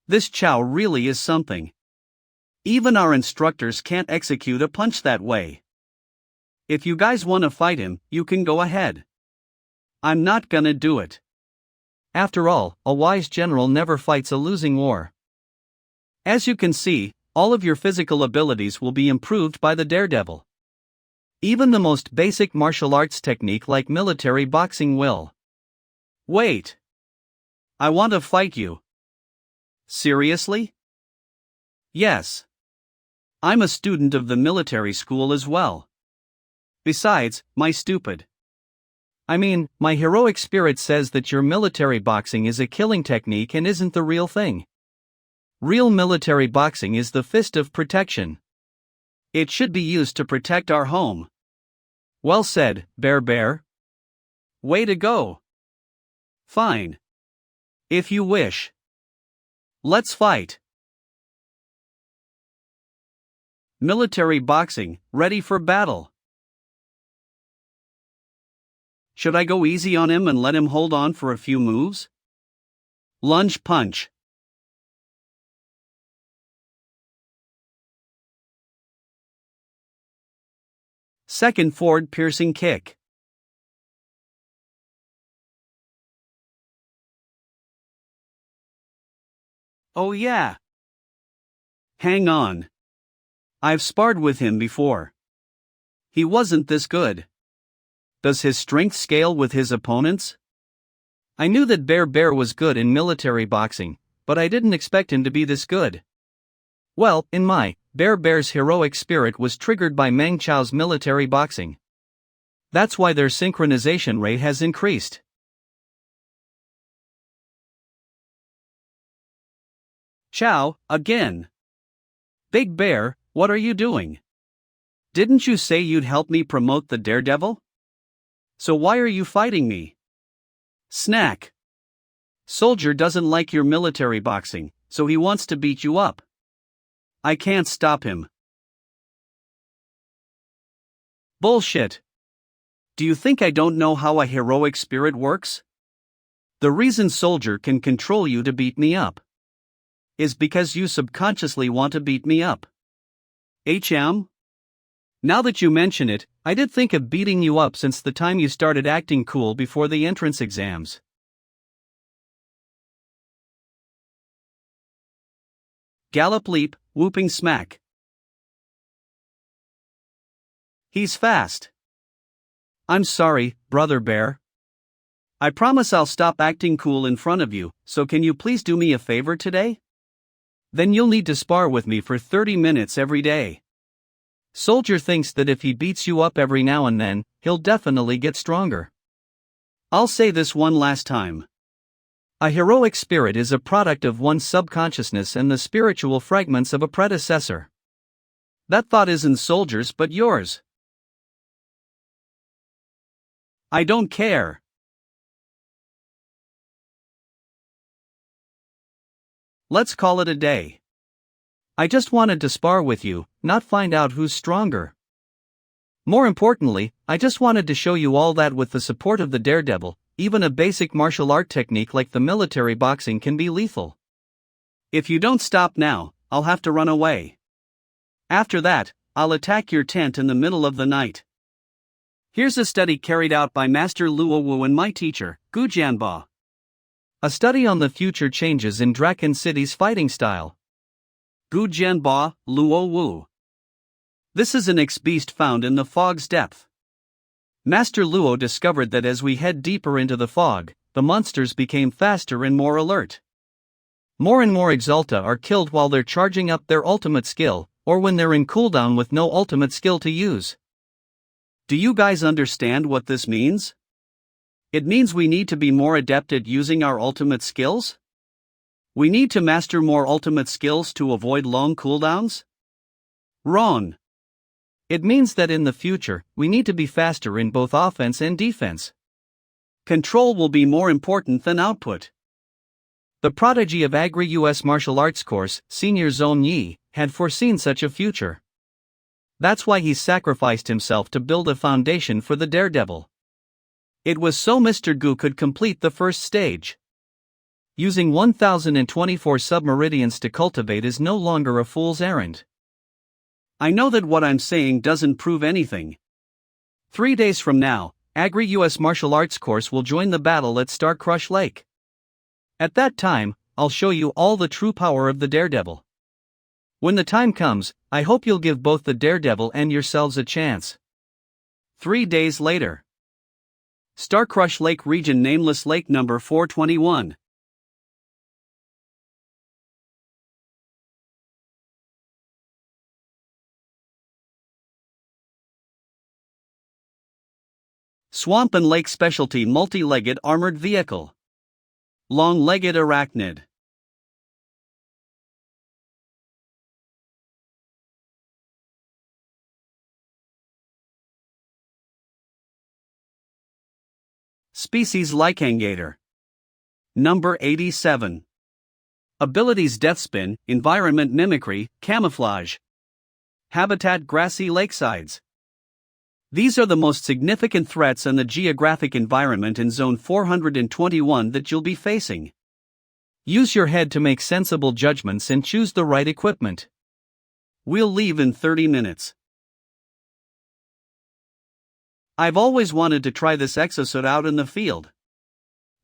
This Chow really is something. Even our instructors can't execute a punch that way. If you guys want to fight him, you can go ahead. I'm not gonna do it. After all, a wise general never fights a losing war. As you can see, all of your physical abilities will be improved by the daredevil. Even the most basic martial arts technique like military boxing will. Wait. I want to fight you. Seriously? Yes. I'm a student of the military school as well. Besides, my heroic spirit says that your military boxing is a killing technique and isn't the real thing. Real military boxing is the fist of protection. It should be used to protect our home. Well said, Bear. Way to go. Fine. If you wish. Let's fight. Military boxing, ready for battle. Should I go easy on him and let him hold on for a few moves? Lunge punch. Second forward piercing kick. Oh yeah. Hang on. I've sparred with him before. He wasn't this good. Does his strength scale with his opponents? I knew that Bear was good in military boxing, but I didn't expect him to be this good. Well, in my, Bear's heroic spirit was triggered by Meng Chow's military boxing. That's why their synchronization rate has increased. Chow, again. Big Bear, what are you doing? Didn't you say you'd help me promote the daredevil? So why are you fighting me? Snack. Soldier doesn't like your military boxing, so he wants to beat you up. I can't stop him. Bullshit. Do you think I don't know how a heroic spirit works? The reason Soldier can control you to beat me up is because you subconsciously want to beat me up. HM? Now that you mention it, I did think of beating you up since the time you started acting cool before the entrance exams. Gallop leap, whooping smack. He's fast. I'm sorry, Brother Bear. I promise I'll stop acting cool in front of you, so can you please do me a favor today? Then you'll need to spar with me for 30 minutes every day. Soldier thinks that if he beats you up every now and then, he'll definitely get stronger. I'll say this one last time. A heroic spirit is a product of one's subconsciousness and the spiritual fragments of a predecessor. That thought isn't Soldier's but yours. I don't care. Let's call it a day. I just wanted to spar with you, not find out who's stronger. More importantly, I just wanted to show you all that with the support of the daredevil, even a basic martial art technique like the military boxing can be lethal. If you don't stop now, I'll have to run away. After that, I'll attack your tent in the middle of the night. Here's a study carried out by Master Luo Wu and my teacher, Gu Jianba. A study on the future changes in Draken City's fighting style. Gu Jianba, Luo Wu. This is an X-beast found in the fog's depth. Master Luo discovered that as we head deeper into the fog, the monsters became faster and more alert. More and more Exalta are killed while they're charging up their ultimate skill, or when they're in cooldown with no ultimate skill to use. Do you guys understand what this means? It means we need to be more adept at using our ultimate skills? We need to master more ultimate skills to avoid long cooldowns? Wrong. It means that in the future, we need to be faster in both offense and defense. Control will be more important than output. The prodigy of Agri-US Martial Arts course, Senior Zone Yi, had foreseen such a future. That's why he sacrificed himself to build a foundation for the daredevil. It was so Mr. Gu could complete the first stage. Using 1024 submeridians to cultivate is no longer a fool's errand. I know that what I'm saying doesn't prove anything. 3 days from now, Agri-US Martial Arts course will join the battle at Star Crush Lake. At that time, I'll show you all the true power of the daredevil. When the time comes, I hope you'll give both the daredevil and yourselves a chance. 3 days later. Star Crush Lake Region, Nameless Lake number 421. Swamp and Lake Specialty Multi-Legged Armored Vehicle. Long-Legged Arachnid. Species Lycangator. Number 87. Abilities: Deathspin, Environment Mimicry, Camouflage. Habitat: Grassy lakesides. These are the most significant threats and the geographic environment in Zone 421 that you'll be facing. Use your head to make sensible judgments and choose the right equipment. We'll leave in 30 minutes. I've always wanted to try this exosuit out in the field.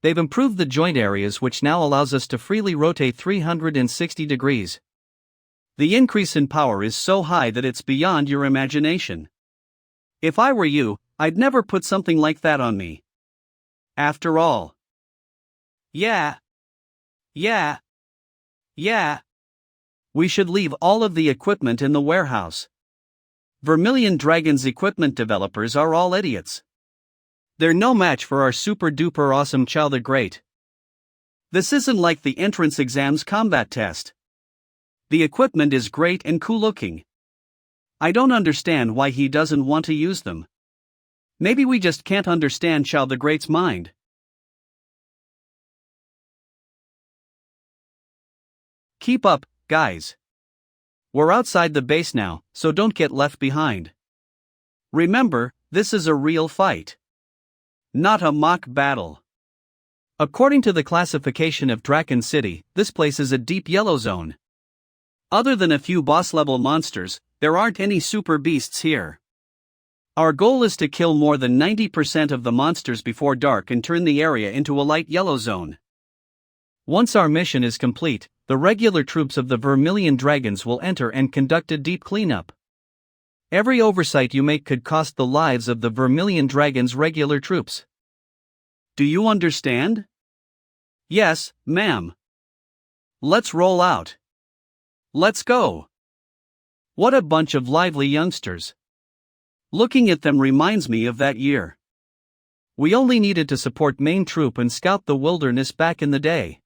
They've improved the joint areas, which now allows us to freely rotate 360 degrees. The increase in power is so high that it's beyond your imagination. If I were you, I'd never put something like that on me. After all. Yeah. We should leave all of the equipment in the warehouse. Vermilion Dragon's equipment developers are all idiots. They're no match for our super duper awesome Chow the Great. This isn't like the entrance exams combat test. The equipment is great and cool looking. I don't understand why he doesn't want to use them. Maybe we just can't understand Chow the Great's mind. Keep up, guys. We're outside the base now, so don't get left behind. Remember, this is a real fight. Not a mock battle. According to the classification of Draken City, this place is a deep yellow zone. Other than a few boss-level monsters, there aren't any super beasts here. Our goal is to kill more than 90% of the monsters before dark and turn the area into a light yellow zone. Once our mission is complete, the regular troops of the Vermilion Dragons will enter and conduct a deep cleanup. Every oversight you make could cost the lives of the Vermilion Dragons' regular troops. Do you understand? Yes, ma'am. Let's roll out. Let's go. What a bunch of lively youngsters. Looking at them reminds me of that year. We only needed to support main troop and scout the wilderness back in the day.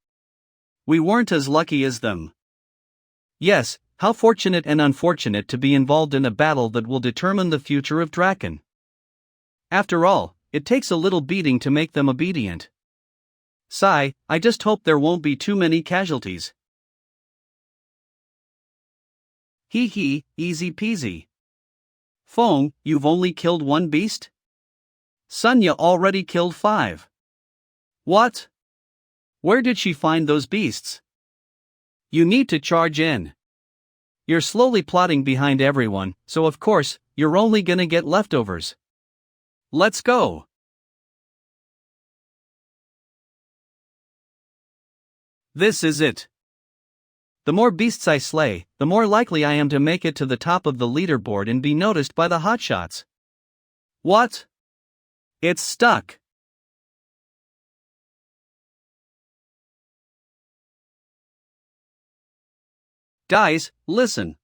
We weren't as lucky as them. Yes, how fortunate and unfortunate to be involved in a battle that will determine the future of Draken. After all, it takes a little beating to make them obedient. Sigh, I just hope there won't be too many casualties. Hee hee, easy peasy. Fong, you've only killed one beast? Sunya already killed 5. What? Where did she find those beasts? You need to charge in. You're slowly plotting behind everyone, so of course, you're only gonna get leftovers. Let's go. This is it. The more beasts I slay, the more likely I am to make it to the top of the leaderboard and be noticed by the hotshots. What? It's stuck. Guys, listen.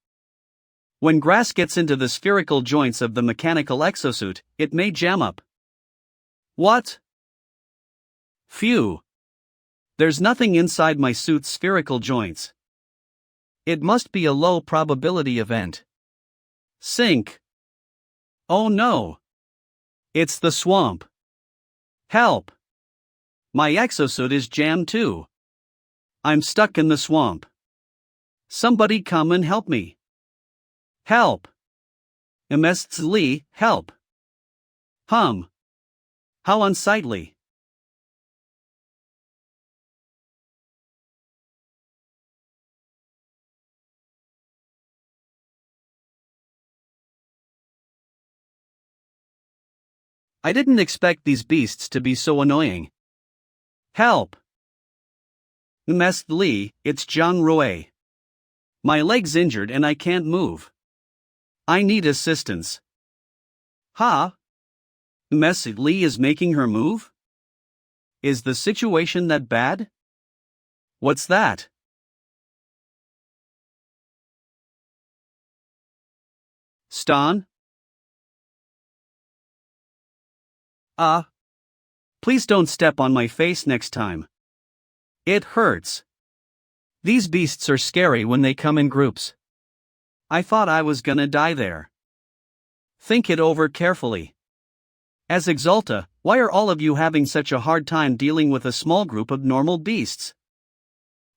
When grass gets into the spherical joints of the mechanical exosuit, it may jam up. What? Phew. There's nothing inside my suit's spherical joints. It must be a low probability event. Sink. Oh no. It's the swamp. Help. My exosuit is jammed too. I'm stuck in the swamp. Somebody come and help me. Help. Immensely, help. How unsightly. I didn't expect these beasts to be so annoying. Help. Immensely, it's Zhang Rui. My leg's injured and I can't move. I need assistance. Immensely is making her move? Is the situation that bad? What's that? Stan? Please don't step on my face next time. It hurts. These beasts are scary when they come in groups. I thought I was gonna die there. Think it over carefully. As Exalta, why are all of you having such a hard time dealing with a small group of normal beasts?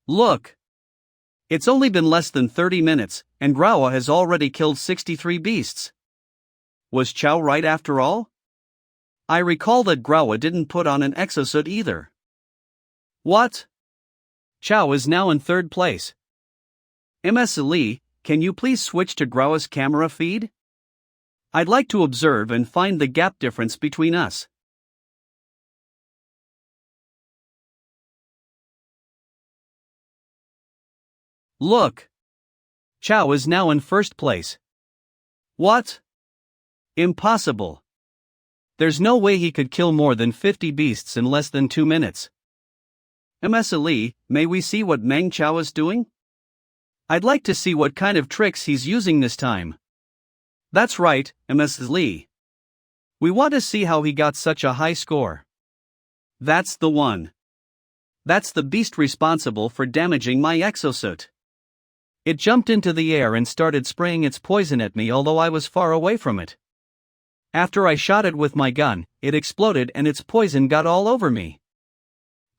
Look. It's only been less than 30 minutes, and Graua has already killed 63 beasts. Was Chao right after all? I recall that Graua didn't put on an exosuit either. What? Chao is now in third place. MS Lee, can you please switch to Graua's camera feed? I'd like to observe and find the gap difference between us. Look. Chao is now in first place. What? Impossible. There's no way he could kill more than 50 beasts in less than 2 minutes. MS Lee, may we see what Meng Chao is doing? I'd like to see what kind of tricks he's using this time. That's right, MS Lee. We want to see how he got such a high score. That's the one. That's the beast responsible for damaging my exosuit. It jumped into the air and started spraying its poison at me although I was far away from it. After I shot it with my gun, it exploded and its poison got all over me.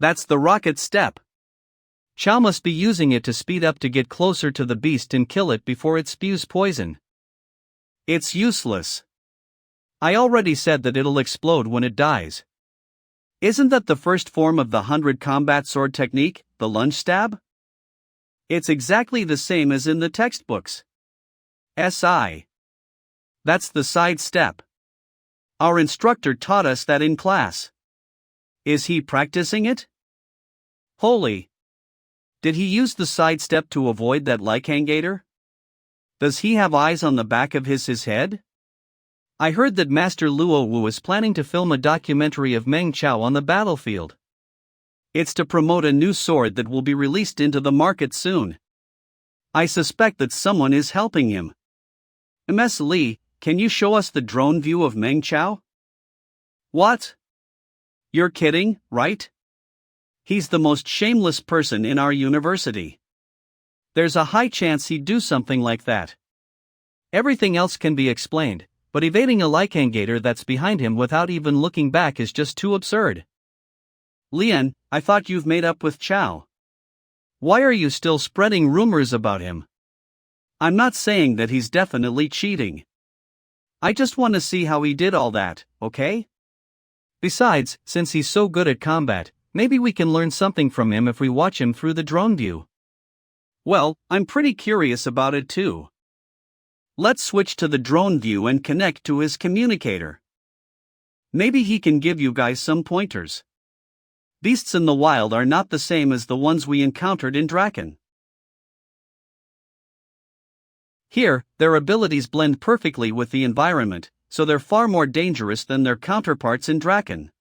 That's the rocket step. Chao must be using it to speed up to get closer to the beast and kill it before it spews poison. It's useless. I already said that it'll explode when it dies. Isn't that the first form of the 100 combat sword technique, the lunge stab? It's exactly the same as in the textbooks. SI. That's the side step. Our instructor taught us that in class. Is he practicing it? Holy. Did he use the side step to avoid that Lycangator? Does he have eyes on the back of his head? I heard that Master Luo Wu is planning to film a documentary of Meng Chao on the battlefield. It's to promote a new sword that will be released into the market soon. I suspect that someone is helping him. MS Lee, can you show us the drone view of Meng Chao? What? You're kidding, right? He's the most shameless person in our university. There's a high chance he'd do something like that. Everything else can be explained, but evading a Lycangator that's behind him without even looking back is just too absurd. Lian, I thought you've made up with Chao. Why are you still spreading rumors about him? I'm not saying that he's definitely cheating. I just want to see how he did all that, okay? Besides, since he's so good at combat, maybe we can learn something from him if we watch him through the drone view. Well, I'm pretty curious about it too. Let's switch to the drone view and connect to his communicator. Maybe he can give you guys some pointers. Beasts in the wild are not the same as the ones we encountered in Draken. Here, their abilities blend perfectly with the environment, so they're far more dangerous than their counterparts in Draken.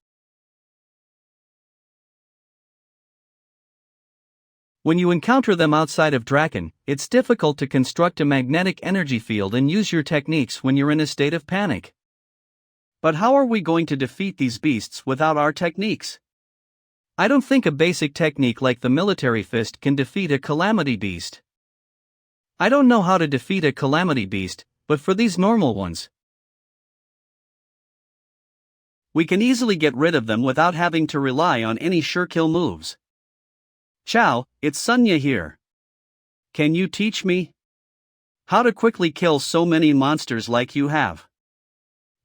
When you encounter them outside of Draken, it's difficult to construct a magnetic energy field and use your techniques when you're in a state of panic. But how are we going to defeat these beasts without our techniques? I don't think a basic technique like the military fist can defeat a calamity beast. I don't know how to defeat a calamity beast, but for these normal ones, we can easily get rid of them without having to rely on any sure kill moves. Ciao, it's Sunya here. Can you teach me how to quickly kill so many monsters like you have?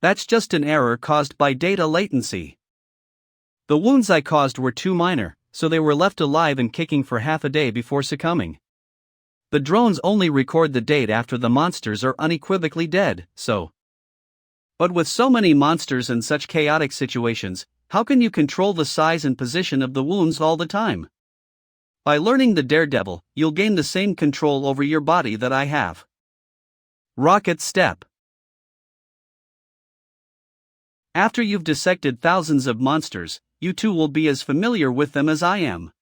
That's just an error caused by data latency. The wounds I caused were too minor, so they were left alive and kicking for half a day before succumbing. The drones only record the date after the monsters are unequivocally dead, so. But with so many monsters and such chaotic situations, how can you control the size and position of the wounds all the time? By learning the Daredevil, you'll gain the same control over your body that I have. Rocket Step. After you've dissected thousands of monsters, you too will be as familiar with them as I am.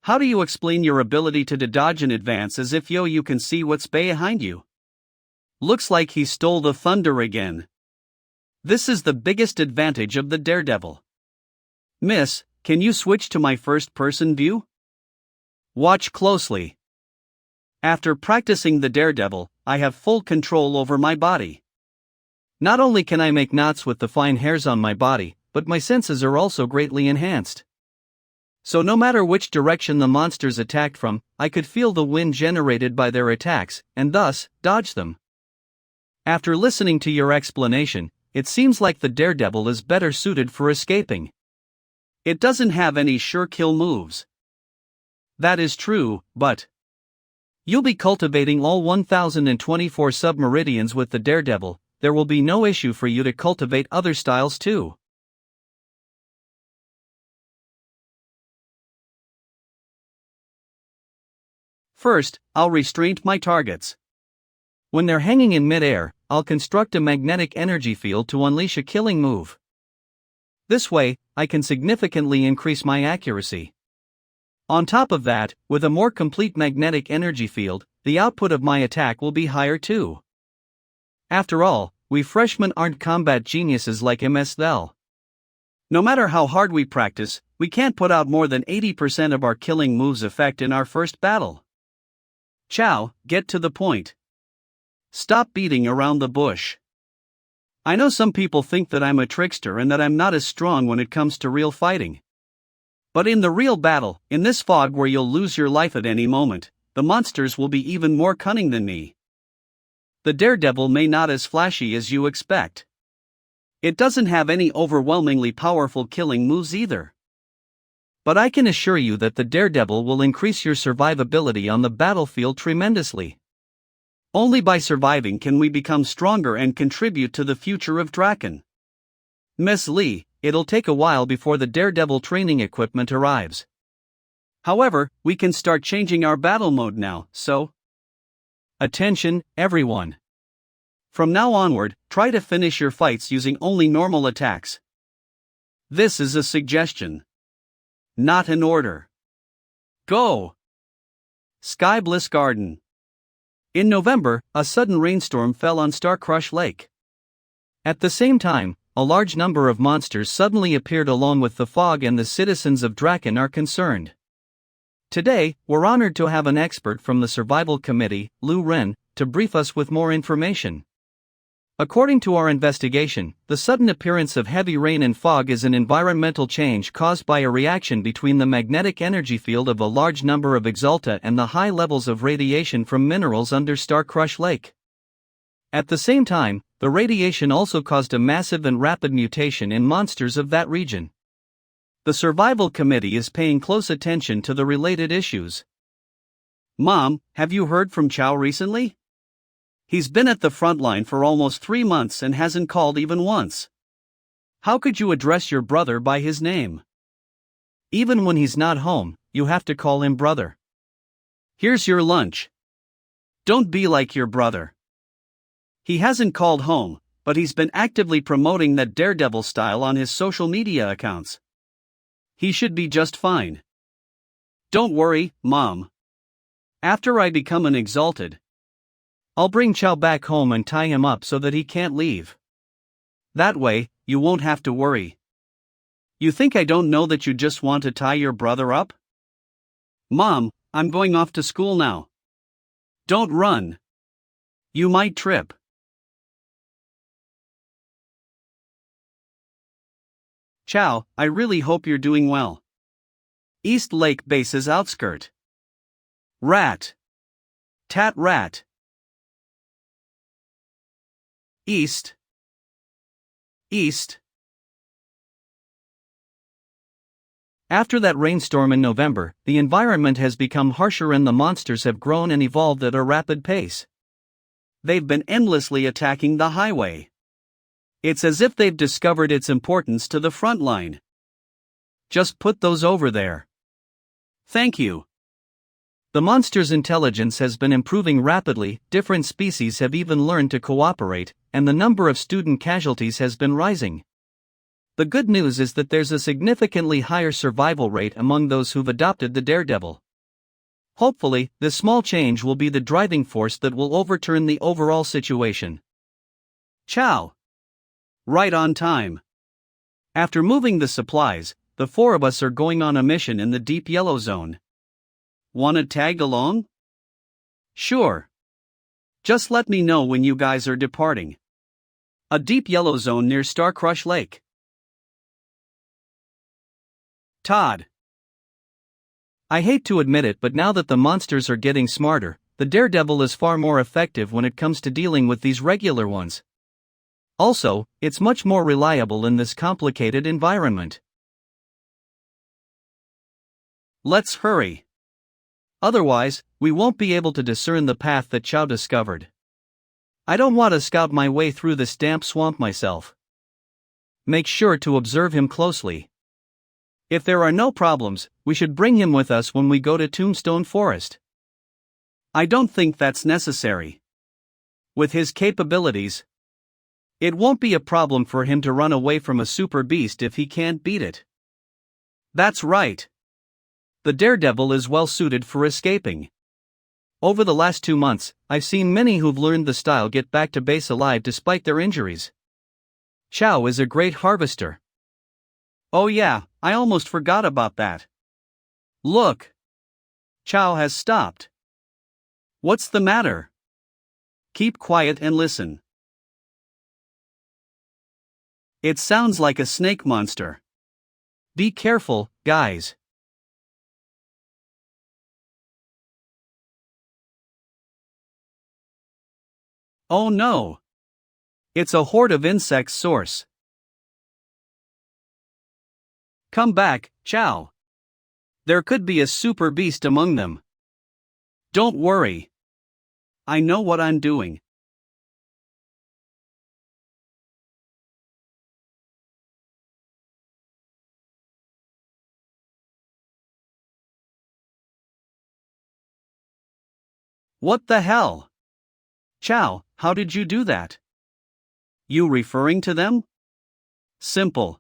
How do you explain your ability to dodge in advance as if you can see what's behind you? Looks like he stole the thunder again. This is the biggest advantage of the Daredevil. Miss, can you switch to my first-person view? Watch closely. After practicing the Daredevil, I have full control over my body. Not only can I make knots with the fine hairs on my body, but my senses are also greatly enhanced. So no matter which direction the monsters attacked from, I could feel the wind generated by their attacks, and thus, dodge them. After listening to your explanation, it seems like the Daredevil is better suited for escaping. It doesn't have any sure kill moves. That is true, but you'll be cultivating all 1024 submeridians with the Daredevil. There will be no issue for you to cultivate other styles too. First, I'll restrain my targets. When they're hanging in mid-air, I'll construct a magnetic energy field to unleash a killing move. This way, I can significantly increase my accuracy. On top of that, with a more complete magnetic energy field, the output of my attack will be higher too. After all, we freshmen aren't combat geniuses like MS Thel. No matter how hard we practice, we can't put out more than 80% of our killing moves' effect in our first battle. Ciao, get to the point. Stop beating around the bush. I know some people think that I'm a trickster and that I'm not as strong when it comes to real fighting. But in the real battle, in this fog where you'll lose your life at any moment, the monsters will be even more cunning than me. The Daredevil may not as flashy as you expect. It doesn't have any overwhelmingly powerful killing moves either. But I can assure you that the Daredevil will increase your survivability on the battlefield tremendously. Only by surviving can we become stronger and contribute to the future of Draken. Miss Lee, it'll take a while before the Daredevil training equipment arrives. However, we can start changing our battle mode now, so attention, everyone. From now onward, try to finish your fights using only normal attacks. This is a suggestion, not an order. Go! Sky Bliss Garden. In November, a sudden rainstorm fell on Starcrush Lake. At the same time, a large number of monsters suddenly appeared along with the fog, and the citizens of Draken are concerned. Today, we're honored to have an expert from the Survival Committee, Lu Ren, to brief us with more information. According to our investigation, the sudden appearance of heavy rain and fog is an environmental change caused by a reaction between the magnetic energy field of a large number of exalta and the high levels of radiation from minerals under Starcrush Lake. At the same time, the radiation also caused a massive and rapid mutation in monsters of that region. The Survival Committee is paying close attention to the related issues. Mom, have you heard from Chow recently? He's been at the front line for almost 3 months and hasn't called even once. How could you address your brother by his name? Even when he's not home, you have to call him brother. Here's your lunch. Don't be like your brother. He hasn't called home, but he's been actively promoting that Daredevil style on his social media accounts. He should be just fine. Don't worry, Mom. After I become an exalted, I'll bring Chow back home and tie him up so that he can't leave. That way, you won't have to worry. You think I don't know that you just want to tie your brother up? Mom, I'm going off to school now. Don't run. You might trip. Chow, I really hope you're doing well. East Lake Base's outskirt. Rat. Tat rat. East. East. After that rainstorm in November, the environment has become harsher and the monsters have grown and evolved at a rapid pace. They've been endlessly attacking the highway. It's as if they've discovered its importance to the front line. Just put those over there. Thank you. The monster's intelligence has been improving rapidly, different species have even learned to cooperate, and the number of student casualties has been rising. The good news is that there's a significantly higher survival rate among those who've adopted the daredevil. Hopefully, this small change will be the driving force that will overturn the overall situation. Chow. Right on time. After moving the supplies, the four of us are going on a mission in the deep yellow zone. Wanna tag along? Sure. Just let me know when you guys are departing. A deep yellow zone near Starcrush Lake. Todd. I hate to admit it, but now that the monsters are getting smarter, the daredevil is far more effective when it comes to dealing with these regular ones. Also, it's much more reliable in this complicated environment. Let's hurry. Otherwise, we won't be able to discern the path that Chow discovered. I don't want to scout my way through this damp swamp myself. Make sure to observe him closely. If there are no problems, we should bring him with us when we go to Tombstone Forest. I don't think that's necessary. With his capabilities, it won't be a problem for him to run away from a super beast if he can't beat it. That's right. The daredevil is well suited for escaping. Over the last 2 months, I've seen many who've learned the style get back to base alive despite their injuries. Chow is a great harvester. Oh yeah, I almost forgot about that. Look. Chow has stopped. What's the matter? Keep quiet and listen. It sounds like a snake monster. Be careful, guys. Oh no. It's a horde of insect source. Come back, Chow. There could be a super beast among them. Don't worry. I know what I'm doing. What the hell? Chow, how did you do that? You referring to them? Simple.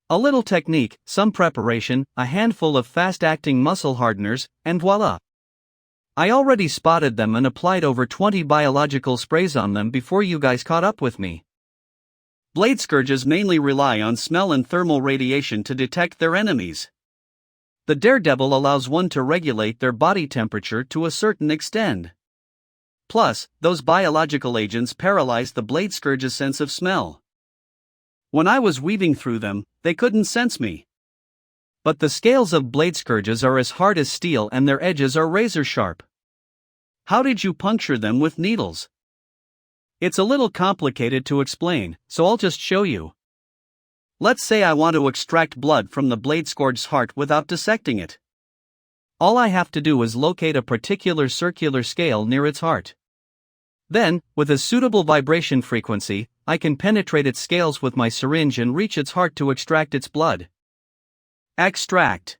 A little technique, some preparation, a handful of fast-acting muscle hardeners, and voila. I already spotted them and applied over 20 biological sprays on them before you guys caught up with me. Blade scourges mainly rely on smell and thermal radiation to detect their enemies. The daredevil allows one to regulate their body temperature to a certain extent. Plus, those biological agents paralyze the blade scourge's sense of smell. When I was weaving through them, they couldn't sense me. But the scales of blade scourges are as hard as steel and their edges are razor sharp. How did you puncture them with needles? It's a little complicated to explain, so I'll just show you. Let's say I want to extract blood from the blade scourge's heart without dissecting it. All I have to do is locate a particular circular scale near its heart. Then, with a suitable vibration frequency, I can penetrate its scales with my syringe and reach its heart to extract its blood. Extract.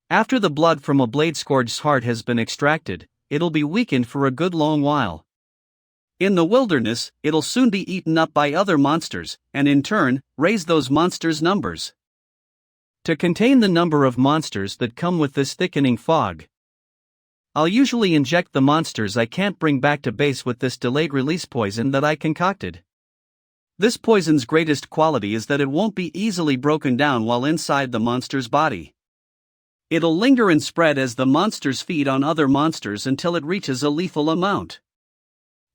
After the blood from a blade scourge's heart has been extracted, it'll be weakened for a good long while. In the wilderness, it'll soon be eaten up by other monsters, and in turn, raise those monsters' numbers. To contain the number of monsters that come with this thickening fog, I'll usually inject the monsters I can't bring back to base with this delayed release poison that I concocted. This poison's greatest quality is that it won't be easily broken down while inside the monster's body. It'll linger and spread as the monsters feed on other monsters until it reaches a lethal amount.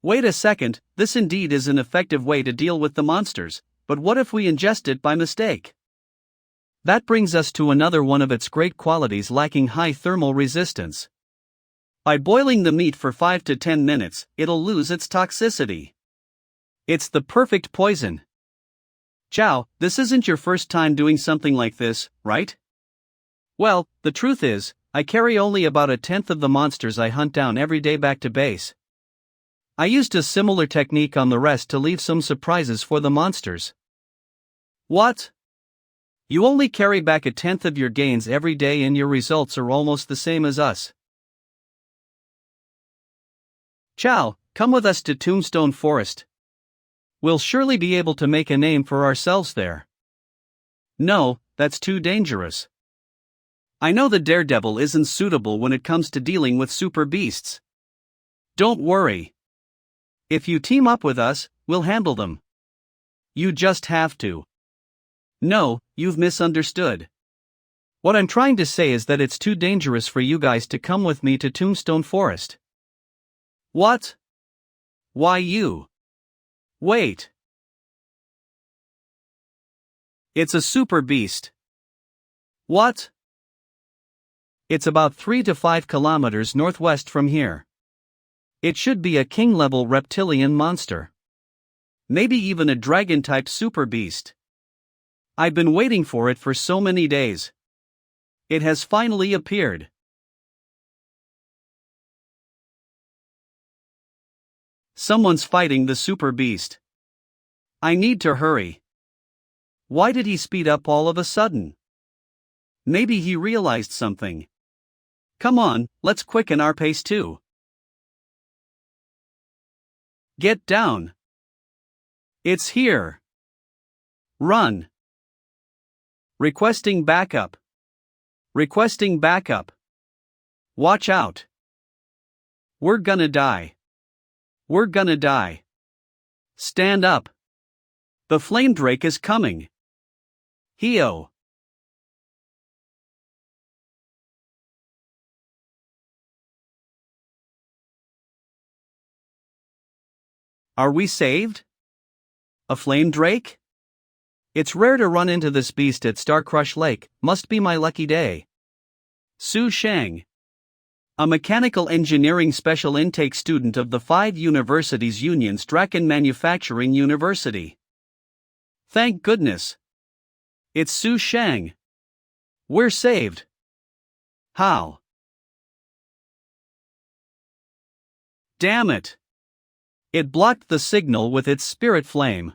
Wait a second, this indeed is an effective way to deal with the monsters, but what if we ingest it by mistake? That brings us to another one of its great qualities lacking high thermal resistance. By boiling the meat for 5 to 10 minutes, it'll lose its toxicity. It's the perfect poison. Chow, this isn't your first time doing something like this, right? Well, the truth is, I carry only about a tenth of the monsters I hunt down every day back to base. I used a similar technique on the rest to leave some surprises for the monsters. What? You only carry back a tenth of your gains every day and your results are almost the same as us. Chow, come with us to Tombstone Forest. We'll surely be able to make a name for ourselves there. No, that's too dangerous. I know the daredevil isn't suitable when it comes to dealing with super beasts. Don't worry. If you team up with us, we'll handle them. You just have to. No, you've misunderstood. What I'm trying to say is that it's too dangerous for you guys to come with me to Tombstone Forest. What? Why you? Wait. It's a super beast. What? It's about 3 to 5 kilometers northwest from here. It should be a king-level reptilian monster. Maybe even a dragon-type super beast. I've been waiting for it for so many days. It has finally appeared. Someone's fighting the super beast. I need to hurry. Why did he speed up all of a sudden? Maybe he realized something. Come on, let's quicken our pace too. Get down. It's here. Run. Requesting backup. Requesting backup. Watch out. We're gonna die. We're gonna die. Stand up. The flame drake is coming. Heo. Are we saved? A flame drake? It's rare to run into this beast at Starcrush Lake, must be my lucky day. Su Shang. A mechanical engineering special intake student of the 5 Universities Union's Draken Manufacturing University. Thank goodness. It's Su Shang. We're saved. How? Damn it. It blocked the signal with its spirit flame.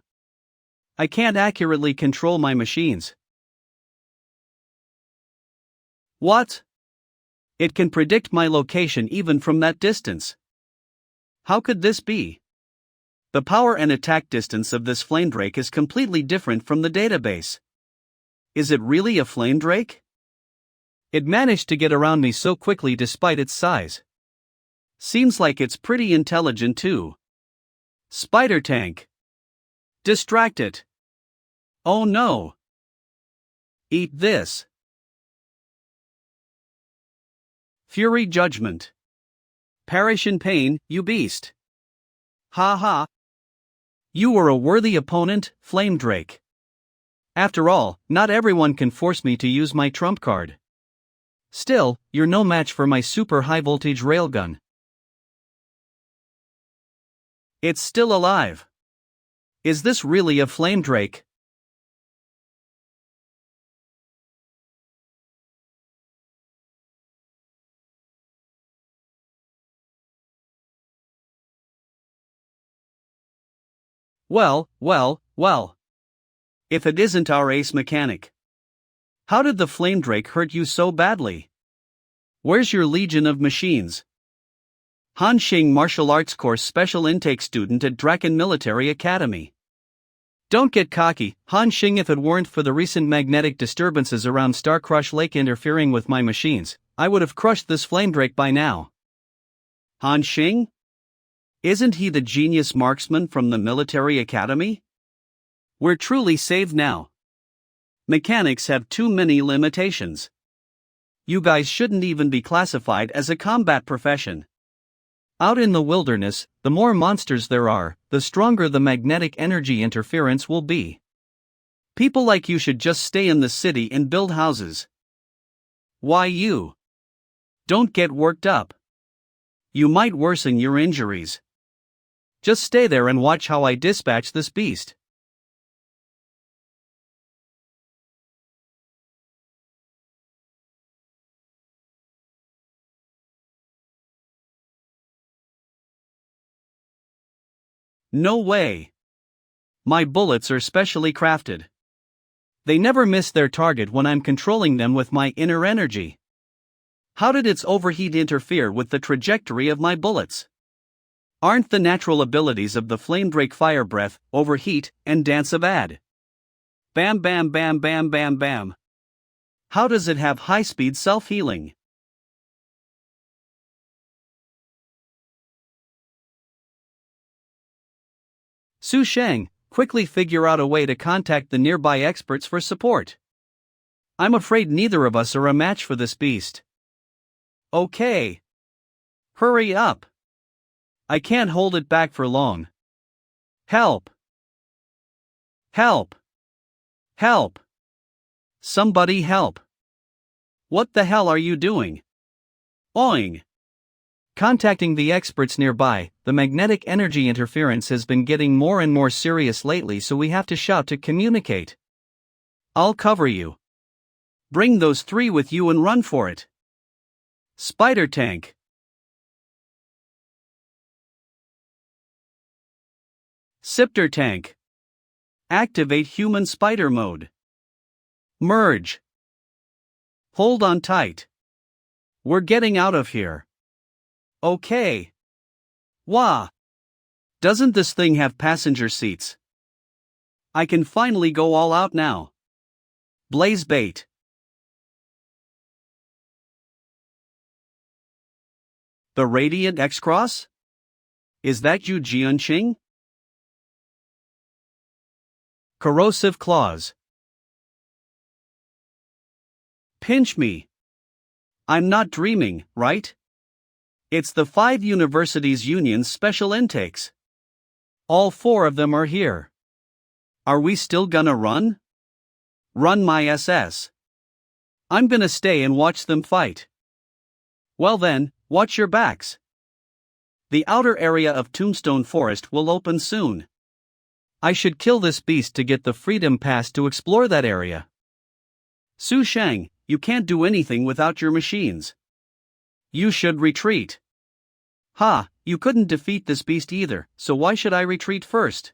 I can't accurately control my machines. What? It can predict my location even from that distance. How could this be? The power and attack distance of this flame drake is completely different from the database. Is it really a flame drake? It managed to get around me so quickly despite its size. Seems like it's pretty intelligent too. Spider tank. Distract it. Oh no. Eat this. Fury judgment. Perish in pain, you beast. Ha ha. You were a worthy opponent, Flame Drake. After all, not everyone can force me to use my trump card. Still, you're no match for my super high voltage railgun. It's still alive. Is this really a Flame Drake? Well. If it isn't our ace mechanic. How did the Flame Drake hurt you so badly? Where's your legion of machines? Han Xing Martial Arts Course Special Intake Student at Draken Military Academy. Don't get cocky, Han Xing. If it weren't for the recent magnetic disturbances around Starcrush Lake interfering with my machines, I would have crushed this flamedrake by now. Han Xing? Isn't he the genius marksman from the military academy? We're truly saved now. Mechanics have too many limitations. You guys shouldn't even be classified as a combat profession. Out in the wilderness, the more monsters there are, the stronger the magnetic energy interference will be. People like you should just stay in the city and build houses. Why you? Don't get worked up. You might worsen your injuries. Just stay there and watch how I dispatch this beast. No way. My bullets are specially crafted. They never miss their target when I'm controlling them with my inner energy. How did its overheat interfere with the trajectory of my bullets? Aren't the natural abilities of the flamedrake fire breath, overheat, and dance a bad? Bam bam bam bam bam bam. How does it have high-speed self-healing? Su Sheng, quickly figure out a way to contact the nearby experts for support. I'm afraid neither of us are a match for this beast. Okay. Hurry up. I can't hold it back for long. Help. Help. Help. Somebody help. What the hell are you doing? Oing. Contacting the experts nearby, the magnetic energy interference has been getting more and more serious lately, so we have to shout to communicate. I'll cover you. Bring those three with you and run for it. Spider tank. Scepter tank. Activate human spider mode. Merge. Hold on tight. We're getting out of here. Okay. Wah. Doesn't this thing have passenger seats? I can finally go all out now. Blaze bait. The Radiant X-Cross? Is that you, Jianqing? Corrosive claws. Pinch me. I'm not dreaming, right? It's the 5 universities union's special intakes. All 4 of them are here. Are we still gonna run? Run my SS. I'm gonna stay and watch them fight. Well then, watch your backs. The outer area of Tombstone Forest will open soon. I should kill this beast to get the Freedom Pass to explore that area. Su Sheng, you can't do anything without your machines. You should retreat. Ha, you couldn't defeat this beast either, so why should I retreat first?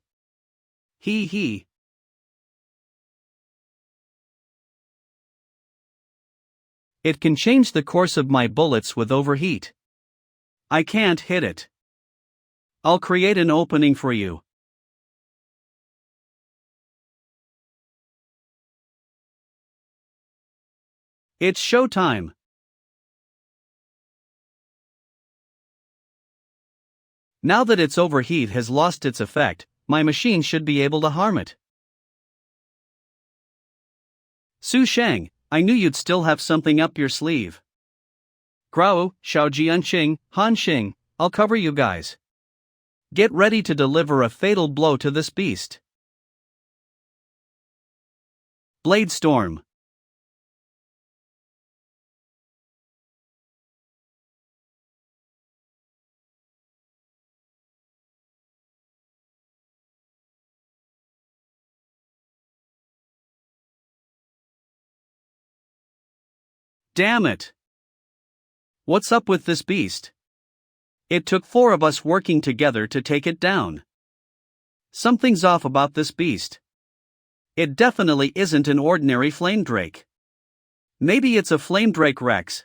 Hee hee. It can change the course of my bullets with overheat. I can't hit it. I'll create an opening for you. It's showtime. Now that its overheat has lost its effect, my machine should be able to harm it. Su Sheng, I knew you'd still have something up your sleeve. Grao, Xiao Jianqing, Han Xing, I'll cover you guys. Get ready to deliver a fatal blow to this beast. Blade Storm. Damn it! What's up with this beast? It took 4 of us working together to take it down. Something's off about this beast. It definitely isn't an ordinary flamedrake. Maybe it's a flamedrake Rex.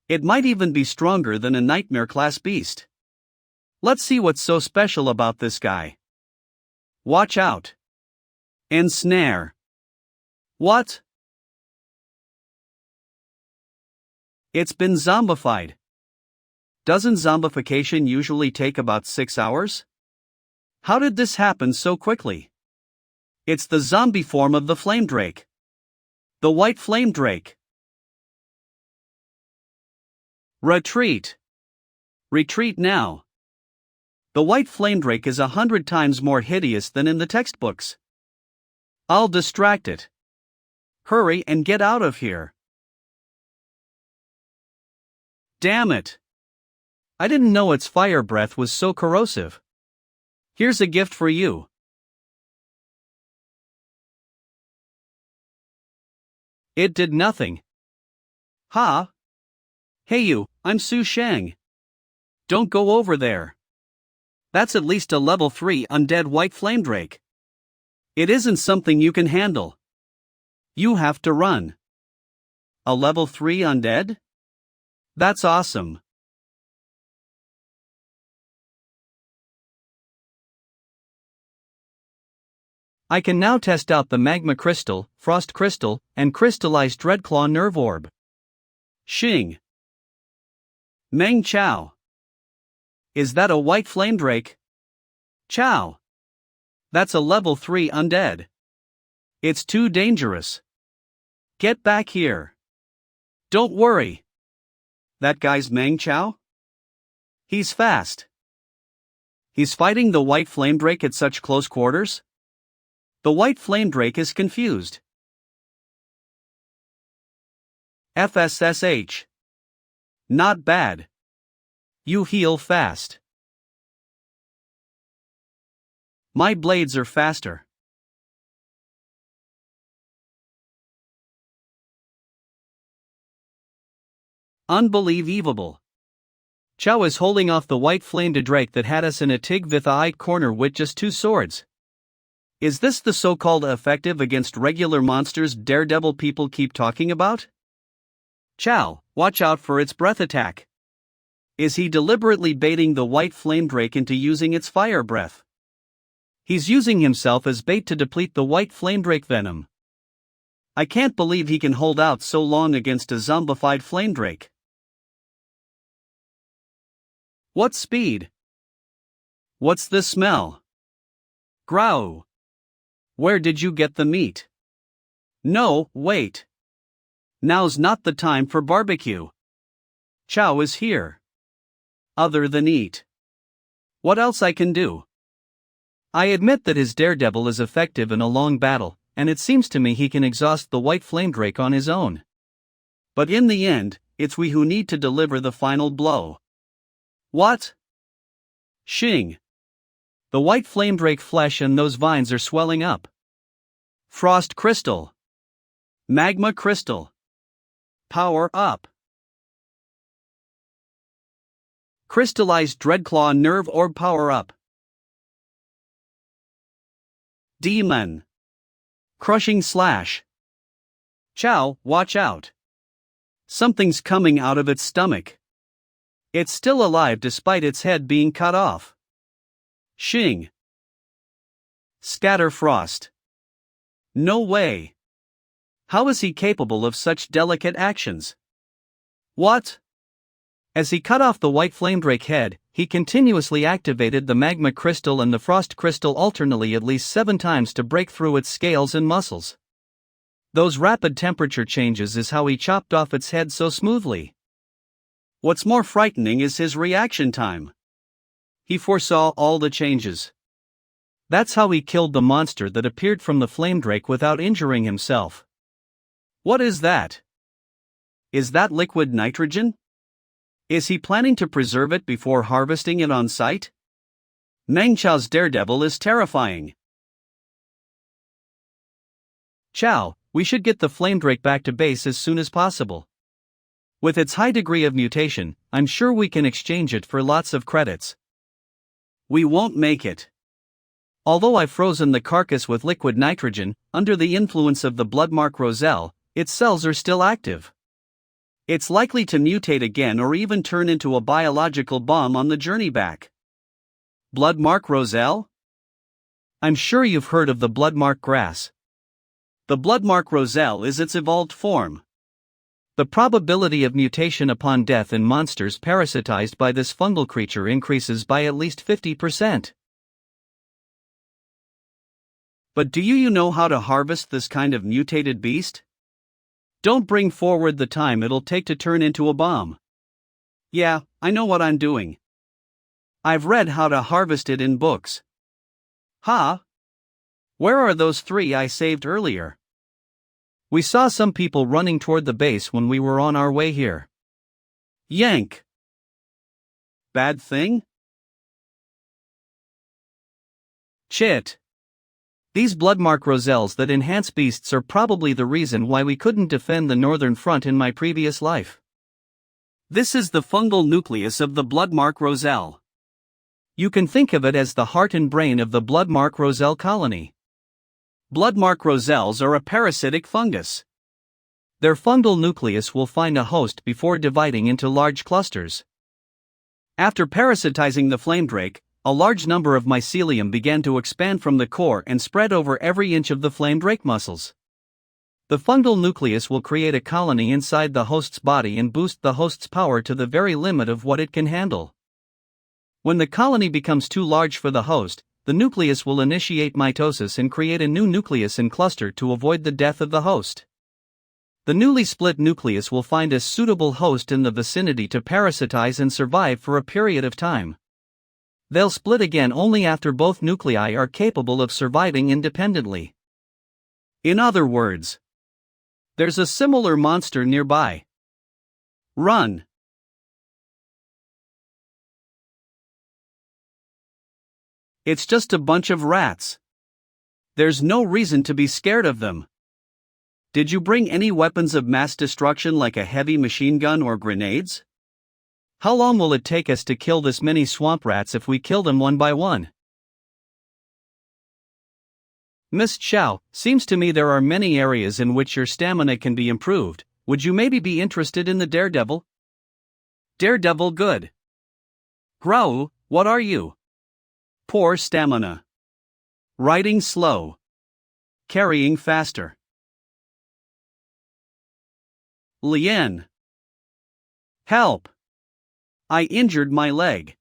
It might even be stronger than a nightmare-class beast. Let's see what's so special about this guy. Watch out. Ensnare. What? It's been zombified. Doesn't zombification usually take about 6 hours? How did this happen so quickly? It's the zombie form of the flame drake. The white flame drake. Retreat. Retreat now. The white flame drake is 100 times more hideous than in the textbooks. I'll distract it. Hurry and get out of here. Damn it. I didn't know its fire breath was so corrosive. Here's a gift for you. It did nothing. Ha! Hey you, I'm Su Sheng. Don't go over there. That's at least a level 3 undead white flame drake. It isn't something you can handle. You have to run. A level 3 undead? That's awesome. I can now test out the magma crystal, frost crystal, and crystallized dreadclaw nerve orb. Xing. Meng Chao. Is that a white flame drake? Chao. That's a level 3 undead. It's too dangerous. Get back here. Don't worry. That guy's Meng Chao? He's fast. He's fighting the white flame drake at such close quarters? The white flame drake is confused. FSSH. Not bad. You heal fast. My blades are faster. Unbelievable. Chao is holding off the white flamed drake that had us in a Tig-Vitha-ite corner with just 2 swords. Is this the so-called effective against regular monsters daredevil people keep talking about? Chao, watch out for its breath attack. Is he deliberately baiting the white flame drake into using its fire breath? He's using himself as bait to deplete the white flame drake venom. I can't believe he can hold out so long against a zombified flame drake. What speed? What's the smell? Growl. Where did you get the meat? No, wait. Now's not the time for barbecue. Chao is here. Other than eat. What else I can do? I admit that his daredevil is effective in a long battle, and it seems to me he can exhaust the white flame drake on his own. But in the end, it's we who need to deliver the final blow. What? Xing. The white flame drake flesh and those vines are swelling up. Frost crystal. Magma crystal. Power up. Crystallized dreadclaw nerve orb power up. Demon. Crushing slash. Chao, watch out. Something's coming out of its stomach. It's still alive despite its head being cut off. Xing. Scatter frost. No way. How is he capable of such delicate actions? What? As he cut off the white flame drake head, he continuously activated the magma crystal and the frost crystal alternately at least 7 times to break through its scales and muscles. Those rapid temperature changes is how he chopped off its head so smoothly. What's more frightening is his reaction time. He foresaw all the changes. That's how he killed the monster that appeared from the flame drake without injuring himself. What is that? Is that liquid nitrogen? Is he planning to preserve it before harvesting it on site? Meng Chao's daredevil is terrifying. Chao, we should get the flame drake back to base as soon as possible. With its high degree of mutation, I'm sure we can exchange it for lots of credits. We won't make it. Although I've frozen the carcass with liquid nitrogen, under the influence of the bloodmark Roselle, its cells are still active. It's likely to mutate again or even turn into a biological bomb on the journey back. Bloodmark Roselle? I'm sure you've heard of the bloodmark grass. The bloodmark roselle is its evolved form. The probability of mutation upon death in monsters parasitized by this fungal creature increases by at least 50%. But do you know how to harvest this kind of mutated beast? Don't bring forward the time it'll take to turn into a bomb. Yeah, I know what I'm doing. I've read how to harvest it in books. Huh? Where are those 3 I saved earlier? We saw some people running toward the base when we were on our way here. Yank. Bad thing? Chit. These bloodmark roselles that enhance beasts are probably the reason why we couldn't defend the northern front in my previous life. This is the fungal nucleus of the bloodmark roselle. You can think of it as the heart and brain of the bloodmark roselle colony. Bloodmark roselles are a parasitic fungus. Their fungal nucleus will find a host before dividing into large clusters. After parasitizing the flamedrake, a large number of mycelium began to expand from the core and spread over every inch of the flamedrake muscles. The fungal nucleus will create a colony inside the host's body and boost the host's power to the very limit of what it can handle. When the colony becomes too large for the host, the nucleus will initiate mitosis and create a new nucleus and cluster to avoid the death of the host. The newly split nucleus will find a suitable host in the vicinity to parasitize and survive for a period of time. They'll split again only after both nuclei are capable of surviving independently. In other words, there's a similar monster nearby. Run! It's just a bunch of rats. There's no reason to be scared of them. Did you bring any weapons of mass destruction like a heavy machine gun or grenades? How long will it take us to kill this many swamp rats if we kill them one by one? Miss Chow, seems to me there are many areas in which your stamina can be improved. Would you maybe be interested in the daredevil? Daredevil good. Grau, what are you? Poor stamina. Riding slow. Carrying faster. Lien. Help! I injured my leg.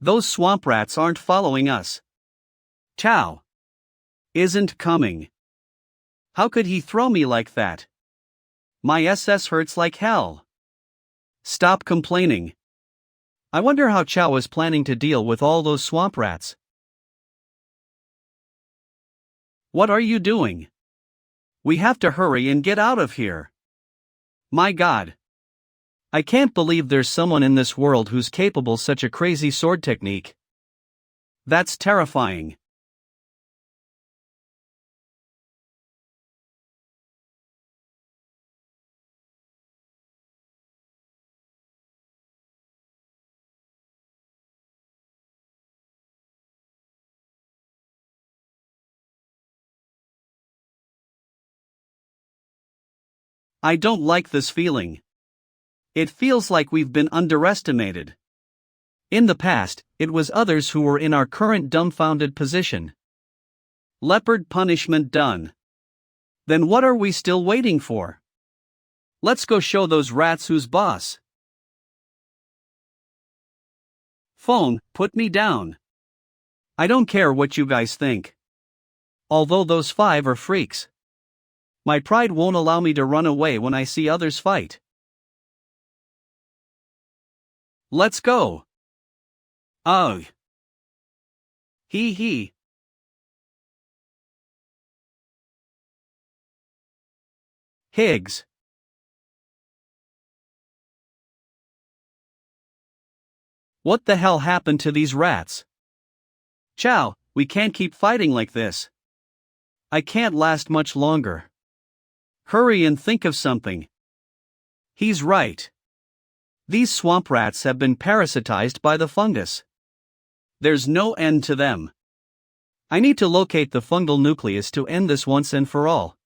Those swamp rats aren't following us. Chow. Isn't coming. How could he throw me like that? My SS hurts like hell. Stop complaining. I wonder how Chow is planning to deal with all those swamp rats. What are you doing? We have to hurry and get out of here. My God. I can't believe there's someone in this world who's capable such a crazy sword technique. That's terrifying. I don't like this feeling. It feels like we've been underestimated. In the past, it was others who were in our current dumbfounded position. Leopard punishment done. Then what are we still waiting for? Let's go show those rats who's boss. Phone, put me down. I don't care what you guys think. Although those 5 are freaks. My pride won't allow me to run away when I see others fight. Let's go. Ugh. Hee. Higgs. What the hell happened to these rats? Chow, we can't keep fighting like this. I can't last much longer. Hurry and think of something. He's right. These swamp rats have been parasitized by the fungus. There's no end to them. I need to locate the fungal nucleus to end this once and for all.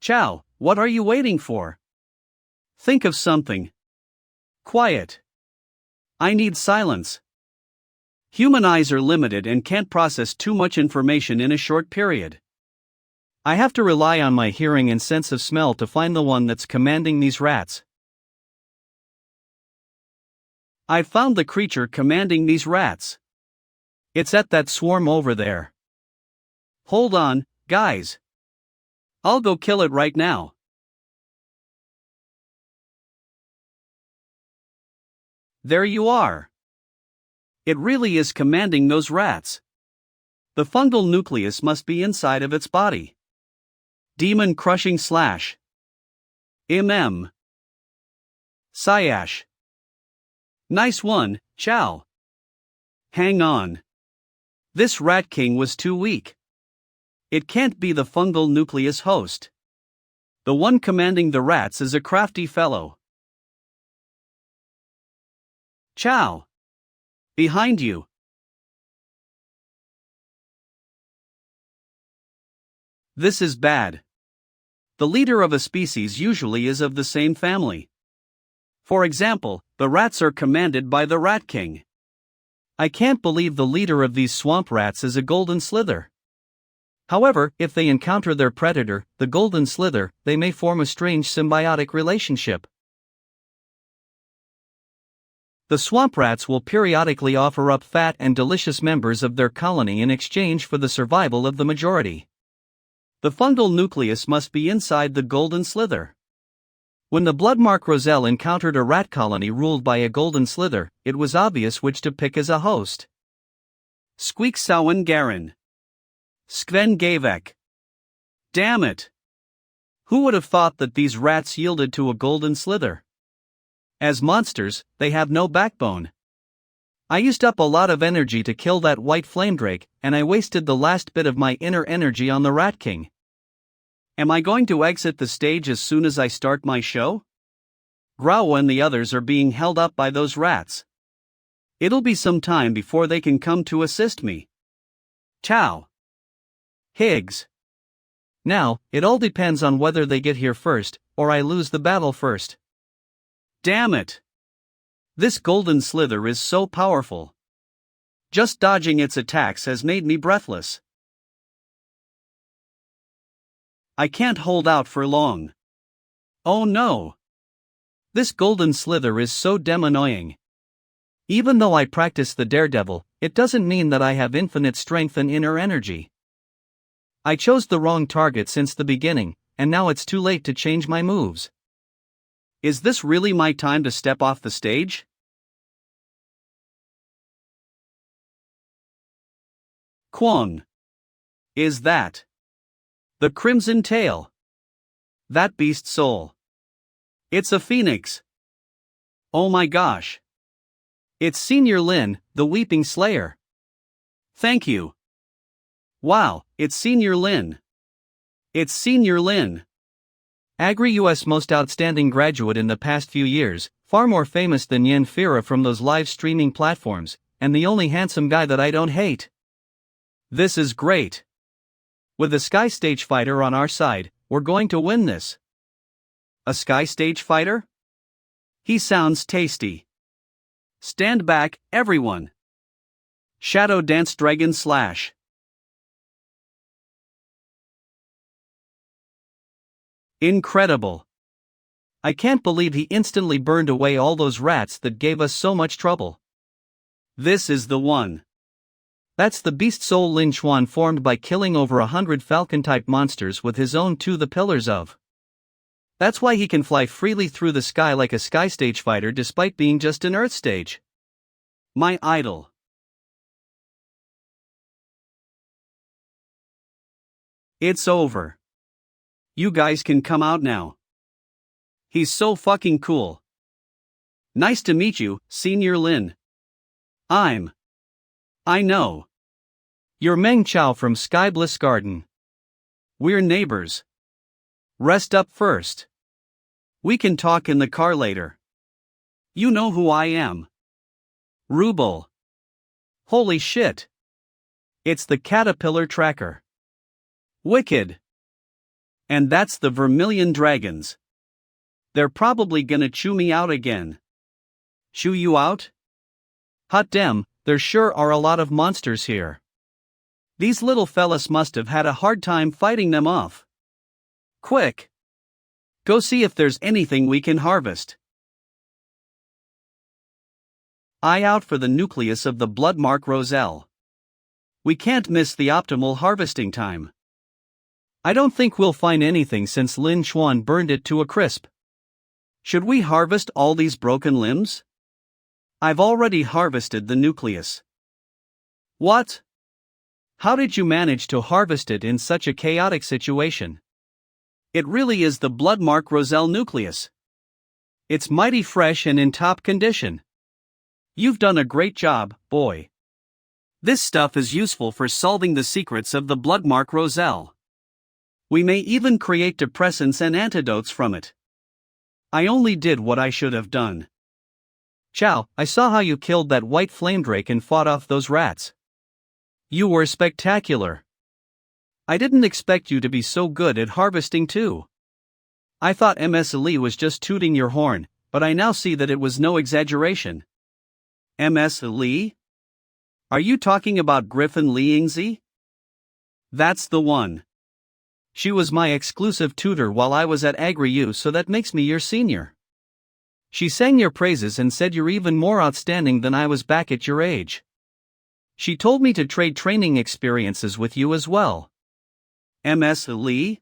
Chow, what are you waiting for? Think of something. Quiet. I need silence. Human eyes are limited and can't process too much information in a short period. I have to rely on my hearing and sense of smell to find the one that's commanding these rats. I've found the creature commanding these rats. It's at that swarm over there. Hold on, guys. I'll go kill it right now. There you are. It really is commanding those rats. The fungal nucleus must be inside of its body. Demon crushing slash. Sayash. Nice one, Chow. Hang on. This rat king was too weak. It can't be the fungal nucleus host. The one commanding the rats is a crafty fellow. Chow. Behind you. This is bad. The leader of a species usually is of the same family. For example, the rats are commanded by the Rat King. I can't believe the leader of these swamp rats is a golden slither. However, if they encounter their predator, the golden slither, they may form a strange symbiotic relationship. The swamp rats will periodically offer up fat and delicious members of their colony in exchange for the survival of the majority. The fungal nucleus must be inside the golden slither. When the Bloodmark Roselle encountered a rat colony ruled by a golden slither, it was obvious which to pick as a host. Squeak Sawan Garin. Skven Gavek. Damn it! Who would have thought that these rats yielded to a golden slither? As monsters, they have no backbone. I used up a lot of energy to kill that white flamedrake, and I wasted the last bit of my inner energy on the Rat King. Am I going to exit the stage as soon as I start my show? Grau and the others are being held up by those rats. It'll be some time before they can come to assist me. Chow. Higgs. Now, it all depends on whether they get here first, or I lose the battle first. Damn it! This golden slither is so powerful. Just dodging its attacks has made me breathless. I can't hold out for long. Oh no! This golden slither is so damn annoying. Even though I practice the daredevil, it doesn't mean that I have infinite strength and inner energy. I chose the wrong target since the beginning, and now it's too late to change my moves. Is this really my time to step off the stage? Kwang. Is that the Crimson Tail? That beast soul. It's a phoenix. Oh my gosh. It's Senior Lin, the Weeping Slayer. Thank you. Wow, it's Senior Lin. It's Senior Lin. Agri-US most outstanding graduate in the past few years, far more famous than Yen Fira from those live streaming platforms, and the only handsome guy that I don't hate. This is great. With the Sky Stage Fighter on our side, we're going to win this. A Sky Stage Fighter? He sounds tasty. Stand back, everyone. Shadow Dance Dragon Slash. Incredible. I can't believe he instantly burned away all those rats that gave us so much trouble. This is the one. That's the beast soul Lin Chuan formed by killing over 100 falcon-type monsters with his own the pillars of. That's why he can fly freely through the sky like a Sky Stage Fighter despite being just an Earth stage. My idol. It's over. You guys can come out now. He's so fucking cool. Nice to meet you, Senior Lin. I know. You're Meng Chao from Sky Bliss Garden. We're neighbors. Rest up first. We can talk in the car later. You know who I am. Ruble. Holy shit. It's the caterpillar tracker. Wicked. And that's the Vermilion Dragons. They're probably gonna chew me out again. Chew you out? Hot damn, there sure are a lot of monsters here. These little fellas must have had a hard time fighting them off. Quick! Go see if there's anything we can harvest. Eye out for the nucleus of the bloodmark roselle. We can't miss the optimal harvesting time. I don't think we'll find anything since Lin Chuan burned it to a crisp. Should we harvest all these broken limbs? I've already harvested the nucleus. What? How did you manage to harvest it in such a chaotic situation? It really is the bloodmark roselle nucleus. It's mighty fresh and in top condition. You've done a great job, boy. This stuff is useful for solving the secrets of the bloodmark roselle. We may even create depressants and antidotes from it. I only did what I should have done. Chow, I saw how you killed that white flamedrake and fought off those rats. You were spectacular. I didn't expect you to be so good at harvesting too. I thought Ms. Li was just tooting your horn, but I now see that it was no exaggeration. Ms. Li? Are you talking about Griffin Li Yingzi? That's the one. She was my exclusive tutor while I was at Agri-U, so that makes me your senior. She sang your praises and said you're even more outstanding than I was back at your age. She told me to trade training experiences with you as well. Ms. Li?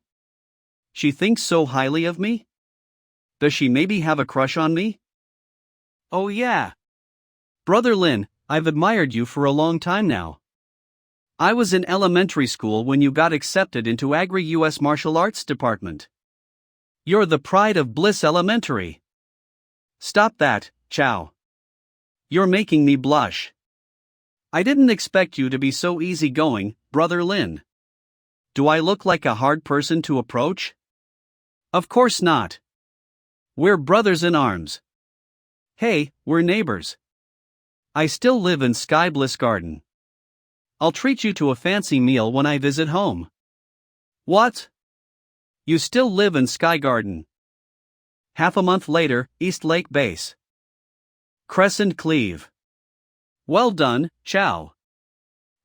She thinks so highly of me? Does she maybe have a crush on me? Oh yeah. Brother Lin, I've admired you for a long time now. I was in elementary school when you got accepted into Agri-US Martial Arts Department. You're the pride of Bliss Elementary. Stop that, Chow. You're making me blush. I didn't expect you to be so easygoing, Brother Lin. Do I look like a hard person to approach? Of course not. We're brothers in arms. Hey, we're neighbors. I still live in Sky Bliss Garden. I'll treat you to a fancy meal when I visit home. What? You still live in Sky Garden? Half a month later, East Lake Base. Crescent Cleave. Well done, Chow.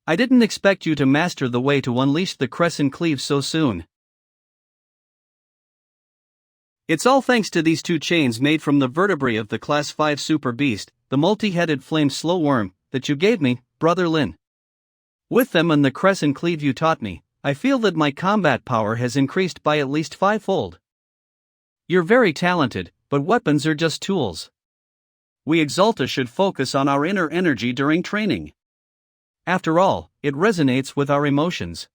I didn't expect you to master the way to unleash the Crescent Cleave so soon. It's all thanks to these two chains made from the vertebrae of the Class 5 Super Beast, the multi-headed flame slow worm, that you gave me, Brother Lin. With them and the Crescent Cleave you taught me, I feel that my combat power has increased by at least 5-fold. You're very talented, but weapons are just tools. We Exalta should focus on our inner energy during training. After all, it resonates with our emotions.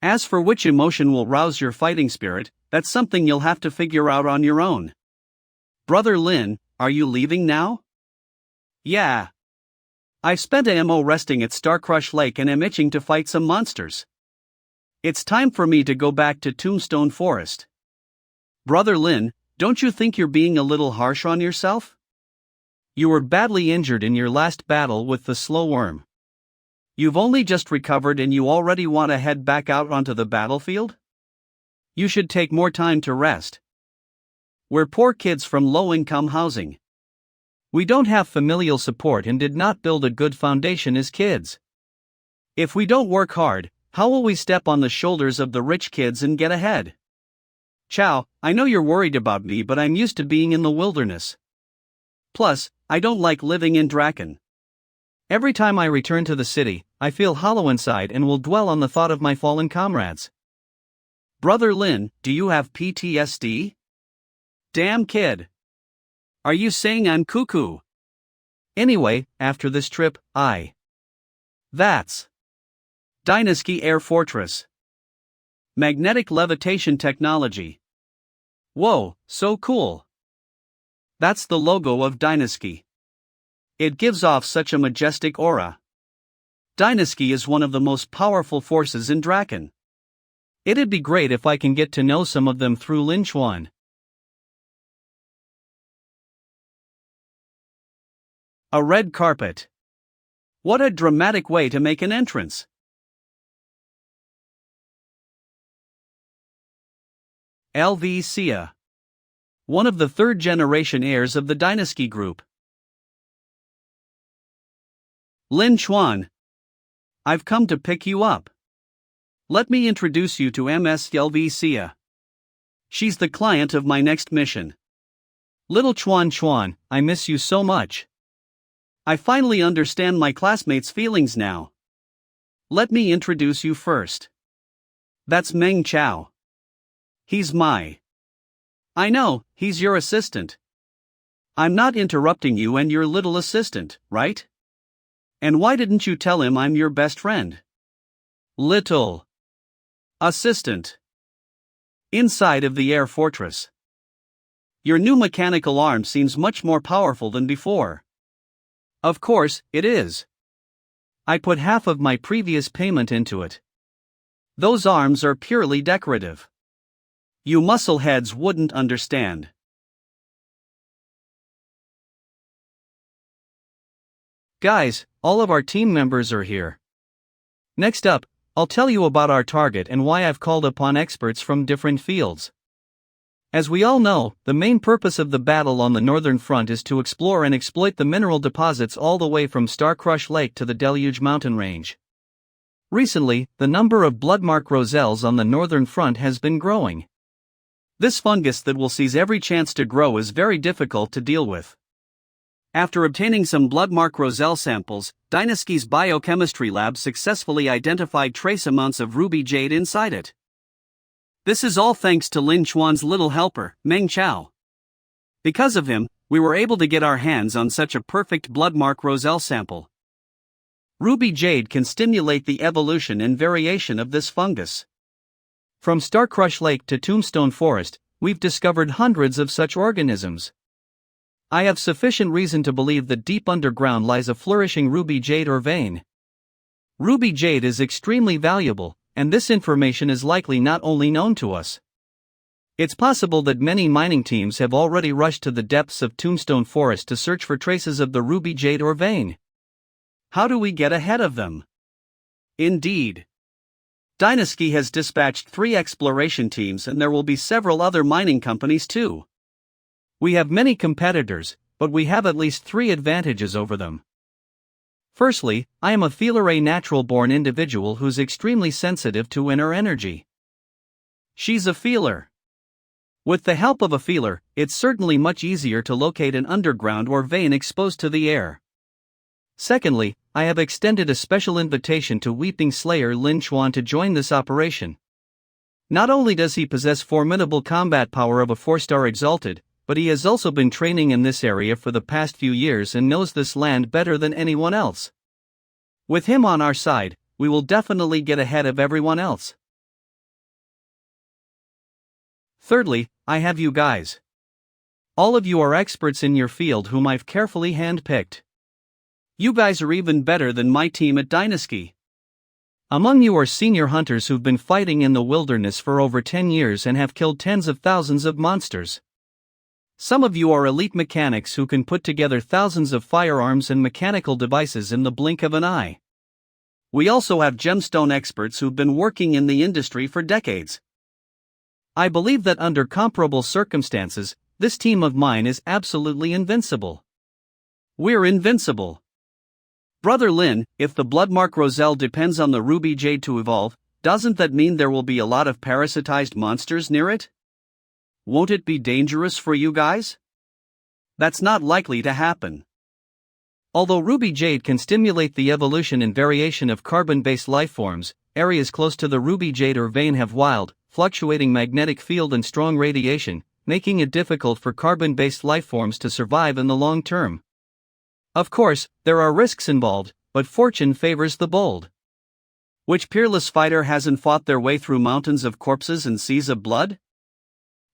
As for which emotion will rouse your fighting spirit, that's something you'll have to figure out on your own. Brother Lin, are you leaving now? Yeah. I've spent a MO resting at Starcrush Lake and am itching to fight some monsters. It's time for me to go back to Tombstone Forest. Brother Lin, don't you think you're being a little harsh on yourself? You were badly injured in your last battle with the slow worm. You've only just recovered and you already want to head back out onto the battlefield? You should take more time to rest. We're poor kids from low-income housing. We don't have familial support and did not build a good foundation as kids. If we don't work hard, how will we step on the shoulders of the rich kids and get ahead? Chow, I know you're worried about me, but I'm used to being in the wilderness. Plus, I don't like living in Draken. Every time I return to the city, I feel hollow inside and will dwell on the thought of my fallen comrades. Brother Lin, do you have PTSD? Damn kid. Are you saying I'm cuckoo? Anyway, after this trip, That's Dynasty Air Fortress. Magnetic levitation technology. Whoa, so cool. That's the logo of Dynasty. It gives off such a majestic aura. Dynasty is one of the most powerful forces in Draken. It'd be great if I can get to know some of them through Lin Chuan. A red carpet. What a dramatic way to make an entrance. LV Sia. One of the third-generation heirs of the Dynasty Group. Lin Chuan. I've come to pick you up. Let me introduce you to Ms. Yelvisia. She's the client of my next mission. Little Chuan, I miss you so much. I finally understand my classmates' feelings now. Let me introduce you first. That's Meng Chao. He's I know, he's your assistant. I'm not interrupting you and your little assistant, right? And why didn't you tell him I'm your best friend? Little assistant. Inside of the air fortress. Your new mechanical arm seems much more powerful than before. Of course, it is. I put half of my previous payment into it. Those arms are purely decorative. You muscleheads wouldn't understand. Guys, all of our team members are here. Next up, I'll tell you about our target and why I've called upon experts from different fields. As we all know, the main purpose of the battle on the northern front is to explore and exploit the mineral deposits all the way from Starcrush Lake to the Deluge mountain range. Recently, the number of bloodmark roselles on the northern front has been growing. This fungus that will seize every chance to grow is very difficult to deal with. After obtaining some bloodmark roselle samples, Dynasky's biochemistry lab successfully identified trace amounts of ruby jade inside it. This is all thanks to Lin Chuan's little helper, Meng Chao. Because of him, we were able to get our hands on such a perfect bloodmark roselle sample. Ruby jade can stimulate the evolution and variation of this fungus. From Starcrush Lake to Tombstone Forest, we've discovered hundreds of such organisms. I have sufficient reason to believe that deep underground lies a flourishing ruby jade or vein. Ruby jade is extremely valuable, and this information is likely not only known to us. It's possible that many mining teams have already rushed to the depths of Tombstone Forest to search for traces of the ruby jade or vein. How do we get ahead of them? Indeed. Dynasky has dispatched 3 exploration teams and there will be several other mining companies too. We have many competitors, but we have at least 3 advantages over them. Firstly, I am a feeler, a natural-born individual who's extremely sensitive to inner energy. She's a feeler. With the help of a feeler, it's certainly much easier to locate an underground or vein exposed to the air. Secondly, I have extended a special invitation to Weeping Slayer Lin Chuan to join this operation. Not only does he possess formidable combat power of a 4-star exalted, but he has also been training in this area for the past few years and knows this land better than anyone else. With him on our side, we will definitely get ahead of everyone else. Thirdly, I have you guys. All of you are experts in your field whom I've carefully handpicked. You guys are even better than my team at Dynasky. Among you are senior hunters who've been fighting in the wilderness for over 10 years and have killed tens of thousands of monsters. Some of you are elite mechanics who can put together thousands of firearms and mechanical devices in the blink of an eye. We also have gemstone experts who've been working in the industry for decades. I believe that under comparable circumstances, this team of mine is absolutely invincible. We're invincible. Brother Lin, if the bloodmark roselle depends on the ruby jade to evolve, doesn't that mean there will be a lot of parasitized monsters near it? Won't it be dangerous for you guys? That's not likely to happen. Although ruby jade can stimulate the evolution and variation of carbon-based lifeforms, areas close to the ruby jade or vein have wild, fluctuating magnetic field and strong radiation, making it difficult for carbon-based lifeforms to survive in the long term. Of course, there are risks involved, but fortune favors the bold. Which peerless fighter hasn't fought their way through mountains of corpses and seas of blood?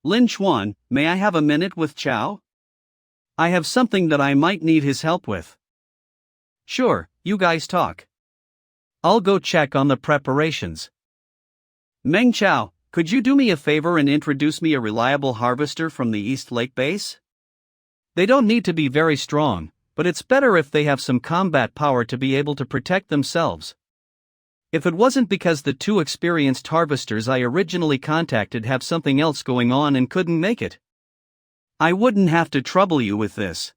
Lin Chuan, may I have a minute with Chao? I have something that I might need his help with. Sure, you guys talk. I'll go check on the preparations. Meng Chao, could you do me a favor and introduce me a reliable harvester from the East Lake base? They don't need to be very strong, but it's better if they have some combat power to be able to protect themselves. If it wasn't because the 2 experienced harvesters I originally contacted have something else going on and couldn't make it, I wouldn't have to trouble you with this.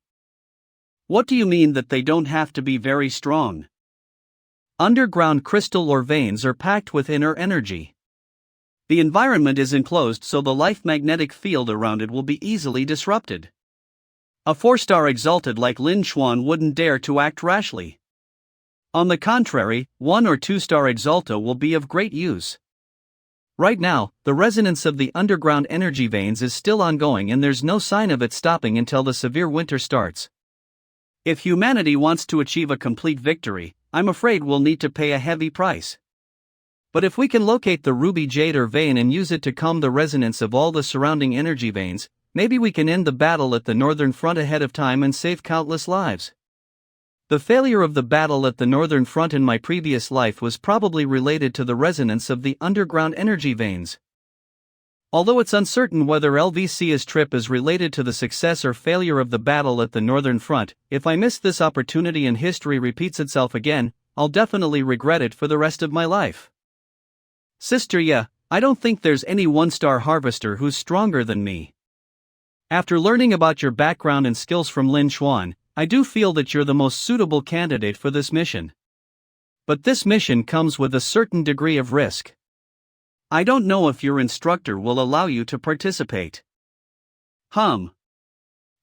What do you mean that they don't have to be very strong? Underground crystal or veins are packed with inner energy. The environment is enclosed so the life magnetic field around it will be easily disrupted. A 4-star exalted like Lin Xuan wouldn't dare to act rashly. On the contrary, 1 or 2-star exalta will be of great use. Right now, the resonance of the underground energy veins is still ongoing and there's no sign of it stopping until the severe winter starts. If humanity wants to achieve a complete victory, I'm afraid we'll need to pay a heavy price. But if we can locate the ruby jade or vein and use it to calm the resonance of all the surrounding energy veins, maybe we can end the battle at the northern front ahead of time and save countless lives. The failure of the battle at the northern front in my previous life was probably related to the resonance of the underground energy veins. Although it's uncertain whether LVC's trip is related to the success or failure of the battle at the northern front, if I miss this opportunity and history repeats itself again, I'll definitely regret it for the rest of my life. Sister, yeah, I don't think there's any 1-star harvester who's stronger than me. After learning about your background and skills from Lin Xuan, I do feel that you're the most suitable candidate for this mission. But this mission comes with a certain degree of risk. I don't know if your instructor will allow you to participate.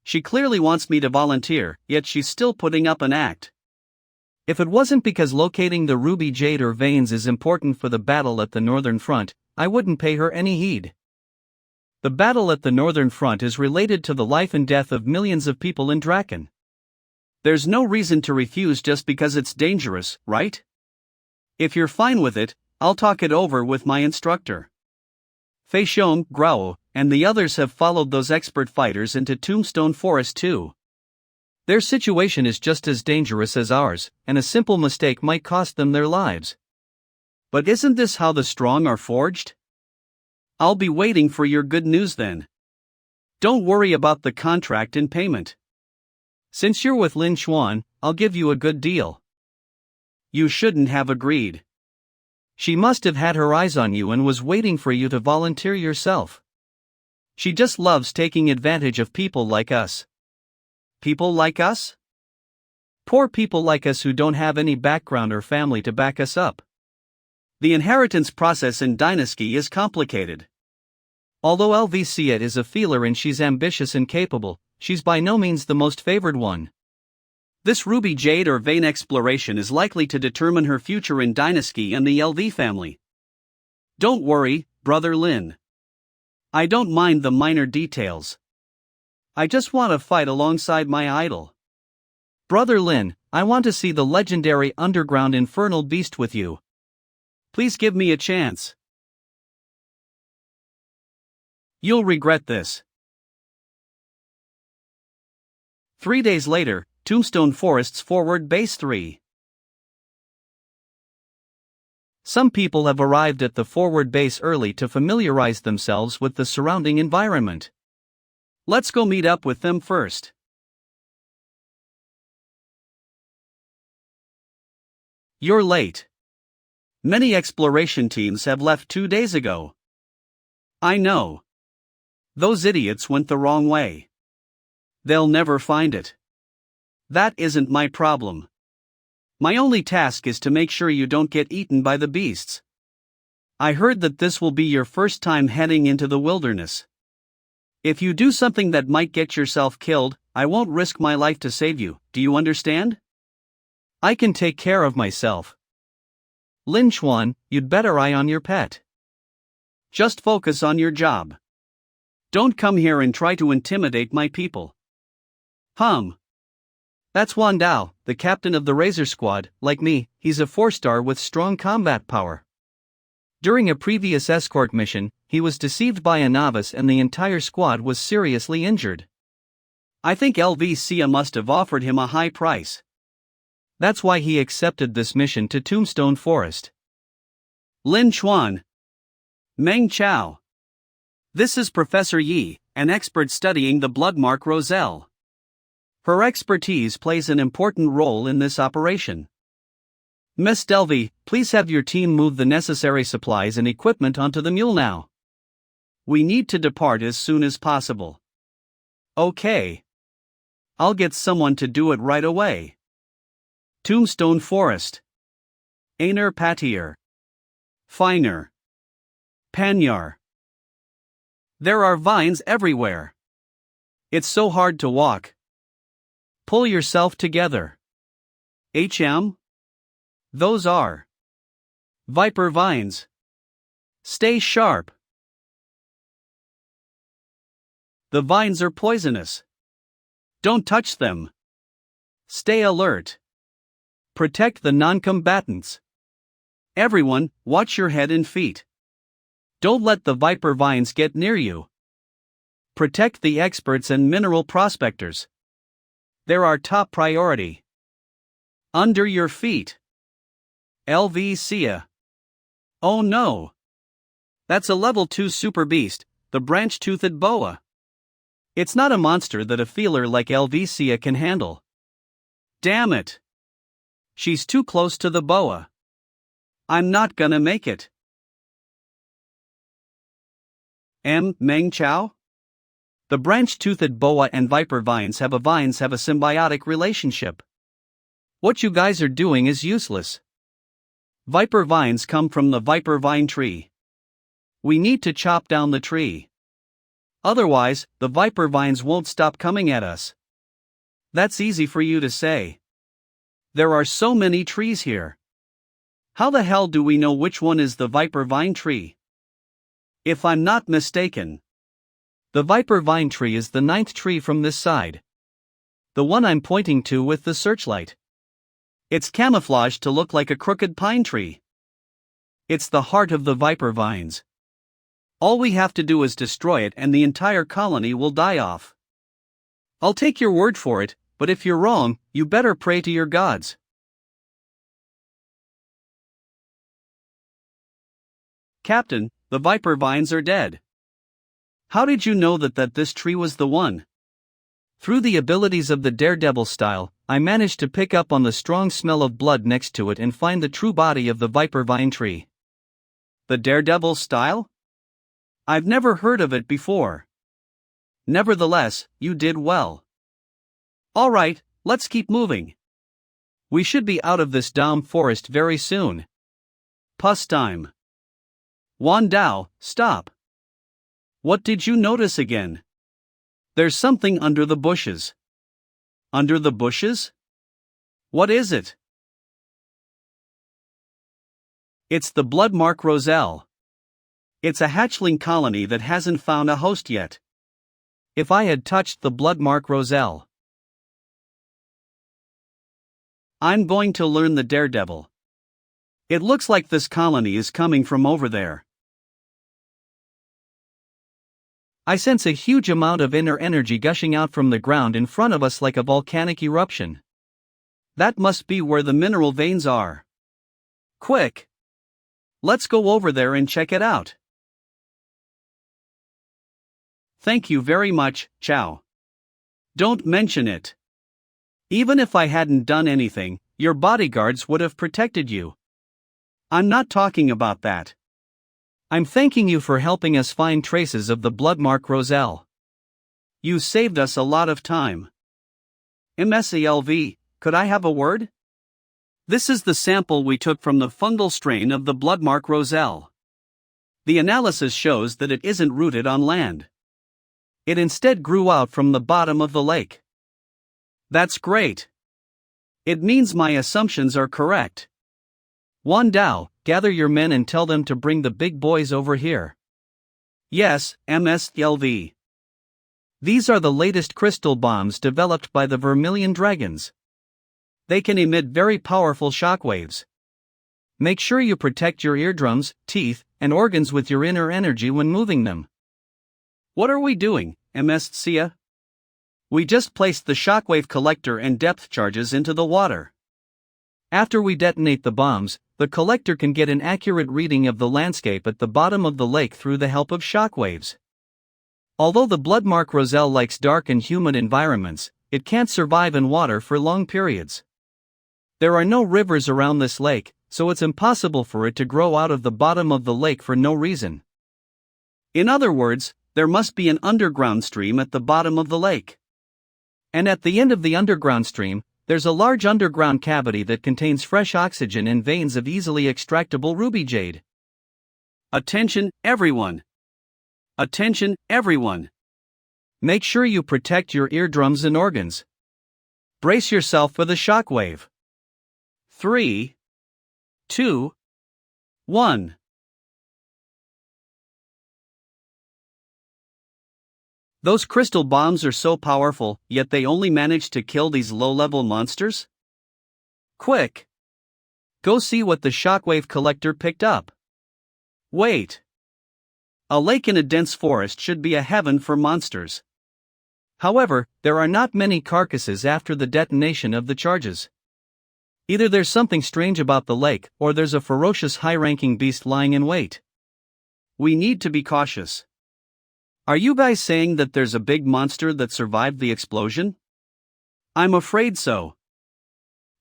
She clearly wants me to volunteer, yet she's still putting up an act. If it wasn't because locating the ruby jade or veins is important for the battle at the northern front, I wouldn't pay her any heed. The battle at the northern front is related to the life and death of millions of people in Draken. There's no reason to refuse just because it's dangerous, right? If you're fine with it, I'll talk it over with my instructor. Fei Xiong, Grao, and the others have followed those expert fighters into Tombstone Forest too. Their situation is just as dangerous as ours, and a simple mistake might cost them their lives. But isn't this how the strong are forged? I'll be waiting for your good news then. Don't worry about the contract and payment. Since you're with Lin Xuan, I'll give you a good deal. You shouldn't have agreed. She must have had her eyes on you and was waiting for you to volunteer yourself. She just loves taking advantage of people like us. People like us? Poor people like us who don't have any background or family to back us up. The inheritance process in Dynasty is complicated. Although LVC is a feeler and she's ambitious and capable, she's by no means the most favored one. This ruby jade or vein exploration is likely to determine her future in Dynasty and the LV family. Don't worry, Brother Lin. I don't mind the minor details. I just want to fight alongside my idol. Brother Lin, I want to see the legendary underground infernal beast with you. Please give me a chance. You'll regret this. 3 days later, Tombstone Forest's Forward Base 3. Some people have arrived at the forward base early to familiarize themselves with the surrounding environment. Let's go meet up with them first. You're late. Many exploration teams have left 2 days ago. I know. Those idiots went the wrong way. They'll never find it. That isn't my problem. My only task is to make sure you don't get eaten by the beasts. I heard that this will be your first time heading into the wilderness. If you do something that might get yourself killed, I won't risk my life to save you, do you understand? I can take care of myself. Lin Xuan, you'd better eye on your pet. Just focus on your job. Don't come here and try to intimidate my people. That's Wan Dao, the captain of the Razor Squad. Like me, he's a 4-star with strong combat power. During a previous escort mission, he was deceived by a novice and the entire squad was seriously injured. I think LVCA must have offered him a high price. That's why he accepted this mission to Tombstone Forest. Lin Xuan. Meng Chao. This is Professor Yi, an expert studying the bloodmark Roselle. Her expertise plays an important role in this operation. Miss Delvey, please have your team move the necessary supplies and equipment onto the mule now. We need to depart as soon as possible. Okay. I'll get someone to do it right away. Tombstone Forest. Aner Patier. Finer. Panyar. There are vines everywhere. It's so hard to walk. Pull yourself together. Those are viper vines. Stay sharp. The vines are poisonous. Don't touch them. Stay alert. Protect the non-combatants. Everyone, watch your head and feet. Don't let the viper vines get near you. Protect the experts and mineral prospectors. They're our top priority. Under your feet. LV-Sia. Oh no. That's a level 2 super beast, the branch-toothed boa. It's not a monster that a feeler like LV-Sia can handle. Damn it. She's too close to the boa. I'm not gonna make it. Meng Chao? The branch-toothed boa and viper vines have a symbiotic relationship. What you guys are doing is useless. Viper vines come from the viper vine tree. We need to chop down the tree. Otherwise, the viper vines won't stop coming at us. That's easy for you to say. There are so many trees here. How the hell do we know which one is the viper vine tree? If I'm not mistaken, the viper vine tree is the 9th tree from this side. The one I'm pointing to with the searchlight. It's camouflaged to look like a crooked pine tree. It's the heart of the viper vines. All we have to do is destroy it and the entire colony will die off. I'll take your word for it, but if you're wrong, you better pray to your gods. Captain, the viper vines are dead. How did you know that this tree was the one? Through the abilities of the daredevil style, I managed to pick up on the strong smell of blood next to it and find the true body of the viper vine tree. The daredevil style? I've never heard of it before. Nevertheless, you did well. Alright, let's keep moving. We should be out of this damn forest very soon. Puss time. Wan Dao, stop. What did you notice again? There's something under the bushes. Under the bushes? What is it? It's the bloodmark roselle. It's a hatchling colony that hasn't found a host yet. If I had touched the bloodmark roselle, I'm going to learn the daredevil. It looks like this colony is coming from over there. I sense a huge amount of inner energy gushing out from the ground in front of us like a volcanic eruption. That must be where the mineral veins are. Quick! Let's go over there and check it out. Thank you very much, Chow. Don't mention it. Even if I hadn't done anything, your bodyguards would have protected you. I'm not talking about that. I'm thanking you for helping us find traces of the bloodmark roselle. You saved us a lot of time. MSELV, could I have a word? This is the sample we took from the fungal strain of the bloodmark roselle. The analysis shows that it isn't rooted on land. It instead grew out from the bottom of the lake. That's great. It means my assumptions are correct. Wan Dao, gather your men and tell them to bring the big boys over here. Yes, MSLV. These are the latest crystal bombs developed by the Vermilion Dragons. They can emit very powerful shockwaves. Make sure you protect your eardrums, teeth, and organs with your inner energy when moving them. What are we doing, MSCA? We just placed the shockwave collector and depth charges into the water. After we detonate the bombs, the collector can get an accurate reading of the landscape at the bottom of the lake through the help of shockwaves. Although the bloodmark roselle likes dark and humid environments, it can't survive in water for long periods. There are no rivers around this lake, so it's impossible for it to grow out of the bottom of the lake for no reason. In other words, there must be an underground stream at the bottom of the lake. And at the end of the underground stream, there's a large underground cavity that contains fresh oxygen and veins of easily extractable ruby jade. Attention, everyone! Attention, everyone! Make sure you protect your eardrums and organs. Brace yourself for the shockwave. 3, 2, 1. Those crystal bombs are so powerful, yet they only manage to kill these low-level monsters? Quick! Go see what the shockwave collector picked up. Wait. A lake in a dense forest should be a heaven for monsters. However, there are not many carcasses after the detonation of the charges. Either there's something strange about the lake, or there's a ferocious high-ranking beast lying in wait. We need to be cautious. Are you guys saying that there's a big monster that survived the explosion? I'm afraid so.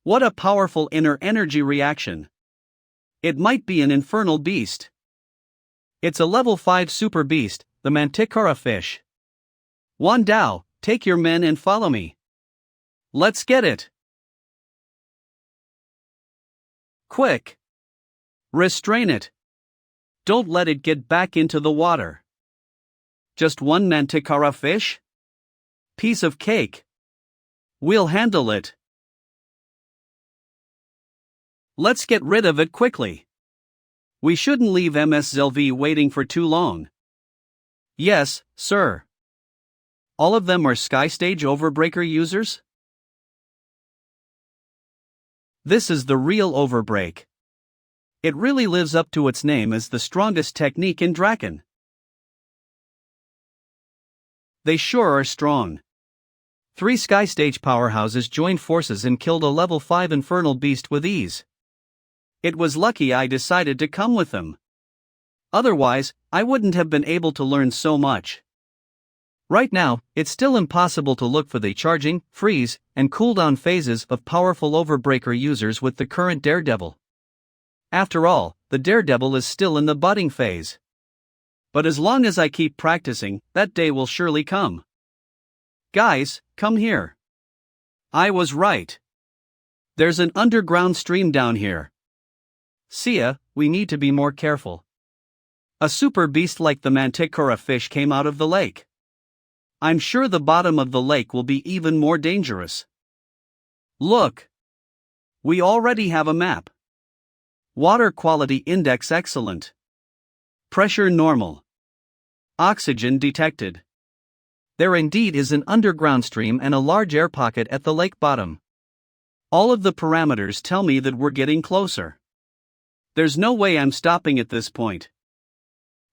What a powerful inner energy reaction. It might be an infernal beast. It's a level 5 super beast, the Manticore fish. Wan Dao, take your men and follow me. Let's get it. Quick. Restrain it. Don't let it get back into the water. Just one Manticore fish? Piece of cake. We'll handle it. Let's get rid of it quickly. We shouldn't leave MS Zelvi waiting for too long. Yes, sir. All of them are Skystage Overbreaker users? This is the real Overbreak. It really lives up to its name as the strongest technique in Draken. They sure are strong. 3 Skystage powerhouses joined forces and killed a level 5 infernal beast with ease. It was lucky I decided to come with them. Otherwise, I wouldn't have been able to learn so much. Right now, it's still impossible to look for the charging, freeze, and cooldown phases of powerful Overbreaker users with the current Daredevil. After all, the Daredevil is still in the budding phase. But as long as I keep practicing, that day will surely come. Guys, come here. I was right. There's an underground stream down here. See ya, we need to be more careful. A super beast like the Manticore fish came out of the lake. I'm sure the bottom of the lake will be even more dangerous. Look. We already have a map. Water quality index excellent. Pressure normal. Oxygen detected. There indeed is an underground stream and a large air pocket at the lake bottom. All of the parameters tell me that we're getting closer. There's no way I'm stopping at this point.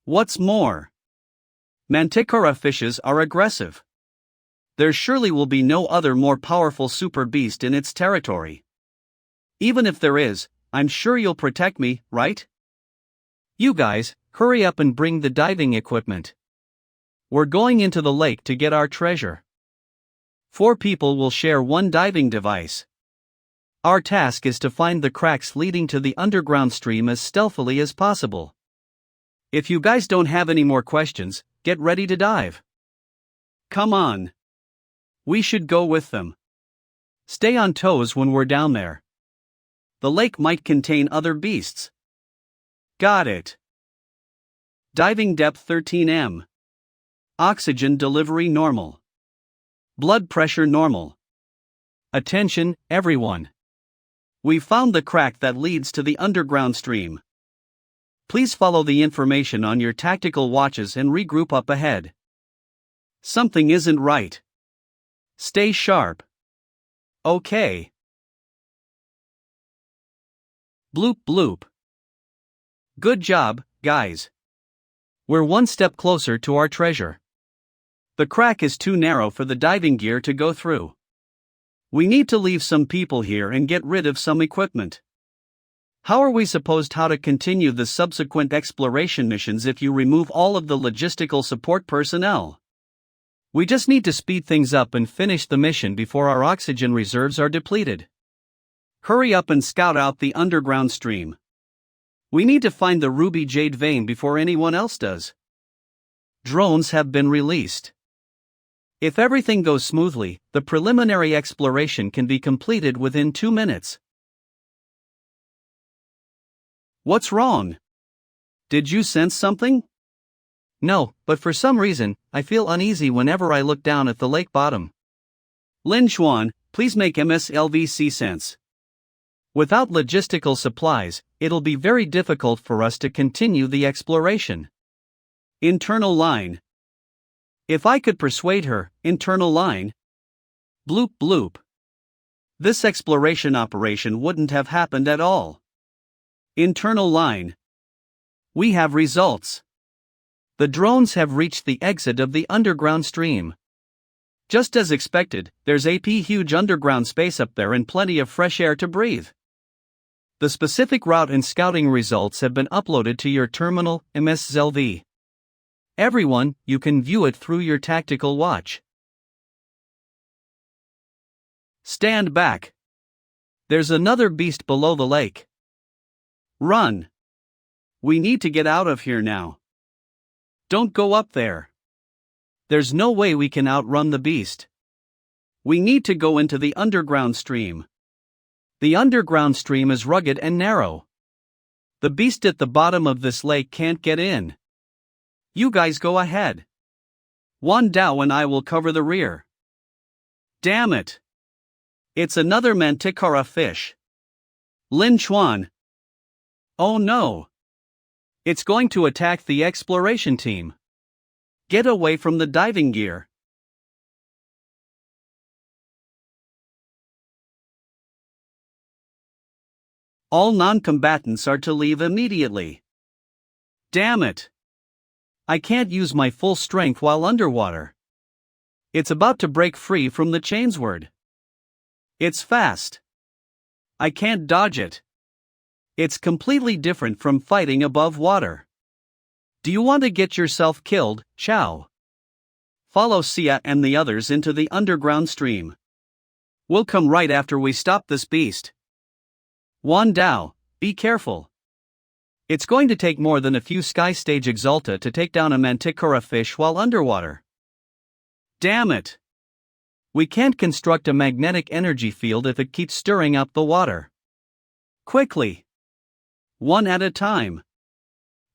What's more, Manticore fishes are aggressive. There surely will be no other more powerful super beast in its territory. Even if there is, I'm sure you'll protect me, right? You guys, hurry up and bring the diving equipment. We're going into the lake to get our treasure. 4 people will share one diving device. Our task is to find the cracks leading to the underground stream as stealthily as possible. If you guys don't have any more questions, get ready to dive. Come on. We should go with them. Stay on toes when we're down there. The lake might contain other beasts. Got it. Diving depth 13 m. Oxygen delivery normal. Blood pressure normal. Attention, everyone. We've found the crack that leads to the underground stream. Please follow the information on your tactical watches and regroup up ahead. Something isn't right. Stay sharp. Okay. Bloop bloop. Good job, guys. We're one step closer to our treasure. The crack is too narrow for the diving gear to go through. We need to leave some people here and get rid of some equipment. How are we supposed to continue the subsequent exploration missions if you remove all of the logistical support personnel? We just need to speed things up and finish the mission before our oxygen reserves are depleted. Hurry up and scout out the underground stream. We need to find the ruby jade vein before anyone else does. Drones have been released. If everything goes smoothly, the preliminary exploration can be completed within 2 minutes. What's wrong? Did you sense something? No, but for some reason, I feel uneasy whenever I look down at the lake bottom. Lin Xuan, please make MSLVC sense. Without logistical supplies, it'll be very difficult for us to continue the exploration. Internal line. If I could persuade her, internal line. Bloop bloop. This exploration operation wouldn't have happened at all. Internal line. We have results. The drones have reached the exit of the underground stream. Just as expected, there's a huge underground space up there and plenty of fresh air to breathe. The specific route and scouting results have been uploaded to your terminal, MSLV. Everyone, you can view it through your tactical watch. Stand back. There's another beast below the lake. Run. We need to get out of here now. Don't go up there. There's no way we can outrun the beast. We need to go into the underground stream. The underground stream is rugged and narrow. The beast at the bottom of this lake can't get in. You guys go ahead. Wan Dao and I will cover the rear. Damn it. It's another manticora fish. Lin Xuan. Oh no. It's going to attack the exploration team. Get away from the diving gear. All non-combatants are to leave immediately. Damn it. I can't use my full strength while underwater. It's about to break free from the chainsword. It's fast. I can't dodge it. It's completely different from fighting above water. Do you want to get yourself killed, Chao? Follow Xia and the others into the underground stream. We'll come right after we stop this beast. Wan Dao, be careful. It's going to take more than a few Sky Stage Exalta to take down a manticora fish while underwater. Damn it. We can't construct a magnetic energy field if it keeps stirring up the water. Quickly. One at a time.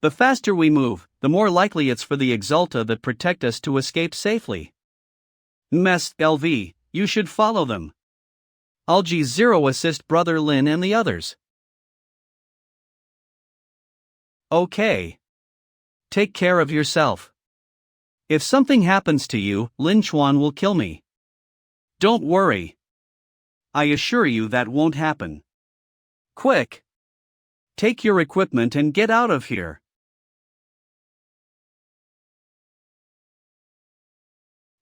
The faster we move, the more likely it's for the Exalta that protect us to escape safely. MSLV, you should follow them. I'll G0 assist Brother Lin and the others. Okay. Take care of yourself. If something happens to you, Lin Xuan will kill me. Don't worry. I assure you that won't happen. Quick. Take your equipment and get out of here.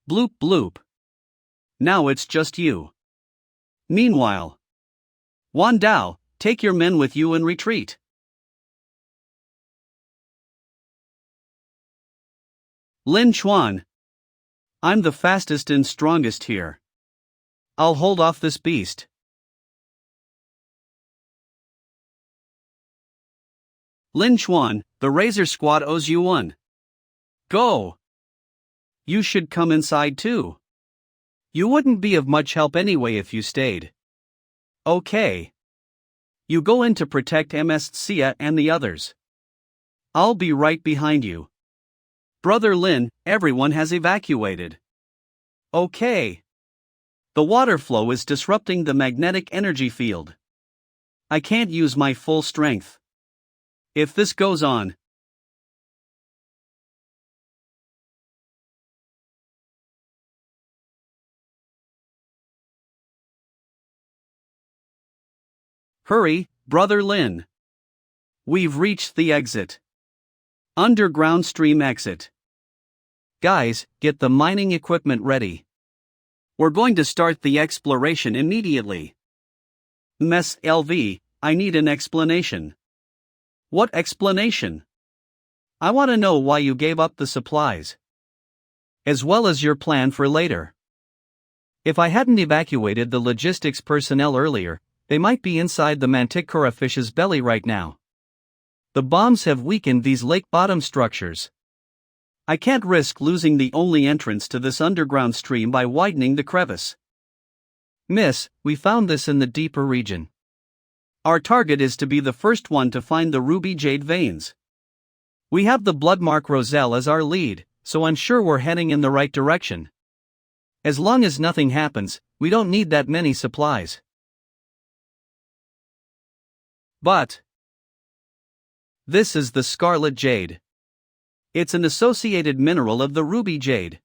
Bloop bloop. Now it's just you. Meanwhile, Wan Dao, take your men with you and retreat. Lin Xuan. I'm the fastest and strongest here. I'll hold off this beast. Lin Xuan, the Razor Squad owes you one. Go. You should come inside too. You wouldn't be of much help anyway if you stayed. Okay. You go in to protect MS Xia and the others. I'll be right behind you. Brother Lin, everyone has evacuated. Okay. The water flow is disrupting the magnetic energy field. I can't use my full strength. If this goes on, hurry, Brother Lin. We've reached the exit. Underground stream exit. Guys, get the mining equipment ready. We're going to start the exploration immediately. Mess LV, I need an explanation. What explanation? I want to know why you gave up the supplies. As well as your plan for later. If I hadn't evacuated the logistics personnel earlier, they might be inside the manticora fish's belly right now. The bombs have weakened these lake bottom structures. I can't risk losing the only entrance to this underground stream by widening the crevice. Miss, we found this in the deeper region. Our target is to be the first one to find the ruby jade veins. We have the Bloodmark Roselle as our lead, so I'm sure we're heading in the right direction. As long as nothing happens, we don't need that many supplies. But this is the Scarlet Jade. It's an associated mineral of the ruby jade.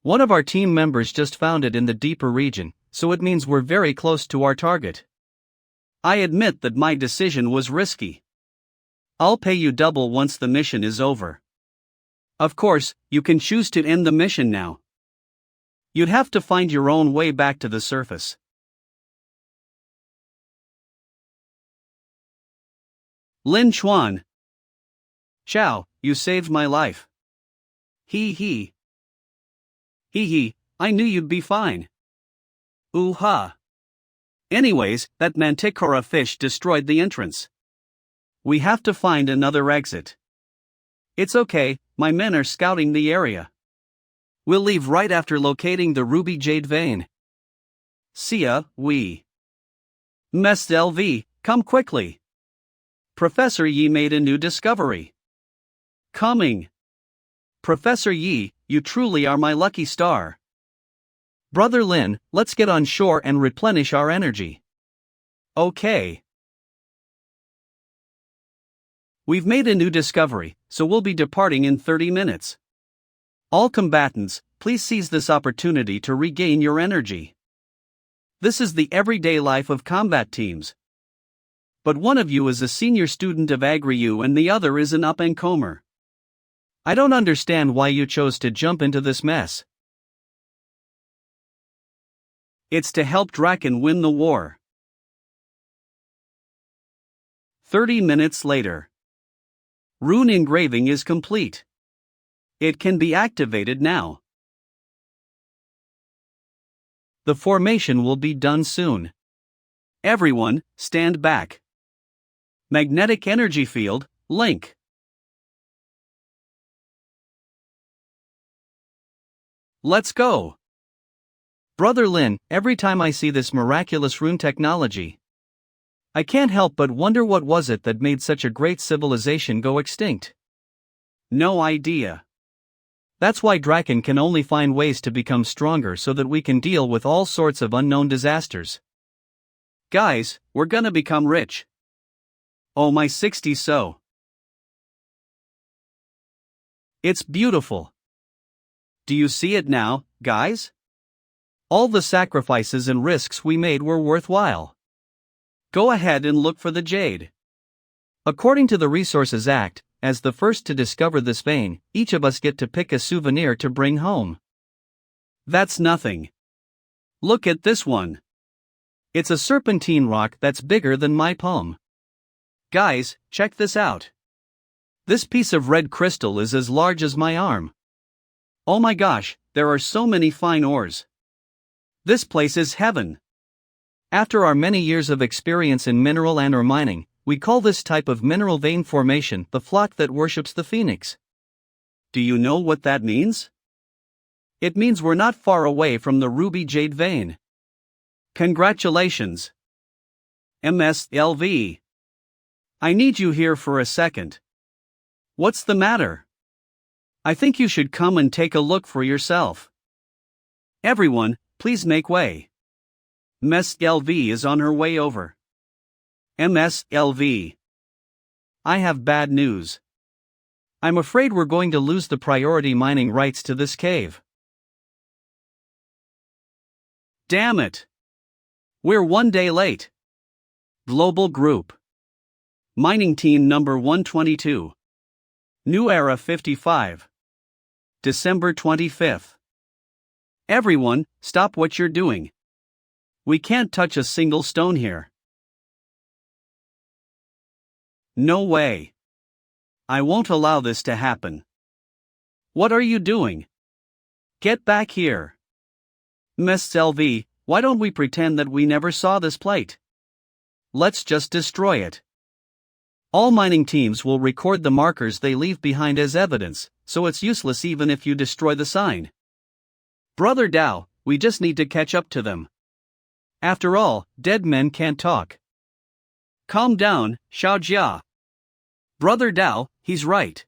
One of our team members just found it in the deeper region, so it means we're very close to our target. I admit that my decision was risky. I'll pay you double once the mission is over. Of course, you can choose to end the mission now. You'd have to find your own way back to the surface. Lin Chuan. Chow, you saved my life. Hee hee. Hee hee, I knew you'd be fine. Ooh ha. Anyways, that Manticora fish destroyed the entrance. We have to find another exit. It's okay, my men are scouting the area. We'll leave right after locating the ruby jade vein. See ya, we. Mest LV, come quickly. Professor Yi made a new discovery. Coming. Professor Yi, you truly are my lucky star. Brother Lin, let's get on shore and replenish our energy. Okay. We've made a new discovery, so we'll be departing in 30 minutes. All combatants, please seize this opportunity to regain your energy. This is the everyday life of combat teams. But one of you is a senior student of Agri-U and the other is an up-and-comer. I don't understand why you chose to jump into this mess. It's to help Draken win the war. 30 minutes later. Rune engraving is complete. It can be activated now. The formation will be done soon. Everyone, stand back. Magnetic energy field, link. Let's go. Brother Lin, every time I see this miraculous rune technology, I can't help but wonder what was it that made such a great civilization go extinct. No idea. That's why Draken can only find ways to become stronger so that we can deal with all sorts of unknown disasters. Guys, we're gonna become rich. Oh my 60 so. It's beautiful. Do you see it now, guys? All the sacrifices and risks we made were worthwhile. Go ahead and look for the jade. According to the Resources Act, as the first to discover this vein, each of us get to pick a souvenir to bring home. That's nothing. Look at this one. It's a serpentine rock that's bigger than my palm. Guys, check this out. This piece of red crystal is as large as my arm. Oh my gosh, there are so many fine ores. This place is heaven. After our many years of experience in mineral and ore mining, we call this type of mineral vein formation the flock that worships the phoenix. Do you know what that means? It means we're not far away from the ruby jade vein. Congratulations. MSLV. I need you here for a second. What's the matter? I think you should come and take a look for yourself. Everyone, please make way. MSLV is on her way over. MSLV. I have bad news. I'm afraid we're going to lose the priority mining rights to this cave. Damn it. We're 1 day late. Global Group. Mining Team number 122. New Era 55. December 25th. Everyone, stop what you're doing. We can't touch a single stone here. No way. I won't allow this to happen. What are you doing? Get back here. Miss LV, why don't we pretend that we never saw this plate? Let's just destroy it. All mining teams will record the markers they leave behind as evidence, so it's useless even if you destroy the sign. Brother Dao, we just need to catch up to them. After all, dead men can't talk. Calm down, Xiao Jia. Brother Dao, he's right.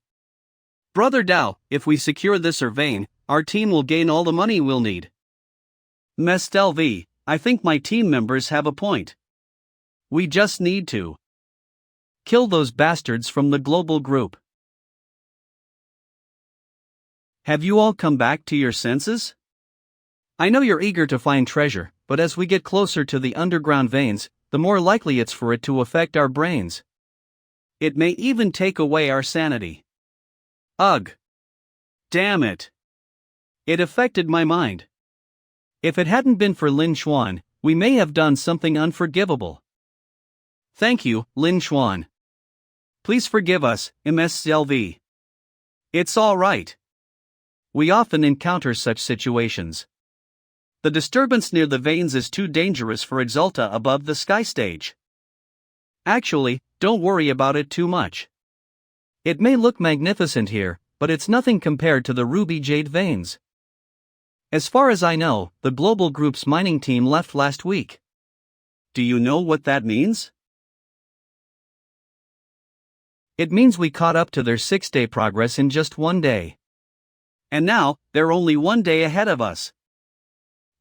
Brother Dao, if we secure this vein, our team will gain all the money we'll need. Mestel V, I think my team members have a point. We just need to kill those bastards from the global group. Have you all come back to your senses? I know you're eager to find treasure, but as we get closer to the underground veins, the more likely it's for it to affect our brains. It may even take away our sanity. Ugh. Damn it. It affected my mind. If it hadn't been for Lin Xuan, we may have done something unforgivable. Thank you, Lin Xuan. Please forgive us, MSLV. It's all right. We often encounter such situations. The disturbance near the veins is too dangerous for Exalta above the sky stage. Actually, don't worry about it too much. It may look magnificent here, but it's nothing compared to the ruby jade veins. As far as I know, the global group's mining team left last week. Do you know what that means? It means we caught up to their 6-day progress in just 1 day. And now, they're only 1 day ahead of us.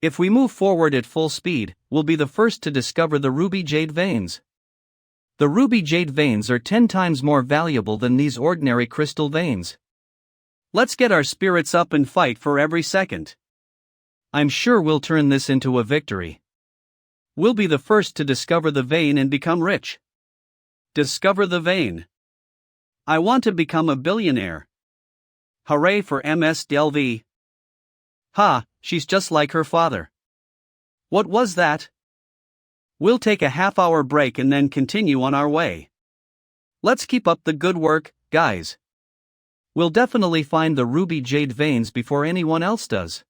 If we move forward at full speed, we'll be the first to discover the ruby jade veins. The ruby jade veins are 10 times more valuable than these ordinary crystal veins. Let's get our spirits up and fight for every second. I'm sure we'll turn this into a victory. We'll be the first to discover the vein and become rich. Discover the vein. I want to become a billionaire. Hooray for MSDLV. Ha, she's just like her father. What was that? We'll take a half-hour break and then continue on our way. Let's keep up the good work, guys. We'll definitely find the ruby jade veins before anyone else does.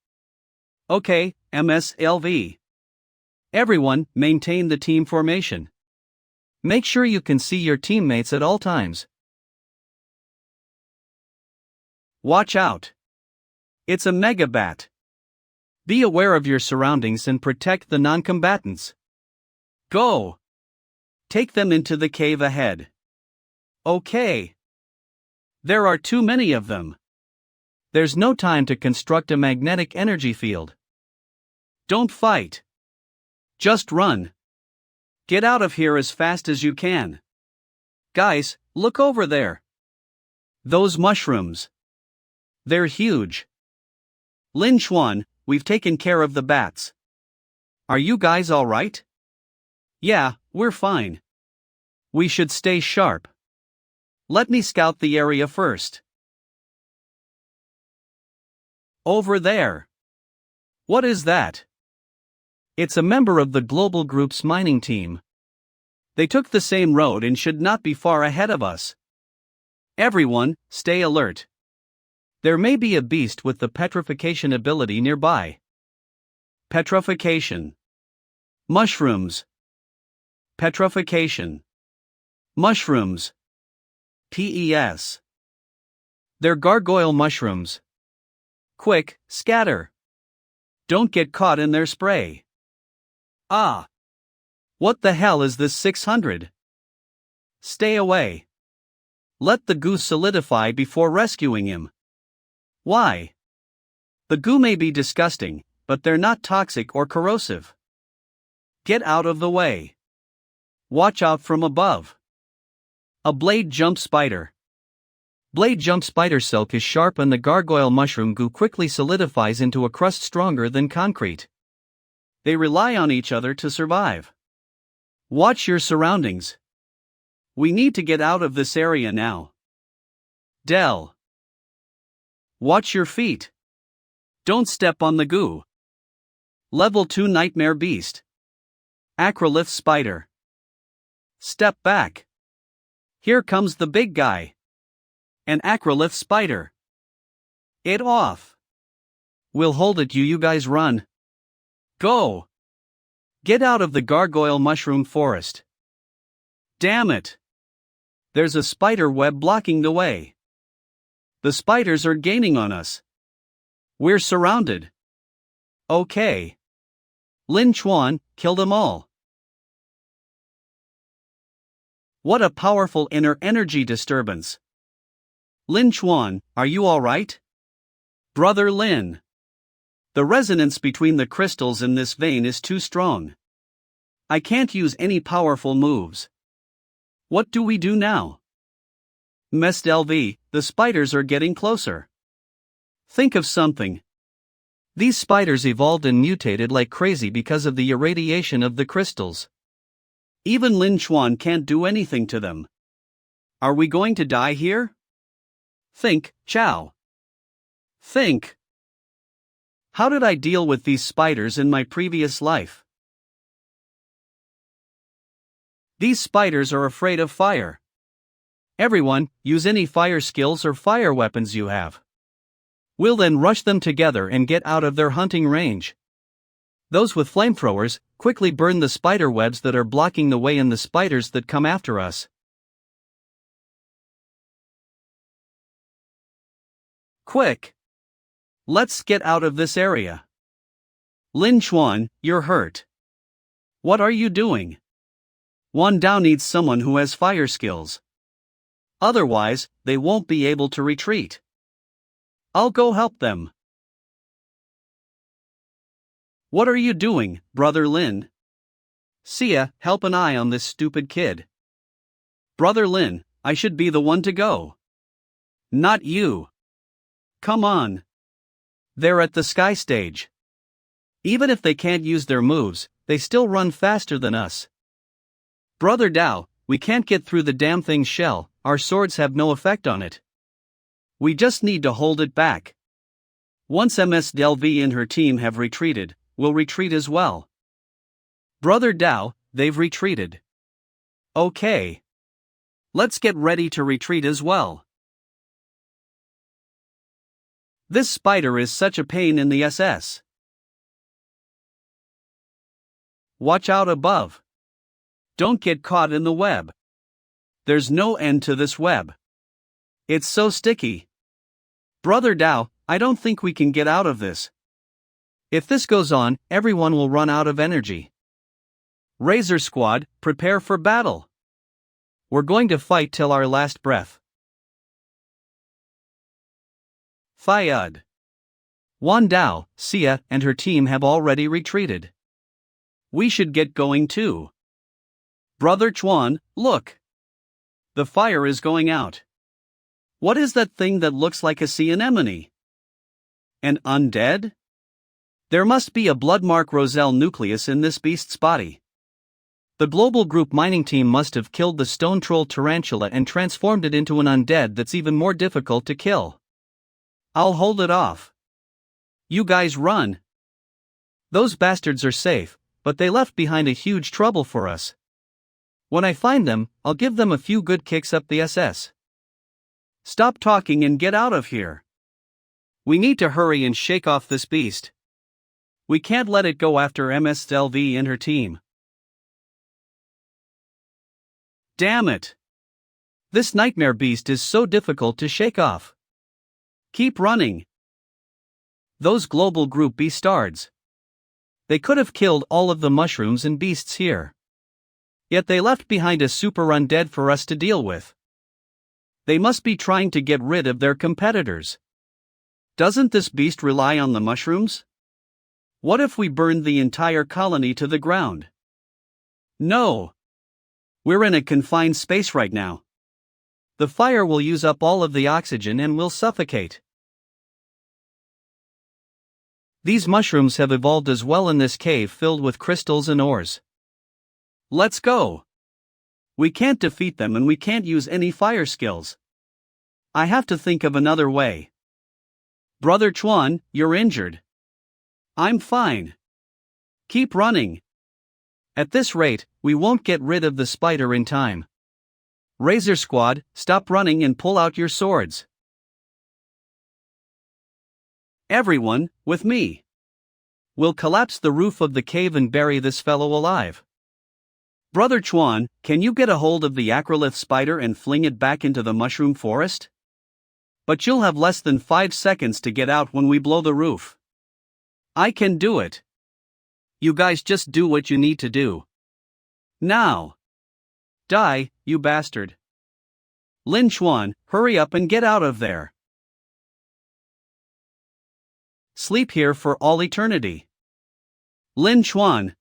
Okay, MSLV. Everyone, maintain the team formation. Make sure you can see your teammates at all times. Watch out. It's a mega bat. Be aware of your surroundings and protect the non-combatants. Go. Take them into the cave ahead. Okay. There are too many of them. There's no time to construct a magnetic energy field. Don't fight. Just run. Get out of here as fast as you can. Guys, look over there. Those mushrooms. They're huge. Lin Xuan, we've taken care of the bats. Are you guys all right? Yeah, we're fine. We should stay sharp. Let me scout the area first. Over there. What is that? It's a member of the global group's mining team. They took the same road and should not be far ahead of us. Everyone, stay alert. There may be a beast with the petrification ability nearby. Petrification. Mushrooms. Petrification. Mushrooms. PES. They're gargoyle mushrooms. Quick, scatter. Don't get caught in their spray. Ah. What the hell is this 600? Stay away. Let the goo solidify before rescuing him. Why? The goo may be disgusting, but they're not toxic or corrosive. Get out of the way. Watch out from above. A blade jump spider. Blade jump spider silk is sharp and the gargoyle mushroom goo quickly solidifies into a crust stronger than concrete. They rely on each other to survive. Watch your surroundings. We need to get out of this area now. Dell. Watch your feet. Don't step on the goo. Level 2 Nightmare Beast. Acrolith Spider. Step back. Here comes the big guy. An acrolith spider. It off. We'll hold it, you guys run. Go. Get out of the gargoyle mushroom forest. Damn it. There's a spider web blocking the way. The spiders are gaining on us. We're surrounded. Okay. Lin Chuan, kill them all. What a powerful inner energy disturbance. Lin Chuan, are you alright? Brother Lin. The resonance between the crystals in this vein is too strong. I can't use any powerful moves. What do we do now? Mest LV, the spiders are getting closer. Think of something. These spiders evolved and mutated like crazy because of the irradiation of the crystals. Even Lin Chuan can't do anything to them. Are we going to die here? Think, Chow. Think. How did I deal with these spiders in my previous life? These spiders are afraid of fire. Everyone, use any fire skills or fire weapons you have. We'll then rush them together and get out of their hunting range. Those with flamethrowers, quickly burn the spider webs that are blocking the way and the spiders that come after us. Quick! Let's get out of this area. Lin Chuan, you're hurt. What are you doing? Wan Dao needs someone who has fire skills. Otherwise, they won't be able to retreat. I'll go help them. What are you doing, Brother Lin? Sia, help an eye on this stupid kid. Brother Lin, I should be the one to go. Not you. Come on. They're at the sky stage. Even if they can't use their moves, they still run faster than us. Brother Dao, we can't get through the damn thing's shell, our swords have no effect on it. We just need to hold it back. Once Ms. Delv and her team have retreated, we'll retreat as well. Brother Dao, they've retreated. Okay. Let's get ready to retreat as well. This spider is such a pain in the SS. Watch out above. Don't get caught in the web. There's no end to this web. It's so sticky. Brother Dao, I don't think we can get out of this. If this goes on, everyone will run out of energy. Razor Squad, prepare for battle. We're going to fight till our last breath. Fayud. Wan Dao, Sia, and her team have already retreated. We should get going too. Brother Chuan, look. The fire is going out. What is that thing that looks like a sea anemone? An undead? There must be a bloodmark Roselle nucleus in this beast's body. The global group mining team must have killed the stone troll tarantula and transformed it into an undead that's even more difficult to kill. I'll hold it off. You guys run. Those bastards are safe, but they left behind a huge trouble for us. When I find them, I'll give them a few good kicks up the SS. Stop talking and get out of here. We need to hurry and shake off this beast. We can't let it go after MSLV and her team. Damn it! This nightmare beast is so difficult to shake off. Keep running. Those global group beastards. They could have killed all of the mushrooms and beasts here. Yet they left behind a super undead for us to deal with. They must be trying to get rid of their competitors. Doesn't this beast rely on the mushrooms? What if we burned the entire colony to the ground? No. We're in a confined space right now. The fire will use up all of the oxygen and will suffocate. These mushrooms have evolved as well in this cave filled with crystals and ores. Let's go. We can't defeat them and we can't use any fire skills. I have to think of another way. Brother Chuan, you're injured. I'm fine. Keep running. At this rate, we won't get rid of the spider in time. Razor Squad, stop running and pull out your swords. Everyone, with me. We'll collapse the roof of the cave and bury this fellow alive. Brother Chuan, can you get a hold of the acrolith spider and fling it back into the mushroom forest? But you'll have less than 5 seconds to get out when we blow the roof. I can do it. You guys just do what you need to do. Now. Die, you bastard. Lin Chuan, hurry up and get out of there. Sleep here for all eternity. Lin Chuan.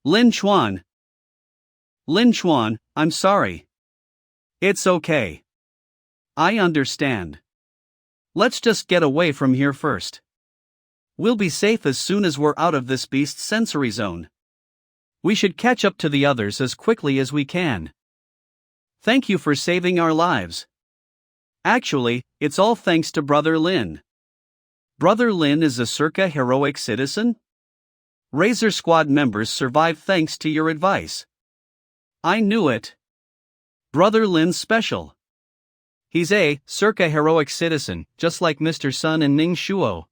Lin Chuan. Lin Chuan, I'm sorry. It's okay. I understand. Let's just get away from here first. We'll be safe as soon as we're out of this beast's sensory zone. We should catch up to the others as quickly as we can. Thank you for saving our lives. Actually, it's all thanks to Brother Lin. Brother Lin is a circa heroic citizen? Razor Squad members survived thanks to your advice. I knew it. Brother Lin's special. He's a circa heroic citizen, just like Mr. Sun and Ning Shuo.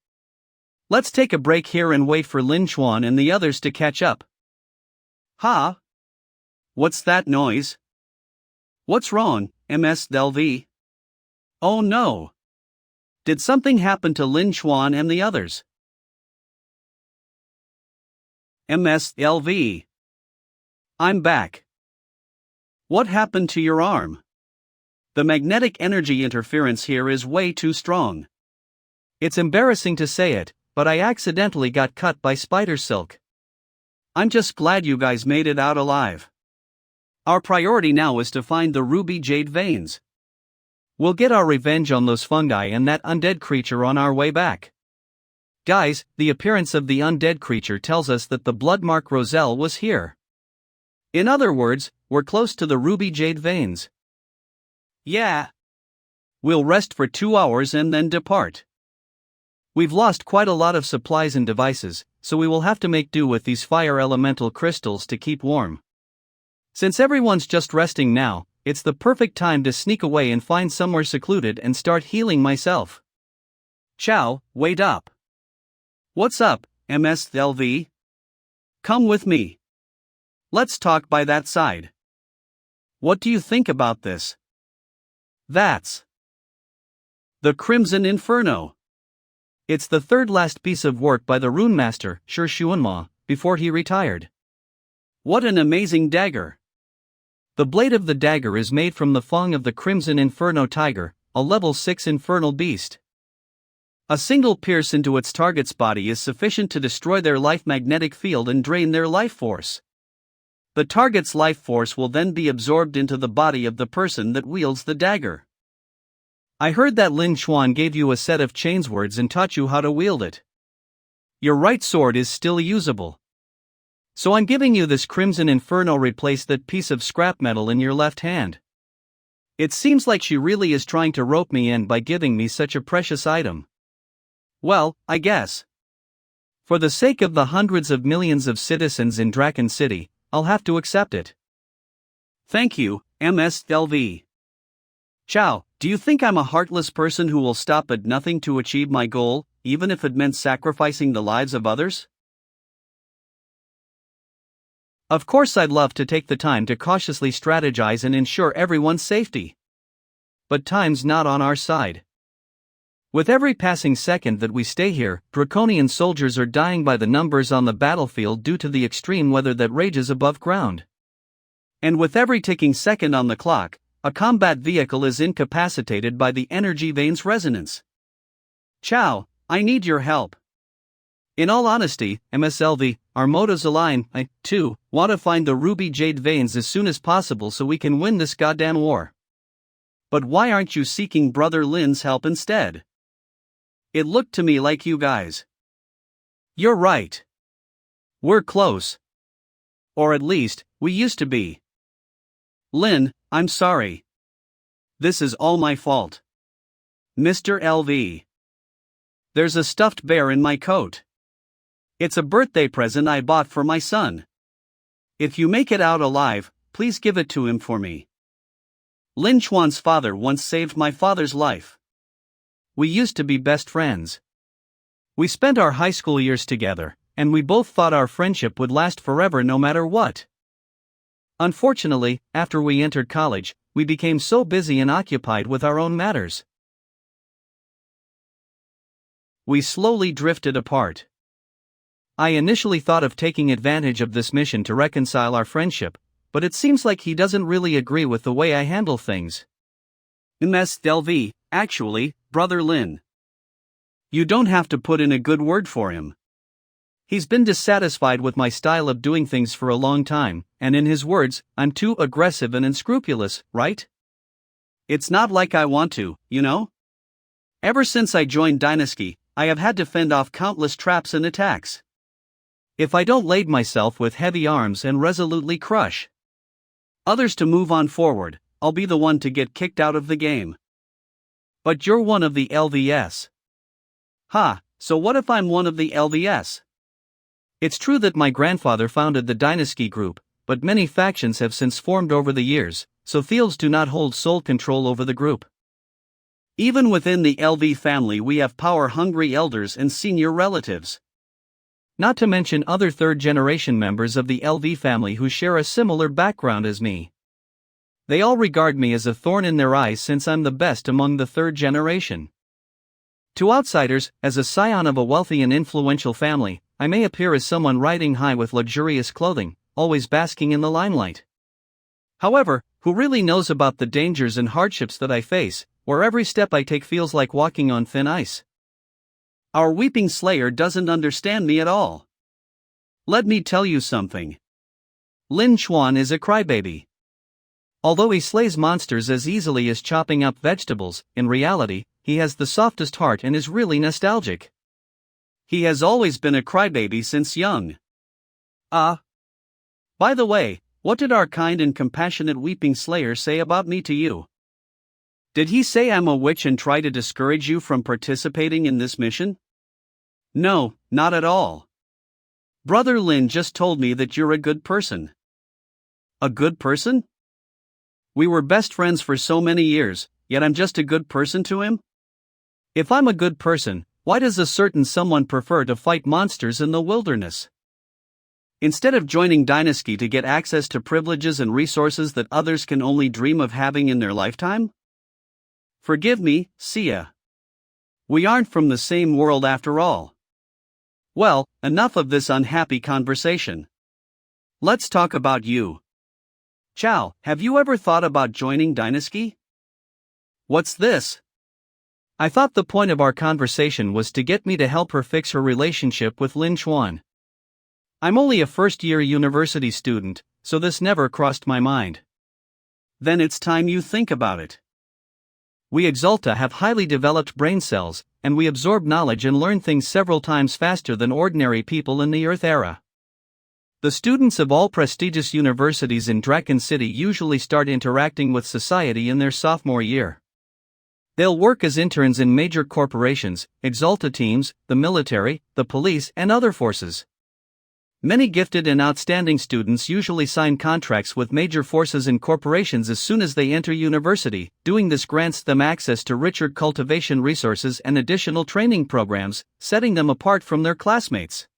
Let's take a break here and wait for Lin Chuan and the others to catch up. Ha? What's that noise? What's wrong, MSLV? Oh no. Did something happen to Lin Chuan and the others? MSLV. I'm back. What happened to your arm? The magnetic energy interference here is way too strong. It's embarrassing to say it, but I accidentally got cut by spider silk. I'm just glad you guys made it out alive. Our priority now is to find the ruby jade veins. We'll get our revenge on those fungi and that undead creature on our way back. Guys, the appearance of the undead creature tells us that the bloodmark Roselle was here. In other words, we're close to the ruby jade veins. Yeah. We'll rest for 2 hours and then depart. We've lost quite a lot of supplies and devices, so we will have to make do with these fire elemental crystals to keep warm. Since everyone's just resting now, it's the perfect time to sneak away and find somewhere secluded and start healing myself. Chow, wait up. What's up, MSLV? Come with me. Let's talk by that side. What do you think about this? That's the Crimson Inferno. It's the third last piece of work by the Rune Master, Shi Xuanma, before he retired. What an amazing dagger! The blade of the dagger is made from the fang of the Crimson Inferno Tiger, a level 6 infernal beast. A single pierce into its target's body is sufficient to destroy their life magnetic field and drain their life force. The target's life force will then be absorbed into the body of the person that wields the dagger. I heard that Lin Chuan gave you a set of chainswords and taught you how to wield it. Your right sword is still usable. So I'm giving you this Crimson Inferno. Replace that piece of scrap metal in your left hand. It seems like she really is trying to rope me in by giving me such a precious item. Well, I guess. For the sake of the hundreds of millions of citizens in Draken City, I'll have to accept it. Thank you, MSLV. Chow, do you think I'm a heartless person who will stop at nothing to achieve my goal, even if it meant sacrificing the lives of others? Of course I'd love to take the time to cautiously strategize and ensure everyone's safety. But time's not on our side. With every passing second that we stay here, Draconian soldiers are dying by the numbers on the battlefield due to the extreme weather that rages above ground. And with every ticking second on the clock, a combat vehicle is incapacitated by the energy veins resonance. Chow, I need your help. In all honesty, MSLV, our motives align. I, too, want to find the ruby jade veins as soon as possible so we can win this goddamn war. But why aren't you seeking Brother Lin's help instead? It looked to me like you guys. You're right. We're close. Or at least, we used to be. Lin, I'm sorry. This is all my fault. Mr. LV. There's a stuffed bear in my coat. It's a birthday present I bought for my son. If you make it out alive, please give it to him for me. Lin Chuan's father once saved my father's life. We used to be best friends. We spent our high school years together, and we both thought our friendship would last forever no matter what. Unfortunately, after we entered college, we became so busy and occupied with our own matters. We slowly drifted apart. I initially thought of taking advantage of this mission to reconcile our friendship, but it seems like he doesn't really agree with the way I handle things. MSLV, actually, Brother Lin. You don't have to put in a good word for him. He's been dissatisfied with my style of doing things for a long time, and in his words, I'm too aggressive and unscrupulous, right? It's not like I want to, you know? Ever since I joined Dynasty, I have had to fend off countless traps and attacks. If I don't lade myself with heavy arms and resolutely crush others to move on forward, I'll be the one to get kicked out of the game. But you're one of the LVS. Ha, so what if I'm one of the LVS? It's true that my grandfather founded the Dynasty group, but many factions have since formed over the years, so Fields do not hold sole control over the group. Even within the LV family we have power-hungry elders and senior relatives. Not to mention other third-generation members of the LV family who share a similar background as me. They all regard me as a thorn in their eyes since I'm the best among the third generation. To outsiders, as a scion of a wealthy and influential family, I may appear as someone riding high with luxurious clothing, always basking in the limelight. However, who really knows about the dangers and hardships that I face, where every step I take feels like walking on thin ice? Our weeping slayer doesn't understand me at all. Let me tell you something. Lin Chuan is a crybaby. Although he slays monsters as easily as chopping up vegetables, in reality, he has the softest heart and is really nostalgic. He has always been a crybaby since young. By the way, what did our kind and compassionate weeping slayer say about me to you? Did he say I'm a witch and try to discourage you from participating in this mission? No, not at all. Brother Lin just told me that you're a good person. A good person? We were best friends for so many years, yet I'm just a good person to him? If I'm a good person, why does a certain someone prefer to fight monsters in the wilderness? Instead of joining Dynasty to get access to privileges and resources that others can only dream of having in their lifetime? Forgive me, Sia. We aren't from the same world after all. Well, enough of this unhappy conversation. Let's talk about you. Chow, have you ever thought about joining Dynasty? What's this? I thought the point of our conversation was to get me to help her fix her relationship with Lin Chuan. I'm only a first-year university student, so this never crossed my mind. Then it's time you think about it. We Exalta have highly developed brain cells, and we absorb knowledge and learn things several times faster than ordinary people in the Earth era. The students of all prestigious universities in Draken City usually start interacting with society in their sophomore year. They'll work as interns in major corporations, Exalta teams, the military, the police, and other forces. Many gifted and outstanding students usually sign contracts with major forces and corporations as soon as they enter university. Doing this grants them access to richer cultivation resources and additional training programs, setting them apart from their classmates.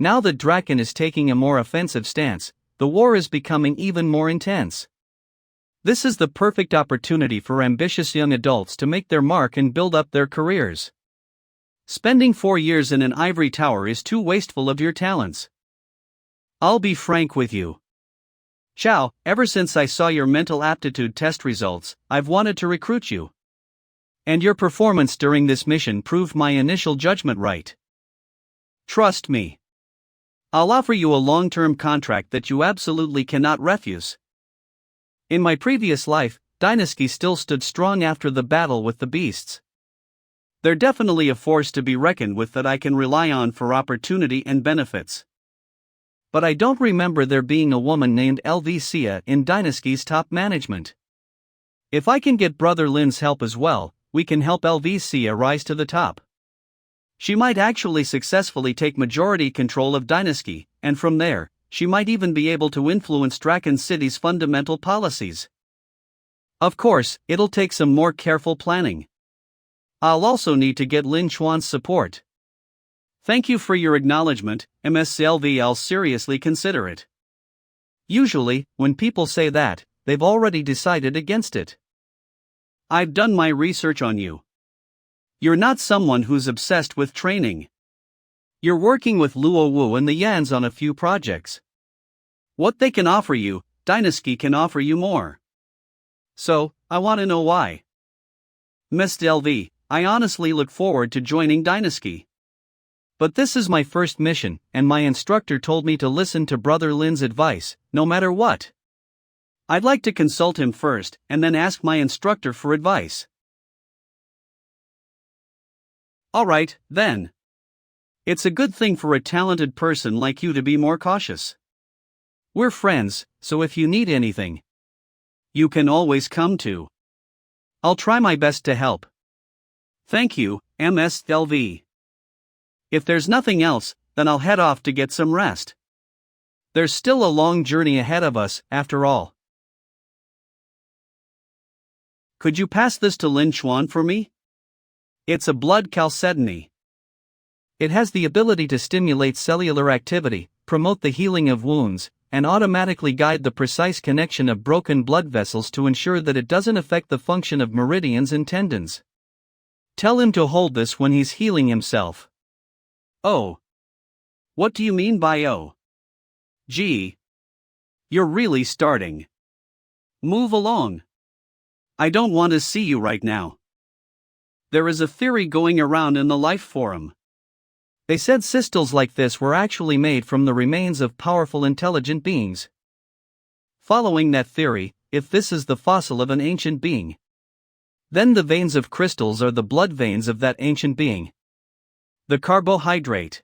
Now that Draken is taking a more offensive stance, the war is becoming even more intense. This is the perfect opportunity for ambitious young adults to make their mark and build up their careers. Spending 4 years in an ivory tower is too wasteful of your talents. I'll be frank with you. Chow, ever since I saw your mental aptitude test results, I've wanted to recruit you. And your performance during this mission proved my initial judgment right. Trust me. I'll offer you a long-term contract that you absolutely cannot refuse. In my previous life, Dynasty still stood strong after the battle with the beasts. They're definitely a force to be reckoned with that I can rely on for opportunity and benefits. But I don't remember there being a woman named Lvcia in Dynasty's top management. If I can get Brother Lin's help as well, we can help Lvcia rise to the top. She might actually successfully take majority control of Dynasty, and from there, she might even be able to influence Draken City's fundamental policies. Of course, it'll take some more careful planning. I'll also need to get Lin Chuan's support. Thank you for your acknowledgement, MSLV. I'll seriously consider it. Usually, when people say that, they've already decided against it. I've done my research on you. You're not someone who's obsessed with training. You're working with Luo Wu and the Yans on a few projects. What they can offer you, Dynasty can offer you more. So, I want to know why. Miss LV, I honestly look forward to joining Dynasty. But this is my first mission, and my instructor told me to listen to Brother Lin's advice, no matter what. I'd like to consult him first, and then ask my instructor for advice. Alright, then. It's a good thing for a talented person like you to be more cautious. We're friends, so if you need anything, you can always come to. I'll try my best to help. Thank you, MSLV. If there's nothing else, then I'll head off to get some rest. There's still a long journey ahead of us, after all. Could you pass this to Lin Chuan for me? It's a blood chalcedony. It has the ability to stimulate cellular activity, promote the healing of wounds, and automatically guide the precise connection of broken blood vessels to ensure that it doesn't affect the function of meridians and tendons. Tell him to hold this when he's healing himself. Oh. What do you mean by oh? Gee. You're really starting. Move along. I don't want to see you right now. There is a theory going around in the Life Forum. They said crystals like this were actually made from the remains of powerful intelligent beings. Following that theory, if this is the fossil of an ancient being, then the veins of crystals are the blood veins of that ancient being. The carbohydrate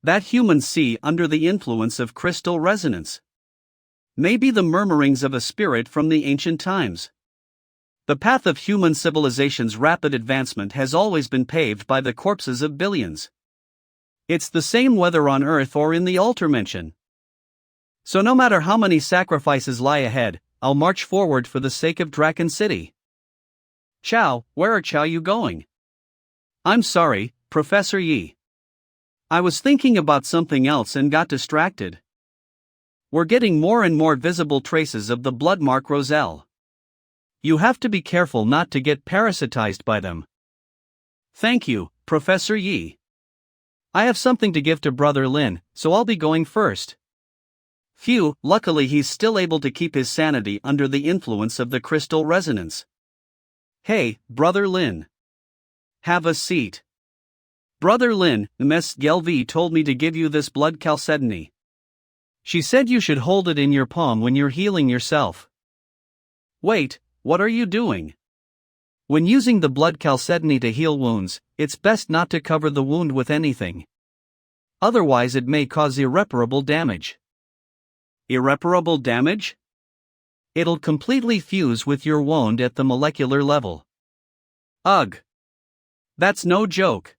that humans see under the influence of crystal resonance may be the murmurings of a spirit from the ancient times. The path of human civilization's rapid advancement has always been paved by the corpses of billions. It's the same whether on Earth or in the Altermention. So no matter how many sacrifices lie ahead, I'll march forward for the sake of Draken City. Chow, where are Chow you going? I'm sorry, Professor Yi. I was thinking about something else and got distracted. We're getting more and more visible traces of the bloodmark Roselle. You have to be careful not to get parasitized by them. Thank you, Professor Yi. I have something to give to Brother Lin, so I'll be going first. Phew, luckily he's still able to keep his sanity under the influence of the crystal resonance. Hey, Brother Lin. Have a seat. Brother Lin, Ms. Gelvi told me to give you this blood chalcedony. She said you should hold it in your palm when you're healing yourself. Wait, what are you doing? When using the blood chalcedony to heal wounds, it's best not to cover the wound with anything. Otherwise it may cause irreparable damage. Irreparable damage? It'll completely fuse with your wound at the molecular level. Ugh. That's no joke.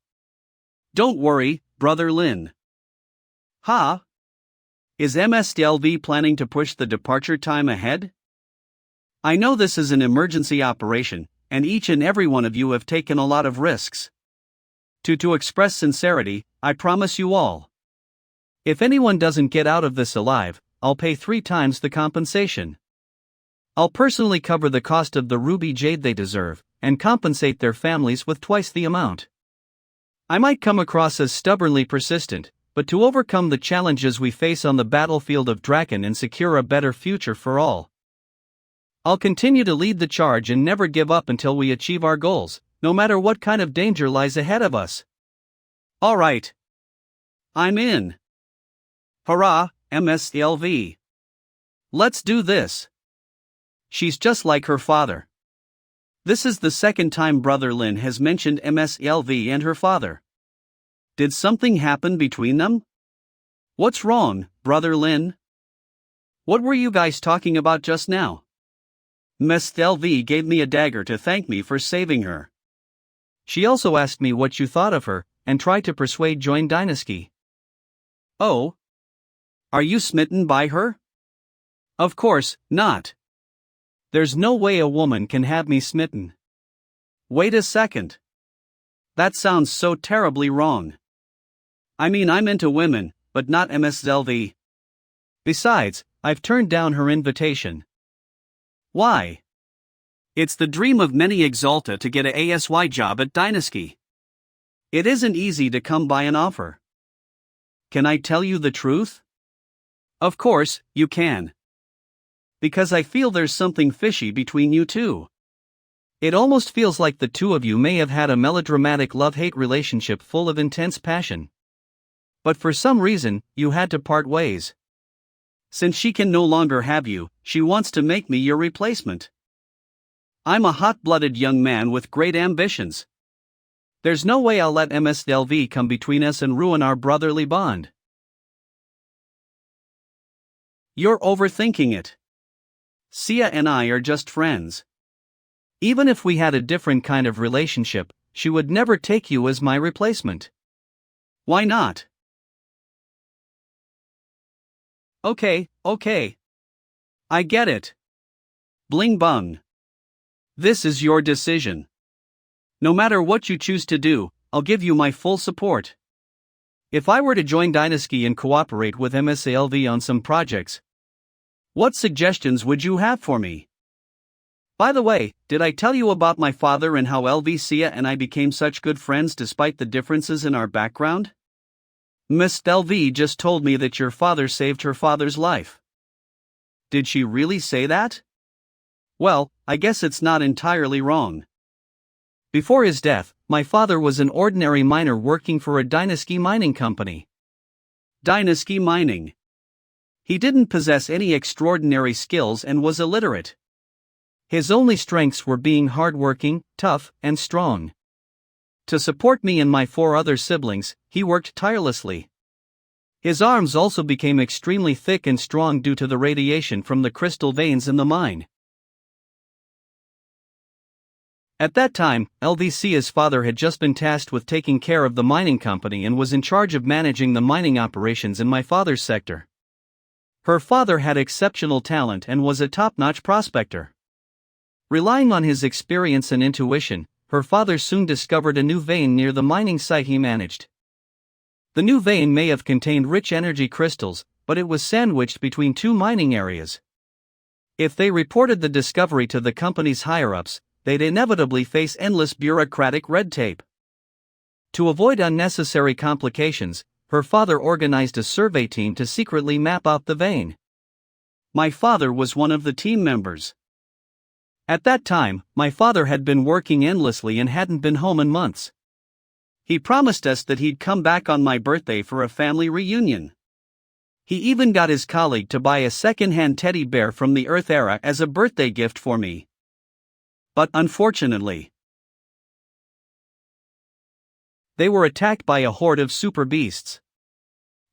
Don't worry, Brother Lin. Huh? Is MSLV planning to push the departure time ahead? I know this is an emergency operation, and each and every one of you have taken a lot of risks. To express sincerity, I promise you all. If anyone doesn't get out of this alive, I'll pay 3 times the compensation. I'll personally cover the cost of the ruby jade they deserve, and compensate their families with twice the amount. I might come across as stubbornly persistent, but to overcome the challenges we face on the battlefield of Draken and secure a better future for all, I'll continue to lead the charge and never give up until we achieve our goals, no matter what kind of danger lies ahead of us. Alright. I'm in. Hurrah, MSLV. Let's do this. She's just like her father. This is the second time Brother Lin has mentioned MSLV and her father. Did something happen between them? What's wrong, Brother Lin? What were you guys talking about just now? Miss LV gave me a dagger to thank me for saving her. She also asked me what you thought of her, and tried to persuade join Dynasty. Oh? Are you smitten by her? Of course, not. There's no way a woman can have me smitten. Wait a second. That sounds so terribly wrong. I mean, I'm into women, but not MSLV. Besides, I've turned down her invitation. Why? It's the dream of many Exalta to get a ASY job at Dynasty. It isn't easy to come by an offer. Can I tell you the truth? Of course, you can. Because I feel there's something fishy between you two. It almost feels like the two of you may have had a melodramatic love-hate relationship full of intense passion. But for some reason, you had to part ways. Since she can no longer have you, she wants to make me your replacement. I'm a hot-blooded young man with great ambitions. There's no way I'll let MSLV come between us and ruin our brotherly bond. You're overthinking it. Sia and I are just friends. Even if we had a different kind of relationship, she would never take you as my replacement. Why not? Okay. I get it. Bling bung. This is your decision. No matter what you choose to do, I'll give you my full support. If I were to join Dynasty and cooperate with MSALV on some projects, what suggestions would you have for me? By the way, did I tell you about my father and how Sia and I became such good friends despite the differences in our background? Miss LV just told me that your father saved her father's life. Did she really say that? Well, I guess it's not entirely wrong. Before his death, my father was an ordinary miner working for a Dynasty mining company. Dynasty mining. He didn't possess any extraordinary skills and was illiterate. His only strengths were being hardworking, tough, and strong. To support me and my 4 other siblings, he worked tirelessly. His arms also became extremely thick and strong due to the radiation from the crystal veins in the mine. At that time, LVC's father had just been tasked with taking care of the mining company and was in charge of managing the mining operations in my father's sector. Her father had exceptional talent and was a top-notch prospector. Relying on his experience and intuition, her father soon discovered a new vein near the mining site he managed. The new vein may have contained rich energy crystals, but it was sandwiched between 2 mining areas. If they reported the discovery to the company's higher-ups, they'd inevitably face endless bureaucratic red tape. To avoid unnecessary complications, her father organized a survey team to secretly map out the vein. My father was one of the team members. At that time, my father had been working endlessly and hadn't been home in months. He promised us that he'd come back on my birthday for a family reunion. He even got his colleague to buy a second-hand teddy bear from the Earth era as a birthday gift for me. But unfortunately, they were attacked by a horde of super beasts.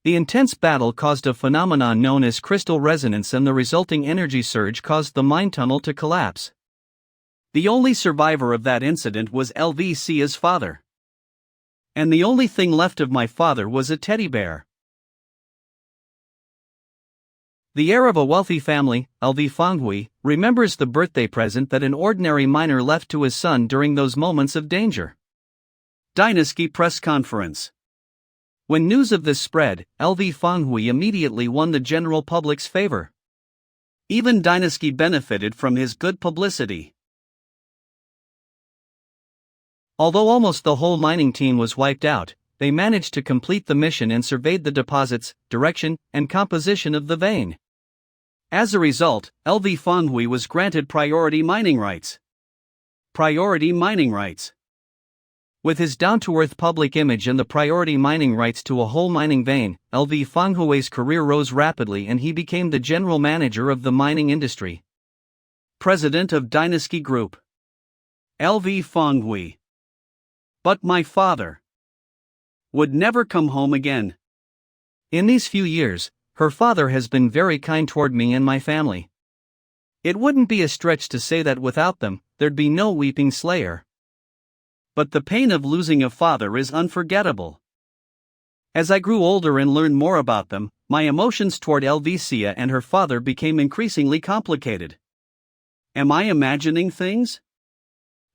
The intense battle caused a phenomenon known as crystal resonance, and the resulting energy surge caused the mine tunnel to collapse. The only survivor of that incident was LVC's father. And the only thing left of my father was a teddy bear. The heir of a wealthy family, LV Fanghui, remembers the birthday present that an ordinary miner left to his son during those moments of danger. Dynasty press conference. When news of this spread, LV Fanghui immediately won the general public's favor. Even Dynasty benefited from his good publicity. Although almost the whole mining team was wiped out, they managed to complete the mission and surveyed the deposits, direction, and composition of the vein. As a result, LV Fanghui was granted priority mining rights. Priority mining rights. With his down-to-earth public image and the priority mining rights to a whole mining vein, LV Fanghui's career rose rapidly and he became the general manager of the mining industry. President of Dynasty Group. LV Fanghui. But my father would never come home again. In these few years, her father has been very kind toward me and my family. It wouldn't be a stretch to say that without them, there'd be no weeping slayer. But the pain of losing a father is unforgettable. As I grew older and learned more about them, my emotions toward Elvicia and her father became increasingly complicated. Am I imagining things?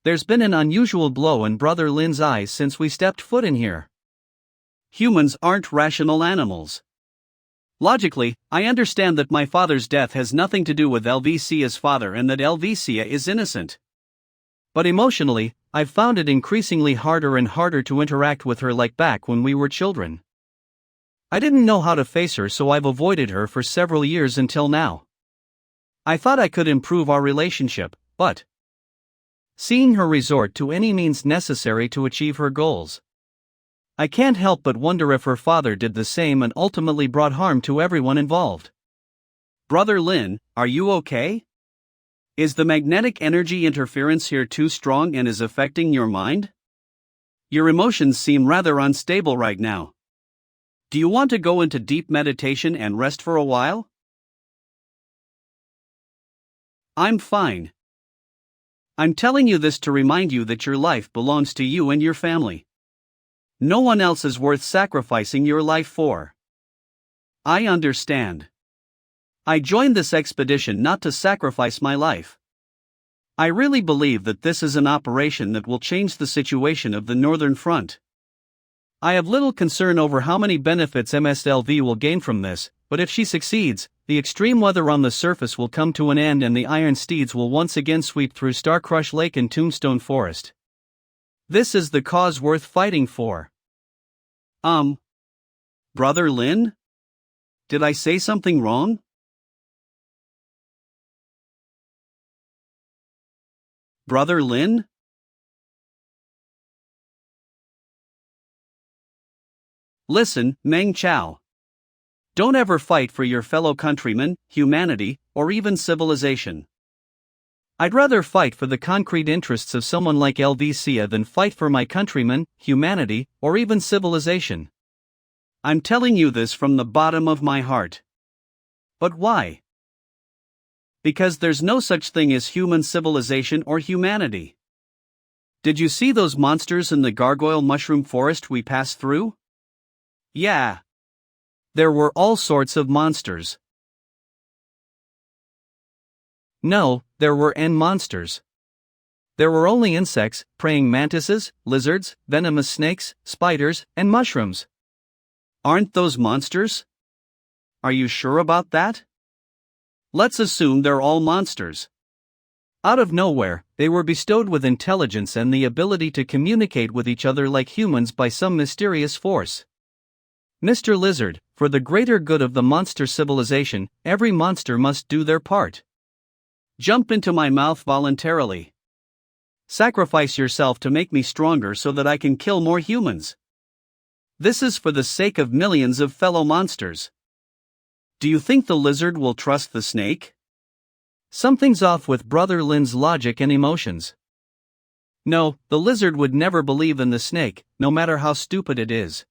There's been an unusual glow in Brother Lin's eyes since we stepped foot in here. Humans aren't rational animals. Logically, I understand that my father's death has nothing to do with Elvisia's father and that Elvisia is innocent. But emotionally, I've found it increasingly harder and harder to interact with her like back when we were children. I didn't know how to face her, so I've avoided her for several years until now. I thought I could improve our relationship, but seeing her resort to any means necessary to achieve her goals, I can't help but wonder if her father did the same and ultimately brought harm to everyone involved. Brother Lin, are you okay? Is the magnetic energy interference here too strong and is affecting your mind? Your emotions seem rather unstable right now. Do you want to go into deep meditation and rest for a while? I'm fine. I'm telling you this to remind you that your life belongs to you and your family. No one else is worth sacrificing your life for. I understand. I joined this expedition not to sacrifice my life. I really believe that this is an operation that will change the situation of the Northern Front. I have little concern over how many benefits MSLV will gain from this, but if she succeeds, the extreme weather on the surface will come to an end and the Iron Steeds will once again sweep through Starcrush Lake and Tombstone Forest. This is the cause worth fighting for. Brother Lin? Did I say something wrong? Brother Lin? Listen, Meng Chao. Don't ever fight for your fellow countrymen, humanity, or even civilization. I'd rather fight for the concrete interests of someone like Elvisia than fight for my countrymen, humanity, or even civilization. I'm telling you this from the bottom of my heart. But why? Because there's no such thing as human civilization or humanity. Did you see those monsters in the gargoyle mushroom forest we passed through? Yeah. There were all sorts of monsters. No, there were monsters. There were only insects, praying mantises, lizards, venomous snakes, spiders, and mushrooms. Aren't those monsters? Are you sure about that? Let's assume they're all monsters. Out of nowhere, they were bestowed with intelligence and the ability to communicate with each other like humans by some mysterious force. Mr. Lizard, for the greater good of the monster civilization, every monster must do their part. Jump into my mouth voluntarily. Sacrifice yourself to make me stronger so that I can kill more humans. This is for the sake of millions of fellow monsters. Do you think the lizard will trust the snake? Something's off with Brother Lin's logic and emotions. No, the lizard would never believe in the snake, no matter how stupid it is.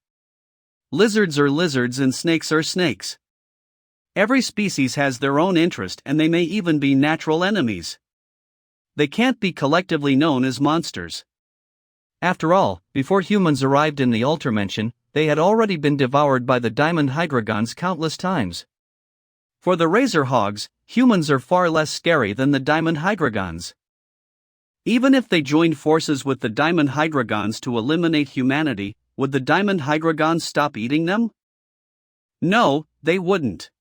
Lizards are lizards and snakes are snakes. Every species has their own interest and they may even be natural enemies. They can't be collectively known as monsters. After all, before humans arrived in the Ultramention, they had already been devoured by the Diamond Hydrogons countless times. For the Razor Hogs, humans are far less scary than the Diamond Hydrogons. Even if they joined forces with the Diamond Hydrogons to eliminate humanity, would the Diamond Hydrogons stop eating them? No, they wouldn't.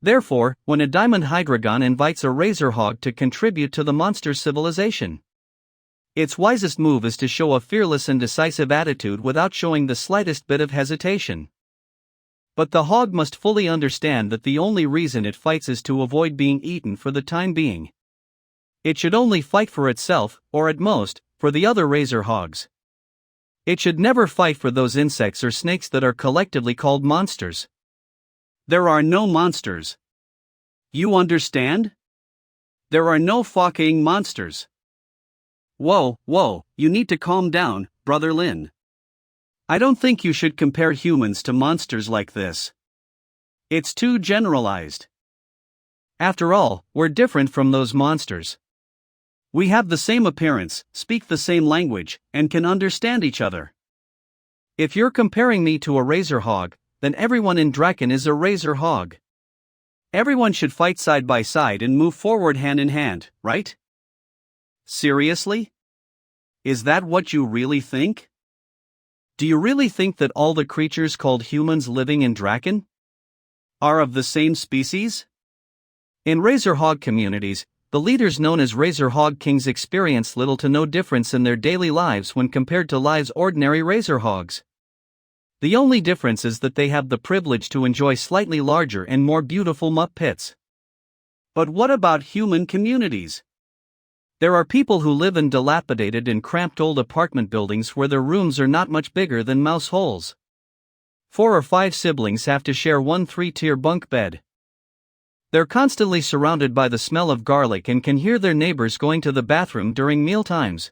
Therefore, when a Diamond Hydrogon invites a Razor Hog to contribute to the monster civilization, its wisest move is to show a fearless and decisive attitude without showing the slightest bit of hesitation. But the hog must fully understand that the only reason it fights is to avoid being eaten for the time being. It should only fight for itself, or at most, for the other Razor Hogs. It should never fight for those insects or snakes that are collectively called monsters. There are no monsters. You understand? There are no fucking monsters. Whoa, you need to calm down, Brother Lin. I don't think you should compare humans to monsters like this. It's too generalized. After all, we're different from those monsters. We have the same appearance, speak the same language, and can understand each other. If you're comparing me to a Razor Hog, then everyone in Draken is a Razor Hog. Everyone should fight side by side and move forward hand in hand, right? Seriously? Is that what you really think? Do you really think that all the creatures called humans living in Draken? are of the same species? In Razor Hog communities, the leaders known as Razor Hog Kings experience little to no difference in their daily lives when compared to lives ordinary Razor Hogs. The only difference is that they have the privilege to enjoy slightly larger and more beautiful mutt pits. But what about human communities? There are people who live in dilapidated and cramped old apartment buildings where their rooms are not much bigger than mouse holes. 4 or 5 siblings have to share one 3-tier bunk bed. They're constantly surrounded by the smell of garlic and can hear their neighbors going to the bathroom during mealtimes.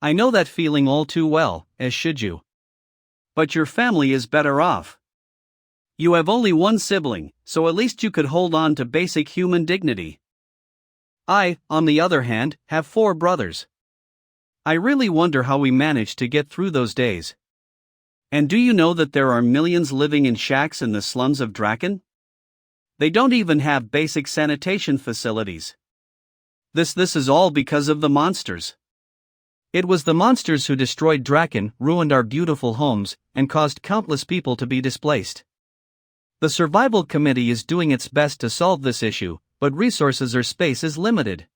I know that feeling all too well, as should you. But your family is better off. You have only one sibling, so at least you could hold on to basic human dignity. I, on the other hand, have 4 brothers. I really wonder how we managed to get through those days. And do you know that there are millions living in shacks in the slums of Draken? They don't even have basic sanitation facilities. This is all because of the monsters. It was the monsters who destroyed Draken, ruined our beautiful homes, and caused countless people to be displaced. The Survival Committee is doing its best to solve this issue, but resources or space is limited.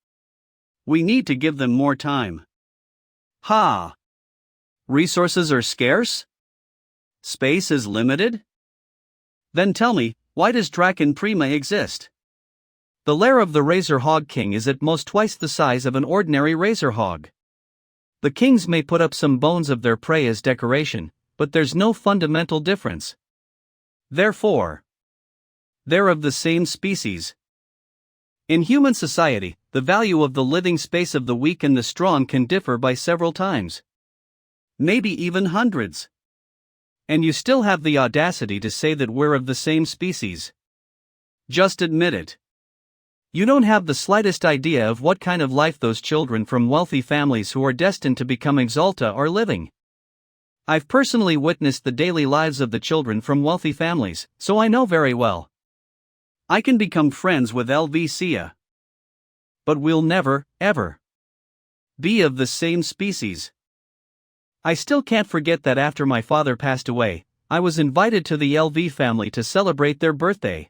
We need to give them more time. Ha! Resources are scarce? Space is limited? Then tell me, why does Draken Prima exist? The lair of the Razor Hog King is at most twice the size of an ordinary razor hog. The kings may put up some bones of their prey as decoration, but there's no fundamental difference. Therefore, they're of the same species. In human society, the value of the living space of the weak and the strong can differ by several times. Maybe even hundreds. And you still have the audacity to say that we're of the same species. Just admit it. You don't have the slightest idea of what kind of life those children from wealthy families who are destined to become Exalta are living. I've personally witnessed the daily lives of the children from wealthy families, so I know very well. I can become friends with LVCA. But we'll never, ever be of the same species. I still can't forget that after my father passed away, I was invited to the LV family to celebrate their birthday.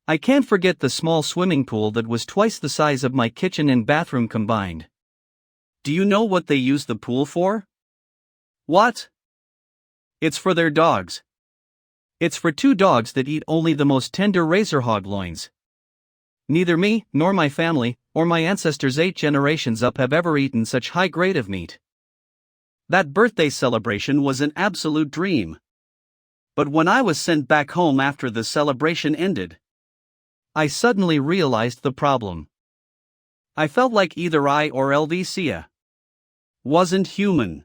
I can't forget the small swimming pool that was twice the size of my kitchen and bathroom combined. Do you know what they use the pool for? What? It's for their dogs. It's for 2 dogs that eat only the most tender razor hog loins. Neither me, nor my family, or my ancestors 8 generations up have ever eaten such high grade of meat. That birthday celebration was an absolute dream. But when I was sent back home after the celebration ended, I suddenly realized the problem. I felt like either I or LVCA wasn't human.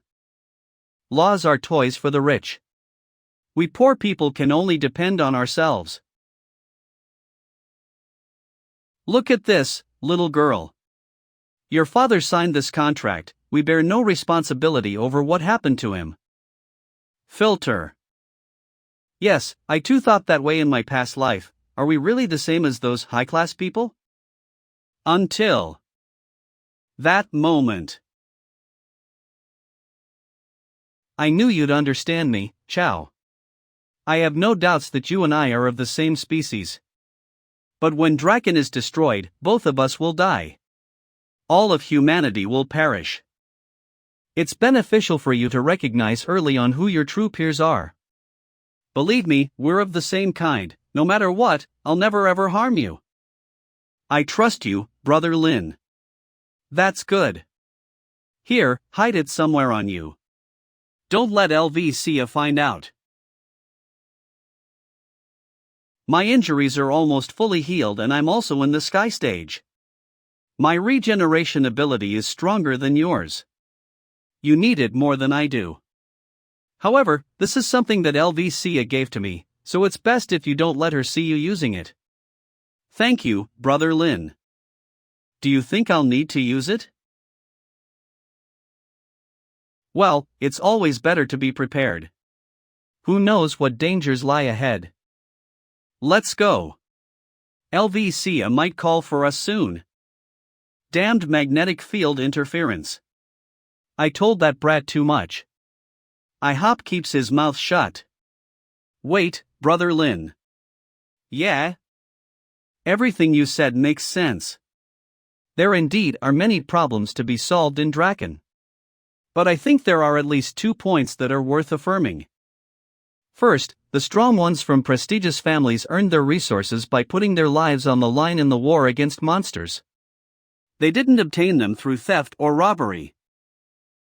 Laws are toys for the rich. We poor people can only depend on ourselves. Look at this, little girl. Your father signed this contract, we bear no responsibility over what happened to him. Filter. Yes, I too thought that way in my past life. Are we really the same as those high-class people? Until that moment. I knew you'd understand me, Chow. I have no doubts that you and I are of the same species. But when Draken is destroyed, both of us will die. All of humanity will perish. It's beneficial for you to recognize early on who your true peers are. Believe me, we're of the same kind. No matter what, I'll never ever harm you. I trust you, Brother Lin. That's good. Here, hide it somewhere on you. Don't let LVCA find out. My injuries are almost fully healed and I'm also in the sky stage. My regeneration ability is stronger than yours. You need it more than I do. However, this is something that LVCA gave to me, so it's best if you don't let her see you using it. Thank you, Brother Lin. Do you think I'll need to use it? Well, it's always better to be prepared. Who knows what dangers lie ahead? Let's go. LVCA might call for us soon. Damned magnetic field interference. I told that brat too much. I hope keeps his mouth shut. Wait, Brother Lin. Yeah. Everything you said makes sense. There indeed are many problems to be solved in Draken. But I think there are at least 2 points that are worth affirming. First, the strong ones from prestigious families earned their resources by putting their lives on the line in the war against monsters. They didn't obtain them through theft or robbery.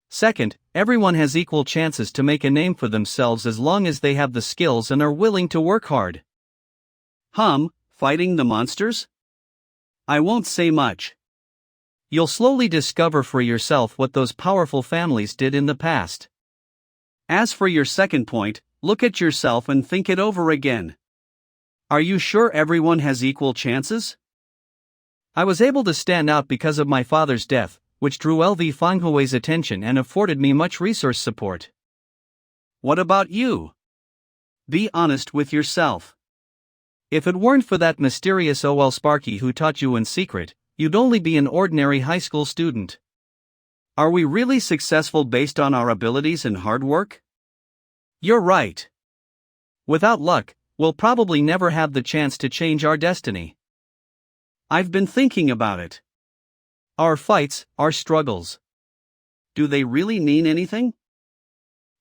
Second, everyone has equal chances to make a name for themselves as long as they have the skills and are willing to work hard. Fighting the monsters? I won't say much. You'll slowly discover for yourself what those powerful families did in the past. As for your second point, look at yourself and think it over again. Are you sure everyone has equal chances? I was able to stand out because of my father's death, which drew LV Fanghue's attention and afforded me much resource support. What about you? Be honest with yourself. If it weren't for that mysterious OL Sparky who taught you in secret, you'd only be an ordinary high school student. Are we really successful based on our abilities and hard work? You're right. Without luck, we'll probably never have the chance to change our destiny. I've been thinking about it. Our fights, our struggles. Do they really mean anything?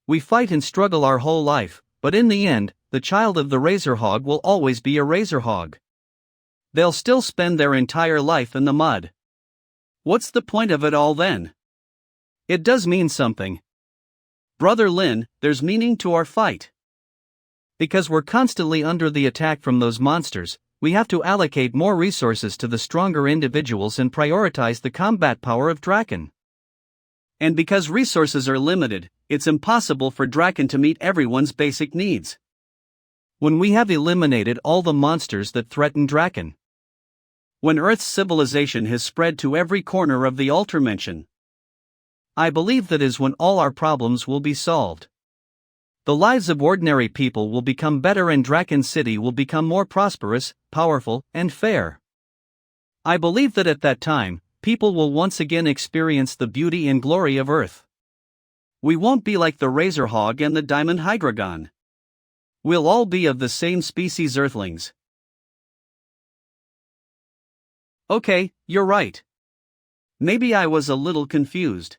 We fight and struggle our whole life, but in the end, the child of the razor hog will always be a razor hog. They'll still spend their entire life in the mud. What's the point of it all then? It does mean something. Brother Lin, there's meaning to our fight. Because we're constantly under the attack from those monsters, we have to allocate more resources to the stronger individuals and prioritize the combat power of Draken. And because resources are limited, it's impossible for Draken to meet everyone's basic needs. When we have eliminated all the monsters that threaten Draken. When Earth's civilization has spread to every corner of the Ultramention. I believe that is when all our problems will be solved. The lives of ordinary people will become better and Draken City will become more prosperous, powerful, and fair. I believe that at that time, people will once again experience the beauty and glory of Earth. We won't be like the Razor Hog and the Diamond Hydreigon. We'll all be of the same species Earthlings. Okay, you're right. Maybe I was a little confused.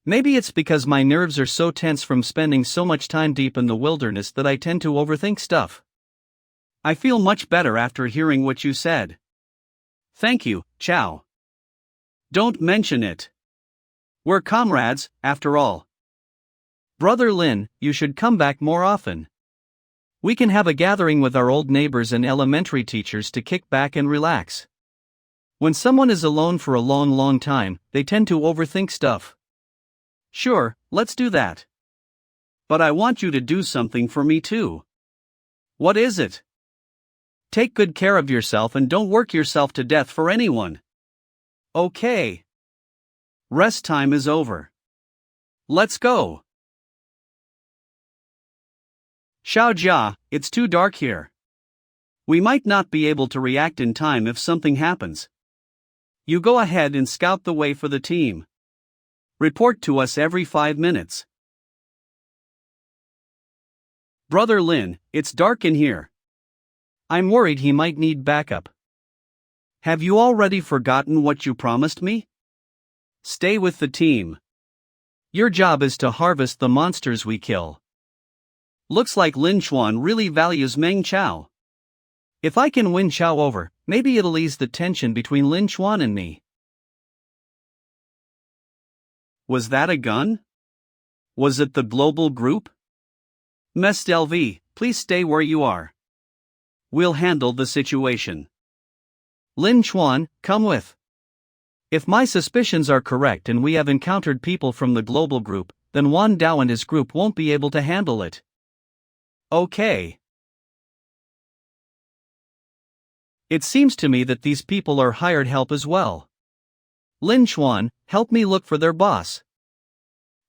Maybe it's because my nerves are so tense from spending so much time deep in the wilderness that I tend to overthink stuff. I feel much better after hearing what you said. Thank you, Chow. Don't mention it. We're comrades, after all. Brother Lin, you should come back more often. We can have a gathering with our old neighbors and elementary teachers to kick back and relax. When someone is alone for a long time, they tend to overthink stuff. Sure, let's do that. But I want you to do something for me too. What is it? Take good care of yourself and don't work yourself to death for anyone. Okay. Rest time is over. Let's go. Xiaojia, it's too dark here. We might not be able to react in time if something happens. You go ahead and scout the way for the team. Report to us every 5 minutes. Brother Lin, it's dark in here. I'm worried he might need backup. Have you already forgotten what you promised me? Stay with the team. Your job is to harvest the monsters we kill. Looks like Lin Chuan really values Meng Chao. If I can win Chao over, maybe it'll ease the tension between Lin Chuan and me. Was that a gun? Was it the global group? Mest LV, please stay where you are. We'll handle the situation. Lin Chuan, come with. If my suspicions are correct and we have encountered people from the global group, then Wan Dao and his group won't be able to handle it. Okay. It seems to me that these people are hired help as well. Lin Chuan, help me look for their boss.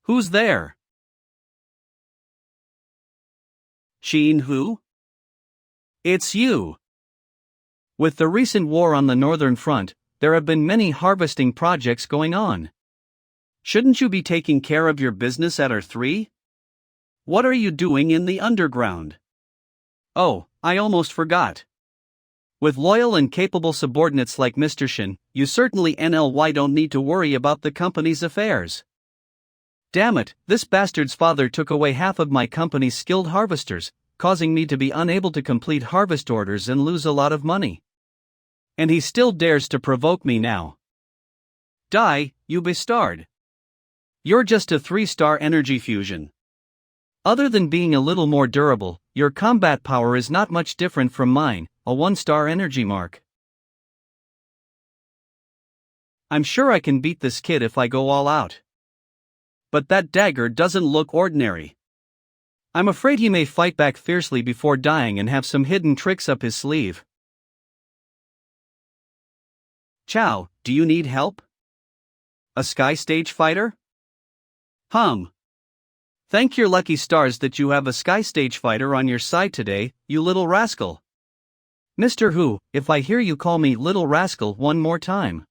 Who's there? Shen who? It's you. With the recent war on the Northern Front, there have been many harvesting projects going on. Shouldn't you be taking care of your business at R3? What are you doing in the underground? Oh, I almost forgot. With loyal and capable subordinates like Mr. Shen, you certainly don't need to worry about the company's affairs. Damn it, this bastard's father took away half of my company's skilled harvesters, causing me to be unable to complete harvest orders and lose a lot of money. And he still dares to provoke me now. Die, you bastard. You're just a 3-star energy fusion. Other than being a little more durable, your combat power is not much different from mine, a 1-star energy mark. I'm sure I can beat this kid if I go all out. But that dagger doesn't look ordinary. I'm afraid he may fight back fiercely before dying and have some hidden tricks up his sleeve. Chow, do you need help? A sky stage fighter? Thank your lucky stars that you have a sky stage fighter on your side today, you little rascal. Mr. Hu, if I hear you call me little rascal one more time,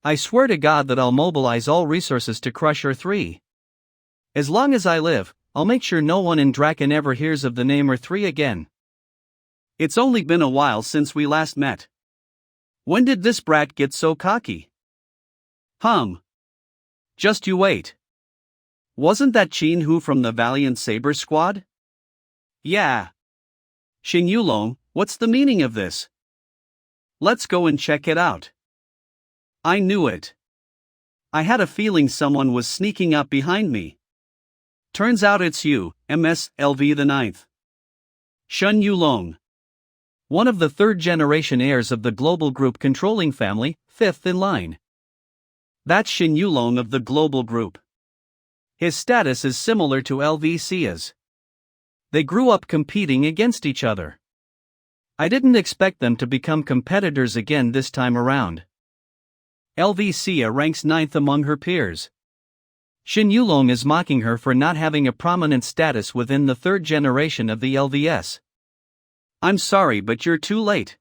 I swear to God that I'll mobilize all resources to crush her 3. As long as I live, I'll make sure no one in Draken ever hears of the name R3 again. It's only been a while since we last met. When did this brat get so cocky? Just you wait. Wasn't that Qin Hu from the Valiant Saber Squad? Yeah. Xing Yulong, what's the meaning of this? Let's go and check it out. I knew it. I had a feeling someone was sneaking up behind me. Turns out it's you, MSLV the 9th. Shen Yulong. One of the 3rd-generation heirs of the global group controlling family, 5th in line. That's Shen Yulong of the global group. His status is similar to LVC's. They grew up competing against each other. I didn't expect them to become competitors again this time around. LVCA ranks 9th among her peers. Shen Yulong is mocking her for not having a prominent status within the 3rd generation of the LVS. I'm sorry, but you're too late.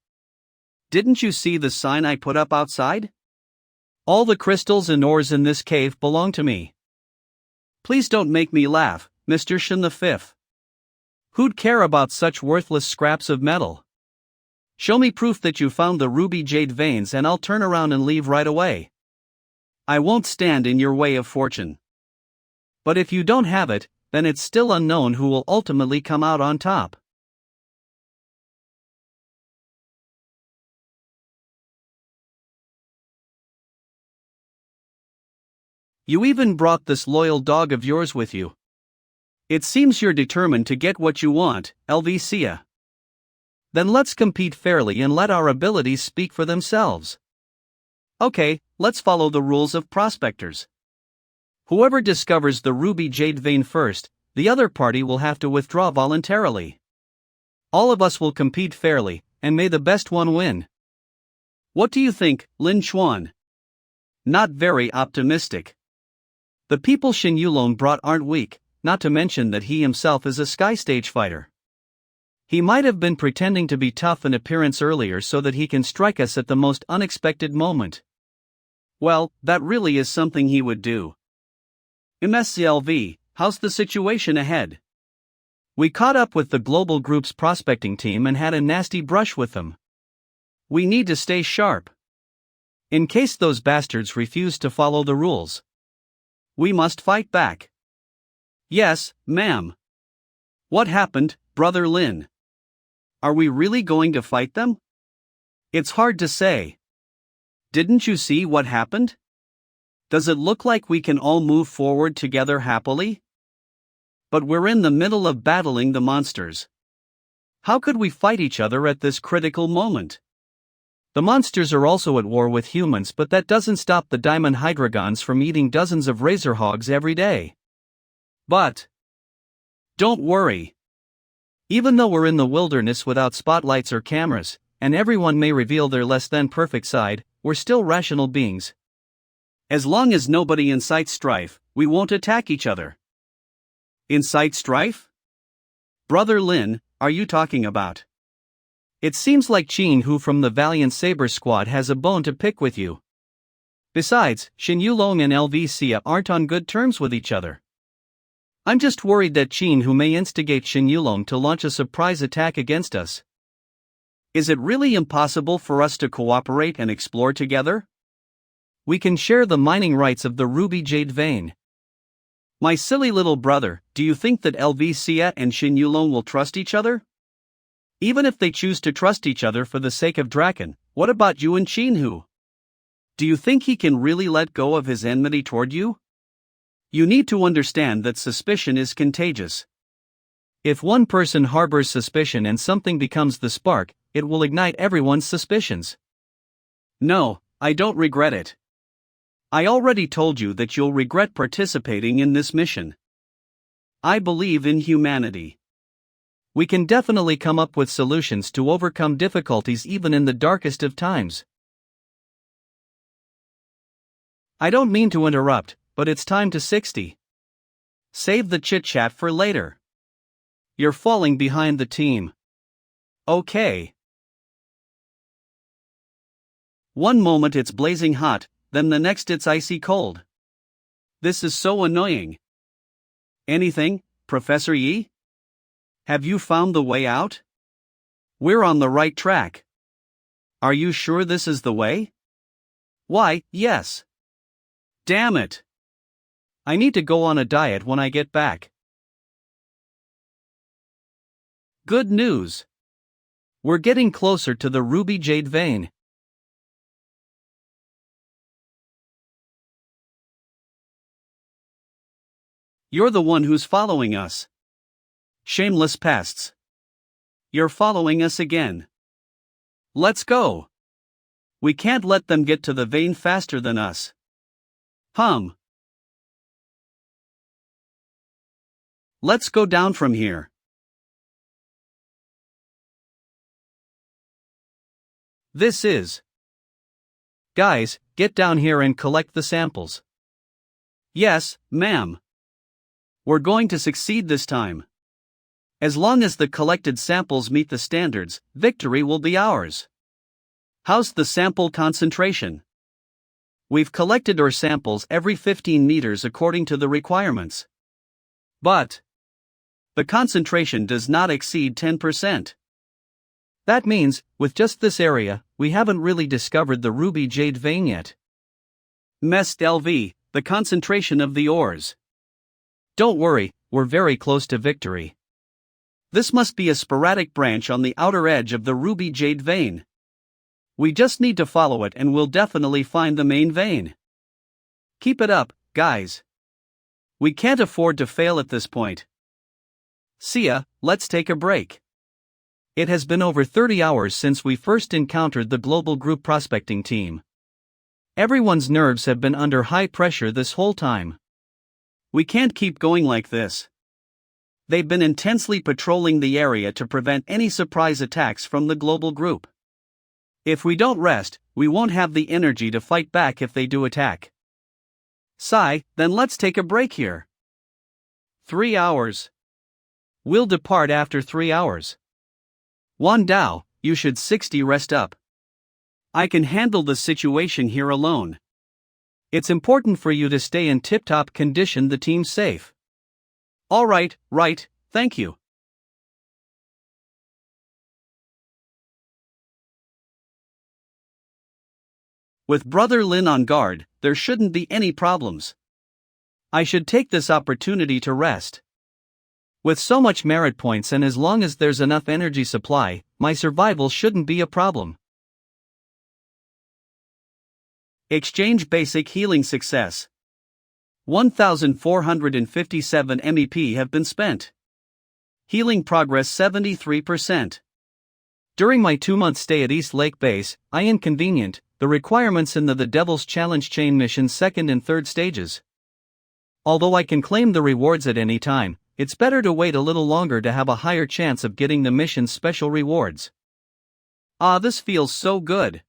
Didn't you see the sign I put up outside? All the crystals and ores in this cave belong to me. Please don't make me laugh, Mr. Shen V. Who'd care about such worthless scraps of metal? Show me proof that you found the ruby jade veins and I'll turn around and leave right away. I won't stand in your way of fortune. But if you don't have it, then it's still unknown who will ultimately come out on top. You even brought this loyal dog of yours with you. It seems you're determined to get what you want, LVCA. Then let's compete fairly and let our abilities speak for themselves. Okay, let's follow the rules of prospectors. Whoever discovers the ruby jade vein first, the other party will have to withdraw voluntarily. All of us will compete fairly, and may the best one win. What do you think, Lin Chuan? Not very optimistic. The people Shen Yulong brought aren't weak, not to mention that he himself is a sky stage fighter. He might have been pretending to be tough in appearance earlier so that he can strike us at the most unexpected moment. Well, that really is something he would do. MSCLV, how's the situation ahead? We caught up with the global group's prospecting team and had a nasty brush with them. We need to stay sharp. In case those bastards refuse to follow the rules. We must fight back. Yes, ma'am. What happened, Brother Lin? Are we really going to fight them? It's hard to say. Didn't you see what happened? Does it look like we can all move forward together happily? But we're in the middle of battling the monsters. How could we fight each other at this critical moment? The monsters are also at war with humans, but that doesn't stop the diamond hydrogons from eating dozens of razor hogs every day. But don't worry. Even though we're in the wilderness without spotlights or cameras, and everyone may reveal their less than perfect side, we're still rational beings. As long as nobody incites strife, we won't attack each other. Incite strife? Brother Lin, are you talking about? It seems like Qin Hu from the Valiant Saber Squad has a bone to pick with you. Besides, Shen Yulong and LVCA aren't on good terms with each other. I'm just worried that Qin Hu may instigate Shen Yulong to launch a surprise attack against us. Is it really impossible for us to cooperate and explore together? We can share the mining rights of the ruby jade vein. My silly little brother, do you think that LV and Shen Yulong will trust each other? Even if they choose to trust each other for the sake of Draken, what about you and Chinhu? Do you think he can really let go of his enmity toward you? You need to understand that suspicion is contagious. If one person harbors suspicion and something becomes the spark, it will ignite everyone's suspicions. No, I don't regret it. I already told you that you'll regret participating in this mission. I believe in humanity. We can definitely come up with solutions to overcome difficulties even in the darkest of times. I don't mean to interrupt, but it's time to 60. Save the chit-chat for later. You're falling behind the team. Okay. One moment it's blazing hot, then the next it's icy cold. This is so annoying. Anything, Professor Yi? Have you found the way out? We're on the right track. Are you sure this is the way? Why, yes. Damn it. I need to go on a diet when I get back. Good news. We're getting closer to the ruby jade vein. You're the one who's following us. Shameless pests. You're following us again. Let's go. We can't let them get to the vein faster than us. Let's go down from here. This is. Guys, get down here and collect the samples. Yes, ma'am. We're going to succeed this time. As long as the collected samples meet the standards, victory will be ours. How's the sample concentration? We've collected our samples every 15 meters according to the requirements. But the concentration does not exceed 10%. That means, with just this area, we haven't really discovered the ruby jade vein yet. Mest LV, the concentration of the ores. Don't worry, we're very close to victory. This must be a sporadic branch on the outer edge of the ruby jade vein. We just need to follow it and we'll definitely find the main vein. Keep it up, guys. We can't afford to fail at this point. See ya, let's take a break. It has been over 30 hours since we first encountered the global group prospecting team. Everyone's nerves have been under high pressure this whole time. We can't keep going like this. They've been intensely patrolling the area to prevent any surprise attacks from the global group. If we don't rest, we won't have the energy to fight back if they do attack. Then let's take a break here. 3 hours. We'll depart after 3 hours. Wan Dao, you should 60 rest up. I can handle the situation here alone. It's important for you to stay in tip-top condition, the team's safe. Alright, right, thank you. With Brother Lin on guard, there shouldn't be any problems. I should take this opportunity to rest. With so much merit points and as long as there's enough energy supply, my survival shouldn't be a problem. Exchange basic healing success. 1,457 MEP have been spent. Healing progress 73%. During my 2-month stay at East Lake Base, I inconvenient the requirements in the Devil's Challenge chain mission's 2nd and 3rd stages. Although I can claim the rewards at any time, it's better to wait a little longer to have a higher chance of getting the mission's special rewards. This feels so good.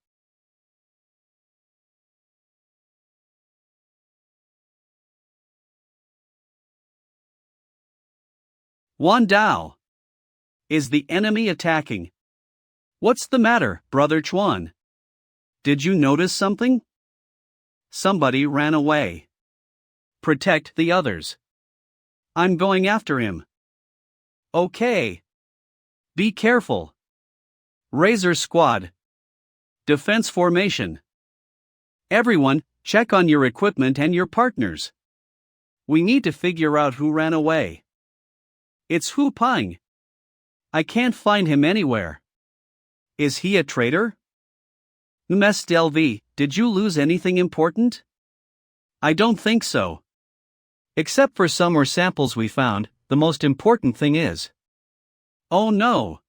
Wan Dao. Is the enemy attacking? What's the matter, Brother Chuan? Did you notice something? Somebody ran away. Protect the others. I'm going after him. Okay. Be careful. Razor Squad. Defense Formation. Everyone, check on your equipment and your partners. We need to figure out who ran away. It's Hu Peng. I can't find him anywhere. Is he a traitor? Ms. Delvey, did you lose anything important? I don't think so. Except for some more samples we found, the most important thing is. Oh no!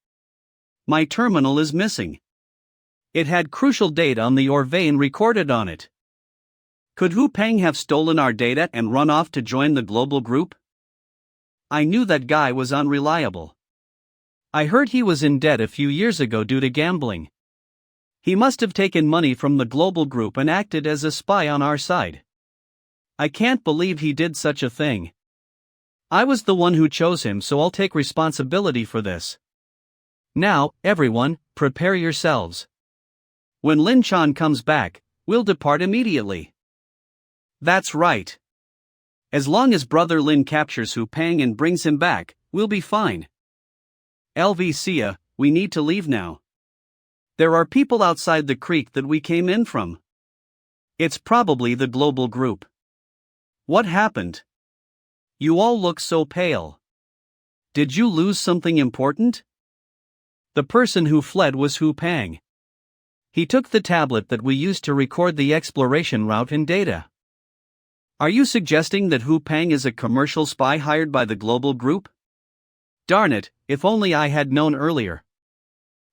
My terminal is missing. It had crucial data on the Orvane recorded on it. Could Hu Peng have stolen our data and run off to join the global group? I knew that guy was unreliable. I heard he was in debt a few years ago due to gambling. He must have taken money from the global group and acted as a spy on our side. I can't believe he did such a thing. I was the one who chose him, so I'll take responsibility for this. Now, everyone, prepare yourselves. When Lin Chan comes back, we'll depart immediately. That's right. As long as Brother Lin captures Hu Peng and brings him back, we'll be fine. LV Sia, we need to leave now. There are people outside the creek that we came in from. It's probably the global group. What happened? You all look so pale. Did you lose something important? The person who fled was Hu Peng. He took the tablet that we used to record the exploration route and data. Are you suggesting that Hu Peng is a commercial spy hired by the global group? Darn it, if only I had known earlier.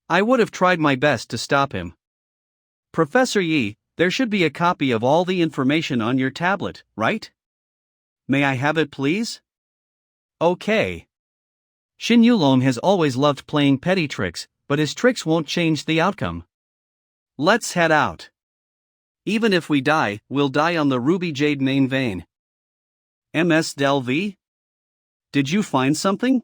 I would have tried my best to stop him. Professor Yi, there should be a copy of all the information on your tablet, right? May I have it, please? Okay. Shin Yulong has always loved playing petty tricks, but his tricks won't change the outcome. Let's head out. Even if we die, we'll die on the Ruby Jade main vein. Ms. Delvey? Did you find something?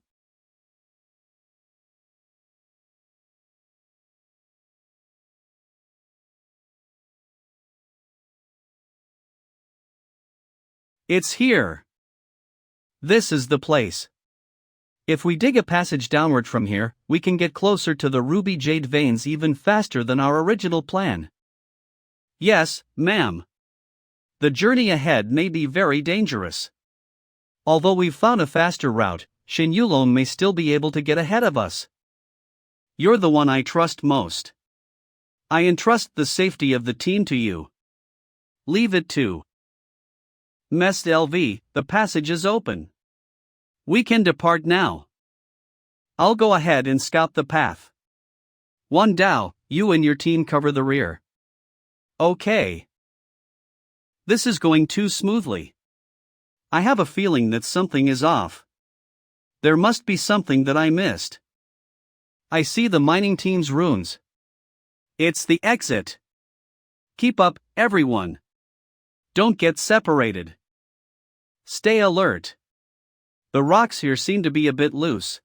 It's here. This is the place. If we dig a passage downward from here, we can get closer to the Ruby Jade veins even faster than our original plan. Yes, ma'am. The journey ahead may be very dangerous. Although we've found a faster route, Shin Yulong may still be able to get ahead of us. You're the one I trust most. I entrust the safety of the team to you. Leave it to Ms. LV, the passage is open. We can depart now. I'll go ahead and scout the path. Wan Dao, you and your team cover the rear. Okay. This is going too smoothly. I have a feeling that something is off. There must be something that I missed. I see the mining team's runes. It's the exit. Keep up, everyone. Don't get separated. Stay alert. The rocks here seem to be a bit loose.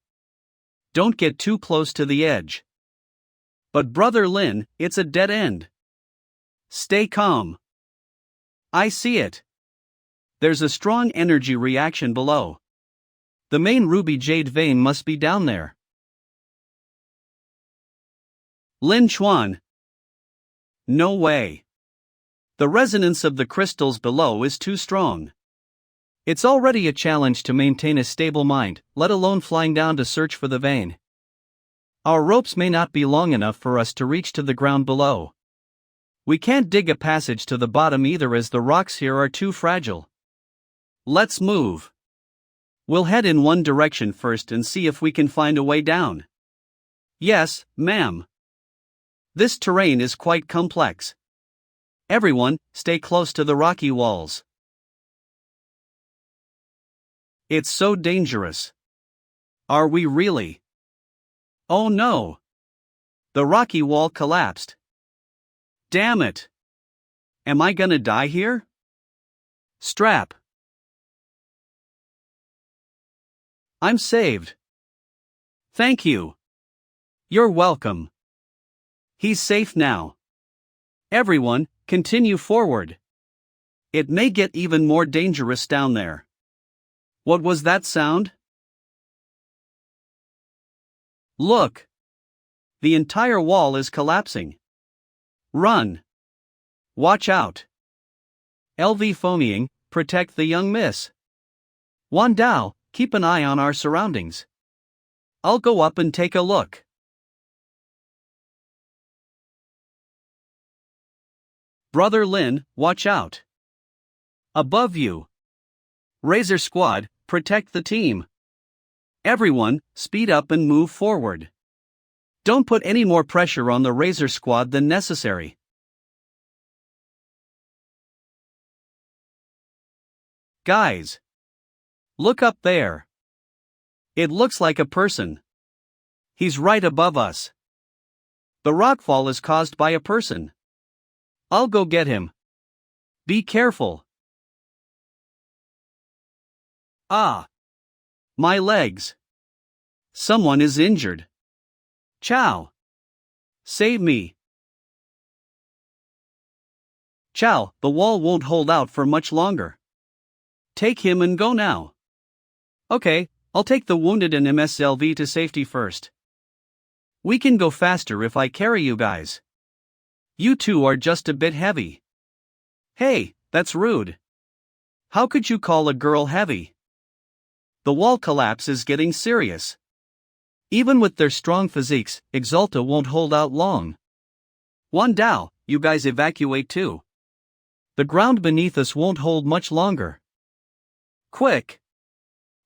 Don't get too close to the edge. But Brother Lin, it's a dead end. Stay calm. I see it. There's a strong energy reaction below. The main Ruby Jade vein must be down there. Lin Chuan. No way. The resonance of the crystals below is too strong. It's already a challenge to maintain a stable mind, let alone flying down to search for the vein. Our ropes may not be long enough for us to reach to the ground below. We can't dig a passage to the bottom either, as the rocks here are too fragile. Let's move. We'll head in one direction first and see if we can find a way down. Yes, ma'am. This terrain is quite complex. Everyone, stay close to the rocky walls. It's so dangerous. Are we really? Oh no! The rocky wall collapsed. Damn it! Am I gonna die here? Strap. I'm saved. Thank you. You're welcome. He's safe now. Everyone, continue forward. It may get even more dangerous down there. What was that sound? Look. The entire wall is collapsing. Run! Watch out! LV foaming, protect the young miss. Wan Dao, keep an eye on our surroundings. I'll go up and take a look. Brother Lin, watch out. Above you. Razor Squad, protect the team. Everyone, speed up and move forward. Don't put any more pressure on the Razor Squad than necessary. Guys. Look up there. It looks like a person. He's right above us. The rockfall is caused by a person. I'll go get him. Be careful. Ah! My legs. Someone is injured. Chow. Save me. Chow, the wall won't hold out for much longer. Take him and go now. Okay, I'll take the wounded and MSLV to safety first. We can go faster if I carry you guys. You two are just a bit heavy. Hey, that's rude. How could you call a girl heavy? The wall collapse is getting serious. Even with their strong physiques, Exalta won't hold out long. Wan Dao, you guys evacuate too. The ground beneath us won't hold much longer. Quick!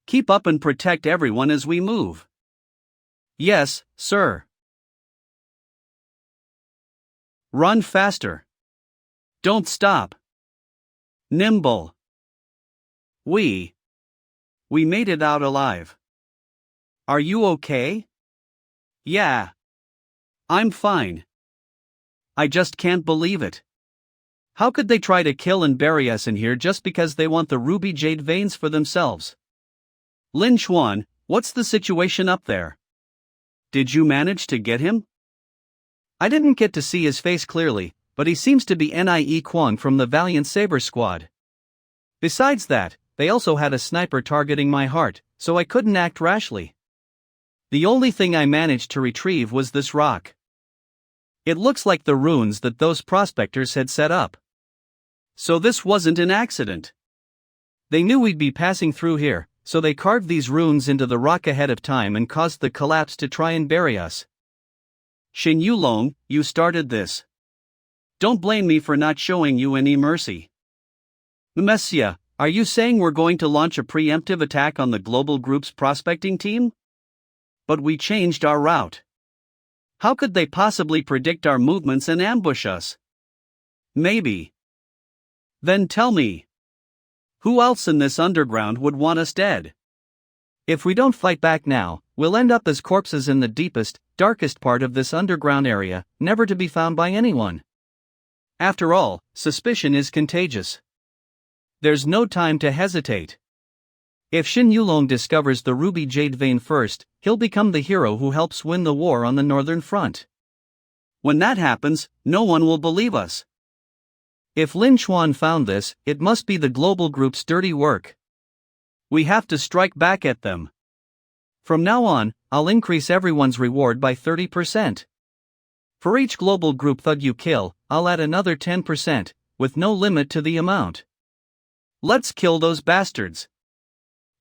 Keep up and protect everyone as we move. Yes, sir. Run faster. Don't stop. Nimble. We made it out alive. Are you okay? Yeah. I'm fine. I just can't believe it. How could they try to kill and bury us in here just because they want the ruby jade veins for themselves? Lin Xuan, what's the situation up there? Did you manage to get him? I didn't get to see his face clearly, but he seems to be Nie Kwang from the Valiant Saber Squad. Besides that, they also had a sniper targeting my heart, so I couldn't act rashly. The only thing I managed to retrieve was this rock. It looks like the runes that those prospectors had set up. So this wasn't an accident. They knew we'd be passing through here, so they carved these runes into the rock ahead of time and caused the collapse to try and bury us. Shen Yulong, you started this. Don't blame me for not showing you any mercy. Messia, are you saying we're going to launch a preemptive attack on the global group's prospecting team? But we changed our route. How could they possibly predict our movements and ambush us? Maybe. Then tell me. Who else in this underground would want us dead? If we don't fight back now, we'll end up as corpses in the deepest, darkest part of this underground area, never to be found by anyone. After all, suspicion is contagious. There's no time to hesitate. If Shen Yulong discovers the ruby jade vein first, he'll become the hero who helps win the war on the northern front. When that happens, no one will believe us. If Lin Xuan found this, it must be the global group's dirty work. We have to strike back at them. From now on, I'll increase everyone's reward by 30%. For each global group thug you kill, I'll add another 10%, with no limit to the amount. Let's kill those bastards.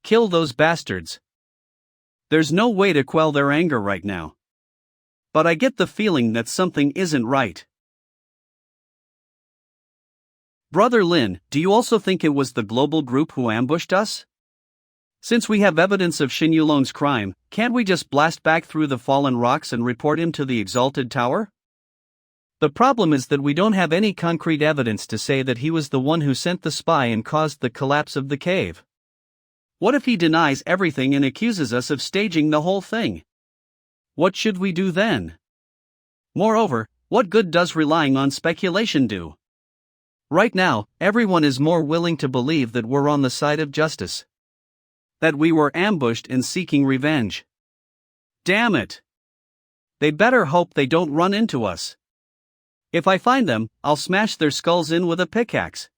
Kill those bastards. There's no way to quell their anger right now. But I get the feeling that something isn't right. Brother Lin, do you also think it was the global group who ambushed us? Since we have evidence of Shen Yulong's crime, can't we just blast back through the fallen rocks and report him to the Exalted Tower? The problem is that we don't have any concrete evidence to say that he was the one who sent the spy and caused the collapse of the cave. What if he denies everything and accuses us of staging the whole thing? What should we do then? Moreover, what good does relying on speculation do? Right now, everyone is more willing to believe that we're on the side of justice. That we were ambushed and seeking revenge. Damn it! They better hope they don't run into us. If I find them, I'll smash their skulls in with a pickaxe.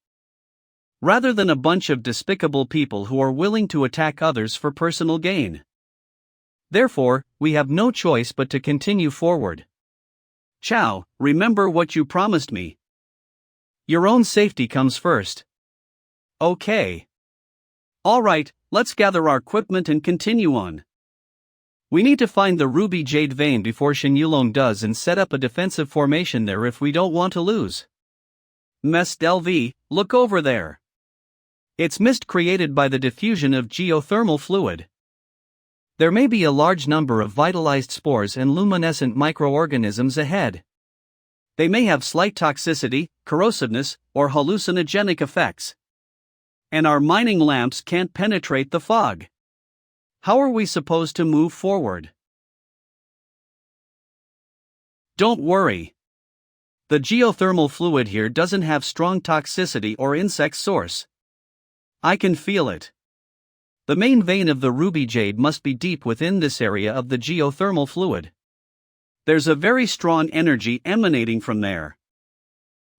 Rather than a bunch of despicable people who are willing to attack others for personal gain. Therefore, we have no choice but to continue forward. Chow, remember what you promised me. Your own safety comes first. Okay. Alright, let's gather our equipment and continue on. We need to find the ruby jade vein before Shen Yulong does and set up a defensive formation there if we don't want to lose. Mest LV, look over there. It's mist created by the diffusion of geothermal fluid. There may be a large number of vitalized spores and luminescent microorganisms ahead. They may have slight toxicity, corrosiveness, or hallucinogenic effects. And our mining lamps can't penetrate the fog. How are we supposed to move forward? Don't worry. The geothermal fluid here doesn't have strong toxicity or insect source. I can feel it. The main vein of the ruby jade must be deep within this area of the geothermal fluid. There's a very strong energy emanating from there.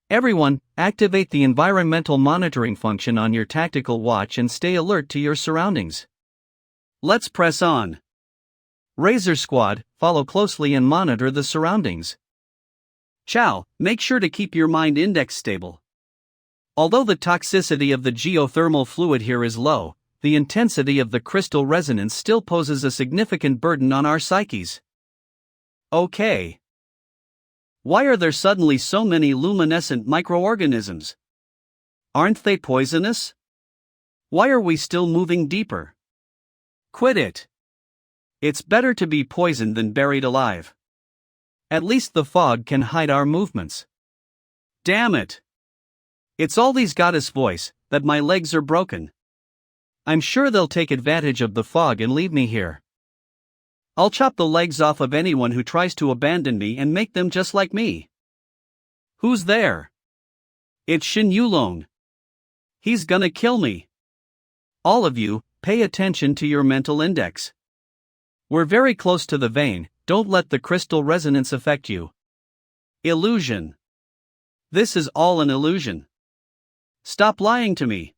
Everyone, activate the environmental monitoring function on your tactical watch and stay alert to your surroundings. Let's press on. Razor Squad, follow closely and monitor the surroundings. Chow, make sure to keep your mind index stable. Although the toxicity of the geothermal fluid here is low, the intensity of the crystal resonance still poses a significant burden on our psyches. Okay. Why are there suddenly so many luminescent microorganisms? Aren't they poisonous? Why are we still moving deeper? Quit it. It's better to be poisoned than buried alive. At least the fog can hide our movements. Damn it. It's all these goddess voice, that my legs are broken. I'm sure they'll take advantage of the fog and leave me here. I'll chop the legs off of anyone who tries to abandon me and make them just like me. Who's there? It's Shen Yulong. He's gonna kill me. All of you, pay attention to your mental index. We're very close to the vein, don't let the crystal resonance affect you. Illusion. This is all an illusion. Stop lying to me.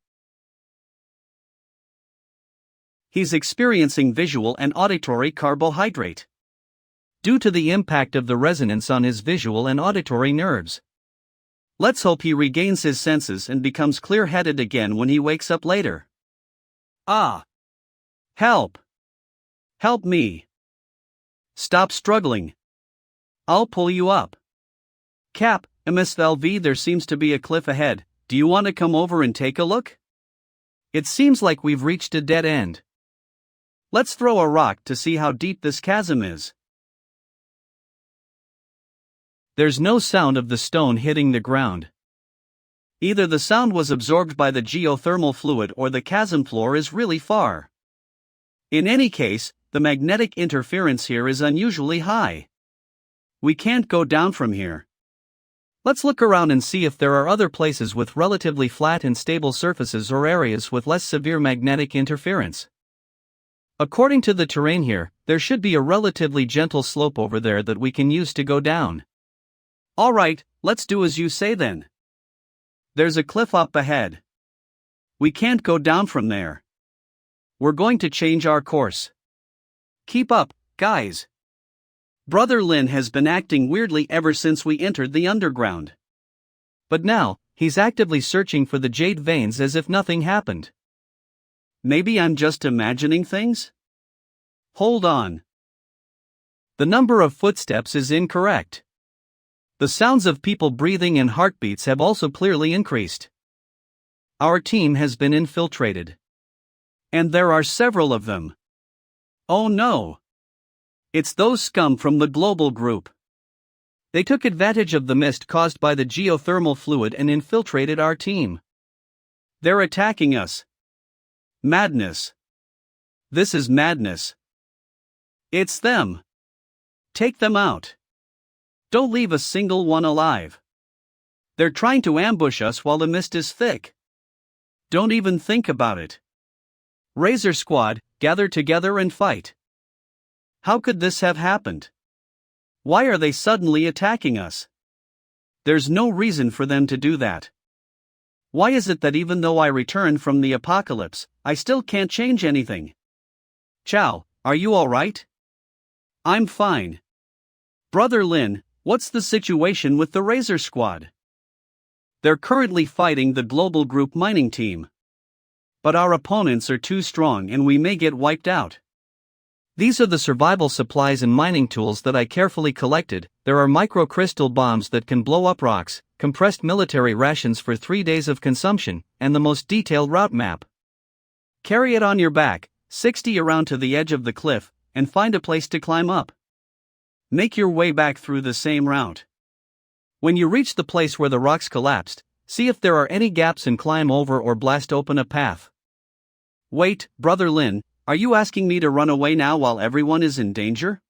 He's experiencing visual and auditory carbohydrate. Due to the impact of the resonance on his visual and auditory nerves. Let's hope he regains his senses and becomes clear-headed again when he wakes up later. Ah! Help! Help me! Stop struggling. I'll pull you up. Cap, MSLV, there seems to be a cliff ahead. Do you want to come over and take a look? It seems like we've reached a dead end. Let's throw a rock to see how deep this chasm is. There's no sound of the stone hitting the ground. Either the sound was absorbed by the geothermal fluid or the chasm floor is really far. In any case, the magnetic interference here is unusually high. We can't go down from here. Let's look around and see if there are other places with relatively flat and stable surfaces or areas with less severe magnetic interference. According to the terrain here, there should be a relatively gentle slope over there that we can use to go down. Alright, let's do as you say then. There's a cliff up ahead. We can't go down from there. We're going to change our course. Keep up, guys. Brother Lin has been acting weirdly ever since we entered the underground. But now, he's actively searching for the jade veins as if nothing happened. Maybe I'm just imagining things? Hold on. The number of footsteps is incorrect. The sounds of people breathing and heartbeats have also clearly increased. Our team has been infiltrated. And there are several of them. Oh no! It's those scum from the global group. They took advantage of the mist caused by the geothermal fluid and infiltrated our team. They're attacking us. Madness. This is madness. It's them. Take them out. Don't leave a single one alive. They're trying to ambush us while the mist is thick. Don't even think about it. Razor Squad, gather together and fight. How could this have happened? Why are they suddenly attacking us? There's no reason for them to do that. Why is it that even though I returned from the apocalypse, I still can't change anything? Chow, are you alright? I'm fine. Brother Lin, what's the situation with the Razor Squad? They're currently fighting the global group mining team. But our opponents are too strong and we may get wiped out. These are the survival supplies and mining tools that I carefully collected. There are microcrystal bombs that can blow up rocks, compressed military rations for 3 days of consumption, and the most detailed route map. Carry it on your back, 60 around to the edge of the cliff, and find a place to climb up. Make your way back through the same route. When you reach the place where the rocks collapsed, see if there are any gaps and climb over or blast open a path. Wait, Brother Lin, are you asking me to run away now while everyone is in danger?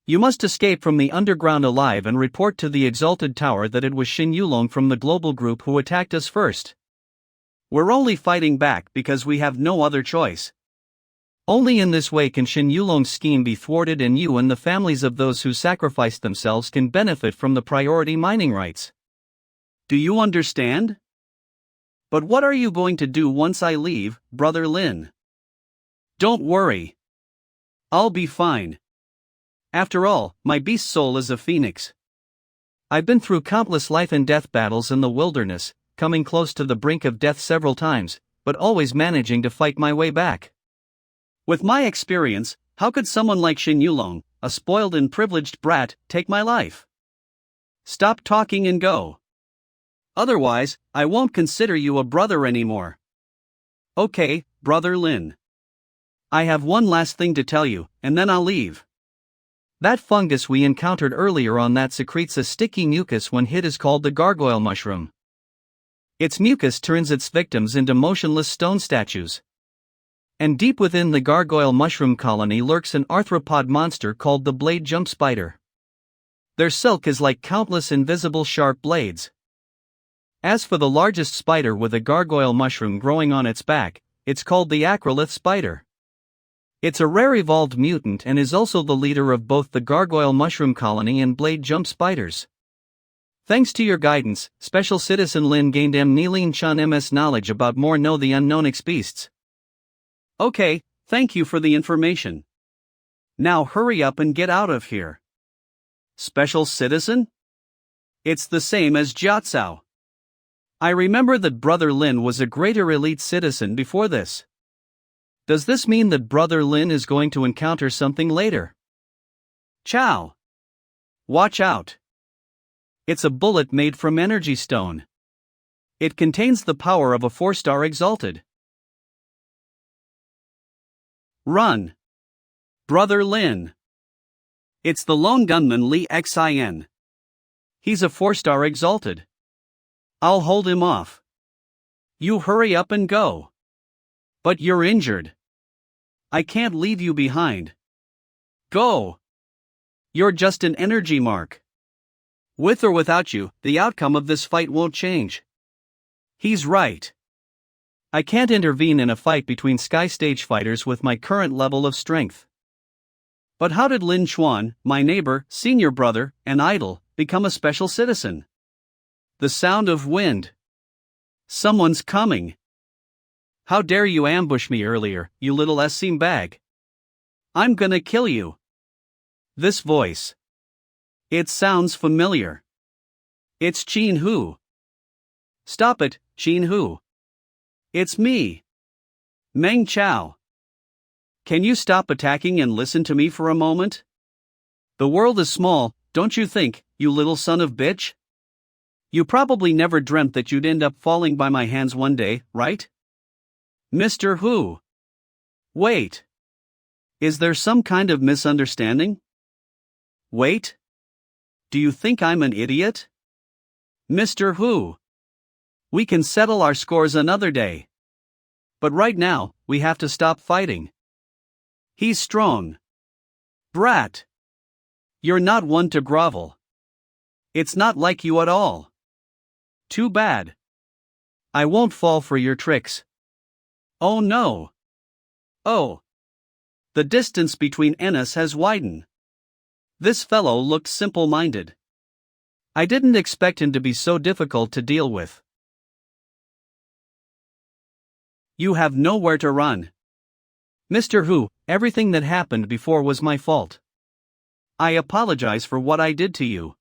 You must escape from the underground alive and report to the Exalted Tower that it was Shen Yulong from the global group who attacked us first. We're only fighting back because we have no other choice. Only in this way can Shen Yulong's scheme be thwarted and you and the families of those who sacrificed themselves can benefit from the priority mining rights. Do you understand? But what are you going to do once I leave, Brother Lin? Don't worry. I'll be fine. After all, my beast soul is a phoenix. I've been through countless life and death battles in the wilderness, coming close to the brink of death several times, but always managing to fight my way back. With my experience, how could someone like Shen Yulong, a spoiled and privileged brat, take my life? Stop talking and go. Otherwise, I won't consider you a brother anymore. Okay, Brother Lin. I have one last thing to tell you, and then I'll leave. That fungus we encountered earlier on that secretes a sticky mucus when hit is called the gargoyle mushroom. Its mucus turns its victims into motionless stone statues. And deep within the gargoyle mushroom colony lurks an arthropod monster called the blade jump spider. Their silk is like countless invisible sharp blades. As for the largest spider with a gargoyle mushroom growing on its back, it's called the acrolith spider. It's a rare evolved mutant and is also the leader of both the gargoyle mushroom colony and blade jump spiders. Thanks to your guidance, Special Citizen Lin gained Nilin Chun MS knowledge about more know the unknown beasts. Okay, thank you for the information. Now hurry up and get out of here. Special Citizen? It's the same as Jiatsao. I remember that Brother Lin was a greater elite citizen before this. Does this mean that Brother Lin is going to encounter something later? Ciao. Watch out. It's a bullet made from energy stone. It contains the power of a 4-star exalted. Run. Brother Lin. It's the lone gunman Li Xin. He's a 4-star exalted. I'll hold him off. You hurry up and go. But you're injured. I can't leave you behind. Go. You're just an energy mark. With or without you, the outcome of this fight won't change. He's right. I can't intervene in a fight between Sky Stage fighters with my current level of strength. But how did Lin Chuan, my neighbor, senior brother, and idol, become a special citizen? The sound of wind. Someone's coming. How dare you ambush me earlier, you little S-seam bag. I'm gonna kill you. This voice. It sounds familiar. It's Qin Hu. Stop it, Qin Hu. It's me. Meng Chao. Can you stop attacking and listen to me for a moment? The world is small, don't you think, you little son of bitch? You probably never dreamt that you'd end up falling by my hands one day, right? Mr. Hu. Wait. Is there some kind of misunderstanding? Wait. Do you think I'm an idiot? Mr. Hu. We can settle our scores another day. But right now, we have to stop fighting. He's strong. Brat. You're not one to grovel. It's not like you at all. Too bad. I won't fall for your tricks. Oh no. Oh. The distance between us has widened. This fellow looked simple-minded. I didn't expect him to be so difficult to deal with. You have nowhere to run. Mr. Hu, everything that happened before was my fault. I apologize for what I did to you.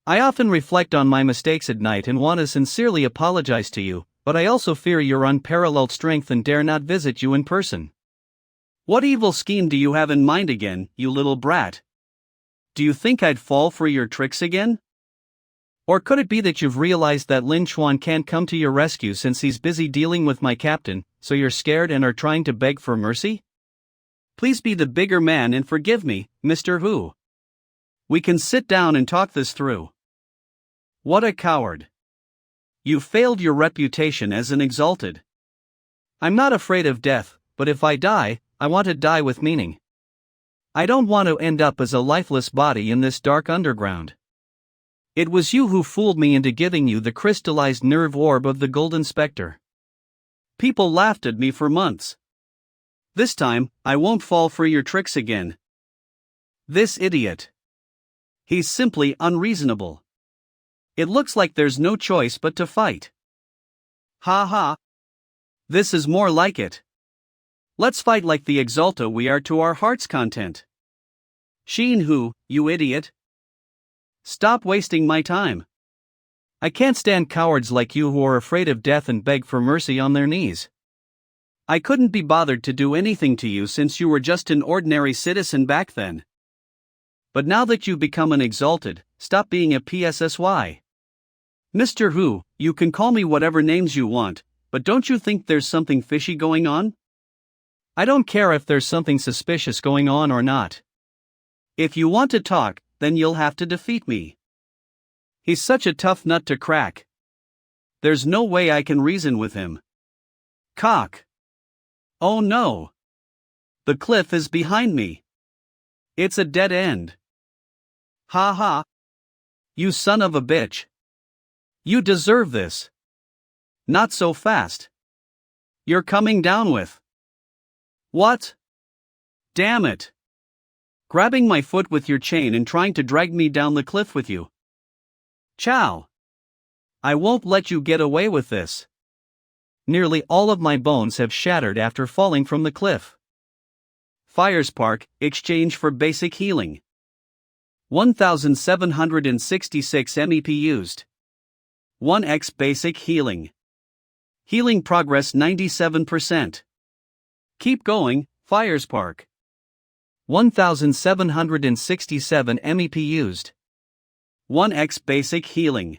I often reflect on my mistakes at night and want to sincerely apologize to you, but I also fear your unparalleled strength and dare not visit you in person. What evil scheme do you have in mind again, you little brat? Do you think I'd fall for your tricks again? Or could it be that you've realized that Lin Chuan can't come to your rescue since he's busy dealing with my captain, so you're scared and are trying to beg for mercy? Please be the bigger man and forgive me, Mr. Hu. We can sit down and talk this through. What a coward. You've failed your reputation as an exalted. I'm not afraid of death, but if I die, I want to die with meaning. I don't want to end up as a lifeless body in this dark underground. It was you who fooled me into giving you the crystallized nerve orb of the Golden Spectre. People laughed at me for months. This time, I won't fall for your tricks again. This idiot. He's simply unreasonable. It looks like there's no choice but to fight. Ha ha. This is more like it. Let's fight like the Exalta we are to our heart's content. Shen Hu, you idiot. Stop wasting my time. I can't stand cowards like you who are afraid of death and beg for mercy on their knees. I couldn't be bothered to do anything to you since you were just an ordinary citizen back then. But now that you've become an exalted, stop being a PSSY. Mr. Hu, you can call me whatever names you want, but don't you think there's something fishy going on? I don't care if there's something suspicious going on or not. If you want to talk, then you'll have to defeat me. He's such a tough nut to crack. There's no way I can reason with him. Cock. Oh no. The cliff is behind me. It's a dead end. Ha ha. You son of a bitch. You deserve this. Not so fast. You're coming down with. What? Damn it. Grabbing my foot with your chain and trying to drag me down the cliff with you. Chow. I won't let you get away with this. Nearly all of my bones have shattered after falling from the cliff. Fire Spark, exchange for basic healing. 1766 MEP used. 1x basic healing. Healing progress 97%. Keep going, Fire Spark. 1767 MEP used. 1x basic healing.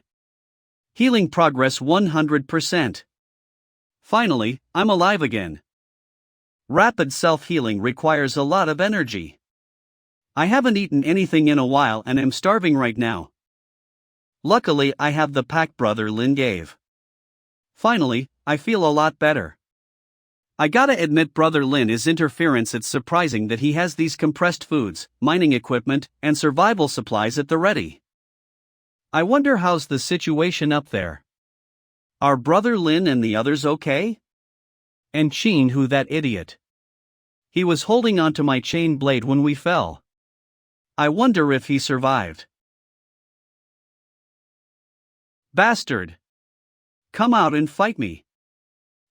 Healing progress 100%. Finally, I'm alive again. Rapid self-healing requires a lot of energy. I haven't eaten anything in a while and am starving right now. Luckily, I have the pack brother Lin gave. Finally, I feel a lot better. I gotta admit, Brother Lin is interference. It's surprising that he has these compressed foods, mining equipment, and survival supplies at the ready. I wonder how's the situation up there. Are Brother Lin and the others okay? And Shen Hu, that idiot. He was holding onto my chain blade when we fell. I wonder if he survived. Bastard! Come out and fight me.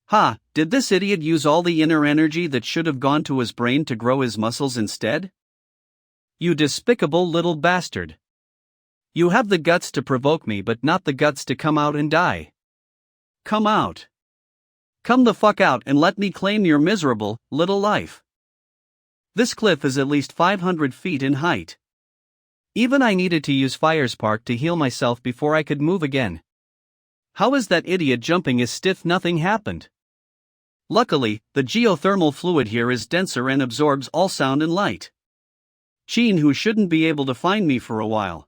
Ha, did this idiot use all the inner energy that should have gone to his brain to grow his muscles instead? You despicable little bastard. You have the guts to provoke me but not the guts to come out and die. Come out. Come the fuck out and let me claim your miserable, little life. This cliff is at least 500 feet in height. Even I needed to use Fire Spark to heal myself before I could move again. How is that idiot jumping as stiff nothing happened? Luckily, the geothermal fluid here is denser and absorbs all sound and light. Shen Hu shouldn't be able to find me for a while.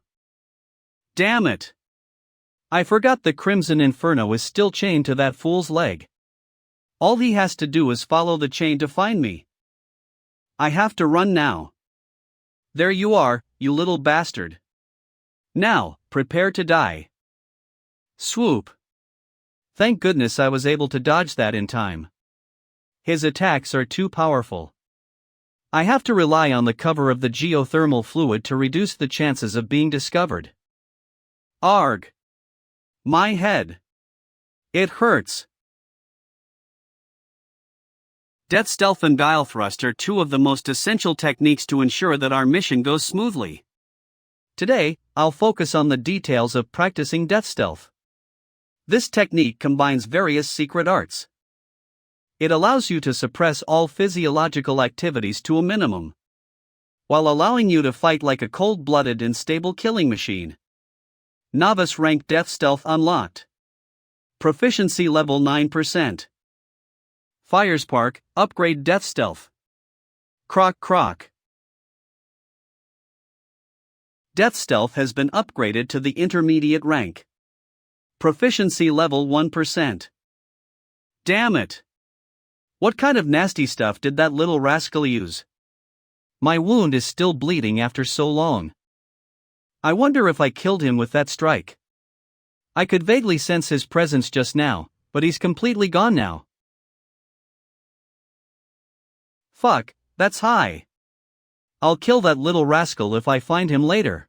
Damn it! I forgot the Crimson Inferno is still chained to that fool's leg. All he has to do is follow the chain to find me. I have to run now. There you are, you little bastard. Now, prepare to die. Swoop. Thank goodness I was able to dodge that in time. His attacks are too powerful. I have to rely on the cover of the geothermal fluid to reduce the chances of being discovered. Arg. My head. It hurts. Death Stealth and Guile Thrust are two of the most essential techniques to ensure that our mission goes smoothly. Today, I'll focus on the details of practicing Death Stealth. This technique combines various secret arts. It allows you to suppress all physiological activities to a minimum, while allowing you to fight like a cold-blooded and stable killing machine. Novice rank Death Stealth unlocked. Proficiency level 9%. Firespark, upgrade Death Stealth. Croc Croc. Death Stealth has been upgraded to the intermediate rank. Proficiency level 1%. Damn it! What kind of nasty stuff did that little rascal use? My wound is still bleeding after so long. I wonder if I killed him with that strike. I could vaguely sense his presence just now, but he's completely gone now. Fuck, that's high. I'll kill that little rascal if I find him later.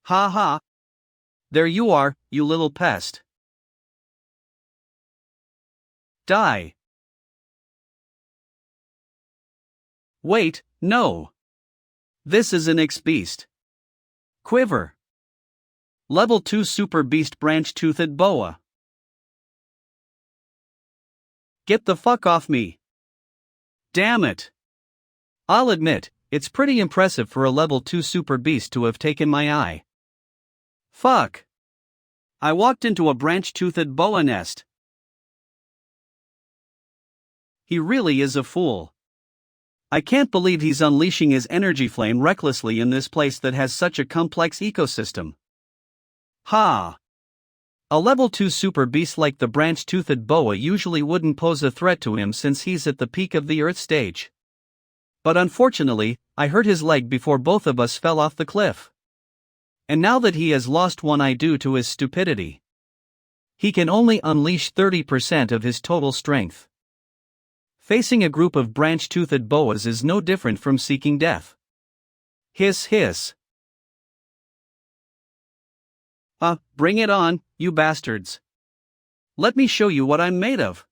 Ha ha. There you are, you little pest. Die. Wait, no. This is an X-Beast. Quiver. Level 2 Super Beast Branch-Toothed Boa. Get the fuck off me. Damn it. I'll admit, it's pretty impressive for a level 2 Super Beast to have taken my eye. Fuck. I walked into a branch-toothed boa nest. He really is a fool. I can't believe he's unleashing his energy flame recklessly in this place that has such a complex ecosystem. Ha! A level 2 super beast like the branch-toothed boa usually wouldn't pose a threat to him since he's at the peak of the Earth stage. But unfortunately, I hurt his leg before both of us fell off the cliff. And now that he has lost one eye due to his stupidity, he can only unleash 30% of his total strength. Facing a group of branch-toothed boas is no different from seeking death. Hiss hiss. Bring it on, you bastards. Let me show you what I'm made of.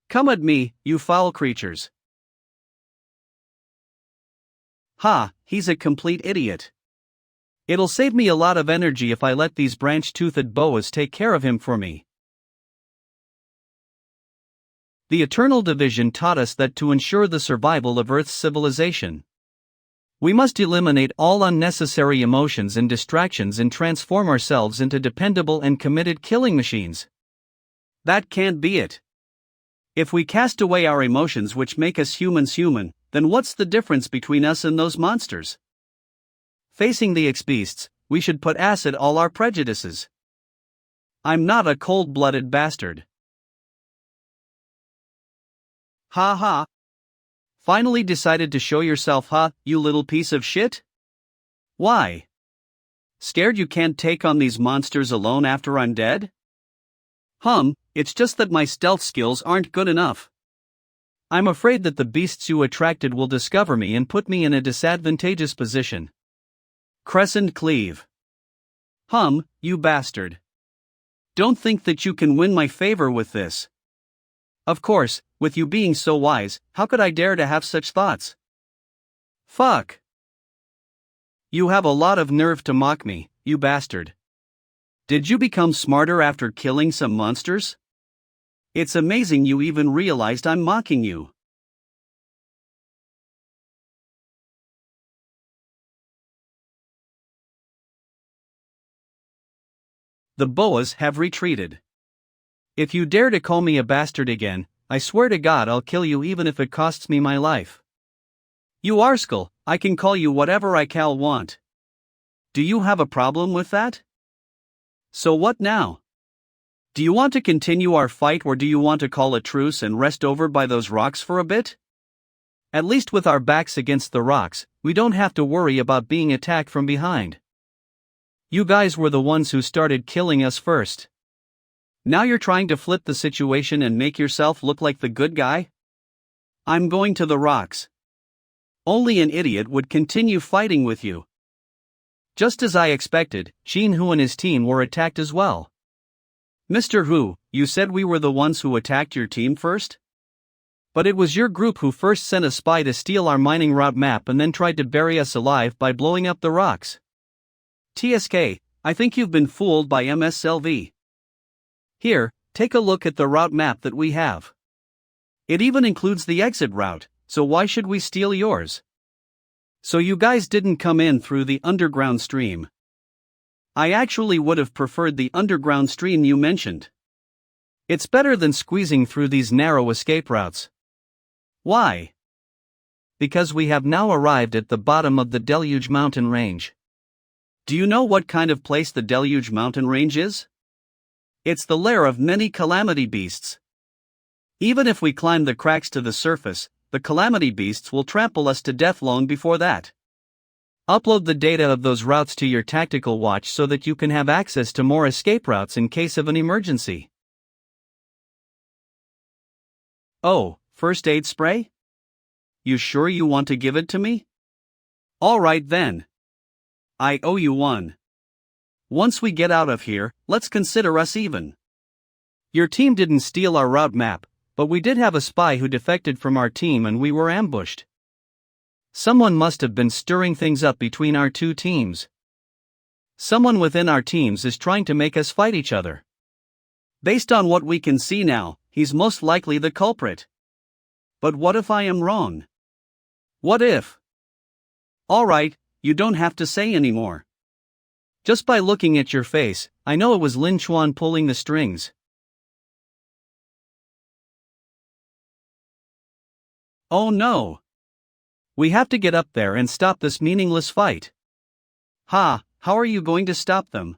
Come at me, you foul creatures. Ha, he's a complete idiot. It'll save me a lot of energy if I let these branch-toothed boas take care of him for me. The Eternal Division taught us that to ensure the survival of Earth's civilization, we must eliminate all unnecessary emotions and distractions and transform ourselves into dependable and committed killing machines. That can't be it. If we cast away our emotions which make us humans human, then what's the difference between us and those monsters? Facing the X-Beasts, we should put acid all our prejudices. I'm not a cold-blooded bastard. Ha ha. Finally decided to show yourself, huh, you little piece of shit? Why? Scared you can't take on these monsters alone after I'm dead? It's just that my stealth skills aren't good enough. I'm afraid that the beasts you attracted will discover me and put me in a disadvantageous position. Crescent Cleave. You bastard. Don't think that you can win my favor with this. Of course, with you being so wise, how could I dare to have such thoughts? Fuck. You have a lot of nerve to mock me, you bastard. Did you become smarter after killing some monsters? It's amazing you even realized I'm mocking you. The boas have retreated. If you dare to call me a bastard again, I swear to God I'll kill you even if it costs me my life. You arsehole, I can call you whatever I want. Do you have a problem with that? So what now? Do you want to continue our fight or do you want to call a truce and rest over by those rocks for a bit? At least with our backs against the rocks, we don't have to worry about being attacked from behind. You guys were the ones who started killing us first. Now you're trying to flip the situation and make yourself look like the good guy? I'm going to the rocks. Only an idiot would continue fighting with you. Just as I expected, Shen Hu and his team were attacked as well. Mr. Hu, you said we were the ones who attacked your team first? But it was your group who first sent a spy to steal our mining route map and then tried to bury us alive by blowing up the rocks. TSK, I think you've been fooled by MSLV. Here, take a look at the route map that we have. It even includes the exit route, so why should we steal yours? So you guys didn't come in through the underground stream. I actually would have preferred the underground stream you mentioned. It's better than squeezing through these narrow escape routes. Why? Because we have now arrived at the bottom of the Deluge mountain range. Do you know what kind of place the Deluge mountain range is? It's the lair of many calamity beasts. Even if we climb the cracks to the surface, the calamity beasts will trample us to death long before that. Upload the data of those routes to your tactical watch so that you can have access to more escape routes in case of an emergency. Oh, first aid spray? You sure you want to give it to me? Alright then. I owe you one. Once we get out of here, let's consider us even. Your team didn't steal our route map, but we did have a spy who defected from our team and we were ambushed. Someone must have been stirring things up between our two teams. Someone within our teams is trying to make us fight each other. Based on what we can see now, he's most likely the culprit. But what if I am wrong? What if? Alright, you don't have to say anymore. Just by looking at your face, I know it was Lin Chuan pulling the strings. Oh no! We have to get up there and stop this meaningless fight. Ha, how are you going to stop them?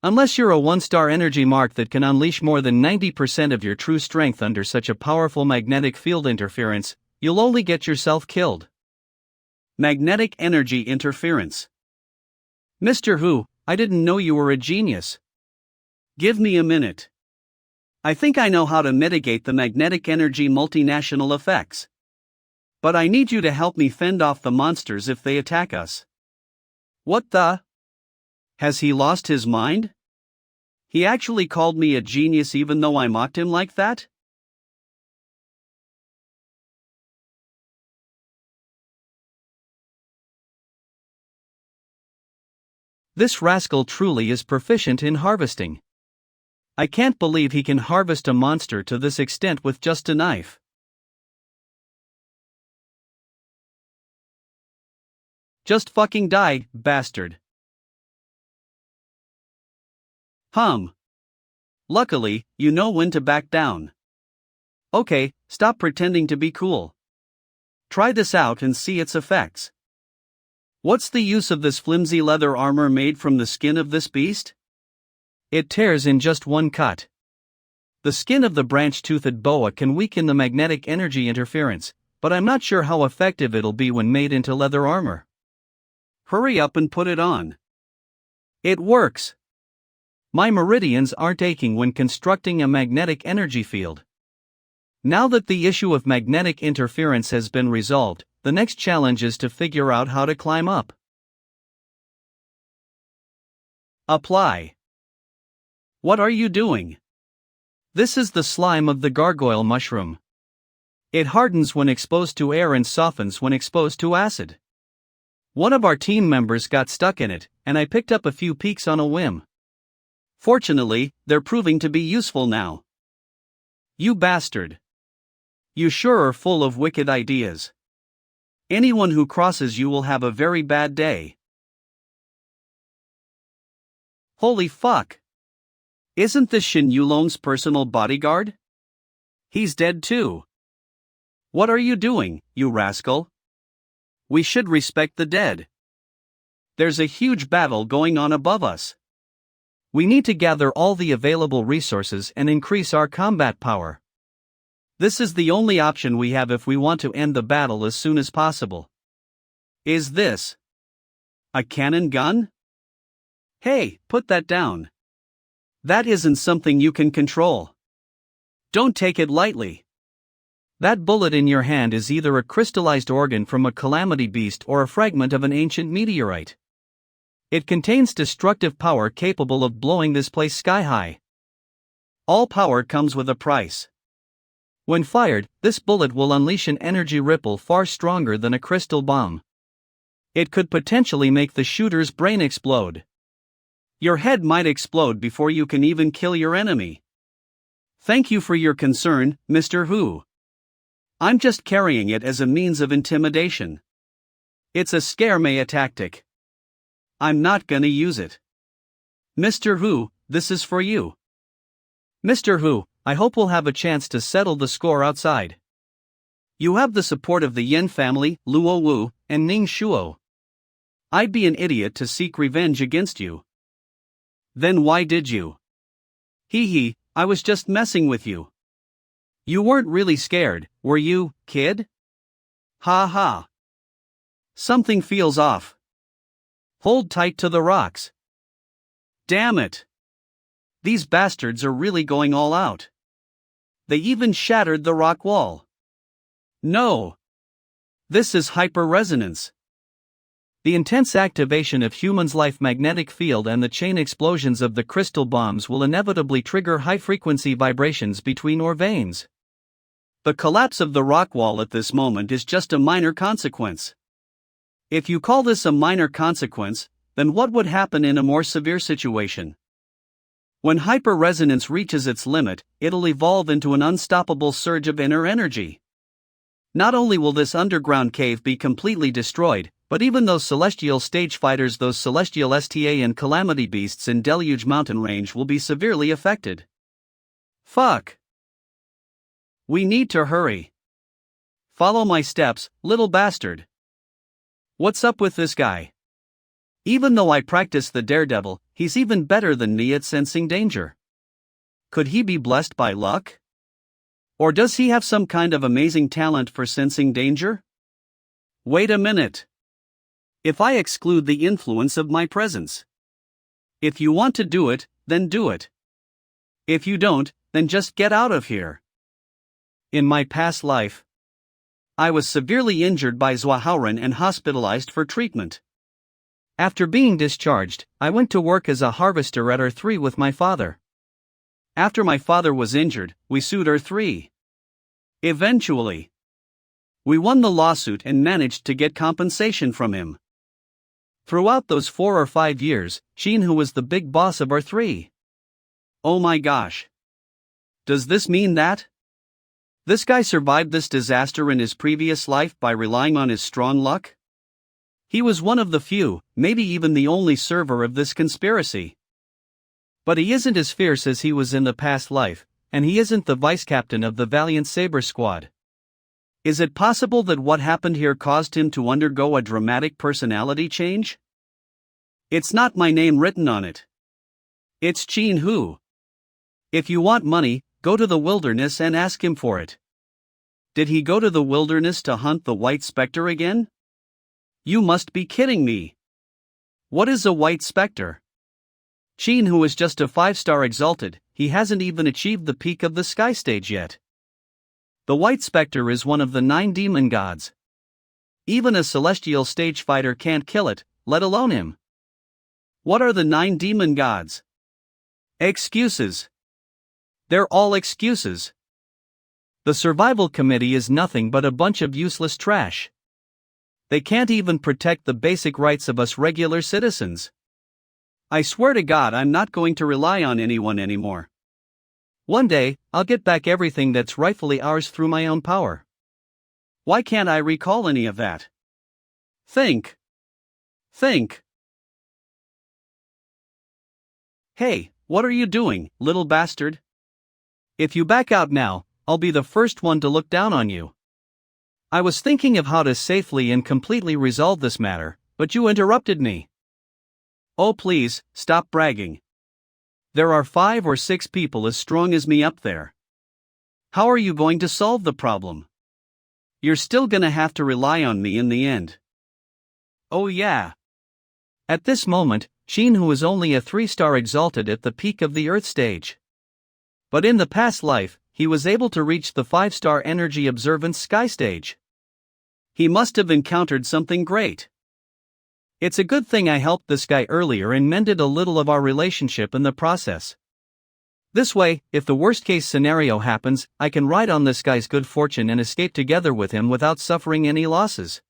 Unless you're a one-star energy mark that can unleash more than 90% of your true strength under such a powerful magnetic field interference, you'll only get yourself killed. Magnetic energy interference. Mr. Hu, I didn't know you were a genius. Give me a minute. I think I know how to mitigate the magnetic energy multinational effects. But I need you to help me fend off the monsters if they attack us. What the? Has he lost his mind? He actually called me a genius even though I mocked him like that? This rascal truly is proficient in harvesting. I can't believe he can harvest a monster to this extent with just a knife. Just fucking die, bastard. Luckily, you know when to back down. Okay, stop pretending to be cool. Try this out and see its effects. What's the use of this flimsy leather armor made from the skin of this beast? It tears in just one cut. The skin of the branch-toothed boa can weaken the magnetic energy interference, but I'm not sure how effective it'll be when made into leather armor. Hurry up and put it on. It works. My meridians aren't aching when constructing a magnetic energy field. Now that the issue of magnetic interference has been resolved, the next challenge is to figure out how to climb up. Apply. What are you doing? This is the slime of the gargoyle mushroom. It hardens when exposed to air and softens when exposed to acid. One of our team members got stuck in it, and I picked up a few peaks on a whim. Fortunately, they're proving to be useful now. You bastard. You sure are full of wicked ideas. Anyone who crosses you will have a very bad day. Holy fuck. Isn't this Shen Yulong's personal bodyguard? He's dead too. What are you doing, you rascal? We should respect the dead. There's a huge battle going on above us. We need to gather all the available resources and increase our combat power. This is the only option we have if we want to end the battle as soon as possible. Is this a cannon gun? Hey, put that down. That isn't something you can control. Don't take it lightly. That bullet in your hand is either a crystallized organ from a calamity beast or a fragment of an ancient meteorite. It contains destructive power capable of blowing this place sky high. All power comes with a price. When fired, this bullet will unleash an energy ripple far stronger than a crystal bomb. It could potentially make the shooter's brain explode. Your head might explode before you can even kill your enemy. Thank you for your concern, Mr. Hu. I'm just carrying it as a means of intimidation. It's a scare-maya tactic. I'm not gonna use it. Mr. Hu, this is for you. Mr. Hu, I hope we'll have a chance to settle the score outside. You have the support of the Yen family, Luo Wu, and Ning Shuo. I'd be an idiot to seek revenge against you. Then why did you? Hee, I was just messing with you. You weren't really scared, were you, kid? Ha ha. Something feels off. Hold tight to the rocks. Damn it. These bastards are really going all out. They even shattered the rock wall. No. This is hyper-resonance. The intense activation of humans' life magnetic field and the chain explosions of the crystal bombs will inevitably trigger high-frequency vibrations between our veins. The collapse of the rock wall at this moment is just a minor consequence. If you call this a minor consequence, then what would happen in a more severe situation? When hyper-resonance reaches its limit, it'll evolve into an unstoppable surge of inner energy. Not only will this underground cave be completely destroyed, but even those celestial stage fighters, those celestial STA and calamity beasts in Deluge Mountain Range will be severely affected. Fuck. We need to hurry. Follow my steps, little bastard. What's up with this guy? Even though I practice the daredevil, he's even better than me at sensing danger. Could he be blessed by luck? Or does he have some kind of amazing talent for sensing danger? Wait a minute. If I exclude the influence of my presence. If you want to do it, then do it. If you don't, then just get out of here. In my past life, I was severely injured by Zhuahaoren and hospitalized for treatment. After being discharged, I went to work as a harvester at R3 with my father. After my father was injured, we sued R3. Eventually, we won the lawsuit and managed to get compensation from him. Throughout those 4 or 5 years, Shen, who was the big boss of R3. Oh my gosh. Does this mean that this guy survived this disaster in his previous life by relying on his strong luck? He was one of the few, maybe even the only server of this conspiracy. But he isn't as fierce as he was in the past life, and he isn't the vice captain of the Valiant Saber Squad. Is it possible that what happened here caused him to undergo a dramatic personality change? It's not my name written on it. It's Shen Hu. If you want money, go to the wilderness and ask him for it. Did he go to the wilderness to hunt the White Spectre again? You must be kidding me. What is a White Spectre? Shen Hu is just a 5-star exalted, he hasn't even achieved the peak of the sky stage yet. The White Spectre is one of the 9 demon gods. Even a celestial stage fighter can't kill it, let alone him. What are the 9 demon gods? Excuses. They're all excuses. The survival committee is nothing but a bunch of useless trash. They can't even protect the basic rights of us regular citizens. I swear to God, I'm not going to rely on anyone anymore. One day, I'll get back everything that's rightfully ours through my own power. Why can't I recall any of that? Think. Hey, what are you doing, little bastard? If you back out now, I'll be the first one to look down on you. I was thinking of how to safely and completely resolve this matter, but you interrupted me. Oh please, stop bragging. There are 5 or 6 people as strong as me up there. How are you going to solve the problem? You're still gonna have to rely on me in the end. Oh yeah. At this moment, Shen Hu is only a 3-star exalted at the peak of the Earth stage. But in the past life, he was able to reach the 5-star energy observance sky stage. He must have encountered something great. It's a good thing I helped this guy earlier and mended a little of our relationship in the process. This way, if the worst case scenario happens, I can ride on this guy's good fortune and escape together with him without suffering any losses.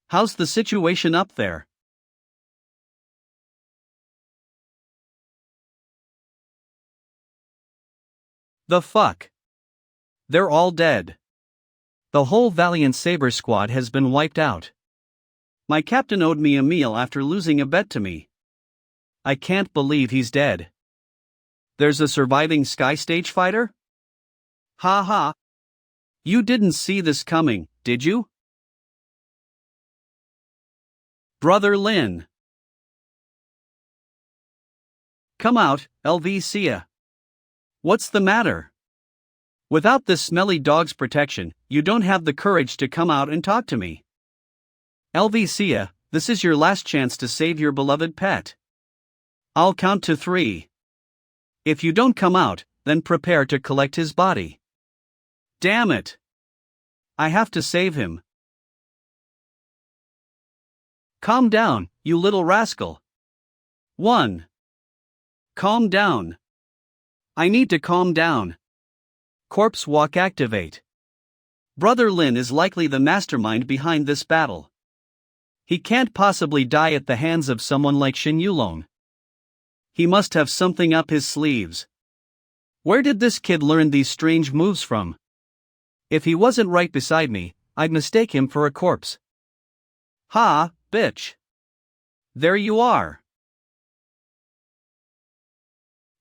How's the situation up there? The fuck? They're all dead. The whole Valiant Saber squad has been wiped out. My captain owed me a meal after losing a bet to me. I can't believe he's dead. There's a surviving Sky Stage fighter? Ha ha. You didn't see this coming, did you? Brother Lin. Come out, LVCA. What's the matter? Without this smelly dog's protection, you don't have the courage to come out and talk to me. LVCA, this is your last chance to save your beloved pet. I'll count to 3. If you don't come out, then prepare to collect his body. Damn it! I have to save him. Calm down, you little rascal. 1. Calm down. I need to calm down. Corpse walk activate. Brother Lin is likely the mastermind behind this battle. He can't possibly die at the hands of someone like Shen Yulong. He must have something up his sleeves. Where did this kid learn these strange moves from? If he wasn't right beside me, I'd mistake him for a corpse. Ha, bitch. There you are.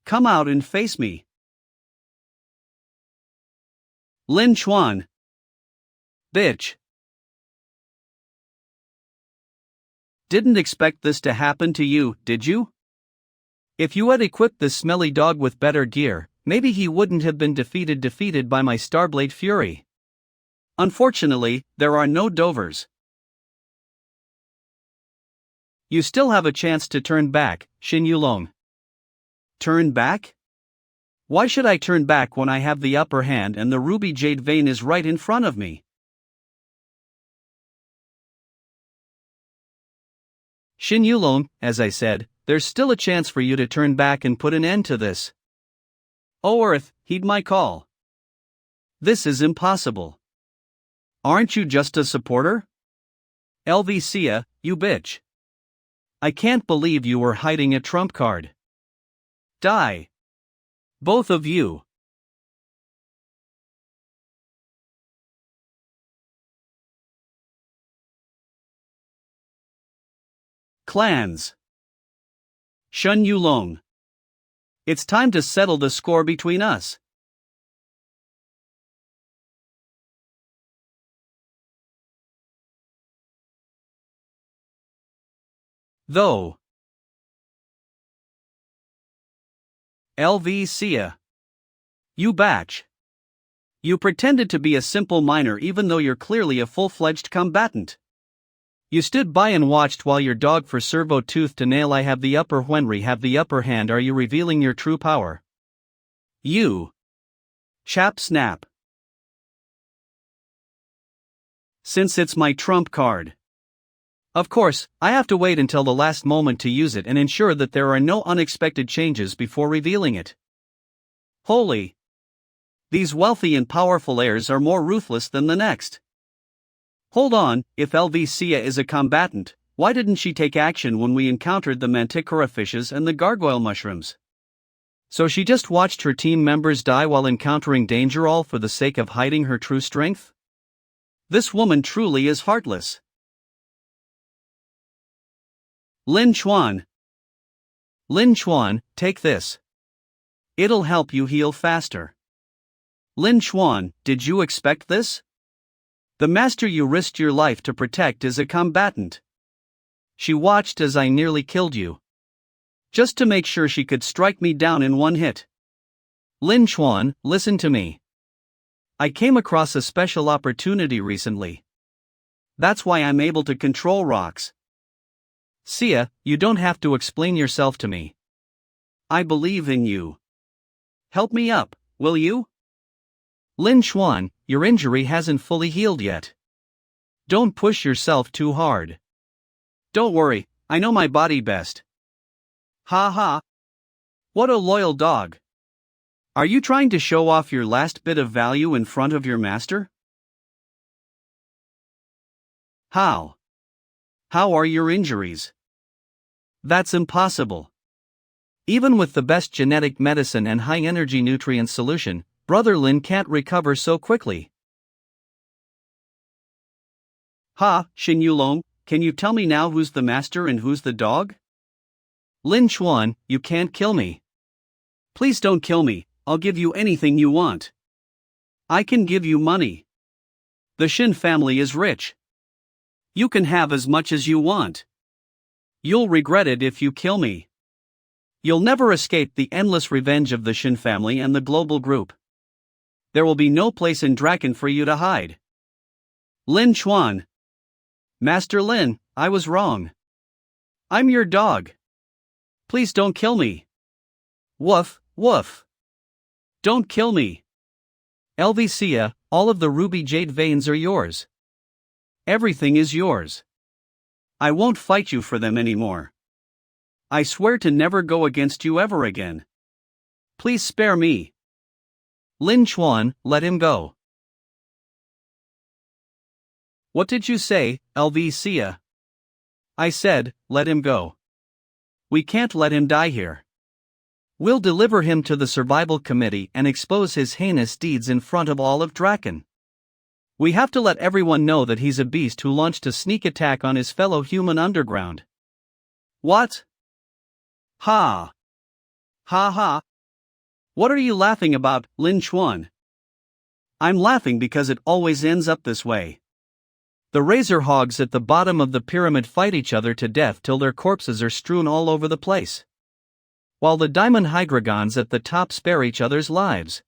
Come out and face me. Lin Chuan. Bitch. Didn't expect this to happen to you, did you? If you had equipped this smelly dog with better gear, maybe he wouldn't have been defeated by my Starblade Fury. Unfortunately, there are no Dovers. You still have a chance to turn back, Shen Yulong. Turn back? Why should I turn back when I have the upper hand and the ruby jade vein is right in front of me? Shen Yulong, as I said, there's still a chance for you to turn back and put an end to this. Oh Earth, heed my call. This is impossible. Aren't you just a supporter? LVCA, you bitch. I can't believe you were hiding a trump card. Die. Both of you. Clans. Shen Yulong. It's time to settle the score between us. Though. LVCA. You batch. You pretended to be a simple miner even though you're clearly a full-fledged combatant. You stood by and watched while your dog for servo tooth to nail I have the upper Henry have the upper hand. Are you revealing your true power? You. Chap snap. Since it's my trump card. Of course, I have to wait until the last moment to use it and ensure that there are no unexpected changes before revealing it. Holy! These wealthy and powerful heirs are more ruthless than the next. Hold on, if LVCA is a combatant, why didn't she take action when we encountered the manticora fishes and the gargoyle mushrooms? So she just watched her team members die while encountering danger all for the sake of hiding her true strength? This woman truly is heartless. Lin Chuan. Lin Chuan, take this. It'll help you heal faster. Lin Chuan, did you expect this? The master you risked your life to protect is a combatant. She watched as I nearly killed you. Just to make sure she could strike me down in one hit. Lin Chuan, listen to me. I came across a special opportunity recently. That's why I'm able to control rocks. Sia, you don't have to explain yourself to me. I believe in you. Help me up, will you? Lin Chuan, your injury hasn't fully healed yet. Don't push yourself too hard. Don't worry, I know my body best. Ha ha. What a loyal dog. Are you trying to show off your last bit of value in front of your master? How? How are your injuries? That's impossible. Even with the best genetic medicine and high-energy nutrient solution, Brother Lin can't recover so quickly. Ha, Shen Yulong, can you tell me now who's the master and who's the dog? Lin Chuan, you can't kill me. Please don't kill me, I'll give you anything you want. I can give you money. The Shen family is rich. You can have as much as you want. You'll regret it if you kill me. You'll never escape the endless revenge of the Shen family and the global group. There will be no place in Draken for you to hide. Lin Chuan. Master Lin, I was wrong. I'm your dog. Please don't kill me. Woof, woof. Don't kill me. Elvicia, all of the ruby jade veins are yours. Everything is yours. I won't fight you for them anymore. I swear to never go against you ever again. Please spare me. Lin Chuan, let him go. What did you say, Elvicia? I said, let him go. We can't let him die here. We'll deliver him to the survival committee and expose his heinous deeds in front of all of Draken. We have to let everyone know that he's a beast who launched a sneak attack on his fellow human underground. What? Ha! Ha ha! What are you laughing about, Lin Chuan? I'm laughing because it always ends up this way. The razor hogs at the bottom of the pyramid fight each other to death till their corpses are strewn all over the place, while the diamond hydrogons at the top spare each other's lives.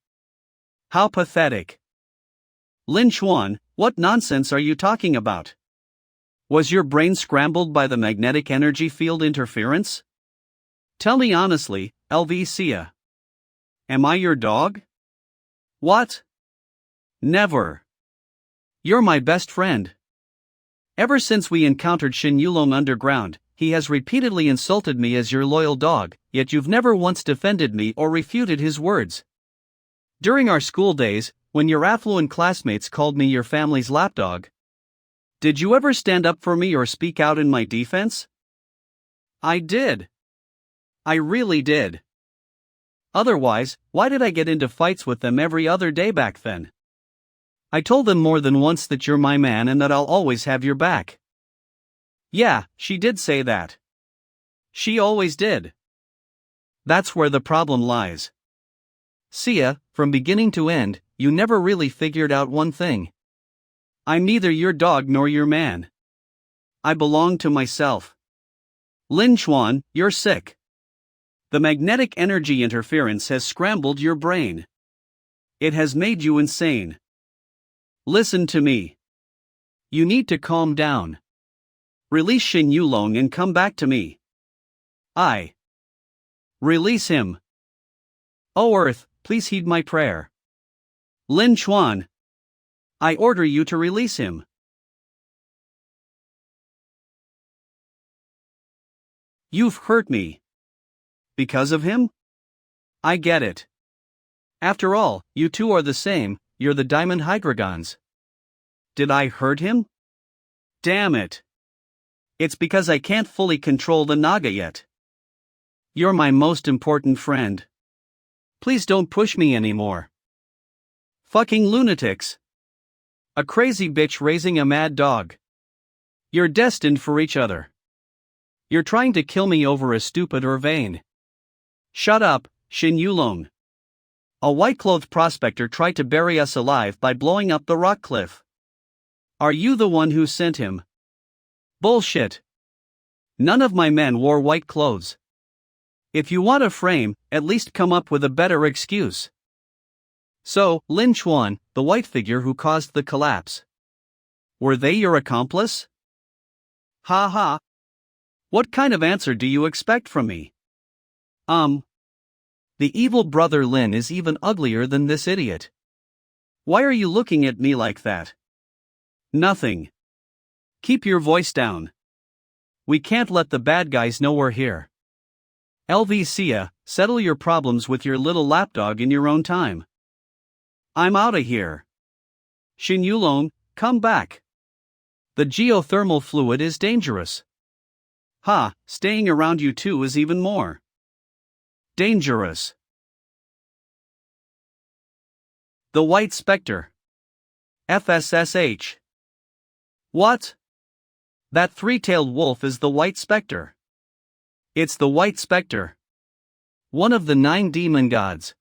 How pathetic. Lin Chuan, what nonsense are you talking about? Was your brain scrambled by the magnetic energy field interference? Tell me honestly, Elvicia. Am I your dog? What? Never. You're my best friend. Ever since we encountered Shen Yulong underground, he has repeatedly insulted me as your loyal dog, yet you've never once defended me or refuted his words. During our school days, when your affluent classmates called me your family's lapdog, did you ever stand up for me or speak out in my defense? I did. I really did. Otherwise, why did I get into fights with them every other day back then? I told them more than once that you're my man and that I'll always have your back. Yeah, she did say that. She always did. That's where the problem lies. Sia, from beginning to end, you never really figured out one thing. I'm neither your dog nor your man. I belong to myself. Lin Chuan, you're sick. The magnetic energy interference has scrambled your brain. It has made you insane. Listen to me. You need to calm down. Release Shen Yulong and come back to me. Release him. Oh Earth, please heed my prayer. Lin Chuan. I order you to release him. You've hurt me. Because of him? I get it. After all, you two are the same, you're the diamond hydrogons. Did I hurt him? Damn it. It's because I can't fully control the Naga yet. You're my most important friend. Please don't push me anymore. Fucking lunatics. A crazy bitch raising a mad dog. You're destined for each other. You're trying to kill me over a stupid or vain. Shut up, Shen Yulong. A white-clothed prospector tried to bury us alive by blowing up the rock cliff. Are you the one who sent him? Bullshit. None of my men wore white clothes. If you want a frame, at least come up with a better excuse. So, Lin Chuan, the white figure who caused the collapse. Were they your accomplice? Ha ha. What kind of answer do you expect from me? The evil brother Lin is even uglier than this idiot. Why are you looking at me like that? Nothing. Keep your voice down. We can't let the bad guys know we're here. LV, settle your problems with your little lapdog in your own time. I'm outta here. Shin Yulong, come back. The geothermal fluid is dangerous. Ha, staying around you two is even more dangerous. The White Spectre. FSSH. What? That three-tailed wolf is the White Spectre. It's the White Spectre. One of the 9 demon gods.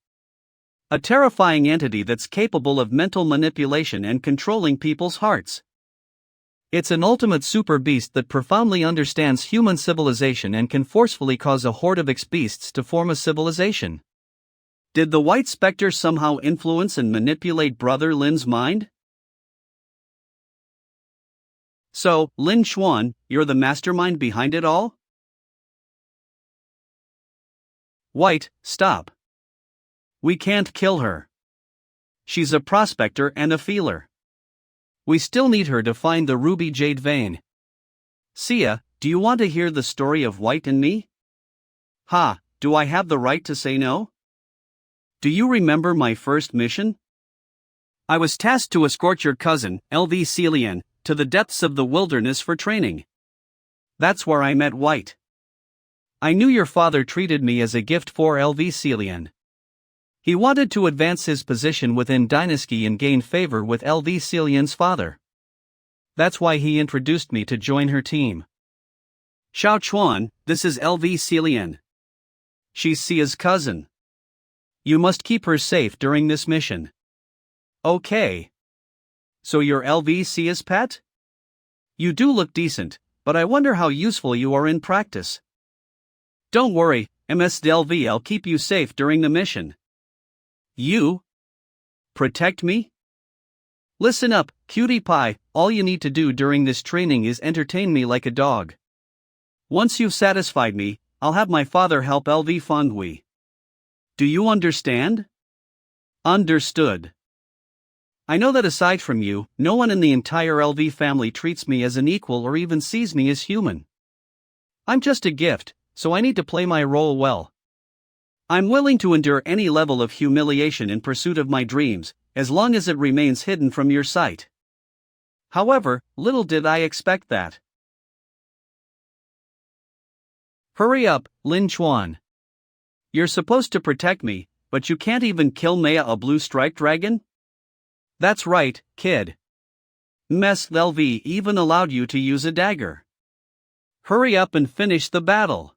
A terrifying entity that's capable of mental manipulation and controlling people's hearts. It's an ultimate super beast that profoundly understands human civilization and can forcefully cause a horde of ex-beasts to form a civilization. Did the White Spectre somehow influence and manipulate Brother Lin's mind? So, Lin Xuan, you're the mastermind behind it all? White, stop. We can't kill her. She's a prospector and a feeler. We still need her to find the ruby jade vein. Sia, do you want to hear the story of White and me? Ha, do I have the right to say no? Do you remember my first mission? I was tasked to escort your cousin, LV Celian, to the depths of the wilderness for training. That's where I met White. I knew your father treated me as a gift for LV Celian. He wanted to advance his position within Dynasty and gain favor with LV Celian's father. That's why he introduced me to join her team. Xiao Chuan, this is LV Celian. She's Sia's cousin. You must keep her safe during this mission. Okay. So you're LV Sia's pet? You do look decent, but I wonder how useful you are in practice. Don't worry, MSLV, I'll keep you safe during the mission. You? Protect me? Listen up, cutie pie, all you need to do during this training is entertain me like a dog. Once you've satisfied me, I'll have my father help LV Fangui. Do you understand? Understood. I know that aside from you, no one in the entire LV family treats me as an equal or even sees me as human. I'm just a gift, so I need to play my role well. I'm willing to endure any level of humiliation in pursuit of my dreams, as long as it remains hidden from your sight. However, little did I expect that. Hurry up, Lin Chuan. You're supposed to protect me, but you can't even kill Maya, a blue-striped dragon? That's right, kid. Mess LV even allowed you to use a dagger. Hurry up and finish the battle.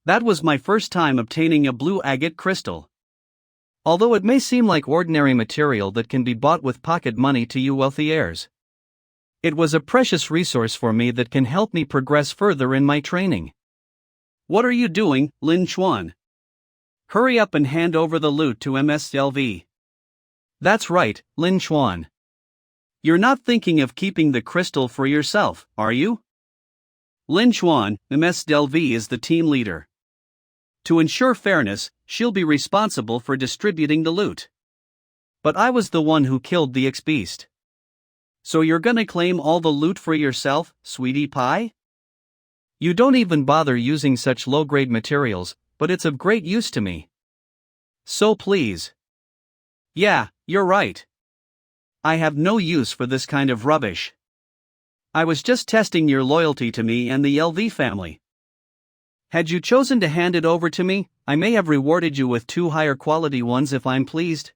That was my first time obtaining a blue agate crystal. Although it may seem like ordinary material that can be bought with pocket money to you wealthy heirs, it was a precious resource for me that can help me progress further in my training. What are you doing, Lin Chuan? Hurry up and hand over the loot to MSLV. That's right, Lin Chuan. You're not thinking of keeping the crystal for yourself, are you? Lin Chuan, MSLV is the team leader. To ensure fairness, she'll be responsible for distributing the loot. But I was the one who killed the ex-beast. So you're gonna claim all the loot for yourself, sweetie pie? You don't even bother using such low-grade materials, but it's of great use to me. So please. Yeah, you're right. I have no use for this kind of rubbish. I was just testing your loyalty to me and the LV family. Had you chosen to hand it over to me, I may have rewarded you with 2 higher quality ones if I'm pleased.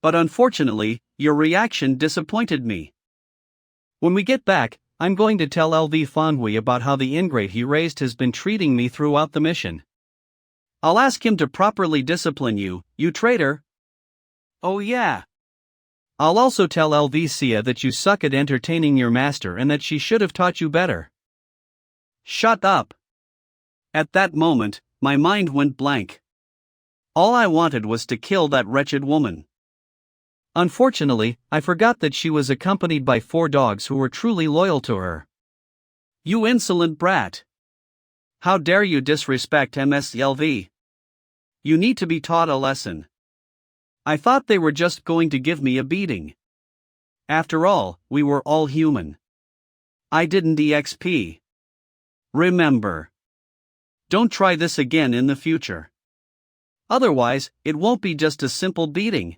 But unfortunately, your reaction disappointed me. When we get back, I'm going to tell LV Fangui about how the ingrate he raised has been treating me throughout the mission. I'll ask him to properly discipline you, you traitor. Oh yeah. I'll also tell LV Sia that you suck at entertaining your master and that she should have taught you better. Shut up. At that moment, my mind went blank. All I wanted was to kill that wretched woman. Unfortunately, I forgot that she was accompanied by 4 dogs who were truly loyal to her. You insolent brat! How dare you disrespect MSLV? You need to be taught a lesson. I thought they were just going to give me a beating. After all, we were all human. I didn't EXP. Remember. Don't try this again in the future. Otherwise, it won't be just a simple beating.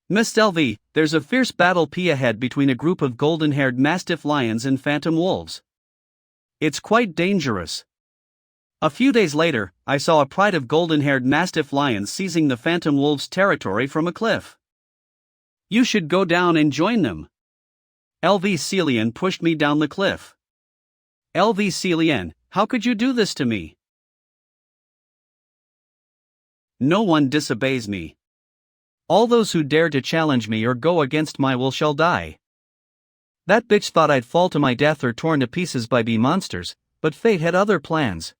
Miss LV, there's a fierce battle ahead between a group of golden-haired mastiff lions and phantom wolves. It's quite dangerous. A few days later, I saw a pride of golden-haired mastiff lions seizing the phantom wolves' territory from a cliff. You should go down and join them. LV Celian pushed me down the cliff. LV Celian, how could you do this to me? No one disobeys me. All those who dare to challenge me or go against my will shall die. That bitch thought I'd fall to my death or torn to pieces by bee monsters, but fate had other plans.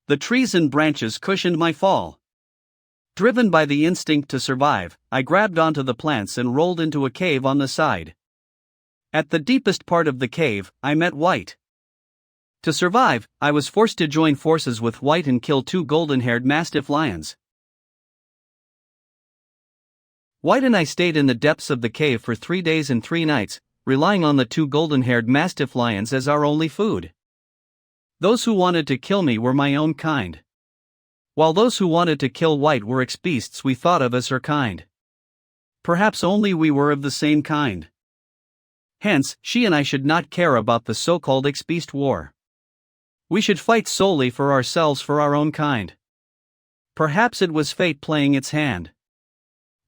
The trees and branches cushioned my fall. Driven by the instinct to survive, I grabbed onto the plants and rolled into a cave on the side. At the deepest part of the cave, I met White. To survive, I was forced to join forces with White and kill 2 golden-haired mastiff lions. White and I stayed in the depths of the cave for 3 days and 3 nights, relying on the 2 golden-haired mastiff lions as our only food. Those who wanted to kill me were my own kind, while those who wanted to kill White were ex-beasts we thought of as her kind. Perhaps only we were of the same kind. Hence, she and I should not care about the so-called ex-beast war. We should fight solely for ourselves, for our own kind. Perhaps it was fate playing its hand.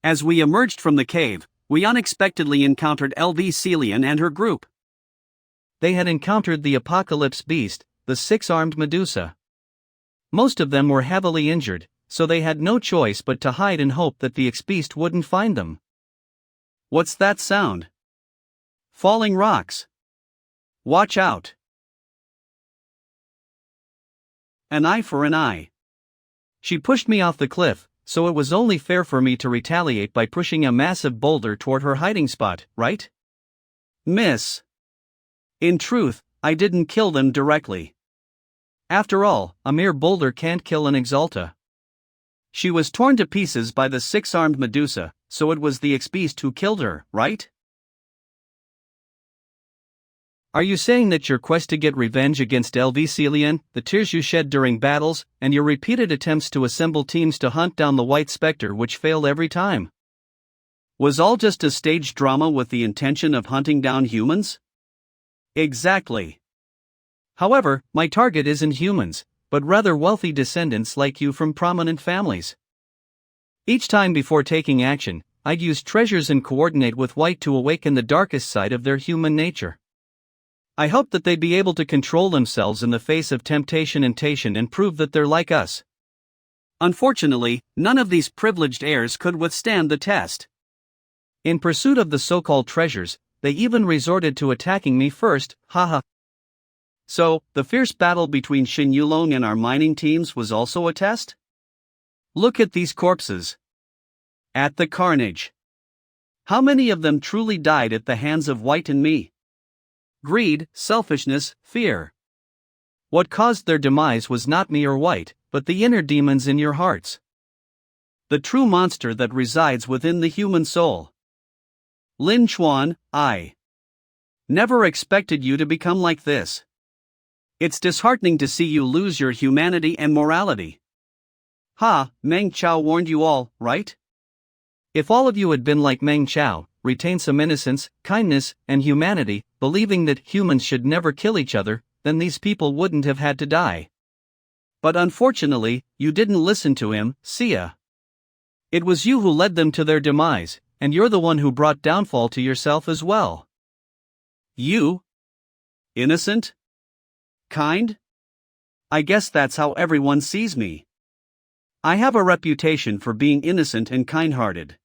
As we emerged from the cave, we unexpectedly encountered LV Celian and her group. They had encountered the apocalypse beast, the 6-armed Medusa. Most of them were heavily injured, so they had no choice but to hide and hope that the ex-beast wouldn't find them. What's that sound? Falling rocks. Watch out. An eye for an eye. She pushed me off the cliff, so it was only fair for me to retaliate by pushing a massive boulder toward her hiding spot, right? Miss. In truth, I didn't kill them directly. After all, a mere boulder can't kill an Exalta. She was torn to pieces by the 6-armed Medusa, so it was the ex-beast who killed her, right? Are you saying that your quest to get revenge against LV Celian, the tears you shed during battles, and your repeated attempts to assemble teams to hunt down the White Spectre which failed every time, was all just a staged drama with the intention of hunting down humans? Exactly. However, my target isn't humans, but rather wealthy descendants like you from prominent families. Each time before taking action, I'd use treasures and coordinate with White to awaken the darkest side of their human nature. I hoped that they'd be able to control themselves in the face of temptation and prove that they're like us. Unfortunately, none of these privileged heirs could withstand the test. In pursuit of the so-called treasures, they even resorted to attacking me first, haha. So, the fierce battle between Shen Yulong and our mining teams was also a test? Look at these corpses. At the carnage. How many of them truly died at the hands of White and me? Greed, selfishness, fear. What caused their demise was not me or White, but the inner demons in your hearts. The true monster that resides within the human soul. Lin Chuan, I never expected you to become like this. It's disheartening to see you lose your humanity and morality. Ha, Meng Chao warned you all, right? If all of you had been like Meng Chao, retain some innocence, kindness, and humanity, believing that humans should never kill each other, then these people wouldn't have had to die. But unfortunately, you didn't listen to him, Sia. It was you who led them to their demise, and you're the one who brought downfall to yourself as well. You? Innocent? Kind? I guess that's how everyone sees me. I have a reputation for being innocent and kind-hearted.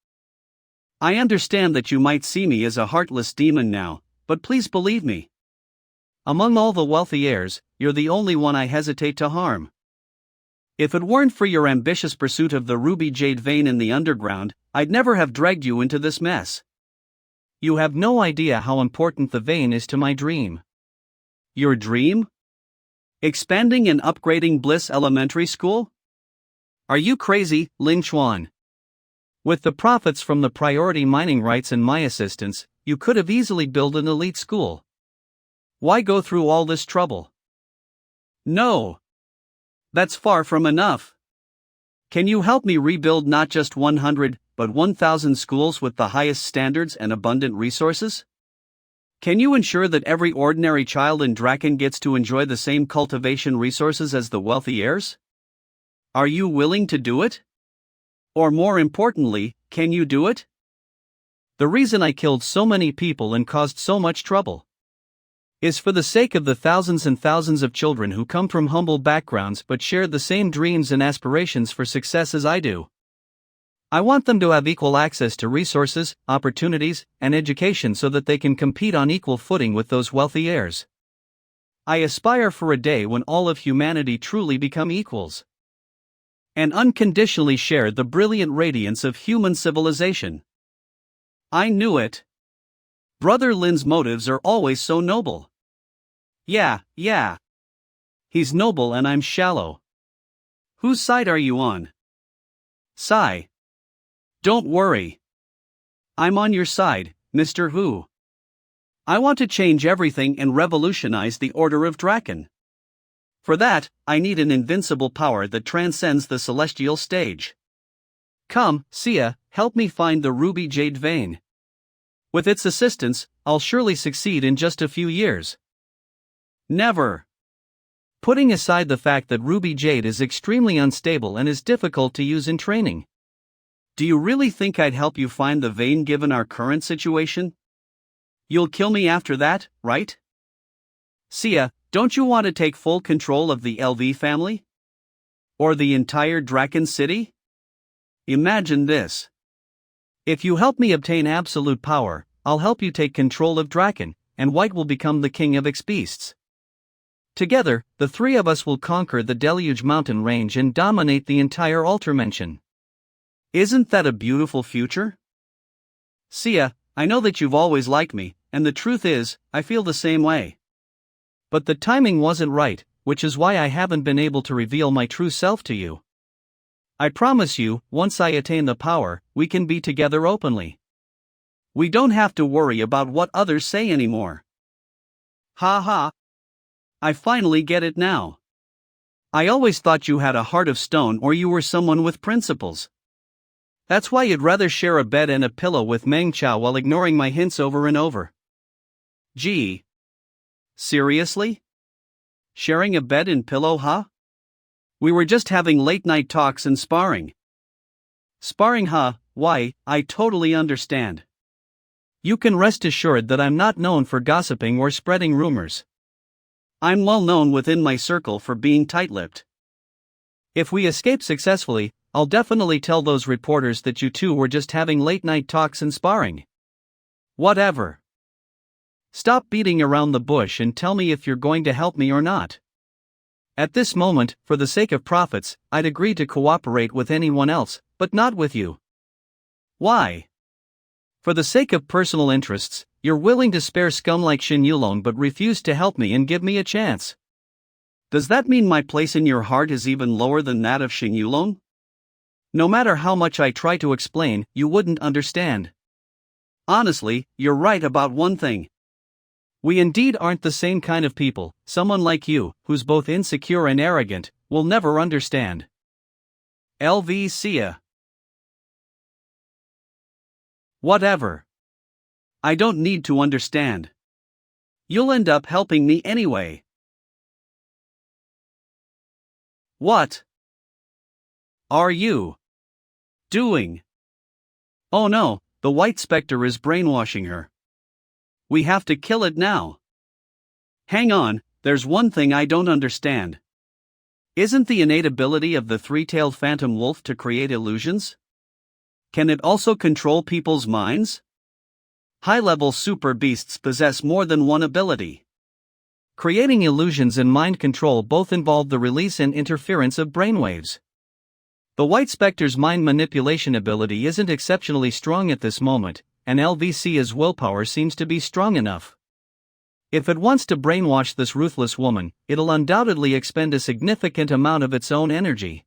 I understand that you might see me as a heartless demon now, but please believe me. Among all the wealthy heirs, you're the only one I hesitate to harm. If it weren't for your ambitious pursuit of the ruby jade vein in the underground, I'd never have dragged you into this mess. You have no idea how important the vein is to my dream. Your dream? Expanding and upgrading Bliss Elementary School? Are you crazy, Lin Chuan? With the profits from the priority mining rights and my assistance, you could have easily built an elite school. Why go through all this trouble? No. That's far from enough. Can you help me rebuild not just 100, but 1,000 schools with the highest standards and abundant resources? Can you ensure that every ordinary child in Draken gets to enjoy the same cultivation resources as the wealthy heirs? Are you willing to do it? Or more importantly, can you do it? The reason I killed so many people and caused so much trouble is for the sake of the thousands and thousands of children who come from humble backgrounds but share the same dreams and aspirations for success as I do. I want them to have equal access to resources, opportunities, and education so that they can compete on equal footing with those wealthy heirs. I aspire for a day when all of humanity truly become equals and unconditionally share the brilliant radiance of human civilization. I knew it. Brother Lin's motives are always so noble. Yeah. He's noble and I'm shallow. Whose side are you on? Sigh. Don't worry. I'm on your side, Mr. Who. I want to change everything and revolutionize the Order of Draken. For that, I need an invincible power that transcends the celestial stage. Come, Sia, help me find the ruby jade vein. With its assistance, I'll surely succeed in just a few years. Never. Putting aside the fact that ruby jade is extremely unstable and is difficult to use in training. Do you really think I'd help you find the vein given our current situation? You'll kill me after that, right? Sia, don't you want to take full control of the LV family? Or the entire Draken city? Imagine this. If you help me obtain absolute power, I'll help you take control of Draken, and White will become the king of X-Beasts. Together, the three of us will conquer the Deluge mountain range and dominate the entire Ultramention. Isn't that a beautiful future? Sia, I know that you've always liked me, and the truth is, I feel the same way. But the timing wasn't right, which is why I haven't been able to reveal my true self to you. I promise you, once I attain the power, we can be together openly. We don't have to worry about what others say anymore. Ha ha. I finally get it now. I always thought you had a heart of stone or you were someone with principles. That's why you'd rather share a bed and a pillow with Meng Chao while ignoring my hints over and over. Gee. Seriously? Sharing a bed and pillow, huh? We were just having late-night talks and sparring. Sparring, huh? Why, I totally understand. You can rest assured that I'm not known for gossiping or spreading rumors. I'm well known within my circle for being tight-lipped. If we escape successfully, I'll definitely tell those reporters that you two were just having late-night talks and sparring. Whatever. Stop beating around the bush and tell me if you're going to help me or not. At this moment, for the sake of profits, I'd agree to cooperate with anyone else, but not with you. Why? For the sake of personal interests, you're willing to spare scum like Shen Yulong but refuse to help me and give me a chance. Does that mean my place in your heart is even lower than that of Shen Yulong? No matter how much I try to explain, you wouldn't understand. Honestly, you're right about one thing. We indeed aren't the same kind of people. Someone like you, who's both insecure and arrogant, will never understand. LV Sia. Whatever. I don't need to understand. You'll end up helping me anyway. What are you doing? Oh no, the White Spectre is brainwashing her. We have to kill it now. Hang on, there's one thing I don't understand. Isn't the innate ability of the three-tailed phantom wolf to create illusions? Can it also control people's minds? High-level super beasts possess more than one ability. Creating illusions and mind control both involve the release and interference of brainwaves. The White Spectre's mind manipulation ability isn't exceptionally strong at this moment, and LVC's willpower seems to be strong enough. If it wants to brainwash this ruthless woman, it'll undoubtedly expend a significant amount of its own energy.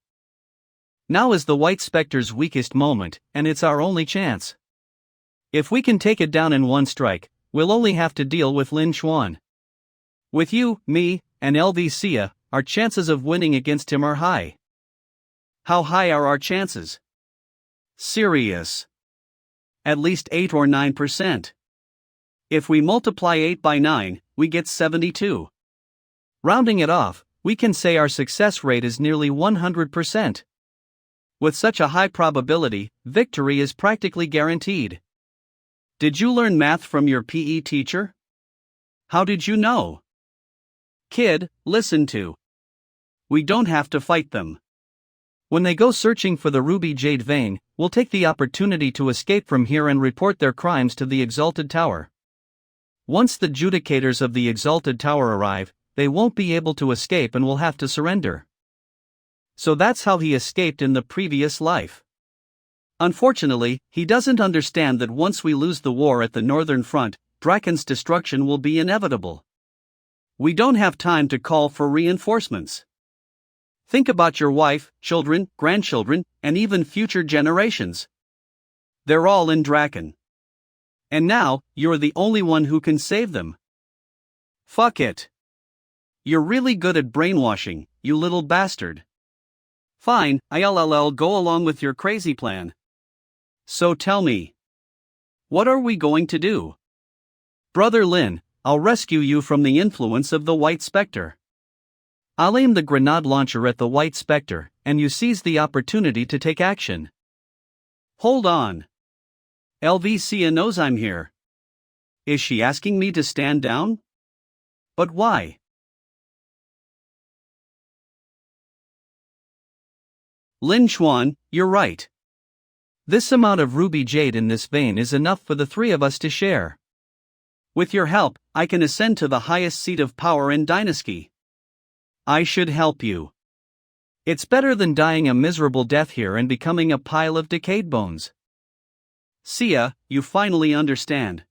Now is the White Spectre's weakest moment, and it's our only chance. If we can take it down in one strike, we'll only have to deal with Lin Xuan. With you, me, and LVCA, our chances of winning against him are high. How high are our chances? Serious. At least 8 or 9%. If we multiply 8 by 9, we get 72. Rounding it off, we can say our success rate is nearly 100%. With such a high probability, victory is practically guaranteed. Did you learn math from your PE teacher? How did you know? Kid, listen to. We don't have to fight them. When they go searching for the ruby jade vein, we'll take the opportunity to escape from here and report their crimes to the Exalted Tower. Once the judicators of the Exalted Tower arrive, they won't be able to escape and will have to surrender. So that's how he escaped in the previous life. Unfortunately, he doesn't understand that once we lose the war at the northern front, Draken's destruction will be inevitable. We don't have time to call for reinforcements. Think about your wife, children, grandchildren, and even future generations. They're all in Draken. And now, you're the only one who can save them. Fuck it. You're really good at brainwashing, you little bastard. Fine, I'll go along with your crazy plan. So tell me. What are we going to do? Brother Lin, I'll rescue you from the influence of the White Spectre. I'll aim the grenade launcher at the White Spectre, and you seize the opportunity to take action. Hold on. LVCA knows I'm here. Is she asking me to stand down? But why? Lin Xuan, you're right. This amount of ruby jade in this vein is enough for the three of us to share. With your help, I can ascend to the highest seat of power in Dynasty. I should help you. It's better than dying a miserable death here and becoming a pile of decayed bones. Sia, you finally understand.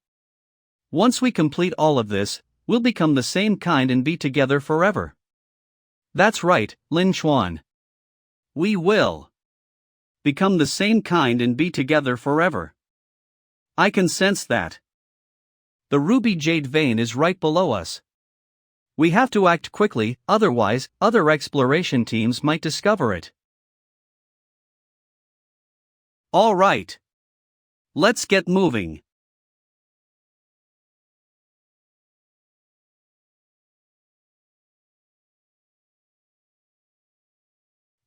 Once we complete all of this, we'll become the same kind and be together forever. That's right, Lin Xuan. We will become the same kind and be together forever. I can sense that. The ruby jade vein is right below us. We have to act quickly, otherwise, other exploration teams might discover it. All right. Let's get moving.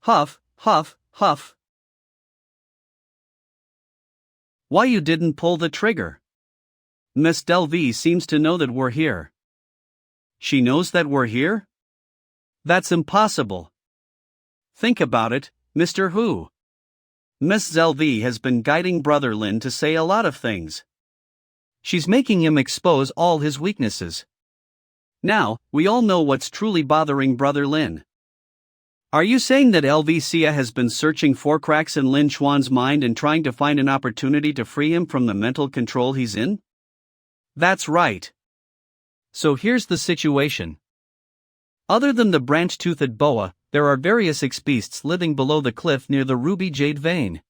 Huff, huff, huff. Why you didn't pull the trigger? Miss Delvey seems to know that we're here. She knows that we're here? That's impossible. Think about it, Mr. Hu. Miss Delvey has been guiding Brother Lin to say a lot of things. She's making him expose all his weaknesses. Now, we all know what's truly bothering Brother Lin. Are you saying that LVCA has been searching for cracks in Lin Xuan's mind and trying to find an opportunity to free him from the mental control he's in? That's right. So here's the situation. Other than the branch-toothed boa, there are various X-beasts living below the cliff near the ruby jade vein.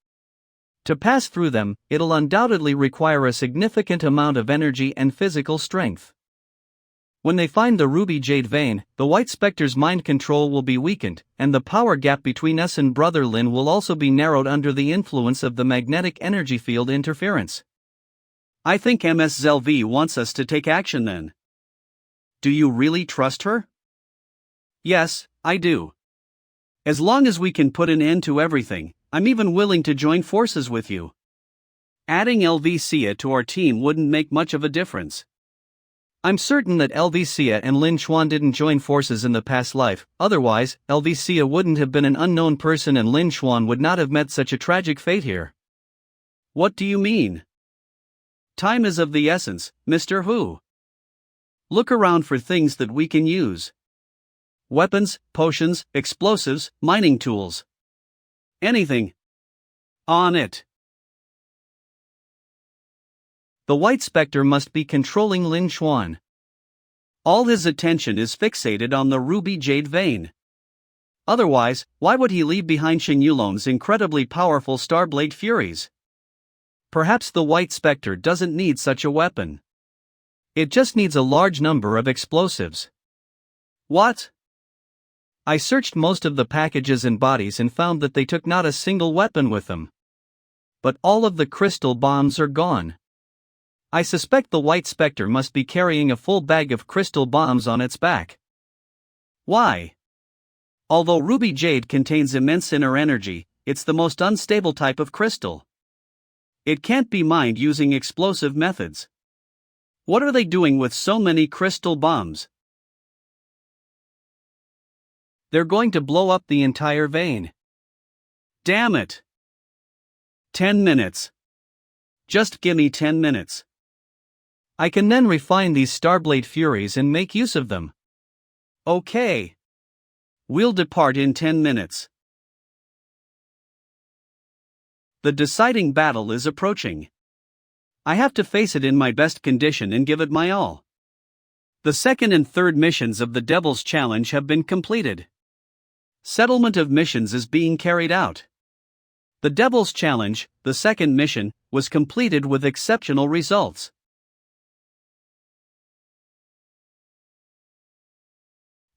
To pass through them, it'll undoubtedly require a significant amount of energy and physical strength. When they find the ruby jade vein, the White Spectre's mind control will be weakened, and the power gap between us and Brother Lin will also be narrowed under the influence of the magnetic energy field interference. I think Ms. Zelvi wants us to take action then. Do you really trust her? Yes, I do. As long as we can put an end to everything, I'm even willing to join forces with you. Adding LVCA to our team wouldn't make much of a difference. I'm certain that LVCA and Lin Xuan didn't join forces in the past life, otherwise, LVCA wouldn't have been an unknown person and Lin Xuan would not have met such a tragic fate here. What do you mean? Time is of the essence, Mr. Hu. Look around for things that we can use. Weapons, potions, explosives, mining tools. Anything. On it. The White Spectre must be controlling Lin Xuan. All his attention is fixated on the ruby jade vein. Otherwise, why would he leave behind Shen Yulong's incredibly powerful Starblade Furies? Perhaps the White Spectre doesn't need such a weapon. It just needs a large number of explosives. What? I searched most of the packages and bodies and found that they took not a single weapon with them. But all of the crystal bombs are gone. I suspect the White Spectre must be carrying a full bag of crystal bombs on its back. Why? Although ruby jade contains immense inner energy, it's the most unstable type of crystal. It can't be mined using explosive methods. What are they doing with so many crystal bombs? They're going to blow up the entire vein. Damn it! 10 minutes. Just gimme 10 minutes. I can then refine these Starblade Furies and make use of them. Okay. We'll depart in 10 minutes. The deciding battle is approaching. I have to face it in my best condition and give it my all. The second and third missions of the Devil's Challenge have been completed. Settlement of missions is being carried out. The Devil's Challenge, the second mission, was completed with exceptional results.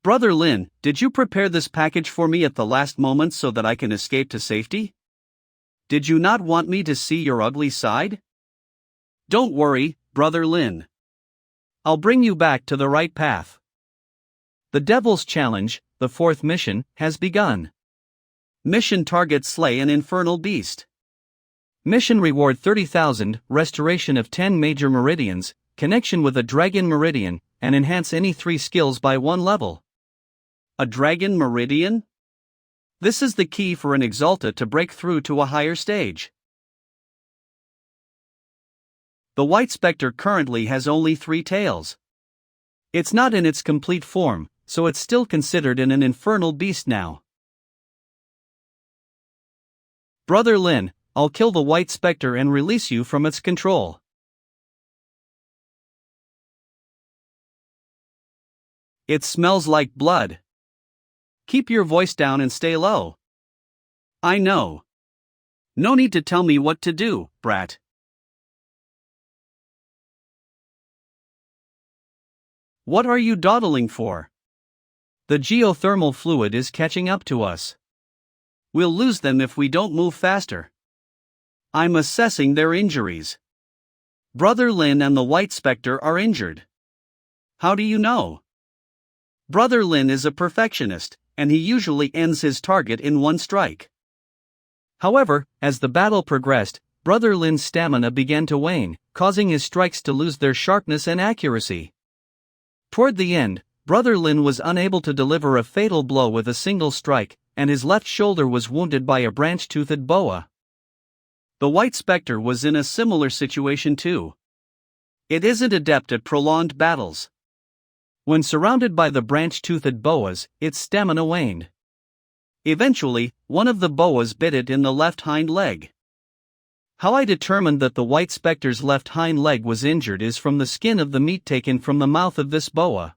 Brother Lin, did you prepare this package for me at the last moment so that I can escape to safety? Did you not want me to see your ugly side? Don't worry, Brother Lin. I'll bring you back to the right path. The Devil's Challenge, the fourth mission, has begun. Mission target: slay an infernal beast. Mission reward 30,000, restoration of 10 major meridians, connection with a dragon meridian, and enhance any 3 skills by 1 level. A dragon meridian? This is the key for an Exalta to break through to a higher stage. The White Spectre currently has only 3 tails. It's not in its complete form, so it's still considered an infernal beast now. Brother Lin, I'll kill the White Spectre and release you from its control. It smells like blood. Keep your voice down and stay low. I know. No need to tell me what to do, brat. What are you dawdling for? The geothermal fluid is catching up to us. We'll lose them if we don't move faster. I'm assessing their injuries. Brother Lin and the White Spectre are injured. How do you know? Brother Lin is a perfectionist, and he usually ends his target in 1 strike. However, as the battle progressed, Brother Lin's stamina began to wane, causing his strikes to lose their sharpness and accuracy. Toward the end, Brother Lin was unable to deliver a fatal blow with a single strike, and his left shoulder was wounded by a branch-toothed boa. The White Spectre was in a similar situation too. It isn't adept at prolonged battles. When surrounded by the branch-toothed boas, its stamina waned. Eventually, one of the boas bit it in the left hind leg. How I determined that the White Spectre's left hind leg was injured is from the skin of the meat taken from the mouth of this boa.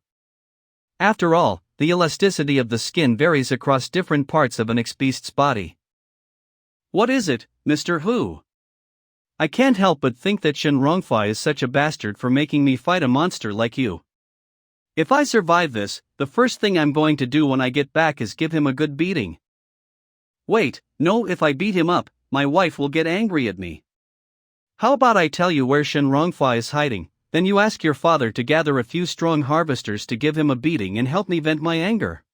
After all, the elasticity of the skin varies across different parts of an beast's body. What is it, Mr. Hu? I can't help but think that Shen Rongfai is such a bastard for making me fight a monster like you. If I survive this, the first thing I'm going to do when I get back is give him a good beating. Wait, no, if I beat him up, my wife will get angry at me. How about I tell you where Shen Rongfai is hiding, then you ask your father to gather a few strong harvesters to give him a beating and help me vent my anger.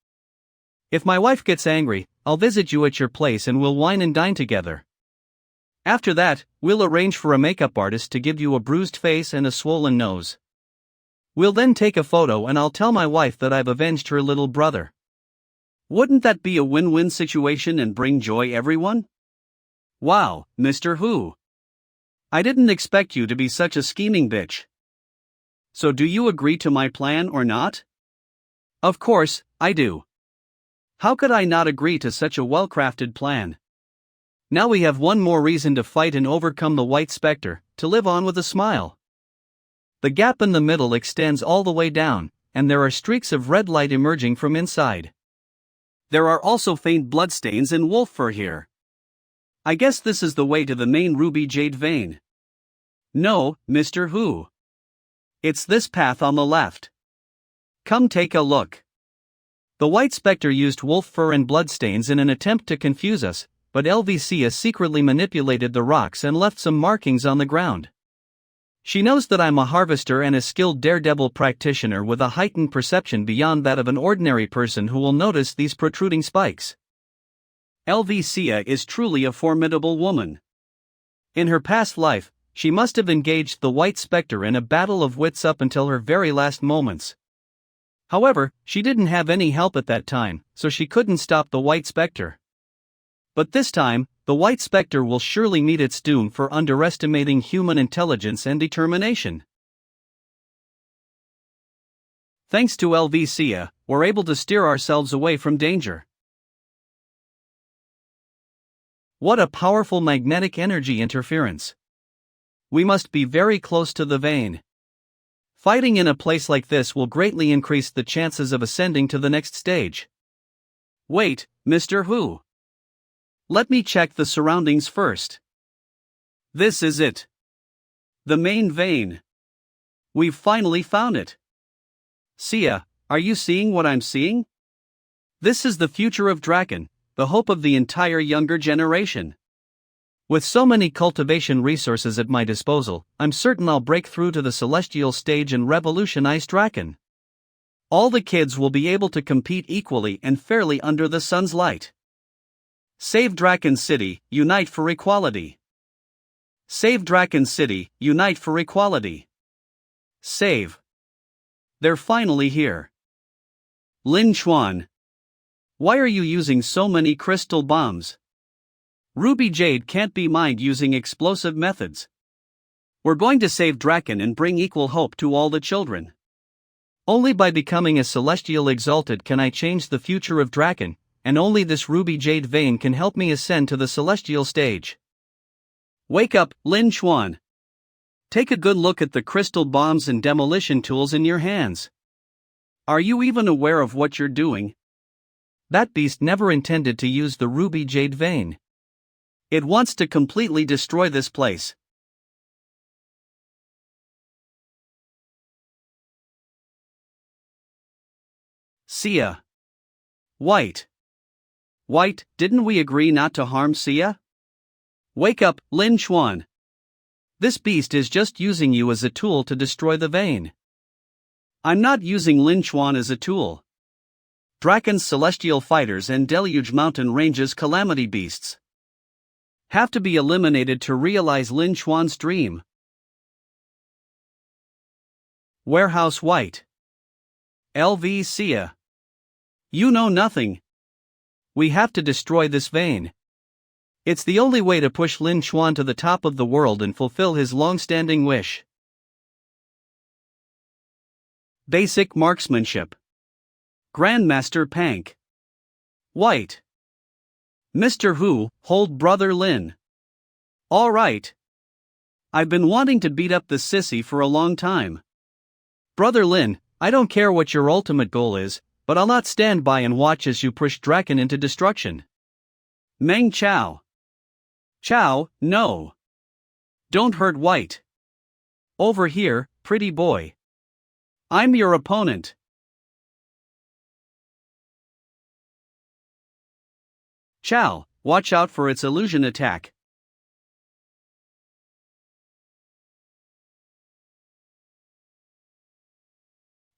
If my wife gets angry, I'll visit you at your place and we'll wine and dine together. After that, we'll arrange for a makeup artist to give you a bruised face and a swollen nose. We'll then take a photo and I'll tell my wife that I've avenged her little brother. Wouldn't that be a win-win situation and bring joy everyone? Wow, Mr. Hu. I didn't expect you to be such a scheming bitch. So do you agree to my plan or not? Of course, I do. How could I not agree to such a well-crafted plan? Now we have one more reason to fight and overcome the White Spectre, to live on with a smile. The gap in the middle extends all the way down, and there are streaks of red light emerging from inside. There are also faint bloodstains and wolf fur here. I guess this is the way to the main ruby jade vein. No, Mr. Hu. It's this path on the left. Come take a look. The white specter used wolf fur and bloodstains in an attempt to confuse us, but LVCA secretly manipulated the rocks and left some markings on the ground. She knows that I'm a harvester and a skilled daredevil practitioner with a heightened perception beyond that of an ordinary person who will notice these protruding spikes. LVCA is truly a formidable woman. In her past life, she must have engaged the white specter in a battle of wits up until her very last moments. However, she didn't have any help at that time, so she couldn't stop the white specter. But this time, the white specter will surely meet its doom for underestimating human intelligence and determination. Thanks to LVCA, we're able to steer ourselves away from danger. What a powerful magnetic energy interference! We must be very close to the vein. Fighting in a place like this will greatly increase the chances of ascending to the next stage. Wait, Mr. Hu. Let me check the surroundings first. This is it. The main vein. We've finally found it. Sia, are you seeing what I'm seeing? This is the future of Draken, the hope of the entire younger generation. With so many cultivation resources at my disposal, I'm certain I'll break through to the celestial stage and revolutionize Draken. All the kids will be able to compete equally and fairly under the sun's light. Save Draken City, unite for equality. Save Draken City, unite for equality. Save. They're finally here. Lin Chuan. Why are you using so many crystal bombs? Ruby Jade can't be mined using explosive methods. We're going to save Draken and bring equal hope to all the children. Only by becoming a celestial exalted can I change the future of Draken, and only this Ruby Jade vein can help me ascend to the celestial stage. Wake up, Lin Chuan. Take a good look at the crystal bombs and demolition tools in your hands. Are you even aware of what you're doing? That beast never intended to use the Ruby Jade vein. It wants to completely destroy this place. Sia. White. White, didn't we agree not to harm Sia? Wake up, Lin Chuan. This beast is just using you as a tool to destroy the vein. I'm not using Lin Chuan as a tool. Draken's celestial fighters and Deluge Mountain Range's calamity beasts have to be eliminated to realize Lin Chuan's dream. Warehouse White. LV Sia. You know nothing. We have to destroy this vein. It's the only way to push Lin Chuan to the top of the world and fulfill his long-standing wish. Basic Marksmanship. Grandmaster Pank. White. Mr. Hu, hold Brother Lin. All right. I've been wanting to beat up the sissy for a long time. Brother Lin, I don't care what your ultimate goal is, but I'll not stand by and watch as you push Draken into destruction. Meng Chao. Chao, no. Don't hurt White. Over here, pretty boy. I'm your opponent. Chao, watch out for its illusion attack.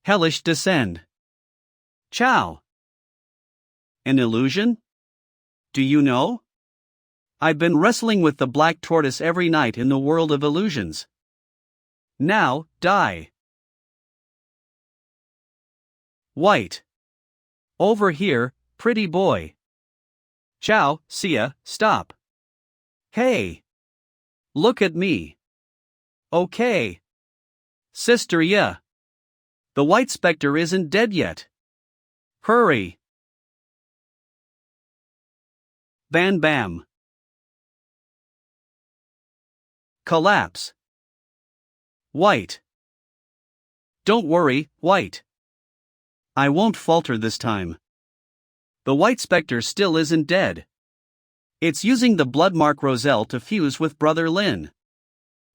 Hellish Descend. Chao. An illusion? Do you know? I've been wrestling with the black tortoise every night in the world of illusions. Now, die. White. Over here, pretty boy. Chao, Sia, stop. Hey. Look at me. Okay. Sister, yeah. The white specter isn't dead yet. Hurry. Bam Bam. Collapse. White. Don't worry, White. I won't falter this time. The white specter still isn't dead. It's using the Bloodmark Roselle to fuse with Brother Lin.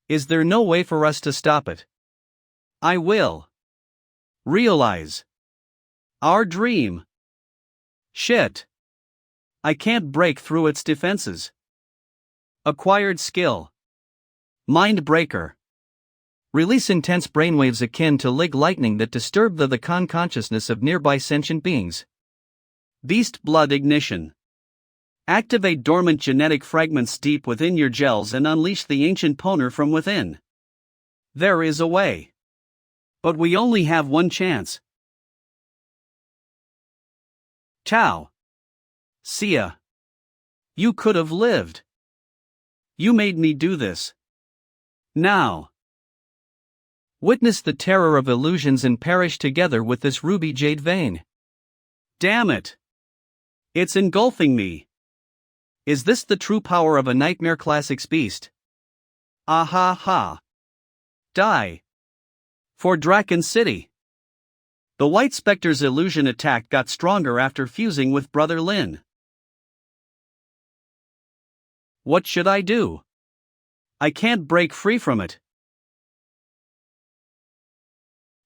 Is there no way for us to stop it? I will. Realize. Our dream. Shit. I can't break through its defenses. Acquired skill. Mind breaker. Release intense brainwaves akin to lightning that disturb the consciousness of nearby sentient beings. Beast blood ignition. Activate dormant genetic fragments deep within your gels and unleash the ancient Poner from within. There is a way. But we only have one chance. Ciao. See ya. You could have lived. You made me do this. Now. Witness the terror of illusions and perish together with this ruby jade vein. Damn it. It's engulfing me. Is this the true power of a nightmare classics beast? Ah ha ha. Die. For Draken City. The White Spectre's illusion attack got stronger after fusing with Brother Lin. What should I do? I can't break free from it.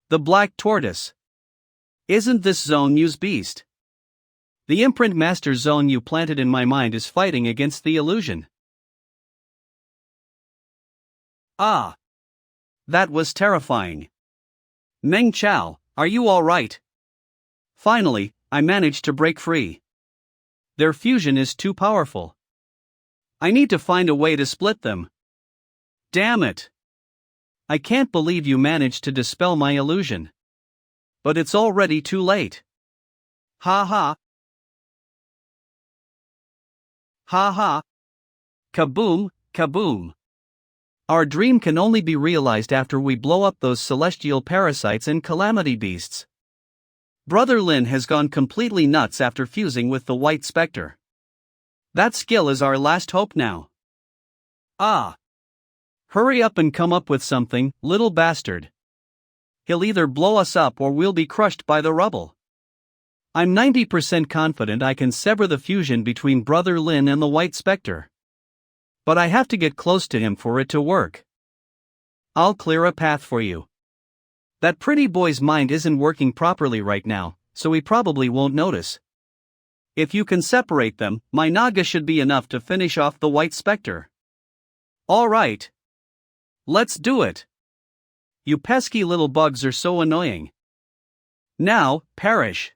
The Black Tortoise. Isn't this Zone Yu's beast? The imprint master Zone Yu planted in my mind is fighting against the illusion. Ah. That was terrifying. Meng Chao, are you alright? Finally, I managed to break free. Their fusion is too powerful. I need to find a way to split them. Damn it. I can't believe you managed to dispel my illusion. But it's already too late. Ha ha. Ha ha. Kaboom, kaboom. Our dream can only be realized after we blow up those celestial parasites and calamity beasts. Brother Lin has gone completely nuts after fusing with the White Spectre. That skill is our last hope now. Ah. Hurry up and come up with something, little bastard. He'll either blow us up or we'll be crushed by the rubble. I'm 90% confident I can sever the fusion between Brother Lin and the White Spectre. But I have to get close to him for it to work. I'll clear a path for you. That pretty boy's mind isn't working properly right now, so he probably won't notice. If you can separate them, my Naga should be enough to finish off the White Spectre. Alright. Let's do it. You pesky little bugs are so annoying. Now, perish.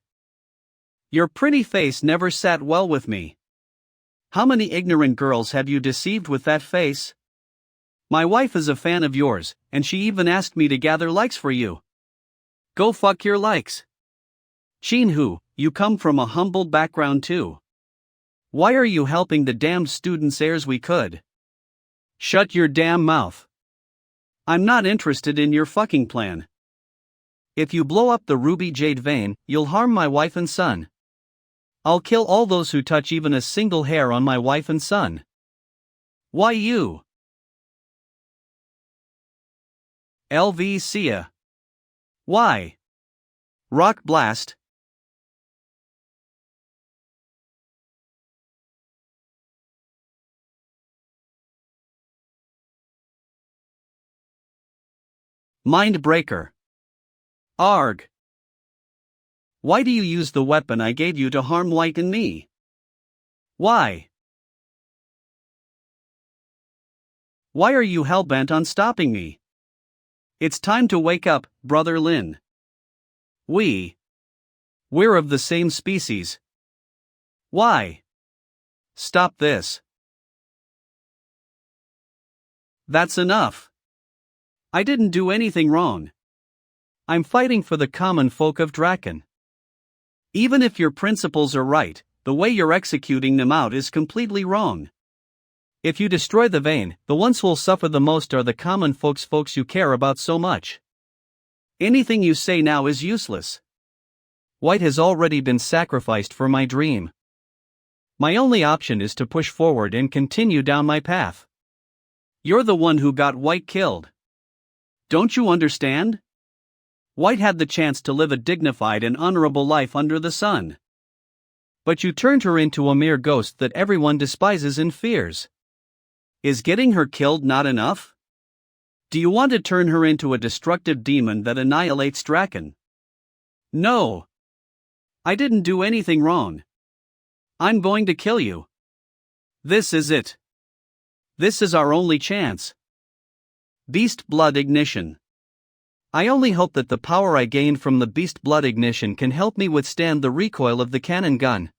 Your pretty face never sat well with me. How many ignorant girls have you deceived with that face? My wife is a fan of yours, and she even asked me to gather likes for you. Go fuck your likes. Chinhu, you come from a humble background too. Why are you helping the damned students heirs we could? Shut your damn mouth. I'm not interested in your fucking plan. If you blow up the ruby jade vein, you'll harm my wife and son. I'll kill all those who touch even a single hair on my wife and son. Why you? LV Sia. Why? Rock blast. Mind breaker. Arg. Why do you use the weapon I gave you to harm White and me? Why? Why are you hellbent on stopping me? It's time to wake up, Brother Lin. We're of the same species. Why? Stop this. That's enough. I didn't do anything wrong. I'm fighting for the common folk of Draken. Even if your principles are right, the way you're executing them out is completely wrong. If you destroy the vein, the ones who'll suffer the most are the common folks you care about so much. Anything you say now is useless. White has already been sacrificed for my dream. My only option is to push forward and continue down my path. You're the one who got White killed. Don't you understand? White had the chance to live a dignified and honorable life under the sun. But you turned her into a mere ghost that everyone despises and fears. Is getting her killed not enough? Do you want to turn her into a destructive demon that annihilates Draken? No. I didn't do anything wrong. I'm going to kill you. This is it. This is our only chance. Beast Blood Ignition. I only hope that the power I gained from the Beast Blood Ignition can help me withstand the recoil of the cannon gun.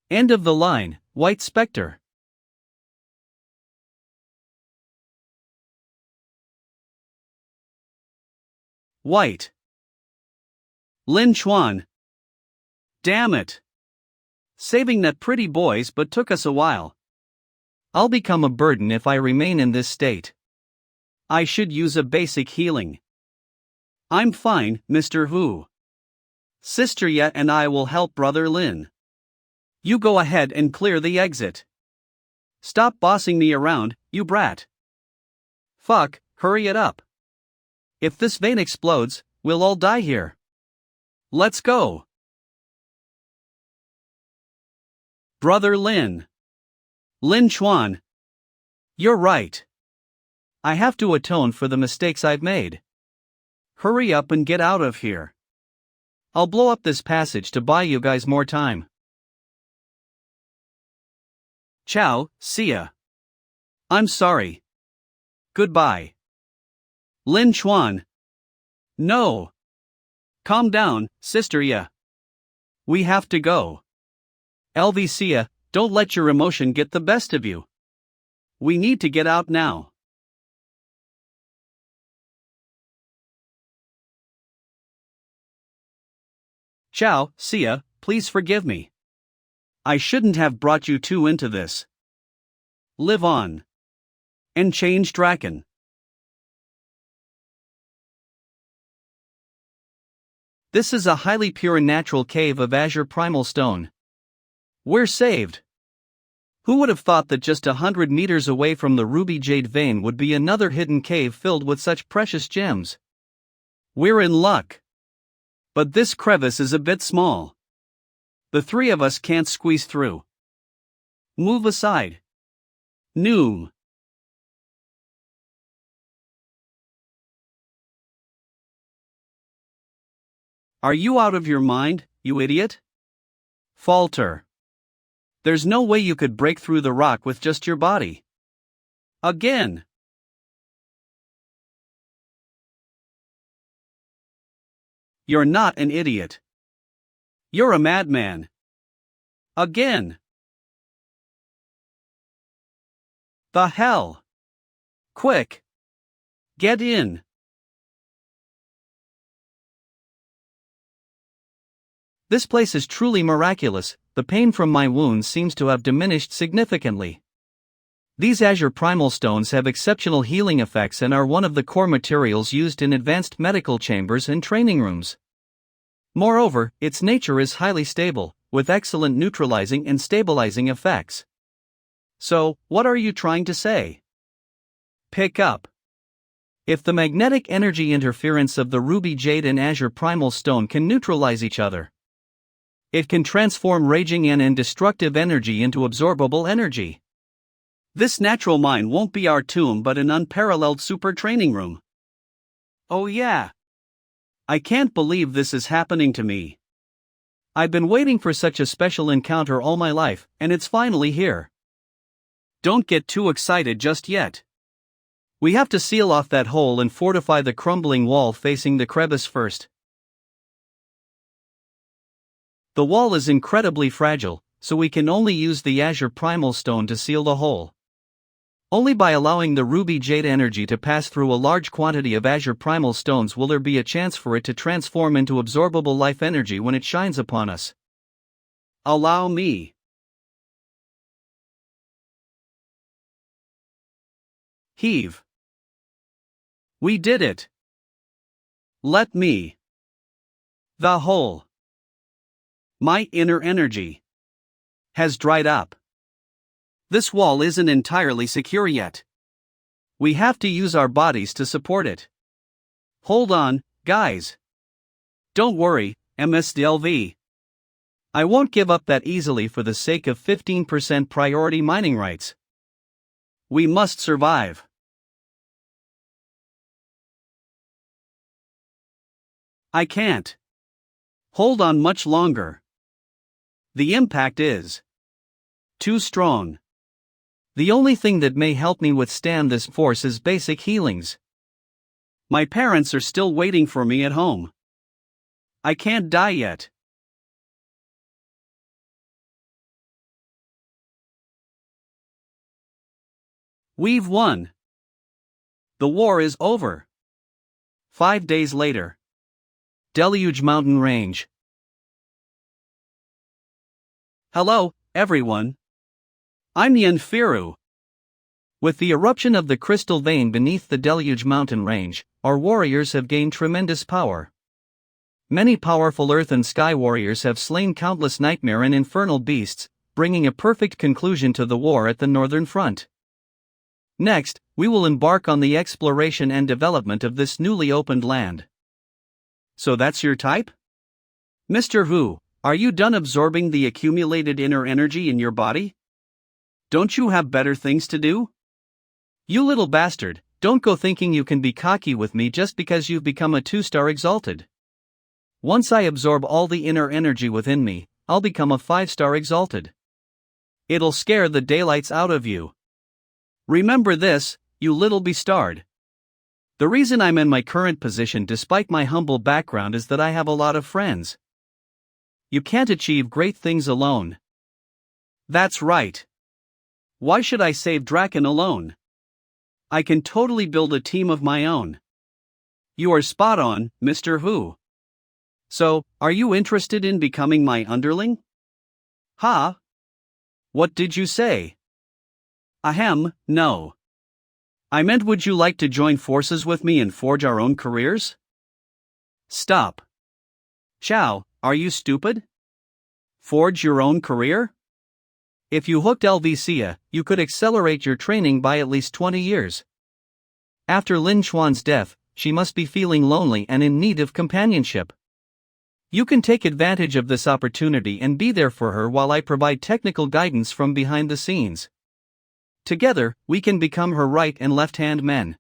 End of the line, White Spectre. White. Lin Chuan. Damn it. Saving that pretty boys but took us a while. I'll become a burden if I remain in this state. I should use a basic healing. I'm fine, Mr. Hu. Sister Ye and I will help Brother Lin. You go ahead and clear the exit. Stop bossing me around, you brat. Fuck, hurry it up. If this vein explodes, we'll all die here. Let's go. Brother Lin. Lin Chuan. You're right. I have to atone for the mistakes I've made. Hurry up and get out of here. I'll blow up this passage to buy you guys more time. Ciao, see ya. I'm sorry. Goodbye. Lin Chuan. No. Calm down, Sister Ye. We have to go. LVCA, don't let your emotion get the best of you. We need to get out now. Ciao, see ya, please forgive me. I shouldn't have brought you two into this. Live on. And change Draken. This is a highly pure and natural cave of azure primal stone. We're saved. Who would have thought that just 100 meters away from the ruby jade vein would be another hidden cave filled with such precious gems? We're in luck. But this crevice is a bit small. The three of us can't squeeze through. Move aside. Noom. Are you out of your mind, you idiot? Falter. There's no way you could break through the rock with just your body. Again. You're not an idiot. You're a madman. Again. The hell? Quick. Get in. This place is truly miraculous. The pain from my wounds seems to have diminished significantly. These azure primal stones have exceptional healing effects and are one of the core materials used in advanced medical chambers and training rooms. Moreover, its nature is highly stable, with excellent neutralizing and stabilizing effects. So, what are you trying to say? Pick up. If the magnetic energy interference of the ruby jade and azure primal stone can neutralize each other, it can transform raging and destructive energy into absorbable energy. This natural mine won't be our tomb but an unparalleled super training room. Oh yeah. I can't believe this is happening to me. I've been waiting for such a special encounter all my life, and it's finally here. Don't get too excited just yet. We have to seal off that hole and fortify the crumbling wall facing the crevice first. The wall is incredibly fragile, so we can only use the azure primal stone to seal the hole. Only by allowing the ruby jade energy to pass through a large quantity of azure primal stones will there be a chance for it to transform into absorbable life energy when it shines upon us. Allow me. Heave. We did it. Let me. The hole. My inner energy has dried up. This wall isn't entirely secure yet. We have to use our bodies to support it. Hold on, guys. Don't worry, MSDLV. I won't give up that easily for the sake of 15% priority mining rights. We must survive. I can't hold on much longer. The impact is too strong. The only thing that may help me withstand this force is basic healings. My parents are still waiting for me at home. I can't die yet. We've won. The war is over. 5 days later. Deluge Mountain Range. Hello, everyone. I'm Yenfiru. With the eruption of the crystal vein beneath the Deluge Mountain Range, our warriors have gained tremendous power. Many powerful earth and sky warriors have slain countless nightmare and infernal beasts, bringing a perfect conclusion to the war at the northern front. Next, we will embark on the exploration and development of this newly opened land. So that's your type? Mr. Hu, are you done absorbing the accumulated inner energy in your body? Don't you have better things to do? You little bastard, don't go thinking you can be cocky with me just because you've become a 2-star exalted. Once I absorb all the inner energy within me, I'll become a 5-star exalted. It'll scare the daylights out of you. Remember this, you little bestard. The reason I'm in my current position despite my humble background is that I have a lot of friends. You can't achieve great things alone. That's right. Why should I save Draken alone? I can totally build a team of my own. You are spot on, Mr. Hu. So, are you interested in becoming my underling? Ha? What did you say? Ahem, no. I meant, would you like to join forces with me and forge our own careers? Stop. Chow, are you stupid? Forge your own career? If you hooked Elvicia, you could accelerate your training by at least 20 years. After Lin Chuan's death, she must be feeling lonely and in need of companionship. You can take advantage of this opportunity and be there for her while I provide technical guidance from behind the scenes. Together, we can become her right and left-hand men.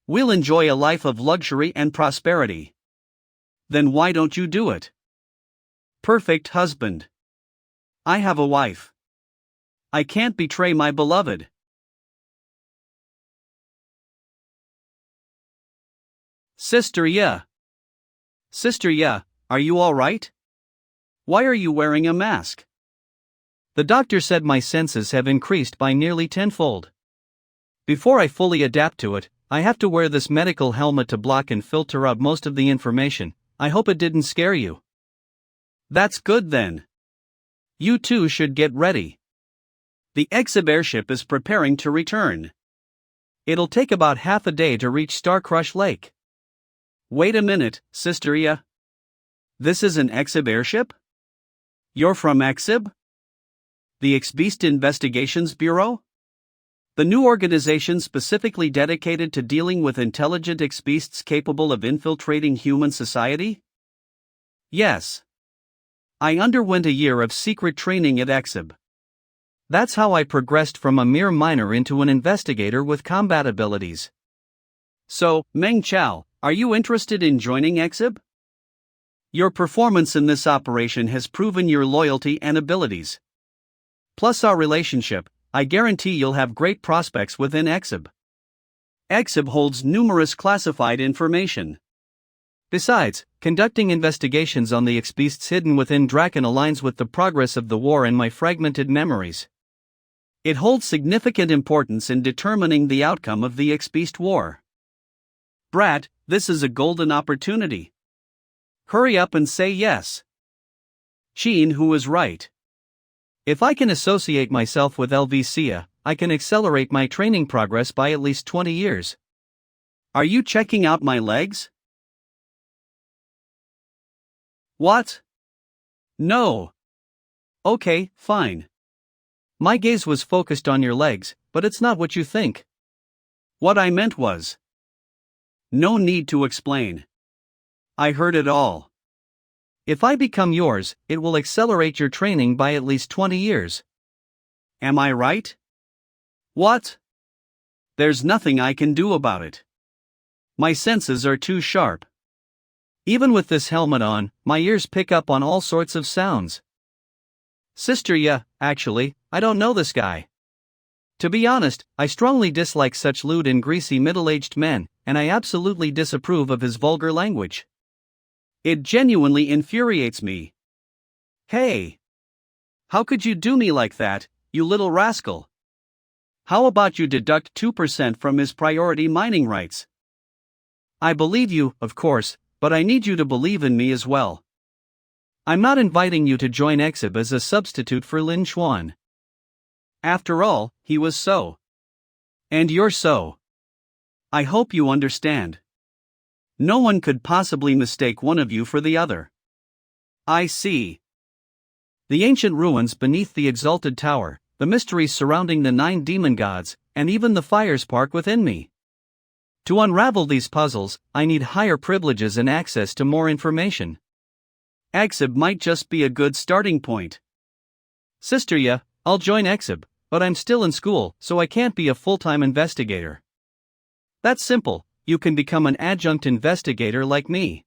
We'll enjoy a life of luxury and prosperity. Then why don't you do it? Perfect husband. I have a wife. I can't betray my beloved. Sister Ya. Sister Ya, are you all right? Why are you wearing a mask? The doctor said my senses have increased by nearly tenfold. Before I fully adapt to it, I have to wear this medical helmet to block and filter out most of the information. I hope it didn't scare you. That's good then. You two should get ready. The exhibition is preparing to return. It'll take about half a day to reach Starcrush Lake. Wait a minute, Sister Ya. This is an exhib-airship? You're from Exhib? The X-Beast Investigations Bureau? The new organization specifically dedicated to dealing with intelligent X-Beasts capable of infiltrating human society? Yes. I underwent a year of secret training at Exhib. That's how I progressed from a mere miner into an investigator with combat abilities. So, Meng Chao, are you interested in joining Exhib? Your performance in this operation has proven your loyalty and abilities. Plus our relationship, I guarantee you'll have great prospects within Exhib. Exhib holds numerous classified information. Besides, conducting investigations on the X-Beasts hidden within Draken aligns with the progress of the war and my fragmented memories. It holds significant importance in determining the outcome of the X-Beast war. Brat, this is a golden opportunity. Hurry up and say yes. Shen Hu is right. If I can associate myself with Elvicia, I can accelerate my training progress by at least 20 years. Are you checking out my legs? What? No. Okay, fine. My gaze was focused on your legs, but it's not what you think. What I meant was. No need to explain. I heard it all. If I become yours, it will accelerate your training by at least 20 years. Am I right? What? There's nothing I can do about it. My senses are too sharp. Even with this helmet on, my ears pick up on all sorts of sounds. Sister, yeah, actually, I don't know this guy. To be honest, I strongly dislike such lewd and greasy middle-aged men, and I absolutely disapprove of his vulgar language. It genuinely infuriates me. Hey! How could you do me like that, you little rascal? How about you deduct 2% from his priority mining rights? I believe you, of course, but I need you to believe in me as well. I'm not inviting you to join Exib as a substitute for Lin Xuan. After all, he was so. And you're so. I hope you understand. No one could possibly mistake one of you for the other. I see. The ancient ruins beneath the exalted tower, the mysteries surrounding the 9 demon gods, and even the fire spark within me. To unravel these puzzles, I need higher privileges and access to more information. Exib might just be a good starting point. Sister, yeah, I'll join Exib, but I'm still in school, so I can't be a full-time investigator. That's simple, you can become an adjunct investigator like me.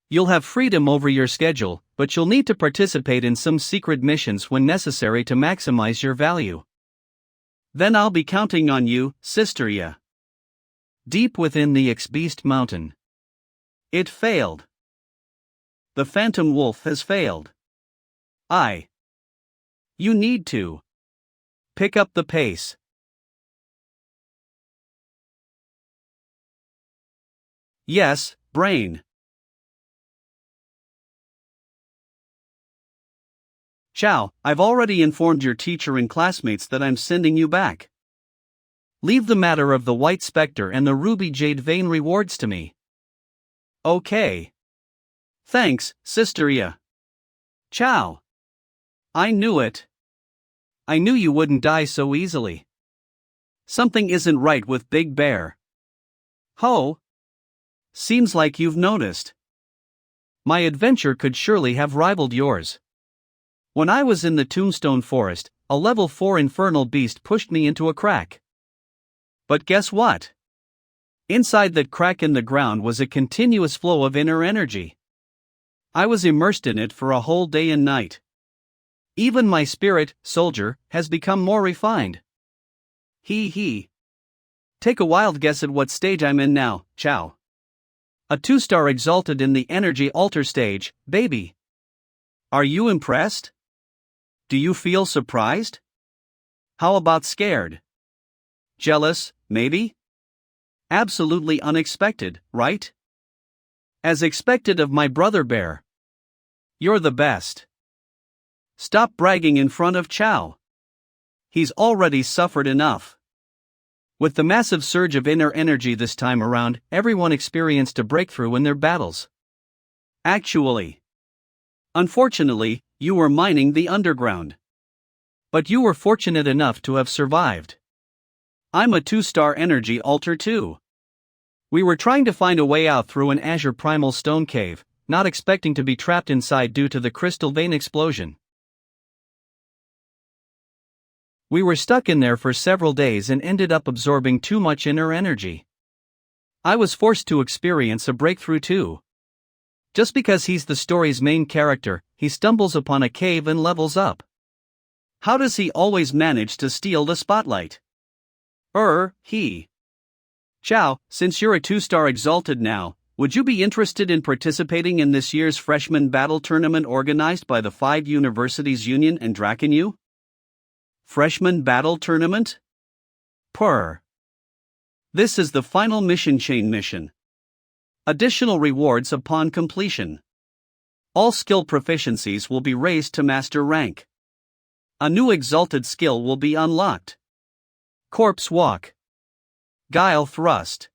You'll have freedom over your schedule, but you'll need to participate in some secret missions when necessary to maximize your value. Then I'll be counting on you, Sister, yeah. Deep within the X-Beast Mountain. It failed. The Phantom Wolf has failed. You need to pick up the pace. Yes, brain. Chow, I've already informed your teacher and classmates that I'm sending you back. Leave the matter of the White Spectre and the Ruby Jade Vein rewards to me. Okay. Thanks, Sister Ya. Chow. I knew it. I knew you wouldn't die so easily. Something isn't right with Big Bear. Ho! Seems like you've noticed. My adventure could surely have rivaled yours. When I was in the Tombstone Forest, a level 4 infernal beast pushed me into a crack. But guess what? Inside that crack in the ground was a continuous flow of inner energy. I was immersed in it for a whole day and night. Even my spirit, soldier, has become more refined. He. Take a wild guess at what stage I'm in now, Chow. A 2-star exalted in the energy altar stage, baby. Are you impressed? Do you feel surprised? How about scared? Jealous, maybe? Absolutely unexpected, right? As expected of my brother bear. You're the best. Stop bragging in front of Chow. He's already suffered enough. With the massive surge of inner energy this time around, everyone experienced a breakthrough in their battles. Actually. Unfortunately, you were mining the underground. But you were fortunate enough to have survived. I'm a 2-star energy altar too. We were trying to find a way out through an Azure Primal Stone Cave, not expecting to be trapped inside due to the crystal vein explosion. We were stuck in there for several days and ended up absorbing too much inner energy. I was forced to experience a breakthrough too. Just because he's the story's main character, he stumbles upon a cave and levels up. How does he always manage to steal the spotlight? He. Chow, since you're a 2-star exalted now, would you be interested in participating in this year's freshman battle tournament organized by the 5 Universities Union and Draken U? Freshman battle tournament? This is the final mission chain mission. Additional rewards upon completion. All skill proficiencies will be raised to master rank. A new exalted skill will be unlocked. Corpse Walk. Guile Thrust.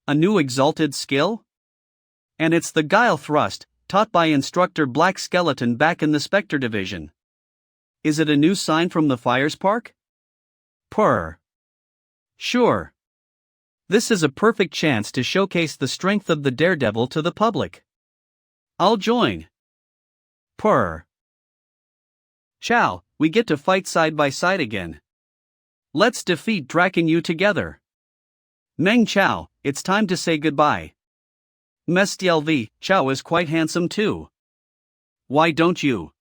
A new exalted skill? And it's the Guile Thrust, taught by instructor Black Skeleton back in the Spectre Division. Is it a new sign from the Fires Park? Sure. This is a perfect chance to showcase the strength of the Daredevil to the public. I'll join. Chow, we get to fight side by side again. Let's defeat Draken U together. Meng Chow, it's time to say goodbye. Mestlv, Chao is quite handsome too. Why don't you?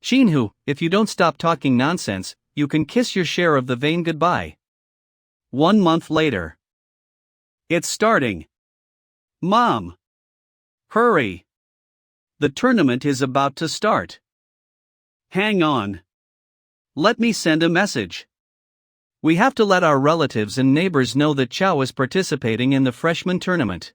Shinhu, if you don't stop talking nonsense, you can kiss your share of the vain goodbye. 1 month later. It's starting. Mom! Hurry! The tournament is about to start. Hang on. Let me send a message. We have to let our relatives and neighbors know that Chao is participating in the freshman tournament.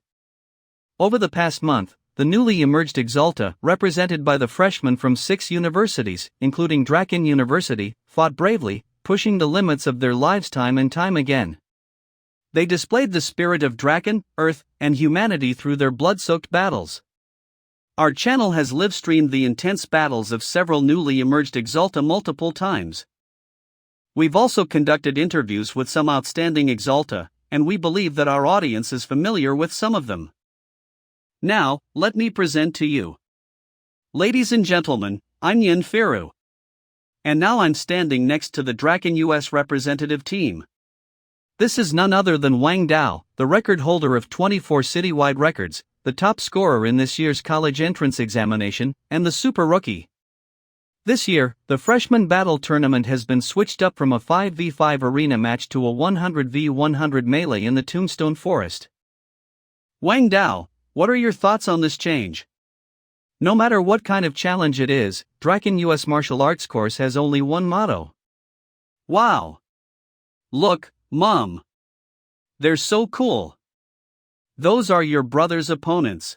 Over the past month, the newly emerged Exalta, represented by the freshmen from 6 universities, including Draken University, fought bravely, pushing the limits of their lives time and time again. They displayed the spirit of Draken, Earth, and humanity through their blood-soaked battles. Our channel has live-streamed the intense battles of several newly emerged Exalta multiple times. We've also conducted interviews with some outstanding Exalta, and we believe that our audience is familiar with some of them. Now, let me present to you. Ladies and gentlemen, I'm Yin Firu. And now I'm standing next to the Draken US representative team. This is none other than Wang Dao, the record holder of 24 citywide records, the top scorer in this year's college entrance examination, and the super rookie. This year, the freshman battle tournament has been switched up from a 5v5 arena match to a 100v100 melee in the Tombstone Forest. Wang Dao, what are your thoughts on this change? No matter what kind of challenge it is, Draken US martial arts course has only one motto. Wow! Look, Mom! They're so cool! Those are your brother's opponents.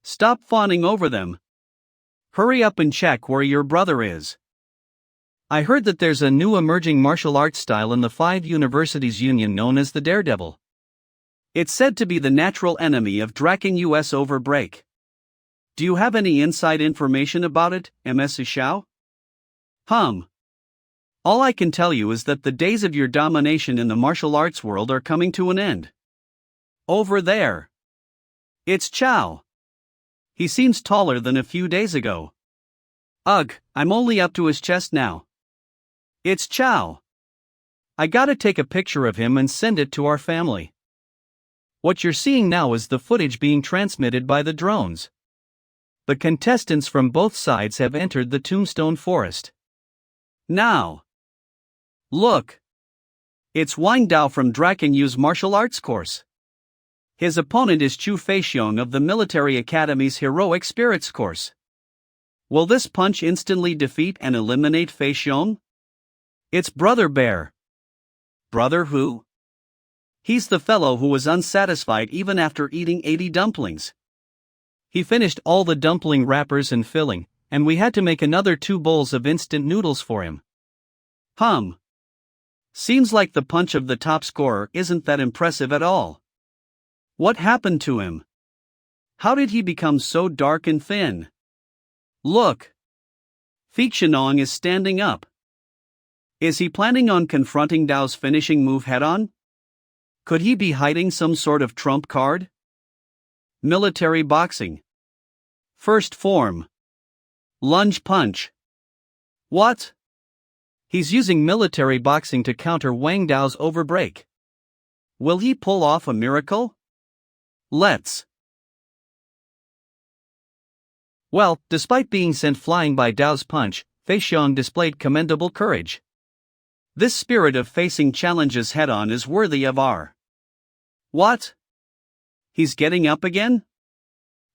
Stop fawning over them. Hurry up and check where your brother is. I heard that there's a new emerging martial arts style in the 5 universities union known as the Daredevil. It's said to be the natural enemy of Draken US over break. Do you have any inside information about it, Ms. Xiao? All I can tell you is that the days of your domination in the martial arts world are coming to an end. Over there. It's Chao. He seems taller than a few days ago. Ugh, I'm only up to his chest now. It's Chao. I gotta take a picture of him and send it to our family. What you're seeing now is the footage being transmitted by the drones. The contestants from both sides have entered the Tombstone Forest. Now. Look. It's Wang Dao from Draken U's martial arts course. His opponent is Chu Feixiong of the Military Academy's Heroic Spirits course. Will this punch instantly defeat and eliminate Feixiong? It's Brother Bear. Brother who? He's the fellow who was unsatisfied even after eating 80 dumplings. He finished all the dumpling wrappers and filling, and we had to make another 2 bowls of instant noodles for him. Seems like the punch of the top scorer isn't that impressive at all. What happened to him? How did he become so dark and thin? Look! Feixiong is standing up. Is he planning on confronting Dao's finishing move head-on? Could he be hiding some sort of trump card? Military boxing. First form. Lunge punch. What? He's using military boxing to counter Wang Dao's overbreak. Will he pull off a miracle? Let's. Well, despite being sent flying by Dao's punch, Feixiong displayed commendable courage. This spirit of facing challenges head-on is worthy of our. What? He's getting up again?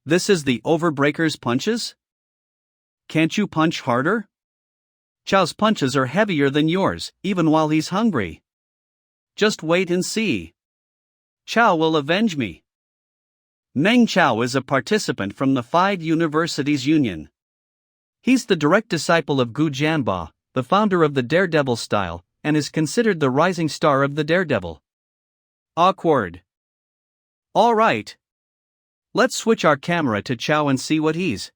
This is the overbreaker's punches? Can't you punch harder? Chao's punches are heavier than yours, even while he's hungry. Just wait and see. Chao will avenge me. Meng Chao is a participant from the 5 Universities Union. He's the direct disciple of Gu Jianba, the founder of the Daredevil style, and is considered the rising star of the Daredevil. Awkward. Alright. Let's switch our camera to Chao and see what he's.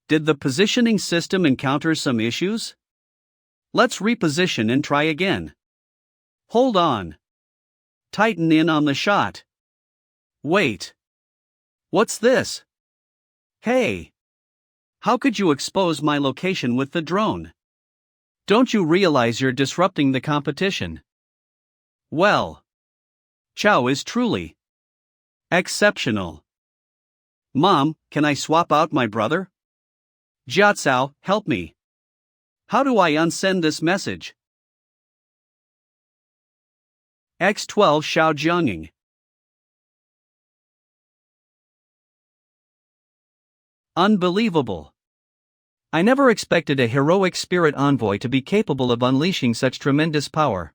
Did the positioning system encounter some issues? Let's reposition and try again. Hold on. Tighten in on the shot. Wait. What's this? Hey. How could you expose my location with the drone? Don't you realize you're disrupting the competition? Well. Chao is truly Exceptional. Mom, can I swap out my brother? Jiacao, help me. How do I unsend this message? X12 Xiao Jianging. Unbelievable. I never expected a heroic spirit envoy to be capable of unleashing such tremendous power.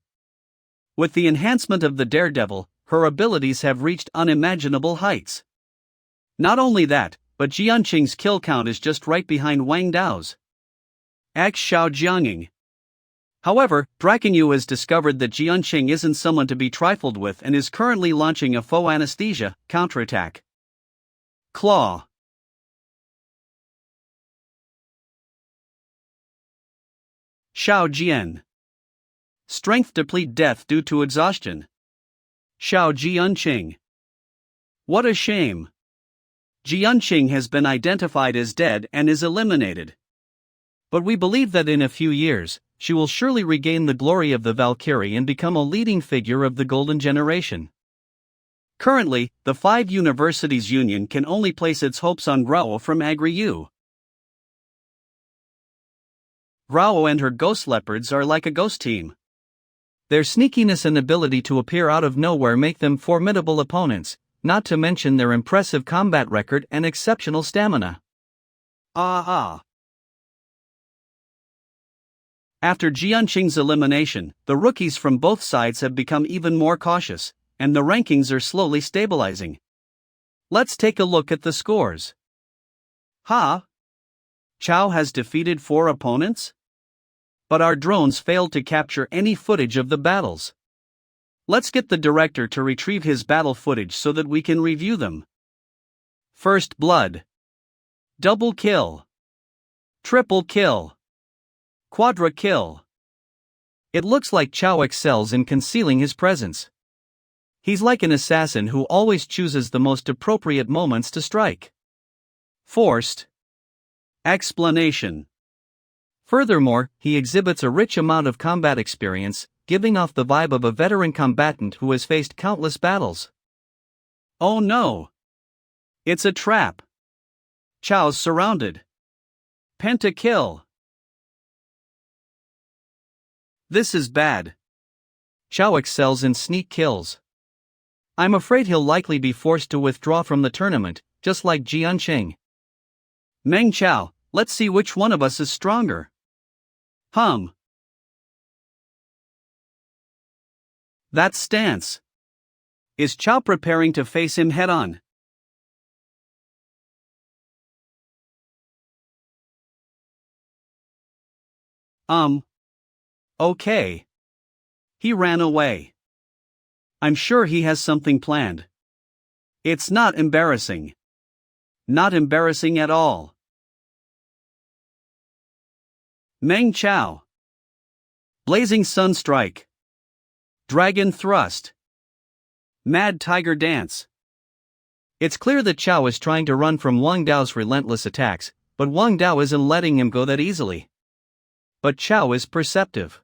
With the enhancement of the daredevil, her abilities have reached unimaginable heights. Not only that, but Jianqing's kill count is just right behind Wang Dao's. X Xiao Jianging. However, Drakenyu has discovered that Jianqing isn't someone to be trifled with and is currently launching a faux anesthesia counterattack. Claw. Xiao Jian. Strength deplete death due to exhaustion. Xiao Jianqing. What a shame. Jianqing has been identified as dead and is eliminated. But we believe that in a few years, she will surely regain the glory of the Valkyrie and become a leading figure of the Golden Generation. Currently, the 5 Universities Union can only place its hopes on Grao from Agri-U. Grao and her ghost leopards are like a ghost team. Their sneakiness and ability to appear out of nowhere make them formidable opponents, not to mention their impressive combat record and exceptional stamina. After Jianqing's elimination, the rookies from both sides have become even more cautious, and the rankings are slowly stabilizing. Let's take a look at the scores. Chao has defeated 4 opponents? But our drones failed to capture any footage of the battles. Let's get the director to retrieve his battle footage so that we can review them. First blood. Double kill. Triple kill. Quadra kill. It looks like Chao excels in concealing his presence. He's like an assassin who always chooses the most appropriate moments to strike. Forced explanation. Furthermore, he exhibits a rich amount of combat experience, giving off the vibe of a veteran combatant who has faced countless battles. Oh no! It's a trap. Chao's surrounded. Pentakill. This is bad. Chao excels in sneak kills. I'm afraid he'll likely be forced to withdraw from the tournament, just like Jianqing. Meng Chao, let's see which one of us is stronger. That stance. Is Chao preparing to face him head-on? Okay. He ran away. I'm sure he has something planned. It's not embarrassing. Not embarrassing at all. Meng Chao. Blazing Sun Strike. Dragon Thrust. Mad Tiger Dance. It's clear that Chao is trying to run from Wang Dao's relentless attacks, but Wang Dao isn't letting him go that easily. But Chao is perceptive.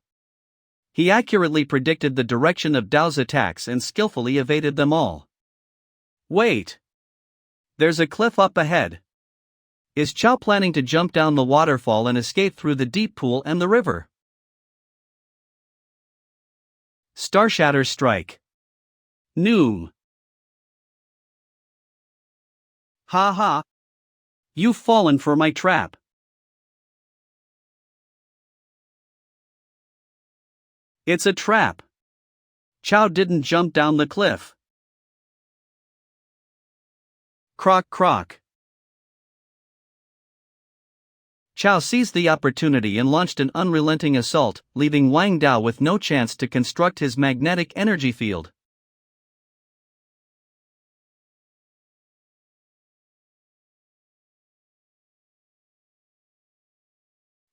He accurately predicted the direction of Dao's attacks and skillfully evaded them all. Wait. There's a cliff up ahead. Is Chao planning to jump down the waterfall and escape through the deep pool and the river? Starshatter Strike. Noom. You've fallen for my trap. It's a trap. Chao didn't jump down the cliff. Croc croc. Chao seized the opportunity and launched an unrelenting assault, leaving Wang Dao with no chance to construct his magnetic energy field.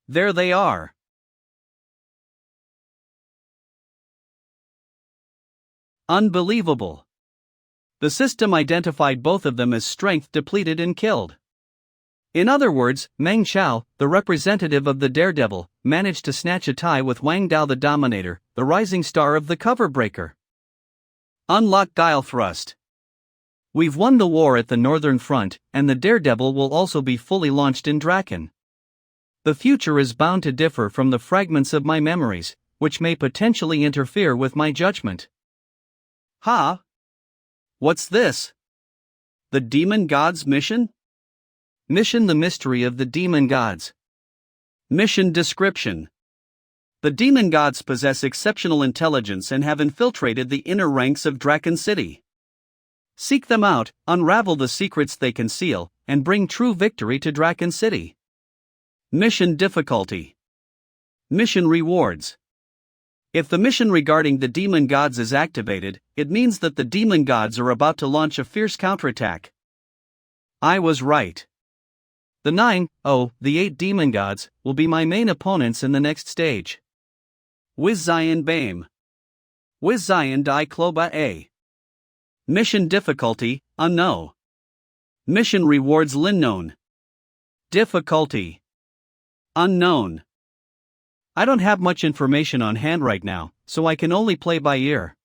There they are. Unbelievable. The system identified both of them as strength depleted and killed. In other words, Meng Chao, the representative of the Daredevil, managed to snatch a tie with Wang Dao the Dominator, the rising star of the cover breaker. Unlock Guile Thrust. We've won the war at the Northern Front, and the Daredevil will also be fully launched in Draken. The future is bound to differ from the fragments of my memories, which may potentially interfere with my judgment. Huh? What's this? The Demon Gods mission? Mission: the mystery of the Demon Gods. Mission description: the Demon Gods possess exceptional intelligence and have infiltrated the inner ranks of Draken City. Seek them out, unravel the secrets they conceal, and bring true victory to Draken City. Mission difficulty. Mission rewards. If the mission regarding the Demon Gods is activated, it means that the Demon Gods are about to launch a fierce counterattack. I was right. The 8 Demon Gods, will be my main opponents in the next stage. Wiz Zion Bame. Wiz Zion Di Kloba A. Mission difficulty: unknown. Mission rewards: Linknown. Difficulty: unknown. I don't have much information on hand right now, so I can only play by ear.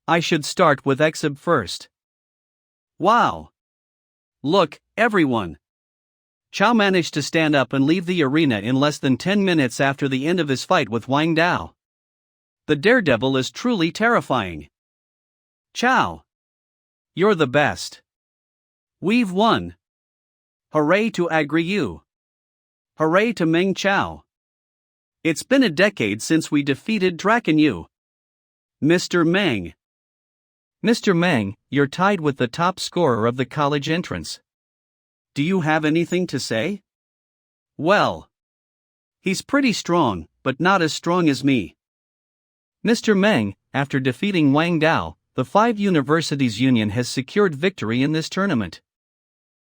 I should start with Exib first. Wow! Look, everyone! Chao managed to stand up and leave the arena in less than 10 minutes after the end of his fight with Wang Dao. The Daredevil is truly terrifying. Chao! You're the best. We've won. Hooray to Agri Yu. Hooray to Meng Chao. It's been a decade since we defeated Draken Yu. Mr. Meng. Mr. Meng, you're tied with the top scorer of the college entrance. Do you have anything to say? Well, he's pretty strong, but not as strong as me. Mr. Meng, after defeating Wang Dao, the 5 Universities Union has secured victory in this tournament.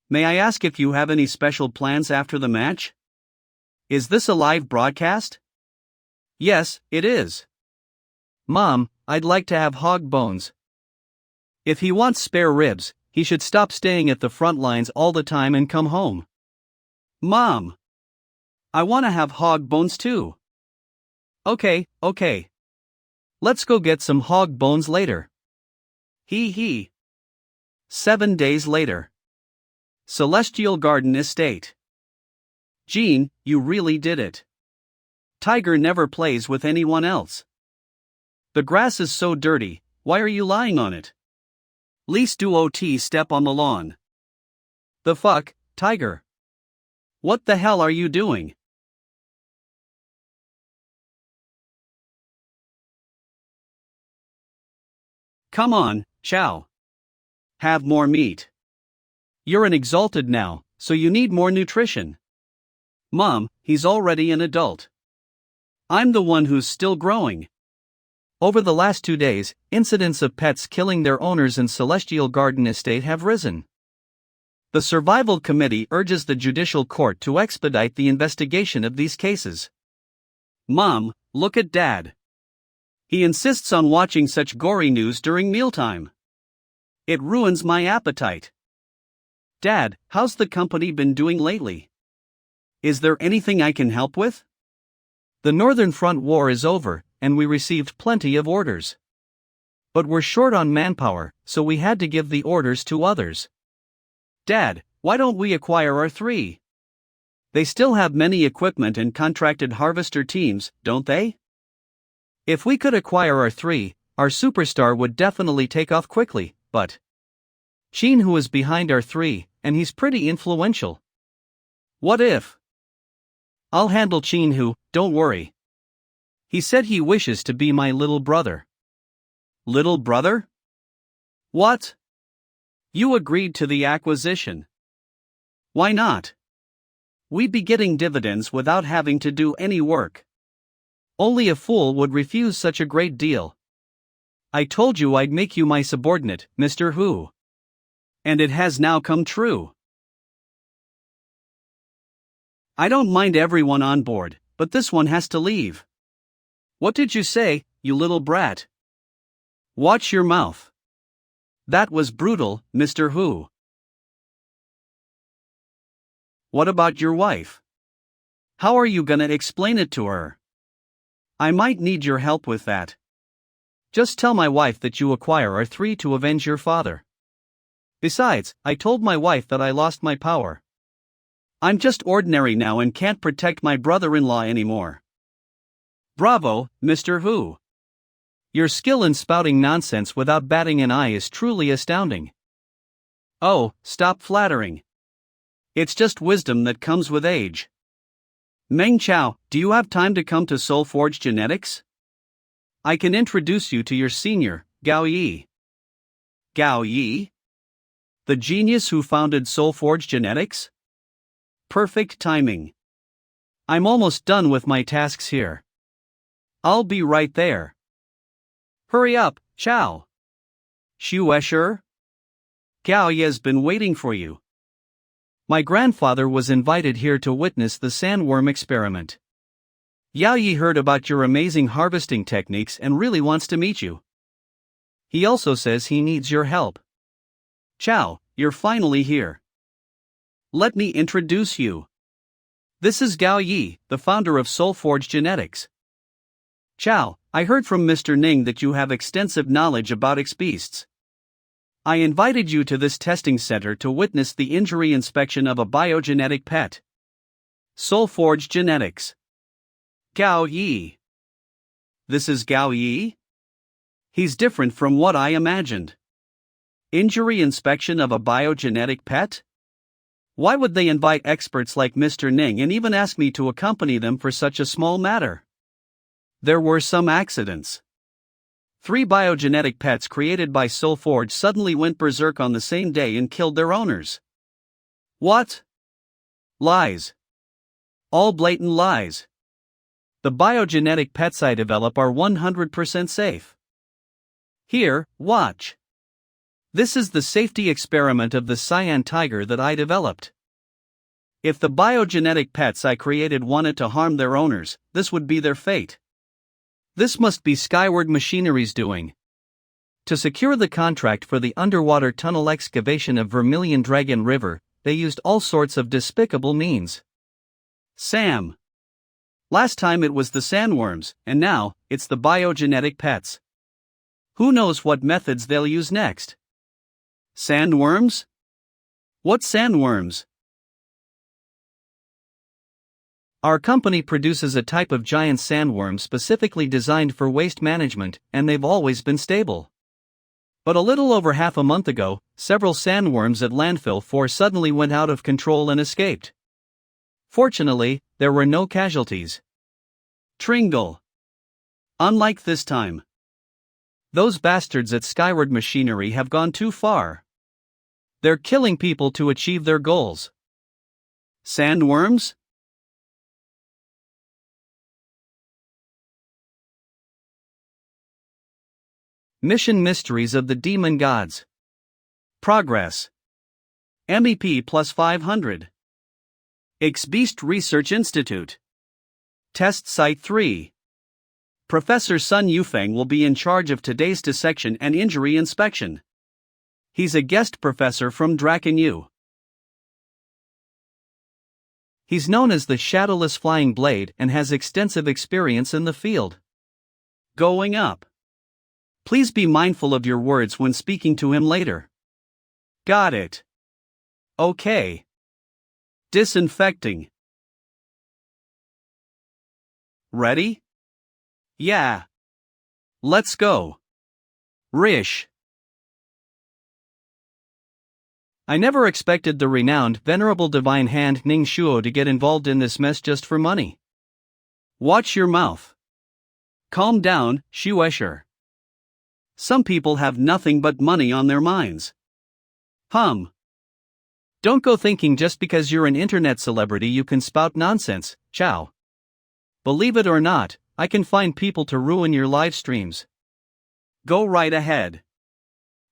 May I ask if you have any special plans after the match? Is this a live broadcast? Yes, it is. Mom, I'd like to have hog bones. If he wants spare ribs, he should stop staying at the front lines all the time and come home. Mom, I want to have hog bones too. Okay. Let's go get some hog bones later. Hee. 7 days later. Celestial Garden Estate. Jean, you really did it. Tiger never plays with anyone else. The grass is so dirty, why are you lying on it? Least duot step on the lawn. The fuck, Tiger? What the hell are you doing? Come on, Chao. Have more meat. You're an exalted now, so you need more nutrition. Mom, he's already an adult. I'm the one who's still growing. Over the last 2 days, incidents of pets killing their owners in Celestial Garden Estate have risen. The Survival Committee urges the Judicial Court to expedite the investigation of these cases. Mom, look at Dad. He insists on watching such gory news during mealtime. It ruins my appetite. Dad, how's the company been doing lately? Is there anything I can help with? The Northern Front war is over, and we received plenty of orders. But we're short on manpower, so we had to give the orders to others. Dad, why don't we acquire our 3? They still have many equipment and contracted harvester teams, don't they? If we could acquire our 3, our superstar would definitely take off quickly, but Shen who is behind our 3, and he's pretty influential. What if? I'll handle Shen who, don't worry. He said he wishes to be my little brother. Little brother? What? You agreed to the acquisition. Why not? We'd be getting dividends without having to do any work. Only a fool would refuse such a great deal. I told you I'd make you my subordinate, Mr. Hu. And it has now come true. I don't mind everyone on board, but this one has to leave. What did you say, you little brat? Watch your mouth. That was brutal, Mr. Hu. What about your wife? How are you gonna explain it to her? I might need your help with that. Just tell my wife that you acquire our 3 to avenge your father. Besides, I told my wife that I lost my power. I'm just ordinary now and can't protect my brother-in-law anymore. Bravo, Mr. Who. Your skill in spouting nonsense without batting an eye is truly astounding. Oh, stop flattering. It's just wisdom that comes with age. Meng Chao, do you have time to come to Soulforge Genetics? I can introduce you to your senior, Gao Yi. Gao Yi? The genius who founded Soulforge Genetics? Perfect timing. I'm almost done with my tasks here. I'll be right there. Hurry up, Chao. Shuesher? Gao Yi's been waiting for you. My grandfather was invited here to witness the sandworm experiment. Yao Yi heard about your amazing harvesting techniques and really wants to meet you. He also says he needs your help. Chao, you're finally here. Let me introduce you. This is Gao Yi, the founder of Soulforge Genetics. Chao, I heard from Mr. Ning that you have extensive knowledge about X-beasts. I invited you to this testing center to witness the injury inspection of a biogenetic pet. Soulforge Genetics. Gao Yi. This is Gao Yi? He's different from what I imagined. Injury inspection of a biogenetic pet? Why would they invite experts like Mr. Ning and even ask me to accompany them for such a small matter? There were some accidents. 3 biogenetic pets created by Soulforge suddenly went berserk on the same day and killed their owners. What? Lies. All blatant lies. The biogenetic pets I develop are 100% safe. Here, watch. This is the safety experiment of the cyan tiger that I developed. If the biogenetic pets I created wanted to harm their owners, this would be their fate. This must be Skyward Machinery's doing. To secure the contract for the underwater tunnel excavation of Vermilion Dragon River, they used all sorts of despicable means. Sam. Last time it was the sandworms, and now, it's the biogenetic pets. Who knows what methods they'll use next? Sandworms? What sandworms? Our company produces a type of giant sandworm specifically designed for waste management, and they've always been stable. But a little over half a month ago, several sandworms at Landfill 4 suddenly went out of control and escaped. Fortunately, there were no casualties. Tringle. Unlike this time. Those bastards at Skyward Machinery have gone too far. They're killing people to achieve their goals. Sandworms? Mission Mysteries of the Demon Gods. Progress. MEP plus 500. X-Beast Research Institute. Test Site 3. Professor Sun Yufeng will be in charge of today's dissection and injury inspection. He's a guest professor from Draken U. He's known as the Shadowless Flying Blade and has extensive experience in the field. Going up. Please be mindful of your words when speaking to him later. Got it. Okay. Disinfecting. Ready? Yeah. Let's go. Rish. I never expected the renowned, venerable divine hand Ning Shuo to get involved in this mess just for money. Watch your mouth. Calm down, Shuesher. Some people have nothing but money on their minds. Don't go thinking just because you're an internet celebrity you can spout nonsense, Chao. Believe it or not, I can find people to ruin your live streams. Go right ahead.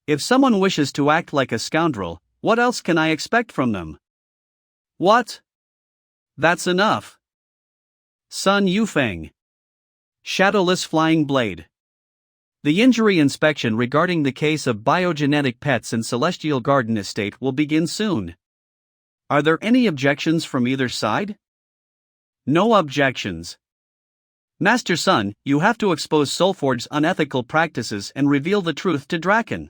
If someone wishes to act like a scoundrel, what else can I expect from them? What? That's enough. Sun Yufeng. Shadowless Flying Blade. The injury inspection regarding the case of biogenetic pets in Celestial Garden Estate will begin soon. Are there any objections from either side? No objections. Master Sun, you have to expose Soulforge's unethical practices and reveal the truth to Draken.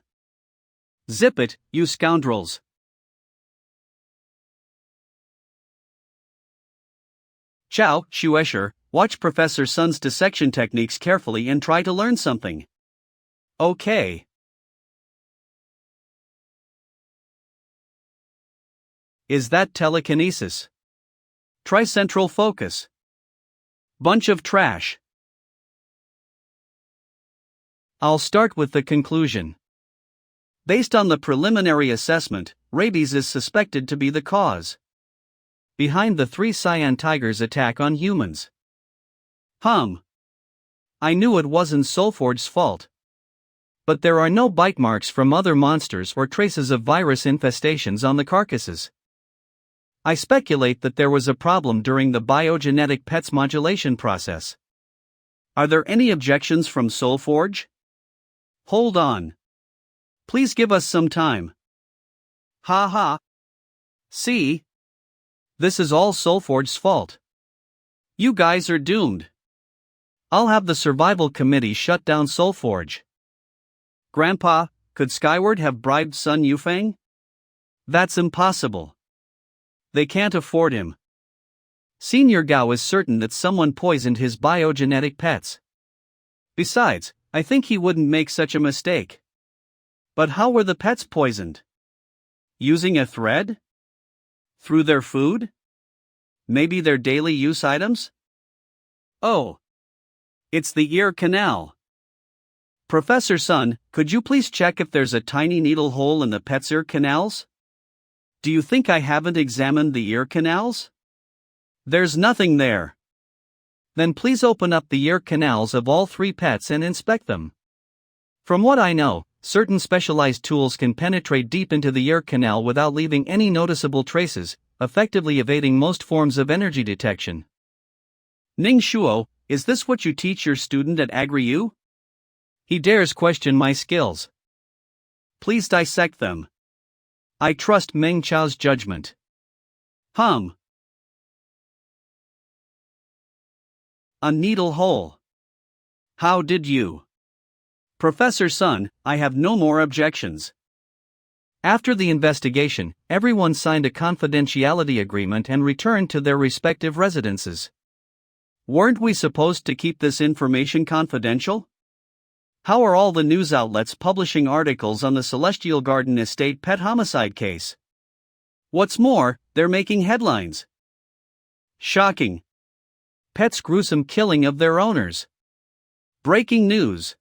Zip it, you scoundrels. Ciao, Shuesher, watch Professor Sun's dissection techniques carefully and try to learn something. Okay. Is that telekinesis? Tricentral focus. Bunch of trash. I'll start with the conclusion. Based on the preliminary assessment, rabies is suspected to be the cause behind the 3 Cyan tigers' attack on humans. I knew it wasn't Soulforge's fault. But there are no bite marks from other monsters or traces of virus infestations on the carcasses. I speculate that there was a problem during the biogenetic PET's modulation process. Are there any objections from Soulforge? Hold on. Please give us some time. Ha. See? This is all Soulforge's fault. You guys are doomed. I'll have the survival committee shut down Soulforge. Grandpa, could Skyward have bribed Sun Yufeng? That's impossible. They can't afford him. Senior Gao is certain that someone poisoned his biogenetic pets. Besides, I think he wouldn't make such a mistake. But how were the pets poisoned? Using a thread? Through their food? Maybe their daily use items? Oh. It's the ear canal. Professor Sun, could you please check if there's a tiny needle hole in the pet's ear canals? Do you think I haven't examined the ear canals? There's nothing there. Then please open up the ear canals of all 3 pets and inspect them. From what I know, certain specialized tools can penetrate deep into the ear canal without leaving any noticeable traces, effectively evading most forms of energy detection. Ning Shuo, is this what you teach your student at Agri-U? He dares question my skills. Please dissect them. I trust Meng Chao's judgment. A needle hole. How did you? Professor Sun, I have no more objections. After the investigation, everyone signed a confidentiality agreement and returned to their respective residences. Weren't we supposed to keep this information confidential? How are all the news outlets publishing articles on the Celestial Garden Estate pet homicide case? What's more, they're making headlines. Shocking. Pets' gruesome killing of their owners. Breaking news.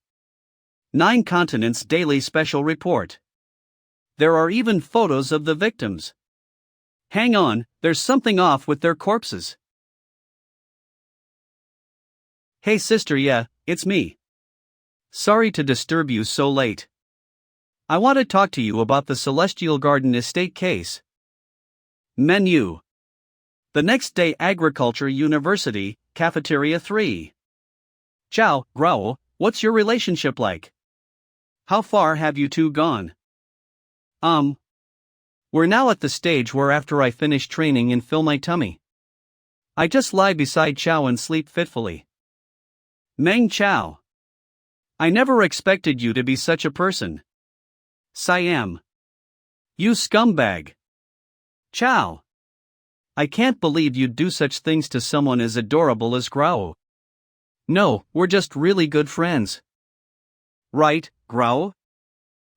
9 Continents Daily Special Report. There are even photos of the victims. Hang on, there's something off with their corpses. Hey sister, yeah, it's me. Sorry to disturb you so late. I want to talk to you about the Celestial Garden Estate case. Menu. The next day, Agriculture University, Cafeteria 3. Ciao, Grao, what's your relationship like? How far have you 2 gone? We're now at the stage where after I finish training and fill my tummy, I just lie beside Chao and sleep fitfully. Meng Chao. I never expected you to be such a person. Siam. You scumbag. Chao. I can't believe you'd do such things to someone as adorable as Grao. No, we're just really good friends. Right, Grao?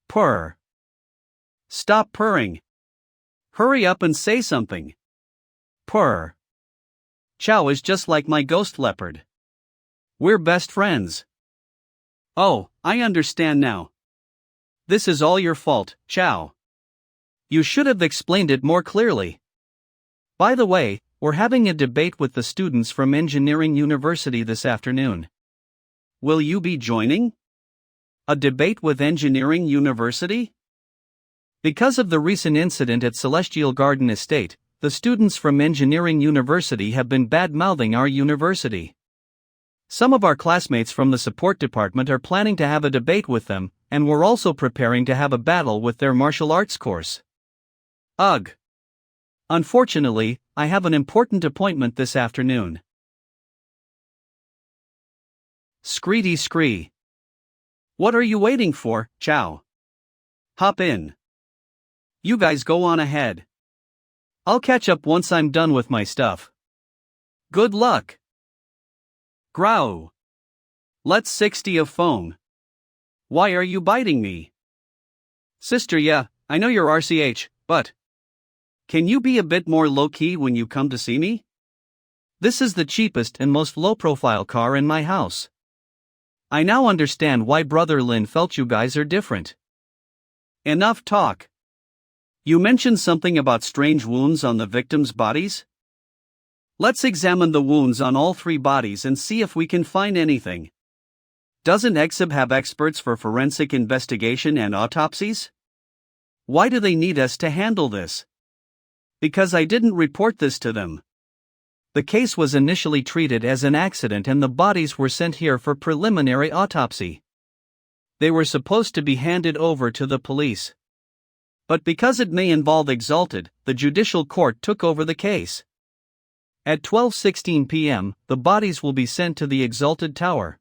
Purr. Stop purring. Hurry up and say something. Purr. Chao is just like my ghost leopard. We're best friends. Oh, I understand now. This is all your fault, Chao. You should have explained it more clearly. By the way, we're having a debate with the students from Engineering University this afternoon. Will you be joining? A debate with Engineering University? Because of the recent incident at Celestial Garden Estate, the students from Engineering University have been bad-mouthing our university. Some of our classmates from the support department are planning to have a debate with them, and we're also preparing to have a battle with their martial arts course. Ugh. Unfortunately, I have an important appointment this afternoon. Screedy scree. What are you waiting for, Chao? Hop in. You guys go on ahead. I'll catch up once I'm done with my stuff. Good luck. Growl. Let's 60 of phone. Why are you biting me? Sister, yeah, I know you're RCH, but can you be a bit more low-key when you come to see me? This is the cheapest and most low-profile car in my house. I now understand why Brother Lin felt you guys are different. Enough talk. You mentioned something about strange wounds on the victims' bodies? Let's examine the wounds on all 3 bodies and see if we can find anything. Doesn't EXIB have experts for forensic investigation and autopsies? Why do they need us to handle this? Because I didn't report this to them. The case was initially treated as an accident and the bodies were sent here for preliminary autopsy. They were supposed to be handed over to the police. But because it may involve Exalted, the judicial court took over the case. At 12:16 p.m., the bodies will be sent to the Exalted Tower.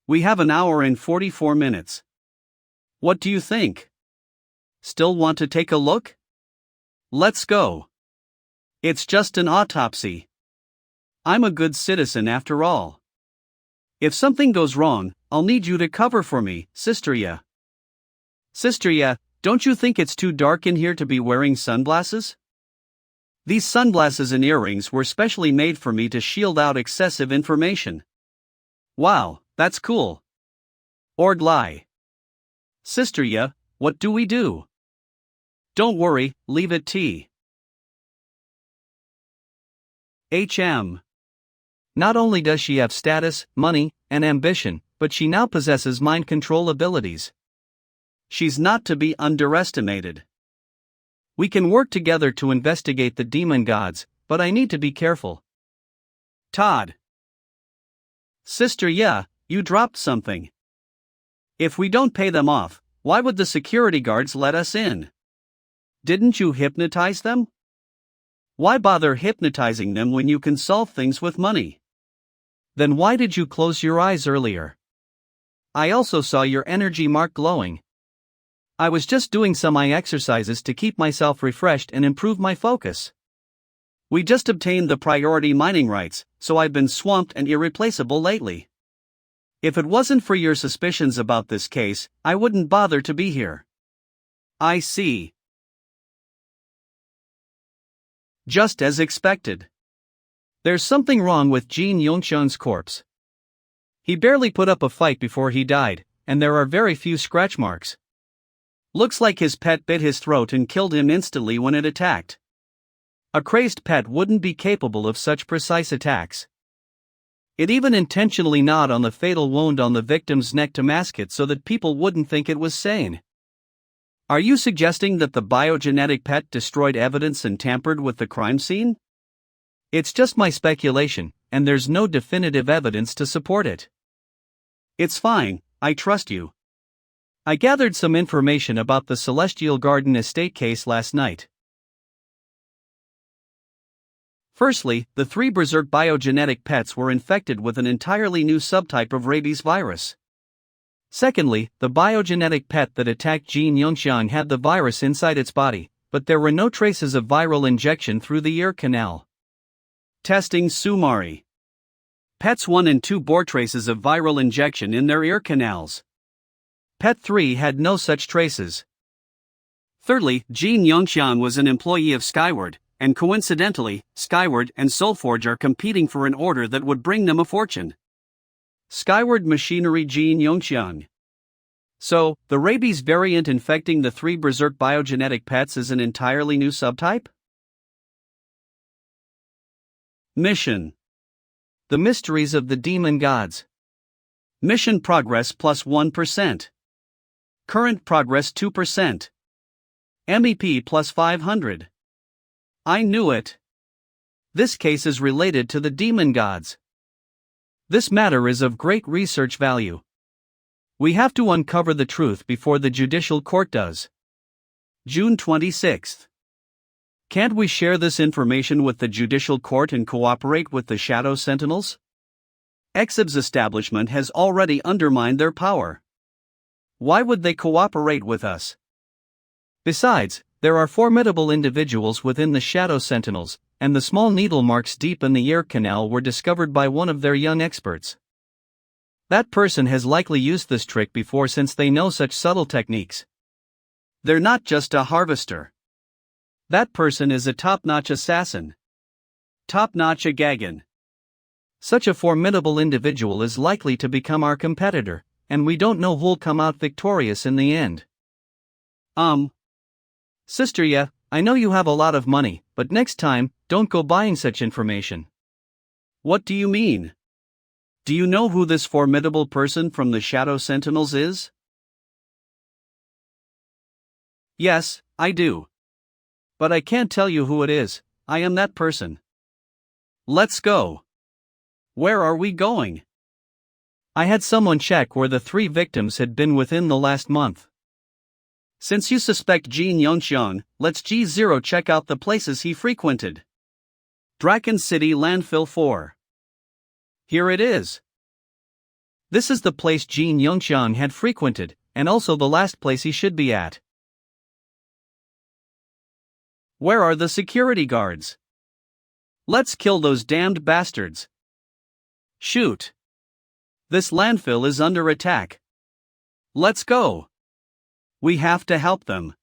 We have an hour and 44 minutes. What do you think? Still want to take a look? Let's go. It's just an autopsy. I'm a good citizen after all. If something goes wrong, I'll need you to cover for me, Sister Ya. Sister Ya, don't you think it's too dark in here to be wearing sunglasses? These sunglasses and earrings were specially made for me to shield out excessive information. Wow, that's cool. Ord lie. Sister Ya, what do we do? Don't worry, leave it T. HM. Not only does she have status, money, and ambition, but she now possesses mind control abilities. She's not to be underestimated. We can work together to investigate the demon gods, but I need to be careful. Todd. Sister Ya, you dropped something. If we don't pay them off, why would the security guards let us in? Didn't you hypnotize them? Why bother hypnotizing them when you can solve things with money? Then why did you close your eyes earlier? I also saw your energy mark glowing. I was just doing some eye exercises to keep myself refreshed and improve my focus. We just obtained the priority mining rights, so I've been swamped and irreplaceable lately. If it wasn't for your suspicions about this case, I wouldn't bother to be here. I see. Just as expected. There's something wrong with Jin Yongxian's corpse. He barely put up a fight before he died, and there are very few scratch marks. Looks like his pet bit his throat and killed him instantly when it attacked. A crazed pet wouldn't be capable of such precise attacks. It even intentionally gnawed on the fatal wound on the victim's neck to mask it so that people wouldn't think it was sane. Are you suggesting that the biogenetic pet destroyed evidence and tampered with the crime scene? It's just my speculation, and there's no definitive evidence to support it. It's fine, I trust you. I gathered some information about the Celestial Garden estate case last night. Firstly, the 3 berserk biogenetic pets were infected with an entirely new subtype of rabies virus. Secondly, the biogenetic pet that attacked Jin Yongxian had the virus inside its body, but there were no traces of viral injection through the ear canal. Testing Sumari. Pets 1 and 2 bore traces of viral injection in their ear canals. Pet 3 had no such traces. Thirdly, Jin Yongxian was an employee of Skyward, and coincidentally, Skyward and Soulforge are competing for an order that would bring them a fortune. Skyward Machinery Jin Yongxian. So, the rabies variant infecting the 3 berserk biogenetic pets is an entirely new subtype? Mission. The Mysteries of the Demon Gods. Mission progress plus 1%. Current progress 2%. MEP plus 500. I knew it. This case is related to the demon gods. This matter is of great research value. We have to uncover the truth before the judicial court does. June 26th. Can't we share this information with the judicial court and cooperate with the Shadow Sentinels? EXIB's establishment has already undermined their power. Why would they cooperate with us? Besides, there are formidable individuals within the Shadow Sentinels, and the small needle marks deep in the ear canal were discovered by one of their young experts. That person has likely used this trick before since they know such subtle techniques. They're not just a harvester. That person is a top-notch assassin. Top-notch Agagan. Such a formidable individual is likely to become our competitor, and we don't know who'll come out victorious in the end. Sister, yeah, I know you have a lot of money, but next time, don't go buying such information. What do you mean? Do you know who this formidable person from the Shadow Sentinels is? Yes, I do. But I can't tell you who it is. I am that person. Let's go. Where are we going? I had someone check where the 3 victims had been within the last month. Since you suspect Jin Yongxiang, let's G0 check out the places he frequented. Draken City Landfill 4. Here it is. This is the place Jin Yongxiang had frequented, and also the last place he should be at. Where are the security guards? Let's kill those damned bastards. Shoot. This landfill is under attack. Let's go. We have to help them.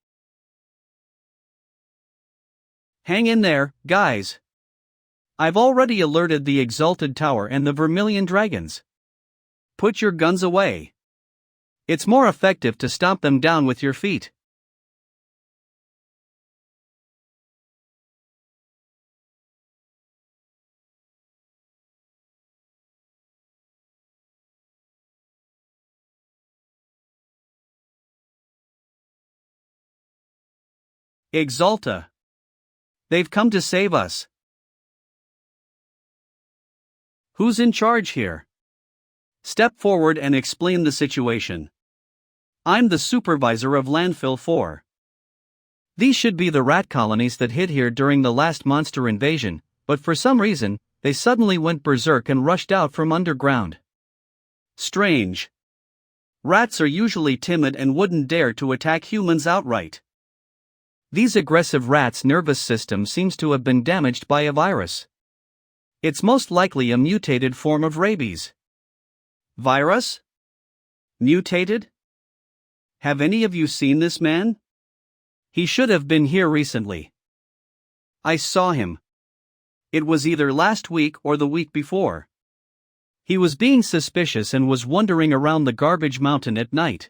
Hang in there, guys. I've already alerted the Exalted Tower and the Vermilion Dragons. Put your guns away. It's more effective to stomp them down with your feet. Exalta. They've come to save us. Who's in charge here? Step forward and explain the situation. I'm the supervisor of Landfill 4. These should be the rat colonies that hid here during the last monster invasion, but for some reason, they suddenly went berserk and rushed out from underground. Strange. Rats are usually timid and wouldn't dare to attack humans outright. These aggressive rats' nervous system seems to have been damaged by a virus. It's most likely a mutated form of rabies. Virus? Mutated? Have any of you seen this man? He should have been here recently. I saw him. It was either last week or the week before. He was being suspicious and was wandering around the garbage mountain at night.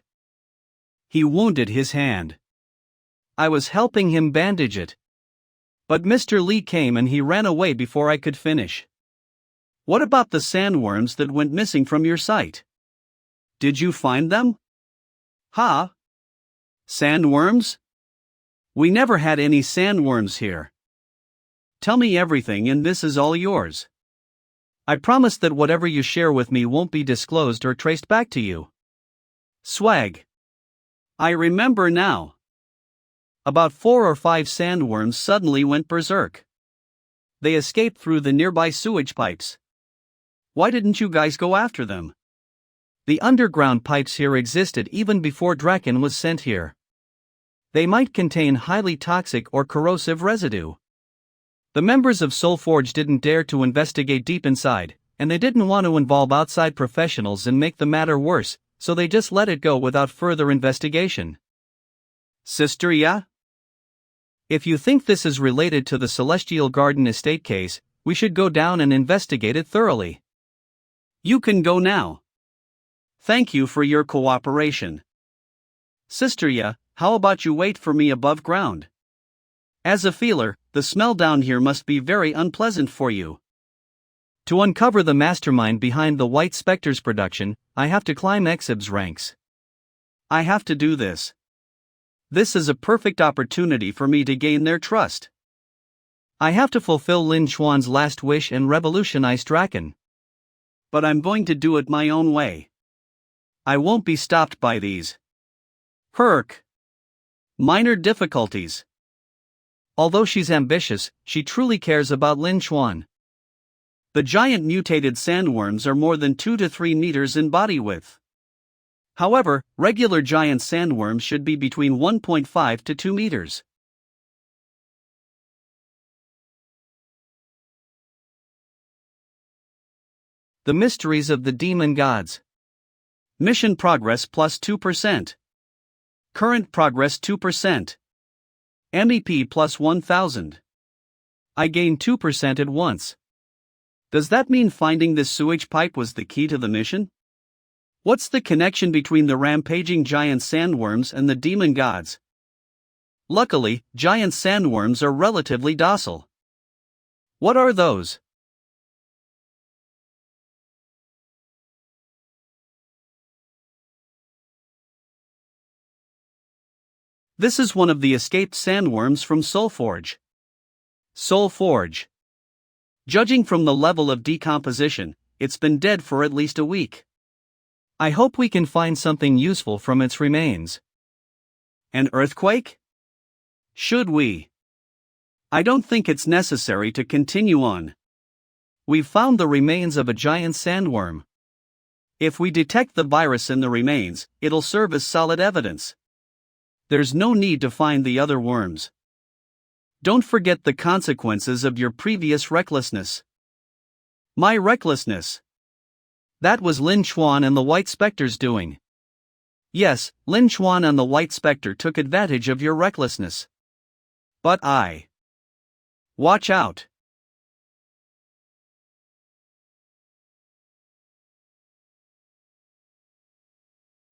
He wounded his hand. I was helping him bandage it. But Mr. Lee came and he ran away before I could finish. What about the sandworms that went missing from your site? Did you find them? Huh? Sandworms? We never had any sandworms here. Tell me everything and this is all yours. I promise that whatever you share with me won't be disclosed or traced back to you. Swag. I remember now. About 4 or 5 sandworms suddenly went berserk. They escaped through the nearby sewage pipes. Why didn't you guys go after them? The underground pipes here existed even before Draken was sent here. They might contain highly toxic or corrosive residue. The members of Soulforge didn't dare to investigate deep inside, and they didn't want to involve outside professionals and make the matter worse, so they just let it go without further investigation. Sister, yeah? If you think this is related to the Celestial Garden estate case, we should go down and investigate it thoroughly. You can go now. Thank you for your cooperation. Sister, yeah, how about you wait for me above ground? As a feeler, the smell down here must be very unpleasant for you. To uncover the mastermind behind the White Spectre's production, I have to climb Exib's ranks. I have to do this. This is a perfect opportunity for me to gain their trust. I have to fulfill Lin Xuan's last wish and revolutionize Draken. But I'm going to do it my own way. I won't be stopped by these minor difficulties. Although she's ambitious, she truly cares about Lin Xuan. The giant mutated sandworms are more than 2 to 3 meters in body width. However, regular giant sandworms should be between 1.5 to 2 meters. The mysteries of the demon gods. Mission progress plus 2%. Current progress 2%. MEP plus 1000. I gained 2% at once. Does that mean finding this sewage pipe was the key to the mission? What's the connection between the rampaging giant sandworms and the demon gods? Luckily, giant sandworms are relatively docile. What are those? This is one of the escaped sandworms from Soulforge. Soulforge. Judging from the level of decomposition, it's been dead for at least a week. I hope we can find something useful from its remains. An earthquake? Should we? I don't think it's necessary to continue on. We've found the remains of a giant sandworm. If we detect the virus in the remains, it'll serve as solid evidence. There's no need to find the other worms. Don't forget the consequences of your previous recklessness. My recklessness. That was Lin Chuan and the White Spectre's doing. Yes, Lin Chuan and the White Spectre took advantage of your recklessness. But I. Watch out.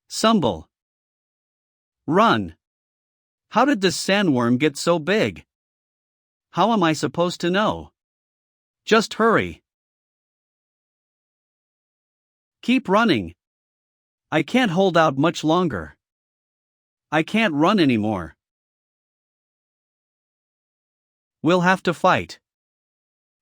Stumble. Run. How did this sandworm get so big? How am I supposed to know? Just hurry. Keep running. I can't hold out much longer. I can't run anymore. We'll have to fight.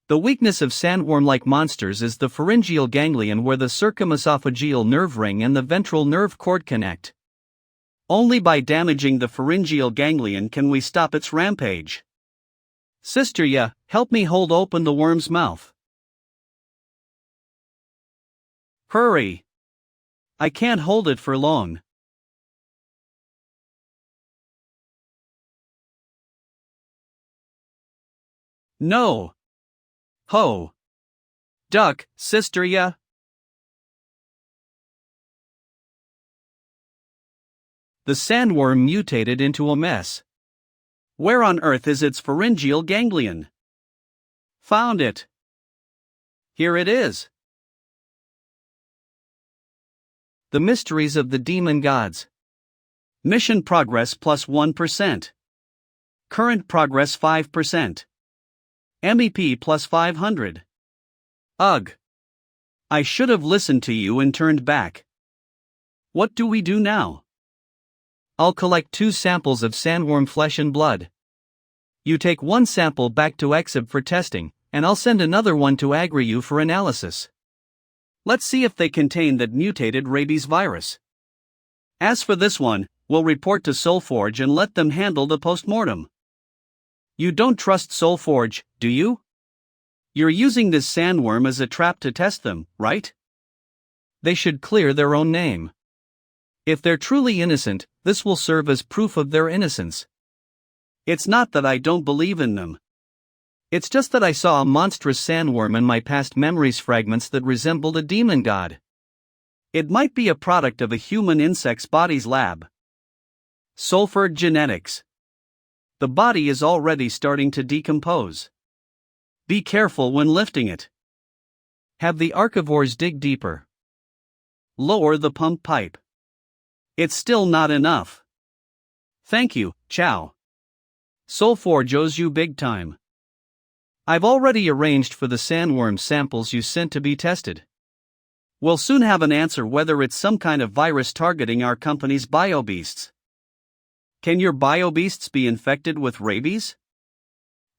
The weakness of sandworm-like monsters is the pharyngeal ganglion where the circumesophageal nerve ring and the ventral nerve cord connect. Only by damaging the pharyngeal ganglion can we stop its rampage. Sister Ya, help me hold open the worm's mouth. Hurry. I can't hold it for long. No. Ho. Duck, Sister Ya. The sandworm mutated into a mess. Where on earth is its pharyngeal ganglion? Found it. Here it is. The mysteries of the demon gods. Mission progress plus 1%. Current progress 5%. MEP plus 500. Ugh. I should have listened to you and turned back. What do we do now? I'll collect 2 samples of sandworm flesh and blood. You take 1 sample back to Exib for testing, and I'll send another one to AgriU for analysis. Let's see if they contain that mutated rabies virus. As for this one, we'll report to Soulforge and let them handle the postmortem. You don't trust Soulforge, do you? You're using this sandworm as a trap to test them, right? They should clear their own name. If they're truly innocent, this will serve as proof of their innocence. It's not that I don't believe in them. It's just that I saw a monstrous sandworm in my past memories fragments that resembled a demon god. It might be a product of a human insect's body's lab. Sulfur genetics. The body is already starting to decompose. Be careful when lifting it. Have the archivores dig deeper. Lower the pump pipe. It's still not enough. Thank you, Chow. Soulforge owes you big time. I've already arranged for the sandworm samples you sent to be tested. We'll soon have an answer whether it's some kind of virus targeting our company's biobeasts. Can your biobeasts be infected with rabies?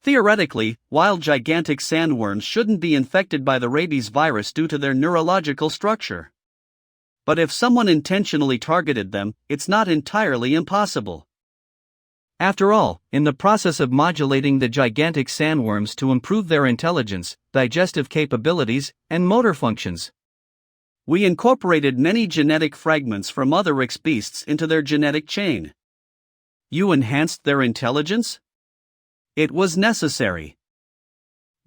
Theoretically, wild gigantic sandworms shouldn't be infected by the rabies virus due to their neurological structure. But if someone intentionally targeted them, it's not entirely impossible. After all, in the process of modulating the gigantic sandworms to improve their intelligence, digestive capabilities, and motor functions, We incorporated many genetic fragments from other beasts into their genetic chain. You enhanced their intelligence? It was necessary.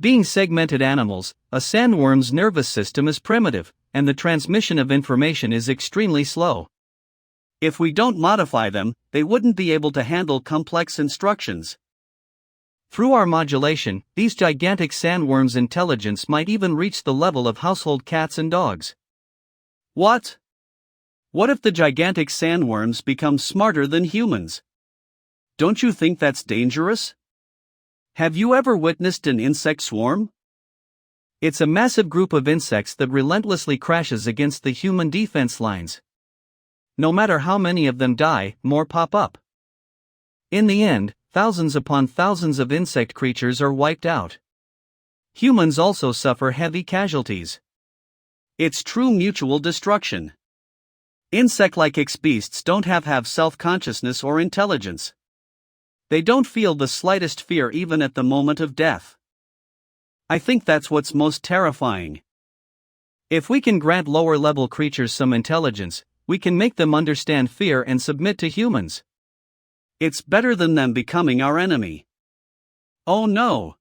Being segmented animals, a sandworm's nervous system is primitive, and the transmission of information is extremely slow. If we don't modify them, they wouldn't be able to handle complex instructions. Through our modulation, these gigantic sandworms' intelligence might even reach the level of household cats and dogs. What? What if the gigantic sandworms become smarter than humans? Don't you think that's dangerous? Have you ever witnessed an insect swarm? It's a massive group of insects that relentlessly crashes against the human defense lines. No matter how many of them die, more pop up. In the end, thousands upon thousands of insect creatures are wiped out. Humans also suffer heavy casualties. It's true mutual destruction. Insect-like beasts don't have self-consciousness or intelligence. They don't feel the slightest fear even at the moment of death. I think that's what's most terrifying. If we can grant lower-level creatures some intelligence, we can make them understand fear and submit to humans. It's better than them becoming our enemy. Oh no!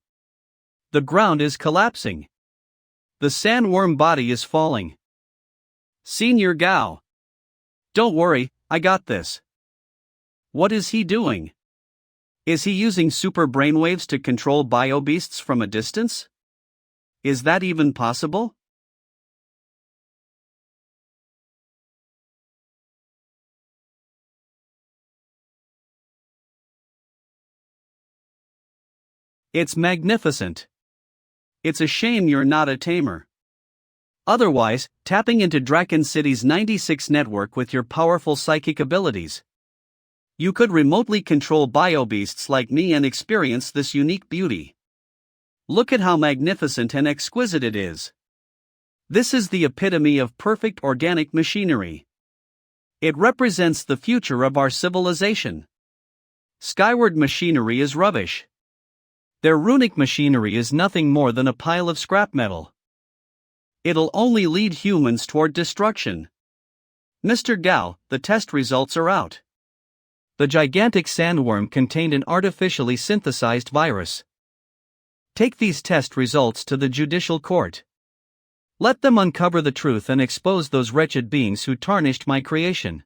The ground is collapsing. The sandworm body is falling. Senior Gao. Don't worry, I got this. What is he doing? Is he using super brainwaves to control biobeasts from a distance? Is that even possible? It's magnificent. It's a shame you're not a tamer. Otherwise, tapping into Draken City's 96 network with your powerful psychic abilities, you could remotely control biobeasts like me and experience this unique beauty. Look at how magnificent and exquisite it is. This is the epitome of perfect organic machinery. It represents the future of our civilization. Skyward machinery is rubbish. Their runic machinery is nothing more than a pile of scrap metal. It'll only lead humans toward destruction. Mr. Gao, the test results are out. The gigantic sandworm contained an artificially synthesized virus. Take these test results to the judicial court. Let them uncover the truth and expose those wretched beings who tarnished my creation.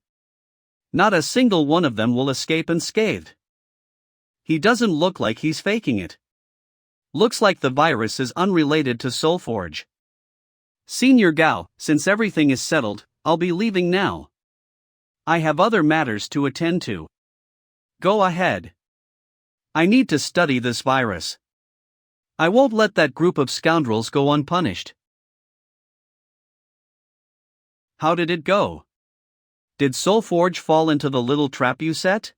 Not a single one of them will escape unscathed. He doesn't look like he's faking it. Looks like the virus is unrelated to Soulforge. Senior Gao, since everything is settled, I'll be leaving now. I have other matters to attend to. Go ahead. I need to study this virus. I won't let that group of scoundrels go unpunished. How did it go? Did Soulforge fall into the little trap you set?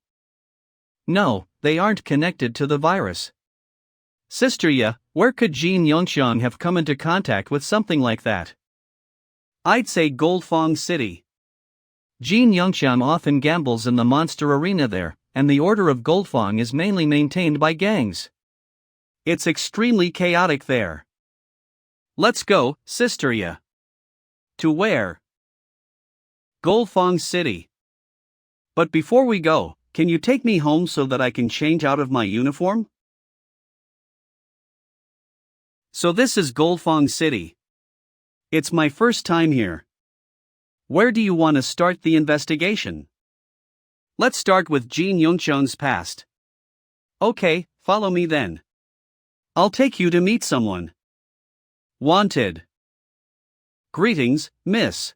No, they aren't connected to the virus. Sister Ya, where could Jin Yongxiang have come into contact with something like that? I'd say Goldfong City. Jin Yongxiang often gambles in the monster arena there, and the Order of Goldfong is mainly maintained by gangs. It's extremely chaotic there. Let's go, Sister Ya. To where? Goldfong City. But before we go, can you take me home so that I can change out of my uniform? So this is Goldfong City. It's my first time here. Where do you want to start the investigation? Let's start with Jin Yongxiang's past. Okay, follow me then. I'll take you to meet someone. Wanted. Greetings, miss.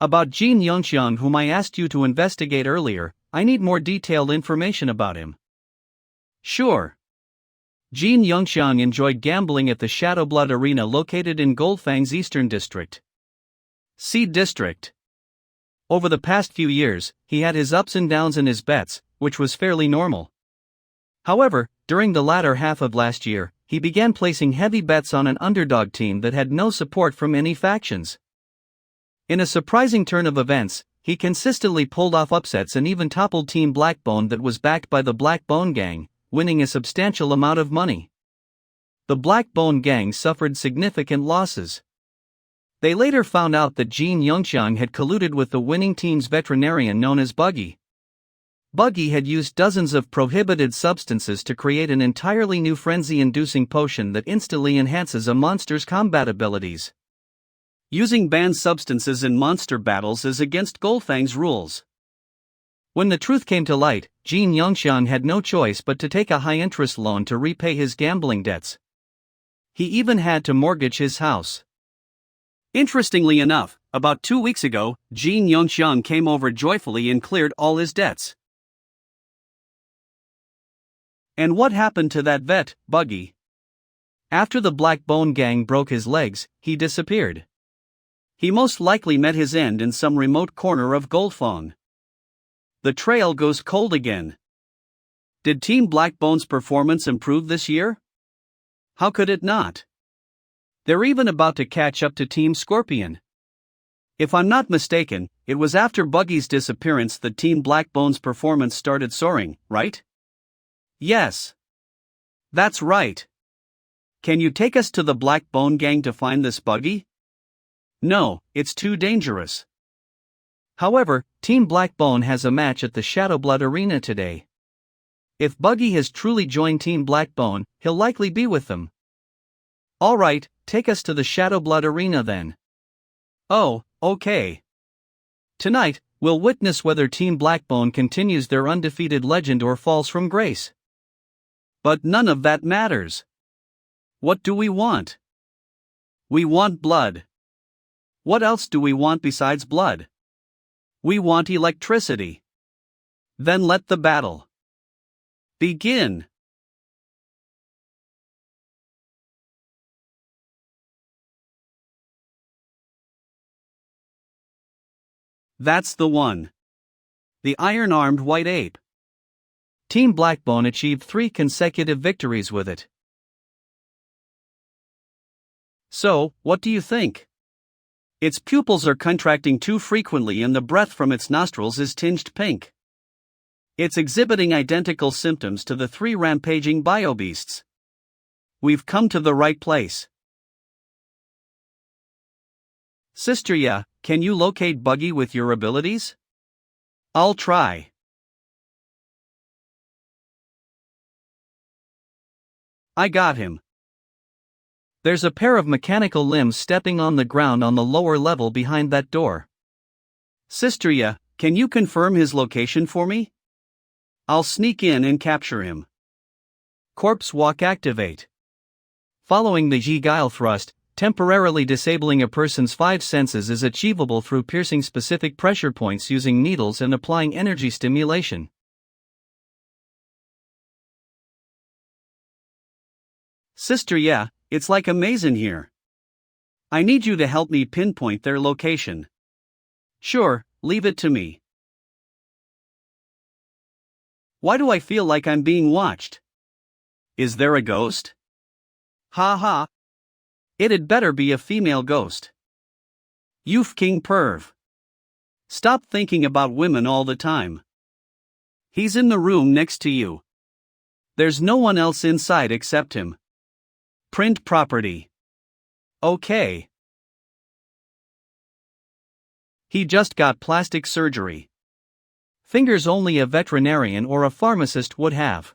About Jin Yongxiang, whom I asked you to investigate earlier, I need more detailed information about him. Sure. Jin Yongxiang enjoyed gambling at the Shadowblood Arena located in Goldfang's Eastern District. Seed District. Over the past few years, he had his ups and downs in his bets, which was fairly normal. However, during the latter half of last year, he began placing heavy bets on an underdog team that had no support from any factions. In a surprising turn of events, he consistently pulled off upsets and even toppled Team Blackbone that was backed by the Blackbone Gang, winning a substantial amount of money. The Blackbone Gang suffered significant losses. They later found out that Jin Yongxiang had colluded with the winning team's veterinarian known as Buggy. Buggy had used dozens of prohibited substances to create an entirely new frenzy-inducing potion that instantly enhances a monster's combat abilities. Using banned substances in monster battles is against Golfang's rules. When the truth came to light, Jin Yongxiang had no choice but to take a high-interest loan to repay his gambling debts. He even had to mortgage his house. Interestingly enough, about 2 weeks ago, Jin Yongxiang came over joyfully and cleared all his debts. And what happened to that vet, Buggy? After the Black Bone Gang broke his legs, he disappeared. He most likely met his end in some remote corner of Golfang. The trail goes cold again. Did Team Blackbone's performance improve this year? How could it not? They're even about to catch up to Team Scorpion. If I'm not mistaken, it was after Buggy's disappearance that Team Blackbone's performance started soaring, right? Yes. That's right. Can you take us to the Black Bone Gang to find this Buggy? No, it's too dangerous. However, Team Blackbone has a match at the Shadowblood Arena today. If Buggy has truly joined Team Blackbone, he'll likely be with them. Alright, take us to the Shadowblood Arena then. Oh, okay. Tonight, we'll witness whether Team Blackbone continues their undefeated legend or falls from grace. But none of that matters. What do we want? We want blood. What else do we want besides blood? We want electricity. Then let the battle begin. That's the one. The iron-armed white ape. Team Blackbone achieved 3 consecutive victories with it. So, what do you think? Its pupils are contracting too frequently and the breath from its nostrils is tinged pink. It's exhibiting identical symptoms to the 3 rampaging biobeasts. We've come to the right place. Sister Ya, can you locate Buggy with your abilities? I'll try. I got him. There's a pair of mechanical limbs stepping on the ground on the lower level behind that door. Sister Ya, can you confirm his location for me? I'll sneak in and capture him. Corpse walk activate. Following the Ji Guile thrust, temporarily disabling a person's 5 senses is achievable through piercing specific pressure points using needles and applying energy stimulation. Sister Ya, it's like a maze in here. I need you to help me pinpoint their location. Sure, leave it to me. Why do I feel like I'm being watched? Is there a ghost? Ha ha. It'd better be a female ghost. You've king perv. Stop thinking about women all the time. He's in the room next to you. There's no one else inside except him. Print property. Okay. He just got plastic surgery. Fingers only a veterinarian or a pharmacist would have.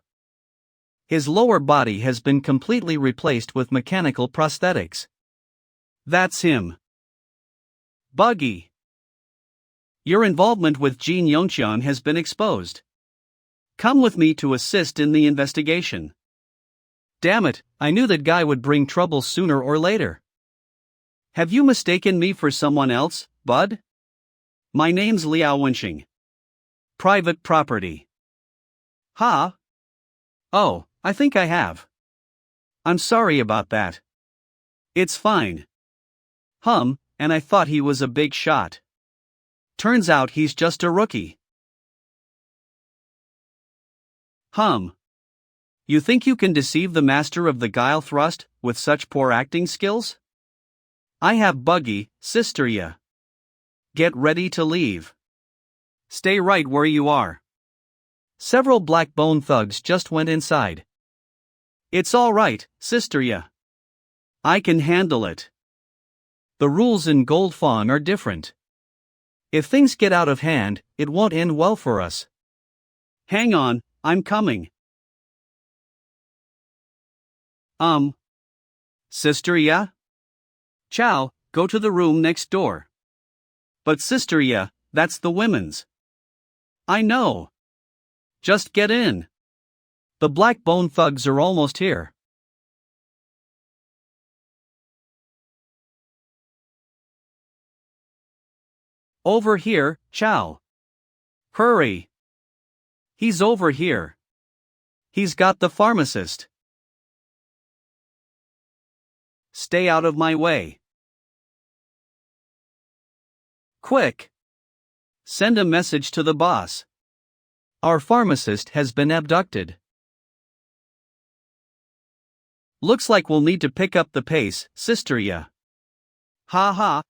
His lower body has been completely replaced with mechanical prosthetics. That's him. Buggy. Your involvement with Jin Yongxiang has been exposed. Come with me to assist in the investigation. Damn it, I knew that guy would bring trouble sooner or later. Have you mistaken me for someone else, bud? My name's Liao Wenxing. Private property. Ha? Oh, I think I have. I'm sorry about that. It's fine. And I thought he was a big shot. Turns out he's just a rookie. You think you can deceive the master of the guile thrust, with such poor acting skills? I have Buggy, Sister Ya. Get ready to leave. Stay right where you are. Several Black Bone thugs just went inside. It's all right, Sister Ya. I can handle it. The rules in Gold Fawn are different. If things get out of hand, it won't end well for us. Hang on, I'm coming. Sister, yeah? Chow, go to the room next door. But sister, yeah, that's the women's. I know. Just get in. The Black Bone thugs are almost here. Over here, Chow. Hurry. He's over here. He's got the pharmacist. Stay out of my way. Quick. Send a message to the boss. Our pharmacist has been abducted. Looks like we'll need to pick up the pace, sister, ya. Ha ha.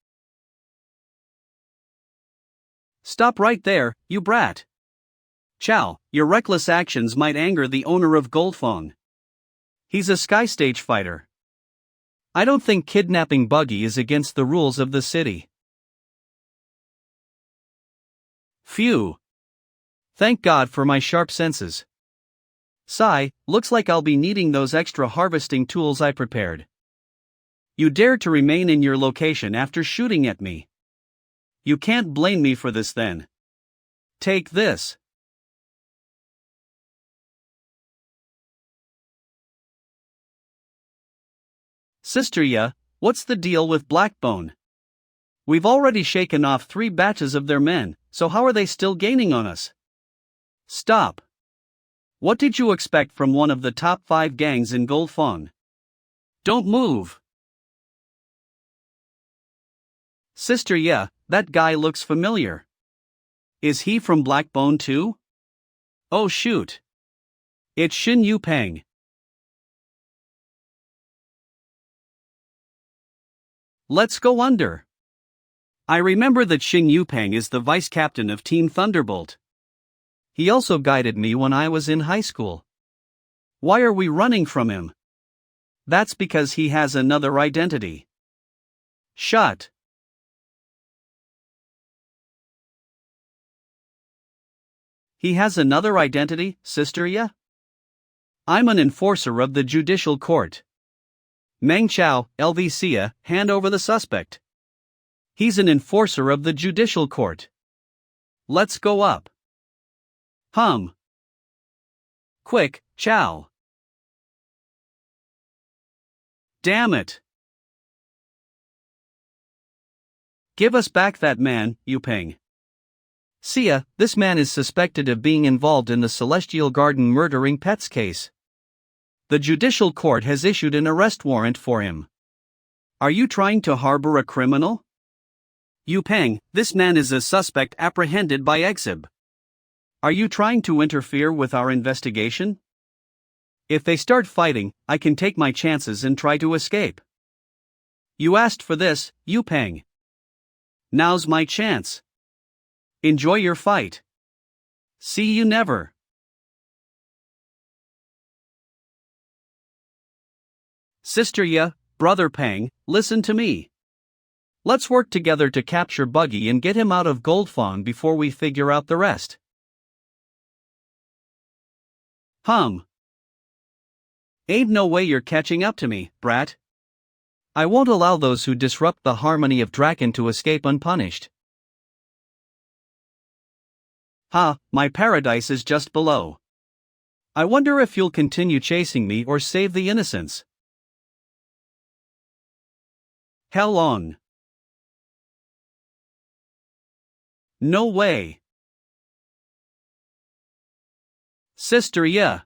Stop right there, you brat. Chow, your reckless actions might anger the owner of Goldfong. He's a sky stage fighter. I don't think kidnapping Buggy is against the rules of the city. Phew. Thank God for my sharp senses. Sigh, looks like I'll be needing those extra harvesting tools I prepared. You dared to remain in your location after shooting at me. You can't blame me for this then. Take this. Sister, ya, what's the deal with Blackbone? We've already shaken off 3 batches of their men, so how are they still gaining on us? Stop. What did you expect from one of the top 5 gangs in Goldfong? Don't move. Sister, yeah, that guy looks familiar. Is he from Blackbone too? Oh shoot. It's Shin Yupeng. Let's go under. I remember that Shin Yupeng is the vice captain of Team Thunderbolt. He also guided me when I was in high school. Why are we running from him? That's because he has another identity. Shut. He has another identity, sister, ya? I'm an enforcer of the judicial court. Meng Chao, LVCA, hand over the suspect. He's an enforcer of the judicial court. Let's go up. Quick, Chow. Damn it. Give us back that man, Yupeng. Sia, this man is suspected of being involved in the Celestial Garden murdering pets case. The judicial court has issued an arrest warrant for him. Are you trying to harbor a criminal? Yupeng, this man is a suspect apprehended by Exib. Are you trying to interfere with our investigation? If they start fighting, I can take my chances and try to escape. You asked for this, Yupeng. Now's my chance. Enjoy your fight. See you never. Sister Ya, Brother Pang, listen to me. Let's work together to capture Buggy and get him out of Goldfong before we figure out the rest. Ain't no way you're catching up to me, brat. I won't allow those who disrupt the harmony of Draken to escape unpunished. My paradise is just below. I wonder if you'll continue chasing me or save the innocents. Hell on. No way. Sister, yeah.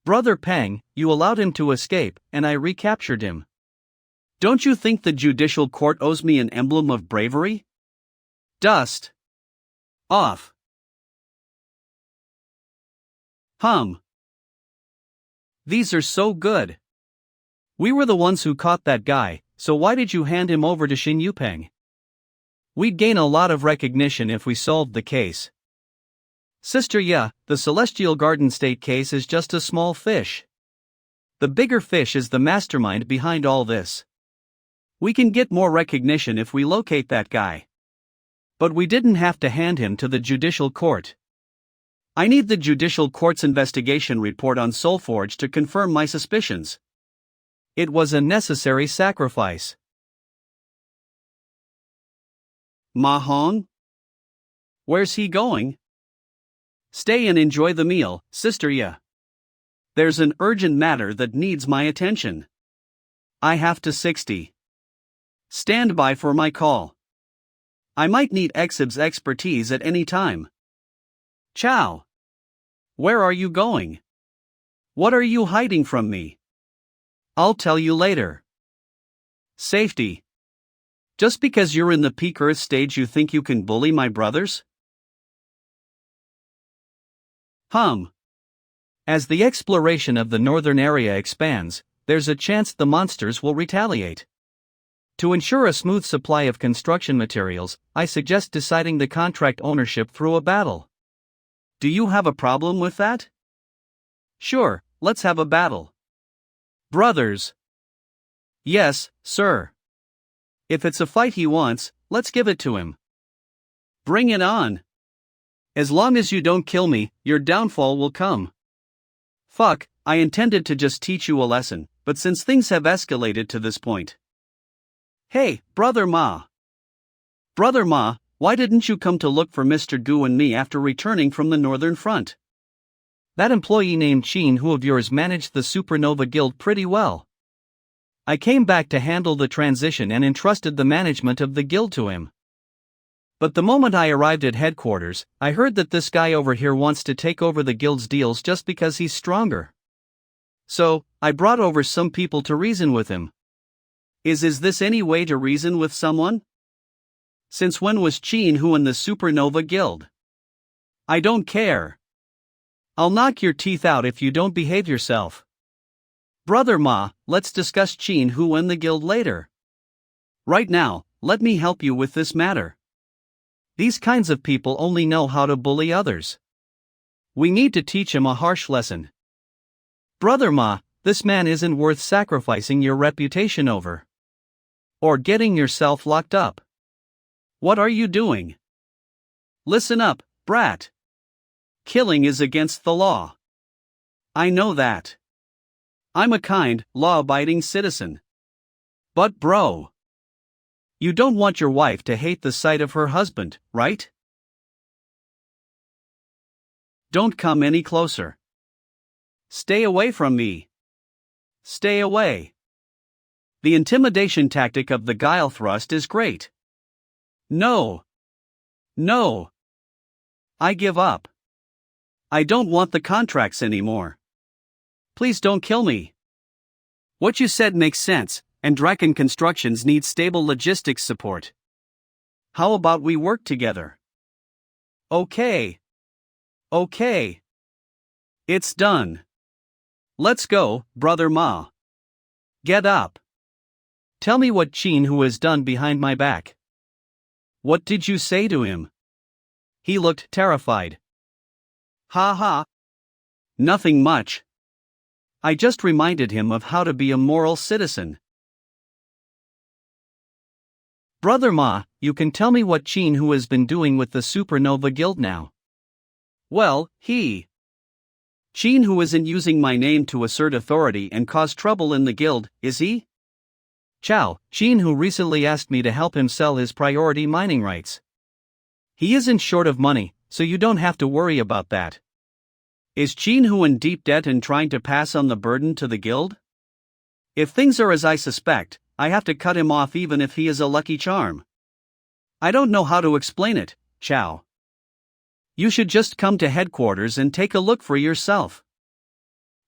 Brother Pang, you allowed him to escape, and I recaptured him. Don't you think the judicial court owes me an emblem of bravery? Dust off. These are so good. We were the ones who caught that guy, so why did you hand him over to Shin Yupeng? We'd gain a lot of recognition if we solved the case. Sister, yeah, the Celestial Garden State case is just a small fish. The bigger fish is the mastermind behind all this. We can get more recognition if we locate that guy. But we didn't have to hand him to the judicial court. I need the judicial court's investigation report on Soulforge to confirm my suspicions. It was a necessary sacrifice. Mahong? Where's he going? Stay and enjoy the meal, sister ya. There's an urgent matter that needs my attention. I have to 60. Stand by for my call. I might need Exib's expertise at any time. Ciao. Where are you going? What are you hiding from me? I'll tell you later. Safety. Just because you're in the peak Earth stage you think you can bully my brothers? As the exploration of the northern area expands, there's a chance the monsters will retaliate. To ensure a smooth supply of construction materials, I suggest deciding the contract ownership through a battle. Do you have a problem with that? Sure, let's have a battle. Brothers. Yes, sir. If it's a fight he wants, let's give it to him. Bring it on. As long as you don't kill me, your downfall will come. Fuck, I intended to just teach you a lesson, but since things have escalated to this point. Hey, Brother Ma. Brother Ma, why didn't you come to look for Mr. Gu and me after returning from the Northern Front? That employee named Shen Hu of yours managed the Supernova Guild pretty well. I came back to handle the transition and entrusted the management of the guild to him. But the moment I arrived at headquarters, I heard that this guy over here wants to take over the guild's deals just because he's stronger. So, I brought over some people to reason with him. Is this any way to reason with someone? Since when was Shen Hu in the Supernova Guild? I don't care. I'll knock your teeth out if you don't behave yourself. Brother Ma, let's discuss Shen Hu and the guild later. Right now, let me help you with this matter. These kinds of people only know how to bully others. We need to teach him a harsh lesson. Brother Ma, this man isn't worth sacrificing your reputation over. Or getting yourself locked up. What are you doing? Listen up, brat. Killing is against the law. I know that. I'm a kind, law-abiding citizen. But bro, you don't want your wife to hate the sight of her husband, right? Don't come any closer. Stay away from me. Stay away. The intimidation tactic of the guile thrust is great. No. No. I give up. I don't want the contracts anymore. Please don't kill me. What you said makes sense, and Draken Constructions needs stable logistics support. How about we work together? Okay. Okay. It's done. Let's go, Brother Ma. Get up. Tell me what Shen Hu has done behind my back. What did you say to him? He looked terrified. Ha ha. Nothing much. I just reminded him of how to be a moral citizen. Brother Ma, you can tell me what Shen Hu has been doing with the Supernova Guild now. Well, Shen Hu isn't using my name to assert authority and cause trouble in the guild, is he? Chow, Shen Hu recently asked me to help him sell his priority mining rights. He isn't short of money, so you don't have to worry about that. Is Shen Hu in deep debt and trying to pass on the burden to the guild? If things are as I suspect, I have to cut him off even if he is a lucky charm. I don't know how to explain it, Chow. You should just come to headquarters and take a look for yourself.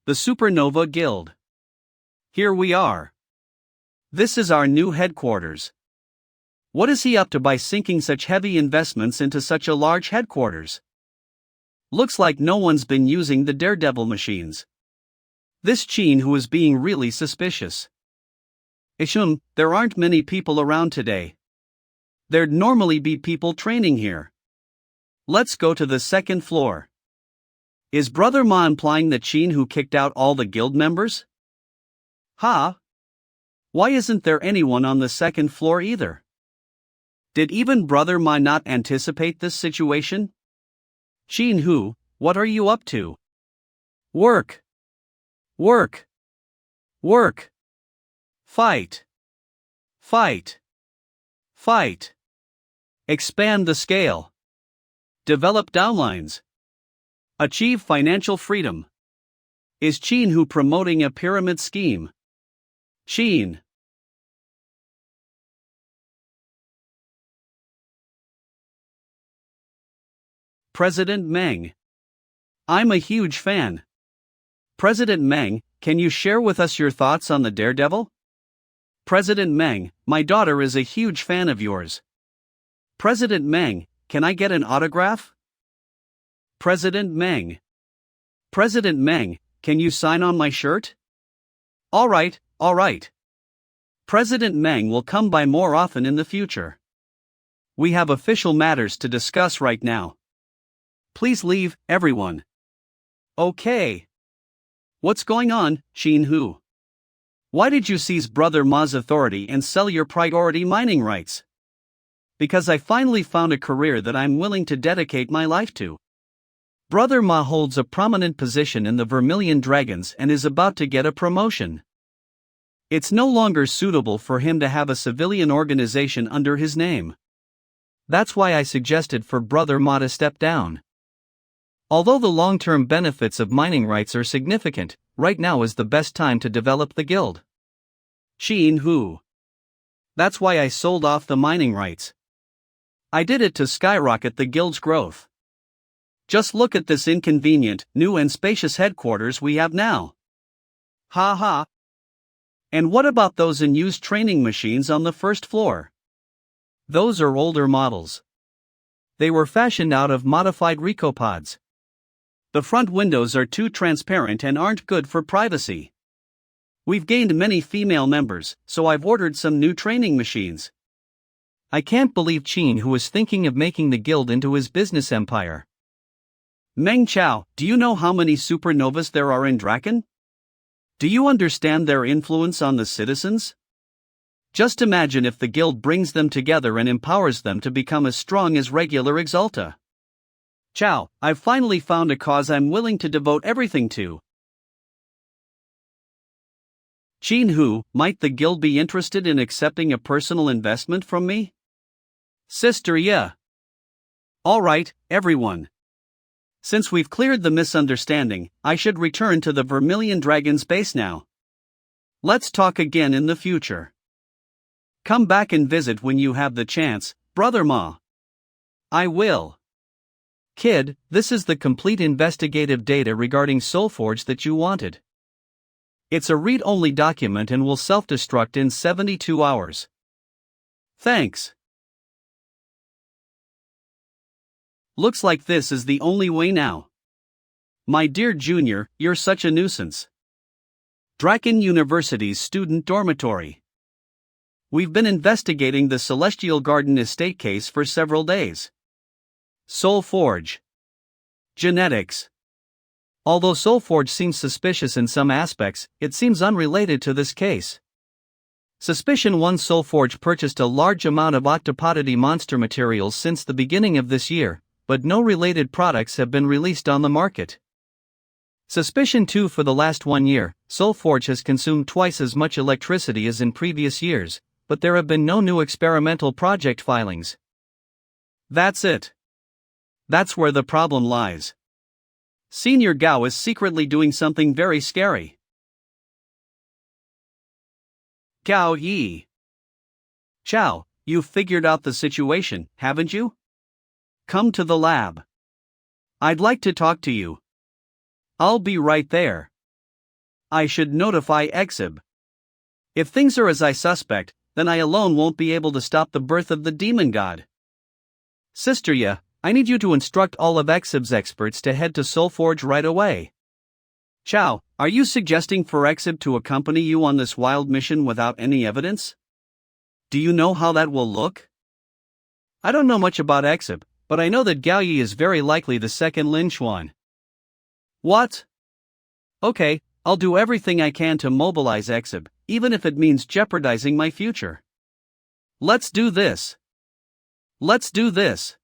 The Supernova Guild. Here we are. This is our new headquarters. What is he up to by sinking such heavy investments into such a large headquarters? Looks like no one's been using the daredevil machines. This Shen Hu is being really suspicious. Ishum, there aren't many people around today. There'd normally be people training here. Let's go to the second floor. Is Brother Ma implying that Shen who kicked out all the guild members? Ha! Why isn't there anyone on the second floor either? Did even Brother Ma not anticipate this situation? Shen who, what are you up to? Work! Work! Work! Fight! Fight! Fight! Expand the scale. Develop downlines. Achieve financial freedom. Is Shen who promoting a pyramid scheme? Shen. President Meng. I'm a huge fan. President Meng, can you share with us your thoughts on the Daredevil? President Meng, my daughter is a huge fan of yours. President Meng, can I get an autograph? President Meng. President Meng, can you sign on my shirt? Alright, alright. President Meng will come by more often in the future. We have official matters to discuss right now. Please leave, everyone. Okay. What's going on, Shen Hu? Why did you seize Brother Ma's authority and sell your priority mining rights? Because I finally found a career that I'm willing to dedicate my life to. Brother Ma holds a prominent position in the Vermilion Dragons and is about to get a promotion. It's no longer suitable for him to have a civilian organization under his name. That's why I suggested for Brother Ma to step down. Although the long-term benefits of mining rights are significant, right now is the best time to develop the guild. Shen Hu. That's why I sold off the mining rights. I did it to skyrocket the guild's growth. Just look at this inconvenient, new and spacious headquarters we have now. Ha ha. And what about those unused training machines on the first floor? Those are older models. They were fashioned out of modified recopods. The front windows are too transparent and aren't good for privacy. We've gained many female members, so I've ordered some new training machines. I can't believe Shen who is thinking of making the guild into his business empire. Meng Chao, do you know how many supernovas there are in Draken? Do you understand their influence on the citizens? Just imagine if the guild brings them together and empowers them to become as strong as regular Exalta. Chao, I've finally found a cause I'm willing to devote everything to. Shen Hu, might the guild be interested in accepting a personal investment from me? Sister, yeah. Alright, everyone. Since we've cleared the misunderstanding, I should return to the Vermilion Dragon's base now. Let's talk again in the future. Come back and visit when you have the chance, Brother Ma. I will. Kid, this is the complete investigative data regarding Soulforge that you wanted. It's a read-only document and will self-destruct in 72 hours. Thanks. Looks like this is the only way now. My dear Junior, you're such a nuisance. Draken University's student dormitory. We've been investigating the Celestial Garden estate case for several days. Soulforge. Genetics. Although Soulforge seems suspicious in some aspects, it seems unrelated to this case. Suspicion 1: Soulforge purchased a large amount of octopodity monster materials since the beginning of this year, but no related products have been released on the market. Suspicion 2: For the last 1 year, Soulforge has consumed twice as much electricity as in previous years, but there have been no new experimental project filings. That's it. That's where the problem lies. Senior Gao is secretly doing something very scary. Gao Yi. Chao, you've figured out the situation, haven't you? Come to the lab. I'd like to talk to you. I'll be right there. I should notify Exib. If things are as I suspect, then I alone won't be able to stop the birth of the demon god. Sister Ya, I need you to instruct all of Exib's experts to head to Soulforge right away. Chao, are you suggesting for Exib to accompany you on this wild mission without any evidence? Do you know how that will look? I don't know much about Exib, but I know that Gao Yi is very likely the second Lin Xuan. What? Okay, I'll do everything I can to mobilize Exib, even if it means jeopardizing my future. Let's do this. Let's do this.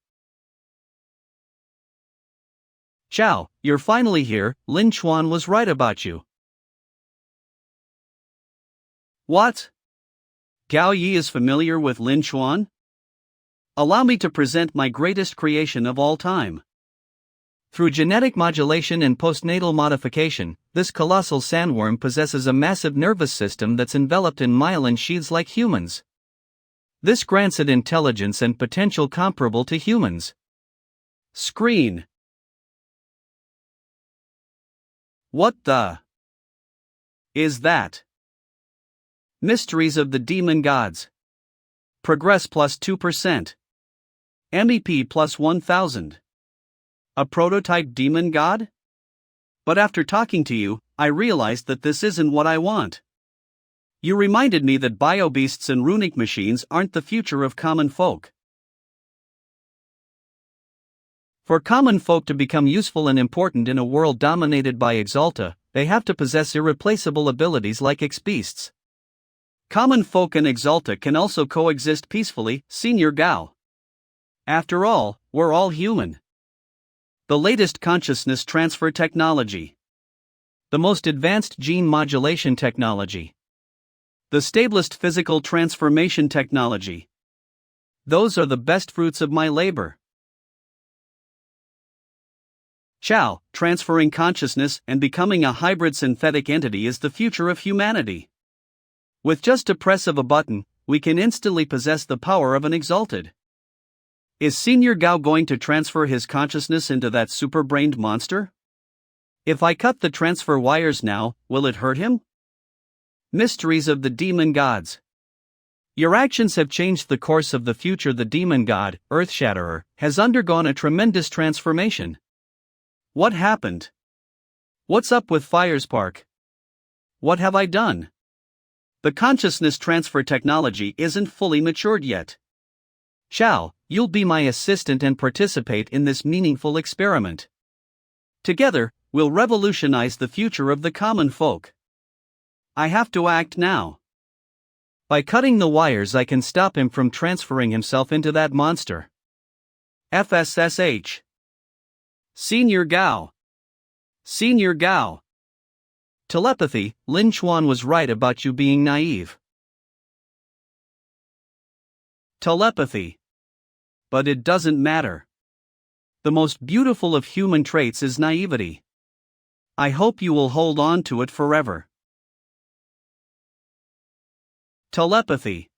Ciao, you're finally here. Lin Chuan was right about you. What? Gao Yi is familiar with Lin Chuan? Allow me to present my greatest creation of all time. Through genetic modulation and postnatal modification, this colossal sandworm possesses a massive nervous system that's enveloped in myelin sheaths like humans. This grants it intelligence and potential comparable to humans. Screen. What the is that? Mysteries of the Demon Gods. Progress plus 2%. MEP plus 1000. A prototype demon god? But after talking to you, I realized that this isn't what I want. You reminded me that biobeasts and runic machines aren't the future of common folk. For common folk to become useful and important in a world dominated by Exalta, they have to possess irreplaceable abilities like X-beasts. Common folk and Exalta can also coexist peacefully, Senior Gao. After all, we're all human. The latest consciousness transfer technology. The most advanced gene modulation technology. The stablest physical transformation technology. Those are the best fruits of my labor. Ciao, transferring consciousness and becoming a hybrid synthetic entity is the future of humanity. With just a press of a button, we can instantly possess the power of an exalted. Is Senior Gao going to transfer his consciousness into that super-brained monster? If I cut the transfer wires now, will it hurt him? Mysteries of the Demon Gods. Your actions have changed the course of the future. The demon god, Earthshatterer, has undergone a tremendous transformation. What happened? What's up with Firespark? What have I done? The consciousness transfer technology isn't fully matured yet. Ciao, you'll be my assistant and participate in this meaningful experiment. Together, we'll revolutionize the future of the common folk. I have to act now. By cutting the wires, I can stop him from transferring himself into that monster. FSSH. Senior Gao. Senior Gao. Telepathy, Lin Chuan was right about you being naive. Telepathy. But it doesn't matter. The most beautiful of human traits is naivety. I hope you will hold on to it forever. Telepathy.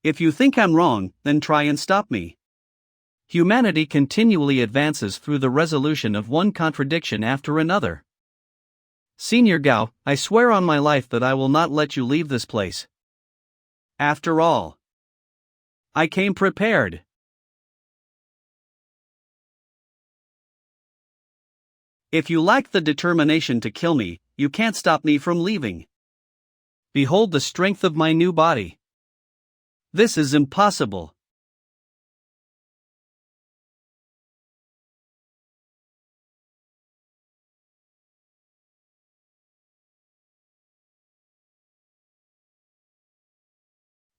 If you think I'm wrong, then try and stop me. Humanity continually advances through the resolution of one contradiction after another. Senior Gao, I swear on my life that I will not let you leave this place. After all, I came prepared. If you lack the determination to kill me, you can't stop me from leaving. Behold the strength of my new body. This is impossible.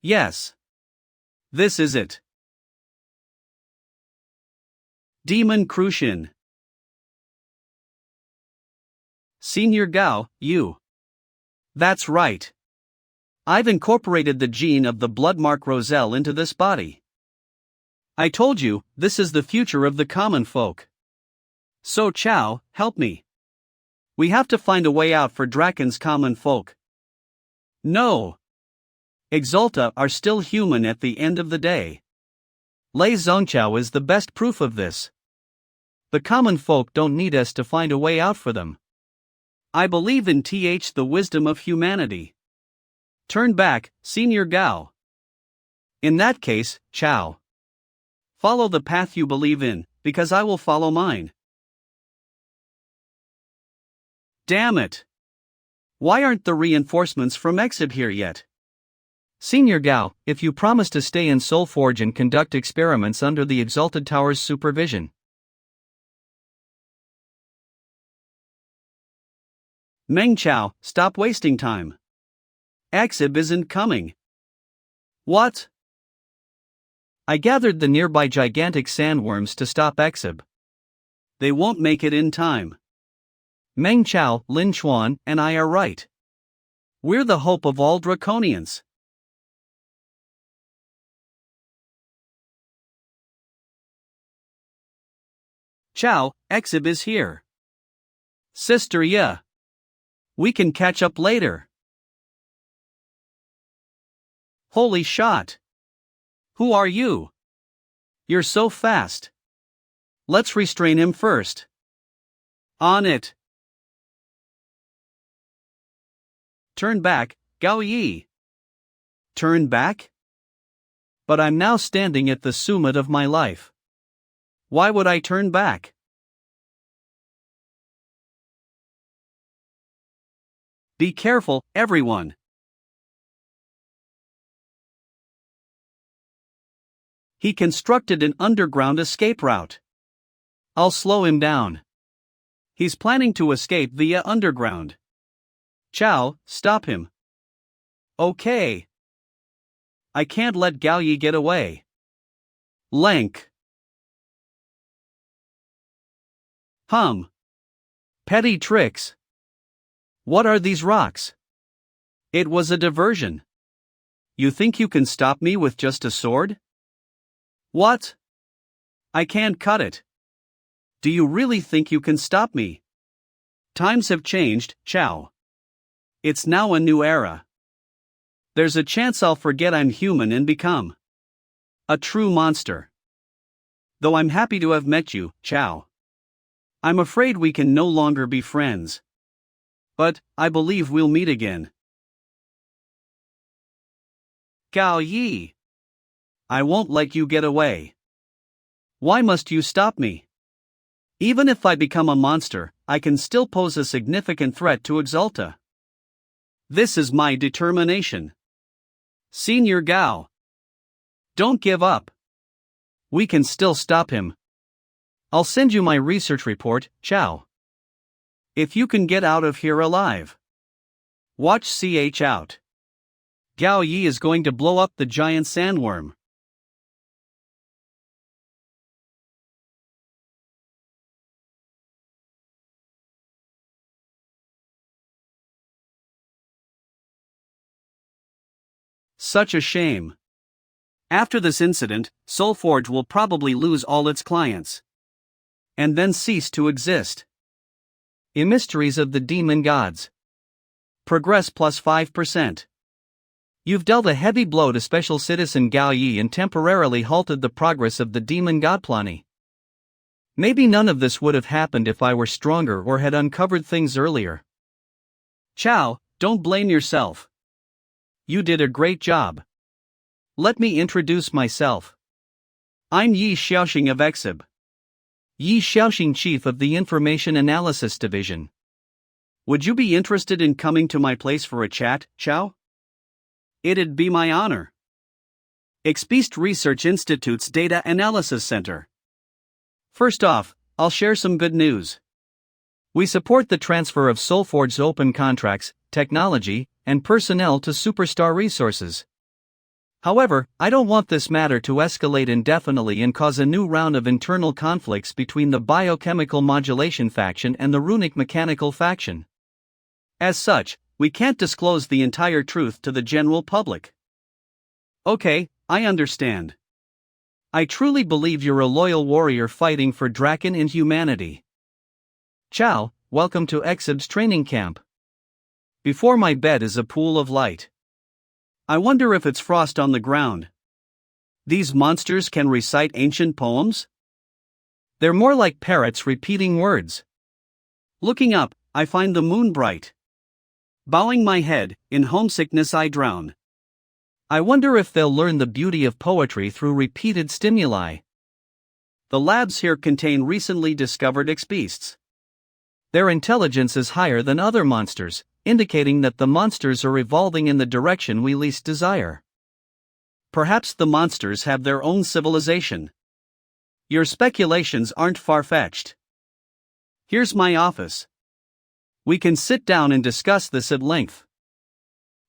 Yes. This is it. Demon Crucian. Senior Gao, you. That's right. I've incorporated the gene of the Bloodmark Roselle into this body. I told you, this is the future of the common folk. So Ciao, help me. We have to find a way out for Draken's common folk. No. Exalta are still human at the end of the day. Lei Zhongqiao is the best proof of this. The common folk don't need us to find a way out for them. I believe in the wisdom of humanity. Turn back, Senior Gao. In that case, Ciao. Follow the path you believe in, because I will follow mine. Damn it! Why aren't the reinforcements from Exib here yet? Senior Gao, if you promise to stay in Soulforge and conduct experiments under the Exalted Tower's supervision. Meng Chao, stop wasting time. Exib isn't coming. What? I gathered the nearby gigantic sandworms to stop Exib. They won't make it in time. Meng Chao, Lin Chuan, and I are right. We're the hope of all draconians. Chao, Exib is here. Sister, yeah. We can catch up later. Holy shot. Who are you? You're so fast. Let's restrain him first. On it. Turn back, Gao Yi. Turn back? But I'm now standing at the summit of my life. Why would I turn back? Be careful, everyone. He constructed an underground escape route. I'll slow him down. He's planning to escape via underground. Chao, stop him. Okay. I can't let Gao Yi get away. Lank. Petty tricks. What are these rocks? It was a diversion. You think you can stop me with just a sword? What? I can't cut it. Do you really think you can stop me? Times have changed, Chao. It's now a new era. There's a chance I'll forget I'm human and become a true monster. Though I'm happy to have met you, Chao. I'm afraid we can no longer be friends. But I believe we'll meet again. Gao Yi. I won't let you get away. Why must you stop me? Even if I become a monster, I can still pose a significant threat to Exalta. This is my determination. Senior Gao. Don't give up. We can still stop him. I'll send you my research report, Chao. If you can get out of here alive. Watch CH out. Gao Yi is going to blow up the giant sandworm. Such a shame. After this incident, Soulforge will probably lose all its clients. And then cease to exist. Mysteries of the Demon Gods. Progress plus 5%. You've dealt a heavy blow to Special Citizen Gao Yi and temporarily halted the progress of the Demon God Plani. Maybe none of this would have happened if I were stronger or had uncovered things earlier. Chao, don't blame yourself. You did a great job. Let me introduce myself. I'm Yi Xiaoxing of Exib. Yi Xiaoxing, Chief of the Information Analysis Division. Would you be interested in coming to my place for a chat, Chao? It'd be my honor. Expeast Research Institute's Data Analysis Center. First off, I'll share some good news. We support the transfer of Soulforge's open contracts, technology, and personnel to Superstar Resources. However, I don't want this matter to escalate indefinitely and cause a new round of internal conflicts between the biochemical modulation faction and the runic mechanical faction. As such, we can't disclose the entire truth to the general public. Okay, I understand. I truly believe you're a loyal warrior fighting for Draken and humanity. Chao, welcome to Exib's training camp. Before my bed is a pool of light. I wonder if it's frost on the ground. These monsters can recite ancient poems? They're more like parrots repeating words. Looking up, I find the moon bright. Bowing my head, in homesickness I drown. I wonder if they'll learn the beauty of poetry through repeated stimuli. The labs here contain recently discovered expeasts. Their intelligence is higher than other monsters, indicating that the monsters are evolving in the direction we least desire. Perhaps the monsters have their own civilization. Your speculations aren't far-fetched. Here's my office. We can sit down and discuss this at length.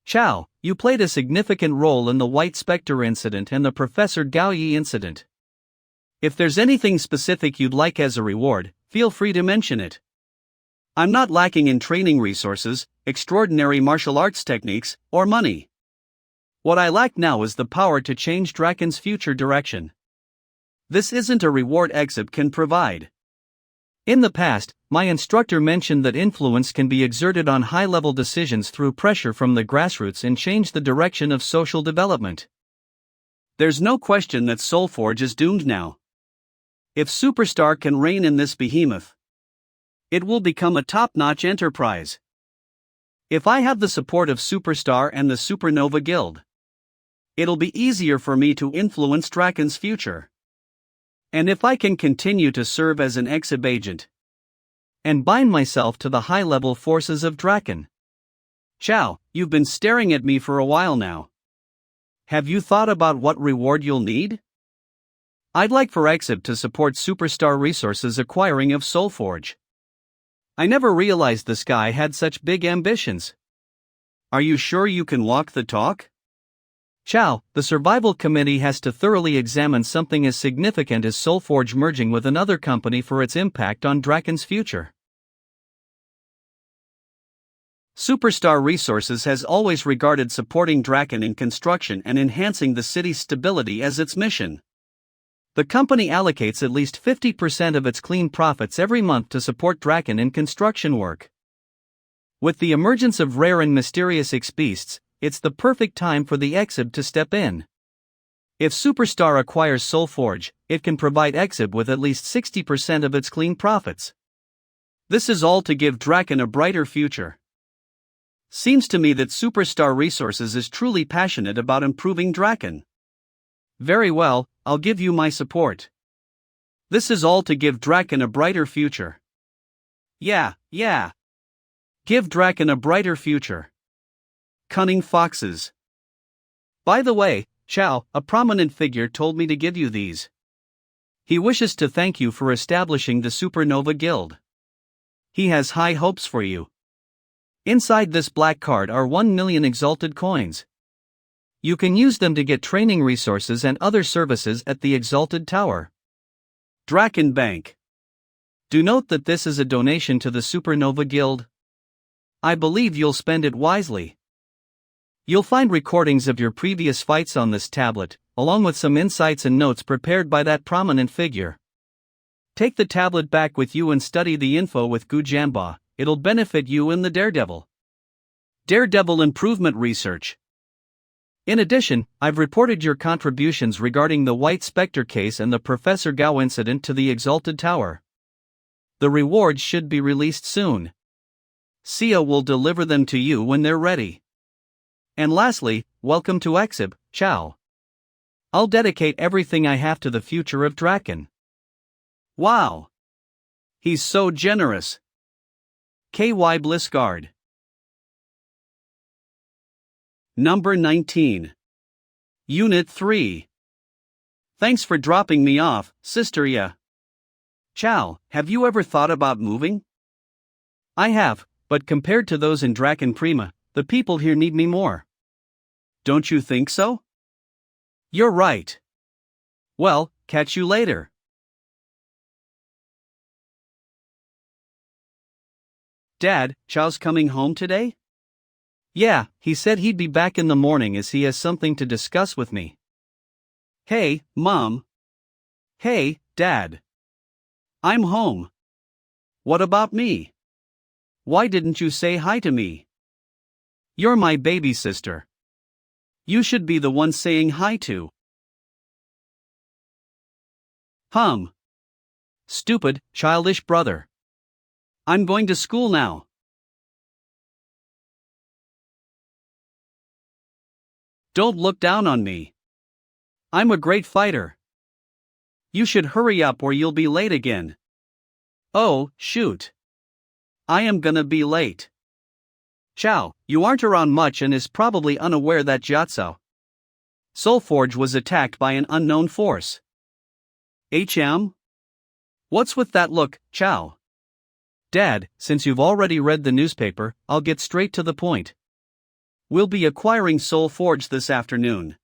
Chow, you played a significant role in the White Spectre incident and the Professor Gao Yi incident. If there's anything specific you'd like as a reward, feel free to mention it. I'm not lacking in training resources, extraordinary martial arts techniques, or money. What I lack now is the power to change Draken's future direction. This isn't a reward exib can provide. In the past, my instructor mentioned that influence can be exerted on high-level decisions through pressure from the grassroots and change the direction of social development. There's no question that Soulforge is doomed now. If Superstar can reign in this behemoth, it will become a top-notch enterprise. If I have the support of Superstar and the Supernova Guild, it'll be easier for me to influence Draken's future. And if I can continue to serve as an exib agent and bind myself to the high-level forces of Draken. Chow, you've been staring at me for a while now. Have you thought about what reward you'll need? I'd like for exib to support Superstar Resources' acquiring of Soulforge. I never realized this guy had such big ambitions. Are you sure you can walk the talk? Chow, the Survival Committee has to thoroughly examine something as significant as Soulforge merging with another company for its impact on Draken's future. Superstar Resources has always regarded supporting Draken in construction and enhancing the city's stability as its mission. The company allocates at least 50% of its clean profits every month to support Draken in construction work. With the emergence of rare and mysterious X-Beasts, it's the perfect time for the exib to step in. If Superstar acquires Soulforge, it can provide exib with at least 60% of its clean profits. This is all to give Draken a brighter future. Seems to me that Superstar Resources is truly passionate about improving Draken. Very well, I'll give you my support. This is all to give Draken a brighter future. Yeah. Give Draken a brighter future. Cunning foxes. By the way, Chow, a prominent figure told me to give you these. He wishes to thank you for establishing the Supernova Guild. He has high hopes for you. Inside this black card are 1 million exalted coins. You can use them to get training resources and other services at the Exalted Tower. Draken Bank. Do note that this is a donation to the Supernova Guild. I believe you'll spend it wisely. You'll find recordings of your previous fights on this tablet, along with some insights and notes prepared by that prominent figure. Take the tablet back with you and study the info with Gu Jamba, it'll benefit you in the Daredevil Improvement Research. In addition, I've reported your contributions regarding the White Spectre case and the Professor Gao incident to the Exalted Tower. The rewards should be released soon. Sia will deliver them to you when they're ready. And lastly, welcome to Exib, Chow. I'll dedicate everything I have to the future of Draken. Wow! He's so generous. KY Blissguard. Number 19. Unit 3. Thanks for dropping me off, Sister Ya. Chow, have you ever thought about moving? I have, but compared to those in Draken Prima, the people here need me more. Don't you think so? You're right. Well, catch you later. Dad, Chow's coming home today? Yeah, he said he'd be back in the morning as he has something to discuss with me. Hey, Mom. Hey, Dad. I'm home. What about me? Why didn't you say hi to me? You're my baby sister. You should be the one saying hi to. Stupid, childish brother. I'm going to school now. Don't look down on me. I'm a great fighter. You should hurry up or you'll be late again. Oh, shoot. I am gonna be late. Chow, you aren't around much and is probably unaware that Jiatsao Soulforge was attacked by an unknown force. HM? What's with that look, Chow? Dad, since you've already read the newspaper, I'll get straight to the point. We'll be acquiring Soul Forge this afternoon.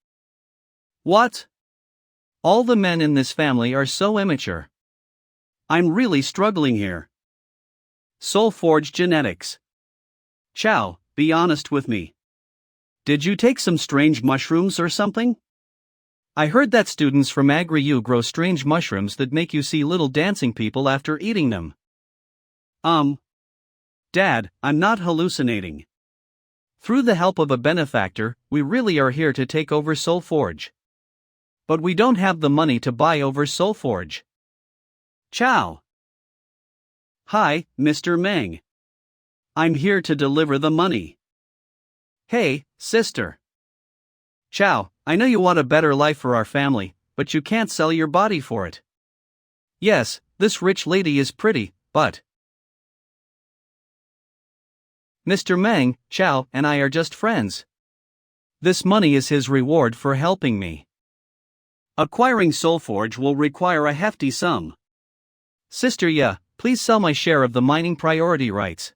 What? All the men in this family are so immature. I'm really struggling here. Soul Forge genetics. Chow, be honest with me. Did you take some strange mushrooms or something? I heard that students from Agri-U grow strange mushrooms that make you see little dancing people after eating them. Dad, I'm not hallucinating. Through the help of a benefactor, we really are here to take over Soul Forge. But we don't have the money to buy over Soul Forge. Chow. Hi, Mr. Meng. I'm here to deliver the money. Hey, sister. Chow, I know you want a better life for our family, but you can't sell your body for it. Yes, this rich lady is pretty, but Mr. Meng, Chow, and I are just friends. This money is his reward for helping me. Acquiring Soul Forge will require a hefty sum. Sister Ya, please sell my share of the mining priority rights.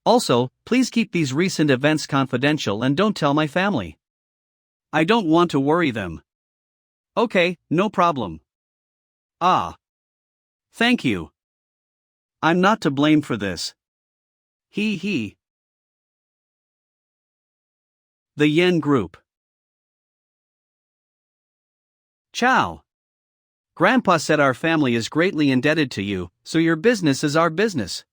Also, please keep these recent events confidential and don't tell my family. I don't want to worry them. Okay, no problem. Thank you. I'm not to blame for this. He. The Yen Group. Chow. Grandpa said our family is greatly indebted to you, so your business is our business.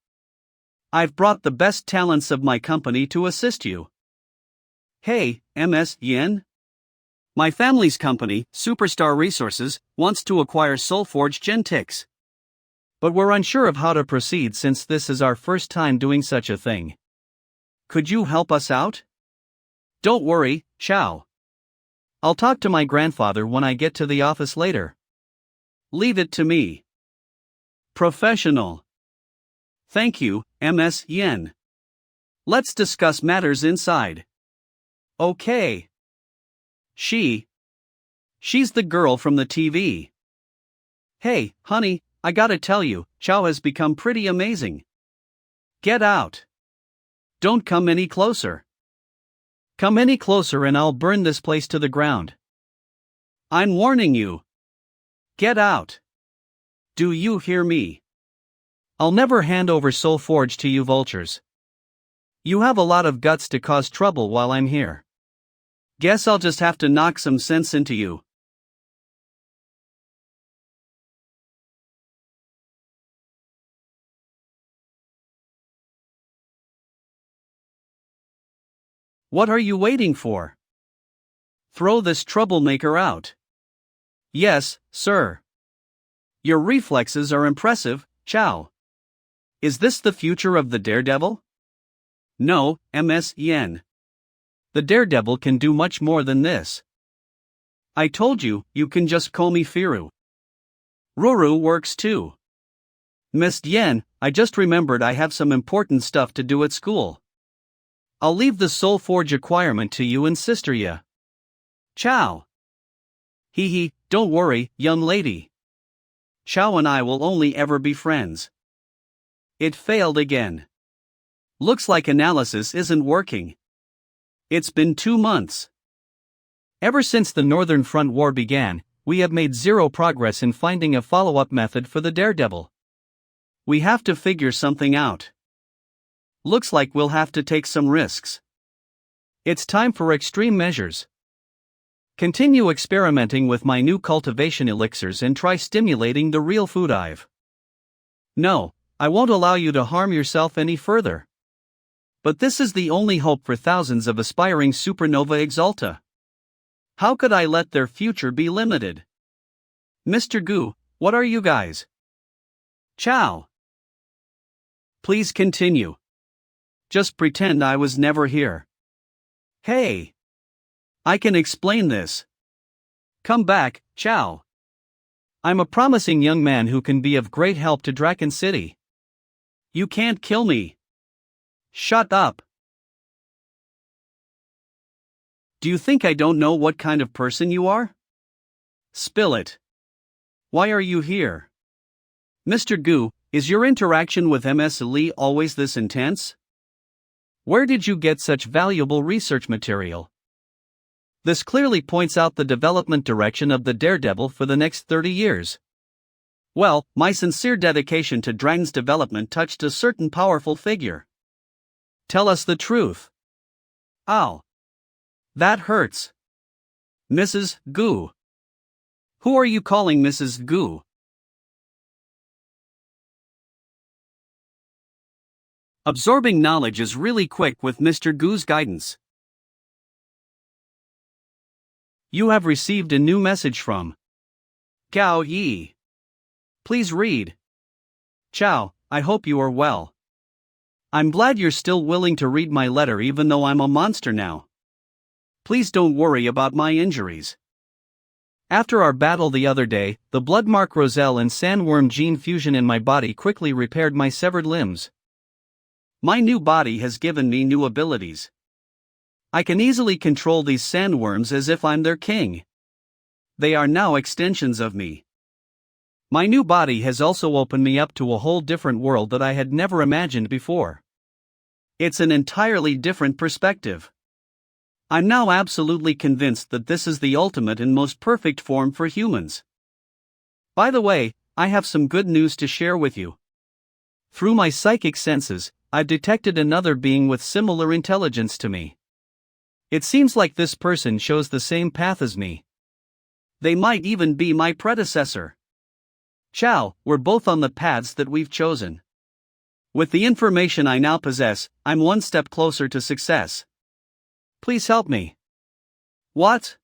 I've brought the best talents of my company to assist you. Hey, Ms. Yen? My family's company, Superstar Resources, wants to acquire Soul Forge Genetics. But we're unsure of how to proceed since this is our first time doing such a thing. Could you help us out? Don't worry, Chow. I'll talk to my grandfather when I get to the office later. Leave it to me. Professional. Thank you, Ms. Yen. Let's discuss matters inside. Okay. She's the girl from the TV. Hey, honey, I gotta tell you, Chow has become pretty amazing. Get out. Don't come any closer. Come any closer and I'll burn this place to the ground. I'm warning you. Get out. Do you hear me? I'll never hand over Soul Forge to you vultures. You have a lot of guts to cause trouble while I'm here. Guess I'll just have to knock some sense into you. What are you waiting for? Throw this troublemaker out. Yes, sir. Your reflexes are impressive, Chow. Is this the future of the daredevil? No, Ms. Yen. The daredevil can do much more than this. I told you, you can just call me Firu. Ruru works too. Miss Yen, I just remembered I have some important stuff to do at school. I'll leave the Soul Forge acquirement to you and Sister Ya. Chow. Don't worry, young lady. Chow and I will only ever be friends. It failed again. Looks like analysis isn't working. It's been 2 months. Ever since the Northern Front War began, we have made zero progress in finding a follow-up method for the daredevil. We have to figure something out. Looks like we'll have to take some risks. It's time for extreme measures. Continue experimenting with my new cultivation elixirs and try stimulating the real food hive. No, I won't allow you to harm yourself any further. But this is the only hope for thousands of aspiring supernova exalta. How could I let their future be limited? Mr. Gu, what are you guys? Chow. Please continue. Just pretend I was never here. Hey. I can explain this. Come back, Chow. I'm a promising young man who can be of great help to Draken City. You can't kill me. Shut up. Do you think I don't know what kind of person you are? Spill it. Why are you here? Mr. Gu, Is your interaction with Ms. Lee always this intense? Where did you get such valuable research material? This clearly points out the development direction of the Daredevil for the next 30 years. Well, my sincere dedication to Dragon's development touched a certain powerful figure. Tell us the truth. Ow. That hurts. Mrs. Gu. Who are you calling Mrs. Gu? Absorbing knowledge is really quick with Mr. Gu's guidance. You have received a new message from Gao Yi. Please read. Ciao, I hope you are well. I'm glad you're still willing to read my letter even though I'm a monster now. Please don't worry about my injuries. After our battle the other day, the bloodmark Roselle and sandworm gene fusion in my body quickly repaired my severed limbs. My new body has given me new abilities. I can easily control these sandworms as if I'm their king. They are now extensions of me. My new body has also opened me up to a whole different world that I had never imagined before. It's an entirely different perspective. I'm now absolutely convinced that this is the ultimate and most perfect form for humans. By the way, I have some good news to share with you. Through my psychic senses, I've detected another being with similar intelligence to me. It seems like this person shows the same path as me. They might even be my predecessor. Ciao, we're both on the paths that we've chosen. With the information I now possess, I'm one step closer to success. Please help me. What?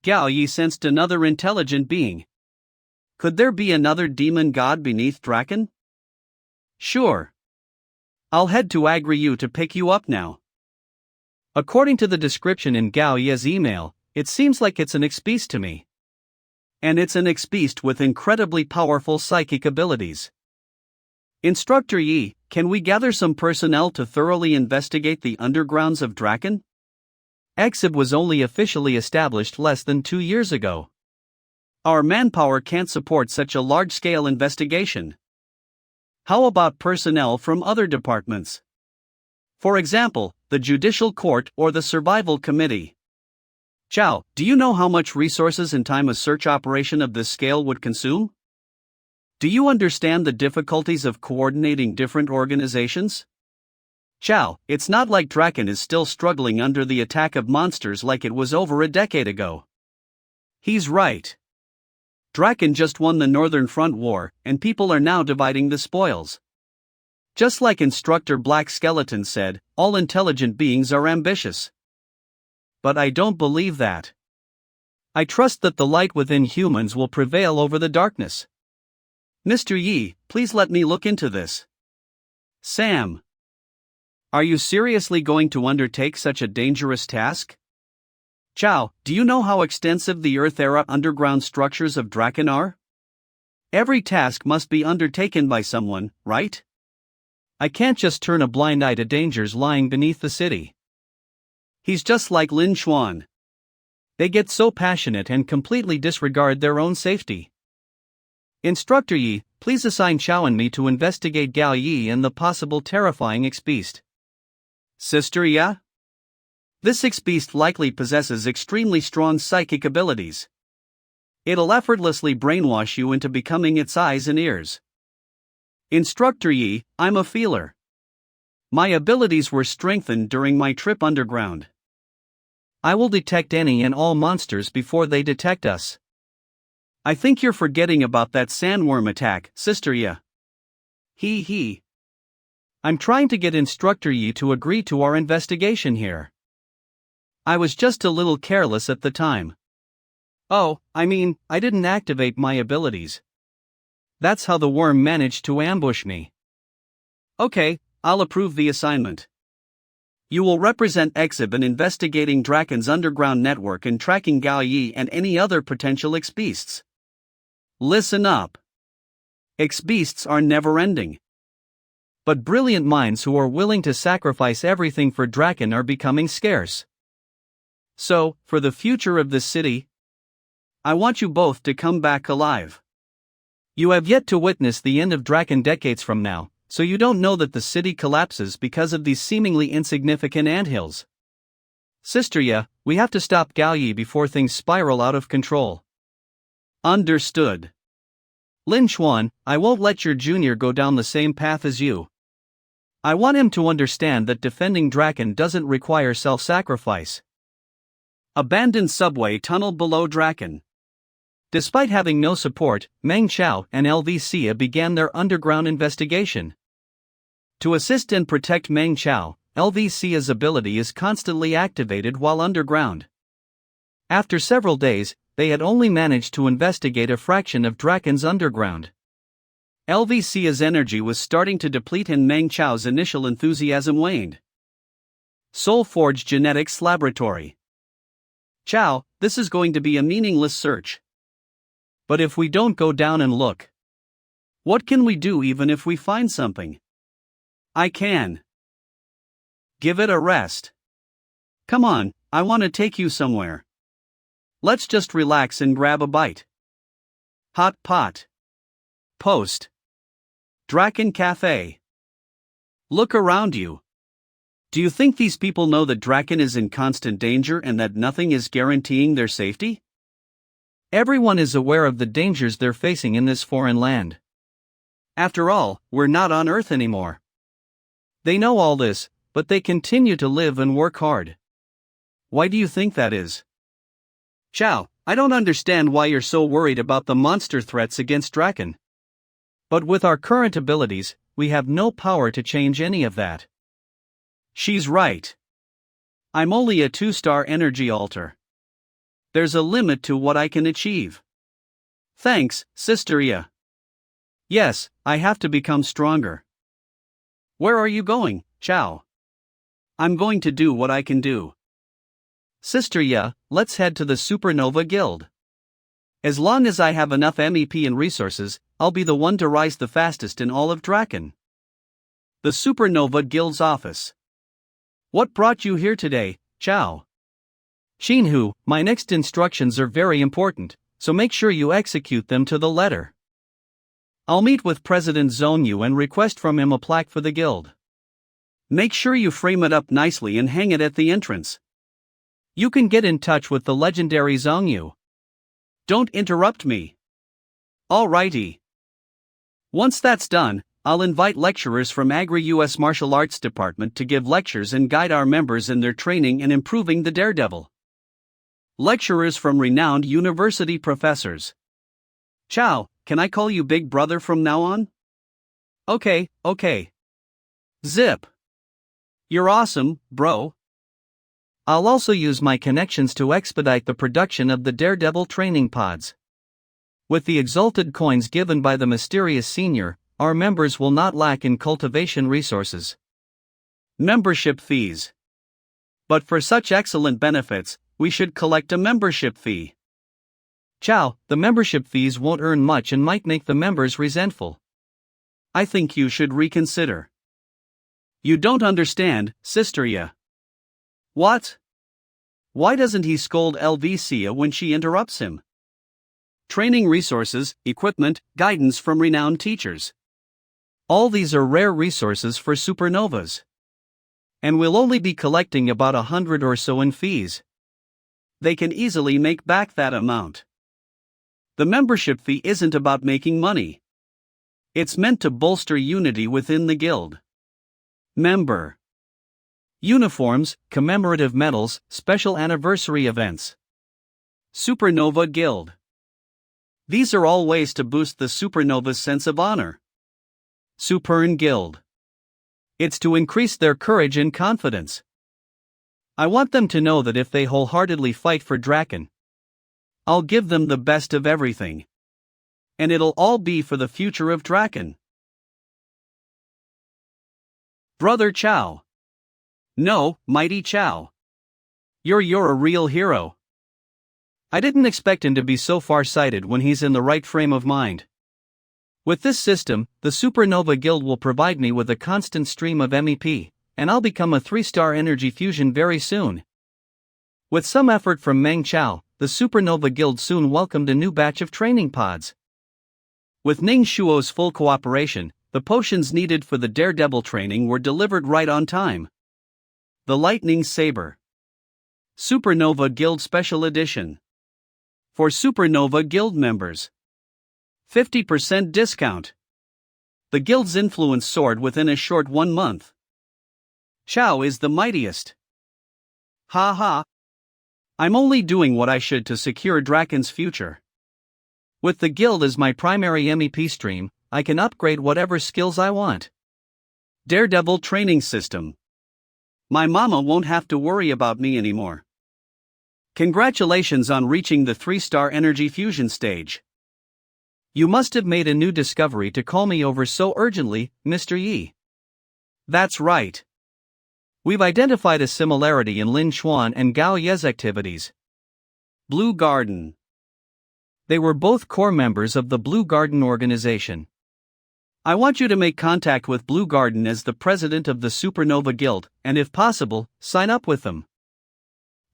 Gao Yi sensed another intelligent being. Could there be another demon god beneath Draken? Sure. I'll head to Agri-U to pick you up now. According to the description in Gao Yi's email, it seems like it's an ex-beast to me. And it's an ex-beast with incredibly powerful psychic abilities. Instructor Yi, can we gather some personnel to thoroughly investigate the undergrounds of Draken? Exib was only officially established less than 2 years ago. Our manpower can't support such a large-scale investigation. How about personnel from other departments? For example, the Judicial Court or the Survival Committee. Ciao, do you know how much resources and time a search operation of this scale would consume? Do you understand the difficulties of coordinating different organizations? Ciao, it's not like Draken is still struggling under the attack of monsters like it was over a decade ago. He's right. Draken just won the Northern Front War, and people are now dividing the spoils. Just like Instructor Black Skeleton said, all intelligent beings are ambitious. But I don't believe that. I trust that the light within humans will prevail over the darkness. Mr. Yi, please let me look into this. Sam. Are you seriously going to undertake such a dangerous task? Ciao, do you know how extensive the Earth-era underground structures of Draken are? Every task must be undertaken by someone, right? I can't just turn a blind eye to dangers lying beneath the city. He's just like Lin Xuan. They get so passionate and completely disregard their own safety. Instructor Yi, please assign Xiao and me to investigate Gao Yi and the possible terrifying ex-beast. Sister Ya? This ex-beast likely possesses extremely strong psychic abilities. It'll effortlessly brainwash you into becoming its eyes and ears. Instructor Yi, I'm a feeler. My abilities were strengthened during my trip underground. I will detect any and all monsters before they detect us. I think you're forgetting about that sandworm attack, Sister Ya. He. I'm trying to get Instructor Yi to agree to our investigation here. I was just a little careless at the time. I didn't activate my abilities. That's how the worm managed to ambush me. Okay, I'll approve the assignment. You will represent Exib in investigating Draken's underground network and tracking Gao Yi and any other potential ex-beasts. Listen up. Ex-beasts are never-ending. But brilliant minds who are willing to sacrifice everything for Draken are becoming scarce. So, for the future of this city, I want you both to come back alive. You have yet to witness the end of Draken decades from now, so you don't know that the city collapses because of these seemingly insignificant anthills. Sister Ya, we have to stop Gao Yi before things spiral out of control. Understood. Lin Xuan, I won't let your junior go down the same path as you. I want him to understand that defending Draken doesn't require self-sacrifice. Abandoned subway tunnel below Draken. Despite having no support, Meng Chao and LVCA began their underground investigation. To assist and protect Meng Chao, LVCA's ability is constantly activated while underground. After several days, they had only managed to investigate a fraction of Draken's underground. LVCA's energy was starting to deplete and Meng Chao's initial enthusiasm waned. Soul Forge Genetics Laboratory. Chao, this is going to be a meaningless search. But if we don't go down and look, what can we do even if we find something? I can. Give it a rest. Come on, I want to take you somewhere. Let's just relax and grab a bite. Hot pot. Post. Draken Cafe. Look around you. Do you think these people know that Draken is in constant danger and that nothing is guaranteeing their safety? Everyone is aware of the dangers they're facing in this foreign land. After all, we're not on Earth anymore. They know all this, but they continue to live and work hard. Why do you think that is? Chao, I don't understand why you're so worried about the monster threats against Draken. But with our current abilities, we have no power to change any of that. She's right. I'm only a 2-star energy altar. There's a limit to what I can achieve. Thanks, Sister Ya. Yes, I have to become stronger. Where are you going, Chao? I'm going to do what I can do. Sister Ya, let's head to the Supernova Guild. As long as I have enough MEP and resources, I'll be the one to rise the fastest in all of Draken. The Supernova Guild's office. What brought you here today, Chao? Xinhu, my next instructions are very important, so make sure you execute them to the letter. I'll meet with President Zhongyu and request from him a plaque for the guild. Make sure you frame it up nicely and hang it at the entrance. You can get in touch with the legendary Zhongyu. Don't interrupt me. Alrighty. Once that's done, I'll invite lecturers from Agri-US Martial Arts Department to give lectures and guide our members in their training and improving the daredevil. Lecturers from renowned university professors. Chao, can I call you Big Brother from now on? Okay. Zip. You're awesome, bro. I'll also use my connections to expedite the production of the Daredevil training pods. With the exalted coins given by the mysterious senior, our members will not lack in cultivation resources. Membership fees. But for such excellent benefits, we should collect a membership fee. Chao, the membership fees won't earn much and might make the members resentful. I think you should reconsider. You don't understand, Sister Ya. What? Why doesn't he scold LVCA when she interrupts him? Training resources, equipment, guidance from renowned teachers. All these are rare resources for supernovas. And we'll only be collecting about 100 or so in fees. They can easily make back that amount. The membership fee isn't about making money. It's meant to bolster unity within the guild. Member. Uniforms, commemorative medals, special anniversary events. Supernova Guild. These are all ways to boost the supernova's sense of honor. Supern Guild. It's to increase their courage and confidence. I want them to know that if they wholeheartedly fight for Draken, I'll give them the best of everything. And it'll all be for the future of Draken. Brother Chao. No, Mighty Chao. You're a real hero. I didn't expect him to be so far-sighted when he's in the right frame of mind. With this system, the Supernova Guild will provide me with a constant stream of MEP, and I'll become a 3-star energy fusion very soon. With some effort from Meng Chao, the Supernova Guild soon welcomed a new batch of training pods. With Ning Shuo's full cooperation, the potions needed for the daredevil training were delivered right on time. The Lightning Saber. Supernova Guild Special Edition. For Supernova Guild members. 50% discount. The guild's influence soared within a short 1 month. Chao is the mightiest. Ha ha. I'm only doing what I should to secure Draken's future. With the guild as my primary MEP stream, I can upgrade whatever skills I want. Daredevil Training System. My mama won't have to worry about me anymore. Congratulations on reaching the 3-star energy fusion stage. You must have made a new discovery to call me over so urgently, Mr. Yi. That's right. We've identified a similarity in Lin Xuan and Gao Ye's activities. Blue Garden. They were both core members of the Blue Garden organization. I want you to make contact with Blue Garden as the president of the Supernova Guild, and if possible, sign up with them.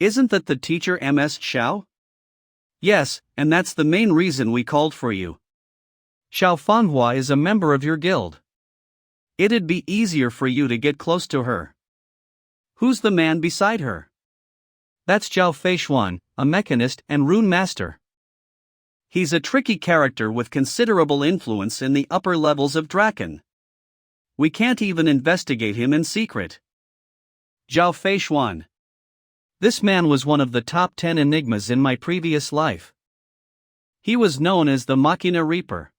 Isn't that the teacher Ms. Xiao? Yes, and that's the main reason we called for you. Xiao Fanhua is a member of your guild. It'd be easier for you to get close to her. Who's the man beside her? That's Zhao Feishuan, a mechanist and rune master. He's a tricky character with considerable influence in the upper levels of Draken. We can't even investigate him in secret. Zhao Feishuan. This man was one of the top 10 enigmas in my previous life. He was known as the Machina Reaper.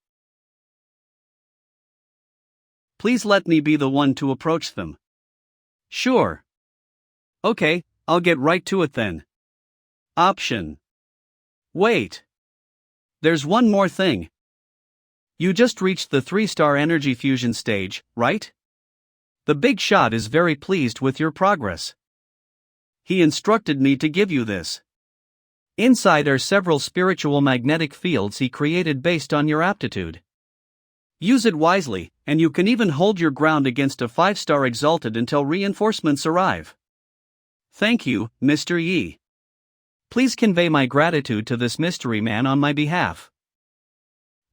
Please let me be the one to approach them. Sure. Okay, I'll get right to it then. Option. Wait. There's one more thing. You just reached the 3-star energy fusion stage, right? The big shot is very pleased with your progress. He instructed me to give you this. Inside are several spiritual magnetic fields he created based on your aptitude. Use it wisely, and you can even hold your ground against a 5-star exalted until reinforcements arrive. Thank you, Mr. Yi. Please convey my gratitude to this mystery man on my behalf.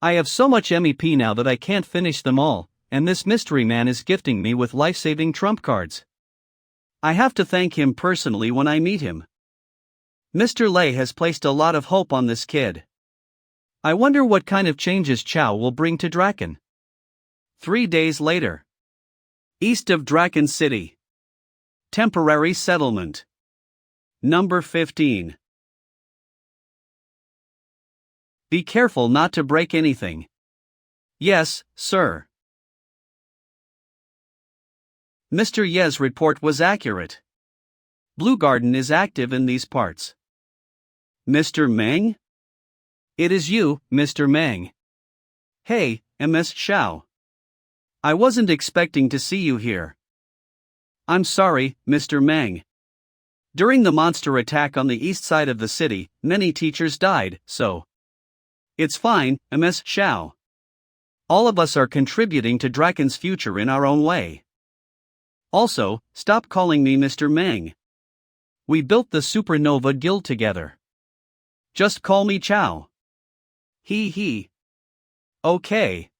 I have so much MEP now that I can't finish them all, and this mystery man is gifting me with life-saving trump cards. I have to thank him personally when I meet him. Mr. Lei has placed a lot of hope on this kid. I wonder what kind of changes Chao will bring to Draken. 3 days later. East of Draken City. Temporary settlement. Number 15. Be careful not to break anything. Yes, sir. Mr. Ye's report was accurate. Blue Garden is active in these parts. Mr. Meng? It is you, Mr. Meng. Hey, Ms. Xiao. I wasn't expecting to see you here. I'm sorry, Mr. Meng. During the monster attack on the east side of the city, many teachers died, so. It's fine, Ms. Xiao. All of us are contributing to Draken's future in our own way. Also, stop calling me Mr. Meng. We built the Supernova Guild together. Just call me Chao. He. Okay.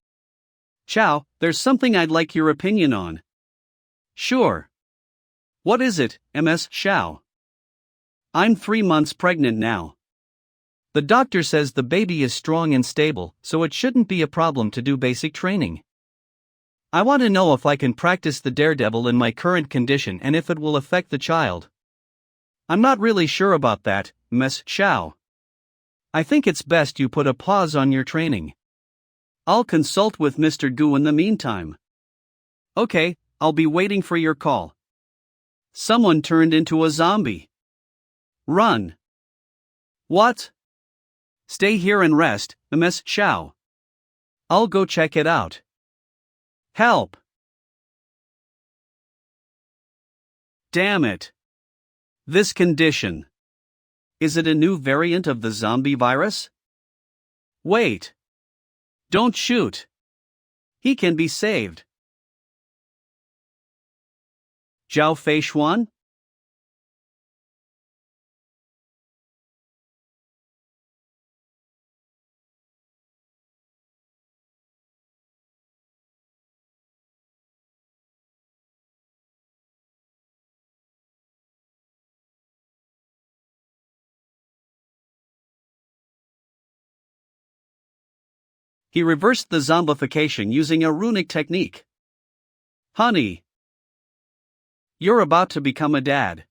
Chao, there's something I'd like your opinion on. Sure. What is it, Ms. Xiao? I'm 3 months pregnant now. The doctor says the baby is strong and stable, so it shouldn't be a problem to do basic training. I want to know if I can practice the daredevil in my current condition and if it will affect the child. I'm not really sure about that, Ms. Xiao. I think it's best you put a pause on your training. I'll consult with Mr. Gu in the meantime. Okay, I'll be waiting for your call. Someone turned into a zombie. Run. What? Stay here and rest, Ms. Xiao. I'll go check it out. Help! Damn it. This condition. Is it a new variant of the zombie virus? Wait. Don't shoot. He can be saved. Zhao Feishuan? He reversed the zombification using a runic technique. Honey, you're about to become a dad.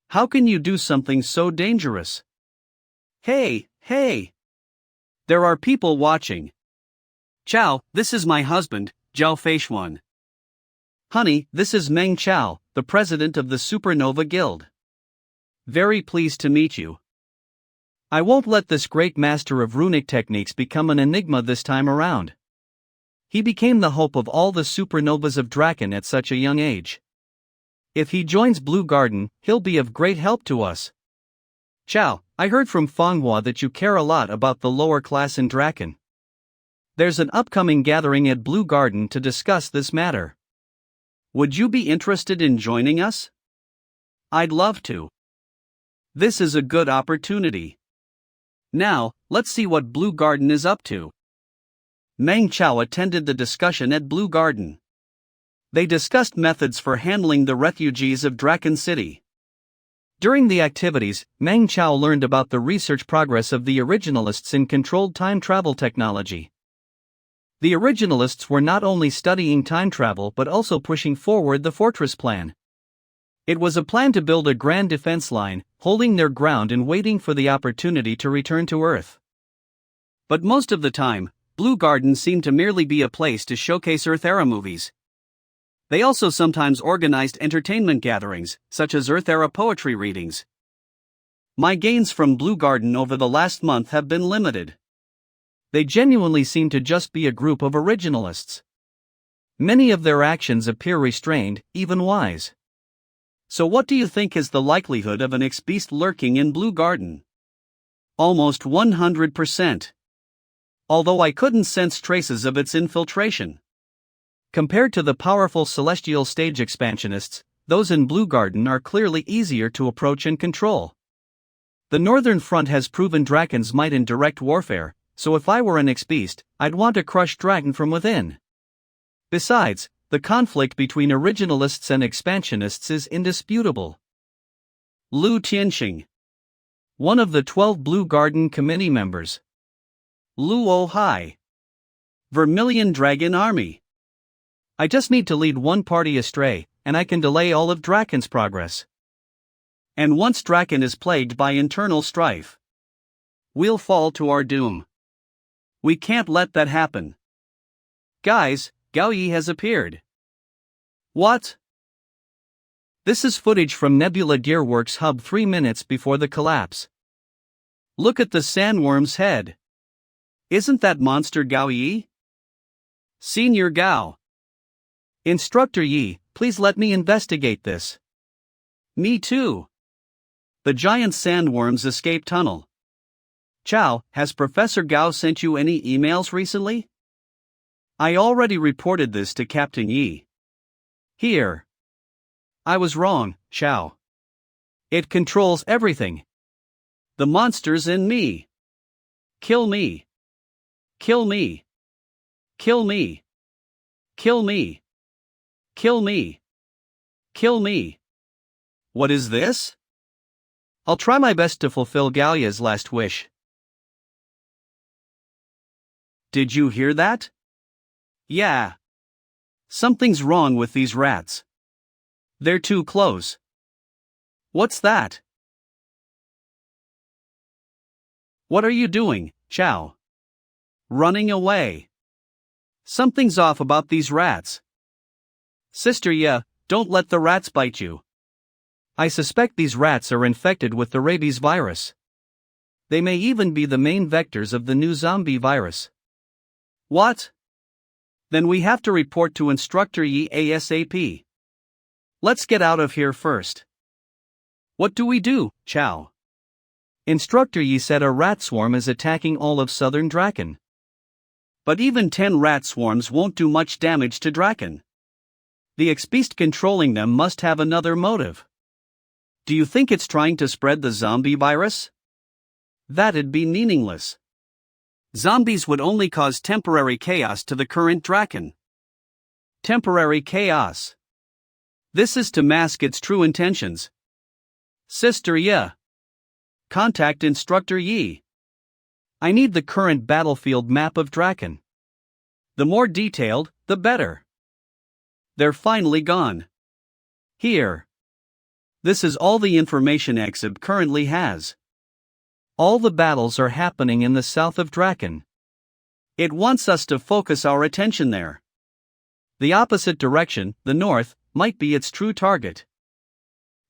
How can you do something so dangerous? Hey, hey! There are people watching. Chow, this is my husband, Zhao Feishuan. Honey, this is Meng Chao, the president of the Supernova Guild. Very pleased to meet you. I won't let this great master of runic techniques become an enigma this time around. He became the hope of all the supernovas of Draken at such a young age. If he joins Blue Garden, he'll be of great help to us. Chow, I heard from Manhwa that you care a lot about the lower class in Draken. There's an upcoming gathering at Blue Garden to discuss this matter. Would you be interested in joining us? I'd love to. This is a good opportunity. Now, let's see what Blue Garden is up to. Meng Chao attended the discussion at Blue Garden. They discussed methods for handling the refugees of Draken City. During the activities, Meng Chao learned about the research progress of the originalists in controlled time travel technology. The originalists were not only studying time travel but also pushing forward the fortress plan. It was a plan to build a grand defense line, holding their ground and waiting for the opportunity to return to Earth. But most of the time, Blue Garden seemed to merely be a place to showcase Earth-era movies. They also sometimes organized entertainment gatherings, such as Earth-era poetry readings. My gains from Blue Garden over the last month have been limited. They genuinely seem to just be a group of originalists. Many of their actions appear restrained, even wise. So what do you think is the likelihood of an ex-beast lurking in Blue Garden? Almost 100%. Although I couldn't sense traces of its infiltration. Compared to the powerful celestial stage expansionists, those in Blue Garden are clearly easier to approach and control. The Northern Front has proven Draken's might in direct warfare, so if I were an ex-beast, I'd want to crush Draken from within. Besides, the conflict between originalists and expansionists is indisputable. Lu Tianxing, one of the 12 Blue Garden committee members. Luo Hai, Vermilion Dragon Army. I just need to lead one party astray, and I can delay all of Draken's progress. And once Draken is plagued by internal strife, we'll fall to our doom. We can't let that happen. Guys, Gao Yi has appeared. What? This is footage from Nebula Gearworks Hub 3 minutes before the collapse. Look at the sandworm's head. Isn't that monster Gao Yi? Senior Gao. Instructor Yi, please let me investigate this. Me too. The giant sandworm's escape tunnel. Chow, has Professor Gao sent you any emails recently? I already reported this to Captain Yi. Here. I was wrong, Chow. It controls everything. The monster's in me. Kill me. Kill me. Kill me. Kill me. Kill me. Kill me. What is this? I'll try my best to fulfill Gallia's last wish. Did you hear that? Yeah. Something's wrong with these rats. They're too close. What's that? What are you doing, Chow? Running away. Something's off about these rats. Sister Ya, don't let the rats bite you. I suspect these rats are infected with the rabies virus. They may even be the main vectors of the new zombie virus. What? Then we have to report to Instructor Yi ASAP. Let's get out of here first. What do we do, Chow? Instructor Yi said a rat swarm is attacking all of southern Draken. But even 10 rat swarms won't do much damage to Draken. The ex-beast controlling them must have another motive. Do you think it's trying to spread the zombie virus? That'd be meaningless. Zombies would only cause temporary chaos to the current Draken. Temporary chaos. This is to mask its true intentions. Sister Ya. Contact Instructor Yi. I need the current battlefield map of Draken. The more detailed, the better. They're finally gone. Here. This is all the information Exib currently has. All the battles are happening in the south of Draken. It wants us to focus our attention there. The opposite direction, the north, might be its true target.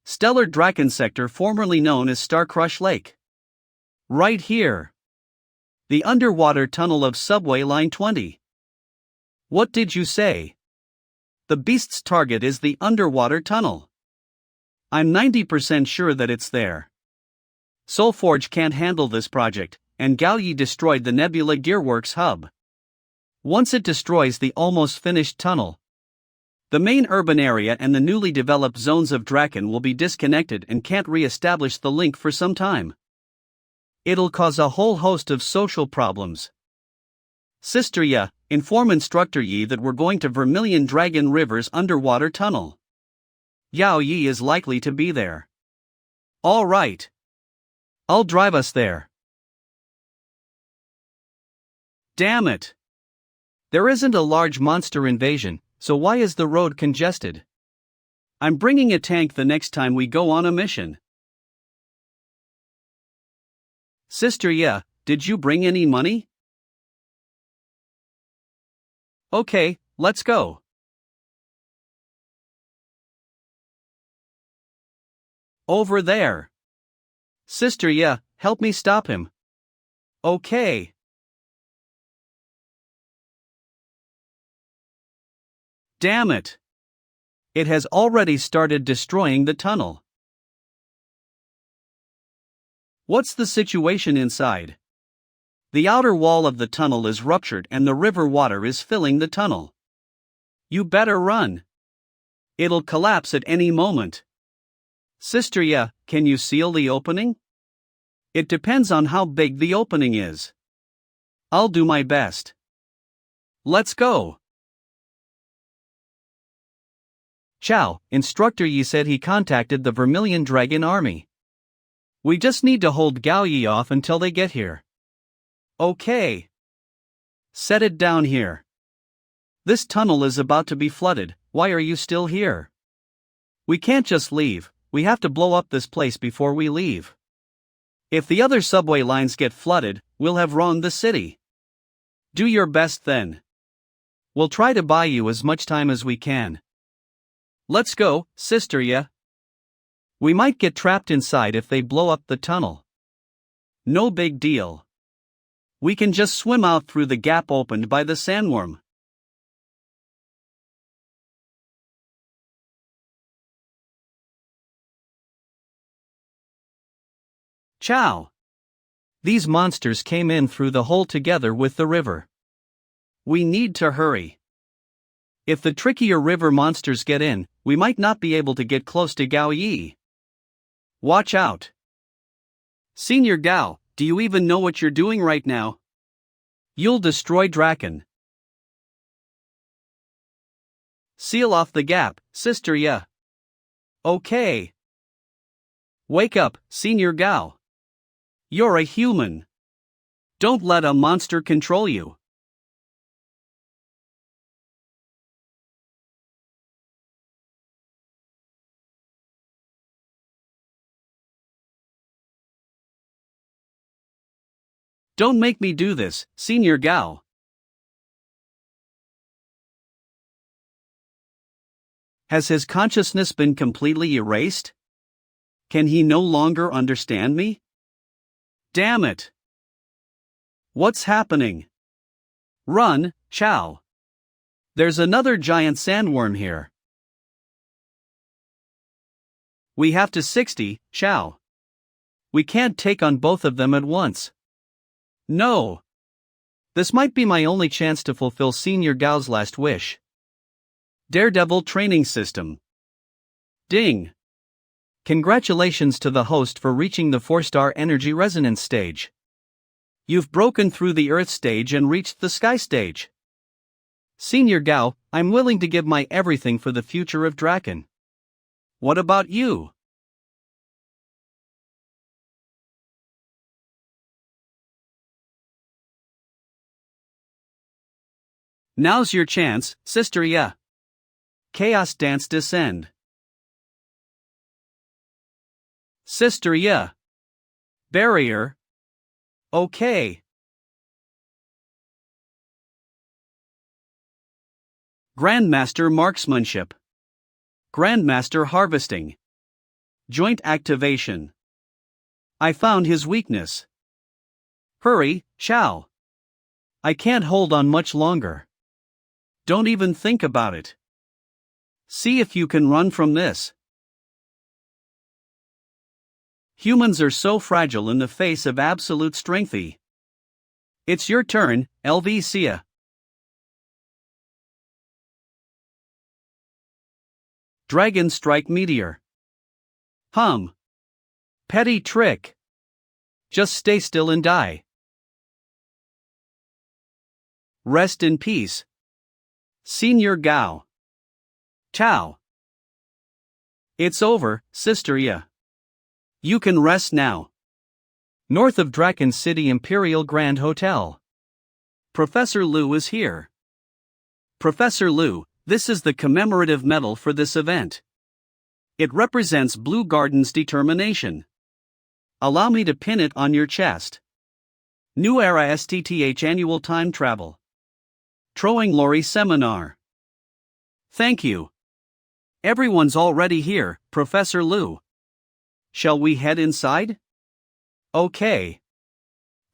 Stellar Draken sector, formerly known as Starcrush Lake. Right here. The underwater tunnel of subway line 20. What did you say? The beast's target is the underwater tunnel. I'm 90% sure that it's there. Soulforge can't handle this project, and Galyi destroyed the Nebula Gearworks hub. Once it destroys the almost finished tunnel, the main urban area and the newly developed zones of Draken will be disconnected and can't re-establish the link for some time. It'll cause a whole host of social problems. Sister Ya, inform Instructor Yi that we're going to Vermilion Dragon River's underwater tunnel. Yao Yi is likely to be there. All right. I'll drive us there. Damn it. There isn't a large monster invasion, so why is the road congested? I'm bringing a tank the next time we go on a mission. Sister Ya, did you bring any money? Okay, let's go. Over there. Sister Ya, help me stop him. Okay. Damn it. It has already started destroying the tunnel. What's the situation inside? The outer wall of the tunnel is ruptured and the river water is filling the tunnel. You better run. It'll collapse at any moment. Sister Ya, can you seal the opening? It depends on how big the opening is. I'll do my best. Let's go. Chow, Instructor Yi said he contacted the Vermilion Dragon Army. We just need to hold Gao Yi off until they get here. Okay. Set it down here. This tunnel is about to be flooded, why are you still here? We can't just leave, we have to blow up this place before we leave. If the other subway lines get flooded, we'll have ruined the city. Do your best then. We'll try to buy you as much time as we can. Let's go, Sister Ya. We might get trapped inside if they blow up the tunnel. No big deal. We can just swim out through the gap opened by the sandworm. Chow. These monsters came in through the hole together with the river. We need to hurry. If the trickier river monsters get in, we might not be able to get close to Gao Yi. Watch out. Senior Gao, do you even know what you're doing right now? You'll destroy Draken. Seal off the gap, Sister Ya. Okay. Wake up, Senior Gao. You're a human. Don't let a monster control you. Don't make me do this, Senior Gao. Has his consciousness been completely erased? Can he no longer understand me? Damn it! What's happening? Run, Chow. There's another giant sandworm here. We have to 60, Chow. We can't take on both of them at once. No. This might be my only chance to fulfill Senior Gao's last wish. Daredevil Training System. Ding. Congratulations to the host for reaching the 4-star energy resonance stage. You've broken through the Earth stage and reached the Sky stage. Senior Gao, I'm willing to give my everything for the future of Draken. What about you? Now's your chance, Sister Ya. Chaos dance descend. Sister Ya. Barrier. Okay. Grandmaster marksmanship. Grandmaster harvesting. Joint activation. I found his weakness. Hurry, Chow. I can't hold on much longer. Don't even think about it. See if you can run from this. Humans are so fragile in the face of absolute strength. It's your turn, LV. Dragon Strike Meteor. Petty trick. Just stay still and die. Rest in peace. Senior Gao. Ciao. It's over, Sister Ya. You can rest now. North of Draken City Imperial Grand Hotel. Professor Liu is here. Professor Liu, this is the commemorative medal for this event. It represents Blue Garden's determination. Allow me to pin it on your chest. New Era STTH Annual Time Travel. Troing Lori Seminar. Thank you. Everyone's already here, Professor Liu. Shall we head inside? Okay.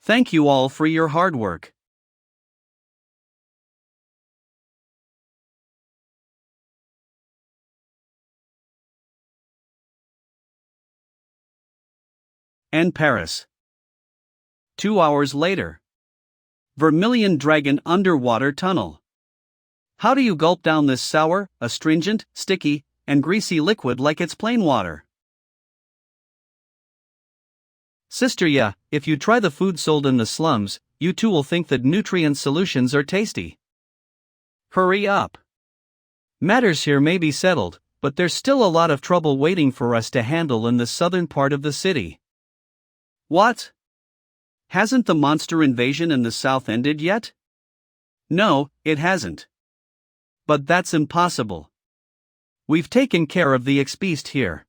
Thank you all for your hard work. And Paris. 2 hours later. Vermilion Dragon Underwater Tunnel. How do you gulp down this sour, astringent, sticky, and greasy liquid like it's plain water? Sister Ya, if you try the food sold in the slums, you too will think that nutrient solutions are tasty. Hurry up. Matters here may be settled, but there's still a lot of trouble waiting for us to handle in the southern part of the city. What? Hasn't the monster invasion in the south ended yet? No, it hasn't. But that's impossible. We've taken care of the ex-beast here.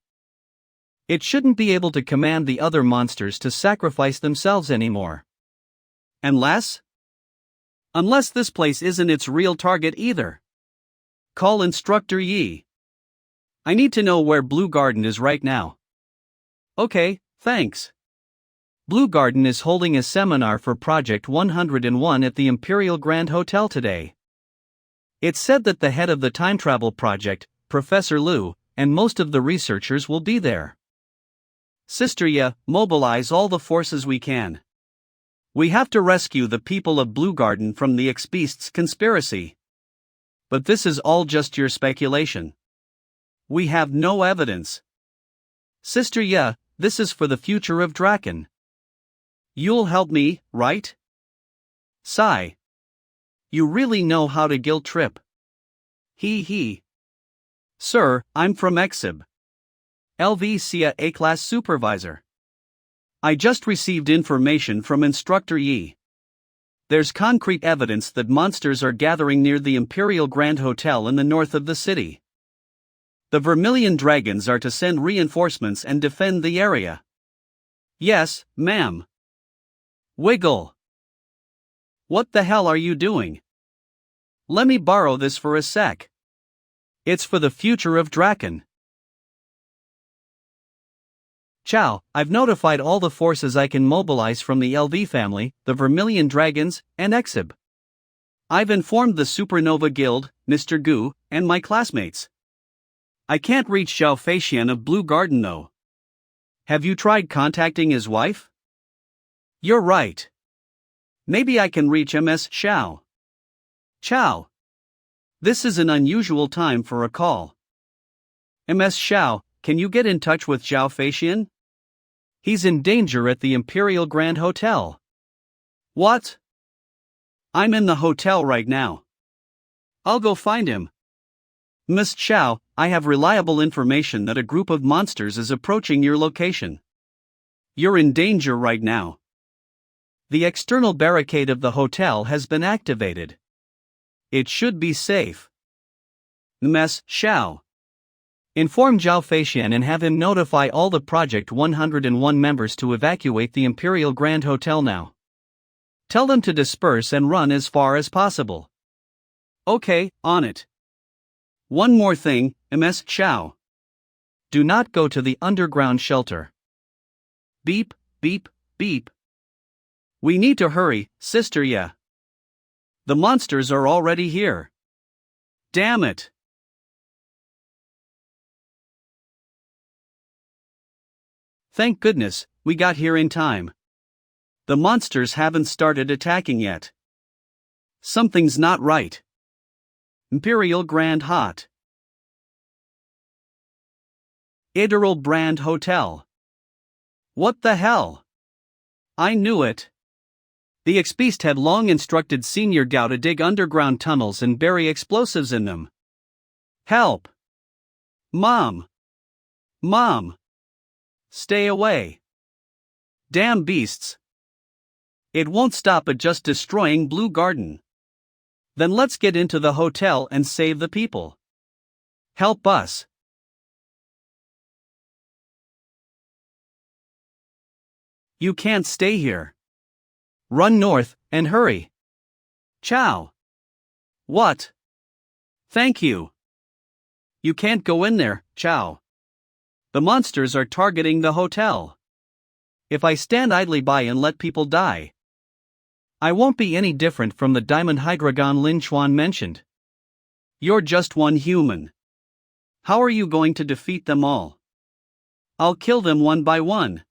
It shouldn't be able to command the other monsters to sacrifice themselves anymore. Unless this place isn't its real target either. Call Instructor Yi. I need to know where Blue Garden is right now. Okay, thanks. Blue Garden is holding a seminar for Project 101 at the Imperial Grand Hotel today. It's said that the head of the time travel project, Professor Liu, and most of the researchers will be there. Sister Ya, mobilize all the forces we can. We have to rescue the people of Blue Garden from the ex-beast's conspiracy. But this is all just your speculation. We have no evidence. Sister Ya, this is for the future of Draken. You'll help me, right? Sigh. You really know how to guilt trip. He. Sir, I'm from Exib. LV A-class supervisor. I just received information from Instructor Yi. There's concrete evidence that monsters are gathering near the Imperial Grand Hotel in the north of the city. The Vermilion Dragons are to send reinforcements and defend the area. Yes, ma'am. Wiggle. What the hell are you doing? Let me borrow this for a sec. It's for the future of Draken. Chow, I've notified all the forces I can mobilize from the LV family, the Vermilion Dragons, and Exib. I've informed the Supernova Guild, Mr. Gu, and my classmates. I can't reach Xiao Feixian of Blue Garden though. Have you tried contacting his wife? You're right. Maybe I can reach MS Xiao. Chow. This is an unusual time for a call. MS Xiao, can you get in touch with Xiao Feixian? He's in danger at the Imperial Grand Hotel. What? I'm in the hotel right now. I'll go find him. Miss Xiao, I have reliable information that a group of monsters is approaching your location. You're in danger right now. The external barricade of the hotel has been activated. It should be safe. Ms. Xiao. Inform Zhao Feixian and have him notify all the Project 101 members to evacuate the Imperial Grand Hotel now. Tell them to disperse and run as far as possible. Okay, on it. One more thing, Ms. Xiao. Do not go to the underground shelter. Beep, beep, beep. We need to hurry, Sister Ya. The monsters are already here. Damn it. Thank goodness, we got here in time. The monsters haven't started attacking yet. Something's not right. Imperial Grand Hot. Ideal Brand Hotel. What the hell? I knew it. The Ex-Beast had long instructed Senior Gao to dig underground tunnels and bury explosives in them. Help! Mom! Mom! Stay away! Damn beasts! It won't stop at just destroying Blue Garden. Then let's get into the hotel and save the people. Help us! You can't stay here. Run north, and hurry. Ciao. What? Thank you. You can't go in there, Ciao. The monsters are targeting the hotel. If I stand idly by and let people die, I won't be any different from the Diamond Hydragon Lin Chuan mentioned. You're just one human. How are you going to defeat them all? I'll kill them one by one.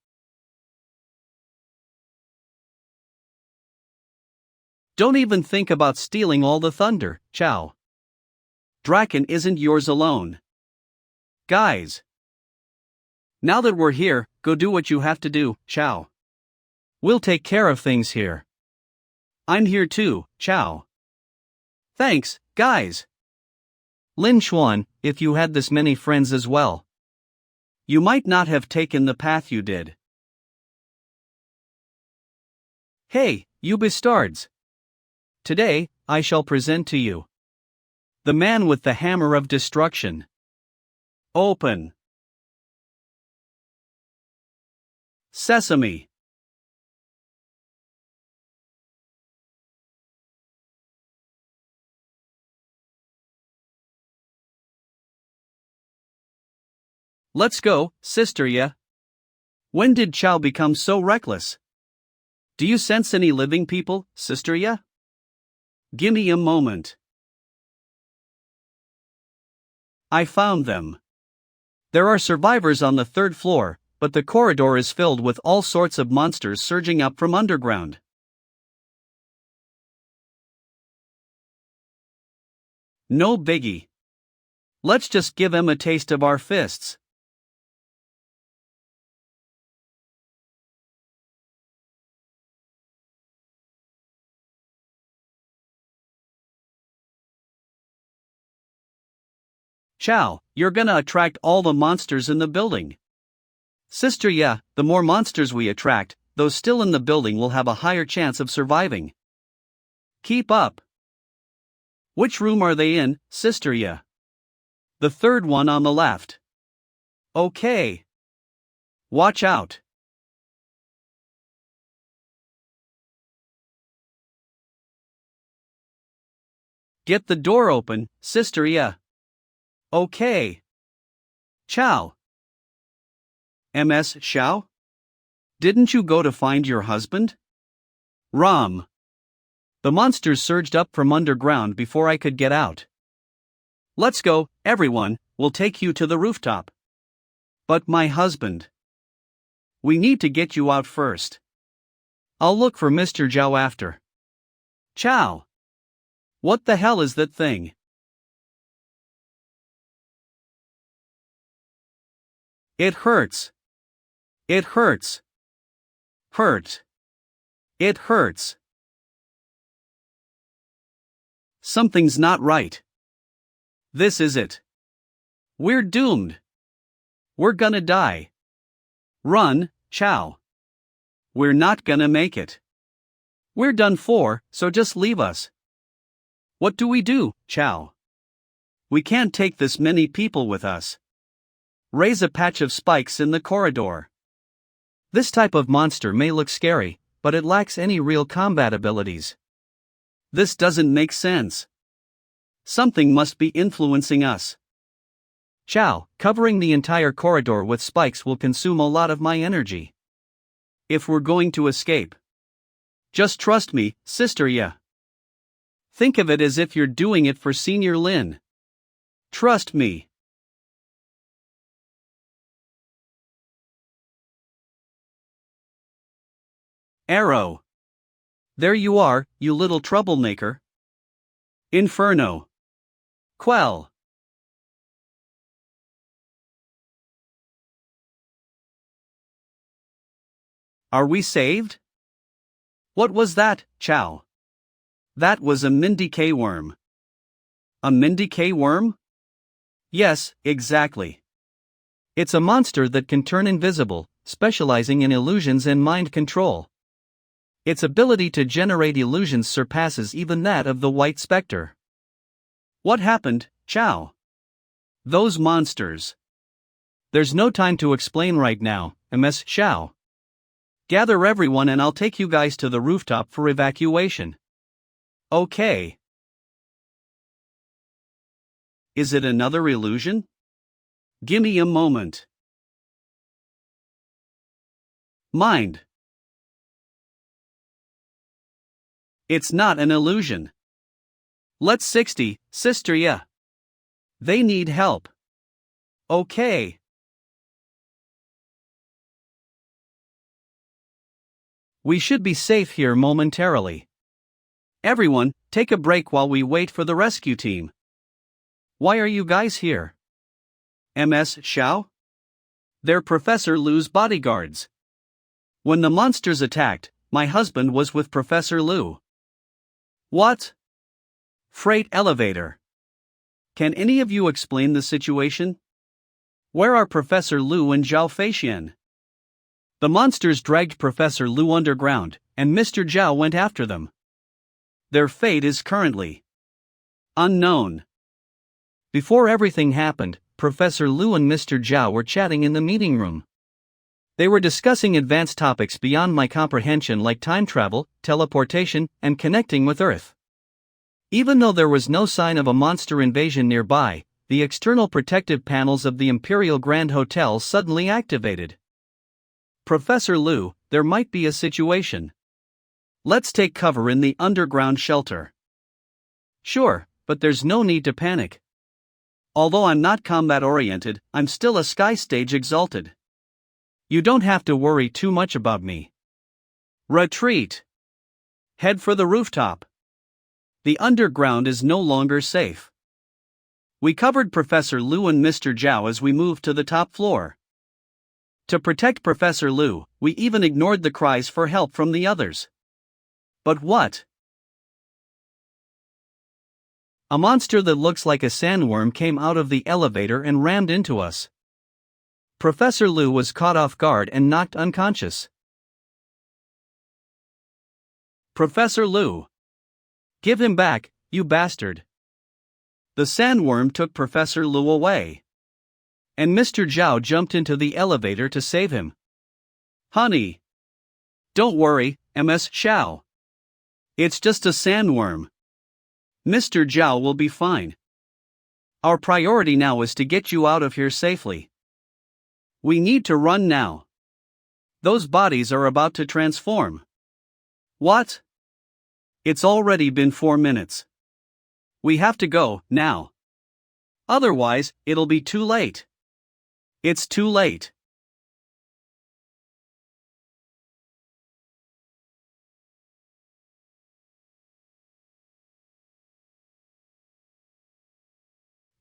Don't even think about stealing all the thunder, Ciao. Draken isn't yours alone. Guys. Now that we're here, go do what you have to do, Ciao. We'll take care of things here. I'm here too, Ciao. Thanks, guys. Lin Chuan, if you had this many friends as well, you might not have taken the path you did. Hey, you bastards. Today, I shall present to you the man with the hammer of destruction. Open. Sesame. Let's go, Sister Ya. When did Chao become so reckless? Do you sense any living people, Sister Ya? Gimme a moment. I found them. There are survivors on the 3rd floor, but the corridor is filled with all sorts of monsters surging up from underground. No biggie. Let's just give them a taste of our fists. Ciao, you're gonna attract all the monsters in the building. Sister Ya, the more monsters we attract, those still in the building will have a higher chance of surviving. Keep up. Which room are they in, Sister Ya? The 3rd one on the left. Okay. Watch out. Get the door open, Sister Ya. Okay. Ciao. Ms. Xiao? Didn't you go to find your husband? Rom. The monsters surged up from underground before I could get out. Let's go, everyone, we'll take you to the rooftop. But my husband. We need to get you out first. I'll look for Mr. Zhao after. Ciao. What the hell is that thing? It hurts. It hurts. Hurt. It hurts. Something's not right. This is it. We're doomed. We're gonna die. Run, Ciao. We're not gonna make it. We're done for, so just leave us. What do we do, Chow? We can't take this many people with us. Raise a patch of spikes in the corridor. This type of monster may look scary, but it lacks any real combat abilities. This doesn't make sense. Something must be influencing us. Chow, covering the entire corridor with spikes will consume a lot of my energy. If we're going to escape. Just trust me, Sister Ya. Think of it as if you're doing it for Senior Lin. Trust me. Arrow. There you are, you little troublemaker. Inferno. Quell. Are we saved? What was that, Chow? That was a Mindy worm. A Mindy worm? Yes, exactly. It's a monster that can turn invisible, specializing in illusions and mind control. Its ability to generate illusions surpasses even that of the White Spectre. What happened, Chow? Those monsters. There's no time to explain right now, Ms. Xiao. Gather everyone and I'll take you guys to the rooftop for evacuation. Okay. Is it another illusion? Gimme a moment. Mind. It's not an illusion. Let's 60, Sister Ya. They need help. Okay. We should be safe here momentarily. Everyone, take a break while we wait for the rescue team. Why are you guys here? Ms. Xiao? They're Professor Lu's bodyguards. When the monsters attacked, my husband was with Professor Lu. What? Freight elevator. Can any of you explain the situation? Where are Professor Lu and Zhao Feixian? The monsters dragged Professor Lu underground, and Mr. Zhao went after them. Their fate is currently unknown. Before everything happened, Professor Lu and Mr. Zhao were chatting in the meeting room. They were discussing advanced topics beyond my comprehension like time travel, teleportation, and connecting with Earth. Even though there was no sign of a monster invasion nearby, the external protective panels of the Imperial Grand Hotel suddenly activated. Professor Lu, there might be a situation. Let's take cover in the underground shelter. Sure, but there's no need to panic. Although I'm not combat-oriented, I'm still a sky stage exalted. You don't have to worry too much about me. Retreat. Head for the rooftop. The underground is no longer safe. We covered Professor Lu and Mr. Zhao as we moved to the top floor. To protect Professor Lu, we even ignored the cries for help from the others. But what? A monster that looks like a sandworm came out of the elevator and rammed into us. Professor Lu was caught off guard and knocked unconscious. Professor Lu. Give him back, you bastard. The sandworm took Professor Lu away. And Mr. Zhao jumped into the elevator to save him. Honey. Don't worry, Ms. Xiao. It's just a sandworm. Mr. Zhao will be fine. Our priority now is to get you out of here safely. We need to run now. Those bodies are about to transform. What? It's already been 4 minutes. We have to go, now. Otherwise, it'll be too late. It's too late.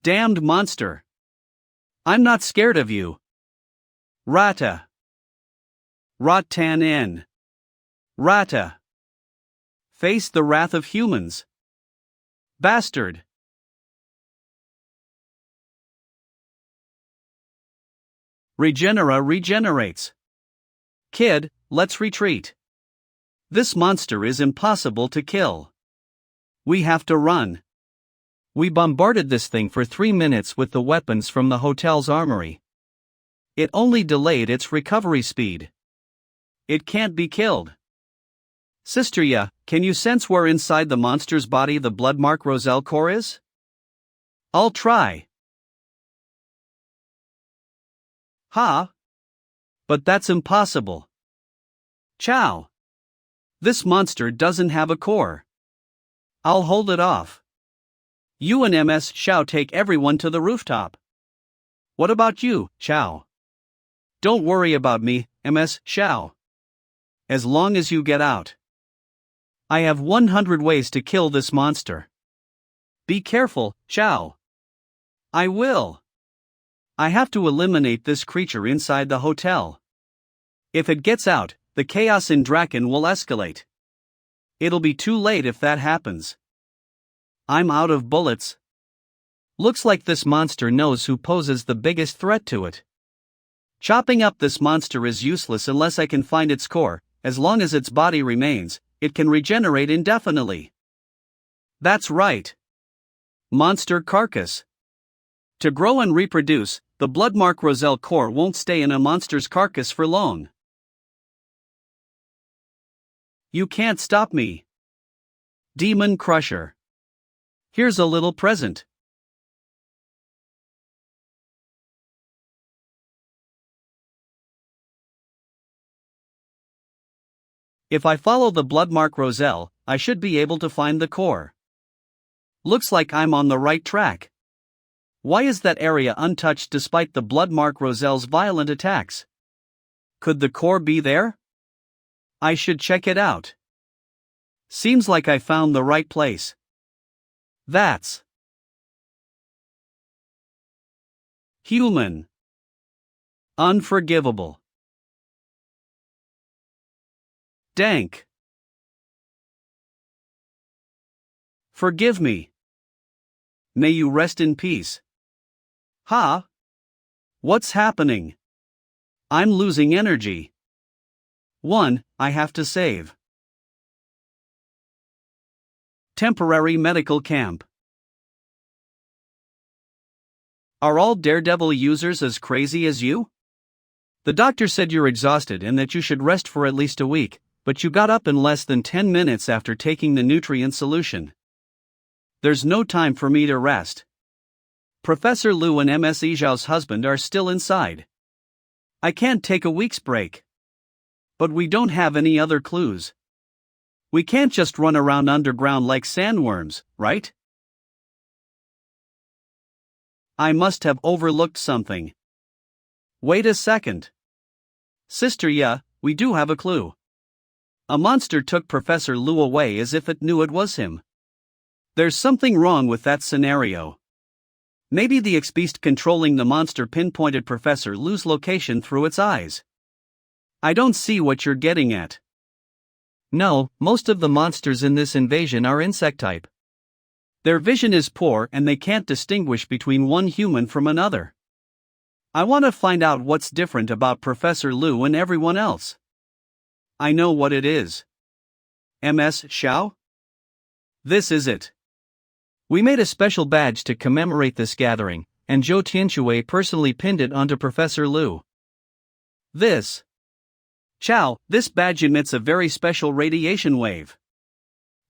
Damned monster. I'm not scared of you. Rata. Ratan-en. Rata. Face the wrath of humans. Bastard. Regenera regenerates. Kid, let's retreat. This monster is impossible to kill. We have to run. We bombarded this thing for 3 minutes with the weapons from the hotel's armory. It only delayed its recovery speed. It can't be killed. Sister Ya, can you sense where inside the monster's body the bloodmark Roselle core is? I'll try. Ha! But that's impossible. Chow. This monster doesn't have a core. I'll hold it off. You and MS Xiao take everyone to the rooftop. What about you, Xiao? Don't worry about me, MS Xiao. As long as you get out. I have 100 ways to kill this monster. Be careful, Xiao. I will. I have to eliminate this creature inside the hotel. If it gets out, the chaos in Draken will escalate. It'll be too late if that happens. I'm out of bullets. Looks like this monster knows who poses the biggest threat to it. Chopping up this monster is useless unless I can find its core. As long as its body remains, it can regenerate indefinitely. That's right. Monster carcass. To grow and reproduce, the bloodmark Roselle core won't stay in a monster's carcass for long. You can't stop me. Demon Crusher. Here's a little present. If I follow the bloodmark Roselle, I should be able to find the core. Looks like I'm on the right track. Why is that area untouched despite the bloodmark Roselle's violent attacks? Could the core be there? I should check it out. Seems like I found the right place. That's human. Unforgivable. Dank. Forgive me. May you rest in peace. Ha! What's happening? I'm losing energy. One, I have to save. Temporary medical camp. Are all Daredevil users as crazy as you? The doctor said you're exhausted and that you should rest for at least a week, but you got up in less than 10 minutes after taking the nutrient solution. There's no time for me to rest. Professor Liu and MS Izhao's husband are still inside. I can't take a week's break. But we don't have any other clues. We can't just run around underground like sandworms, right? I must have overlooked something. Wait a second. Sister Ya, we do have a clue. A monster took Professor Liu away as if it knew it was him. There's something wrong with that scenario. Maybe the ex-beast controlling the monster pinpointed Professor Liu's location through its eyes. I don't see what you're getting at. No, most of the monsters in this invasion are insect type. Their vision is poor and they can't distinguish between one human from another. I want to find out what's different about Professor Liu and everyone else. I know what it is. MS Xiao? This is it. We made a special badge to commemorate this gathering, and Zhou Tianxue personally pinned it onto Professor Liu. This badge emits a very special radiation wave.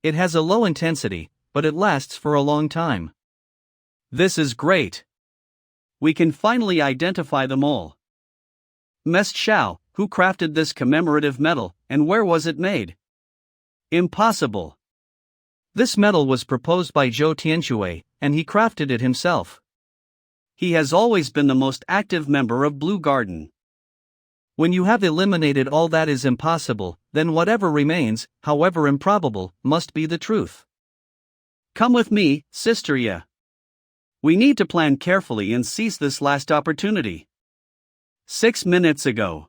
It has a low intensity, but it lasts for a long time. This is great. We can finally identify them all. Ms. Xiao, who crafted this commemorative medal, and where was it made? Impossible. This medal was proposed by Zhou Tianxue, and he crafted it himself. He has always been the most active member of Blue Garden. When you have eliminated all that is impossible, then whatever remains, however improbable, must be the truth. Come with me, Sister Ya. We need to plan carefully and seize this last opportunity. 6 minutes ago.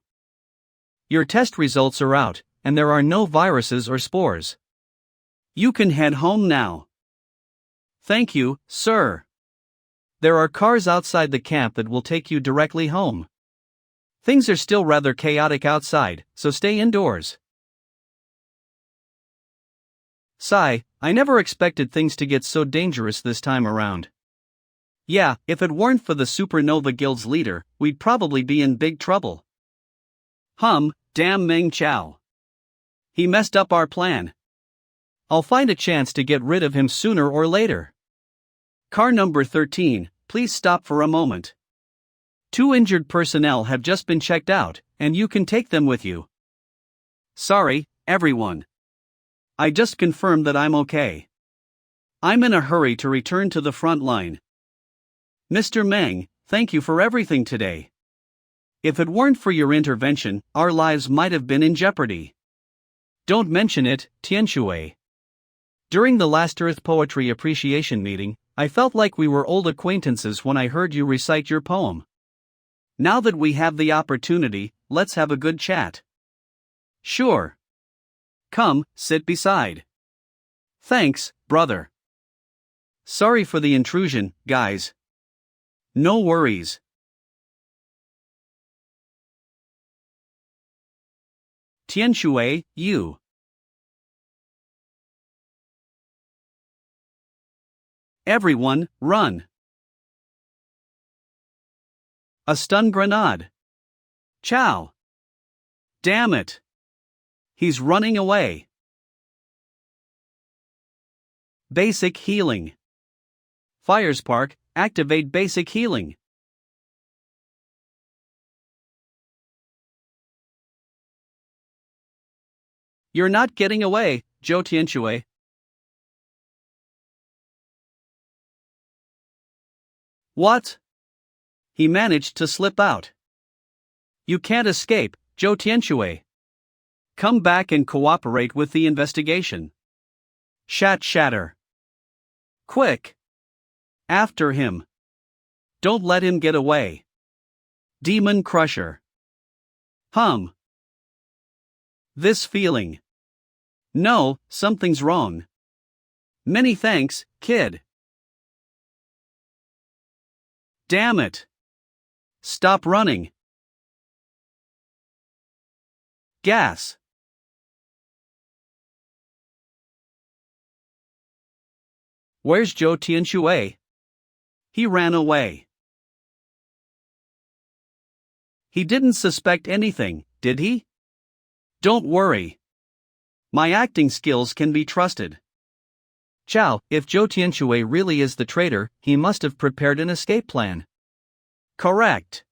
Your test results are out, and there are no viruses or spores. You can head home now. Thank you, sir. There are cars outside the camp that will take you directly home. Things are still rather chaotic outside, so stay indoors. Sigh, I never expected things to get so dangerous this time around. Yeah, if it weren't for the Supernova Guild's leader, we'd probably be in big trouble. Damn Meng Chao. He messed up our plan. I'll find a chance to get rid of him sooner or later. Car number 13, please stop for a moment. 2 injured personnel have just been checked out, and you can take them with you. Sorry, everyone. I just confirmed that I'm okay. I'm in a hurry to return to the front line. Mr. Meng, thank you for everything today. If it weren't for your intervention, our lives might have been in jeopardy. Don't mention it, Tianxue. During the last Earth Poetry Appreciation meeting, I felt like we were old acquaintances when I heard you recite your poem. Now that we have the opportunity, let's have a good chat. Sure. Come, sit beside. Thanks, brother. Sorry for the intrusion, guys. No worries. Tianxue, you. Everyone, run. A stun grenade. Chow. Damn it. He's running away. Basic healing. Firespark, activate basic healing. You're not getting away, Zhou Tianxue. What? He managed to slip out. You can't escape, Zhou Tianxue. Come back and cooperate with the investigation. Shatter. Quick. After him. Don't let him get away. Demon Crusher. This feeling. No, something's wrong. Many thanks, kid. Damn it. Stop running. Gas. Where's Zhou Tianxue? He ran away. He didn't suspect anything, did he? Don't worry. My acting skills can be trusted. Chow, if Zhou Tianxue really is the traitor, he must have prepared an escape plan. Correct.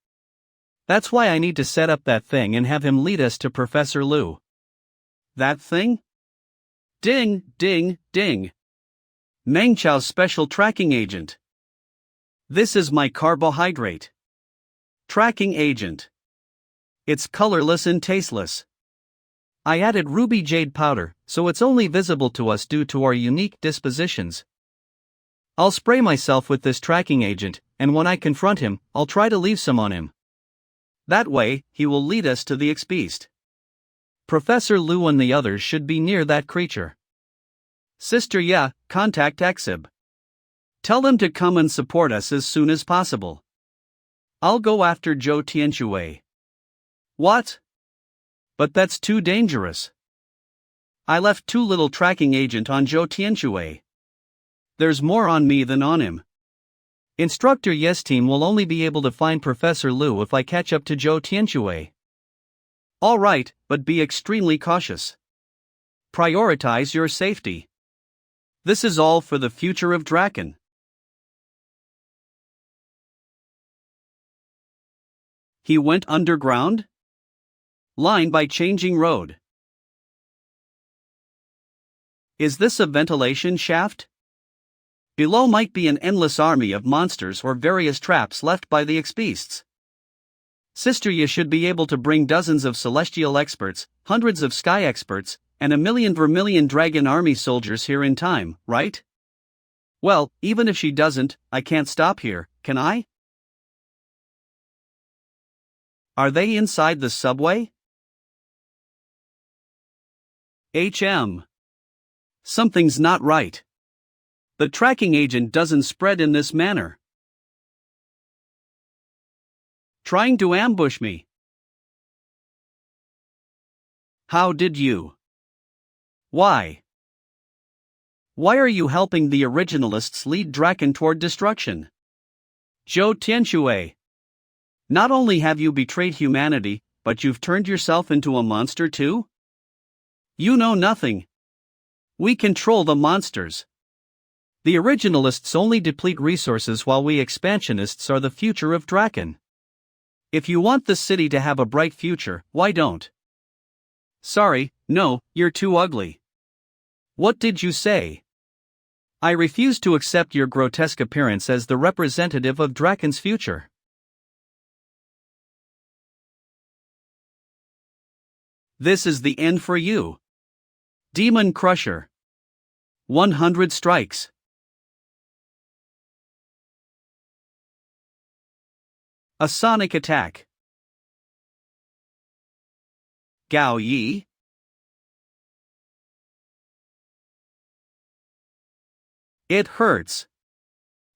That's why I need to set up that thing and have him lead us to Professor Liu. That thing? Ding, ding, ding. Meng Chao's special tracking agent. This is my carbohydrate. Tracking agent. It's colorless and tasteless. I added ruby jade powder, so it's only visible to us due to our unique dispositions. I'll spray myself with this tracking agent, and when I confront him, I'll try to leave some on him. That way, he will lead us to the Ex-Beast. Professor Liu and the others should be near that creature. Sister Ya, contact Exib. Tell them to come and support us as soon as possible. I'll go after Zhou Tianxue. What? But that's too dangerous. I left too little tracking agent on Zhou Tianxue. There's more on me than on him. Instructor Yes team will only be able to find Professor Liu if I catch up to Zhou Tianxue. Alright, but be extremely cautious. Prioritize your safety. This is all for the future of Draken. He went underground? Line by changing road. Is this a ventilation shaft? Below might be an endless army of monsters or various traps left by the Ex-Beasts. Sister Yi should be able to bring dozens of celestial experts, hundreds of sky experts, and 1,000,000 vermilion dragon army soldiers here in time, right? Well, even if she doesn't, I can't stop here, can I? Are they inside the subway? Something's not right. The tracking agent doesn't spread in this manner. Trying to ambush me. How did you? Why? Why are you helping the originalists lead Draken toward destruction? Zhou Tianxue. Not only have you betrayed humanity, but you've turned yourself into a monster too? You know nothing. We control the monsters. The originalists only deplete resources while we expansionists are the future of Draken. If you want the city to have a bright future, why don't? Sorry, no, you're too ugly. What did you say? I refuse to accept your grotesque appearance as the representative of Draken's future. This is the end for you. Demon Crusher. 100 strikes. A sonic attack. Gao Yi. It hurts.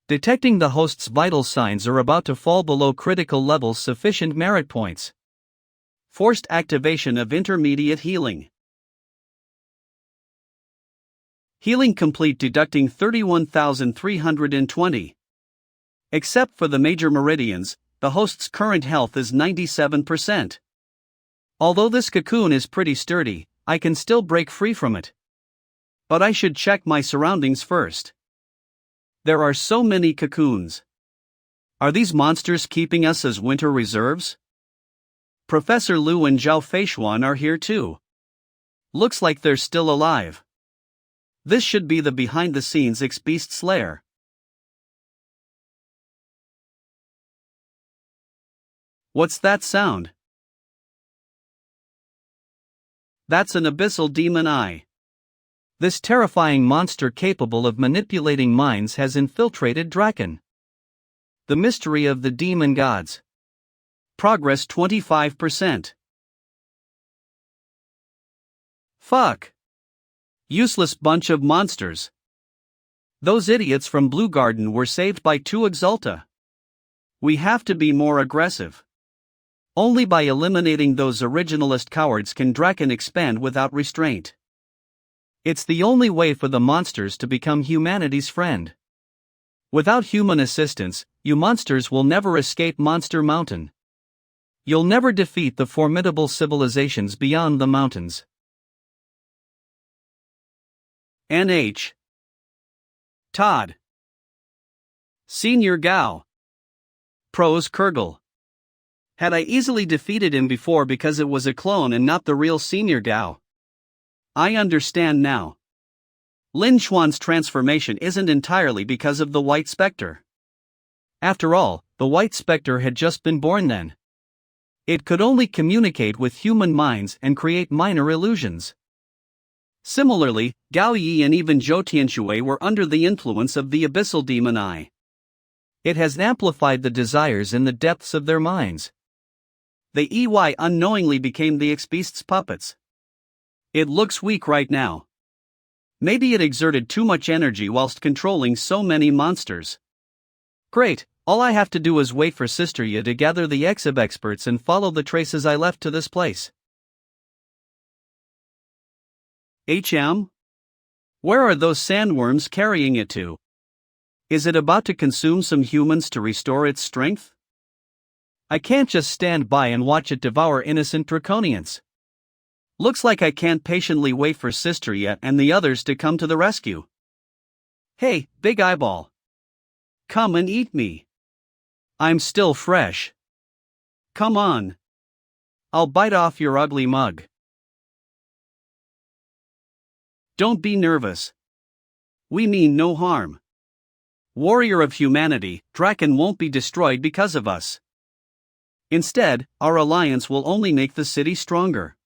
Detecting the host's vital signs are about to fall below critical levels. Sufficient merit points. Forced activation of intermediate healing. Healing complete, deducting 31,320. Except for the major meridians, the host's current health is 97%. Although this cocoon is pretty sturdy, I can still break free from it. But I should check my surroundings first. There are so many cocoons. Are these monsters keeping us as winter reserves? Professor Lu and Zhao Feishuan are here too. Looks like they're still alive. This should be the behind-the-scenes X-Beast's lair. What's that sound? That's an abyssal demon eye. This terrifying monster capable of manipulating minds has infiltrated Draken. The mystery of the demon gods. Progress 25%. Fuck. Useless bunch of monsters. Those idiots from Blue Garden were saved by 2 Exalta. We have to be more aggressive. Only by eliminating those originalist cowards can Draken expand without restraint. It's the only way for the monsters to become humanity's friend. Without human assistance, you monsters will never escape Monster Mountain. You'll never defeat the formidable civilizations beyond the mountains. NH. Todd. Senior Gao. Pros Kurgel. Had I easily defeated him before because it was a clone and not the real Senior Gao. I understand now. Lin Xuan's transformation isn't entirely because of the White Spectre. After all, the White Spectre had just been born then. It could only communicate with human minds and create minor illusions. Similarly, Gao Yi and even Zhou Tianxue were under the influence of the abyssal demon eye. It has amplified the desires in the depths of their minds. The EY unknowingly became the X-Beast's puppets. It looks weak right now. Maybe it exerted too much energy whilst controlling so many monsters. Great, all I have to do is wait for Sister Yi to gather the Exib experts and follow the traces I left to this place. HM? Where are those sandworms carrying it to? Is it about to consume some humans to restore its strength? I can't just stand by and watch it devour innocent draconians. Looks like I can't patiently wait for Sister Yi and the others to come to the rescue. Hey, Big Eyeball. Come and eat me. I'm still fresh. Come on. I'll bite off your ugly mug. Don't be nervous. We mean no harm. Warrior of humanity, Draken won't be destroyed because of us. Instead, our alliance will only make the city stronger.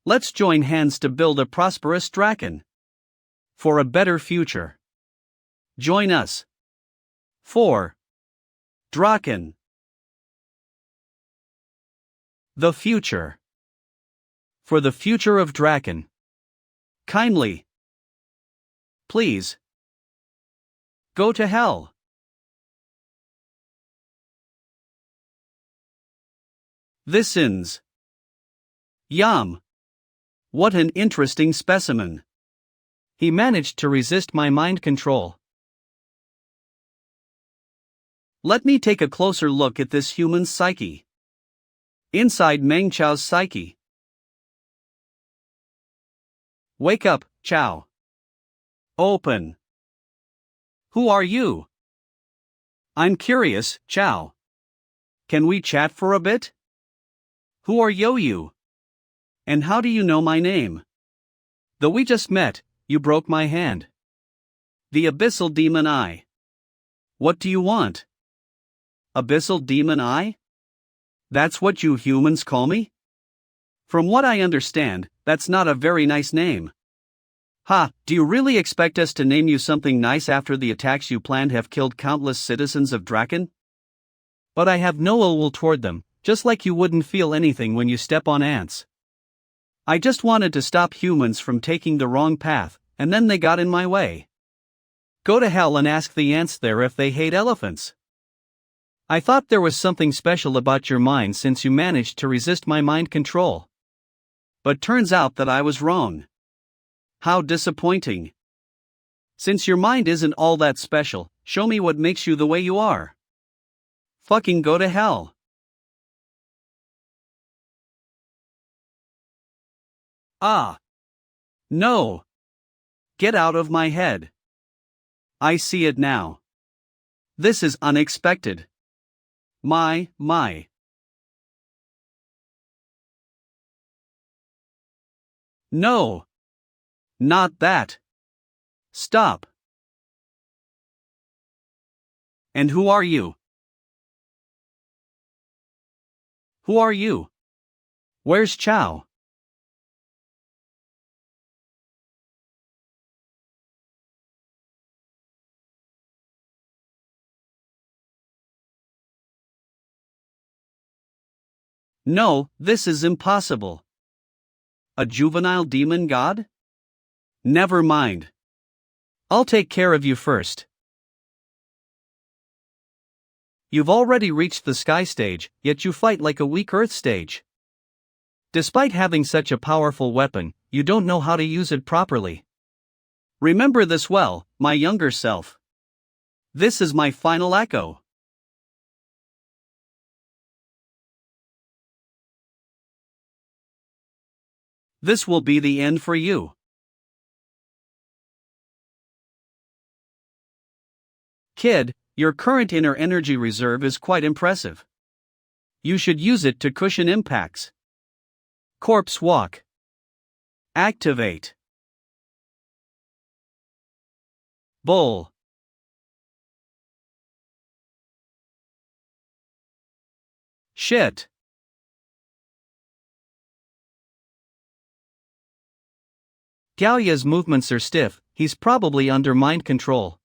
Let's join hands to build a prosperous Draken. For a better future. Join us. For Draken. The future. For the future of Draken. Kindly. Please. Go to hell. This ends. Yum! What an interesting specimen. He managed to resist my mind control. Let me take a closer look at this human's psyche. Inside Meng Chao's psyche. Wake up, Chao. Open. Who are you? I'm curious, Chao. Can we chat for a bit? Who are you? And how do you know my name? Though we just met, you broke my hand. The Abyssal Demon Eye. What do you want? Abyssal Demon Eye? That's what you humans call me? From what I understand, that's not a very nice name. Ha, do you really expect us to name you something nice after the attacks you planned have killed countless citizens of Draken? But I have no ill will toward them, just like you wouldn't feel anything when you step on ants. I just wanted to stop humans from taking the wrong path, and then they got in my way. Go to hell and ask the ants there if they hate elephants. I thought there was something special about your mind since you managed to resist my mind control. But turns out that I was wrong. How disappointing. Since your mind isn't all that special, show me what makes you the way you are. Fucking go to hell. Ah. No. Get out of my head. I see it now. This is unexpected. My. No. Not that. Stop. And who are you? Who are you? Where's Chao? No, this is impossible. A juvenile demon god? Never mind. I'll take care of you first. You've already reached the sky stage, yet you fight like a weak earth stage. Despite having such a powerful weapon, you don't know how to use it properly. Remember this well, my younger self. This is my final echo. This will be the end for you. Kid, your current inner energy reserve is quite impressive. You should use it to cushion impacts. Corpse walk. Activate. Bull. Shit. Galya's movements are stiff, he's probably under mind control.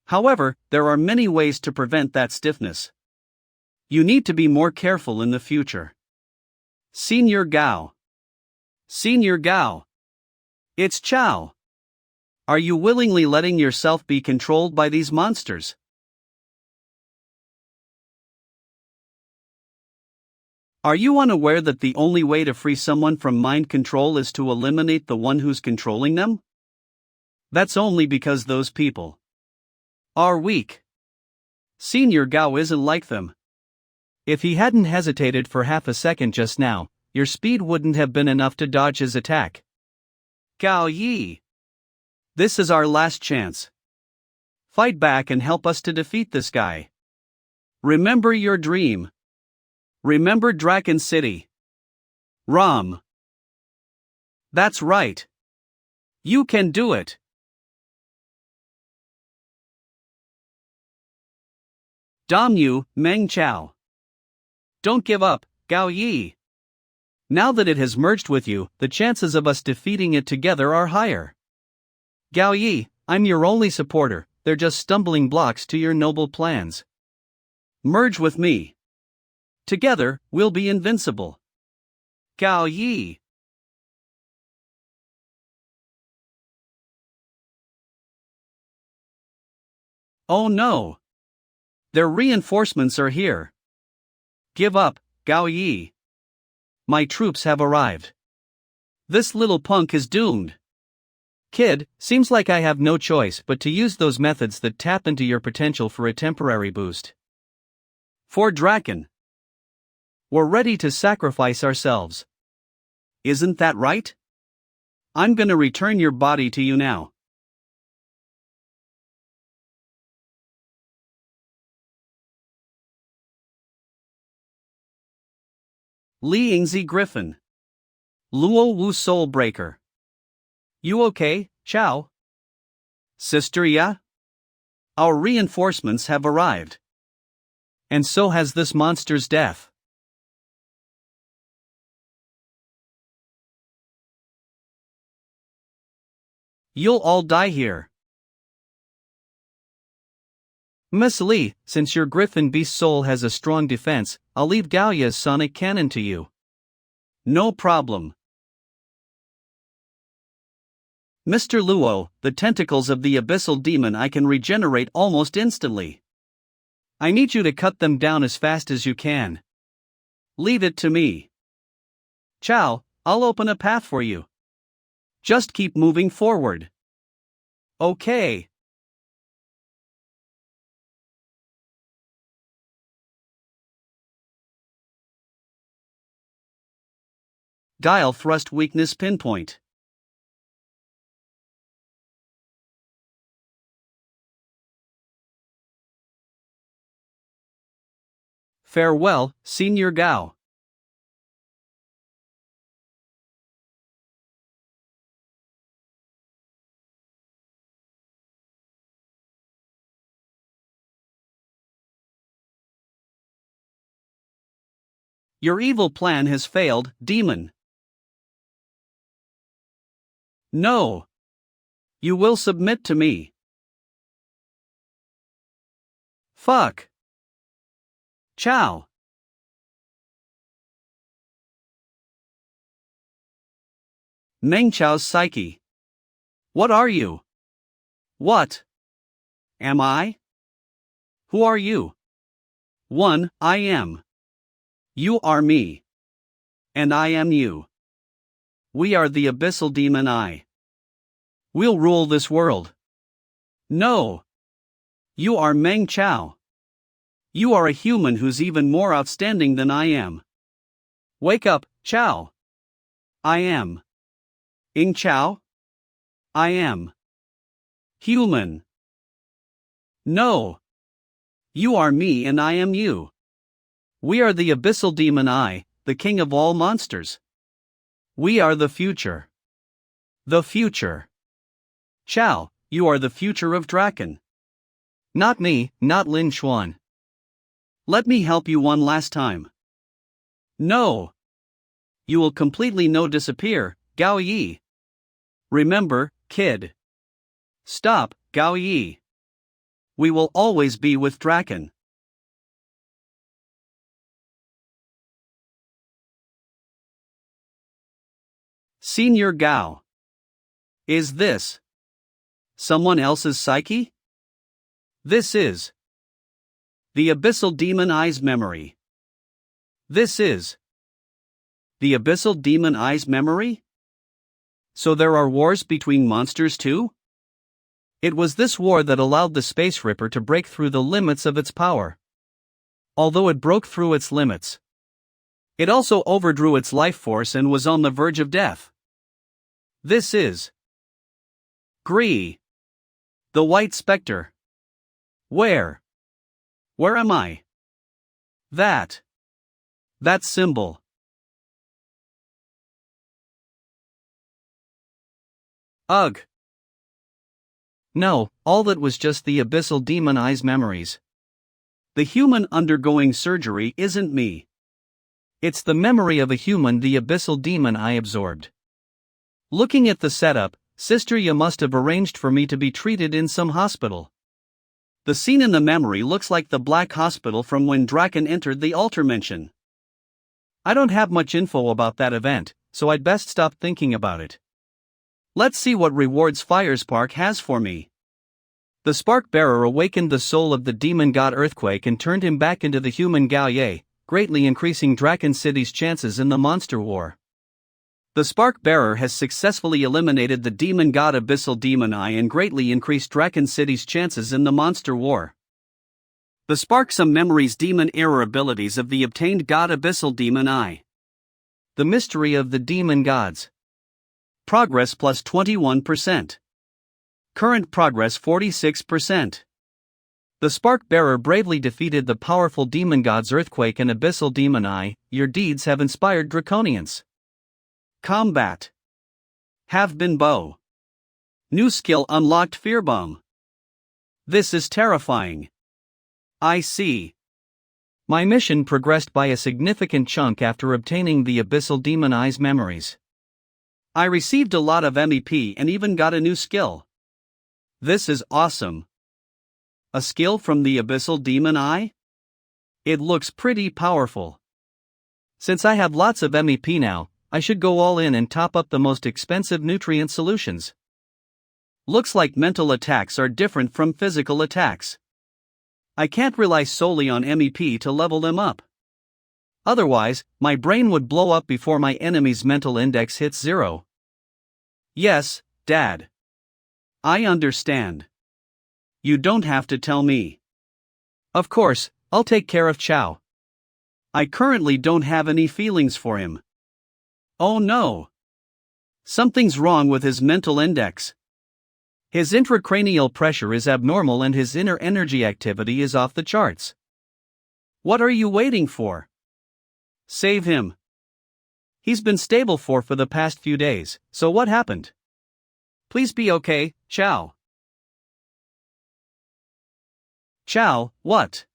However, there are many ways to prevent that stiffness. You need to be more careful in the future. Senior Gao. Senior Gao. It's Chao. Are you willingly letting yourself be controlled by these monsters? Are you unaware that the only way to free someone from mind control is to eliminate the one who's controlling them? That's only because those people are weak. Senior Gao isn't like them. If he hadn't hesitated for half a second just now, your speed wouldn't have been enough to dodge his attack. Gao Yi. This is our last chance. Fight back and help us to defeat this guy. Remember your dream. Remember Draken City. Rom. That's right. You can do it. Damn you, Meng Chao. Don't give up, Gao Yi. Now that it has merged with you, the chances of us defeating it together are higher. Gao Yi, I'm your only supporter, they're just stumbling blocks to your noble plans. Merge with me. Together, we'll be invincible. Gao Yi. Oh no. Their reinforcements are here. Give up, Gao Yi. my troops have arrived. This little punk is doomed. Kid, seems like I have no choice but to use those methods that tap into your potential for a temporary boost. For Draken. We're ready to sacrifice ourselves. Isn't that right? I'm gonna return your body to you now. Li Yingzi Griffin. Luo Wu Soul Breaker. You okay, Chow? Sister, yeah? Our reinforcements have arrived. And so has this monster's death. You'll all die here. Miss Li, since your Griffin Beast soul has a strong defense, I'll leave Gaoya's sonic cannon to you. No problem. Mr. Luo, the tentacles of the abyssal demon I can regenerate almost instantly. I need you to cut them down as fast as you can. Leave it to me. Chow, I'll open a path for you. Just keep moving forward. Okay. Dial thrust weakness pinpoint. Farewell, Senior Gao. Your evil plan has failed, demon. No. You will submit to me. Fuck. Chow. Meng Chao's psyche. What are you? What am I? Who are you? 1. I am. You are me. And I am you. We are the abyssal demon I. We'll rule this world. No. You are Meng Chao. You are a human who's even more outstanding than I am. Wake up, Chao. I am. Ing Chao? I am. Human. No. You are me and I am you. We are the abyssal demon I, the king of all monsters. We are the future. The future. Chao, you are the future of Draken. Not me, not Lin Xuan. Let me help you one last time. No. You will completely disappear, Gao Yi. Remember, kid. Stop, Gao Yi. We will always be with Draken. Senior Gao. Is this someone else's psyche? This is the abyssal demon I's memory. This is the abyssal demon I's memory? So there are wars between monsters too? It was this war that allowed the Space Ripper to break through the limits of its power. Although it broke through its limits, it also overdrew its life force and was on the verge of death. This is Gree, the White Spectre. Where am I? That symbol. Ugh. No, all that was just the abyssal demon I's memories. The human undergoing surgery isn't me. It's the memory of a human the abyssal demon I absorbed. Looking at the setup, Sister Ya must have arranged for me to be treated in some hospital. The scene in the memory looks like the Black Hospital from when Draken entered the Altermention. I don't have much info about that event, so I'd best stop thinking about it. Let's see what rewards Firespark has for me. The Spark Bearer awakened the soul of the demon god Earthquake and turned him back into the human Gao Ye, greatly increasing Draken City's chances in the monster war. The Spark Bearer has successfully eliminated the demon god Abyssal Demon Eye and greatly increased Draken City's chances in the monster war. The Spark Some Memories Demon Error abilities of the obtained god Abyssal Demon Eye. The mystery of the demon gods. Progress plus 21%. Current progress 46%. The Spark Bearer bravely defeated the powerful demon gods Earthquake and Abyssal Demon Eye. Your deeds have inspired Draconians. Combat. Have been bow. New skill unlocked Fear Bomb. This is terrifying. I see. My mission progressed by a significant chunk after obtaining the Abyssal Demon Eye's memories. I received a lot of MEP and even got a new skill. This is awesome. A skill from the Abyssal Demon Eye? It looks pretty powerful. Since I have lots of MEP now, I should go all in and top up the most expensive nutrient solutions. Looks like mental attacks are different from physical attacks. I can't rely solely on MEP to level them up. Otherwise, my brain would blow up before my enemy's mental index hits 0. Yes, Dad. I understand. You don't have to tell me. Of course, I'll take care of Chow. I currently don't have any feelings for him. Oh no. Something's wrong with his mental index. His intracranial pressure is abnormal and his inner energy activity is off the charts. What are you waiting for? Save him. He's been stable for the past few days, so what happened? Please be okay, Chow. Chow, what?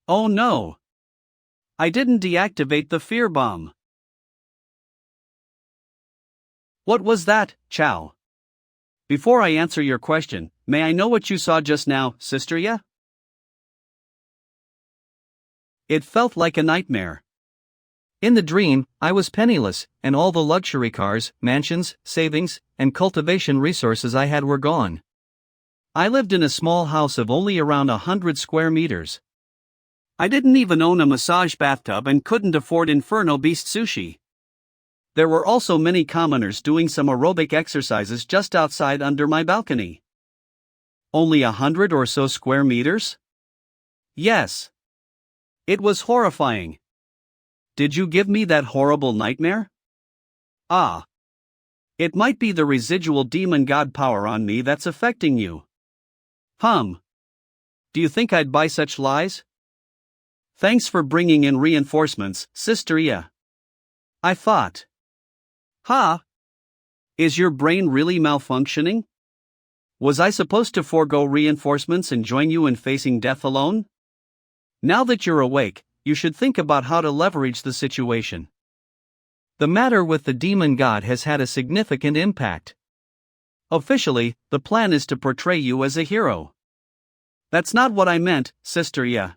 Oh no. I didn't deactivate the fear bomb. What was that, Chow? Before I answer your question, may I know what you saw just now, Sister Ya? It felt like a nightmare. In the dream, I was penniless, and all the luxury cars, mansions, savings, and cultivation resources I had were gone. I lived in a small house of only around 100 square meters. I didn't even own a massage bathtub and couldn't afford Inferno Beast sushi. There were also many commoners doing some aerobic exercises just outside under my balcony. Only 100 or so square meters? Yes. It was horrifying. Did you give me that horrible nightmare? Ah. It might be the residual demon god power on me that's affecting you. Do you think I'd buy such lies? Thanks for bringing in reinforcements, Sister Ya. I thought. Is your brain really malfunctioning? Was I supposed to forego reinforcements and join you in facing death alone? Now that you're awake, you should think about how to leverage the situation. The matter with the demon god has had a significant impact. Officially, the plan is to portray you as a hero. That's not what I meant, Sister Ya.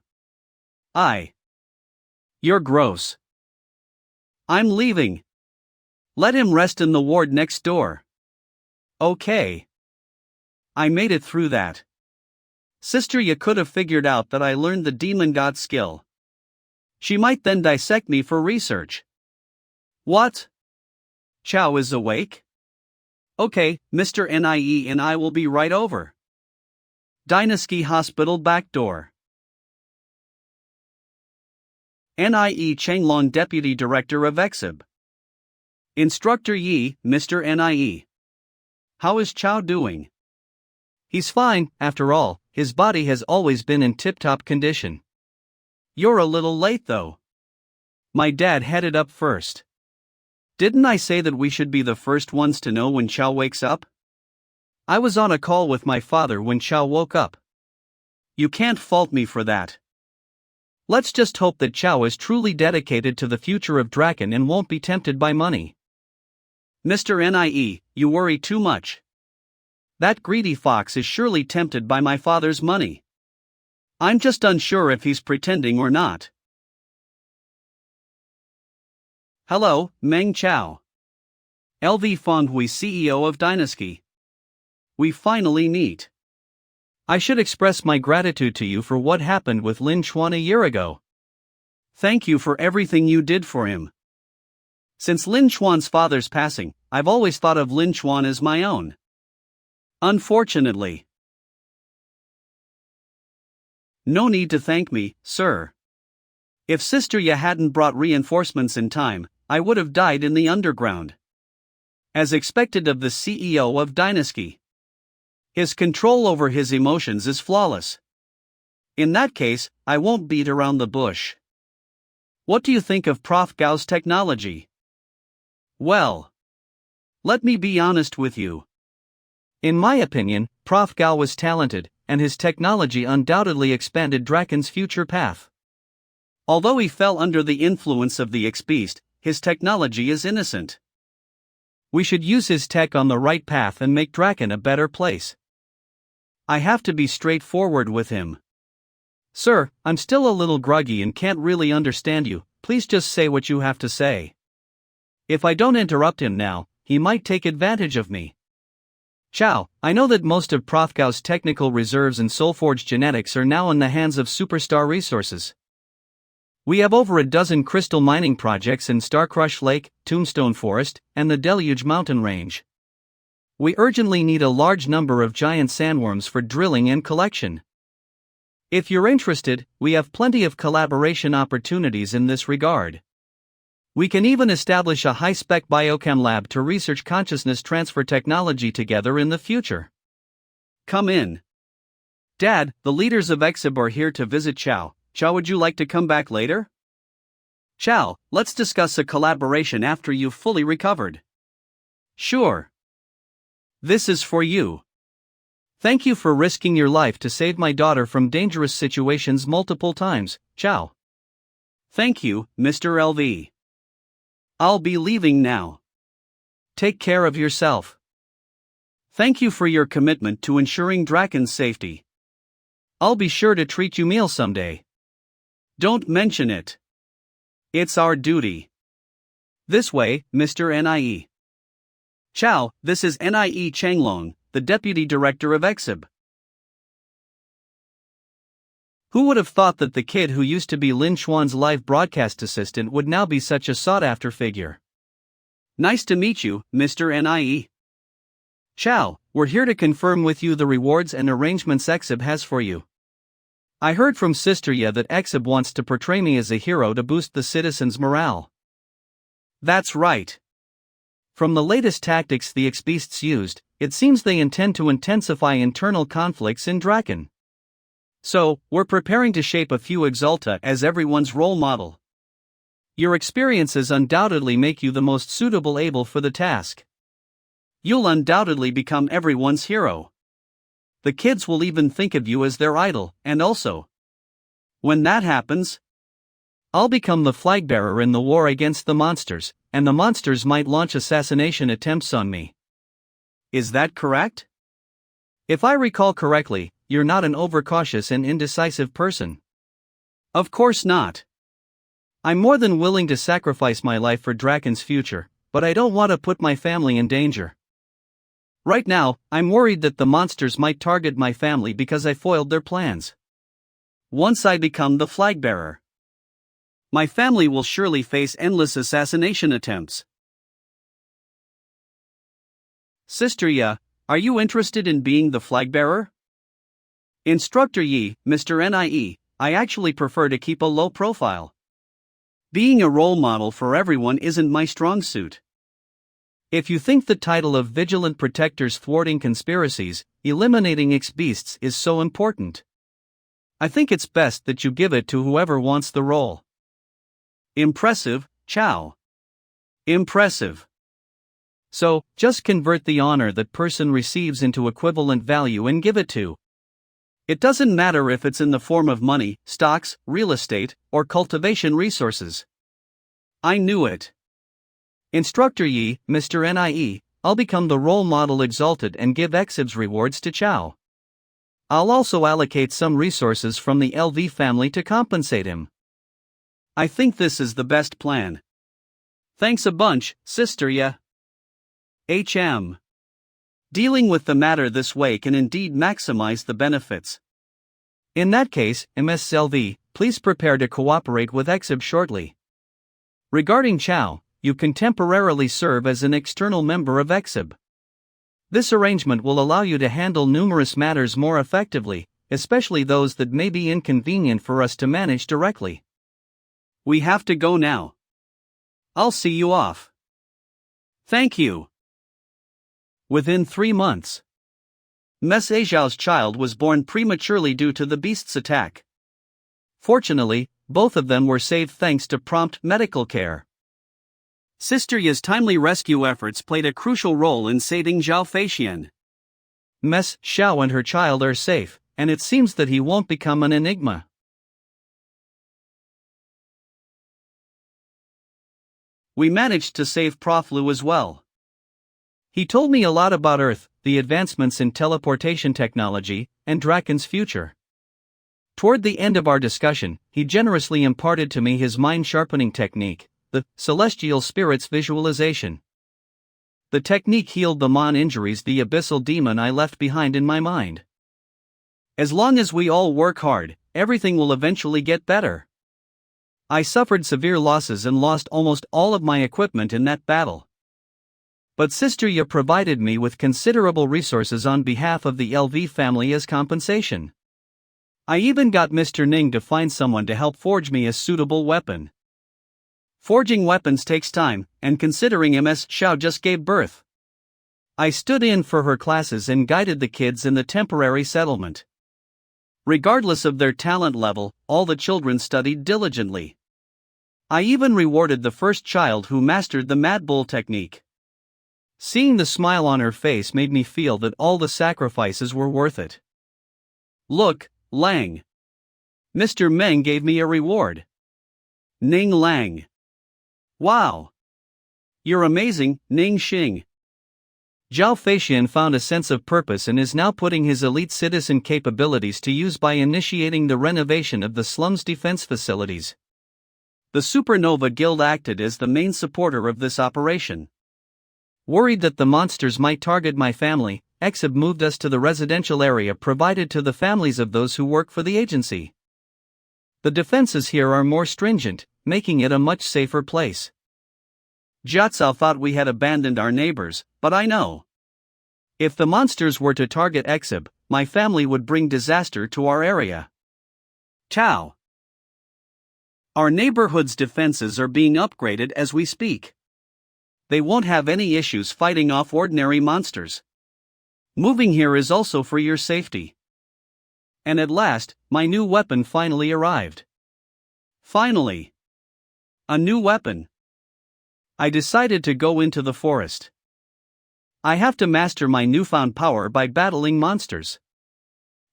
You're gross. I'm leaving. Let him rest in the ward next door. Okay. I made it through that. Sister Ya could have figured out that I learned the demon god skill. She might then dissect me for research. What? Chow is awake? Okay, Mr. Nie and I will be right over. Dynasty Hospital back door. Nie Chenglong, Deputy Director of Exhib. Instructor Yi, Mr. Nie. How is Chow doing? He's fine, after all, his body has always been in tip-top condition. You're a little late though. My dad headed up first. Didn't I say that we should be the first ones to know when Chow wakes up? I was on a call with my father when Chow woke up. You can't fault me for that. Let's just hope that Chow is truly dedicated to the future of Draken and won't be tempted by money. Mr. Nie, you worry too much. That greedy fox is surely tempted by my father's money. I'm just unsure if he's pretending or not. Hello, Meng Chow. LV Fenghui, CEO of Dynasty. We finally meet. I should express my gratitude to you for what happened with Lin Chuan a year ago. Thank you for everything you did for him. Since Lin Chuan's father's passing, I've always thought of Lin Chuan as my own. Unfortunately. No need to thank me, sir. If Sister Ya hadn't brought reinforcements in time, I would have died in the underground. As expected of the CEO of Dynasty. His control over his emotions is flawless. In that case, I won't beat around the bush. What do you think of Prof. Gao's technology? Well, let me be honest with you. In my opinion, Prof. Gao was talented, and his technology undoubtedly expanded Draken's future path. Although he fell under the influence of the X-Beast, his technology is innocent. We should use his tech on the right path and make Draken a better place. I have to be straightforward with him. Sir, I'm still a little groggy and can't really understand you, please just say what you have to say. If I don't interrupt him now, he might take advantage of me. Chow, I know that most of Prof. Gao's technical reserves and Soulforge genetics are now in the hands of Superstar Resources. We have over a dozen crystal mining projects in Starcrush Lake, Tombstone Forest, and the Deluge Mountain Range. We urgently need a large number of giant sandworms for drilling and collection. If you're interested, we have plenty of collaboration opportunities in this regard. We can even establish a high-spec biochem lab to research consciousness transfer technology together in the future. Come in. Dad, the leaders of Exib are here to visit Chow. Chow, would you like to come back later? Chow, let's discuss a collaboration after you've fully recovered. Sure. This is for you. Thank you for risking your life to save my daughter from dangerous situations multiple times, Chow. Thank you, Mr. LV. I'll be leaving now. Take care of yourself. Thank you for your commitment to ensuring Draken's safety. I'll be sure to treat you meal someday. Don't mention it. It's our duty. This way, Mr. Nie. Chow, this is Nie Changlong, the Deputy Director of Exib. Who would have thought that the kid who used to be Lin Chuan's live broadcast assistant would now be such a sought-after figure? Nice to meet you, Mr. Nie. Chow, we're here to confirm with you the rewards and arrangements Exib has for you. I heard from Sister Ya that Exib wants to portray me as a hero to boost the citizens' morale. That's right. From the latest tactics the X-Beasts used, it seems they intend to intensify internal conflicts in Draken. So, we're preparing to shape a few Exalta as everyone's role model. Your experiences undoubtedly make you the most suitable able for the task. You'll undoubtedly become everyone's hero. The kids will even think of you as their idol, and also, when that happens, I'll become the flag bearer in the war against the monsters, and the monsters might launch assassination attempts on me. Is that correct? If I recall correctly, you're not an overcautious and indecisive person. Of course not. I'm more than willing to sacrifice my life for Draken's future, but I don't want to put my family in danger. Right now, I'm worried that the monsters might target my family because I foiled their plans. Once I become the flag bearer, my family will surely face endless assassination attempts. Sister Ya, are you interested in being the flag bearer? Instructor Yi, Mr. Nie, I actually prefer to keep a low profile. Being a role model for everyone isn't my strong suit. If you think the title of Vigilant Protectors thwarting conspiracies, eliminating X-Beasts is so important, I think it's best that you give it to whoever wants the role. Impressive, Chow. Impressive. So, just convert the honor that person receives into equivalent value and give it to. It doesn't matter if it's in the form of money, stocks, real estate, or cultivation resources. I knew it. Instructor Yi, Mr. Nie, I'll become the role model exalted and give Exib's rewards to Chow. I'll also allocate some resources from the LV family to compensate him. I think this is the best plan. Thanks a bunch, Sister Ya. HM. Dealing with the matter this way can indeed maximize the benefits. In that case, MSLV, please prepare to cooperate with Exib shortly. Regarding Chow, you can temporarily serve as an external member of Exib. This arrangement will allow you to handle numerous matters more effectively, especially those that may be inconvenient for us to manage directly. We have to go now. I'll see you off. Thank you. Within 3 months, Mess Ajiao's child was born prematurely due to the beast's attack. Fortunately, both of them were saved thanks to prompt medical care. Sister Ya's timely rescue efforts played a crucial role in saving Zhao Feixian. Mess Xiao and her child are safe, and it seems that he won't become an enigma. We managed to save Prof. Lu as well. He told me a lot about Earth, the advancements in teleportation technology, and Draken's future. Toward the end of our discussion, he generously imparted to me his mind-sharpening technique, the Celestial Spirits Visualization. The technique healed the Mon injuries the abyssal demon I left behind in my mind. As long as we all work hard, everything will eventually get better. I suffered severe losses and lost almost all of my equipment in that battle. But Sister Ya provided me with considerable resources on behalf of the LV family as compensation. I even got Mr. Ning to find someone to help forge me a suitable weapon. Forging weapons takes time, and considering MS Xiao just gave birth, I stood in for her classes and guided the kids in the temporary settlement. Regardless of their talent level, all the children studied diligently. I even rewarded the first child who mastered the Mad Bull technique. Seeing the smile on her face made me feel that all the sacrifices were worth it. Look, Lang. Mr. Meng gave me a reward. Ning Lang. Wow. You're amazing, Ning Xing. Zhao Feixian found a sense of purpose and is now putting his elite citizen capabilities to use by initiating the renovation of the slums defense facilities. The Supernova Guild acted as the main supporter of this operation. Worried that the monsters might target my family, Exib moved us to the residential area provided to the families of those who work for the agency. The defenses here are more stringent, making it a much safer place. Jiatsao thought we had abandoned our neighbors, but I know. If the monsters were to target Exib, my family would bring disaster to our area. Tao. Our neighborhood's defenses are being upgraded as we speak. They won't have any issues fighting off ordinary monsters. Moving here is also for your safety. And at last, my new weapon finally arrived. Finally. A new weapon. I decided to go into the forest. I have to master my newfound power by battling monsters.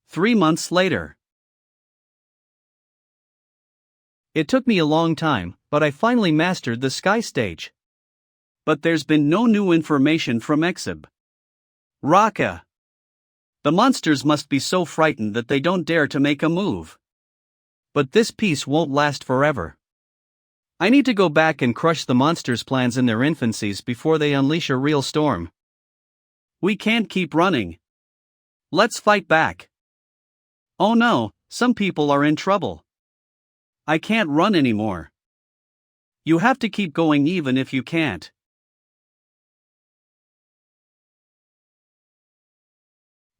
3 months later. It took me a long time, but I finally mastered the sky stage. But there's been no new information from Exib. Raka. The monsters must be so frightened that they don't dare to make a move. But this peace won't last forever. I need to go back and crush the monsters' plans in their infancies before they unleash a real storm. We can't keep running. Let's fight back. Oh no, some people are in trouble. I can't run anymore. You have to keep going even if you can't.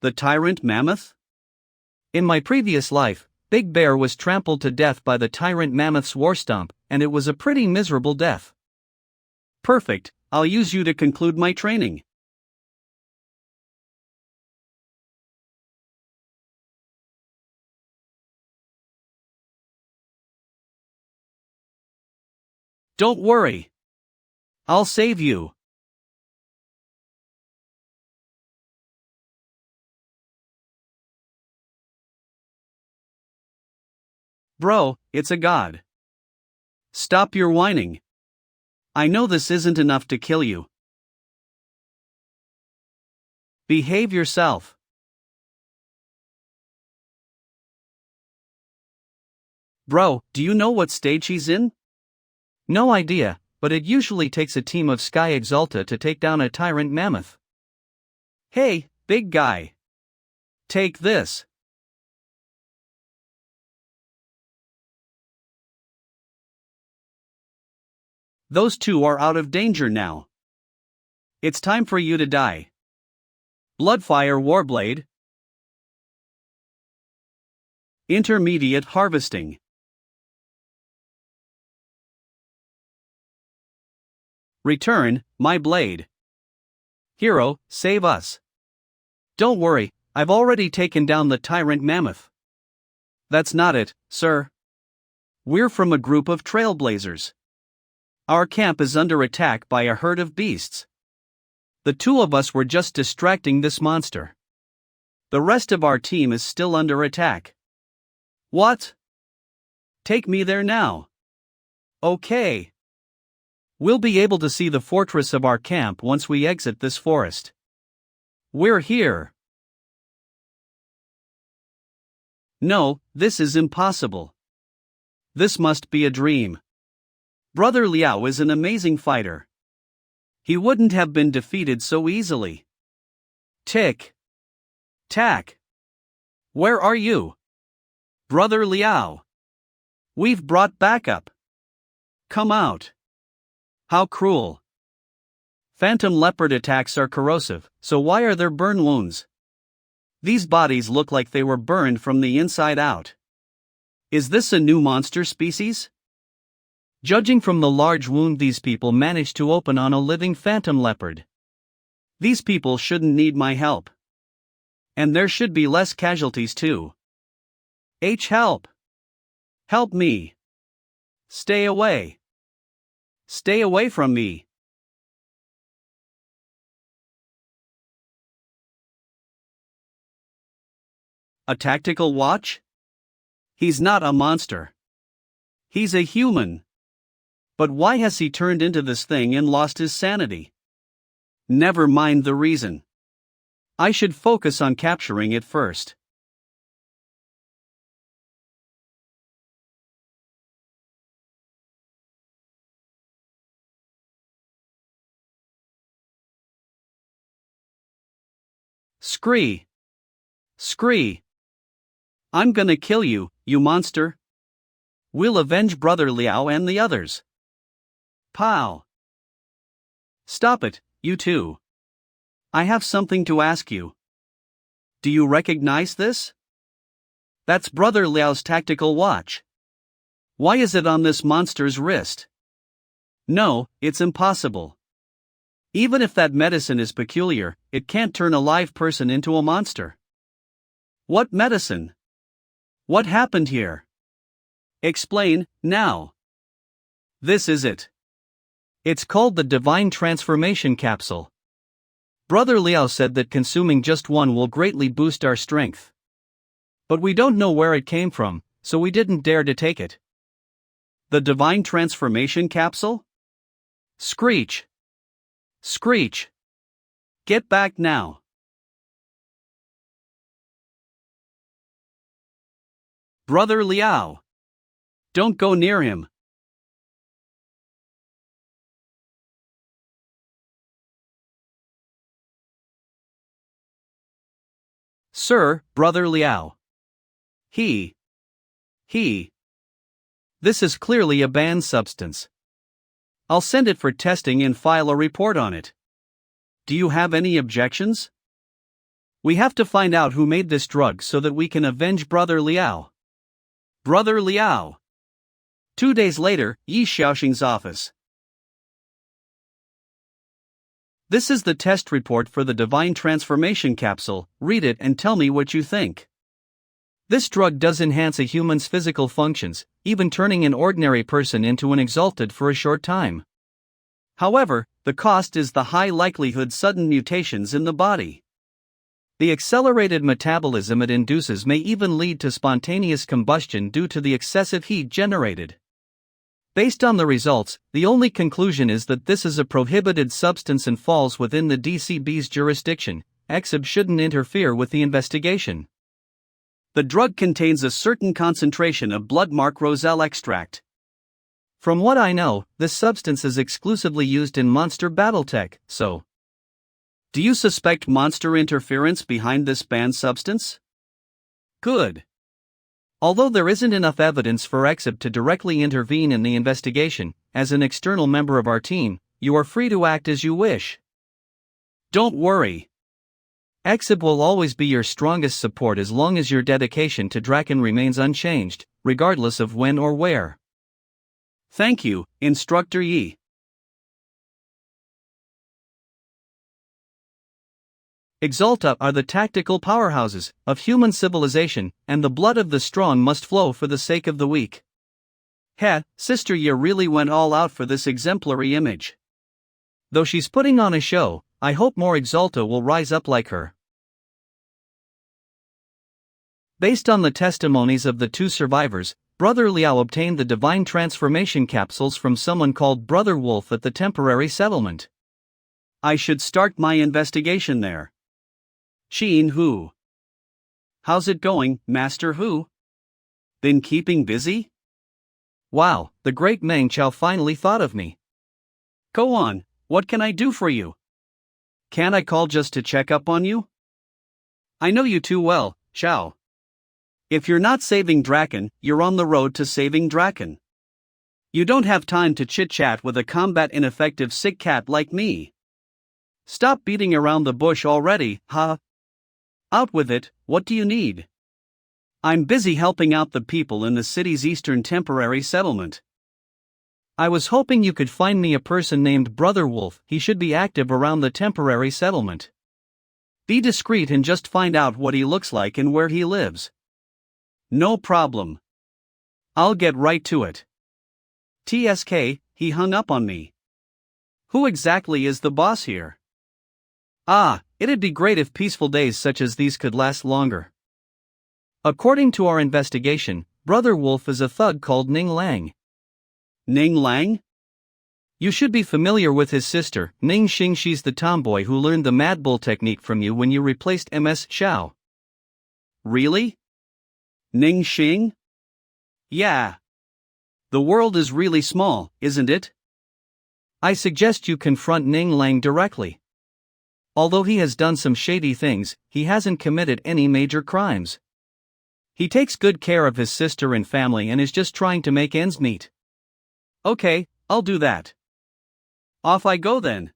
The Tyrant Mammoth? In my previous life, Big Bear was trampled to death by the Tyrant Mammoth's war stomp, and it was a pretty miserable death. Perfect, I'll use you to conclude my training. Don't worry. I'll save you. Bro, it's a god. Stop your whining. I know this isn't enough to kill you. Behave yourself. Bro, do you know what stage he's in? No idea, but it usually takes a team of Sky Exalta to take down a Tyrant Mammoth. Hey, big guy. Take this. Those two are out of danger now. It's time for you to die. Bloodfire Warblade. Intermediate harvesting. Return, my blade. Hero, save us. Don't worry, I've already taken down the tyrant mammoth. That's not it, sir. We're from a group of trailblazers. Our camp is under attack by a herd of beasts. The two of us were just distracting this monster. The rest of our team is still under attack. What? Take me there now. Okay. We'll be able to see the fortress of our camp once we exit this forest. We're here. No, this is impossible. This must be a dream. Brother Liao is an amazing fighter. He wouldn't have been defeated so easily. Tick. Tack. Where are you? Brother Liao. We've brought backup. Come out. How cruel. Phantom leopard attacks are corrosive, so why are there burn wounds? These bodies look like they were burned from the inside out. Is this a new monster species? Judging from the large wound these people managed to open on a living phantom leopard. These people shouldn't need my help. And there should be less casualties too. Help! Help me! Stay away! Stay away from me! A tactical watch? He's not a monster. He's a human. But why has he turned into this thing and lost his sanity? Never mind the reason. I should focus on capturing it first. Scree! Scree! I'm gonna kill you, you monster! We'll avenge Brother Liao and the others. Pow! Stop it, you two. I have something to ask you. Do you recognize this? That's Brother Liao's tactical watch. Why is it on this monster's wrist? No, it's impossible. Even if that medicine is peculiar, it can't turn a live person into a monster. What medicine? What happened here? Explain, now. This is it. It's called the Divine Transformation Capsule. Brother Liao said that consuming just one will greatly boost our strength. But we don't know where it came from, so we didn't dare to take it. The Divine Transformation Capsule? Screech! Screech! Get back now! Brother Liao! Don't go near him! Sir, Brother Liao. He. This is clearly a banned substance. I'll send it for testing and file a report on it. Do you have any objections? We have to find out who made this drug so that we can avenge Brother Liao. Brother Liao. 2 days later, Yi Xiaoxing's office. This is the test report for the Divine Transformation Capsule. Read it and tell me what you think. This drug does enhance a human's physical functions, even turning an ordinary person into an exalted for a short time. However, the cost is the high likelihood sudden mutations in the body. The accelerated metabolism it induces may even lead to spontaneous combustion due to the excessive heat generated. Based on the results, the only conclusion is that this is a prohibited substance and falls within the DCB's jurisdiction. EXIB shouldn't interfere with the investigation. The drug contains a certain concentration of bloodmark roselle extract. From what I know, this substance is exclusively used in monster battletech, so. Do you suspect monster interference behind this banned substance? Good. Although there isn't enough evidence for Exib to directly intervene in the investigation, as an external member of our team, you are free to act as you wish. Don't worry. Exib will always be your strongest support as long as your dedication to Draken remains unchanged, regardless of when or where. Thank you, Instructor Yi. Exalta are the tactical powerhouses of human civilization, and the blood of the strong must flow for the sake of the weak. Heh, Sister Yi really went all out for this exemplary image. Though she's putting on a show, I hope more Exalta will rise up like her. Based on the testimonies of the two survivors, Brother Liao obtained the divine transformation capsules from someone called Brother Wolf at the temporary settlement. I should start my investigation there. Shen Hu. How's it going, Master Hu? Been keeping busy? Wow, the great Meng Chao finally thought of me. Go on, what can I do for you? Can't I call just to check up on you? I know you too well, Chao. If you're not saving Draken, you're on the road to saving Draken. You don't have time to chit-chat with a combat-ineffective sick cat like me. Stop beating around the bush already, huh? Out with it, what do you need? I'm busy helping out the people in the city's eastern temporary settlement. I was hoping you could find me a person named Brother Wolf. He should be active around the temporary settlement. Be discreet and just find out what he looks like and where he lives. No problem. I'll get right to it. TSK, he hung up on me. Who exactly is the boss here? Ah, it'd be great if peaceful days such as these could last longer. According to our investigation, Brother Wolf is a thug called Ning Lang. Ning Lang? You should be familiar with his sister, Ning Xing. She's the tomboy who learned the Mad Bull technique from you when you replaced MS Xiao. Really? Ning Xing? Yeah. The world is really small, isn't it? I suggest you confront Ning Lang directly. Although he has done some shady things, he hasn't committed any major crimes. He takes good care of his sister and family and is just trying to make ends meet. Okay, I'll do that. Off I go then.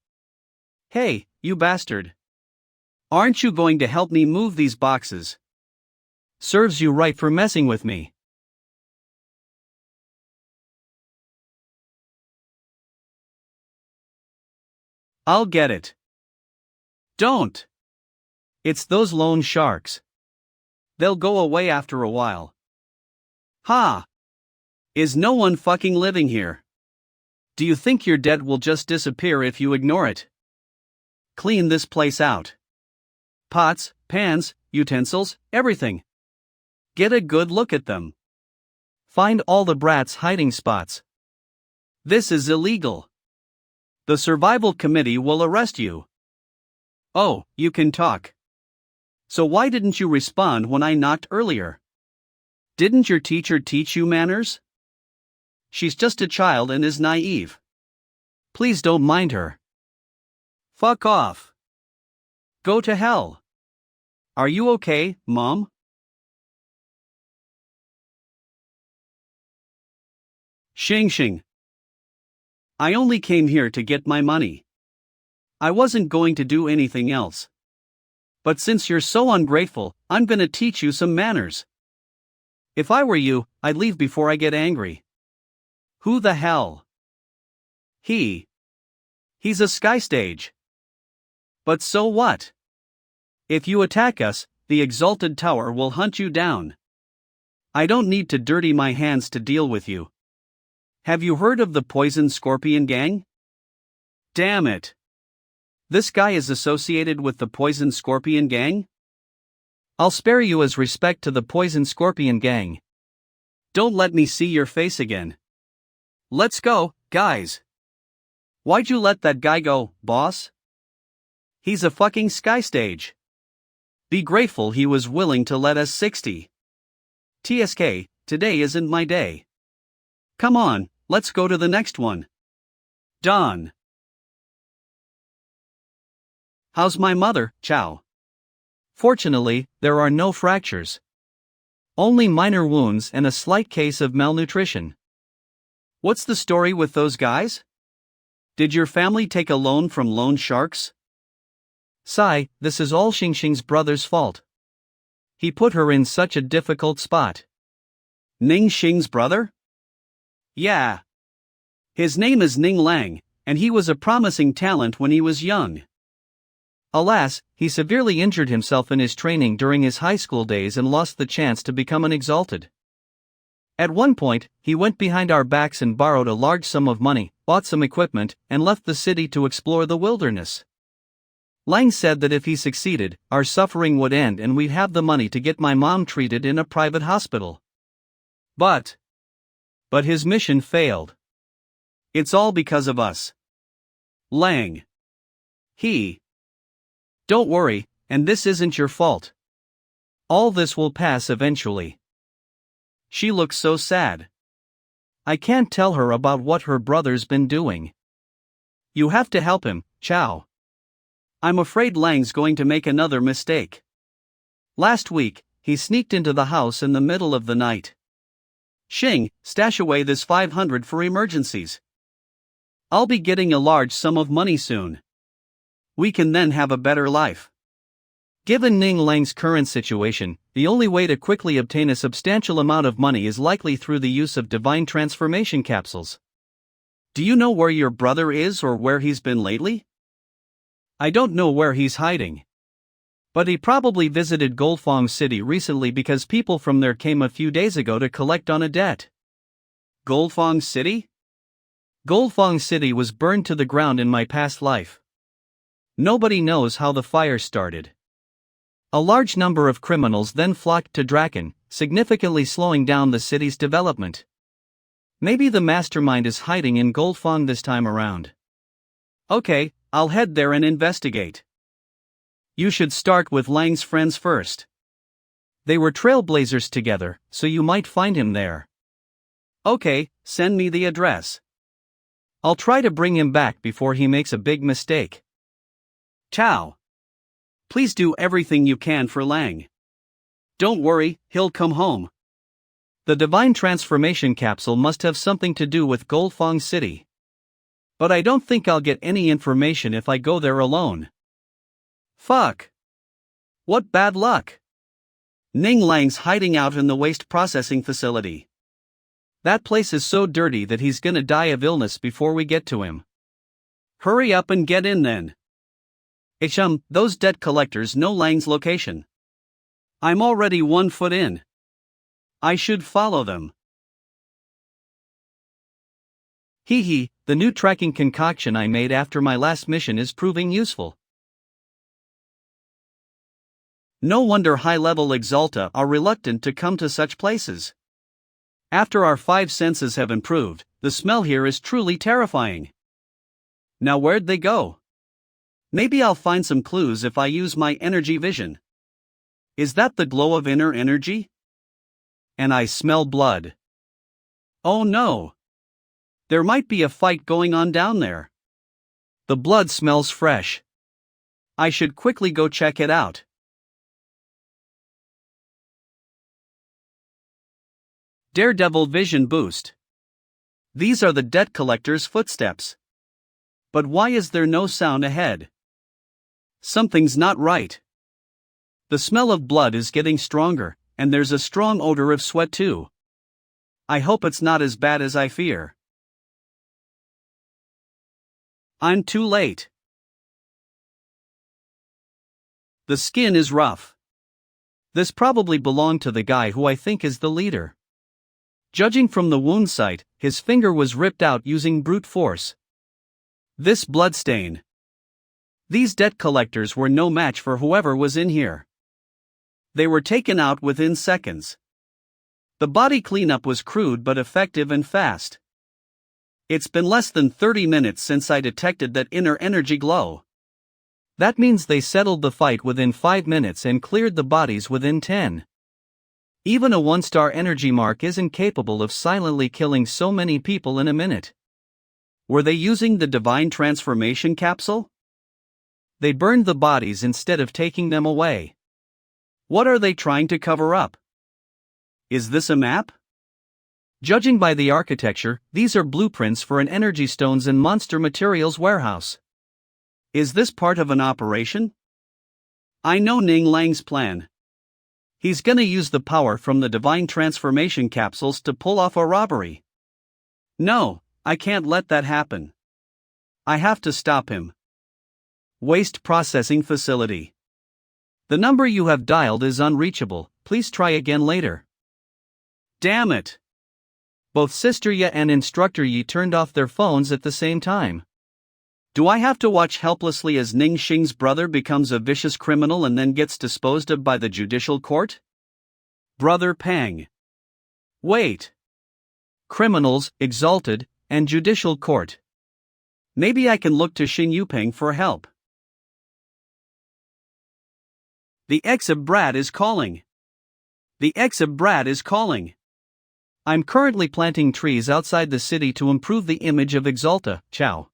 Hey, you bastard. Aren't you going to help me move these boxes? Serves you right for messing with me. I'll get it. Don't. It's those loan sharks. They'll go away after a while. Ha! Is no one fucking living here? Do you think your debt will just disappear if you ignore it? Clean this place out. Pots, pans, utensils, everything. Get a good look at them. Find all the brats' hiding spots. This is illegal. The survival committee will arrest you. Oh, you can talk. So why didn't you respond when I knocked earlier? Didn't your teacher teach you manners? She's just a child and is naive. Please don't mind her. Fuck off. Go to hell. Are you okay, Mom? Xing. I only came here to get my money. I wasn't going to do anything else. But since you're so ungrateful, I'm gonna teach you some manners. If I were you, I'd leave before I get angry. Who the hell? He's a sky stage. But so what? If you attack us, the Exalted Tower will hunt you down. I don't need to dirty my hands to deal with you. Have you heard of the Poison Scorpion Gang? Damn it. This guy is associated with the Poison Scorpion Gang? I'll spare you as respect to the Poison Scorpion Gang. Don't let me see your face again. Let's go, guys. Why'd you let that guy go, boss? He's a fucking sky stage. Be grateful he was willing to let us 60. TSK, today isn't my day. Come on, let's go to the next one. Dwan. How's my mother, Chow? Fortunately, there are no fractures. Only minor wounds and a slight case of malnutrition. What's the story with those guys? Did your family take a loan from loan sharks? Sigh, this is all Xingxing's brother's fault. He put her in such a difficult spot. Ning Xing's brother? Yeah. His name is Ning Lang, and he was a promising talent when he was young. Alas, he severely injured himself in his training during his high school days and lost the chance to become an exalted. At one point, he went behind our backs and borrowed a large sum of money, bought some equipment, and left the city to explore the wilderness. Lang said that if he succeeded, our suffering would end and we'd have the money to get my mom treated in a private hospital. But his mission failed. It's all because of us. Lang. Don't worry, and this isn't your fault. All this will pass eventually. She looks so sad. I can't tell her about what her brother's been doing. You have to help him, Chow. I'm afraid Lang's going to make another mistake. Last week, he sneaked into the house in the middle of the night. Xing, stash away this 500 for emergencies. I'll be getting a large sum of money soon. We can then have a better life. Given Ning Lang's current situation, the only way to quickly obtain a substantial amount of money is likely through the use of divine transformation capsules. Do you know where your brother is or where he's been lately? I don't know where he's hiding. But he probably visited Goldfong City recently because people from there came a few days ago to collect on a debt. Goldfong City? Goldfong City was burned to the ground in my past life. Nobody knows how the fire started. A large number of criminals then flocked to Draken, significantly slowing down the city's development. Maybe the mastermind is hiding in Goldfong this time around. Okay, I'll head there and investigate. You should start with Lang's friends first. They were trailblazers together, so you might find him there. Okay, send me the address. I'll try to bring him back before he makes a big mistake. Ciao. Please do everything you can for Lang. Don't worry, he'll come home. The divine transformation capsule must have something to do with Goldfong City. But I don't think I'll get any information if I go there alone. Fuck. What bad luck. Ning Lang's hiding out in the waste processing facility. That place is so dirty that he's gonna die of illness before we get to him. Hurry up and get in then. Those debt collectors know Lang's location. I'm already 1 foot in. I should follow them. The new tracking concoction I made after my last mission is proving useful. No wonder high-level Exalta are reluctant to come to such places. After our 5 senses have improved, the smell here is truly terrifying. Now where'd they go? Maybe I'll find some clues if I use my energy vision. Is that the glow of inner energy? And I smell blood. Oh no! There might be a fight going on down there. The blood smells fresh. I should quickly go check it out. Daredevil Vision Boost. These are the debt collector's footsteps. But why is there no sound ahead? Something's not right. The smell of blood is getting stronger, and there's a strong odor of sweat too. I hope it's not as bad as I fear. I'm too late. The skin is rough. This probably belonged to the guy who I think is the leader. Judging from the wound site, his finger was ripped out using brute force. This bloodstain. These debt collectors were no match for whoever was in here. They were taken out within seconds. The body cleanup was crude but effective and fast. It's been less than 30 minutes since I detected that inner energy glow. That means they settled the fight within 5 minutes and cleared the bodies within 10. Even a 1-star energy mark isn't capable of silently killing so many people in a minute. Were they using the divine transformation capsule? They burned the bodies instead of taking them away. What are they trying to cover up? Is this a map? Judging by the architecture, these are blueprints for an energy stones and monster materials warehouse. Is this part of an operation? I know Ning Lang's plan. He's gonna use the power from the divine transformation capsules to pull off a robbery. No, I can't let that happen. I have to stop him. Waste processing facility. The number you have dialed is unreachable, please try again later. Damn it! Both Sister Ye and Instructor Yi turned off their phones at the same time. Do I have to watch helplessly as Ning Xing's brother becomes a vicious criminal and then gets disposed of by the judicial court? Brother Pang. Wait. Criminals, exalted, and judicial court. Maybe I can look to Xin Yupeng for help. The Exib Brat is calling. The Exib Brat is calling. I'm currently planting trees outside the city to improve the image of Exalta, Chow.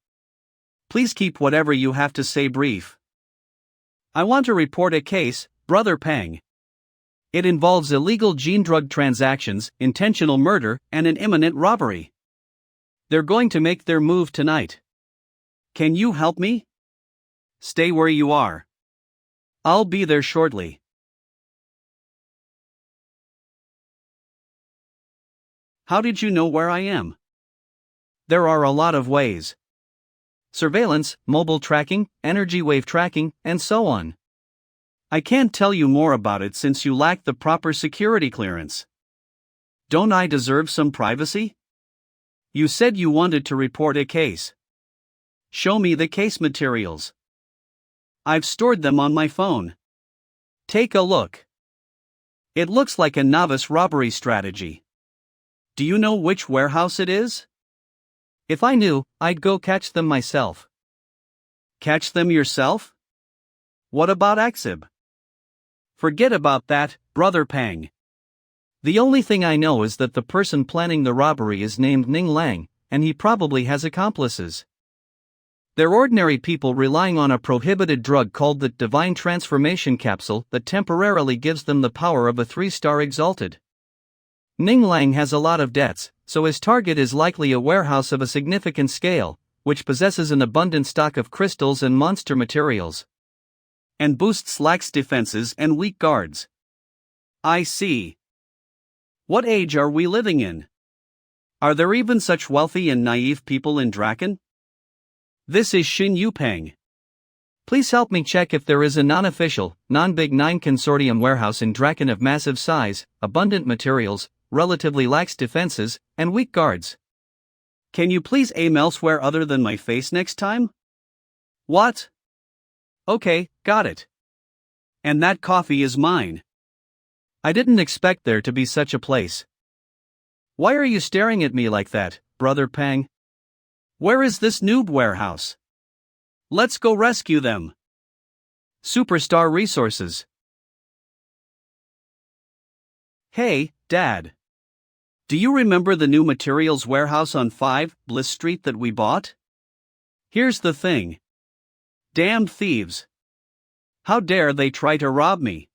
Please keep whatever you have to say brief. I want to report a case, Brother Pang. It involves illegal gene drug transactions, intentional murder, and an imminent robbery. They're going to make their move tonight. Can you help me? Stay where you are. I'll be there shortly. How did you know where I am? There are a lot of ways. Surveillance, mobile tracking, energy wave tracking, and so on. I can't tell you more about it since you lack the proper security clearance. Don't I deserve some privacy? You said you wanted to report a case. Show me the case materials. I've stored them on my phone. Take a look. It looks like a novice robbery strategy. Do you know which warehouse it is? If I knew, I'd go catch them myself. Catch them yourself? What about Exib? Forget about that, Brother Pang. The only thing I know is that the person planning the robbery is named Ning Lang, and he probably has accomplices. They're ordinary people relying on a prohibited drug called the divine transformation capsule that temporarily gives them the power of a 3-star exalted. Ning Lang has a lot of debts, so his target is likely a warehouse of a significant scale, which possesses an abundant stock of crystals and monster materials. And boosts lax defenses and weak guards. I see. What age are we living in? Are there even such wealthy and naive people in Draken? This is Xin Yupeng. Please help me check if there is a non-official, non-Big 9 consortium warehouse in Draken of massive size, abundant materials, relatively lax defenses, and weak guards. Can you please aim elsewhere other than my face next time? What? Okay, got it. And that coffee is mine. I didn't expect there to be such a place. Why are you staring at me like that, Brother Pang? Where is this noob warehouse? Let's go rescue them. Superstar Resources. Hey, Dad. Do you remember the new materials warehouse on 5 Bliss Street that we bought? Here's the thing. Damn thieves. How dare they try to rob me?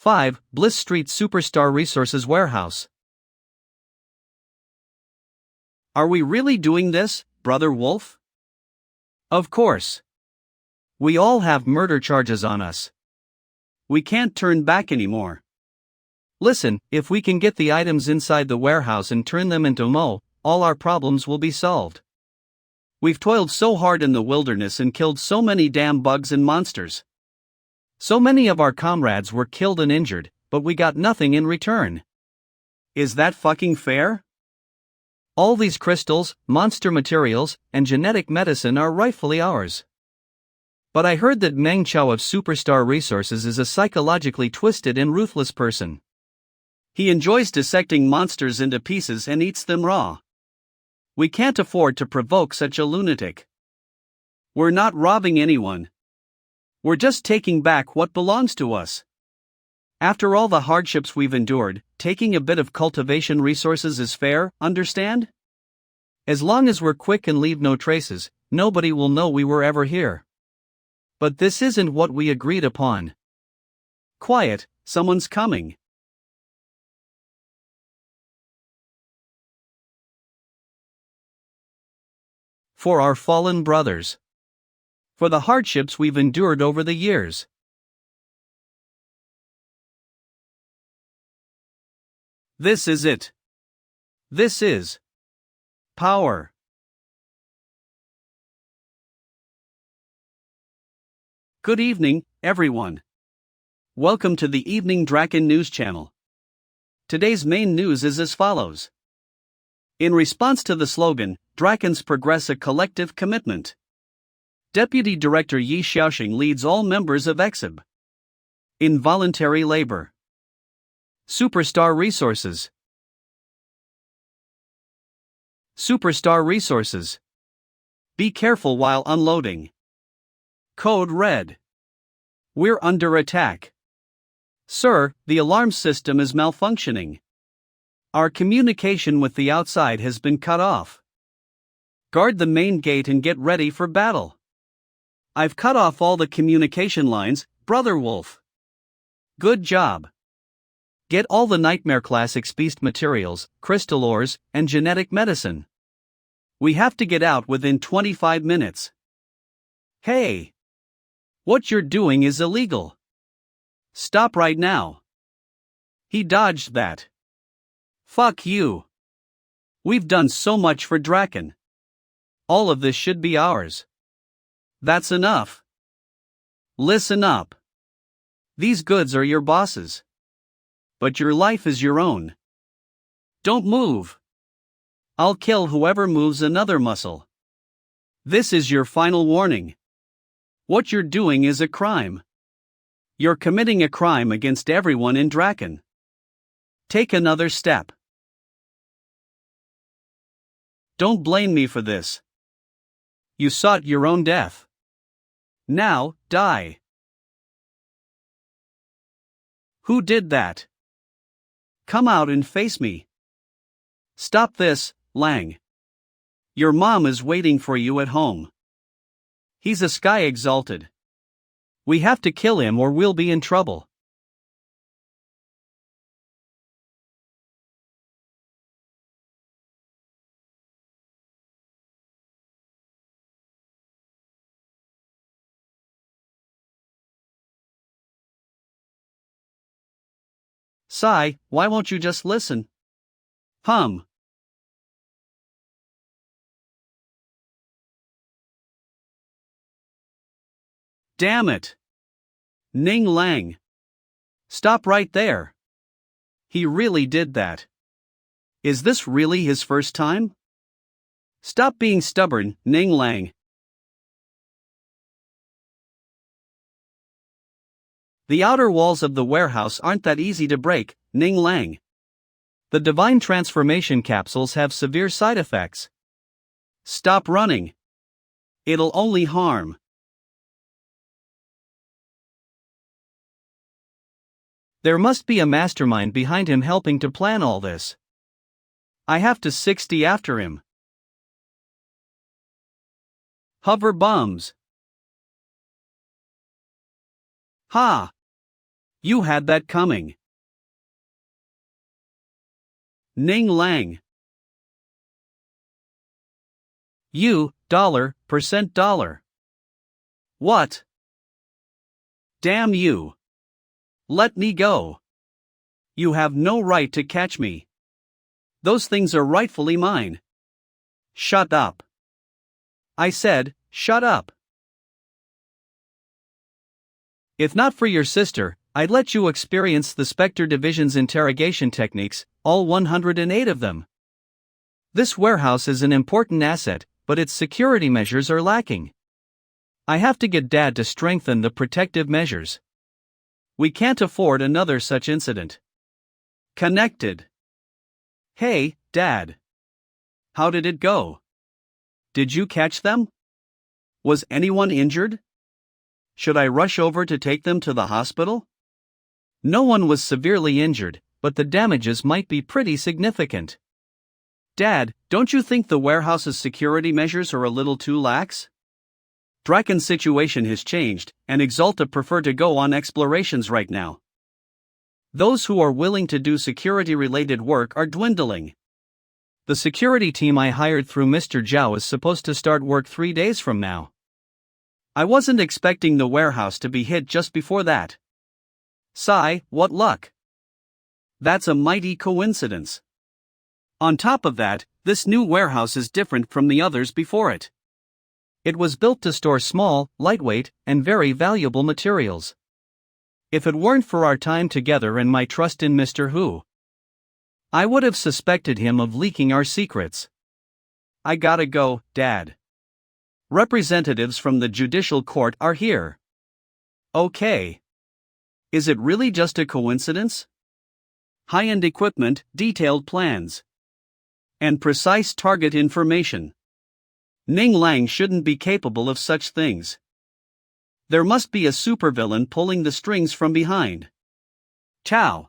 5 Bliss Street Superstar Resources Warehouse. Are we really doing this, Brother Wolf? Of course. We all have murder charges on us. We can't turn back anymore. Listen, if we can get the items inside the warehouse and turn them into mo, all our problems will be solved. We've toiled so hard in the wilderness and killed so many damn bugs and monsters. So many of our comrades were killed and injured, but we got nothing in return. Is that fucking fair? All these crystals, monster materials, and genetic medicine are rightfully ours. But I heard that Meng Chao of Superstar Resources is a psychologically twisted and ruthless person. He enjoys dissecting monsters into pieces and eats them raw. We can't afford to provoke such a lunatic. We're not robbing anyone. We're just taking back what belongs to us. After all the hardships we've endured, taking a bit of cultivation resources is fair, understand? As long as we're quick and leave no traces, nobody will know we were ever here. But this isn't what we agreed upon. Quiet, someone's coming. For our fallen brothers. For the hardships we've endured over the years. This is it. This is power. Good evening, everyone. Welcome to the Evening Draken News Channel. Today's main news is as follows. In response to the slogan, Drakens progress a collective commitment. Deputy Director Yi Xiaoxing leads all members of EXIB. Involuntary labor. Superstar resources. Superstar resources. Be careful while unloading. Code Red. We're under attack. Sir, the alarm system is malfunctioning. Our communication with the outside has been cut off. Guard the main gate and get ready for battle. I've cut off all the communication lines, Brother Wolf. Good job. Get all the Nightmare Classics beast materials, crystal ores, and genetic medicine. We have to get out within 25 minutes. Hey! What you're doing is illegal. Stop right now. He dodged that. Fuck you. We've done so much for Draken. All of this should be ours. That's enough. Listen up. These goods are your boss's. But your life is your own. Don't move. I'll kill whoever moves another muscle. This is your final warning. What you're doing is a crime. You're committing a crime against everyone in Draken. Take another step. Don't blame me for this. You sought your own death. Now, die. Who did that? Come out and face me. Stop this, Lang. Your mom is waiting for you at home. He's a Sky Exalted. We have to kill him or we'll be in trouble. Sai, why won't you just listen? Damn it. Ning Lang. Stop right there. He really did that. Is this really his first time? Stop being stubborn, Ning Lang. The outer walls of the warehouse aren't that easy to break, Ning Lang. The divine transformation capsules have severe side effects. Stop running. It'll only harm. There must be a mastermind behind him helping to plan all this. I have to 60 after him. Hover bombs. Ha! You had that coming. Ning Lang. You, $%. What? Damn you. Let me go. You have no right to catch me. Those things are rightfully mine. Shut up. I said, shut up. If not for your sister, I'd let you experience the Spectre Division's interrogation techniques, all 108 of them. This warehouse is an important asset, but its security measures are lacking. I have to get Dad to strengthen the protective measures. We can't afford another such incident. Connected. Hey, Dad. How did it go? Did you catch them? Was anyone injured? Should I rush over to take them to the hospital? No one was severely injured, but the damages might be pretty significant. Dad, don't you think the warehouse's security measures are a little too lax? Draken's situation has changed, and Exalta prefer to go on explorations right now. Those who are willing to do security-related work are dwindling. The security team I hired through Mr. Zhao is supposed to start work 3 days from now. I wasn't expecting the warehouse to be hit just before that. Sigh, what luck. That's a mighty coincidence. On top of that, this new warehouse is different from the others before it. It was built to store small, lightweight, and very valuable materials. If it weren't for our time together and my trust in Mr. Hu, I would have suspected him of leaking our secrets. I gotta go, Dad. Representatives from the judicial court are here. Okay. Is it really just a coincidence? High-end equipment, detailed plans, and precise target information. Ning Lang shouldn't be capable of such things. There must be a supervillain pulling the strings from behind. Ciao.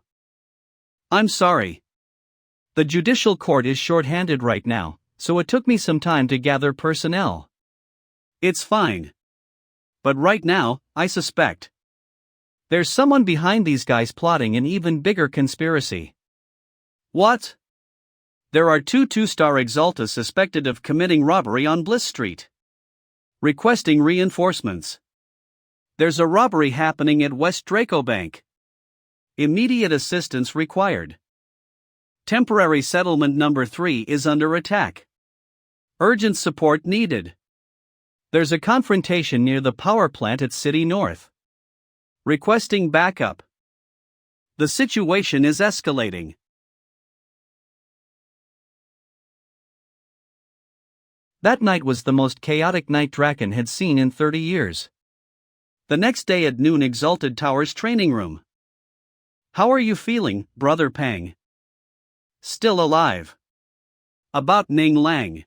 I'm sorry. The judicial court is short-handed right now, so it took me some time to gather personnel. It's fine. But right now, I suspect there's someone behind these guys plotting an even bigger conspiracy. What? There are two two-star Exalta suspected of committing robbery on Bliss Street. Requesting reinforcements. There's a robbery happening at West Draco Bank. Immediate assistance required. Temporary settlement number 3 is under attack. Urgent support needed. There's a confrontation near the power plant at City North. Requesting backup. The situation is escalating. That night was the most chaotic night Draken had seen in 30 years. The next day at noon, Exalted Tower's training room. How are you feeling, Brother Pang? Still alive. About Ning Lang.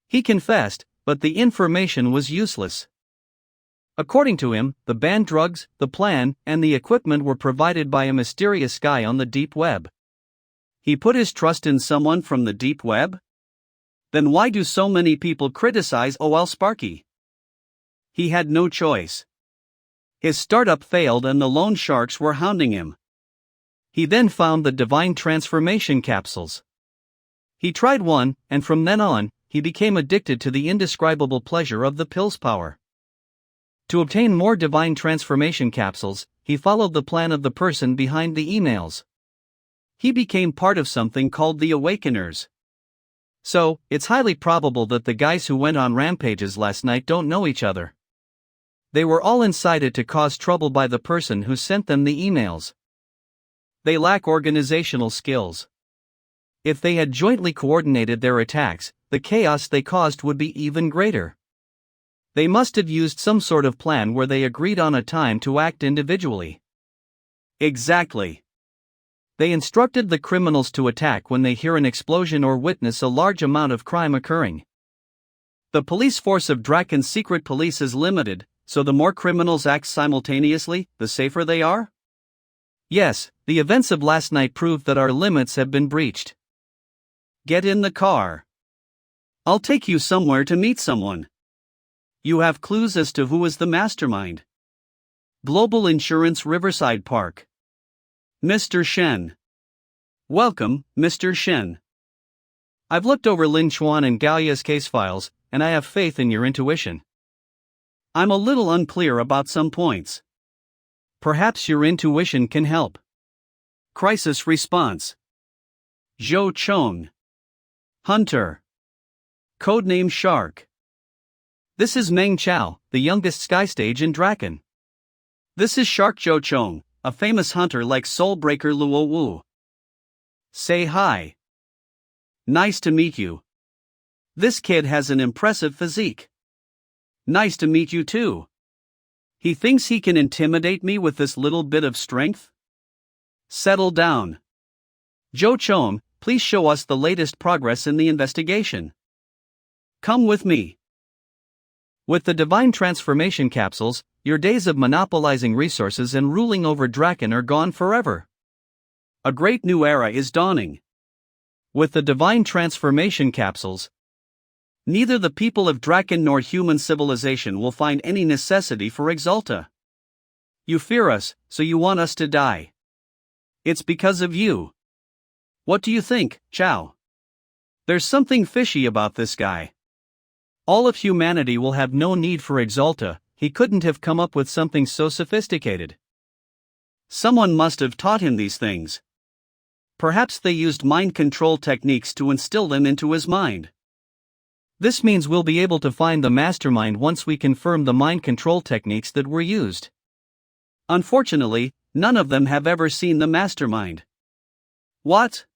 He confessed, but the information was useless. According to him, the banned drugs, the plan, and the equipment were provided by a mysterious guy on the deep web. He put his trust in someone from the deep web? Then why do so many people criticize OL Sparky? He had no choice. His startup failed and the loan sharks were hounding him. He then found the divine transformation capsules. He tried one, and from then on, he became addicted to the indescribable pleasure of the pill's power. To obtain more divine transformation capsules, he followed the plan of the person behind the emails. He became part of something called the Awakeners. So, it's highly probable that the guys who went on rampages last night don't know each other. They were all incited to cause trouble by the person who sent them the emails. They lack organizational skills. If they had jointly coordinated their attacks, the chaos they caused would be even greater. They must have used some sort of plan where they agreed on a time to act individually. Exactly. They instructed the criminals to attack when they hear an explosion or witness a large amount of crime occurring. The police force of Draken's secret police is limited, so the more criminals act simultaneously, the safer they are? Yes, the events of last night proved that our limits have been breached. Get in the car. I'll take you somewhere to meet someone. You have clues as to who is the mastermind. Global Insurance Riverside Park. Mr. Shen. Welcome, Mr. Shen. I've looked over Lin Chuan and Galia's case files, and I have faith in your intuition. I'm a little unclear about some points. Perhaps your intuition can help. Crisis response. Zhou Chong. Hunter. Codename Shark. This is Meng Chao, the youngest skystage in Draken. This is Shark Zhou Chong, a famous hunter like Soulbreaker Luo Wu. Say hi. Nice to meet you. This kid has an impressive physique. Nice to meet you too. He thinks he can intimidate me with this little bit of strength? Settle down. Zhou Chong, please show us the latest progress in the investigation. Come with me. With the divine transformation capsules, your days of monopolizing resources and ruling over Draken are gone forever. A great new era is dawning. With the divine transformation capsules, neither the people of Draken nor human civilization will find any necessity for Exalta. You fear us, so you want us to die. It's because of you. What do you think, Chao? There's something fishy about this guy. All of humanity will have no need for Exalta, he couldn't have come up with something so sophisticated. Someone must have taught him these things. Perhaps they used mind control techniques to instill them into his mind. This means we'll be able to find the mastermind once we confirm the mind control techniques that were used. Unfortunately, none of them have ever seen the mastermind. What?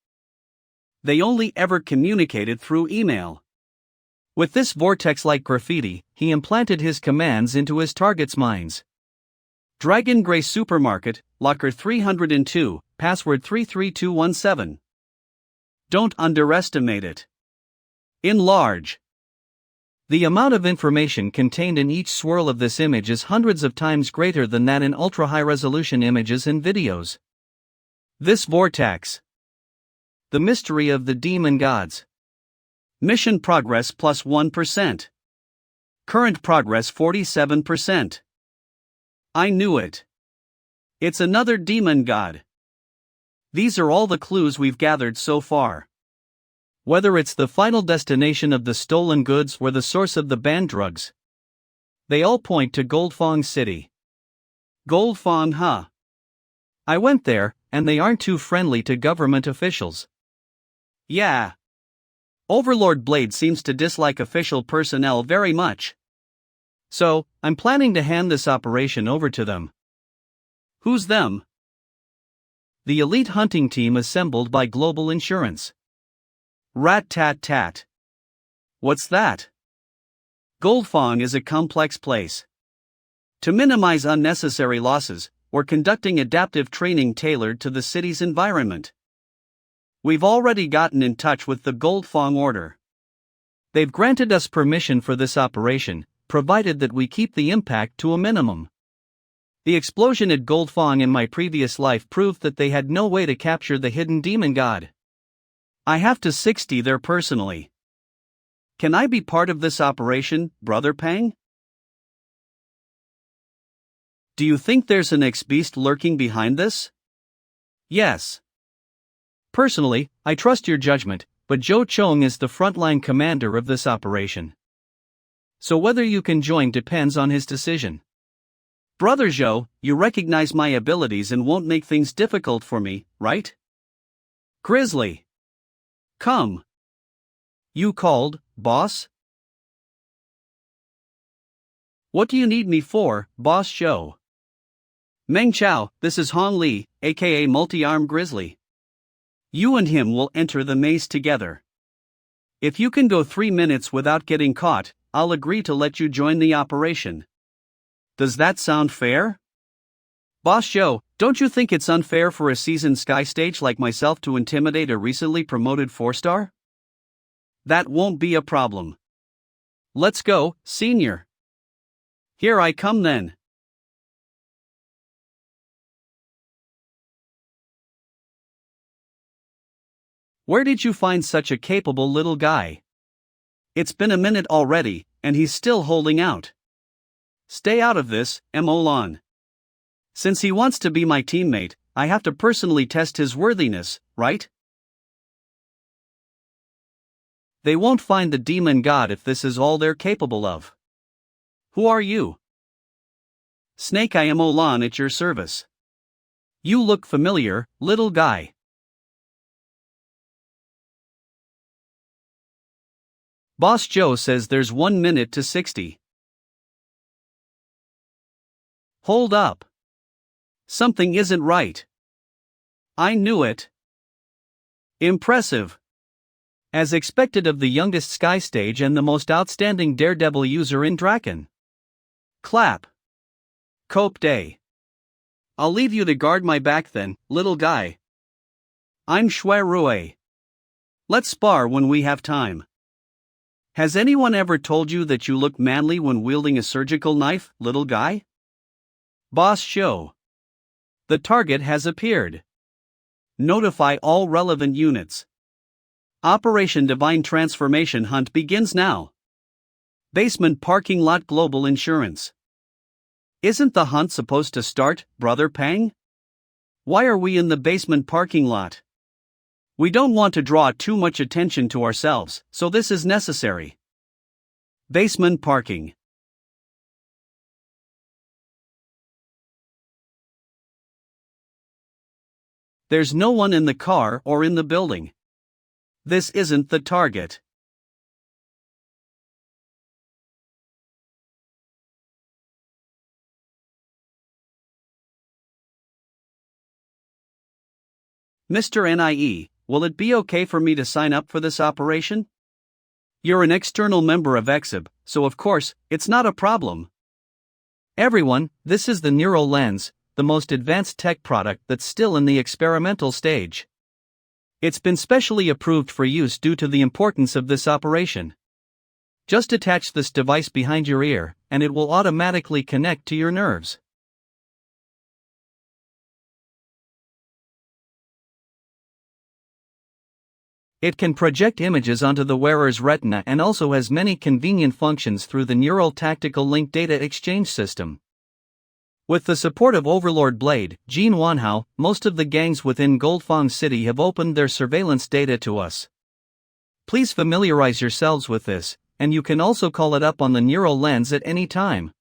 They only ever communicated through email. With this vortex-like graffiti, he implanted his commands into his targets' minds. Dragon Grey Supermarket, Locker 302, password 33217. Don't underestimate it. Enlarge. The amount of information contained in each swirl of this image is hundreds of times greater than that in ultra-high-resolution images and videos. This vortex. The mystery of the demon gods. Mission progress plus 1%. Current progress 47%. I knew it. It's another demon god. These are all the clues we've gathered so far. Whether it's the final destination of the stolen goods or the source of the banned drugs, they all point to Goldfong City. Goldfong, huh? I went there, and they aren't too friendly to government officials. Yeah. Overlord Blade seems to dislike official personnel very much. So, I'm planning to hand this operation over to them. Who's them? The elite hunting team assembled by Global Insurance. Rat-tat-tat. What's that? Goldfong is a complex place. To minimize unnecessary losses, we're conducting adaptive training tailored to the city's environment. We've already gotten in touch with the Goldfong Order. They've granted us permission for this operation, provided that we keep the impact to a minimum. The explosion at Goldfong in my previous life proved that they had no way to capture the hidden demon god. I have to 60 there personally. Can I be part of this operation, Brother Pang? Do you think there's an ex-beast lurking behind this? Yes. Personally, I trust your judgment, but Zhou Chong is the frontline commander of this operation. So whether you can join depends on his decision. Brother Zhou, you recognize my abilities and won't make things difficult for me, right? Grizzly. Come. You called, boss? What do you need me for, Boss Zhou? Meng Chao, this is Hong Li, aka Multi-Arm Grizzly. You and him will enter the maze together. If you can go 3 minutes without getting caught, I'll agree to let you join the operation. Does that sound fair? Boss Zhou, don't you think it's unfair for a seasoned sky stage like myself to intimidate a recently promoted 4-star? That won't be a problem. Let's go, senior. Here I come then. Where did you find such a capable little guy? It's been a minute already, and he's still holding out. Stay out of this, Lan. Since he wants to be my teammate, I have to personally test his worthiness, right? They won't find the demon god if this is all they're capable of. Who are you? Snake, I am Lan at your service. You look familiar, little guy. Boss Zhou says there's 1 minute to 60. Hold up. Something isn't right. I knew it. Impressive. As expected of the youngest Sky Stage and the most outstanding Daredevil user in Draken. Clap. Cope Day. I'll leave you to guard my back then, little guy. I'm Shui Rue. Let's spar when we have time. Has anyone ever told you that you look manly when wielding a surgical knife, little guy? Boss Zhou. The target has appeared. Notify all relevant units. Operation Divine Transformation Hunt begins now. Basement Parking Lot Global Insurance. Isn't the hunt supposed to start, Brother Pang? Why are we in the basement parking lot? We don't want to draw too much attention to ourselves, so this is necessary. Basement parking. There's no one in the car or in the building. This isn't the target. Mr. NIE, will it be okay for me to sign up for this operation? You're an external member of EXIB, so of course, it's not a problem. Everyone, this is the neural lens, the most advanced tech product that's still in the experimental stage. It's been specially approved for use due to the importance of this operation. Just attach this device behind your ear, and it will automatically connect to your nerves. It can project images onto the wearer's retina and also has many convenient functions through the Neural Tactical Link Data Exchange System. With the support of Overlord Blade, Jean Wanhao, most of the gangs within Goldfong City have opened their surveillance data to us. Please familiarize yourselves with this, and you can also call it up on the neural lens at any time.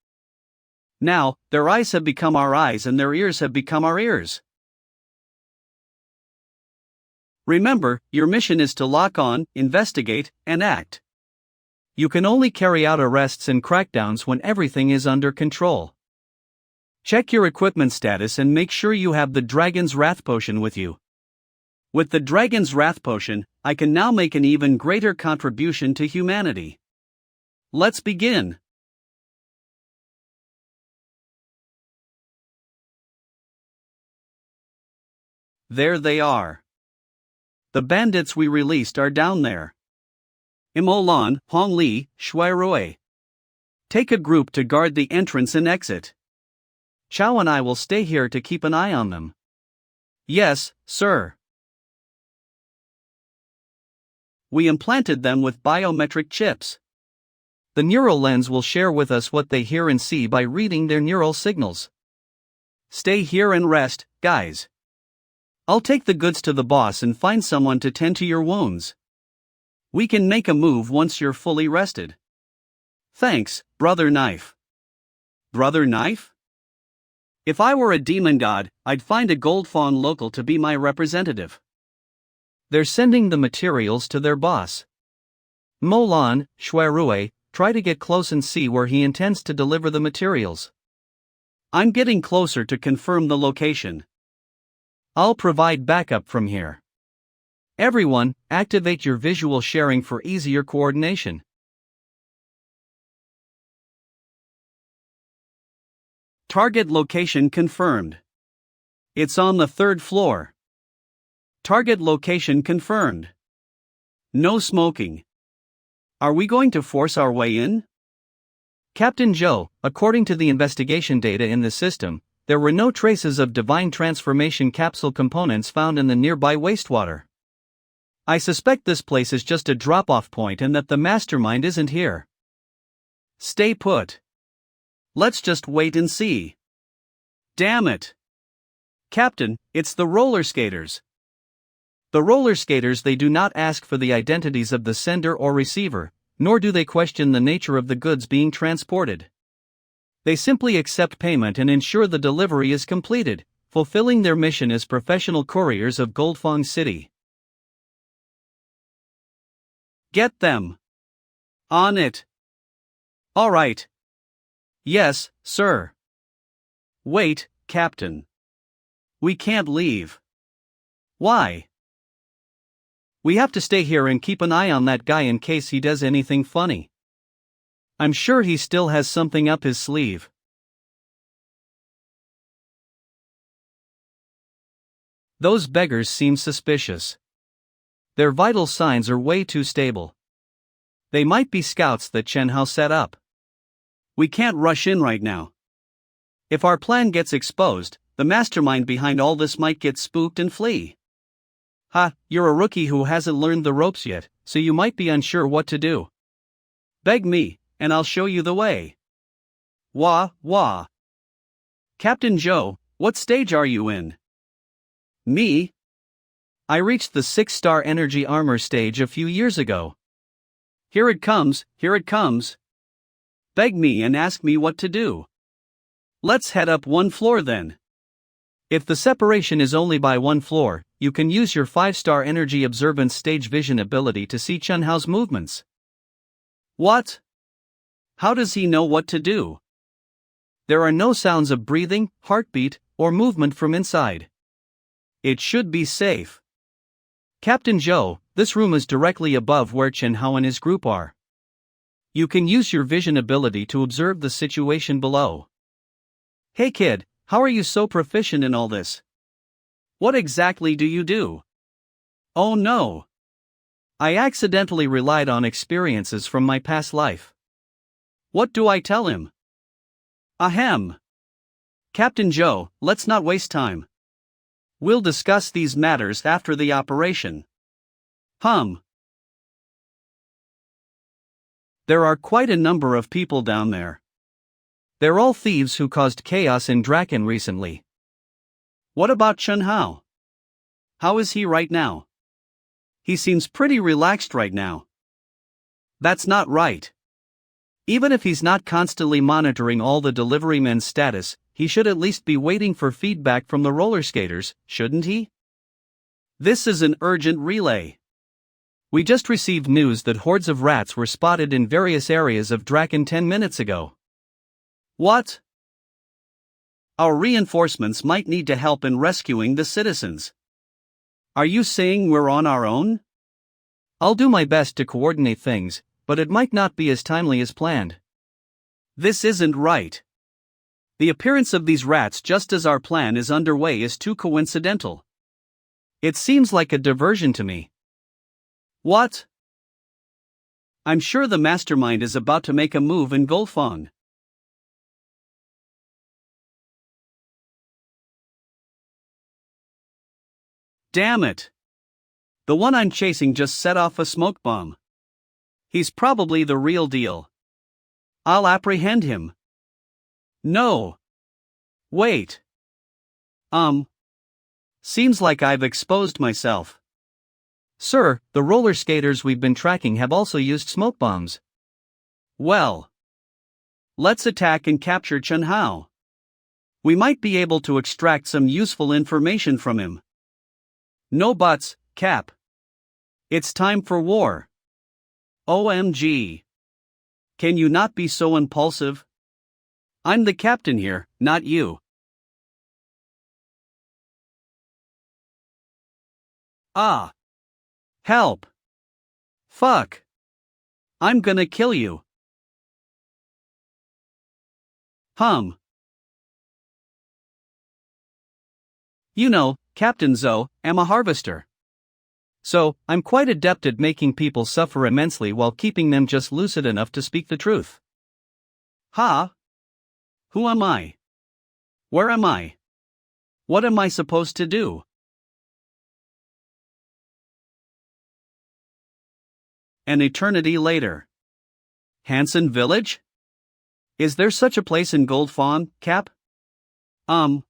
Now, their eyes have become our eyes and their ears have become our ears. Remember, your mission is to lock on, investigate, and act. You can only carry out arrests and crackdowns when everything is under control. Check your equipment status and make sure you have the Dragon's Wrath Potion with you. With the Dragon's Wrath Potion, I can now make an even greater contribution to humanity. Let's begin. There they are. The bandits we released are down there. Imolan, Hongli, Shuirui. Take a group to guard the entrance and exit. Chao and I will stay here to keep an eye on them. Yes, sir. We implanted them with biometric chips. The neural lens will share with us what they hear and see by reading their neural signals. Stay here and rest, guys. I'll take the goods to the boss and find someone to tend to your wounds. We can make a move once you're fully rested. Thanks, Brother Knife. Brother Knife? If I were a demon god, I'd find a Goldfawn local to be my representative. They're sending the materials to their boss. Molan, Shuirui, try to get close and see where he intends to deliver the materials. I'm getting closer to confirm the location. I'll provide backup from here. Everyone, activate your visual sharing for easier coordination. Target location confirmed. It's on the 3rd floor. Target location confirmed. No smoking. Are we going to force our way in? Captain Joe, according to the investigation data in the system, there were no traces of divine transformation capsule components found in the nearby wastewater. I suspect this place is just a drop-off point and that the mastermind isn't here. Stay put. Let's just wait and see. Damn it. Captain, it's the roller skaters. The roller skaters, they do not ask for the identities of the sender or receiver, nor do they question the nature of the goods being transported. They simply accept payment and ensure the delivery is completed, fulfilling their mission as professional couriers of Goldfong City. Get them. On it. All right. Yes, sir. Wait, Captain. We can't leave. Why? We have to stay here and keep an eye on that guy in case he does anything funny. I'm sure he still has something up his sleeve. Those beggars seem suspicious. Their vital signs are way too stable. They might be scouts that Chen Hao set up. We can't rush in right now. If our plan gets exposed, the mastermind behind all this might get spooked and flee. Ha, you're a rookie who hasn't learned the ropes yet, so you might be unsure what to do. Beg me, and I'll show you the way. Wah, wah. Captain Joe, what stage are you in? Me? I reached the 6-star energy armor stage a few years ago. Here it comes, here it comes. Beg me and ask me what to do. Let's head up one floor then. If the separation is only by one floor, you can use your 5-star energy observance stage vision ability to see Chunhao's movements. What? How does he know what to do? There are no sounds of breathing, heartbeat, or movement from inside. It should be safe. Captain Zhou, this room is directly above where Chunhao and his group are. You can use your vision ability to observe the situation below. Hey kid, how are you so proficient in all this? What exactly do you do? Oh no! I accidentally relied on experiences from my past life. What do I tell him? Ahem. Captain Zhou, let's not waste time. We'll discuss these matters after the operation. There are quite a number of people down there. They're all thieves who caused chaos in Draken recently. What about Chunhao? How is he right now? He seems pretty relaxed right now. That's not right. Even if he's not constantly monitoring all the delivery men's status, he should at least be waiting for feedback from the roller skaters, shouldn't he? This is an urgent relay. We just received news that hordes of rats were spotted in various areas of Draken 10 minutes ago. What? Our reinforcements might need to help in rescuing the citizens. Are you saying we're on our own? I'll do my best to coordinate things, but it might not be as timely as planned. This isn't right. The appearance of these rats just as our plan is underway is too coincidental. It seems like a diversion to me. What? I'm sure the mastermind is about to make a move in Golfong. Damn it! The one I'm chasing just set off a smoke bomb. He's probably the real deal. I'll apprehend him. No. Wait. Seems like I've exposed myself. Sir, the roller skaters we've been tracking have also used smoke bombs. Well. Let's attack and capture Chunhao. We might be able to extract some useful information from him. No buts, Cap. It's time for war. OMG. Can you not be so impulsive? I'm the captain here, not you. Ah. Help. Fuck. I'm gonna kill you. You know, Captain Zhou, am a harvester. So, I'm quite adept at making people suffer immensely while keeping them just lucid enough to speak the truth. Ha? Who am I? Where am I? What am I supposed to do? An eternity later. Hansen Village? Is there such a place in Goldfawn, Cap? I'm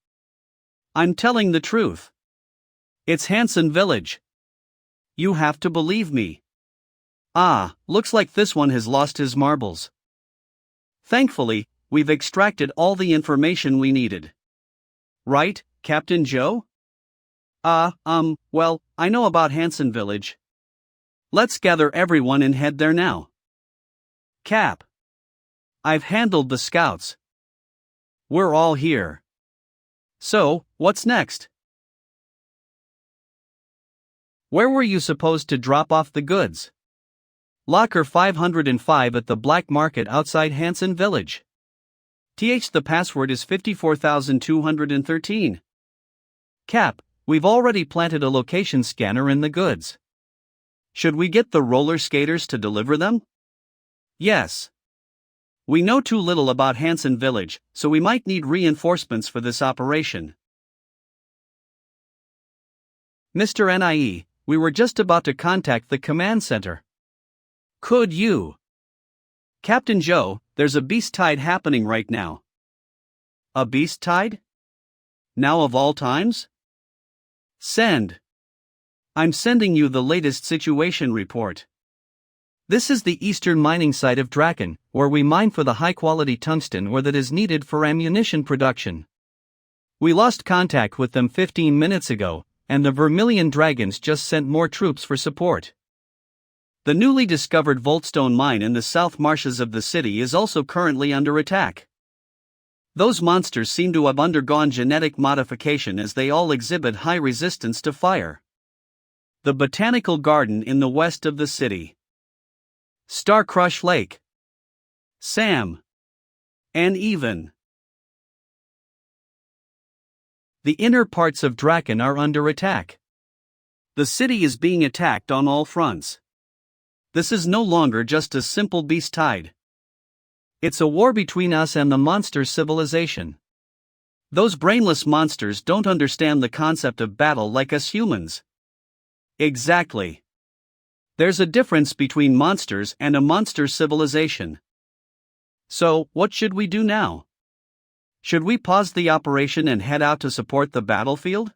telling the truth. It's Hansen Village. You have to believe me. Ah, looks like this one has lost his marbles. Thankfully, we've extracted all the information we needed. Right, Captain Zhou? Well, I know about Hansen Village. Let's gather everyone and head there now. Cap. I've handled the scouts. We're all here. So, what's next? Where were you supposed to drop off the goods? Locker 505 at the black market outside Hansen Village. The password is 54,213. Cap, we've already planted a location scanner in the goods. Should we get the roller skaters to deliver them? Yes. We know too little about Hansen Village, so we might need reinforcements for this operation. Mr. NIE, we were just about to contact the command center. Could you? Captain Zhou, there's a beast tide happening right now. A beast tide? Now of all times? Send. I'm sending you the latest situation report. This is the eastern mining site of Draken, where we mine for the high-quality tungsten ore that is needed for ammunition production. We lost contact with them 15 minutes ago, and the Vermilion Dragons just sent more troops for support. The newly discovered Voltstone mine in the south marshes of the city is also currently under attack. Those monsters seem to have undergone genetic modification as they all exhibit high resistance to fire. The Botanical Garden in the west of the city. Starcrush Lake. Sam. And even. The inner parts of Draken are under attack. The city is being attacked on all fronts. This is no longer just a simple beast tide. It's a war between us and the monster civilization. Those brainless monsters don't understand the concept of battle like us humans. Exactly. There's a difference between monsters and a monster civilization. So, what should we do now? Should we pause the operation and head out to support the battlefield?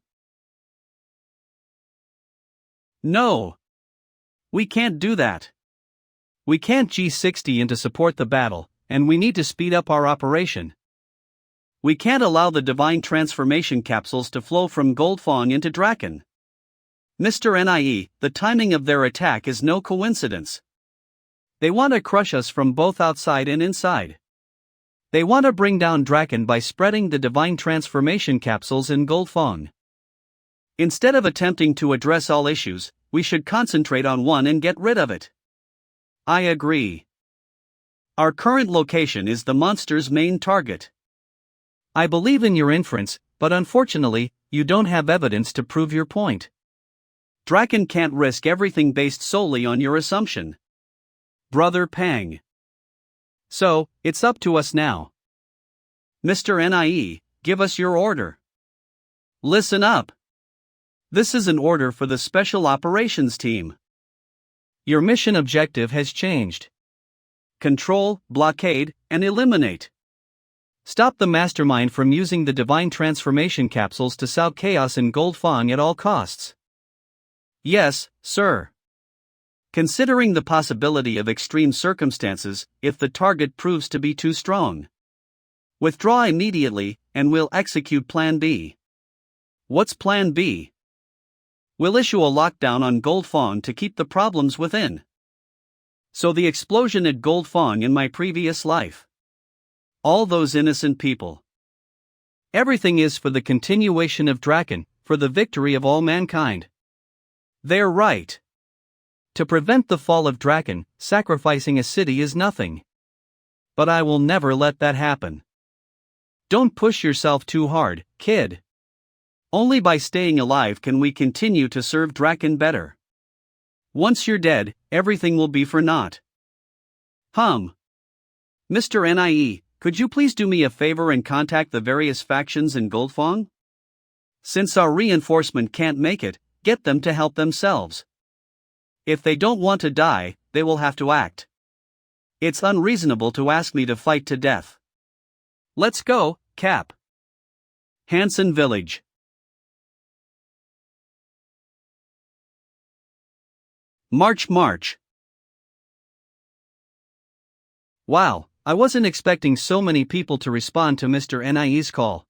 No. We can't do that. We can't G60 in to support the battle, and we need to speed up our operation. We can't allow the divine transformation capsules to flow from Goldfong into Draken. Mr. NIE, the timing of their attack is no coincidence. They want to crush us from both outside and inside. They want to bring down Draken by spreading the divine transformation capsules in Goldfong. Instead of attempting to address all issues, we should concentrate on one and get rid of it. I agree. Our current location is the monster's main target. I believe in your inference, but unfortunately, you don't have evidence to prove your point. Draken can't risk everything based solely on your assumption. Brother Pang. So, it's up to us now. Mr. NIE, give us your order. Listen up. This is an order for the Special Operations Team. Your mission objective has changed. Control, blockade, and eliminate. Stop the mastermind from using the divine transformation capsules to sow chaos in Goldfong at all costs. Yes, sir. Considering the possibility of extreme circumstances, if the target proves to be too strong. Withdraw immediately, and we'll execute Plan B. What's Plan B? We'll issue a lockdown on Goldfong to keep the problems within. So the explosion at Goldfong in my previous life. All those innocent people. Everything is for the continuation of Draken, for the victory of all mankind. They're right. To prevent the fall of Draken, sacrificing a city is nothing. But I will never let that happen. Don't push yourself too hard, kid. Only by staying alive can we continue to serve Draken better. Once you're dead, everything will be for naught. Mr. NIE, could you please do me a favor and contact the various factions in Goldfong? Since our reinforcement can't make it, get them to help themselves. If they don't want to die, they will have to act. It's unreasonable to ask me to fight to death. Let's go, Cap. Hanson Village. March. Wow, I wasn't expecting so many people to respond to Mr. NIE's call.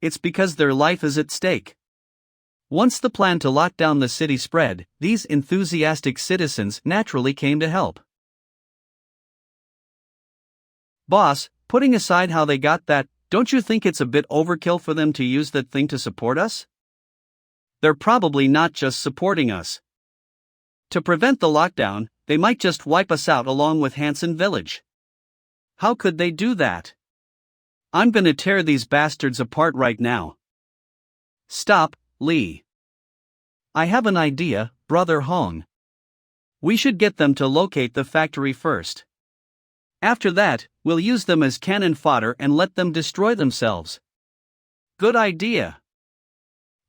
It's because their life is at stake. Once the plan to lock down the city spread, these enthusiastic citizens naturally came to help. Boss, putting aside how they got that, don't you think it's a bit overkill for them to use that thing to support us? They're probably not just supporting us. To prevent the lockdown, they might just wipe us out along with Hanson Village. How could they do that? I'm gonna tear these bastards apart right now. Stop, Lee. I have an idea, Brother Hong. We should get them to locate the factory first. After that, we'll use them as cannon fodder and let them destroy themselves. Good idea.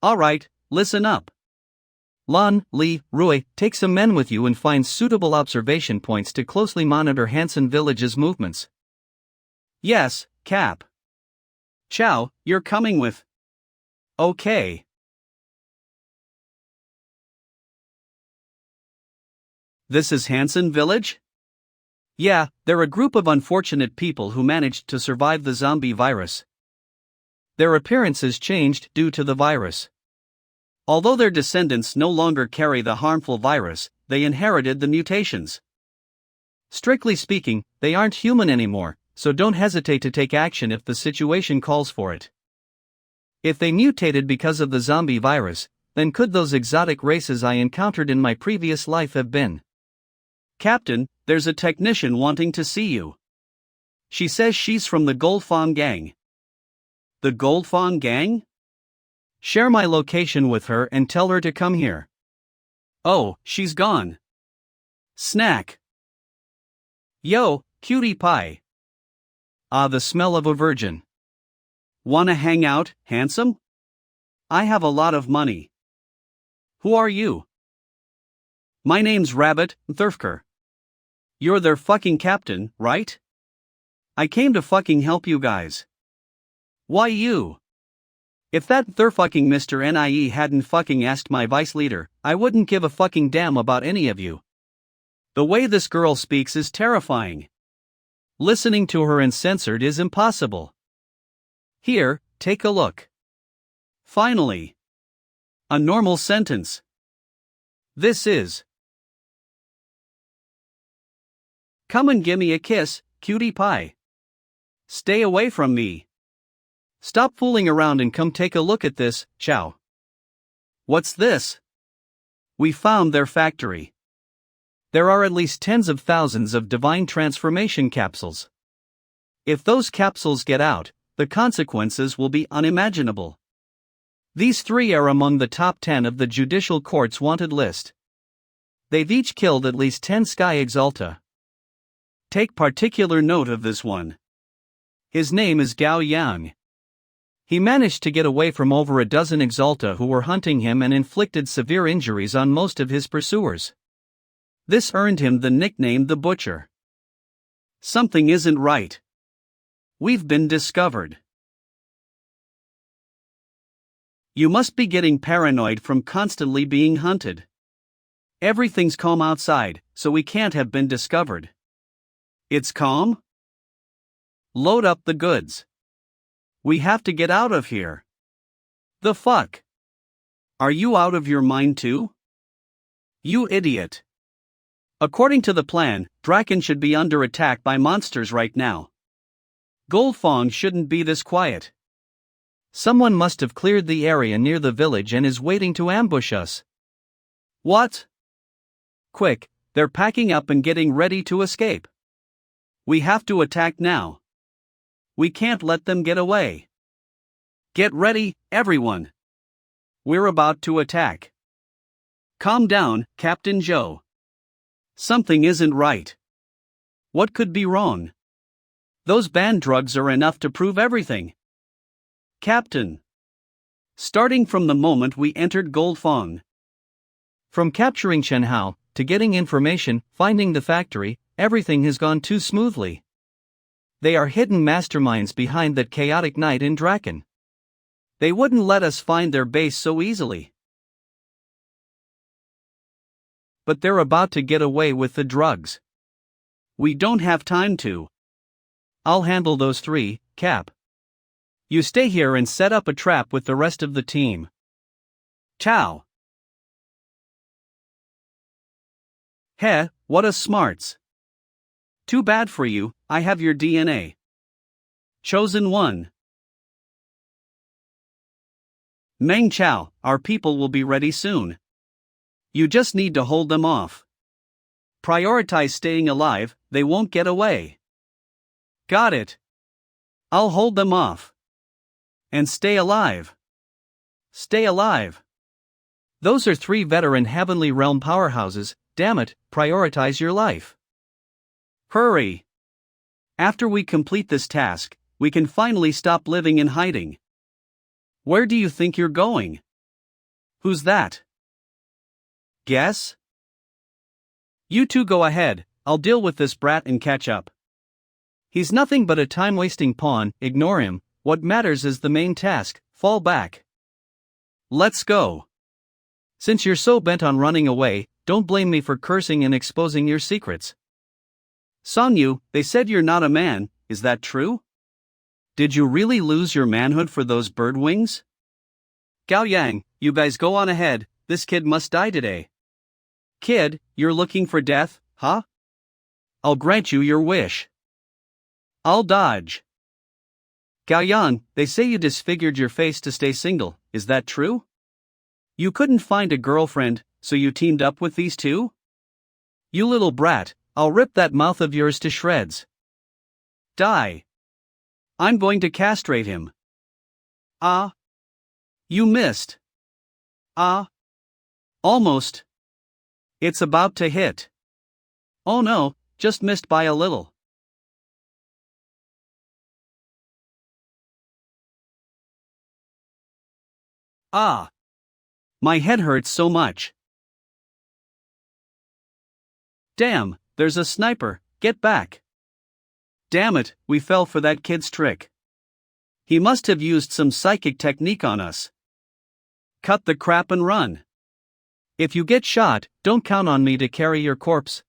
Alright, listen up. Lan, Li, Rui, take some men with you and find suitable observation points to closely monitor Hanson Village's movements. Yes, Cap. Chow, you're coming with. Okay. This is Hansen Village? Yeah, they're a group of unfortunate people who managed to survive the zombie virus. Their appearances changed due to the virus. Although their descendants no longer carry the harmful virus, they inherited the mutations. Strictly speaking, they aren't human anymore, so don't hesitate to take action if the situation calls for it. If they mutated because of the zombie virus, then could those exotic races I encountered in my previous life have been? Captain, there's a technician wanting to see you. She says she's from the Goldfawn gang. The Goldfawn gang? Share my location with her and tell her to come here. Oh, she's gone. Snack. Yo, cutie pie. Ah, the smell of a virgin. Wanna hang out, handsome? I have a lot of money. Who are you? My name's Rabbit Thurfker. You're their fucking captain, right? I came to fucking help you guys. Why you? If that fucking Mr. NIE hadn't fucking asked my vice leader, I wouldn't give a fucking damn about any of you. The way this girl speaks is terrifying. Listening to her uncensored is impossible. Here, take a look. Finally. A normal sentence. This is. Come and gimme a kiss, cutie pie. Stay away from me. Stop fooling around and come take a look at this, chow. What's this? We found their factory. There are at least tens of thousands of divine transformation capsules. If those capsules get out, the consequences will be unimaginable. These three are among the top 10 of the Judicial Court's wanted list. They've each killed at least 10 Sky Exalta. Take particular note of this one. His name is Gao Yang. He managed to get away from over a dozen Exalta who were hunting him and inflicted severe injuries on most of his pursuers. This earned him the nickname the Butcher. Something isn't right. We've been discovered. You must be getting paranoid from constantly being hunted. Everything's calm outside, so we can't have been discovered. It's calm? Load up the goods. We have to get out of here. The fuck? Are you out of your mind too? You idiot. According to the plan, Draken should be under attack by monsters right now. Goldfong shouldn't be this quiet. Someone must have cleared the area near the village and is waiting to ambush us. What? Quick, they're packing up and getting ready to escape. We have to attack now. We can't let them get away. Get ready, everyone. We're about to attack. Calm down, Captain Joe. Something isn't right. What could be wrong? Those banned drugs are enough to prove everything. Captain. Starting from the moment we entered Goldfong. From capturing Shen Hao, to getting information, finding the factory, everything has gone too smoothly. They are hidden masterminds behind that chaotic night in Draken. They wouldn't let us find their base so easily. But they're about to get away with the drugs. We don't have time to. I'll handle those three, Cap. You stay here and set up a trap with the rest of the team. Ciao. Heh, what a smarts. Too bad for you, I have your DNA. Chosen one. Meng Chao, our people will be ready soon. You just need to hold them off. Prioritize staying alive, they won't get away. Got it. I'll hold them off. And stay alive. Stay alive. Those are three veteran Heavenly Realm powerhouses, damn it, prioritize your life. Hurry. After we complete this task, we can finally stop living in hiding. Where do you think you're going? Who's that? Guess? You two go ahead, I'll deal with this brat and catch up. He's nothing but a time-wasting pawn, ignore him, what matters is the main task, fall back. Let's go. Since you're so bent on running away, don't blame me for cursing and exposing your secrets. Songyu, they said you're not a man, is that true? Did you really lose your manhood for those bird wings? Gao Yang, you guys go on ahead, this kid must die today. Kid, you're looking for death, huh? I'll grant you your wish. I'll dodge. Gao Yan, they say you disfigured your face to stay single, is that true? You couldn't find a girlfriend, so you teamed up with these two? You little brat, I'll rip that mouth of yours to shreds. Die. I'm going to castrate him. Ah. You missed. Ah. Almost. It's about to hit. Oh no, just missed by a little. Ah. My head hurts so much. Damn, there's a sniper, get back. Damn it, we fell for that kid's trick. He must have used some psychic technique on us. Cut the crap and run. If you get shot, don't count on me to carry your corpse.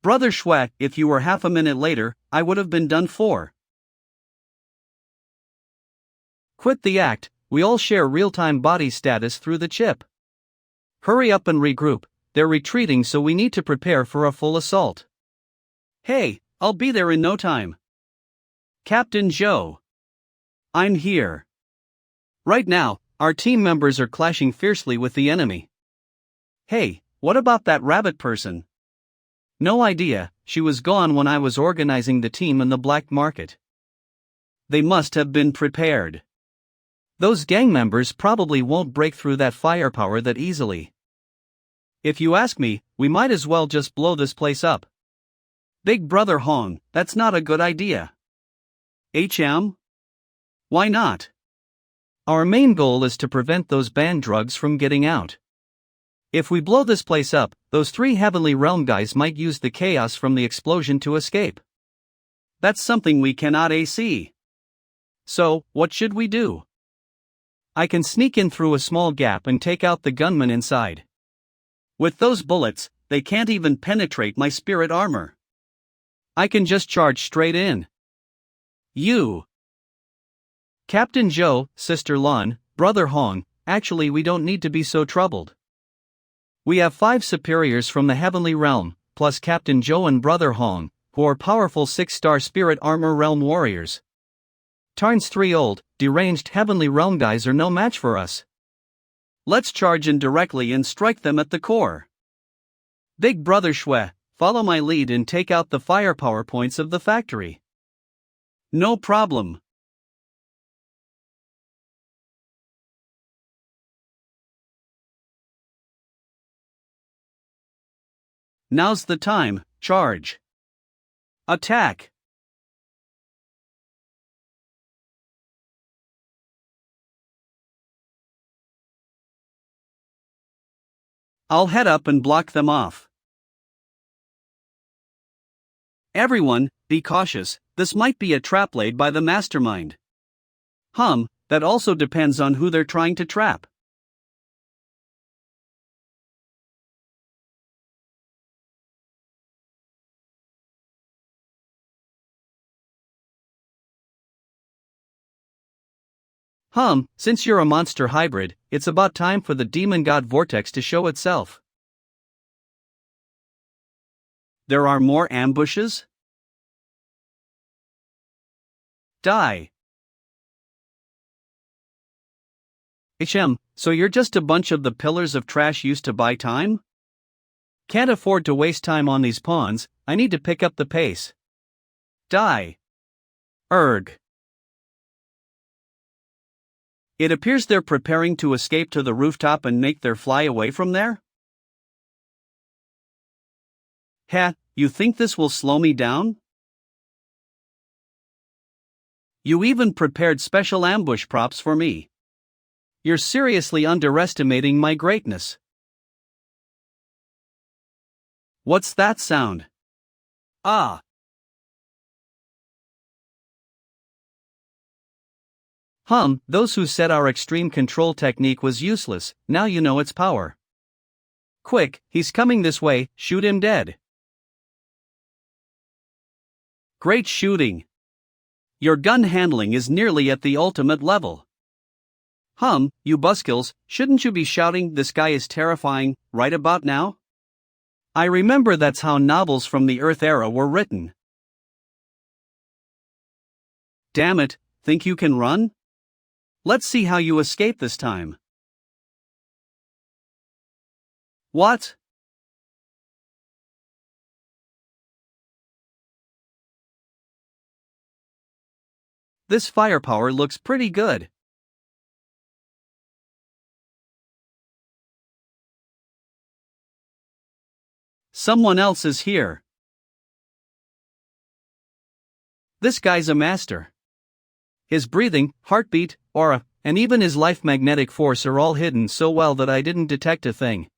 Brother Shwe, if you were half a minute later, I would have been done for. Quit the act, we all share real-time body status through the chip. Hurry up and regroup, they're retreating so we need to prepare for a full assault. Hey, I'll be there in no time. Captain Zhou. I'm here. Right now, our team members are clashing fiercely with the enemy. Hey, what about that rabbit person? No idea, she was gone when I was organizing the team in the black market. They must have been prepared. Those gang members probably won't break through that firepower that easily. If you ask me, we might as well just blow this place up. Big Brother Hong, that's not a good idea. HM? Why not? Our main goal is to prevent those banned drugs from getting out. If we blow this place up, those 3 Heavenly Realm guys might use the chaos from the explosion to escape. That's something we cannot AC. So, what should we do? I can sneak in through a small gap and take out the gunman inside. With those bullets, they can't even penetrate my spirit armor. I can just charge straight in. You. Captain Zhou, Sister Lan, Brother Hong, actually we don't need to be so troubled. We have 5 superiors from the Heavenly Realm, plus Captain Zhou and Brother Hong, who are powerful 6-star spirit armor realm warriors. Tarn's 3 old, deranged Heavenly Realm guys are no match for us. Let's charge in directly and strike them at the core. Big Brother Shwe, follow my lead and take out the firepower points of the factory. No problem. Now's the time, charge. Attack. I'll head up and block them off. Everyone, be cautious, this might be a trap laid by the mastermind. That also depends on who they're trying to trap. Since you're a monster hybrid, it's about time for the demon god vortex to show itself. There are more ambushes? Die. So you're just a bunch of the pillars of trash used to buy time? Can't afford to waste time on these pawns, I need to pick up the pace. Die. Erg. It appears they're preparing to escape to the rooftop and make their fly away from there? You think this will slow me down? You even prepared special ambush props for me. You're seriously underestimating my greatness. What's that sound? Ah. Those who said our extreme control technique was useless, now you know its power. Quick, he's coming this way, shoot him dead. Great shooting. Your gun handling is nearly at the ultimate level. You buskills, shouldn't you be shouting, "This guy is terrifying," right about now? I remember that's how novels from the Earth era were written. Damn it, think you can run? Let's see how you escape this time. What? This firepower looks pretty good. Someone else is here. This guy's a master. His breathing, heartbeat, aura, and even his life magnetic force are all hidden so well that I didn't detect a thing.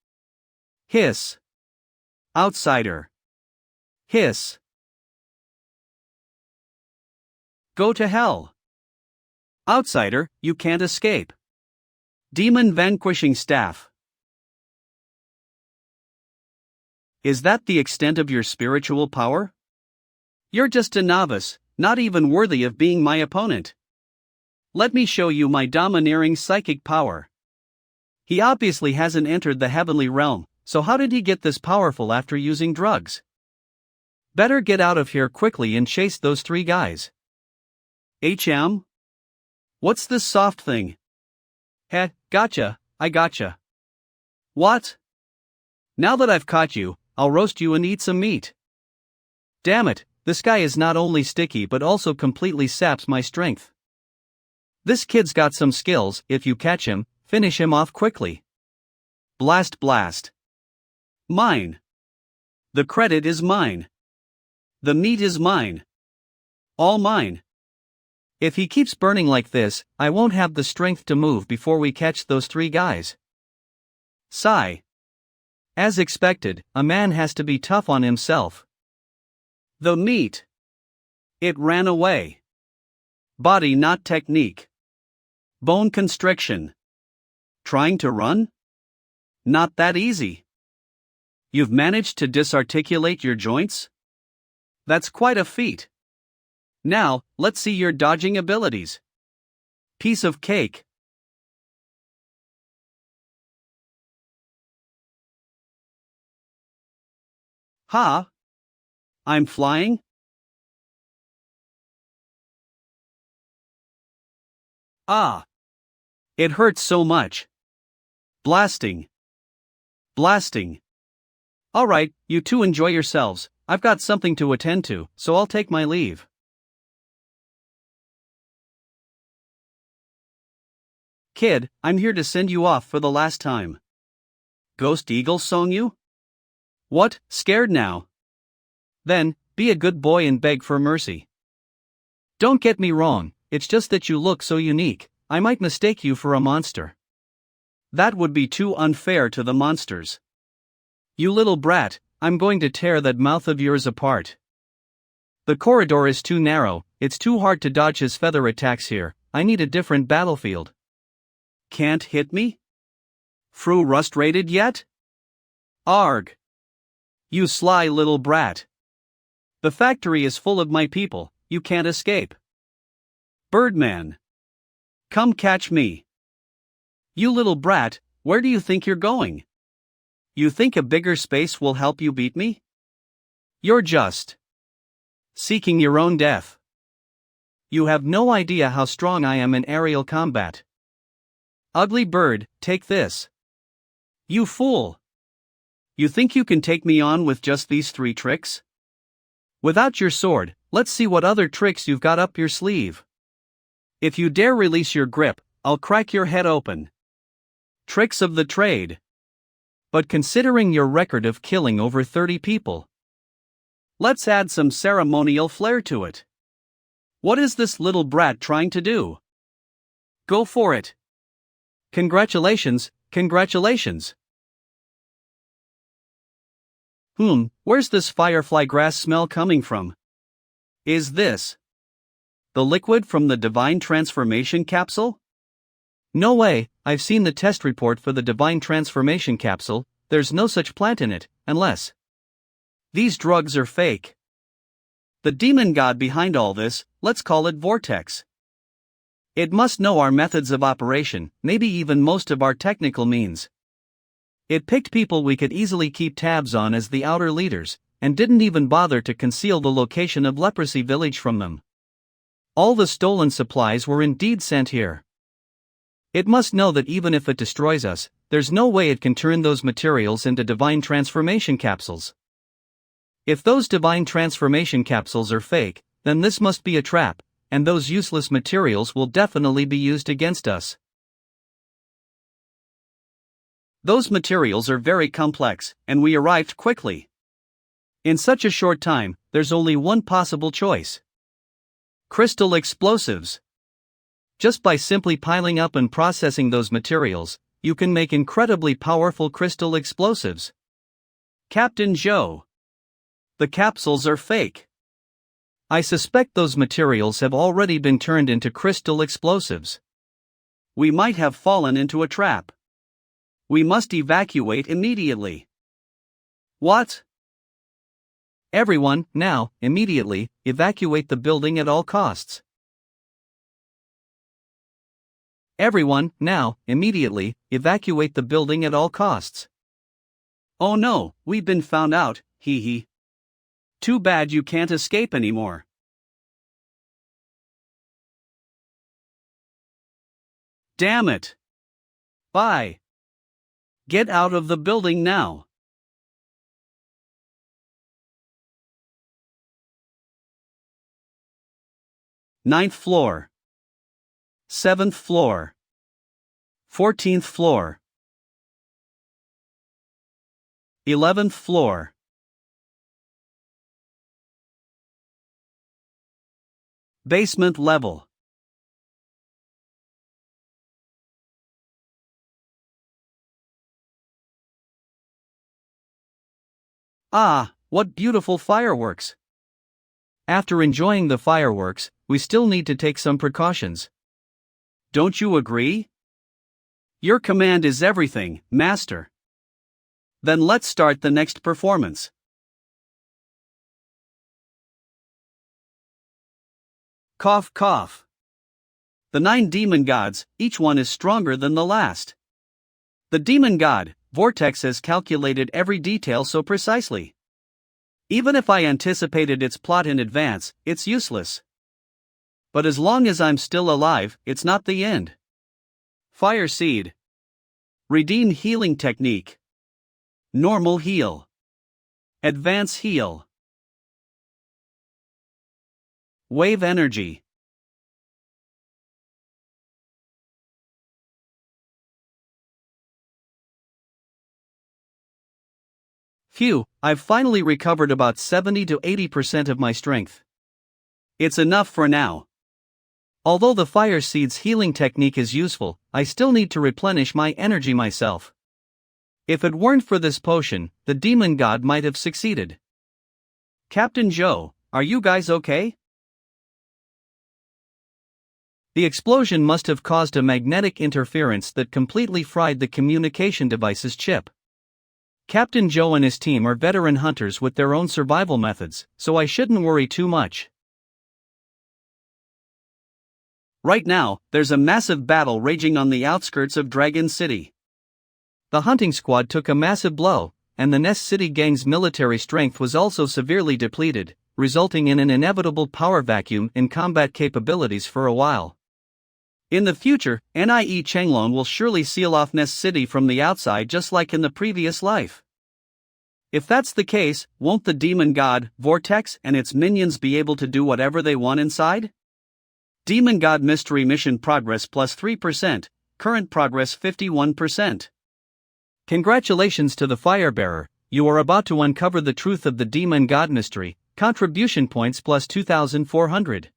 Hiss. Outsider. Hiss. Go to hell. Outsider, you can't escape. Demon vanquishing staff. Is that the extent of your spiritual power? You're just a novice, not even worthy of being my opponent. Let me show you my domineering psychic power. He obviously hasn't entered the heavenly realm, so how did he get this powerful after using drugs? Better get out of here quickly and chase those three guys. What's this soft thing? Heh, gotcha, I gotcha. What? Now that I've caught you, I'll roast you and eat some meat. Damn it, this guy is not only sticky but also completely saps my strength. This kid's got some skills. If you catch him, finish him off quickly. Blast blast. Mine. The credit is mine. The meat is mine. All mine. If he keeps burning like this, I won't have the strength to move before we catch those three guys. Sigh. As expected, a man has to be tough on himself. The meat. It ran away. Body not technique. Bone constriction. Trying to run? Not that easy. You've managed to disarticulate your joints? That's quite a feat. Now, let's see your dodging abilities. Piece of cake. Ha! I'm flying? Ah! It hurts so much. Blasting. Blasting. Alright, you two enjoy yourselves. I've got something to attend to, so I'll take my leave. Kid, I'm here to send you off for the last time. Ghost Eagle song you? What, scared now? Then, be a good boy and beg for mercy. Don't get me wrong, it's just that you look so unique, I might mistake you for a monster. That would be too unfair to the monsters. You little brat, I'm going to tear that mouth of yours apart. The corridor is too narrow, it's too hard to dodge his feather attacks here, I need a different battlefield. Can't hit me? Frustrated yet? Arg. You sly little brat. The factory is full of my people, you can't escape. Birdman. Come catch me. You little brat, where do you think you're going? You think a bigger space will help you beat me? You're just seeking your own death. You have no idea how strong I am in aerial combat. Ugly bird, take this. You fool. You think you can take me on with just these three tricks? Without your sword, let's see what other tricks you've got up your sleeve. If you dare release your grip, I'll crack your head open. Tricks of the trade. But considering your record of killing over 30 people, let's add some ceremonial flair to it. What is this little brat trying to do? Go for it. Congratulations, congratulations. Where's this firefly grass smell coming from? Is this The liquid from the divine transformation capsule? No way, I've seen the test report for the divine transformation capsule, there's no such plant in it, unless these drugs are fake. The demon god behind all this, let's call it Vortex. It must know our methods of operation, maybe even most of our technical means. It picked people we could easily keep tabs on as the outer leaders, and didn't even bother to conceal the location of Leprosy Village from them. All the stolen supplies were indeed sent here. It must know that even if it destroys us, there's no way it can turn those materials into divine transformation capsules. If those divine transformation capsules are fake, then this must be a trap, and those useless materials will definitely be used against us. Those materials are very complex, and we arrived quickly. In such a short time, there's only one possible choice. Crystal explosives. Just by simply piling up and processing those materials, you can make incredibly powerful crystal explosives. Captain Joe. The capsules are fake. I suspect those materials have already been turned into crystal explosives. We might have fallen into a trap. We must evacuate immediately. What? Everyone, now, immediately, evacuate the building at all costs. Everyone, now, immediately, evacuate the building at all costs. Oh no, we've been found out, hee hee. Too bad you can't escape anymore. Damn it. Bye. Get out of the building now. Ninth floor. 7th floor. 14th floor. 11th floor. Basement level. Ah, what beautiful fireworks! After enjoying the fireworks, we still need to take some precautions. Don't you agree? Your command is everything, Master. Then let's start the next performance. Cough cough. The 9 demon gods, each one is stronger than the last. The demon god, Vortex, has calculated every detail so precisely. Even if I anticipated its plot in advance, it's useless. But as long as I'm still alive, it's not the end. Fire Seed. Redeem Healing Technique. Normal Heal. Advance Heal. Wave Energy. Phew, I've finally recovered about 70 to 80% of my strength. It's enough for now. Although the Fire Seed's healing technique is useful, I still need to replenish my energy myself. If it weren't for this potion, the demon god might have succeeded. Captain Joe, are you guys okay? The explosion must have caused a magnetic interference that completely fried the communication device's chip. Captain Joe and his team are veteran hunters with their own survival methods, so I shouldn't worry too much. Right now, there's a massive battle raging on the outskirts of Dragon City. The hunting squad took a massive blow, and the Nest City gang's military strength was also severely depleted, resulting in an inevitable power vacuum in combat capabilities for a while. In the future, Nie Chenglong will surely seal off Nest City from the outside just like in the previous life. If that's the case, won't the demon god, Vortex, and its minions be able to do whatever they want inside? Demon God Mystery Mission Progress plus 3%, current progress 51%. Congratulations to the Firebearer, you are about to uncover the truth of the Demon God Mystery, contribution points plus 2,400.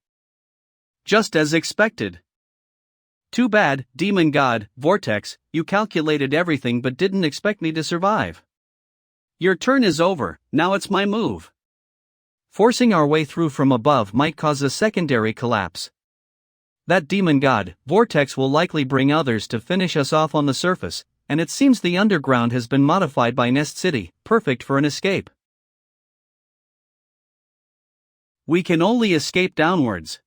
Just as expected. Too bad, Demon God, Vortex, you calculated everything but didn't expect me to survive. Your turn is over, now it's my move. Forcing our way through from above might cause a secondary collapse. That demon god, Vortex, will likely bring others to finish us off on the surface, and it seems the underground has been modified by Nest City, perfect for an escape. We can only escape downwards.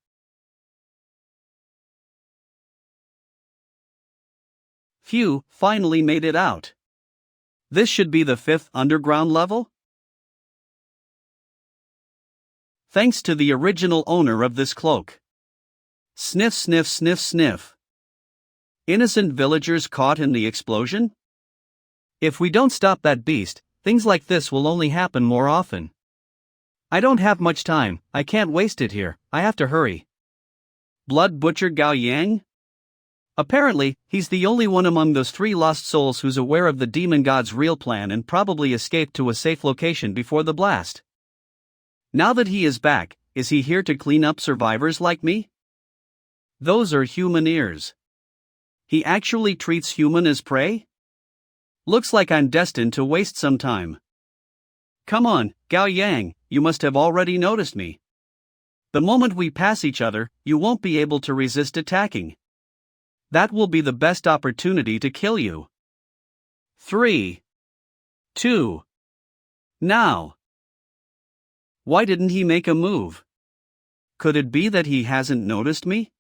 Phew, finally made it out. This should be the 5th underground level? Thanks to the original owner of this cloak. Sniff, sniff, sniff, sniff. Innocent villagers caught in the explosion? If we don't stop that beast, things like this will only happen more often. I don't have much time, I can't waste it here, I have to hurry. Blood Butcher Gao Yang? Apparently, he's the only one among those 3 lost souls who's aware of the demon god's real plan and probably escaped to a safe location before the blast. Now that he is back, is he here to clean up survivors like me? Those are human ears. He actually treats human as prey? Looks like I'm destined to waste some time. Come on, Gao Yang, you must have already noticed me. The moment we pass each other, you won't be able to resist attacking. That will be the best opportunity to kill you. 3, 2, now. Why didn't he make a move? Could it be that he hasn't noticed me?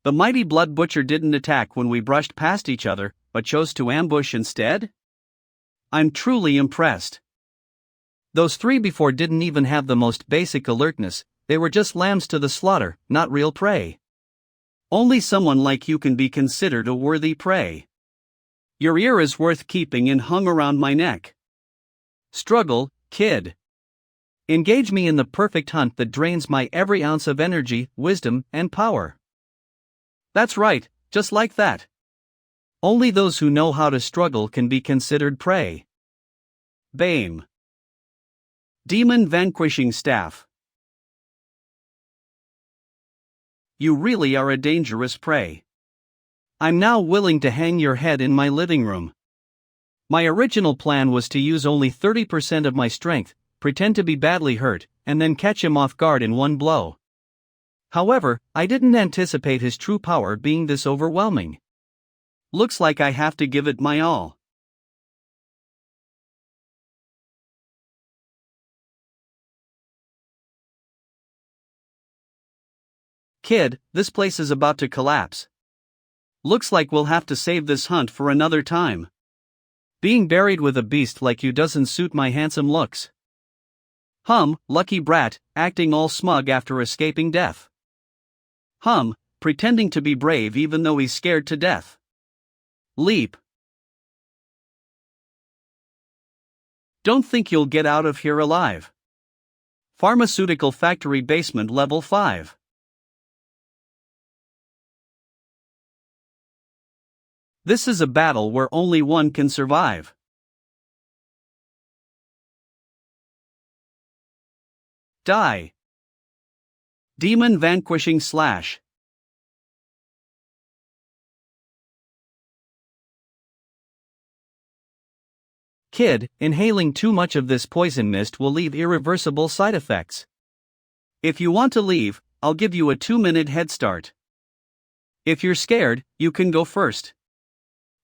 The mighty Blood Butcher didn't attack when we brushed past each other, but chose to ambush instead? I'm truly impressed. Those 3 before didn't even have the most basic alertness, they were just lambs to the slaughter, not real prey. Only someone like you can be considered a worthy prey. Your ear is worth keeping and hung around my neck. Struggle, kid. Engage me in the perfect hunt that drains my every ounce of energy, wisdom, and power. That's right, just like that. Only those who know how to struggle can be considered prey. BAME. Demon Vanquishing Staff. You really are a dangerous prey. I'm now willing to hang your head in my living room. My original plan was to use only 30% of my strength, pretend to be badly hurt, and then catch him off guard in one blow. However, I didn't anticipate his true power being this overwhelming. Looks like I have to give it my all. Kid, this place is about to collapse. Looks like we'll have to save this hunt for another time. Being buried with a beast like you doesn't suit my handsome looks. Lucky brat, acting all smug after escaping death. Pretending to be brave even though he's scared to death. Leap. Don't think you'll get out of here alive. Pharmaceutical factory basement level 5. This is a battle where only one can survive. Die. Demon Vanquishing Slash. Kid, inhaling too much of this poison mist will leave irreversible side effects. If you want to leave, I'll give you a 2-minute head start. If you're scared, you can go first.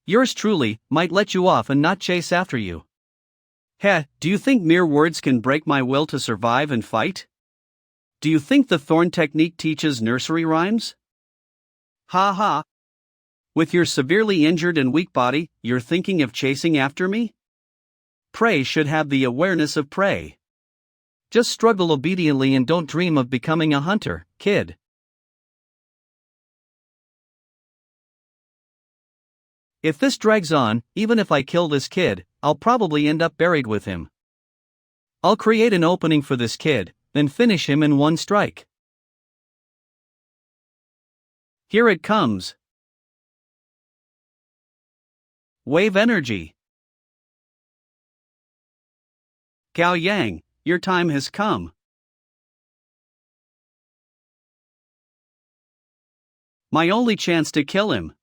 Yours truly might let you off and not chase after you. Heh, do you think mere words can break my will to survive and fight? Do you think the thorn technique teaches nursery rhymes? Ha ha. With your severely injured and weak body, you're thinking of chasing after me? Prey should have the awareness of prey. Just struggle obediently and don't dream of becoming a hunter, kid. If this drags on, even if I kill this kid, I'll probably end up buried with him. I'll create an opening for this kid, then finish him in one strike. Here it comes. Wave energy. Gao Yang, your time has come. My only chance to kill him.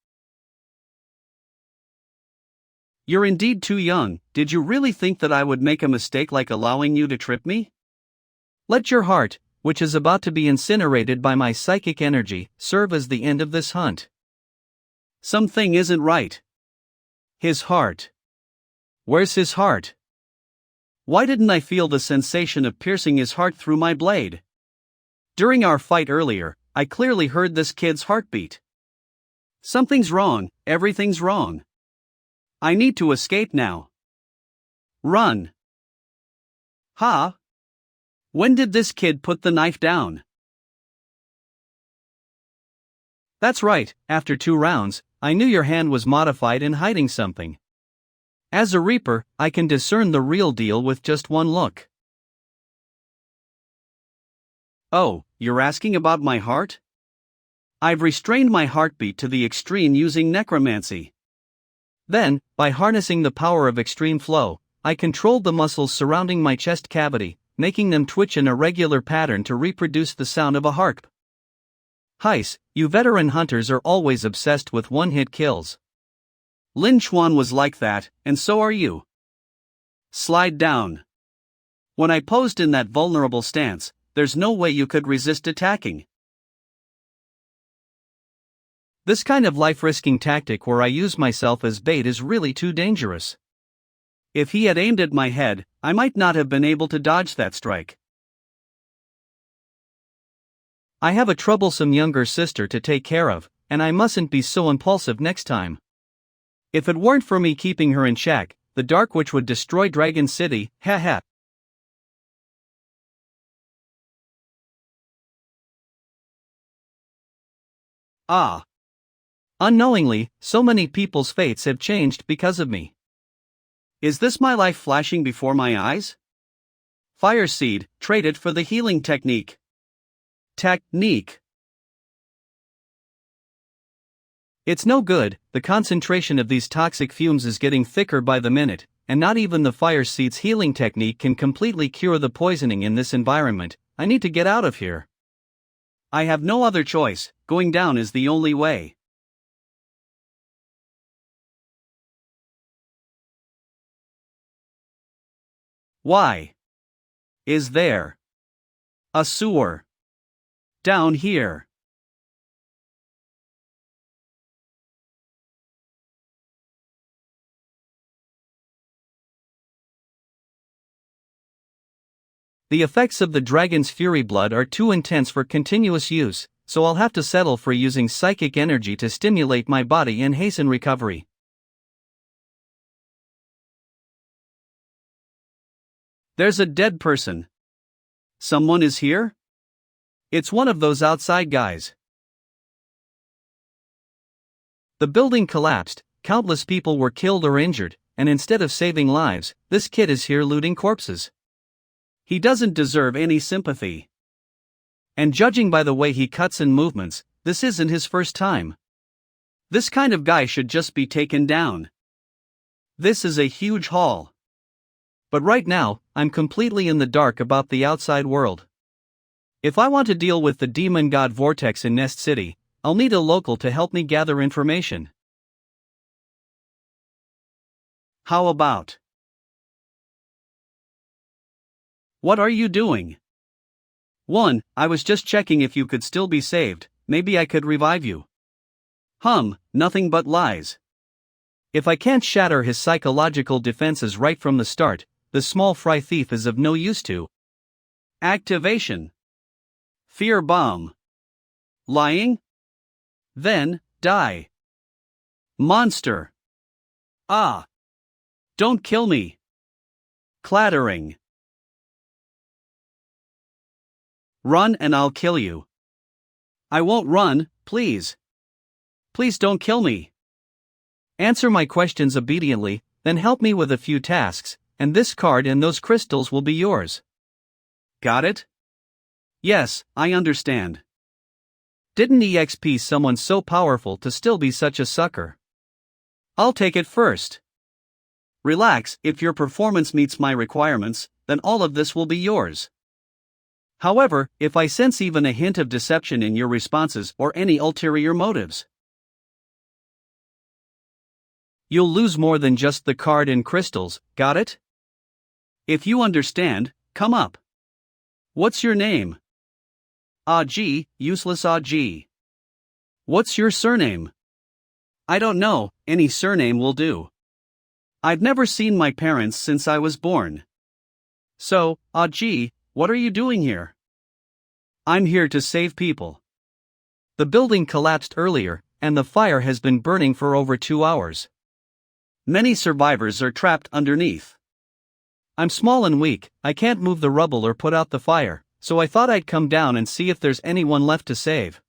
You're indeed too young. Did you really think that I would make a mistake like allowing you to trip me? Let your heart, which is about to be incinerated by my psychic energy, serve as the end of this hunt. Something isn't right. His heart. Where's his heart? Why didn't I feel the sensation of piercing his heart through my blade? During our fight earlier, I clearly heard this kid's heartbeat. Something's wrong, everything's wrong. I need to escape now. Run. Ha? When did this kid put the knife down? That's right, after 2 rounds, I knew your hand was modified and hiding something. As a Reaper, I can discern the real deal with just one look. Oh, you're asking about my heart? I've restrained my heartbeat to the extreme using necromancy. Then, by harnessing the power of extreme flow, I controlled the muscles surrounding my chest cavity, making them twitch in a regular pattern to reproduce the sound of a harp. Heis, you veteran hunters are always obsessed with one-hit kills. Lin Chuan was like that, and so are you. Slide down. When I posed in that vulnerable stance, there's no way you could resist attacking. This kind of life-risking tactic where I use myself as bait is really too dangerous. If he had aimed at my head, I might not have been able to dodge that strike. I have a troublesome younger sister to take care of, and I mustn't be so impulsive next time. If it weren't for me keeping her in check, the Dark Witch would destroy Dragon City, haha. Ah. Unknowingly, so many people's fates have changed because of me. Is this my life flashing before my eyes? Fire Seed, trade it for the healing technique. Technique. It's no good, the concentration of these toxic fumes is getting thicker by the minute, and not even the Fire Seed's healing technique can completely cure the poisoning in this environment. I need to get out of here. I have no other choice, going down is the only way. Why? Is there a sewer down here? The effects of the dragon's fury blood are too intense for continuous use, so I'll have to settle for using psychic energy to stimulate my body and hasten recovery. There's a dead person. Someone is here? It's one of those outside guys. The building collapsed, countless people were killed or injured, and instead of saving lives, this kid is here looting corpses. He doesn't deserve any sympathy. And judging by the way he cuts and movements, this isn't his first time. This kind of guy should just be taken down. This is a huge haul. But right now, I'm completely in the dark about the outside world. If I want to deal with the demon god Vortex in Nest City, I'll need a local to help me gather information. How about? What are you doing? 1. I was just checking if you could still be saved, maybe I could revive you. Nothing but lies. If I can't shatter his psychological defenses right from the start, the small fry thief is of no use to. Activation. Fear bomb. Lying? Then, die. Monster. Ah. Don't kill me. Clattering. Run and I'll kill you. I won't run, please. Please don't kill me. Answer my questions obediently, then help me with a few tasks, and this card and those crystals will be yours. Got it? Yes, I understand. Didn't EXP someone so powerful to still be such a sucker? I'll take it first. Relax, if your performance meets my requirements, then all of this will be yours. However, if I sense even a hint of deception in your responses or any ulterior motives, You'll lose more than just the card and crystals, got it? If you understand, come up. What's your name? Gee, useless Gee. What's your surname? I don't know, any surname will do. I've never seen my parents since I was born. So, Gee, what are you doing here? I'm here to save people. The building collapsed earlier, and the fire has been burning for over 2 hours. Many survivors are trapped underneath. I'm small and weak, I can't move the rubble or put out the fire, so I thought I'd come down and see if there's anyone left to save.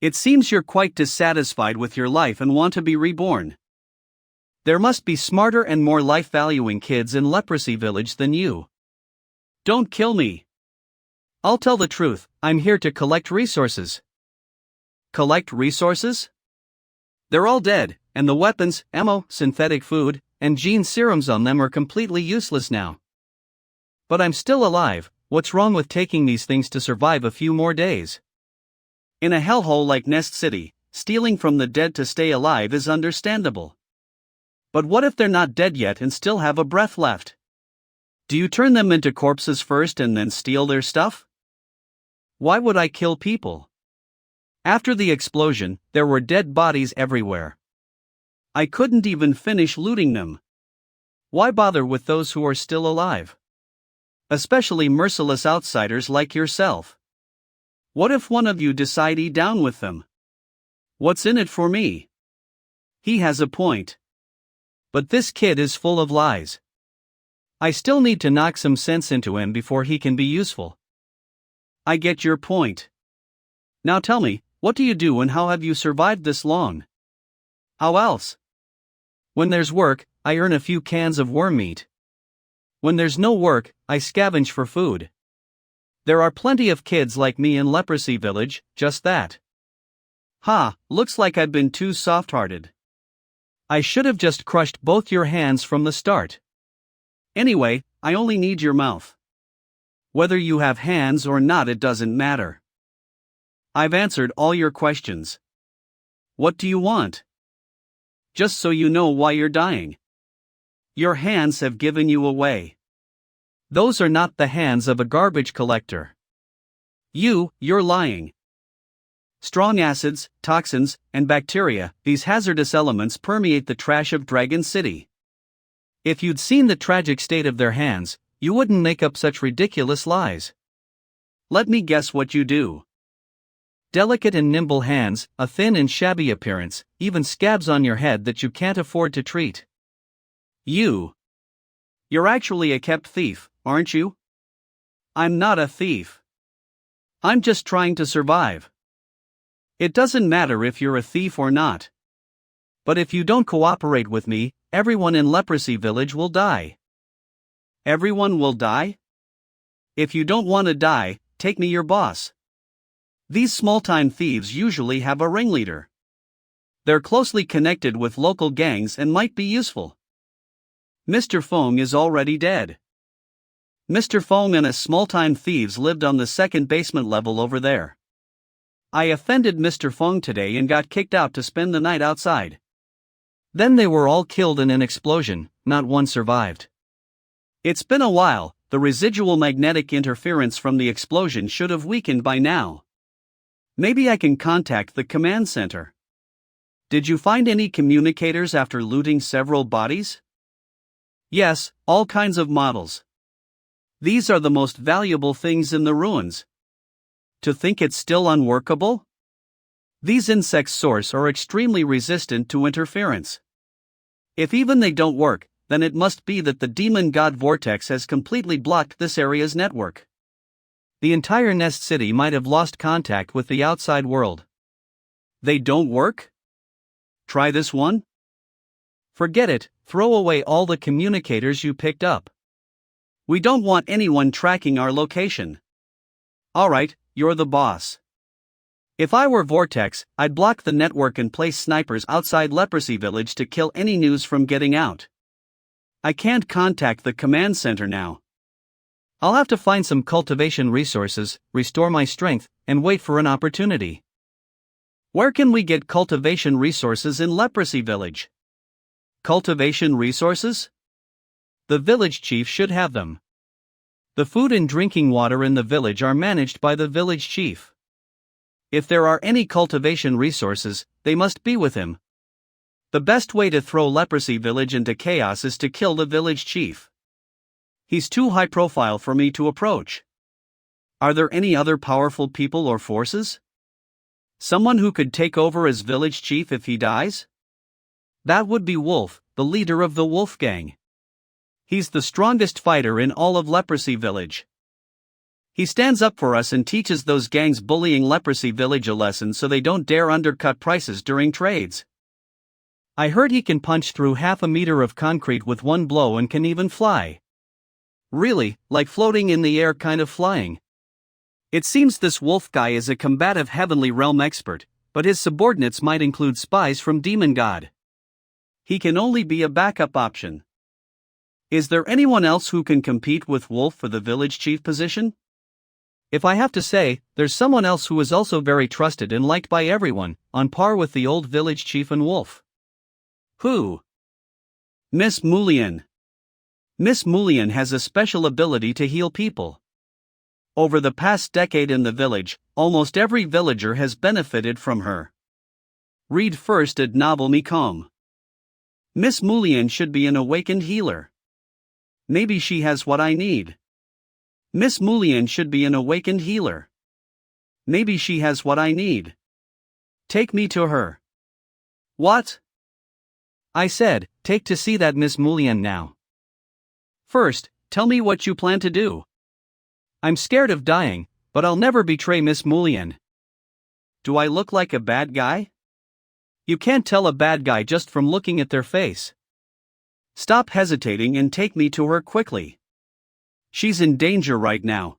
It seems you're quite dissatisfied with your life and want to be reborn. There must be smarter and more life-valuing kids in Leprosy Village than you. Don't kill me. I'll tell the truth, I'm here to collect resources. Collect resources? They're all dead, and the weapons, ammo, synthetic food, and gene serums on them are completely useless now. But I'm still alive, what's wrong with taking these things to survive a few more days? In a hellhole like Nest City, stealing from the dead to stay alive is understandable. But what if they're not dead yet and still have a breath left? Do you turn them into corpses first and then steal their stuff? Why would I kill people? After the explosion, there were dead bodies everywhere. I couldn't even finish looting them. Why bother with those who are still alive? Especially merciless outsiders like yourself. What if one of you decide down with them? What's in it for me? He has a point. But this kid is full of lies. I still need to knock some sense into him before he can be useful. I get your point. Now tell me, what do you do and how have you survived this long? How else? When there's work, I earn a few cans of worm meat. When there's no work, I scavenge for food. There are plenty of kids like me in Leprosy Village, just that. Looks like I've been too soft-hearted. I should have just crushed both your hands from the start. Anyway, I only need your mouth. Whether you have hands or not, it doesn't matter. I've answered all your questions. What do you want? Just so you know why you're dying. Your hands have given you away. Those are not the hands of a garbage collector. You're lying. Strong acids, toxins, and bacteria, these hazardous elements permeate the trash of Dragon City. If you'd seen the tragic state of their hands, you wouldn't make up such ridiculous lies. Let me guess what you do. Delicate and nimble hands, a thin and shabby appearance, even scabs on your head that you can't afford to treat. You're actually a kept thief, aren't you? I'm not a thief. I'm just trying to survive. It doesn't matter if you're a thief or not. But if you don't cooperate with me, everyone in Leprosy Village will die. Everyone will die? If you don't want to die, take me your boss. These small-time thieves usually have a ringleader. They're closely connected with local gangs and might be useful. Mr. Fong is already dead. Mr. Fong and his small-time thieves lived on the second basement level over there. I offended Mr. Fong today and got kicked out to spend the night outside. Then they were all killed in an explosion, not one survived. It's been a while, the residual magnetic interference from the explosion should have weakened by now. Maybe I can contact the command center. Did you find any communicators after looting several bodies? Yes, all kinds of models. These are the most valuable things in the ruins. To think it's still unworkable? These insect source are extremely resistant to interference. If even they don't work, then it must be that the demon god vortex has completely blocked this area's network. The entire Nest City might have lost contact with the outside world. They don't work? Try this one? Forget it, throw away all the communicators you picked up. We don't want anyone tracking our location. Alright, you're the boss. If I were Vortex, I'd block the network and place snipers outside Leprosy Village to kill any news from getting out. I can't contact the command center now. I'll have to find some cultivation resources, restore my strength, and wait for an opportunity. Where can we get cultivation resources in Leprosy Village? Cultivation resources? The village chief should have them. The food and drinking water in the village are managed by the village chief. If there are any cultivation resources, they must be with him. The best way to throw Leprosy Village into chaos is to kill the village chief. He's too high profile for me to approach. Are there any other powerful people or forces? Someone who could take over as village chief if he dies? That would be Wolf, the leader of the Wolf Gang. He's the strongest fighter in all of Leprosy Village. He stands up for us and teaches those gangs bullying Leprosy Village a lesson so they don't dare undercut prices during trades. I heard he can punch through half a meter of concrete with one blow and can even fly. Really, like floating in the air kind of flying. It seems this wolf guy is a combative heavenly realm expert, but his subordinates might include spies from Demon God. He can only be a backup option. Is there anyone else who can compete with Wolf for the village chief position? If I have to say, there's someone else who is also very trusted and liked by everyone, on par with the old village chief and Wolf. Who? Miss Mulian. Miss Mulian has a special ability to heal people. Over the past decade in the village, almost every villager has benefited from her. Read first at Novel Me Calm. Miss Mulian should be an awakened healer. Maybe she has what I need. Miss Mulian should be an awakened healer. Maybe she has what I need. Take me to her. What? I said, take to see that Miss Mulian now. First, tell me what you plan to do. I'm scared of dying, but I'll never betray Miss Mulian. Do I look like a bad guy? You can't tell a bad guy just from looking at their face. Stop hesitating and take me to her quickly. She's in danger right now.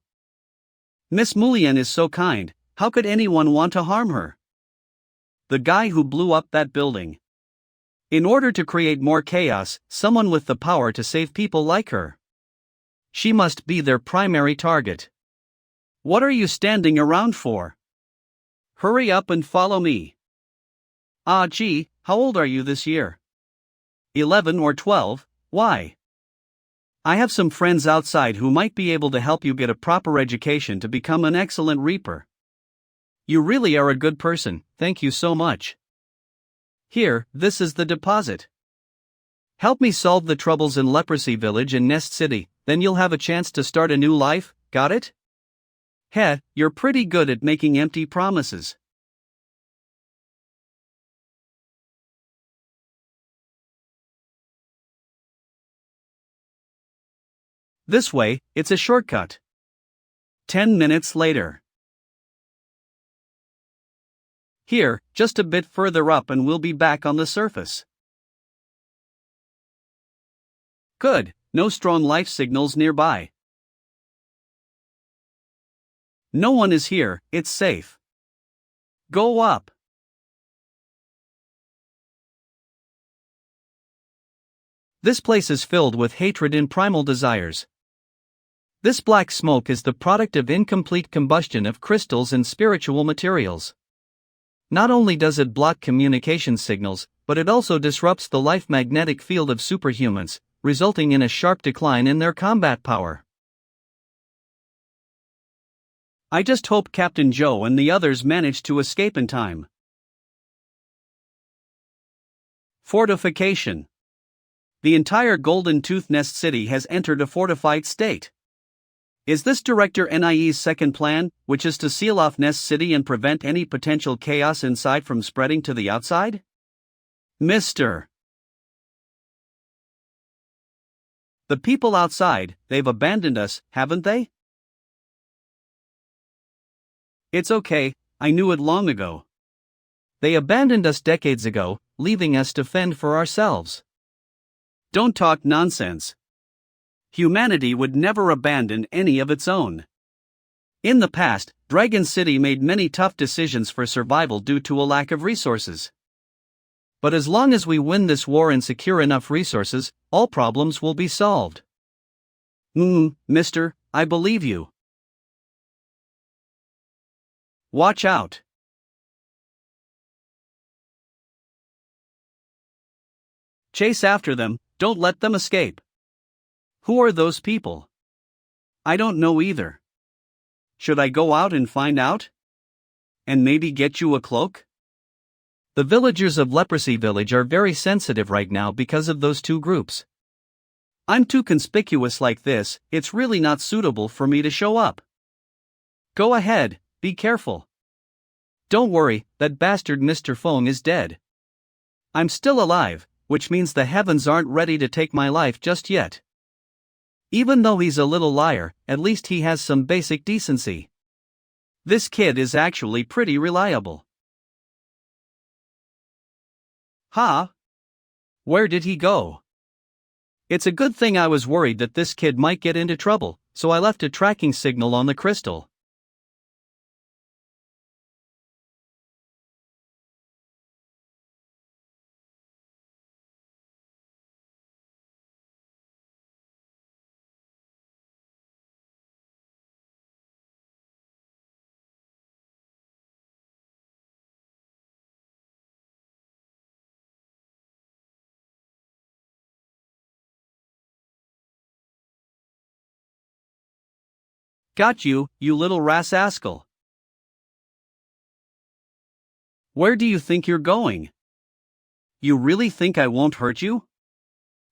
Miss Mulian is so kind, how could anyone want to harm her? The guy who blew up that building. In order to create more chaos, someone with the power to save people like her. She must be their primary target. What are you standing around for? Hurry up and follow me. Ah gee, how old are you this year? 11 or 12, why? I have some friends outside who might be able to help you get a proper education to become an excellent reaper. You really are a good person, thank you so much. Here, this is the deposit. Help me solve the troubles in Leprosy Village and Nest City, then you'll have a chance to start a new life, got it? Heh, you're pretty good at making empty promises. This way, it's a shortcut. 10 minutes later. Here, just a bit further up and we'll be back on the surface. Good, no strong life signals nearby. No one is here, it's safe. Go up. This place is filled with hatred and primal desires. This black smoke is the product of incomplete combustion of crystals and spiritual materials. Not only does it block communication signals, but it also disrupts the life magnetic field of superhumans, resulting in a sharp decline in their combat power. I just hope Captain Joe and the others manage to escape in time. Fortification. The entire Golden Tooth Nest City has entered a fortified state. Is this Director NIE's second plan, which is to seal off Nest City and prevent any potential chaos inside from spreading to the outside? Mr. The people outside, they've abandoned us, haven't they? It's okay, I knew it long ago. They abandoned us decades ago, leaving us to fend for ourselves. Don't talk nonsense. Humanity would never abandon any of its own. In the past, Dragon City made many tough decisions for survival due to a lack of resources. But as long as we win this war and secure enough resources, all problems will be solved. Mister, I believe you. Watch out. Chase after them, don't let them escape. Who are those people? I don't know either. Should I go out and find out? And maybe get you a cloak? The villagers of Leprosy Village are very sensitive right now because of those two groups. I'm too conspicuous like this, it's really not suitable for me to show up. Go ahead, be careful. Don't worry, that bastard Mr. Feng is dead. I'm still alive, which means the heavens aren't ready to take my life just yet. Even though he's a little liar, at least he has some basic decency. This kid is actually pretty reliable. Huh? Where did he go? It's a good thing I was worried that this kid might get into trouble, so I left a tracking signal on the crystal. Got you, you little rascal. Where do you think you're going? You really think I won't hurt you?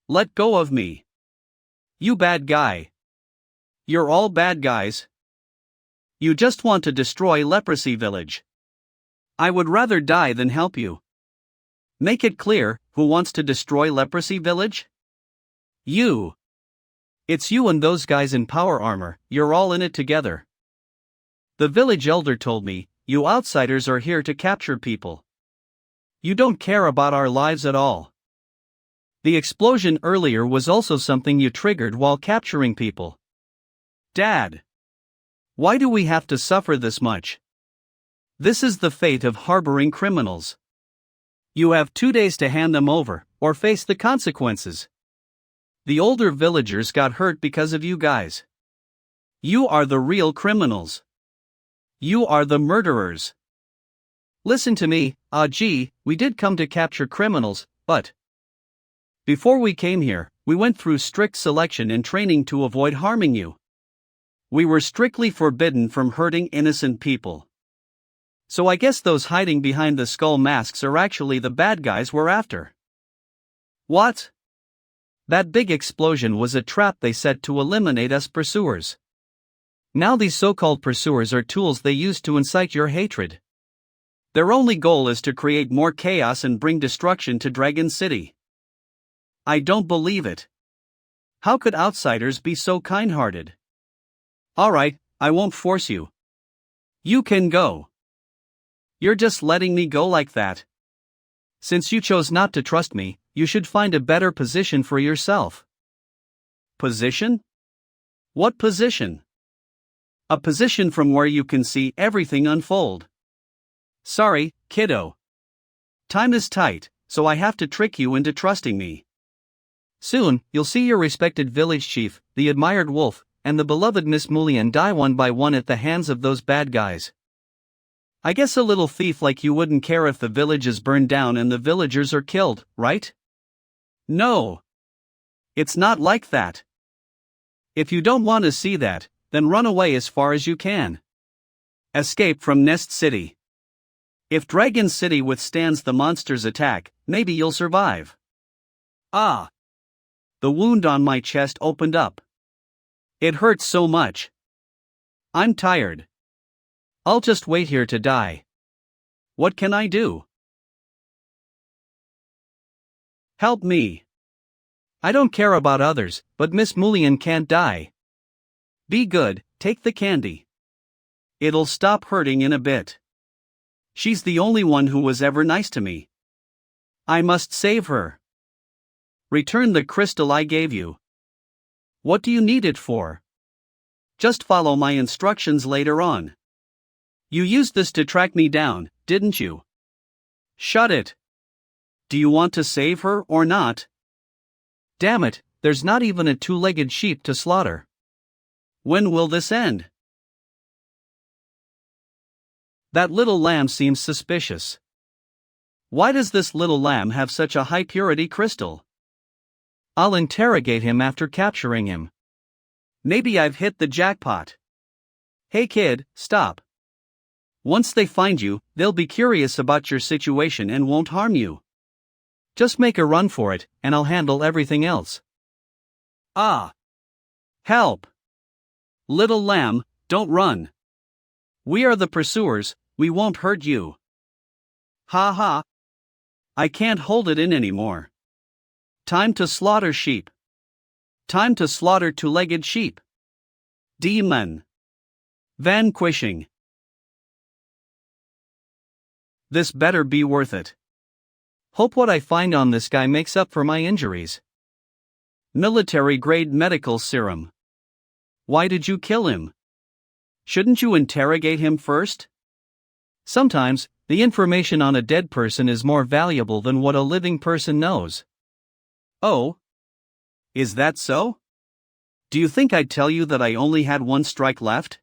Let go of me. You bad guy. You're all bad guys. You just want to destroy Leprosy Village. I would rather die than help you. Make it clear, who wants to destroy Leprosy Village? You. It's you and those guys in power armor, you're all in it together. The village elder told me, you outsiders are here to capture people. You don't care about our lives at all. The explosion earlier was also something you triggered while capturing people. Dad. Why do we have to suffer this much? This is the fate of harboring criminals. You have 2 days to hand them over, or face the consequences. The older villagers got hurt because of you guys. You are the real criminals. You are the murderers. Listen to me, gee, we did come to capture criminals, but before we came here, we went through strict selection and training to avoid harming you. We were strictly forbidden from hurting innocent people. So I guess those hiding behind the skull masks are actually the bad guys we're after. What? That big explosion was a trap they set to eliminate us pursuers. Now these so-called pursuers are tools they use to incite your hatred. Their only goal is to create more chaos and bring destruction to Dragon City. I don't believe it. How could outsiders be so kind-hearted? Alright, I won't force you. You can go. You're just letting me go like that. Since you chose not to trust me, you should find a better position for yourself. Position? What position? A position from where you can see everything unfold. Sorry, kiddo. Time is tight, so I have to trick you into trusting me. Soon, you'll see your respected village chief, the admired wolf, and the beloved Miss Mulian die one by one at the hands of those bad guys. I guess a little thief like you wouldn't care if the village is burned down and the villagers are killed, right? No. It's not like that. If you don't want to see that, then run away as far as you can. Escape from Nest City. If Dragon City withstands the monster's attack, maybe you'll survive. Ah. The wound on my chest opened up. It hurts so much. I'm tired. I'll just wait here to die. What can I do? Help me. I don't care about others, but Miss Mulian can't die. Be good, take the candy. It'll stop hurting in a bit. She's the only one who was ever nice to me. I must save her. Return the crystal I gave you. What do you need it for? Just follow my instructions later on. You used this to track me down, didn't you? Shut it. Do you want to save her or not? Damn it, there's not even a two-legged sheep to slaughter. When will this end? That little lamb seems suspicious. Why does this little lamb have such a high purity crystal? I'll interrogate him after capturing him. Maybe I've hit the jackpot. Hey kid, stop. Once they find you, they'll be curious about your situation and won't harm you. Just make a run for it, and I'll handle everything else. Ah! Help! Little lamb, don't run. We are the pursuers, we won't hurt you. Ha ha! I can't hold it in anymore. Time to slaughter sheep. Time to slaughter two-legged sheep. Demon. Vanquishing. This better be worth it. Hope what I find on this guy makes up for my injuries. Military-grade medical serum. Why did you kill him? Shouldn't you interrogate him first? Sometimes, the information on a dead person is more valuable than what a living person knows. Oh? Is that so? Do you think I'd tell you that I only had one strike left?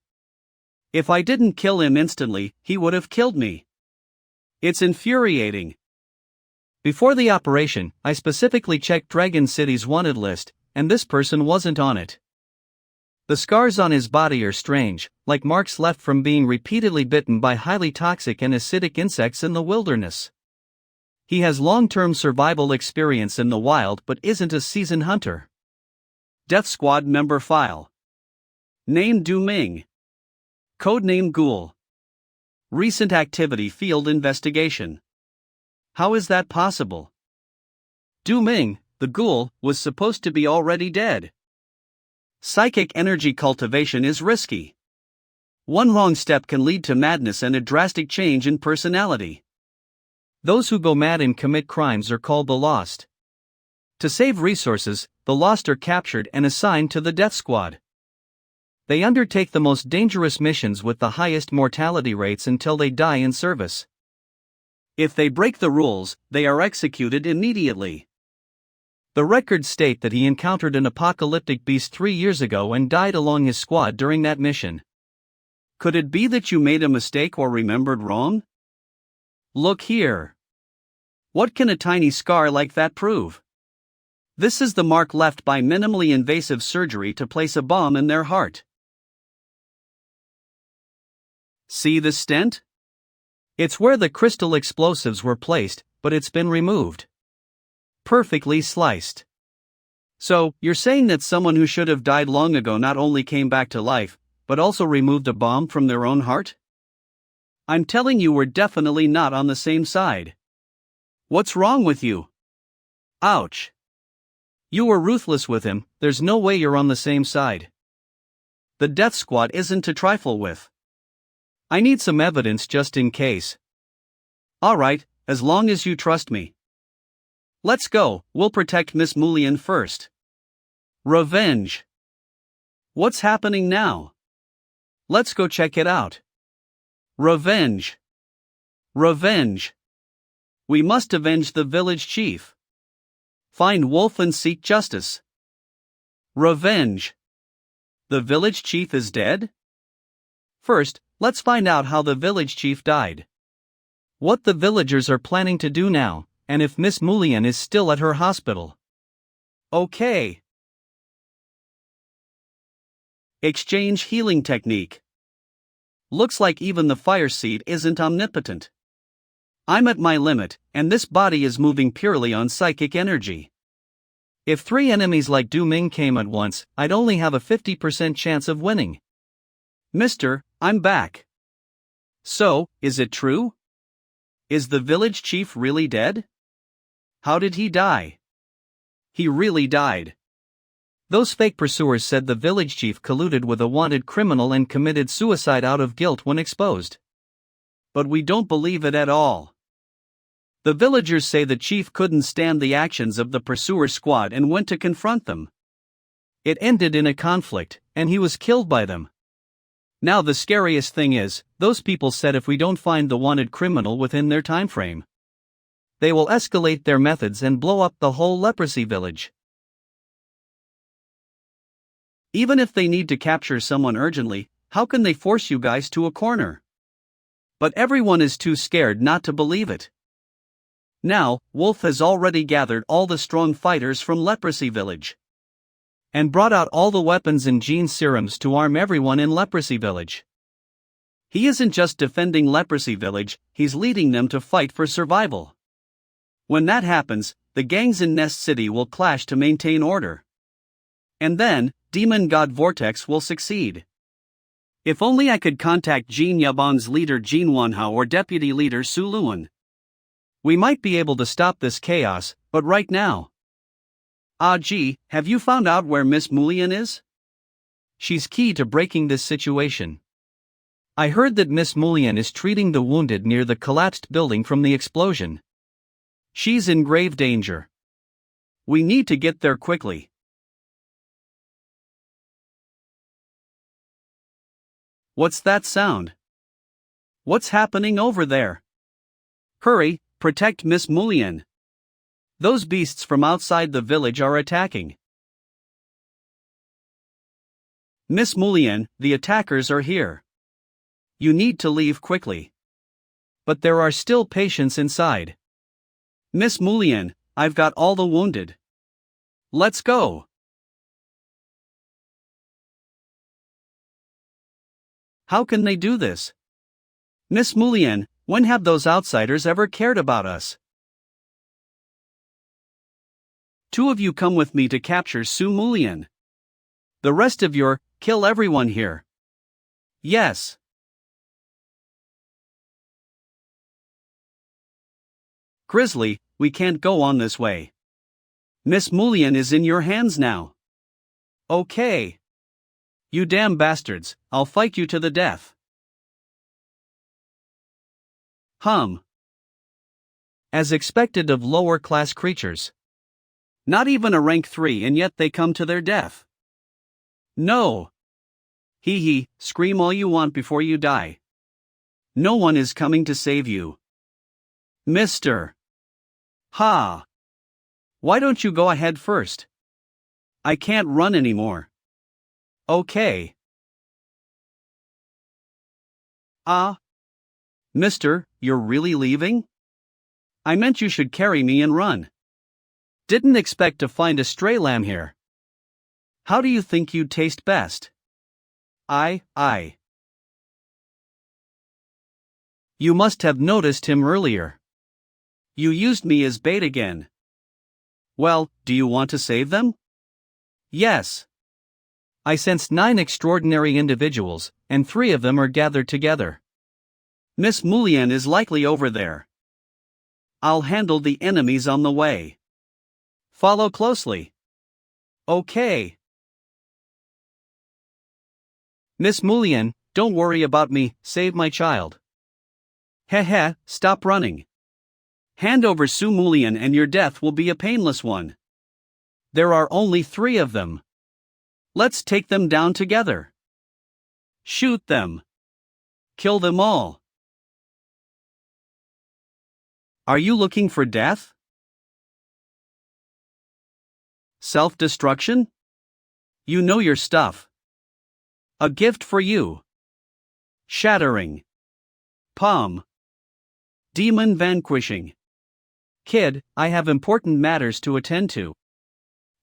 If I didn't kill him instantly, he would have killed me. It's infuriating. Before the operation, I specifically checked Dragon City's wanted list, and this person wasn't on it. The scars on his body are strange, like marks left from being repeatedly bitten by highly toxic and acidic insects in the wilderness. He has long-term survival experience in the wild but isn't a seasoned hunter. Death Squad member file. Name Du Ming. Codename Ghoul. Recent activity field investigation. How is that possible? Du Ming, the ghoul, was supposed to be already dead. Psychic energy cultivation is risky. One wrong step can lead to madness and a drastic change in personality. Those who go mad and commit crimes are called the Lost. To save resources, the Lost are captured and assigned to the Death Squad. They undertake the most dangerous missions with the highest mortality rates until they die in service. If they break the rules, they are executed immediately. The records state that he encountered an apocalyptic beast 3 years ago and died along his squad during that mission. Could it be that you made a mistake or remembered wrong? Look here. What can a tiny scar like that prove? This is the mark left by minimally invasive surgery to place a bomb in their heart. See the stent? It's where the crystal explosives were placed, but it's been removed. Perfectly sliced. So, you're saying that someone who should have died long ago not only came back to life, but also removed a bomb from their own heart? I'm telling you we're definitely not on the same side. What's wrong with you? Ouch. You were ruthless with him, there's no way you're on the same side. The Death Squad isn't to trifle with. I need some evidence just in case. Alright, as long as you trust me. Let's go, we'll protect Miss Mulian first. Revenge. What's happening now? Let's go check it out. Revenge. Revenge. We must avenge the village chief. Find Wolf and seek justice. Revenge. The village chief is dead? First, let's find out how the village chief died. What the villagers are planning to do now, and if Miss Mulian is still at her hospital. Okay. Exchange healing technique. Looks like even the fire seed isn't omnipotent. I'm at my limit, and this body is moving purely on psychic energy. If 3 enemies like Du Ming came at once, I'd only have a 50% chance of winning. Mister, I'm back. So, is it true? Is the village chief really dead? How did he die? He really died. Those fake pursuers said the village chief colluded with a wanted criminal and committed suicide out of guilt when exposed. But we don't believe it at all. The villagers say the chief couldn't stand the actions of the pursuer squad and went to confront them. It ended in a conflict, and he was killed by them. Now the scariest thing is, those people said if we don't find the wanted criminal within their time frame, they will escalate their methods and blow up the whole leprosy village. Even if they need to capture someone urgently, how can they force you guys to a corner? But everyone is too scared not to believe it. Now, Wolf has already gathered all the strong fighters from Leprosy Village and brought out all the weapons and gene serums to arm everyone in Leprosy Village. He isn't just defending Leprosy Village, he's leading them to fight for survival. When that happens, the gangs in Nest City will clash to maintain order. And then, Demon God Vortex will succeed. If only I could contact Jin Yabong's leader Jin Wanhao or deputy leader Su Luan. We might be able to stop this chaos, but right now. Ah gee, have you found out where Miss Mulian is? She's key to breaking this situation. I heard that Miss Mulian is treating the wounded near the collapsed building from the explosion. She's in grave danger. We need to get there quickly. What's that sound? What's happening over there? Hurry, protect Miss Mulian. Those beasts from outside the village are attacking. Miss Mulian, the attackers are here. You need to leave quickly. But there are still patients inside. Miss Mulian, I've got all the wounded. Let's go. How can they do this? Miss Mulian, when have those outsiders ever cared about us? Two of you come with me to capture Su Mulian. The rest of you, kill everyone here. Yes. Grizzly, we can't go on this way. Miss Mulian is in your hands now. Okay. You damn bastards, I'll fight you to the death. As expected of lower-class creatures. Not even a rank 3 and yet they come to their death. No. Hee hee, scream all you want before you die. No one is coming to save you. Mister. Ha. Why don't you go ahead first? I can't run anymore. Okay. Mister, you're really leaving? I meant you should carry me and run. Didn't expect to find a stray lamb here. How do you think you'd taste best? I. You must have noticed him earlier. You used me as bait again. Well, do you want to save them? Yes. I sensed 9 extraordinary individuals, and 3 of them are gathered together. Miss Mulian is likely over there. I'll handle the enemies on the way. Follow closely. Okay. Miss Mulian, don't worry about me, save my child. Heh, stop running. Hand over Su Mulian and your death will be a painless one. There are only 3 of them. Let's take them down together. Shoot them. Kill them all. Are you looking for death? Self-destruction? You know your stuff. A gift for you. Shattering. Palm. Demon vanquishing. Kid, I have important matters to attend to.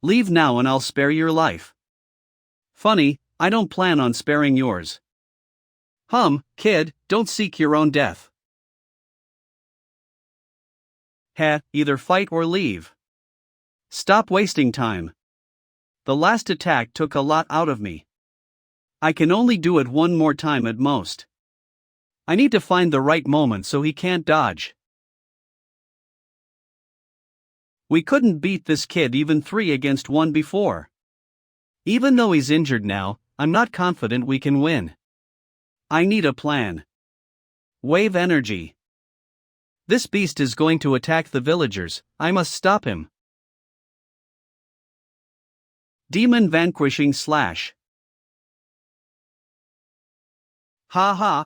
Leave now and I'll spare your life. Funny, I don't plan on sparing yours. Kid, don't seek your own death. Either fight or leave. Stop wasting time. The last attack took a lot out of me. I can only do it one more time at most. I need to find the right moment so he can't dodge. We couldn't beat this kid even 3 against 1 before. Even though he's injured now, I'm not confident we can win. I need a plan. Wave energy. This beast is going to attack the villagers, I must stop him. Demon vanquishing slash. Ha.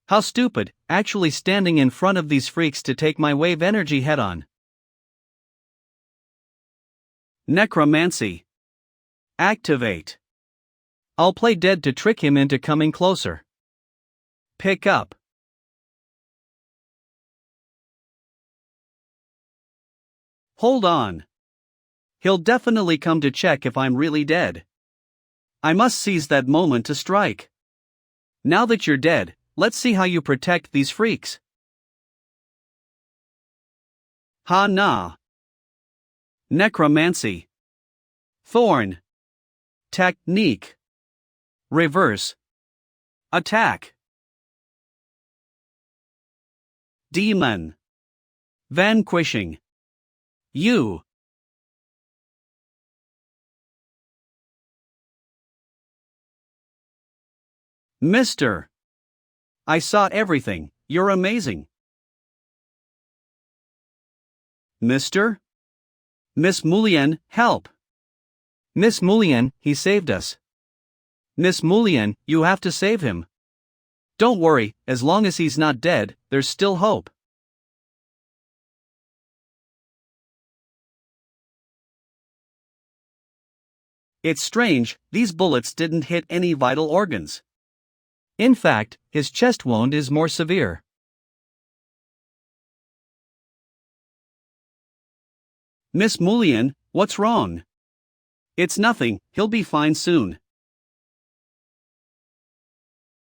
How stupid, actually standing in front of these freaks to take my wave energy head on. Necromancy. Activate. I'll play dead to trick him into coming closer. Pick up. Hold on. He'll definitely come to check if I'm really dead. I must seize that moment to strike. Now that you're dead, let's see how you protect these freaks. Ha na. Necromancy. Thorn. Technique. Reverse. Attack. Demon. Vanquishing. You. Mister. I saw everything, you're amazing. Mister? Miss Mullion, help! Miss Mullion, he saved us. Miss Mullion, you have to save him. Don't worry, as long as he's not dead, there's still hope. It's strange, these bullets didn't hit any vital organs. In fact, his chest wound is more severe. Miss Mullion, what's wrong? It's nothing, he'll be fine soon.